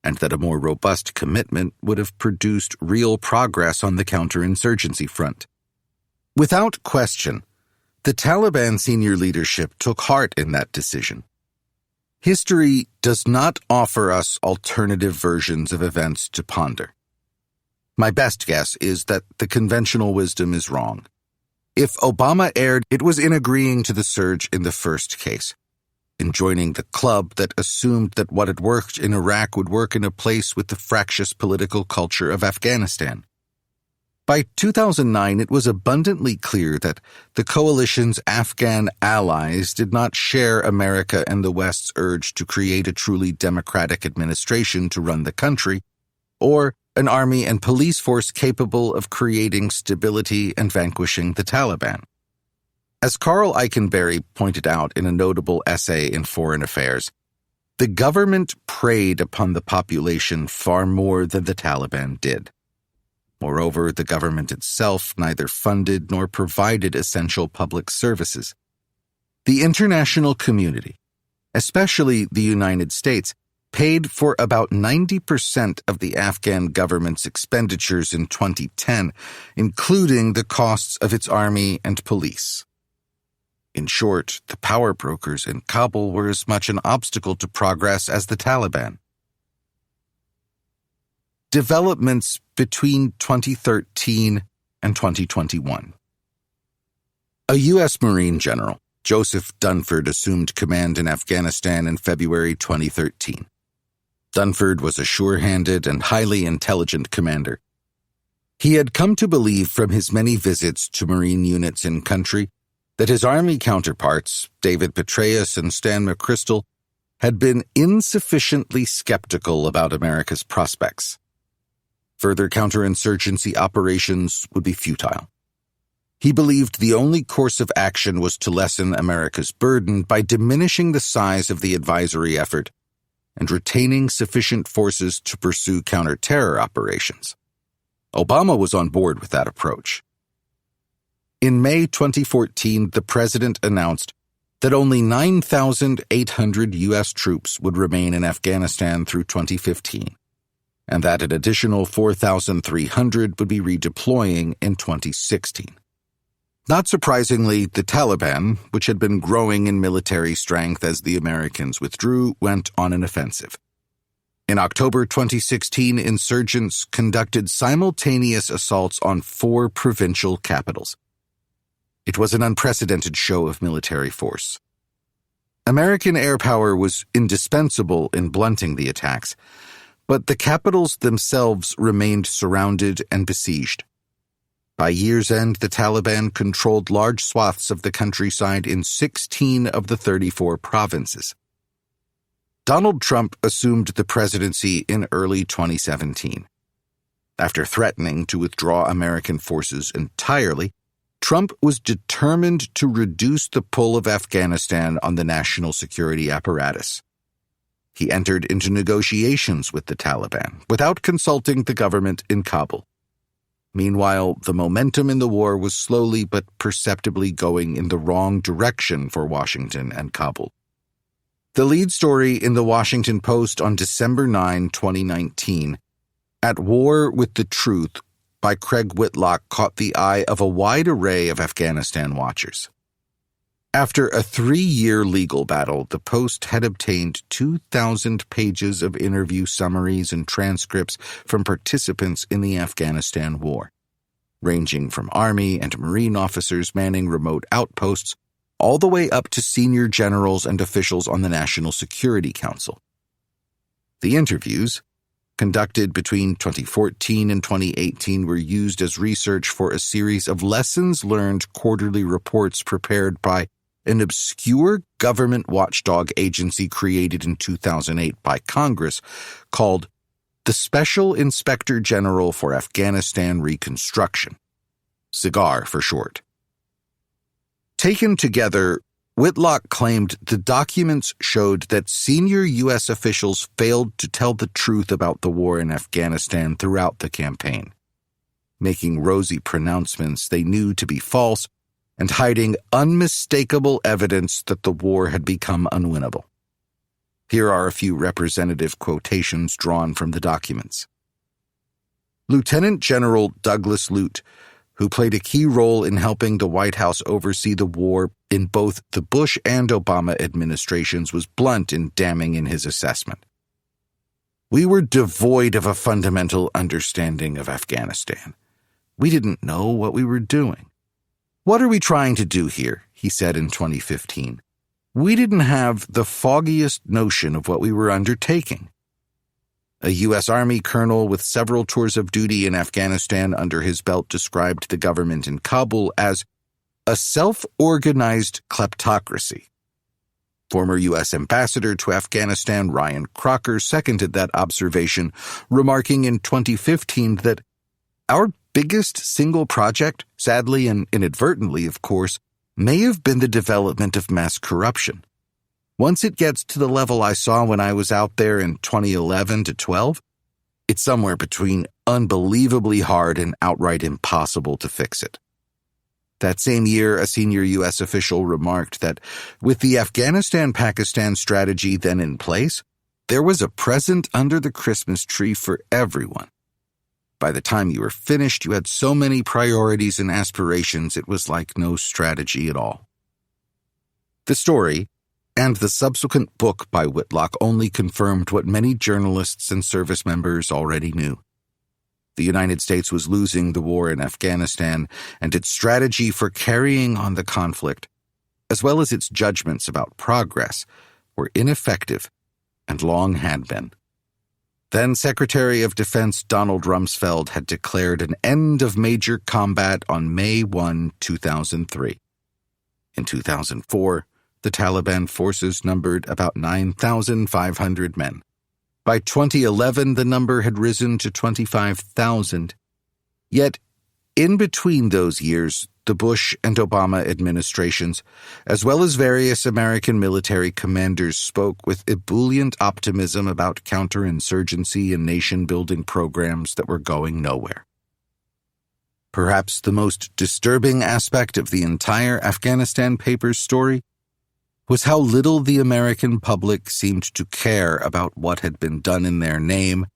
and that a more robust commitment would have produced real progress on the counterinsurgency front. Without question, the Taliban senior leadership took heart in that decision. History does not offer us alternative versions of events to ponder. My best guess is that the conventional wisdom is wrong. If Obama erred, it was in agreeing to the surge in the first case, in joining the club that assumed that what had worked in Iraq would work in a place with the fractious political culture of Afghanistan. By 2009, it was abundantly clear that the coalition's Afghan allies did not share America and the West's urge to create a truly democratic administration to run the country, or an army and police force capable of creating stability and vanquishing the Taliban. As Carl Eikenberry pointed out in a notable essay in Foreign Affairs, the government preyed upon the population far more than the Taliban did. Moreover, the government itself neither funded nor provided essential public services. The international community, especially the United States, paid for about 90% of the Afghan government's expenditures in 2010, including the costs of its army and police. In short, the power brokers in Kabul were as much an obstacle to progress as the Taliban. Developments between 2013 and 2021. A U.S. Marine general, Joseph Dunford, assumed command in Afghanistan in February 2013. Dunford was a sure-handed and highly intelligent commander. He had come to believe from his many visits to Marine units in country that his Army counterparts, David Petraeus and Stan McChrystal, had been insufficiently skeptical about America's prospects. Further counterinsurgency operations would be futile. He believed the only course of action was to lessen America's burden by diminishing the size of the advisory effort and retaining sufficient forces to pursue counter-terror operations. Obama was on board with that approach. In May 2014, the president announced that only 9,800 U.S. troops would remain in Afghanistan through 2015, and that an additional 4,300 would be redeploying in 2016. Not surprisingly, the Taliban, which had been growing in military strength as the Americans withdrew, went on an offensive. In October 2016, insurgents conducted simultaneous assaults on 4 provincial capitals. It was an unprecedented show of military force. American air power was indispensable in blunting the attacks, but the capitals themselves remained surrounded and besieged. By year's end, the Taliban controlled large swaths of the countryside in 16 of the 34 provinces. Donald Trump assumed the presidency in early 2017. After threatening to withdraw American forces entirely, Trump was determined to reduce the pull of Afghanistan on the national security apparatus. He entered into negotiations with the Taliban without consulting the government in Kabul. Meanwhile, the momentum in the war was slowly but perceptibly going in the wrong direction for Washington and Kabul. The lead story in the Washington Post on December 9, 2019, "At War with the Truth," by Craig Whitlock caught the eye of a wide array of Afghanistan watchers. After a 3-year legal battle, the Post had obtained 2,000 pages of interview summaries and transcripts from participants in the Afghanistan war, ranging from Army and Marine officers manning remote outposts all the way up to senior generals and officials on the National Security Council. The interviews, conducted between 2014 and 2018, were used as research for a series of lessons learned quarterly reports prepared by an obscure government watchdog agency created in 2008 by Congress called the Special Inspector General for Afghanistan Reconstruction, SIGAR for short. Taken together, Whitlock claimed the documents showed that senior U.S. officials failed to tell the truth about the war in Afghanistan throughout the campaign, making rosy pronouncements they knew to be false and hiding unmistakable evidence that the war had become unwinnable. Here are a few representative quotations drawn from the documents. Lieutenant General Douglas Lute, who played a key role in helping the White House oversee the war in both the Bush and Obama administrations, was blunt in damning in his assessment. "We were devoid of a fundamental understanding of Afghanistan. We didn't know what we were doing. What are we trying to do here?" he said in 2015. "We didn't have the foggiest notion of what we were undertaking." A U.S. Army colonel with several tours of duty in Afghanistan under his belt described the government in Kabul as a self-organized kleptocracy. Former U.S. Ambassador to Afghanistan Ryan Crocker seconded that observation, remarking in 2015 that our biggest single project, sadly and inadvertently of course, may have been the development of mass corruption. Once it gets to the level I saw when I was out there in 2011 to 12, it's somewhere between unbelievably hard and outright impossible to fix it. That same year, a senior U.S. official remarked that with the Afghanistan-Pakistan strategy then in place, there was a present under the Christmas tree for everyone. By the time you were finished, you had so many priorities and aspirations, it was like no strategy at all. The story, and the subsequent book by Whitlock, only confirmed what many journalists and service members already knew. The United States was losing the war in Afghanistan, and its strategy for carrying on the conflict, as well as its judgments about progress, were ineffective and long had been. Then Secretary of Defense Donald Rumsfeld had declared an end of major combat on May 1, 2003. In 2004, the Taliban forces numbered about 9,500 men. By 2011, the number had risen to 25,000. Yet, in between those years, the Bush and Obama administrations, as well as various American military commanders, spoke with ebullient optimism about counterinsurgency and nation-building programs that were going nowhere. Perhaps the most disturbing aspect of the entire Afghanistan Papers story was how little the American public seemed to care about what had been done in their name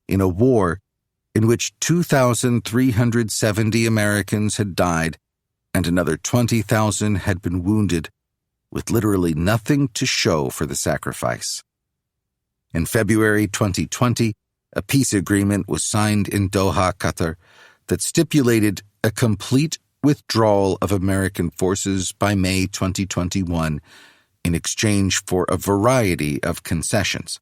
in a war in which 2,370 Americans had died and another 20,000 had been wounded, with literally nothing to show for the sacrifice. In February 2020, a peace agreement was signed in Doha, Qatar, that stipulated a complete withdrawal of American forces by May 2021 in exchange for a variety of concessions,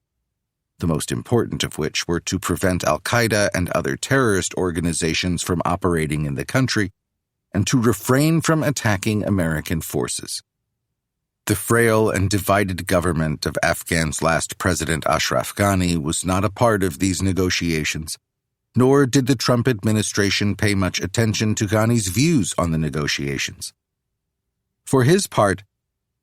the most important of which were to prevent al-Qaeda and other terrorist organizations from operating in the country and to refrain from attacking American forces. The frail and divided government of Afghan's last president Ashraf Ghani was not a part of these negotiations, nor did the Trump administration pay much attention to Ghani's views on the negotiations. For his part,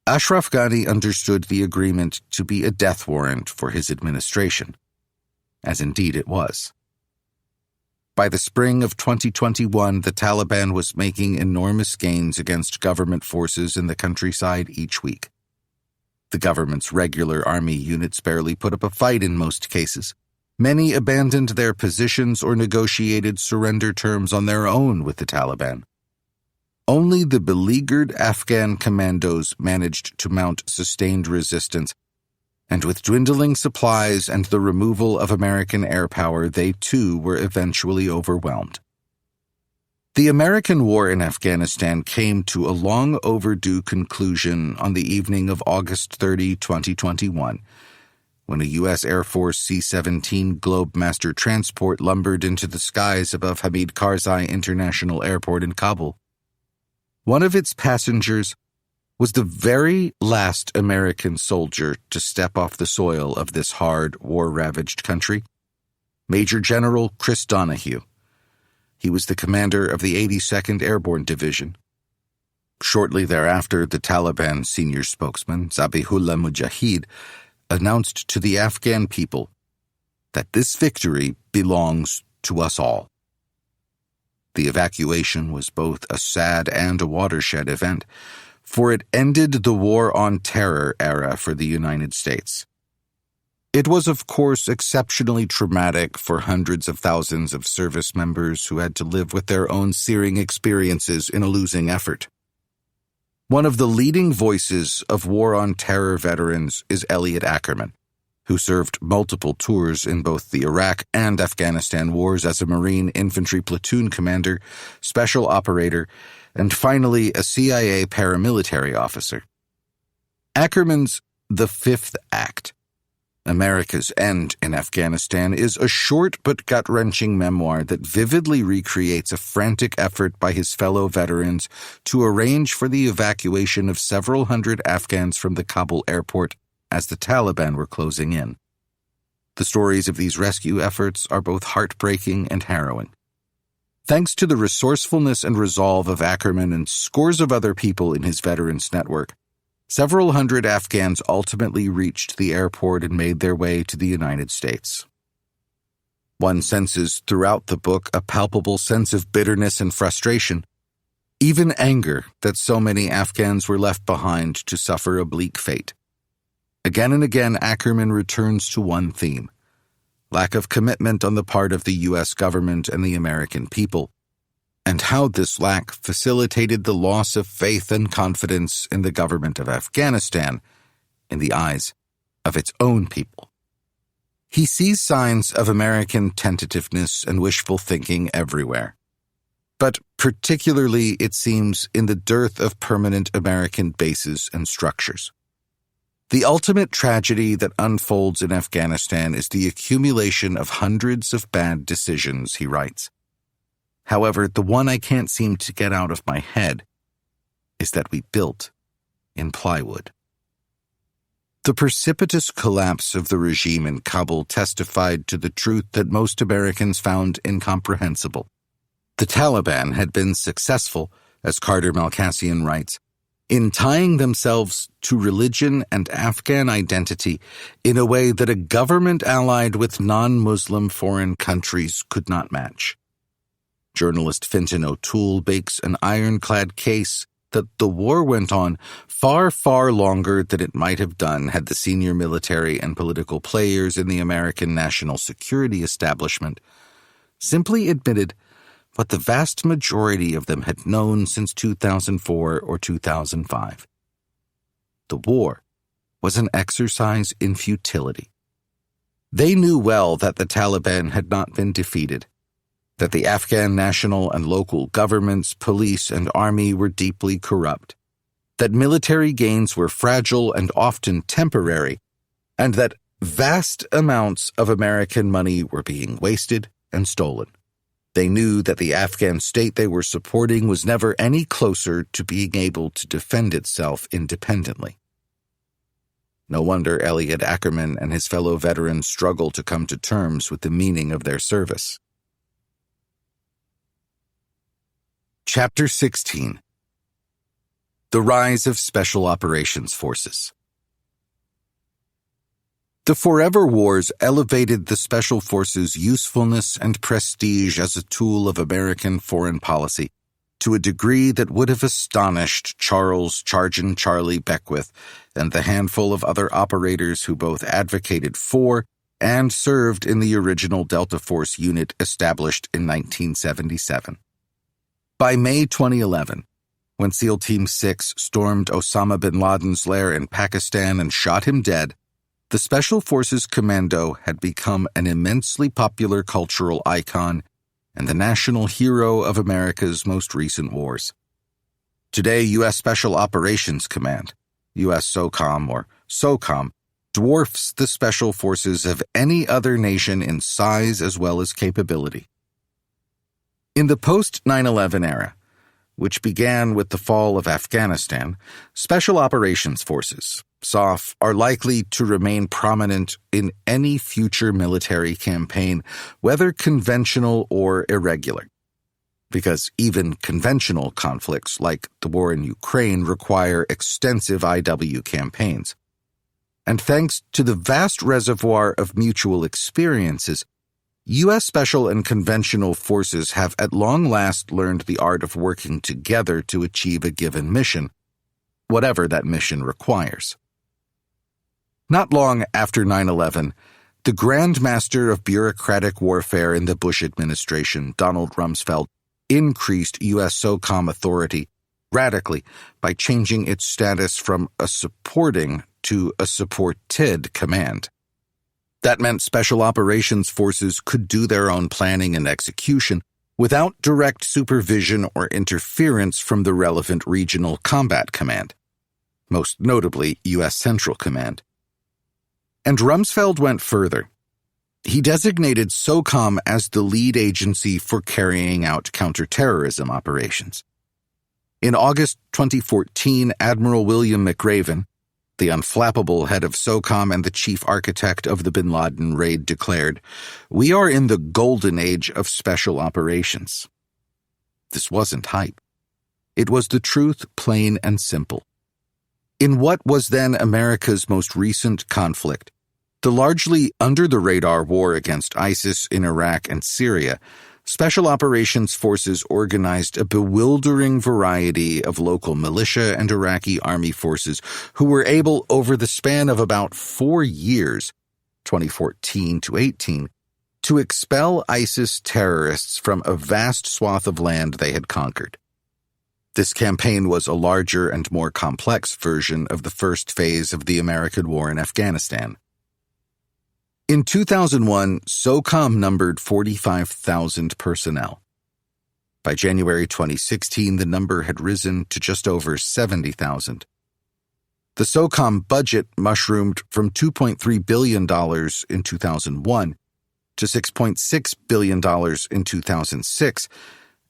Ashraf Ghani understood the agreement to be a death warrant for his administration, as indeed it was. By the spring of 2021, the Taliban was making enormous gains against government forces in the countryside each week. The government's regular army units barely put up a fight in most cases, Many abandoned their positions or negotiated surrender terms on their own with the Taliban. Only the beleaguered Afghan commandos managed to mount sustained resistance, and with dwindling supplies and the removal of American air power, they too were eventually overwhelmed. The American war in Afghanistan came to a long overdue conclusion on the evening of August 30, 2021, when a U.S. Air Force C-17 Globemaster transport lumbered into the skies above Hamid Karzai International Airport in Kabul. One of its passengers was the very last American soldier to step off the soil of this hard, war-ravaged country, Major General Chris Donahue. He was the commander of the 82nd Airborne Division. Shortly thereafter, the Taliban senior spokesman, Zabihullah Mujahid, announced to the Afghan people that this victory belongs to us all. The evacuation was both a sad and a watershed event, for it ended the War on Terror era for the United States. It was, of course, exceptionally traumatic for hundreds of thousands of service members who had to live with their own searing experiences in a losing effort. One of the leading voices of War on Terror veterans is Elliot Ackerman, who served multiple tours in both the Iraq and Afghanistan wars as a Marine infantry platoon commander, special operator, and finally a CIA paramilitary officer. Ackerman's The Fifth Act, America's End in Afghanistan, is a short but gut-wrenching memoir that vividly recreates a frantic effort by his fellow veterans to arrange for the evacuation of several hundred Afghans from the Kabul airport as the Taliban were closing in. The stories of these rescue efforts are both heartbreaking and harrowing. Thanks to the resourcefulness and resolve of Ackerman and scores of other people in his veterans network, several hundred Afghans ultimately reached the airport and made their way to the United States. One senses throughout the book a palpable sense of bitterness and frustration, even anger that so many Afghans were left behind to suffer a bleak fate. Again and again, Ackerman returns to one theme: lack of commitment on the part of the U.S. government and the American people, and how this lack facilitated the loss of faith and confidence in the government of Afghanistan in the eyes of its own people. He sees signs of American tentativeness and wishful thinking everywhere, but particularly, it seems, in the dearth of permanent American bases and structures. The ultimate tragedy that unfolds in Afghanistan is the accumulation of hundreds of bad decisions, he writes. However, the one I can't seem to get out of my head is that we built in plywood. The precipitous collapse of the regime in Kabul testified to the truth that most Americans found incomprehensible. The Taliban had been successful, as Carter Malkassian writes, in tying themselves to religion and Afghan identity in a way that a government allied with non-Muslim foreign countries could not match. Journalist Fintan O'Toole makes an ironclad case that the war went on far, far longer than it might have done had the senior military and political players in the American national security establishment simply admitted what the vast majority of them had known since 2004 or 2005. The war was an exercise in futility. They knew well that the Taliban had not been defeated, that the Afghan national and local governments, police, and army were deeply corrupt, that military gains were fragile and often temporary, and that vast amounts of American money were being wasted and stolen. They knew that the Afghan state they were supporting was never any closer to being able to defend itself independently. No wonder Elliot Ackerman and his fellow veterans struggle to come to terms with the meaning of their service. Chapter 16: The Rise of Special Operations Forces. The Forever Wars elevated the Special Forces' usefulness and prestige as a tool of American foreign policy to a degree that would have astonished Charles Chargin Charlie Beckwith and the handful of other operators who both advocated for and served in the original Delta Force unit established in 1977. By May 2011, when SEAL Team 6 stormed Osama bin Laden's lair in Pakistan and shot him dead, the Special Forces Commando had become an immensely popular cultural icon and the national hero of America's most recent wars. Today, U.S. Special Operations Command, U.S. SOCOM or SOCOM, dwarfs the Special Forces of any other nation in size as well as capability. In the post-9/11 era, which began with the fall of Afghanistan, Special Operations Forces, SOF, are likely to remain prominent in any future military campaign, whether conventional or irregular. Because even conventional conflicts like the war in Ukraine require extensive IW campaigns. And thanks to the vast reservoir of mutual experiences, U.S. Special and Conventional Forces have at long last learned the art of working together to achieve a given mission, whatever that mission requires. Not long after 9/11, the Grand Master of Bureaucratic Warfare in the Bush administration, Donald Rumsfeld, increased U.S. SOCOM authority radically by changing its status from a supporting to a supported command. That meant Special Operations Forces could do their own planning and execution without direct supervision or interference from the relevant regional combat command, most notably U.S. Central Command. And Rumsfeld went further. He designated SOCOM as the lead agency for carrying out counterterrorism operations. In August 2014, Admiral William McRaven, the unflappable head of SOCOM and the chief architect of the bin Laden raid, declared, "We are in the golden age of special operations." This wasn't hype. It was the truth, plain and simple. In what was then America's most recent conflict, the largely under-the-radar war against ISIS in Iraq and Syria, Special Operations Forces organized a bewildering variety of local militia and Iraqi army forces who were able, over the span of about 4 years, 2014 to 18, to expel ISIS terrorists from a vast swath of land they had conquered. This campaign was a larger and more complex version of the first phase of the American war in Afghanistan. In 2001, SOCOM numbered 45,000 personnel. By January 2016, the number had risen to just over 70,000. The SOCOM budget mushroomed from $2.3 billion in 2001 to $6.6 billion in 2006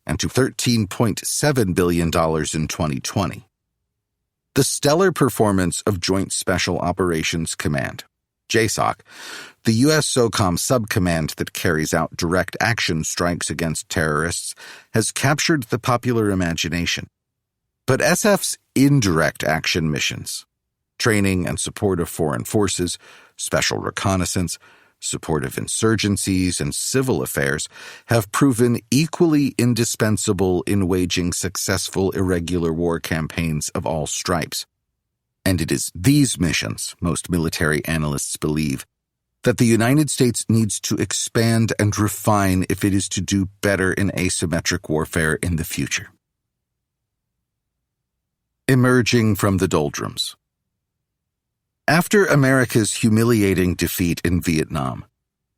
and to $13.7 billion in 2020. The stellar performance of Joint Special Operations Command, JSOC, the U.S. SOCOM subcommand that carries out direct action strikes against terrorists, has captured the popular imagination. But SF's indirect action missions, training and support of foreign forces, special reconnaissance, support of insurgencies, and civil affairs, have proven equally indispensable in waging successful irregular war campaigns of all stripes. And it is these missions, most military analysts believe, that the United States needs to expand and refine if it is to do better in asymmetric warfare in the future. Emerging from the doldrums. After America's humiliating defeat in Vietnam,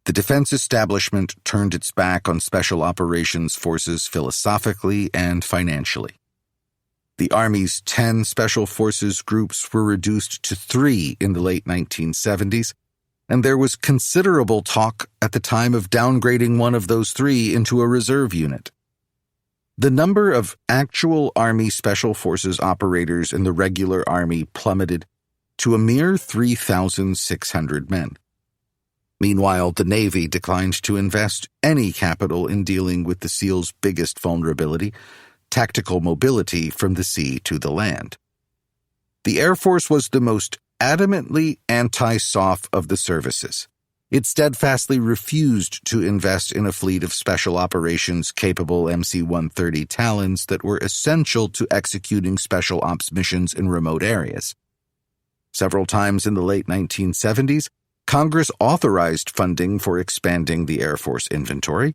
the defense establishment turned its back on Special Operations Forces philosophically and financially. The Army's 10 Special Forces groups were reduced to 3 in the late 1970s, and there was considerable talk at the time of downgrading one of those 3 into a reserve unit. The number of actual Army Special Forces operators in the regular Army plummeted to a mere 3,600 men. Meanwhile, the Navy declined to invest any capital in dealing with the SEALs' biggest vulnerability, tactical mobility from the sea to the land. The Air Force was the most adamantly anti-SOF of the services. It steadfastly refused to invest in a fleet of special operations-capable MC-130 Talons that were essential to executing special ops missions in remote areas. Several times in the late 1970s, Congress authorized funding for expanding the Air Force inventory,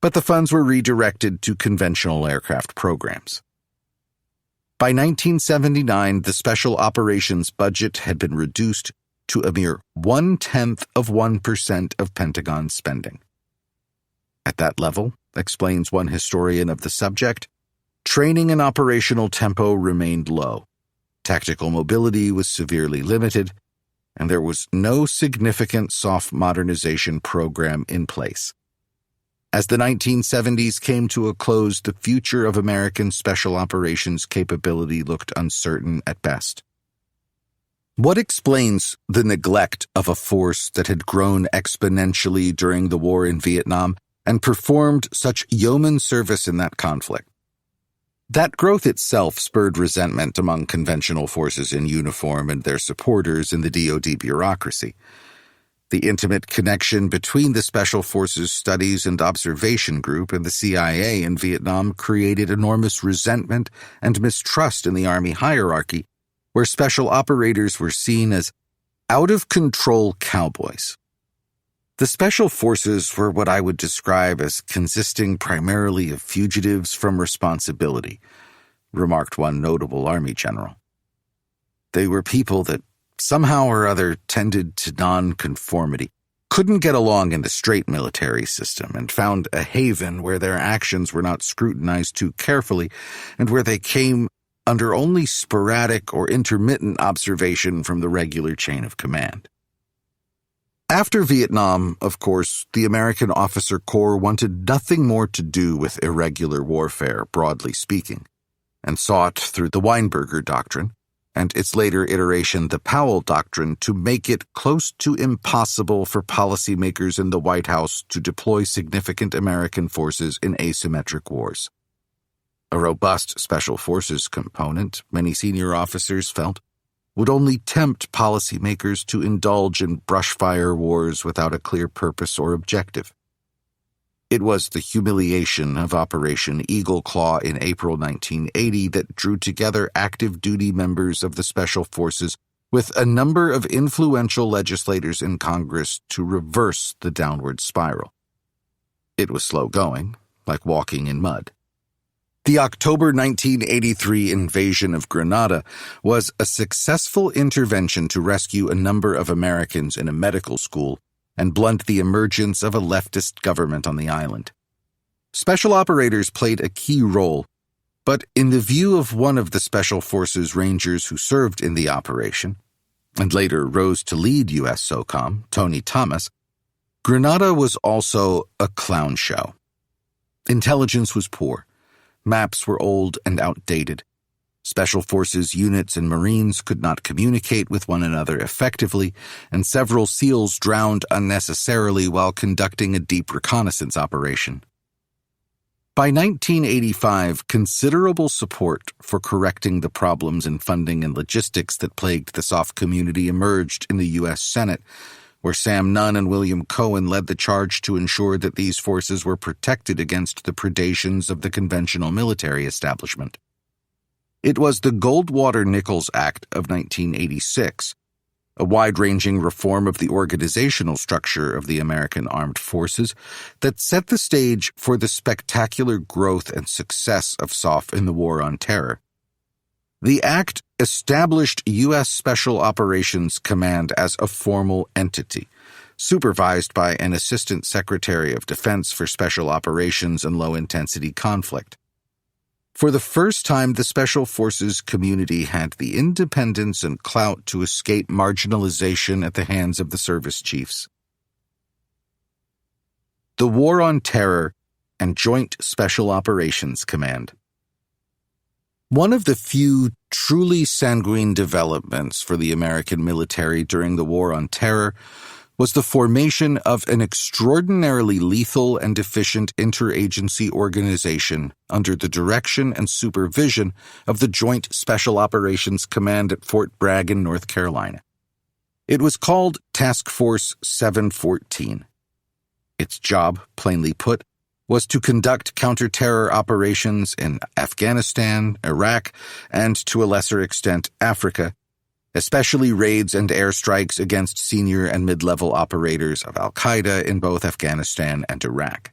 but the funds were redirected to conventional aircraft programs. By 1979, the Special Operations budget had been reduced to a mere 0.1% of Pentagon spending. At that level, explains one historian of the subject, training and operational tempo remained low, tactical mobility was severely limited, and there was no significant soft modernization program in place. As the 1970s came to a close, the future of American special operations capability looked uncertain at best. What explains the neglect of a force that had grown exponentially during the war in Vietnam and performed such yeoman service in that conflict? That growth itself spurred resentment among conventional forces in uniform and their supporters in the DoD bureaucracy. The intimate connection between the Special Forces Studies and Observation Group and the CIA in Vietnam created enormous resentment and mistrust in the Army hierarchy, where special operators were seen as out-of-control cowboys. The Special Forces were what I would describe as consisting primarily of fugitives from responsibility, remarked one notable Army general. They were people that somehow or other tended to nonconformity, couldn't get along in the straight military system, and found a haven where their actions were not scrutinized too carefully and where they came under only sporadic or intermittent observation from the regular chain of command. After Vietnam, of course, the American Officer Corps wanted nothing more to do with irregular warfare, broadly speaking, and sought through the Weinberger Doctrine, and its later iteration, the Powell Doctrine, to make it close to impossible for policymakers in the White House to deploy significant American forces in asymmetric wars. A robust Special Forces component, many senior officers felt, would only tempt policymakers to indulge in brushfire wars without a clear purpose or objective. It was the humiliation of Operation Eagle Claw in April 1980 that drew together active duty members of the Special Forces with a number of influential legislators in Congress to reverse the downward spiral. It was slow going, like walking in mud. The October 1983 invasion of Grenada was a successful intervention to rescue a number of Americans in a medical school and blunt the emergence of a leftist government on the island. Special operators played a key role, but in the view of one of the Special Forces Rangers who served in the operation, and later rose to lead U.S. SOCOM, Tony Thomas, Grenada was also a clown show. Intelligence was poor. Maps were old and outdated. Special Forces units and Marines could not communicate with one another effectively, and several SEALs drowned unnecessarily while conducting a deep reconnaissance operation. By 1985, considerable support for correcting the problems in funding and logistics that plagued the SOF community emerged in the U.S. Senate, where Sam Nunn and William Cohen led the charge to ensure that these forces were protected against the predations of the conventional military establishment. It was the Goldwater-Nichols Act of 1986, a wide-ranging reform of the organizational structure of the American Armed Forces that set the stage for the spectacular growth and success of SOF in the War on Terror. The act established U.S. Special Operations Command as a formal entity, supervised by an Assistant Secretary of Defense for Special Operations and Low-Intensity Conflict. For the first time, the Special Forces community had the independence and clout to escape marginalization at the hands of the service chiefs. The War on Terror and Joint Special Operations Command. One of the few truly sanguine developments for the American military during the War on Terror was the formation of an extraordinarily lethal and efficient interagency organization under the direction and supervision of the Joint Special Operations Command at Fort Bragg in North Carolina. It was called Task Force 714. Its job, plainly put, was to conduct counter-terror operations in Afghanistan, Iraq, and to a lesser extent, Africa, especially raids and airstrikes against senior and mid-level operators of al-Qaeda in both Afghanistan and Iraq.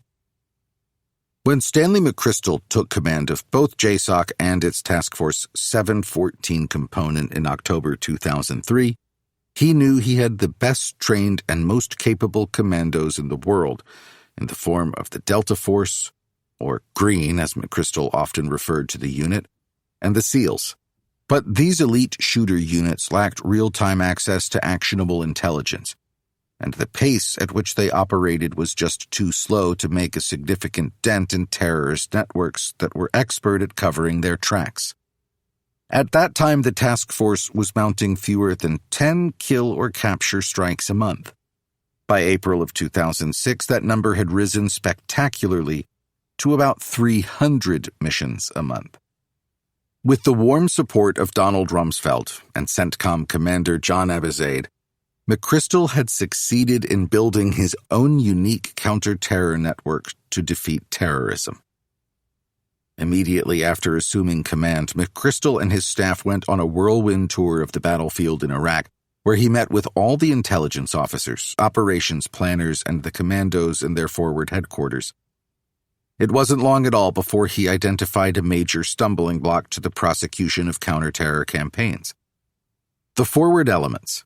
When Stanley McChrystal took command of both JSOC and its Task Force 714 component in October 2003, he knew he had the best trained and most capable commandos in the world, in the form of the Delta Force, or Green as McChrystal often referred to the unit, and the SEALs. But these elite shooter units lacked real-time access to actionable intelligence, and the pace at which they operated was just too slow to make a significant dent in terrorist networks that were expert at covering their tracks. At that time, the task force was mounting fewer than 10 kill or capture strikes a month. By April of 2006, that number had risen spectacularly to about 300 missions a month. With the warm support of Donald Rumsfeld and CENTCOM Commander John Abizaid, McChrystal had succeeded in building his own unique counter-terror network to defeat terrorism. Immediately after assuming command, McChrystal and his staff went on a whirlwind tour of the battlefield in Iraq, where he met with all the intelligence officers, operations planners, and the commandos in their forward headquarters. It wasn't long at all before he identified a major stumbling block to the prosecution of counter-terror campaigns. The forward elements,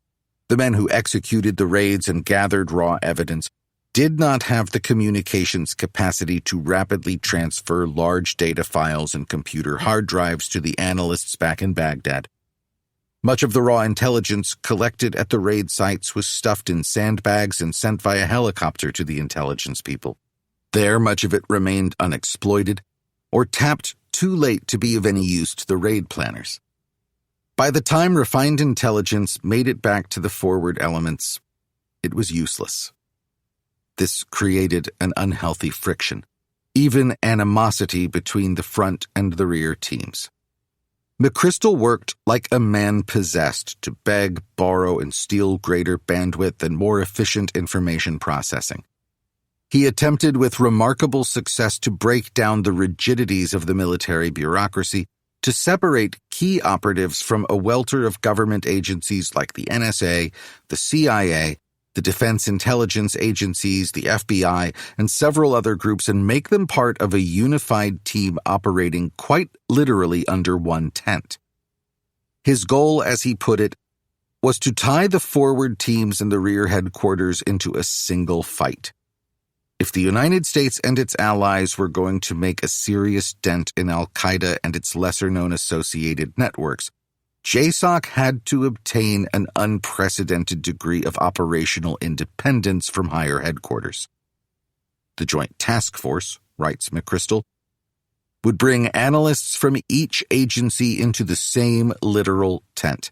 the men who executed the raids and gathered raw evidence, did not have the communications capacity to rapidly transfer large data files and computer hard drives to the analysts back in Baghdad. Much of the raw intelligence collected at the raid sites was stuffed in sandbags and sent via helicopter to the intelligence people. There, much of it remained unexploited or tapped too late to be of any use to the raid planners. By the time refined intelligence made it back to the forward elements, it was useless. This created an unhealthy friction, even animosity between the front and the rear teams. McChrystal worked like a man possessed to beg, borrow, and steal greater bandwidth and more efficient information processing. He attempted with remarkable success to break down the rigidities of the military bureaucracy, to separate key operatives from a welter of government agencies like the NSA, the CIA, the Defense Intelligence Agencies, the FBI, and several other groups, and make them part of a unified team operating quite literally under one tent. His goal, as he put it, was to tie the forward teams and the rear headquarters into a single fight. If the United States and its allies were going to make a serious dent in al-Qaeda and its lesser-known associated networks, JSOC had to obtain an unprecedented degree of operational independence from higher headquarters. The Joint Task Force, writes McChrystal, would bring analysts from each agency into the same literal tent,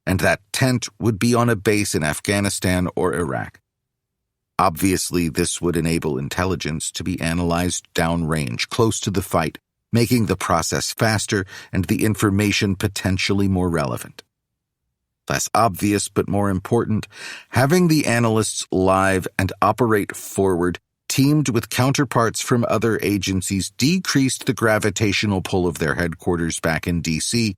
and that tent would be on a base in Afghanistan or Iraq. Obviously, this would enable intelligence to be analyzed downrange, close to the fight, making the process faster and the information potentially more relevant. Less obvious but more important, having the analysts live and operate forward, teamed with counterparts from other agencies, decreased the gravitational pull of their headquarters back in D.C.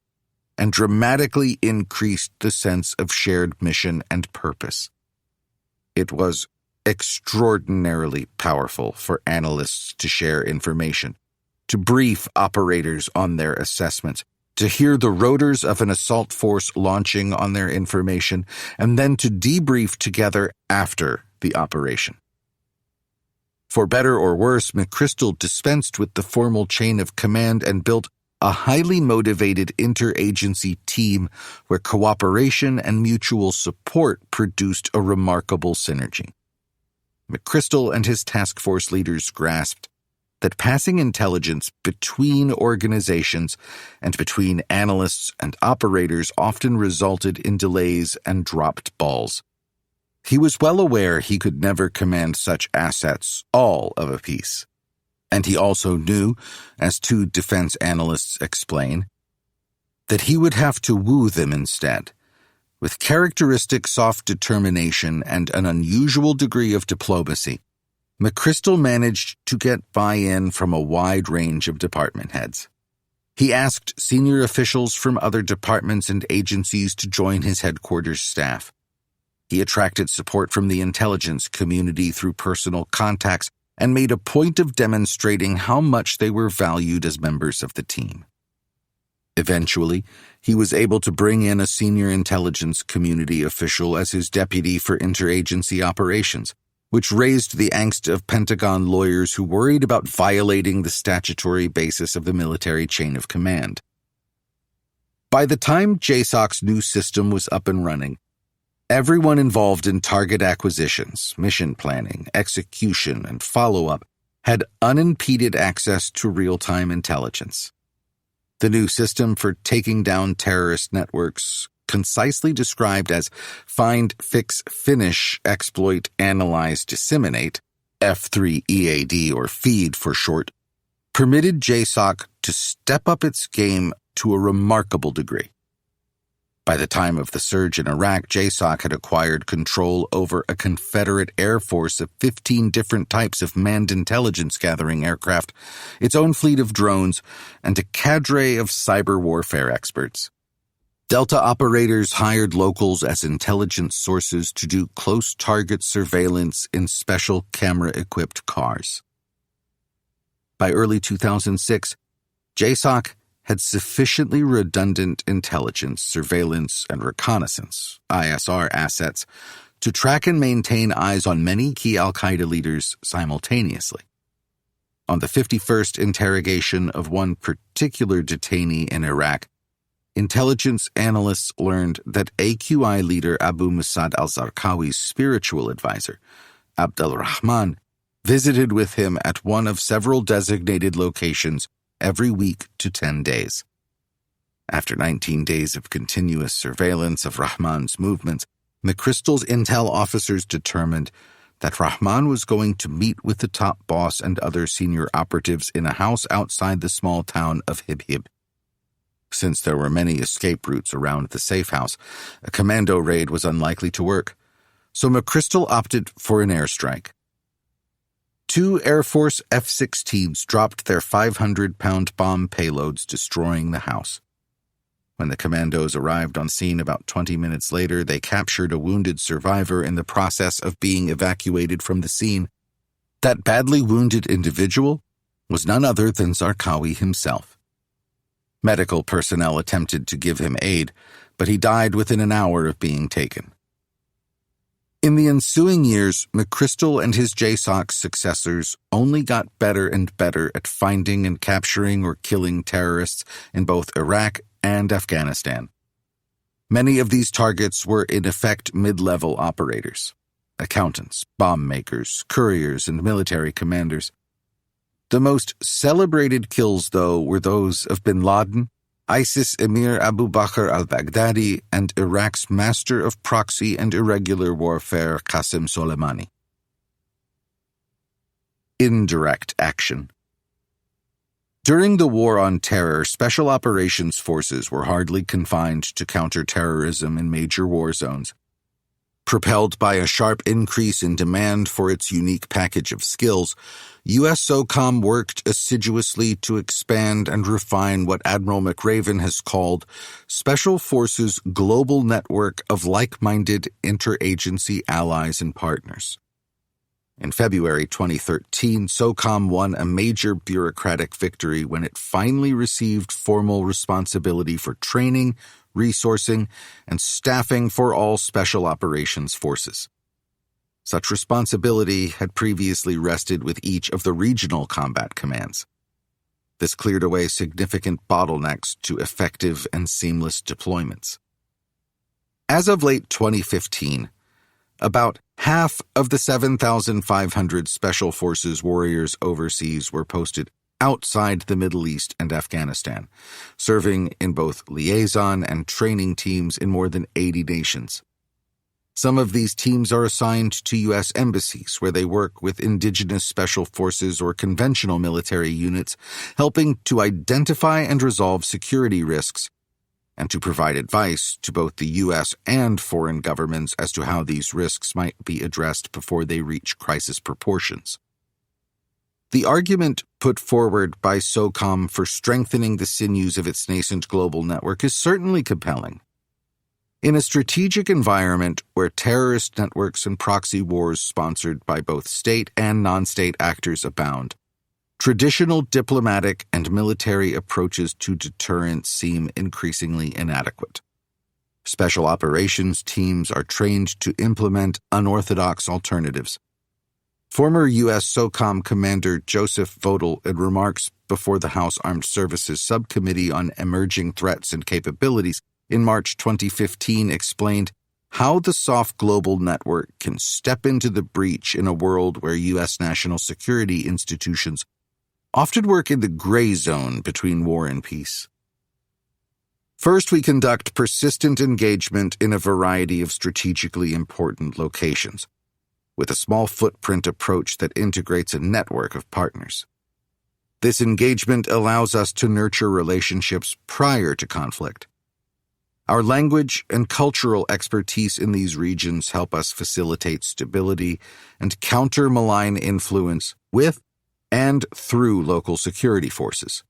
and dramatically increased the sense of shared mission and purpose. It was extraordinarily powerful for analysts to share information, to brief operators on their assessments, to hear the rotors of an assault force launching on their information, and then to debrief together after the operation. For better or worse, McChrystal dispensed with the formal chain of command and built a highly motivated interagency team where cooperation and mutual support produced a remarkable synergy. McChrystal and his task force leaders grasped that passing intelligence between organizations and between analysts and operators often resulted in delays and dropped balls. He was well aware he could never command such assets all of a piece. And he also knew, as two defense analysts explain, that he would have to woo them instead. With characteristic soft determination and an unusual degree of diplomacy, McChrystal managed to get buy-in from a wide range of department heads. He asked senior officials from other departments and agencies to join his headquarters staff. He attracted support from the intelligence community through personal contacts and made a point of demonstrating how much they were valued as members of the team. Eventually, he was able to bring in a senior intelligence community official as his deputy for interagency operations, which raised the angst of Pentagon lawyers who worried about violating the statutory basis of the military chain of command. By the time JSOC's new system was up and running, everyone involved in target acquisitions, mission planning, execution, and follow-up had unimpeded access to real-time intelligence. The new system for taking down terrorist networks, concisely described as Find, Fix, Finish, Exploit, Analyze, Disseminate, F3EAD or FEED for short, permitted JSOC to step up its game to a remarkable degree. By the time of the surge in Iraq, JSOC had acquired control over a Confederate Air Force of 15 different types of manned intelligence-gathering aircraft, its own fleet of drones, and a cadre of cyber warfare experts. Delta operators hired locals as intelligence sources to do close target surveillance in special camera-equipped cars. By early 2006, JSOC had sufficiently redundant intelligence, surveillance, and reconnaissance, ISR assets, to track and maintain eyes on many key al-Qaeda leaders simultaneously. On the 51st interrogation of one particular detainee in Iraq, intelligence analysts learned that AQI leader Abu Musad al-Zarqawi's spiritual advisor, Abd al-Rahman, visited with him at one of several designated locations every week to 10 days. After 19 days of continuous surveillance of Rahman's movements, McChrystal's intel officers determined that Rahman was going to meet with the top boss and other senior operatives in a house outside the small town of Hibhib. Since there were many escape routes around the safe house, a commando raid was unlikely to work, so McChrystal opted for an airstrike. 2 Air Force F-16s dropped their 500-pound bomb payloads, destroying the house. When the commandos arrived on scene about 20 minutes later, they captured a wounded survivor in the process of being evacuated from the scene. That badly wounded individual was none other than Zarqawi himself. Medical personnel attempted to give him aid, but he died within an hour of being taken. In the ensuing years, McChrystal and his JSOC successors only got better and better at finding and capturing or killing terrorists in both Iraq and Afghanistan. Many of these targets were in effect mid-level operators, accountants, bomb makers, couriers, and military commanders. The most celebrated kills, though, were those of bin Laden, ISIS Emir Abu Bakr al-Baghdadi, and Iraq's master of proxy and irregular warfare Qasem Soleimani. Indirect action. During the War on Terror, Special Operations Forces were hardly confined to counter-terrorism in major war zones. Propelled by a sharp increase in demand for its unique package of skills, U.S. SOCOM worked assiduously to expand and refine what Admiral McRaven has called Special Forces' global network of like-minded interagency allies and partners. In February 2013, SOCOM won a major bureaucratic victory when it finally received formal responsibility for training, resourcing, and staffing for all Special Operations Forces. Such responsibility had previously rested with each of the regional combat commands. This cleared away significant bottlenecks to effective and seamless deployments. As of late 2015, about half of the 7,500 Special Forces warriors overseas were posted outside the Middle East and Afghanistan, serving in both liaison and training teams in more than 80 nations. Some of these teams are assigned to U.S. embassies, where they work with indigenous special forces or conventional military units, helping to identify and resolve security risks, and to provide advice to both the U.S. and foreign governments as to how these risks might be addressed before they reach crisis proportions. The argument put forward by SOCOM for strengthening the sinews of its nascent global network is certainly compelling. In a strategic environment where terrorist networks and proxy wars sponsored by both state and non-state actors abound, traditional diplomatic and military approaches to deterrence seem increasingly inadequate. Special operations teams are trained to implement unorthodox alternatives. Former U.S. SOCOM Commander Joseph Vodel, in remarks before the House Armed Services Subcommittee on Emerging Threats and Capabilities in March 2015, explained how the SOF global network can step into the breach in a world where U.S. national security institutions often work in the gray zone between war and peace. First, we conduct persistent engagement in a variety of strategically important locations, with a small footprint approach that integrates a network of partners. This engagement allows us to nurture relationships prior to conflict. Our language and cultural expertise in these regions help us facilitate stability and counter malign influence with and through local security forces.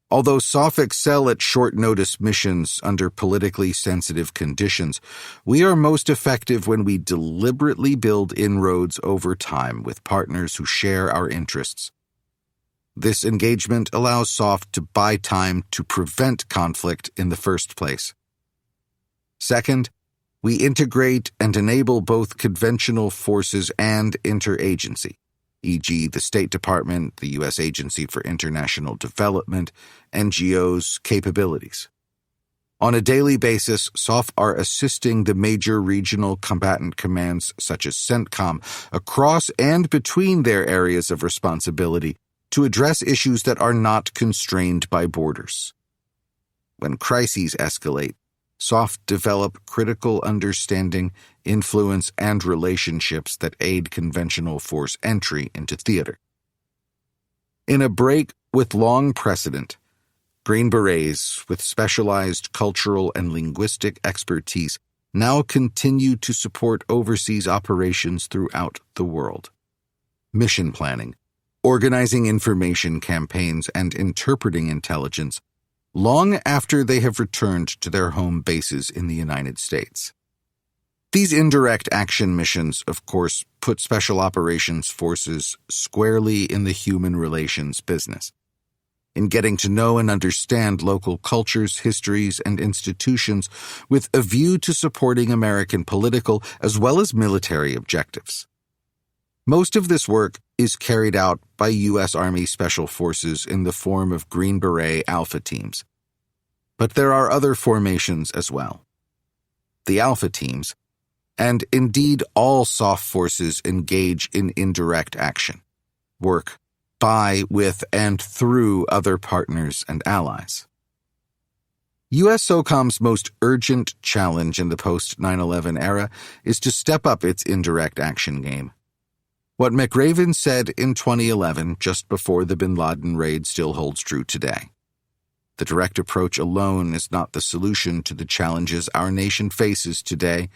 Although SOF excel at short-notice missions under politically sensitive conditions, we are most effective when we deliberately build inroads over time with partners who share our interests. This engagement allows SOF to buy time to prevent conflict in the first place. Second, we integrate and enable both conventional forces and interagency, e.g. the State Department, the U.S. Agency for International Development, NGOs' capabilities. On a daily basis, SOF are assisting the major regional combatant commands such as CENTCOM across and between their areas of responsibility to address issues that are not constrained by borders. When crises escalate, SOF develop critical understanding, influence, and relationships that aid conventional force entry into theater. In a break with long precedent, Green Berets with specialized cultural and linguistic expertise now continue to support overseas operations throughout the world. Mission planning, organizing information campaigns, and interpreting intelligence long after they have returned to their home bases in the United States. These indirect action missions, of course, put special operations forces squarely in the human relations business, in getting to know and understand local cultures, histories, and institutions with a view to supporting American political as well as military objectives. Most of this work is carried out by U.S. Army Special Forces in the form of Green Beret Alpha teams. But there are other formations as well. The Alpha teams, and indeed all SOF forces, engage in indirect action, work by, with, and through other partners and allies. U.S. SOCOM's most urgent challenge in the post-9/11 era is to step up its indirect action game. What McRaven said in 2011, just before the bin Laden raid, still holds true today. The direct approach alone is not the solution to the challenges our nation faces today,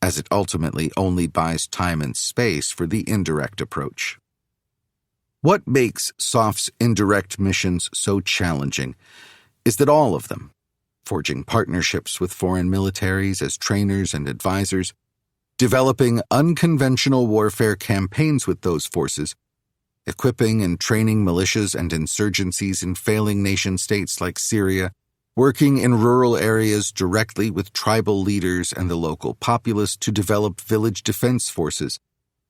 as it ultimately only buys time and space for the indirect approach. What makes SOF's indirect missions so challenging is that all of them, forging partnerships with foreign militaries as trainers and advisors, developing unconventional warfare campaigns with those forces, equipping and training militias and insurgencies in failing nation-states like Syria, working in rural areas directly with tribal leaders and the local populace to develop village defense forces,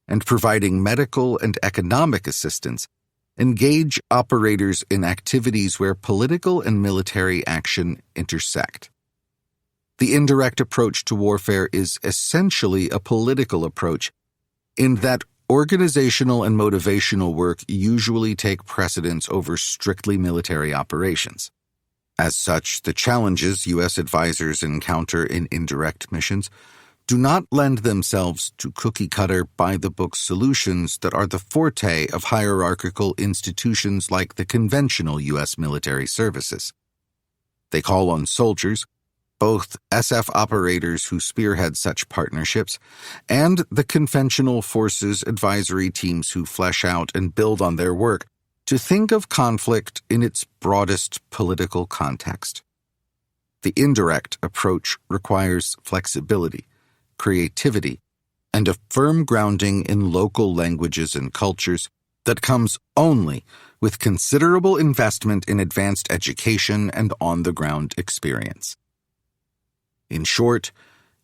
and providing medical and economic assistance, engage operators in activities where political and military action intersect. The indirect approach to warfare is essentially a political approach, in that organizational and motivational work usually take precedence over strictly military operations. As such, the challenges U.S. advisors encounter in indirect missions do not lend themselves to cookie-cutter, by-the-book solutions that are the forte of hierarchical institutions like the conventional U.S. military services. They call on soldiers, both SF operators who spearhead such partnerships and the conventional forces advisory teams who flesh out and build on their work to think of conflict in its broadest political context. The indirect approach requires flexibility, creativity, and a firm grounding in local languages and cultures that comes only with considerable investment in advanced education and on-the-ground experience. In short,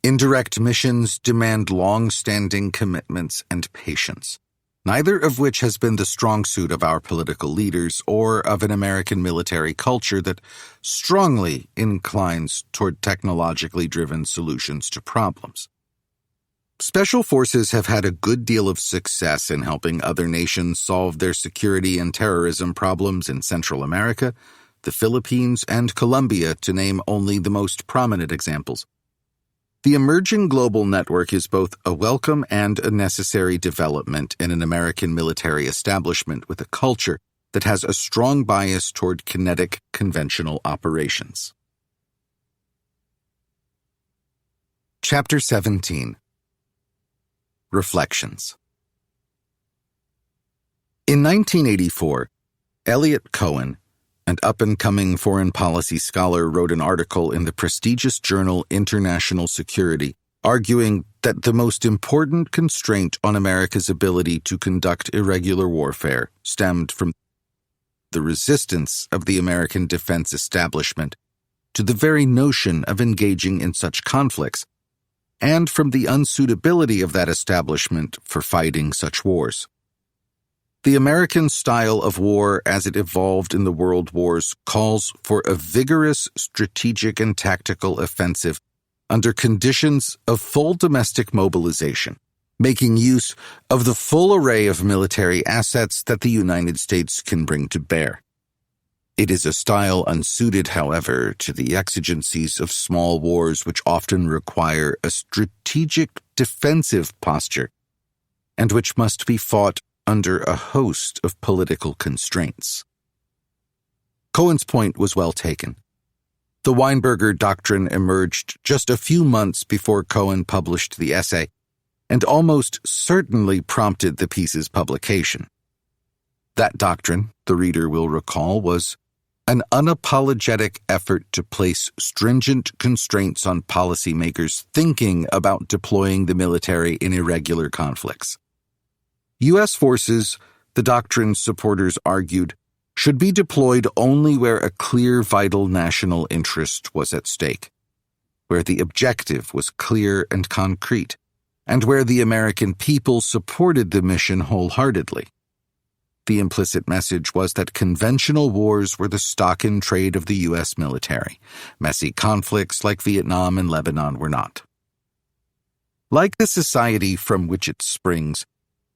indirect missions demand long-standing commitments and patience, neither of which has been the strong suit of our political leaders or of an American military culture that strongly inclines toward technologically driven solutions to problems. Special forces have had a good deal of success in helping other nations solve their security and terrorism problems in Central America, the Philippines, and Colombia, to name only the most prominent examples. The emerging global network is both a welcome and a necessary development in an American military establishment with a culture that has a strong bias toward kinetic conventional operations. Chapter 17. Reflections. In 1984, Eliot Cohen, an up-and-coming foreign policy scholar, wrote an article in the prestigious journal International Security, arguing that the most important constraint on America's ability to conduct irregular warfare stemmed from the resistance of the American defense establishment to the very notion of engaging in such conflicts, and from the unsuitability of that establishment for fighting such wars. The American style of war as it evolved in the world wars calls for a vigorous strategic and tactical offensive under conditions of full domestic mobilization, making use of the full array of military assets that the United States can bring to bear. It is a style unsuited, however, to the exigencies of small wars which often require a strategic defensive posture, and which must be fought under a host of political constraints. Cohen's point was well taken. The Weinberger Doctrine emerged just a few months before Cohen published the essay, and almost certainly prompted the piece's publication. That doctrine, the reader will recall, was an unapologetic effort to place stringent constraints on policymakers thinking about deploying the military in irregular conflicts. U.S. forces, the doctrine's supporters argued, should be deployed only where a clear vital national interest was at stake, where the objective was clear and concrete, and where the American people supported the mission wholeheartedly. The implicit message was that conventional wars were the stock in trade of the U.S. military. Messy conflicts like Vietnam and Lebanon were not. Like the society from which it springs,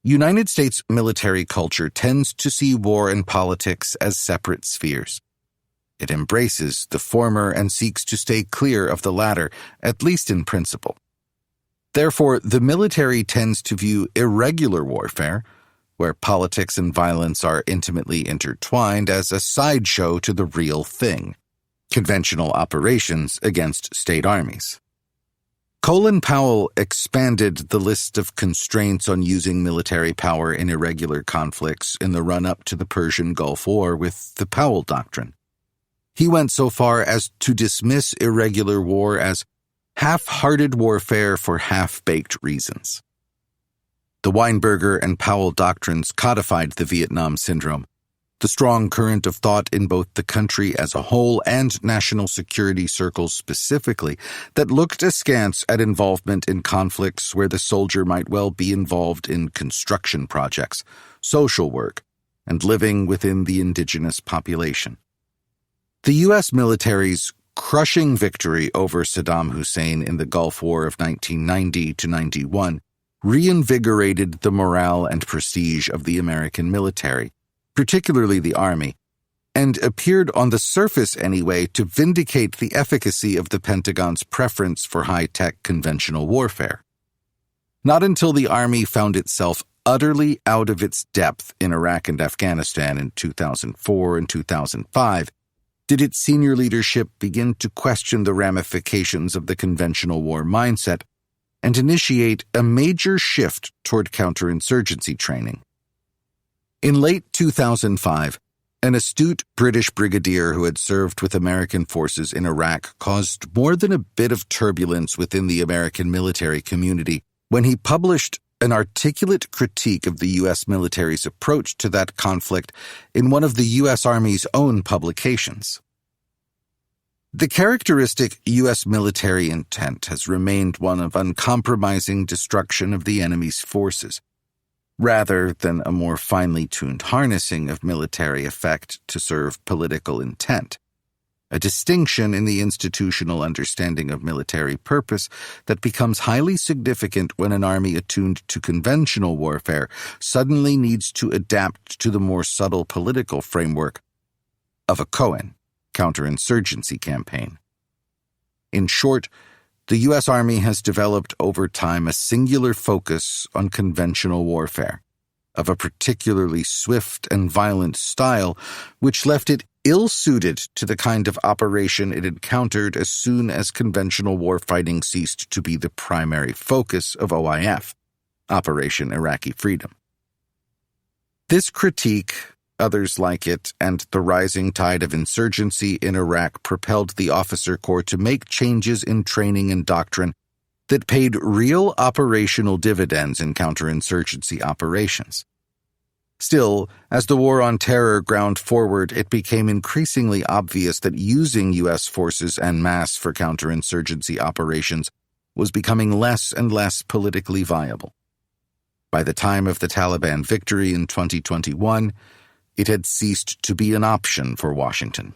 United States military culture tends to see war and politics as separate spheres. It embraces the former and seeks to stay clear of the latter, at least in principle. Therefore, the military tends to view irregular warfare, where politics and violence are intimately intertwined, as a sideshow to the real thing, conventional operations against state armies. Colin Powell expanded the list of constraints on using military power in irregular conflicts in the run-up to the Persian Gulf War with the Powell Doctrine. He went so far as to dismiss irregular war as half-hearted warfare for half-baked reasons. The Weinberger and Powell doctrines codified the Vietnam syndrome, the strong current of thought in both the country as a whole and national security circles specifically that looked askance at involvement in conflicts where the soldier might well be involved in construction projects, social work, and living within the indigenous population. The U.S. military's crushing victory over Saddam Hussein in the Gulf War of 1990-91 reinvigorated the morale and prestige of the American military, particularly the Army, and appeared on the surface anyway to vindicate the efficacy of the Pentagon's preference for high-tech conventional warfare. Not until the Army found itself utterly out of its depth in Iraq and Afghanistan in 2004 and 2005 did its senior leadership begin to question the ramifications of the conventional war mindset and initiate a major shift toward counterinsurgency training. In late 2005, an astute British brigadier who had served with American forces in Iraq caused more than a bit of turbulence within the American military community when he published an articulate critique of the U.S. military's approach to that conflict in one of the U.S. Army's own publications. The characteristic U.S. military intent has remained one of uncompromising destruction of the enemy's forces, rather than a more finely tuned harnessing of military effect to serve political intent, a distinction in the institutional understanding of military purpose that becomes highly significant when an army attuned to conventional warfare suddenly needs to adapt to the more subtle political framework of a counterinsurgency campaign. In short, the U.S. Army has developed over time a singular focus on conventional warfare, of a particularly swift and violent style, which left it ill-suited to the kind of operation it encountered as soon as conventional warfighting ceased to be the primary focus of OIF, Operation Iraqi Freedom. This critique, others like it, and the rising tide of insurgency in Iraq propelled the officer corps to make changes in training and doctrine that paid real operational dividends in counterinsurgency operations. Still, as the war on terror ground forward, it became increasingly obvious that using U.S. forces en masse for counterinsurgency operations was becoming less and less politically viable. By the time of the Taliban victory in 2021, it had ceased to be an option for Washington.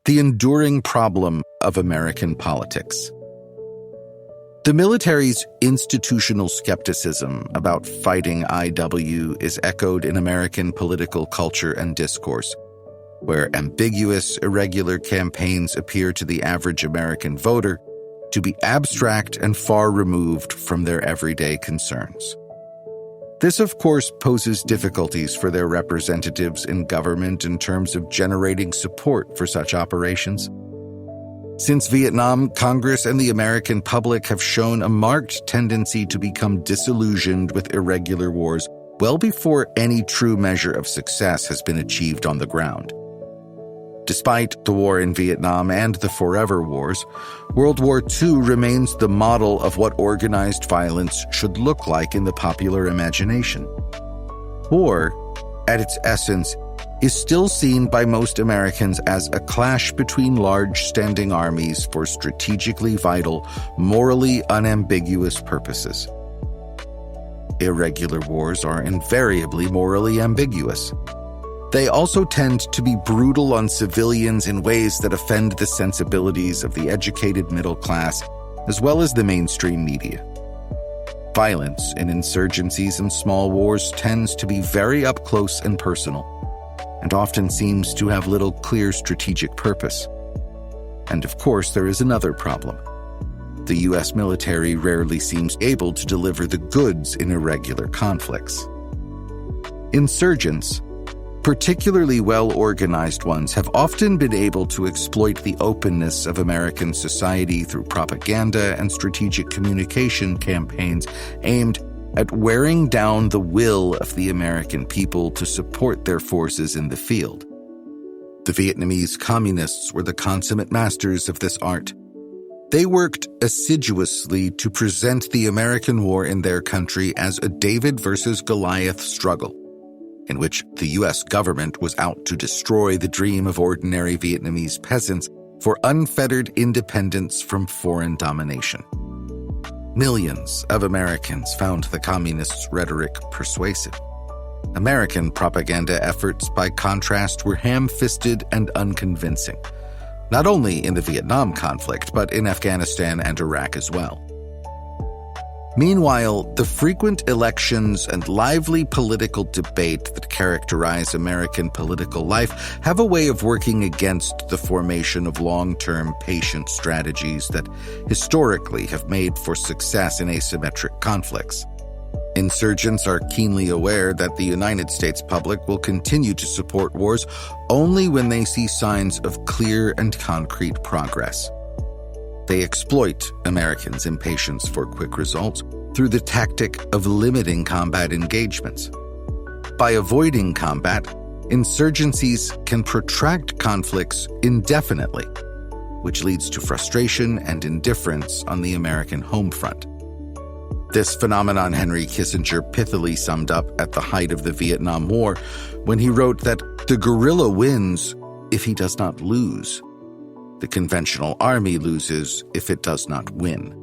the enduring problem of American politics. The military's institutional skepticism about fighting IW is echoed in American political culture and discourse, where ambiguous, irregular campaigns appear to the average American voter to be abstract and far removed from their everyday concerns. This, of course, poses difficulties for their representatives in government in terms of generating support for such operations. Since Vietnam, Congress and the American public have shown a marked tendency to become disillusioned with irregular wars well before any true measure of success has been achieved on the ground. Despite the war in Vietnam and the Forever Wars, World War II remains the model of what organized violence should look like in the popular imagination. War, at its essence, is still seen by most Americans as a clash between large standing armies for strategically vital, morally unambiguous purposes. Irregular wars are invariably morally ambiguous. They also tend to be brutal on civilians in ways that offend the sensibilities of the educated middle class, as well as the mainstream media. Violence in insurgencies and small wars tends to be very up close and personal, and often seems to have little clear strategic purpose. And of course, there is another problem. The U.S. military rarely seems able to deliver the goods in irregular conflicts. Insurgents, particularly well-organized ones, have often been able to exploit the openness of American society through propaganda and strategic communication campaigns aimed at wearing down the will of the American people to support their forces in the field. The Vietnamese communists were the consummate masters of this art. They worked assiduously to present the American war in their country as a David versus Goliath struggle, in which the U.S. government was out to destroy the dream of ordinary Vietnamese peasants for unfettered independence from foreign domination. Millions of Americans found the communists' rhetoric persuasive. American propaganda efforts, by contrast, were ham-fisted and unconvincing, not only in the Vietnam conflict, but in Afghanistan and Iraq as well. Meanwhile, the frequent elections and lively political debate that characterize American political life have a way of working against the formation of long-term patient strategies that historically have made for success in asymmetric conflicts. Insurgents are keenly aware that the United States public will continue to support wars only when they see signs of clear and concrete progress. They exploit Americans' impatience for quick results through the tactic of limiting combat engagements. By avoiding combat, insurgencies can protract conflicts indefinitely, which leads to frustration and indifference on the American home front. This phenomenon Henry Kissinger pithily summed up at the height of the Vietnam War when he wrote that the guerrilla wins if he does not lose. The conventional army loses if it does not win.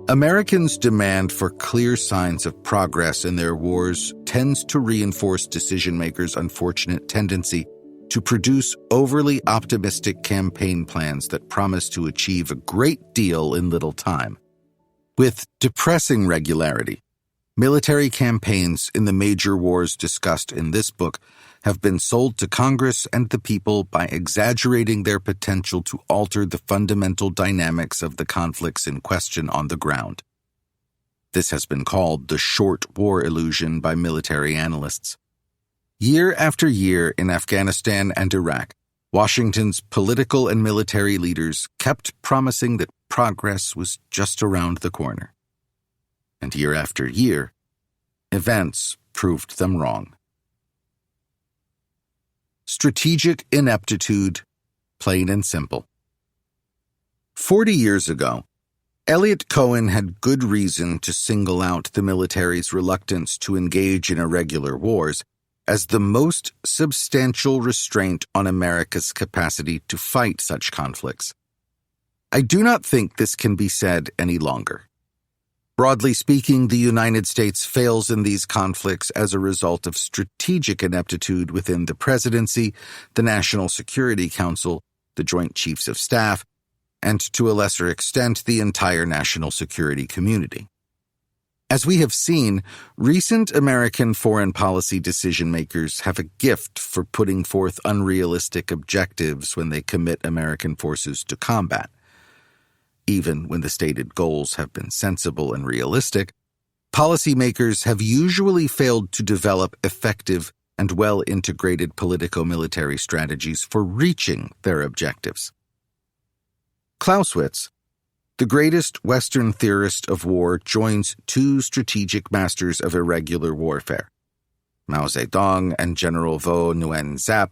Americans' demand for clear signs of progress in their wars tends to reinforce decision-makers' unfortunate tendency to produce overly optimistic campaign plans that promise to achieve a great deal in little time. With depressing regularity, military campaigns in the major wars discussed in this book have been sold to Congress and the people by exaggerating their potential to alter the fundamental dynamics of the conflicts in question on the ground. This has been called the short war illusion by military analysts. Year after year in Afghanistan and Iraq, Washington's political and military leaders kept promising that progress was just around the corner. And year after year, events proved them wrong. Strategic ineptitude, plain and simple. 40 years ago, Eliot Cohen had good reason to single out the military's reluctance to engage in irregular wars as the most substantial restraint on America's capacity to fight such conflicts. I do not think this can be said any longer. Broadly speaking, the United States fails in these conflicts as a result of strategic ineptitude within the presidency, the National Security Council, the Joint Chiefs of Staff, and to a lesser extent, the entire national security community. As we have seen, recent American foreign policy decision-makers have a gift for putting forth unrealistic objectives when they commit American forces to combat. Even when the stated goals have been sensible and realistic, policymakers have usually failed to develop effective and well-integrated politico-military strategies for reaching their objectives. Clausewitz, the greatest Western theorist of war, joins two strategic masters of irregular warfare, Mao Zedong and General Vo Nguyen Giap,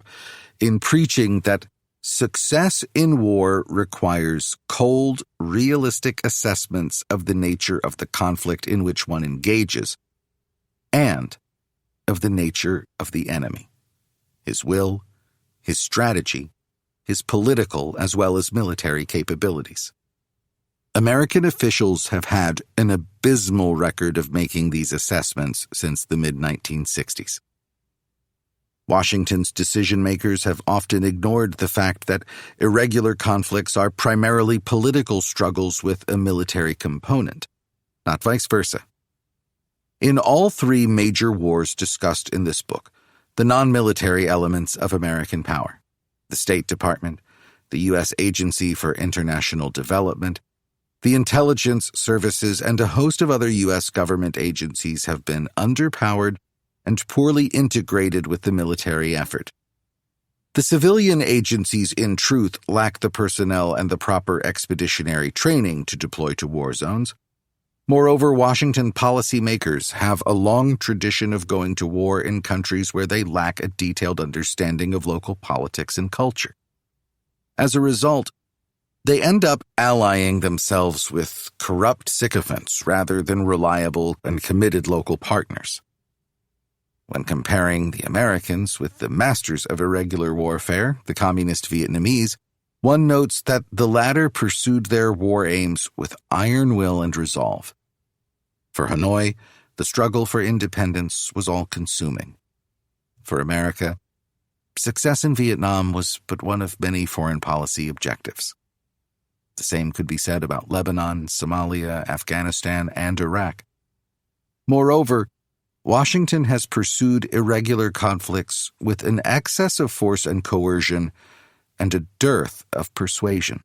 in preaching that success in war requires cold, realistic assessments of the nature of the conflict in which one engages, and of the nature of the enemy, his will, his strategy, his political as well as military capabilities. American officials have had an abysmal record of making these assessments since the mid-1960s. Washington's decision-makers have often ignored the fact that irregular conflicts are primarily political struggles with a military component, not vice versa. In all three major wars discussed in this book, the non-military elements of American power, the State Department, the U.S. Agency for International Development, the intelligence services, and a host of other U.S. government agencies have been underpowered and poorly integrated with the military effort. The civilian agencies, in truth, lack the personnel and the proper expeditionary training to deploy to war zones. Moreover, Washington policymakers have a long tradition of going to war in countries where they lack a detailed understanding of local politics and culture. As a result, they end up allying themselves with corrupt sycophants rather than reliable and committed local partners. When comparing the Americans with the masters of irregular warfare, the communist Vietnamese, one notes that the latter pursued their war aims with iron will and resolve. For Hanoi, the struggle for independence was all-consuming. For America, success in Vietnam was but one of many foreign policy objectives. The same could be said about Lebanon, Somalia, Afghanistan, and Iraq. Moreover, Washington has pursued irregular conflicts with an excess of force and coercion and a dearth of persuasion.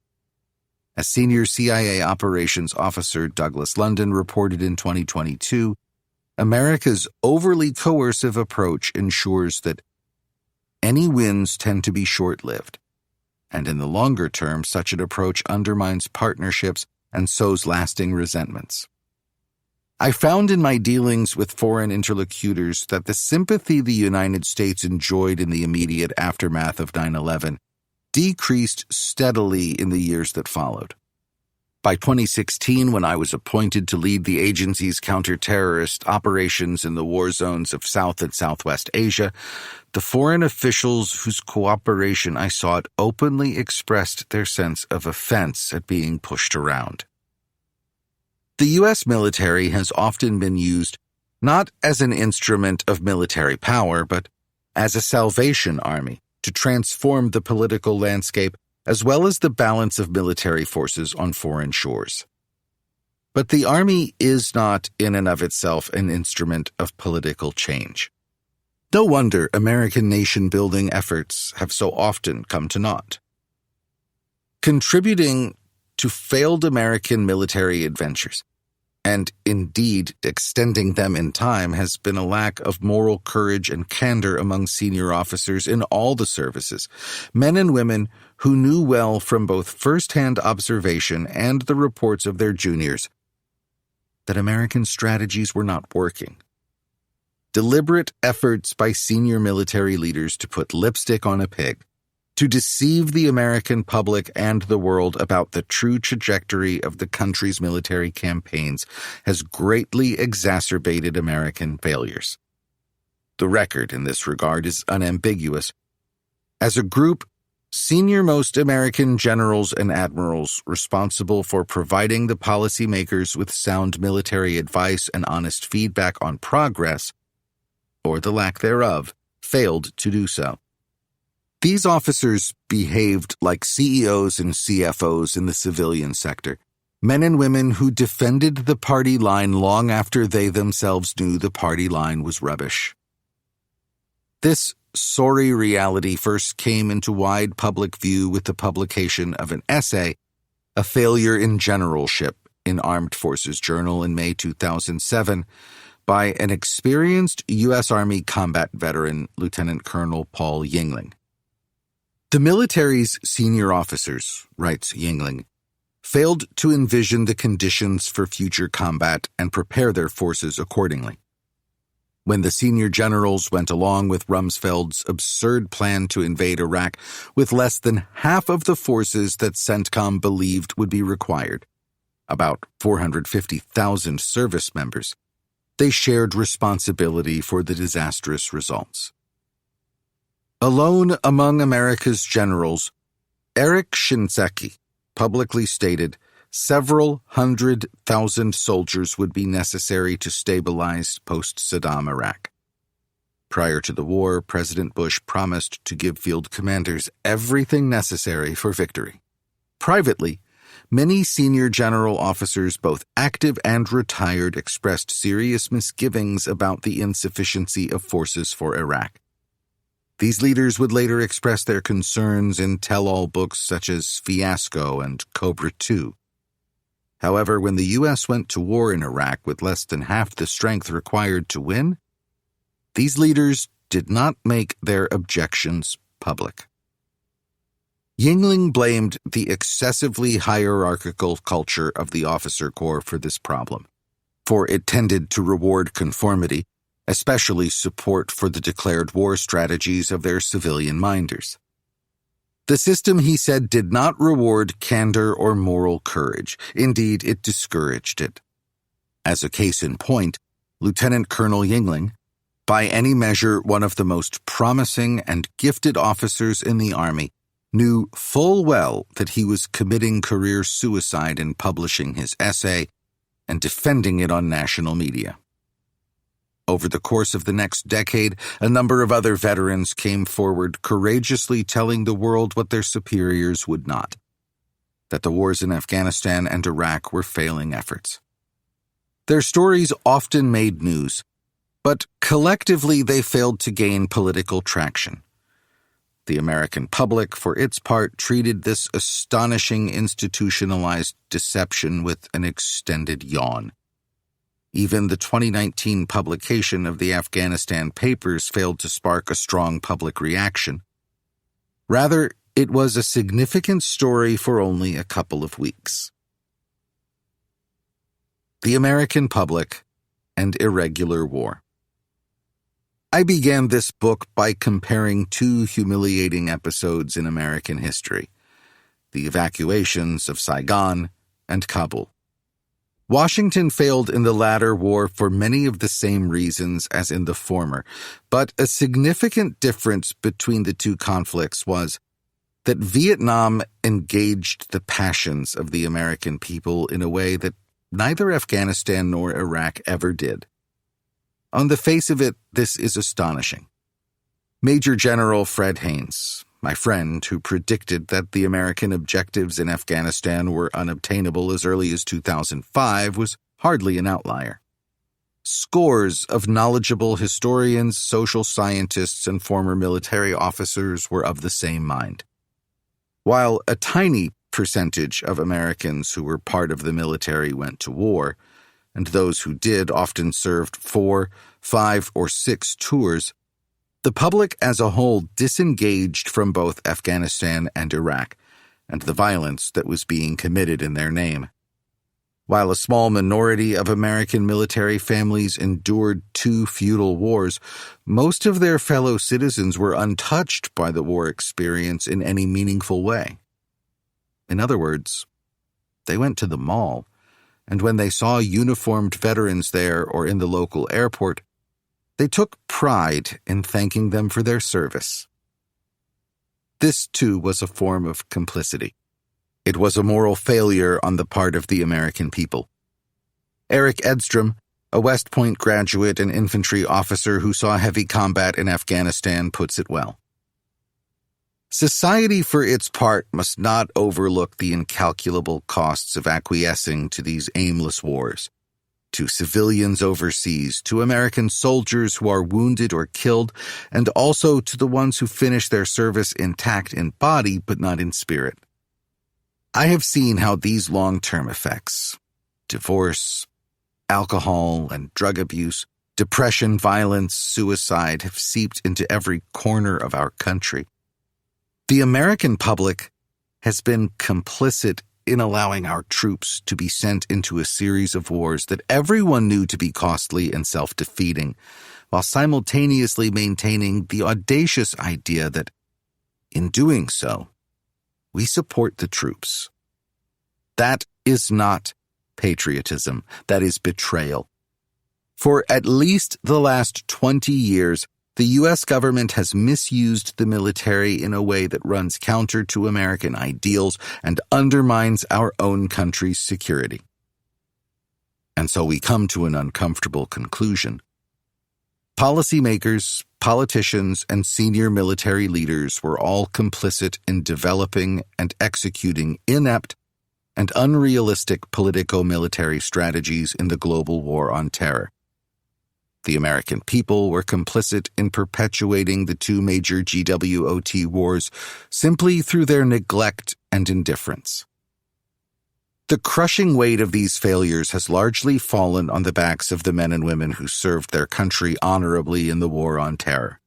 As senior CIA operations officer Douglas London reported in 2022, America's overly coercive approach ensures that any wins tend to be short-lived, and in the longer term, such an approach undermines partnerships and sows lasting resentments. I found in my dealings with foreign interlocutors that the sympathy the United States enjoyed in the immediate aftermath of 9/11 decreased steadily in the years that followed. By 2016, when I was appointed to lead the agency's counter-terrorist operations in the war zones of South and Southwest Asia, the foreign officials whose cooperation I sought openly expressed their sense of offense at being pushed around. The U.S. military has often been used not as an instrument of military power, but as a Salvation Army to transform the political landscape as well as the balance of military forces on foreign shores. But the Army is not, in and of itself, an instrument of political change. No wonder American nation-building efforts have so often come to naught. Contributing to failed American military adventures, and indeed extending them in time, has been a lack of moral courage and candor among senior officers in all the services, men and women who knew well from both first-hand observation and the reports of their juniors that American strategies were not working. Deliberate efforts by senior military leaders to put lipstick on a pig, to deceive the American public and the world about the true trajectory of the country's military campaigns, has greatly exacerbated American failures. The record in this regard is unambiguous. As a group, Senior-most American generals and admirals responsible for providing the policymakers with sound military advice and honest feedback on progress, or the lack thereof, failed to do so. These officers behaved like CEOs and CFOs in the civilian sector, men and women who defended the party line long after they themselves knew the party line was rubbish. This sorry reality first came into wide public view with the publication of an essay, A Failure in Generalship, in Armed Forces Journal in May 2007, by an experienced U.S. Army combat veteran, Lieutenant Colonel Paul Yingling. The military's senior officers, writes Yingling, failed to envision the conditions for future combat and prepare their forces accordingly. When the senior generals went along with Rumsfeld's absurd plan to invade Iraq with less than half of the forces that CENTCOM believed would be required, about 450,000 service members, they shared responsibility for the disastrous results. Alone among America's generals, Erich Shinseki publicly stated several 100,000 soldiers would be necessary to stabilize post-Saddam Iraq. Prior to the war, President Bush promised to give field commanders everything necessary for victory. Privately, many senior general officers, both active and retired, expressed serious misgivings about the insufficiency of forces for Iraq. These leaders would later express their concerns in tell-all books such as Fiasco and Cobra II. However, when the U.S. went to war in Iraq with less than half the strength required to win, these leaders did not make their objections public. Yingling blamed the excessively hierarchical culture of the officer corps for this problem, for it tended to reward conformity, especially support for the declared war strategies of their civilian minders. The system, he said, did not reward candor or moral courage. Indeed, it discouraged it. As a case in point, Lieutenant Colonel Yingling, by any measure one of the most promising and gifted officers in the Army, knew full well that he was committing career suicide in publishing his essay and defending it on national media. Over the course of the next decade, a number of other veterans came forward courageously telling the world what their superiors would not, that the wars in Afghanistan and Iraq were failing efforts. Their stories often made news, but collectively they failed to gain political traction. The American public, for its part, treated this astonishing institutionalized deception with an extended yawn. Even the 2019 publication of the Afghanistan Papers failed to spark a strong public reaction. Rather, it was a significant story for only a couple of weeks. The American Public and Irregular War. I began this book by comparing two humiliating episodes in American history, the evacuations of Saigon and Kabul. Washington failed in the latter war for many of the same reasons as in the former, but a significant difference between the two conflicts was that Vietnam engaged the passions of the American people in a way that neither Afghanistan nor Iraq ever did. On the face of it, this is astonishing. Major General Fred Haines, my friend who predicted that the American objectives in Afghanistan were unobtainable as early as 2005, was hardly an outlier. Scores of knowledgeable historians, social scientists, and former military officers were of the same mind. While a tiny percentage of Americans who were part of the military went to war, and those who did often served 4, 5, or 6 tours, the public as a whole disengaged from both Afghanistan and Iraq, and the violence that was being committed in their name. While a small minority of American military families endured 2 feudal wars, most of their fellow citizens were untouched by the war experience in any meaningful way. In other words, they went to the mall, and when they saw uniformed veterans there or in the local airport, they took pride in thanking them for their service. This, too, was a form of complicity. It was a moral failure on the part of the American people. Eric Edstrom, a West Point graduate and infantry officer who saw heavy combat in Afghanistan, puts it well. Society, for its part, must not overlook the incalculable costs of acquiescing to these aimless wars. To civilians overseas, to American soldiers who are wounded or killed, and also to the ones who finish their service intact in body but not in spirit. I have seen how these long-term effects, divorce, alcohol and drug abuse, depression, violence, suicide, have seeped into every corner of our country. The American public has been complicit in allowing our troops to be sent into a series of wars that everyone knew to be costly and self-defeating, while simultaneously maintaining the audacious idea that, in doing so, we support the troops. That is not patriotism. That is betrayal. For at least the last 20 years, the U.S. government has misused the military in a way that runs counter to American ideals and undermines our own country's security. And so we come to an uncomfortable conclusion. Policymakers, politicians, and senior military leaders were all complicit in developing and executing inept and unrealistic politico-military strategies in the global war on terror. The American people were complicit in perpetuating the two major GWOT wars simply through their neglect and indifference. The crushing weight of these failures has largely fallen on the backs of the men and women who served their country honorably in the war on terror.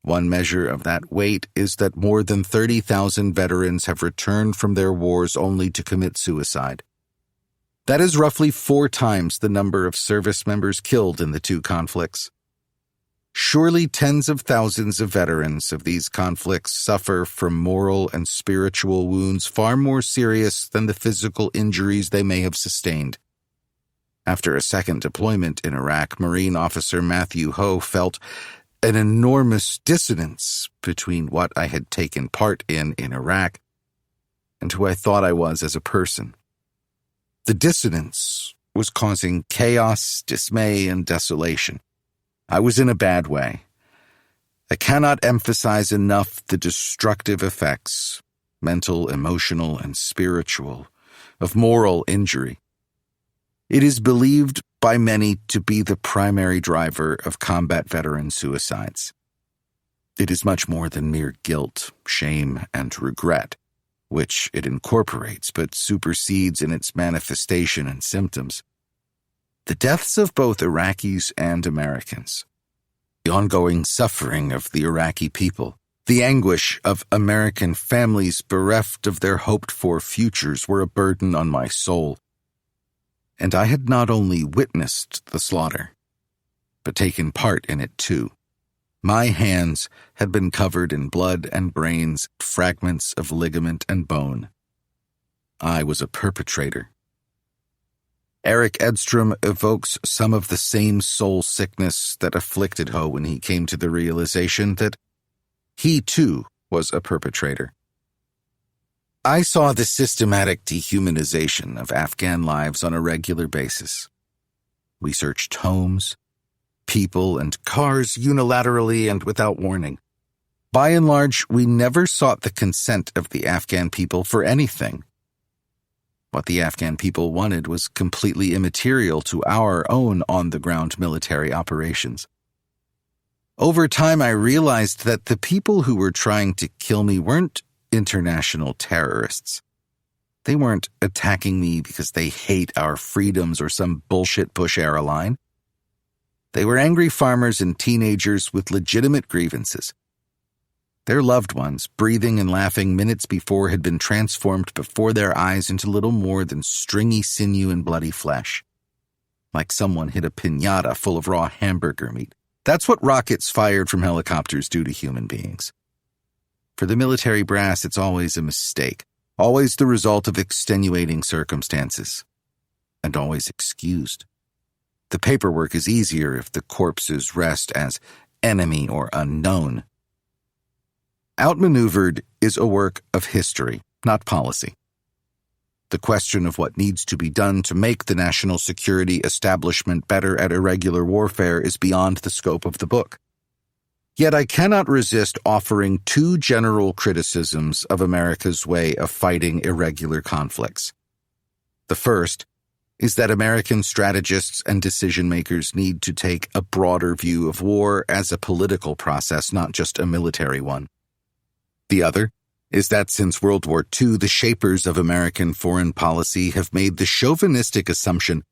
One measure of that weight is that more than 30,000 veterans have returned from their wars only to commit suicide. That is roughly 4 times the number of service members killed in the two conflicts. Surely tens of thousands of veterans of these conflicts suffer from moral and spiritual wounds far more serious than the physical injuries they may have sustained. After a second deployment in Iraq, Marine Officer Matthew Ho felt an enormous dissonance between what I had taken part in Iraq and who I thought I was as a person. The dissonance was causing chaos, dismay, and desolation. I was in a bad way. I cannot emphasize enough the destructive effects, mental, emotional, and spiritual, of moral injury. It is believed by many to be the primary driver of combat veteran suicides. It is much more than mere guilt, shame, and regret, which it incorporates but supersedes in its manifestation and symptoms. The deaths of both Iraqis and Americans, the ongoing suffering of the Iraqi people, the anguish of American families bereft of their hoped-for futures were a burden on my soul. And I had not only witnessed the slaughter, but taken part in it too. My hands had been covered in blood and brains, fragments of ligament and bone. I was a perpetrator. Eric Edstrom evokes some of the same soul sickness that afflicted Ho when he came to the realization that he too was a perpetrator. I saw the systematic dehumanization of Afghan lives on a regular basis. We searched homes, people, and cars unilaterally and without warning. By and large, we never sought the consent of the Afghan people for anything. What the Afghan people wanted was completely immaterial to our own on-the-ground military operations. Over time, I realized that the people who were trying to kill me weren't international terrorists. They weren't attacking me because they hate our freedoms or some bullshit Bush-era line. They were angry farmers and teenagers with legitimate grievances. Their loved ones, breathing and laughing minutes before, had been transformed before their eyes into little more than stringy sinew and bloody flesh. Like someone hit a piñata full of raw hamburger meat. That's what rockets fired from helicopters do to human beings. For the military brass, it's always a mistake, always the result of extenuating circumstances, and always excused. The paperwork is easier if the corpses rest as enemy or unknown. Outmaneuvered is a work of history, not policy. The question of what needs to be done to make the national security establishment better at irregular warfare is beyond the scope of the book. Yet I cannot resist offering two general criticisms of America's way of fighting irregular conflicts. The first is that American strategists and decision-makers need to take a broader view of war as a political process, not just a military one. The other is that since World War II, the shapers of American foreign policy have made the chauvinistic assumption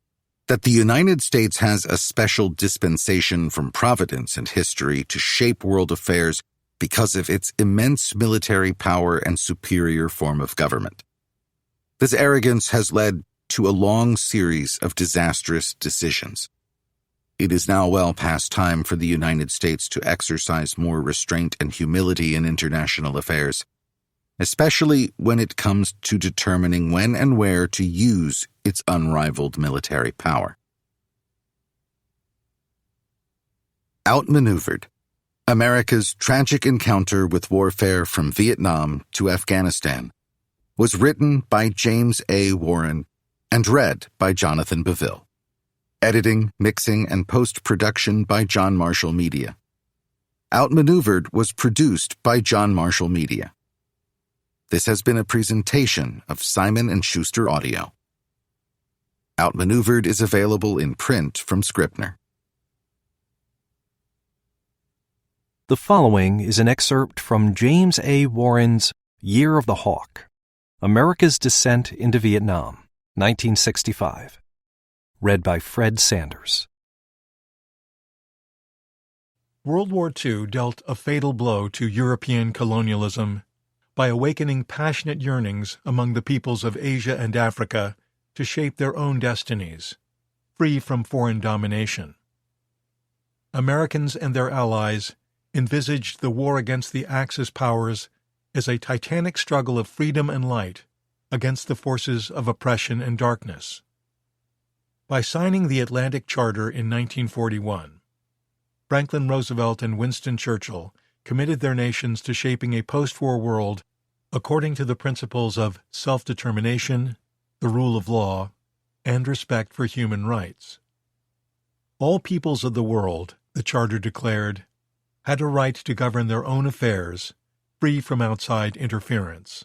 that the United States has a special dispensation from providence and history to shape world affairs because of its immense military power and superior form of government. This arrogance has led to a long series of disastrous decisions. It is now well past time for the United States to exercise more restraint and humility in international affairs, especially when it comes to determining when and where to use its unrivaled military power. Outmaneuvered: America's Tragic Encounter with Warfare from Vietnam to Afghanistan was written by James A. Warren and read by Jonathan Beville. Editing, mixing, and post-production by John Marshall Media. Outmaneuvered was produced by John Marshall Media. This has been a presentation of Simon & Schuster Audio. Outmaneuvered is available in print from Scribner. The following is an excerpt from James A. Warren's Year of the Hawk, America's Descent into Vietnam, 1965. Read by Fred Sanders. World War II dealt a fatal blow to European colonialism by awakening passionate yearnings among the peoples of Asia and Africa to shape their own destinies, free from foreign domination. Americans and their allies envisaged the war against the Axis powers as a titanic struggle of freedom and light against the forces of oppression and darkness. By signing the Atlantic Charter in 1941, Franklin Roosevelt and Winston Churchill committed their nations to shaping a post-war world according to the principles of self-determination, the rule of law, and respect for human rights. All peoples of the world, the Charter declared, had a right to govern their own affairs, free from outside interference.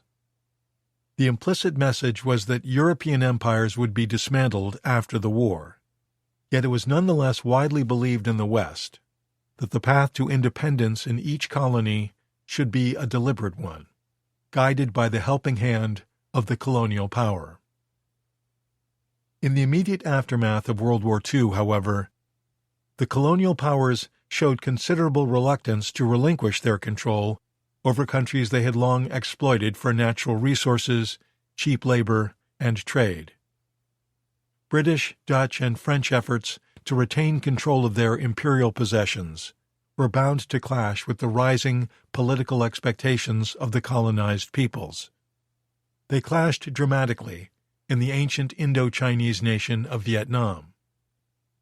The implicit message was that European empires would be dismantled after the war, yet it was nonetheless widely believed in the West that the path to independence in each colony should be a deliberate one, guided by the helping hand of the colonial power. In the immediate aftermath of World War II, however, the colonial powers showed considerable reluctance to relinquish their control over countries they had long exploited for natural resources, cheap labor, and trade. British, Dutch, and French efforts to retain control of their imperial possessions were bound to clash with the rising political expectations of the colonized peoples. They clashed dramatically in the ancient Indo-Chinese nation of Vietnam,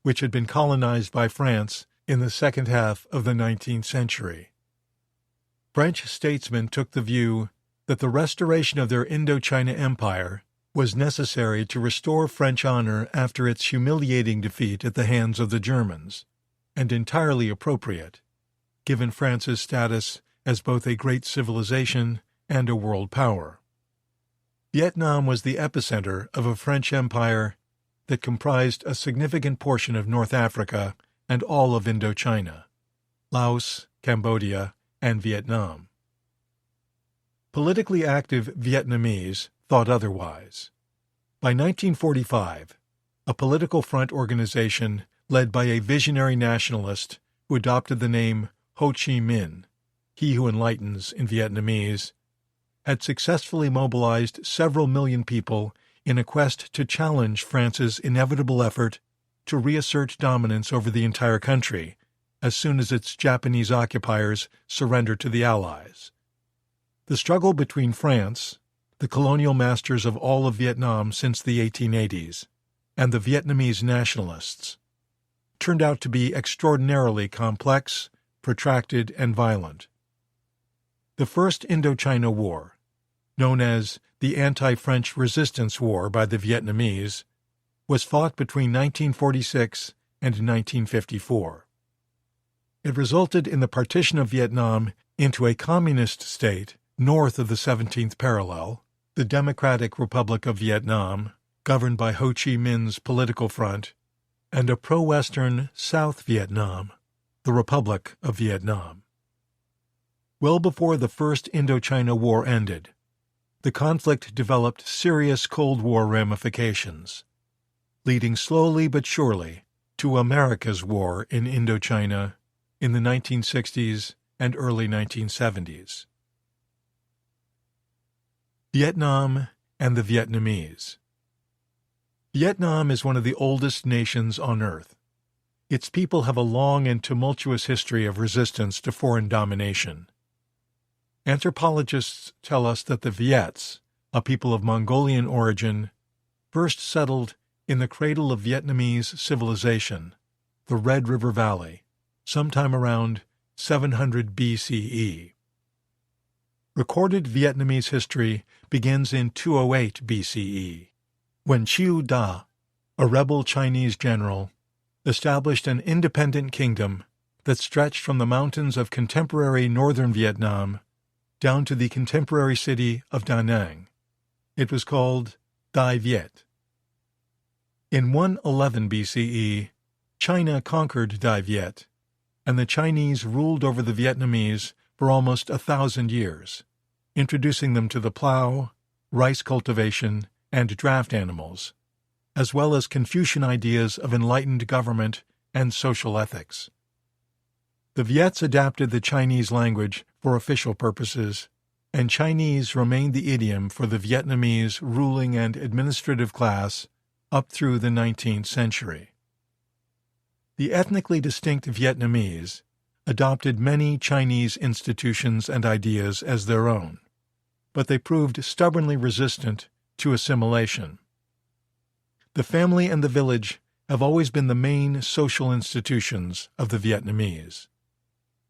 which had been colonized by France in the second half of the 19th century. French statesmen took the view that the restoration of their Indochina Empire was necessary to restore French honor after its humiliating defeat at the hands of the Germans, and entirely appropriate, given France's status as both a great civilization and a world power. Vietnam was the epicenter of a French empire that comprised a significant portion of North Africa and all of Indochina, Laos, Cambodia, and Vietnam. Politically active Vietnamese thought otherwise. By 1945, a political front organization led by a visionary nationalist who adopted the name Ho Chi Minh, he who enlightens in Vietnamese, had successfully mobilized several million people in a quest to challenge France's inevitable effort to reassert dominance over the entire country as soon as its Japanese occupiers surrendered to the Allies. The struggle between France, the colonial masters of all of Vietnam since the 1880s, and the Vietnamese nationalists turned out to be extraordinarily complex, protracted, and violent. The First Indochina War, known as the Anti-French Resistance War by the Vietnamese, was fought between 1946 and 1954. It resulted in the partition of Vietnam into a communist state north of the 17th parallel, the Democratic Republic of Vietnam, governed by Ho Chi Minh's political front, and a pro-Western South Vietnam, the Republic of Vietnam. Well before the First Indochina War ended, the conflict developed serious Cold War ramifications, leading slowly but surely to America's war in Indochina in the 1960s and early 1970s. Vietnam and the Vietnamese. Vietnam is one of the oldest nations on Earth. Its people have a long and tumultuous history of resistance to foreign domination. Anthropologists tell us that the Viets, a people of Mongolian origin, first settled in the cradle of Vietnamese civilization, the Red River Valley, sometime around 700 BCE. Recorded Vietnamese history begins in 208 BCE, when Chiu Da, a rebel Chinese general, established an independent kingdom that stretched from the mountains of contemporary northern Vietnam down to the contemporary city of Da Nang. It was called Dai Viet. In 111 BCE, China conquered Dai Viet, and the Chinese ruled over the Vietnamese for almost 1,000 years, introducing them to the plow, rice cultivation, and draft animals, as well as Confucian ideas of enlightened government and social ethics. The Viets adapted the Chinese language for official purposes, and Chinese remained the idiom for the Vietnamese ruling and administrative class up through the 19th century. The ethnically distinct Vietnamese adopted many Chinese institutions and ideas as their own, but they proved stubbornly resistant to assimilation. The family and the village have always been the main social institutions of the Vietnamese.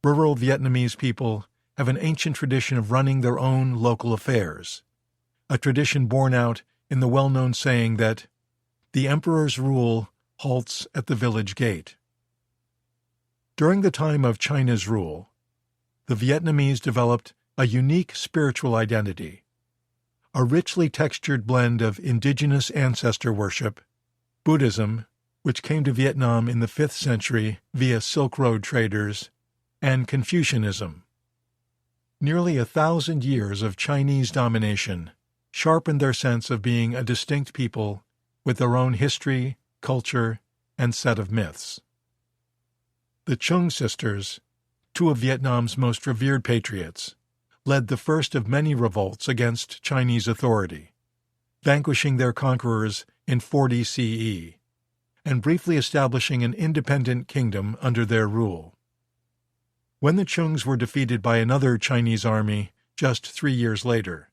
Rural Vietnamese people have an ancient tradition of running their own local affairs, a tradition borne out in the well-known saying that the emperor's rule halts at the village gate. During the time of China's rule, the Vietnamese developed a unique spiritual identity, a richly textured blend of indigenous ancestor worship, Buddhism, which came to Vietnam in the 5th century via Silk Road traders, and Confucianism. Nearly 1,000 years of Chinese domination sharpened their sense of being a distinct people with their own history, culture, and set of myths. The Chung sisters, two of Vietnam's most revered patriots, led the first of many revolts against Chinese authority, vanquishing their conquerors in 40 CE, and briefly establishing an independent kingdom under their rule. When the Chungs were defeated by another Chinese army just 3 years later,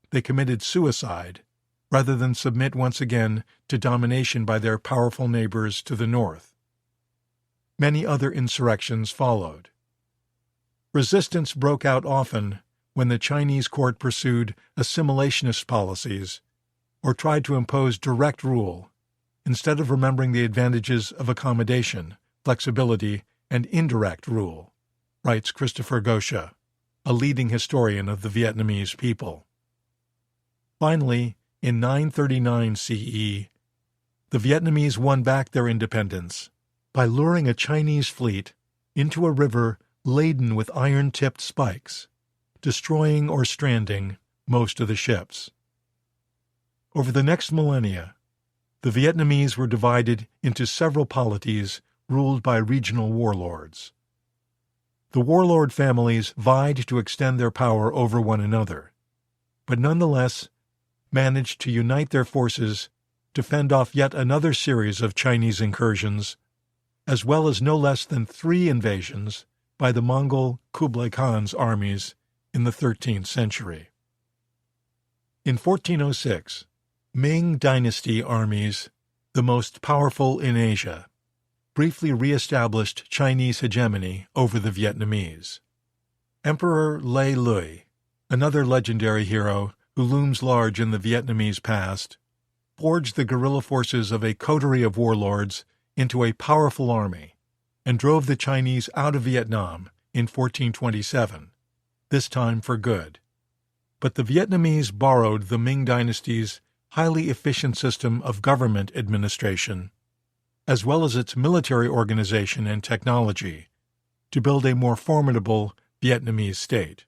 they committed suicide rather than submit once again to domination by their powerful neighbors to the north. Many other insurrections followed. Resistance broke out often when the Chinese court pursued assimilationist policies or tried to impose direct rule instead of remembering the advantages of accommodation, flexibility, and indirect rule, writes Christopher Gosha, a leading historian of the Vietnamese people. Finally, in 939 CE, the Vietnamese won back their independence by luring a Chinese fleet into a river laden with iron-tipped spikes, destroying or stranding most of the ships. Over the next millennia, the Vietnamese were divided into several polities ruled by regional warlords. The warlord families vied to extend their power over one another, but nonetheless managed to unite their forces to fend off yet another series of Chinese incursions, as well as no less than 3 invasions by the Mongol Kublai Khan's armies in the 13th century. In 1406, Ming Dynasty armies, the most powerful in Asia, briefly re-established Chinese hegemony over the Vietnamese. Emperor Lê Lợi another legendary hero who looms large in the Vietnamese past, forged the guerrilla forces of a coterie of warlords into a powerful army and drove the Chinese out of Vietnam in 1427, this time for good. But the Vietnamese borrowed the Ming Dynasty's highly efficient system of government administration, as well as its military organization and technology, to build a more formidable Vietnamese state.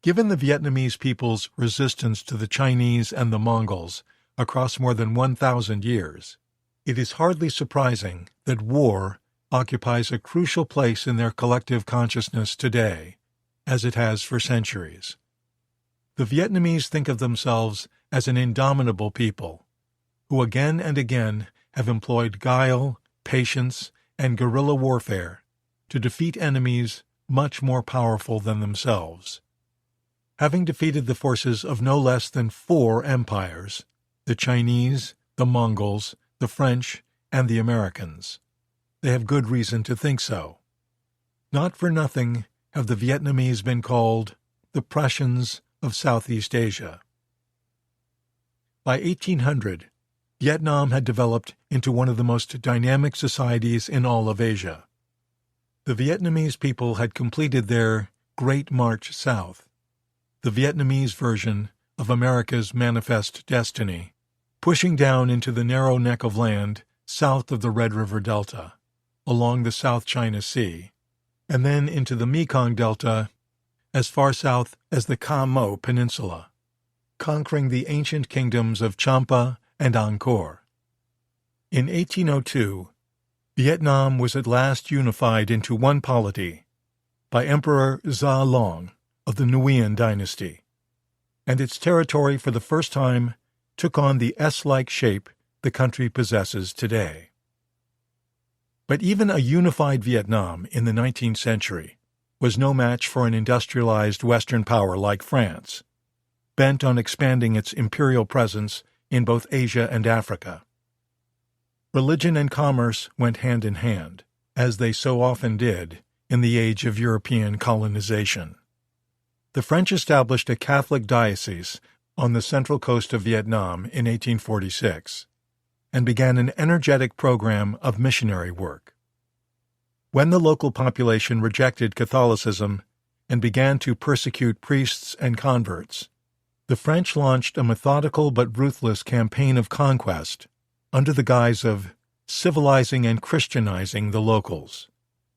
Given the Vietnamese people's resistance to the Chinese and the Mongols across more than 1,000 years, it is hardly surprising that war occupies a crucial place in their collective consciousness today, as it has for centuries. The Vietnamese think of themselves as an indomitable people, who again and again have employed guile, patience, and guerrilla warfare to defeat enemies much more powerful than themselves. Having defeated the forces of no less than 4 empires, the Chinese, the Mongols, the French, and the Americans, they have good reason to think so. Not for nothing have the Vietnamese been called the Prussians of Southeast Asia. By 1800, Vietnam had developed into one of the most dynamic societies in all of Asia. The Vietnamese people had completed their Great March South, the Vietnamese version of America's Manifest Destiny, pushing down into the narrow neck of land south of the Red River Delta, along the South China Sea, and then into the Mekong Delta as far south as the Cam Mo Peninsula, conquering the ancient kingdoms of Champa and Angkor. In 1802, Vietnam was at last unified into one polity by Emperor Gia Long of the Nguyen dynasty, and its territory for the first time took on the S-like shape the country possesses today. But even a unified Vietnam in the 19th century was no match for an industrialized Western power like France, bent on expanding its imperial presence in both Asia and Africa. Religion and commerce went hand in hand, as they so often did in the age of European colonization. The French established a Catholic diocese on the central coast of Vietnam in 1846, and began an energetic program of missionary work. When the local population rejected Catholicism and began to persecute priests and converts, the French launched a methodical but ruthless campaign of conquest under the guise of civilizing and Christianizing the locals.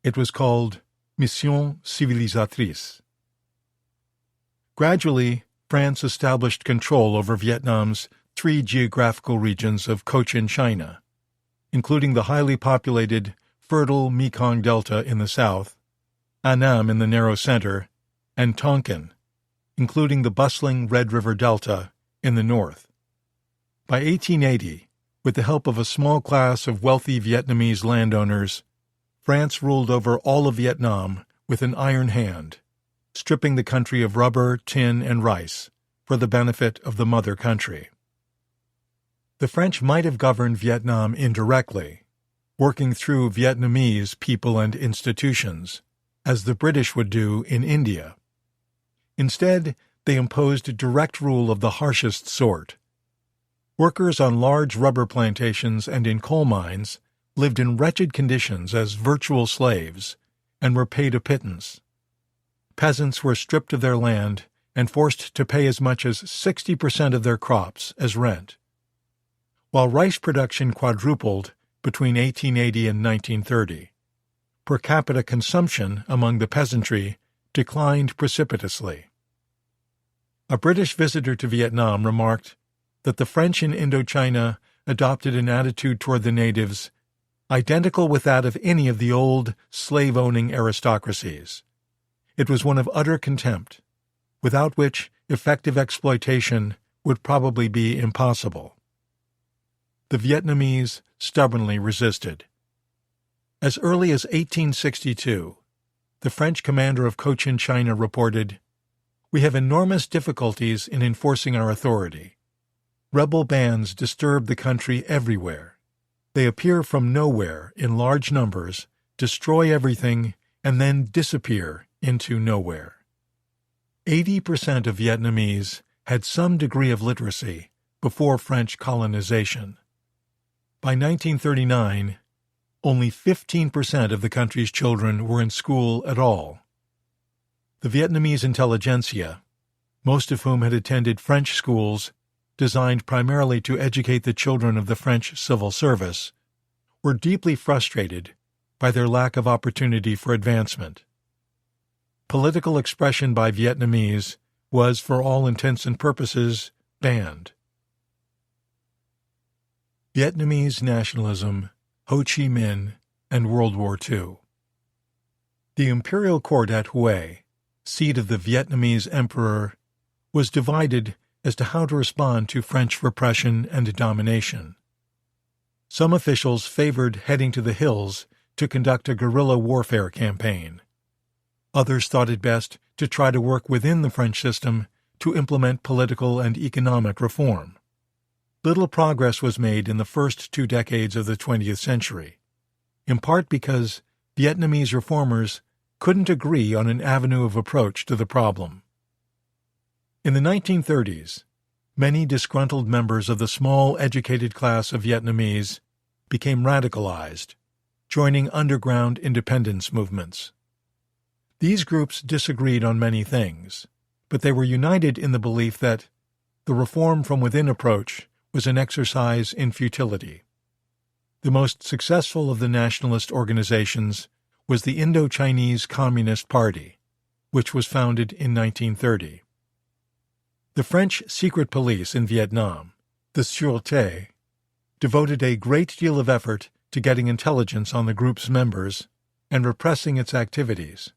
It was called Mission Civilisatrice. Gradually, France established control over Vietnam's 3 geographical regions of Cochin China, including the highly populated, fertile Mekong Delta in the south, Annam in the narrow center, and Tonkin, including the bustling Red River Delta in the north. By 1880, with the help of a small class of wealthy Vietnamese landowners, France ruled over all of Vietnam with an iron hand, stripping the country of rubber, tin, and rice for the benefit of the mother country. The French might have governed Vietnam indirectly, working through Vietnamese people and institutions, as the British would do in India. Instead, they imposed direct rule of the harshest sort. Workers on large rubber plantations and in coal mines lived in wretched conditions as virtual slaves and were paid a pittance. Peasants were stripped of their land and forced to pay as much as 60% of their crops as rent. While rice production quadrupled between 1880 and 1930, per capita consumption among the peasantry declined precipitously. A British visitor to Vietnam remarked that the French in Indochina adopted an attitude toward the natives identical with that of any of the old slave-owning aristocracies. It was one of utter contempt, without which effective exploitation would probably be impossible. The Vietnamese stubbornly resisted. As early as 1862, the French commander of Cochin China reported, "We have enormous difficulties in enforcing our authority. Rebel bands disturb the country everywhere. They appear from nowhere in large numbers, destroy everything, and then disappear into nowhere." 80% of Vietnamese had some degree of literacy before French colonization. By 1939, only 15% of the country's children were in school at all. The Vietnamese intelligentsia, most of whom had attended French schools designed primarily to educate the children of the French civil service, were deeply frustrated by their lack of opportunity for advancement. Political expression by Vietnamese was, for all intents and purposes, banned. Vietnamese nationalism, Ho Chi Minh, and World War II. The imperial court at Hue, seat of the Vietnamese emperor, was divided as to how to respond to French repression and domination. Some officials favored heading to the hills to conduct a guerrilla warfare campaign. Others thought it best to try to work within the French system to implement political and economic reform. Little progress was made in the first 2 decades of the 20th century, in part because Vietnamese reformers couldn't agree on an avenue of approach to the problem. In the 1930s, many disgruntled members of the small educated class of Vietnamese became radicalized, joining underground independence movements. These groups disagreed on many things, but they were united in the belief that the reform-from-within approach was an exercise in futility. The most successful of the nationalist organizations was the Indo-Chinese Communist Party, which was founded in 1930. The French secret police in Vietnam, the Sûreté, devoted a great deal of effort to getting intelligence on the group's members and repressing its activities,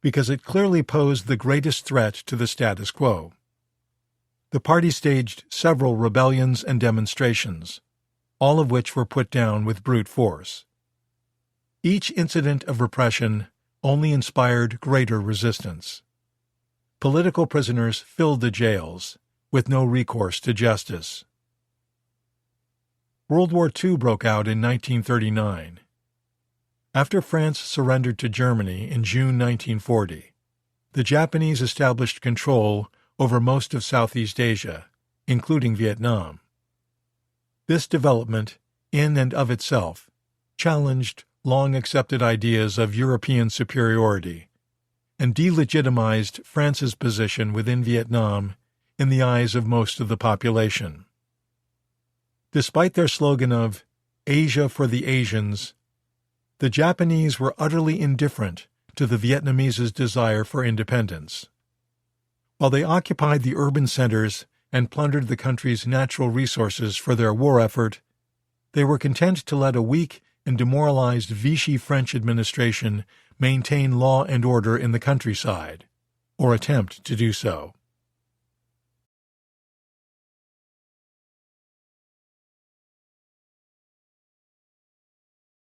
because it clearly posed the greatest threat to the status quo. The party staged several rebellions and demonstrations, all of which were put down with brute force. Each incident of repression only inspired greater resistance. Political prisoners filled the jails, with no recourse to justice. World War II broke out in 1939. After France surrendered to Germany in June 1940, the Japanese established control over most of Southeast Asia, including Vietnam. This development, in and of itself, challenged long-accepted ideas of European superiority and delegitimized France's position within Vietnam in the eyes of most of the population. Despite their slogan of "Asia for the Asians," the Japanese were utterly indifferent to the Vietnamese' desire for independence. While they occupied the urban centers and plundered the country's natural resources for their war effort, they were content to let a weak and demoralized Vichy French administration maintain law and order in the countryside, or attempt to do so.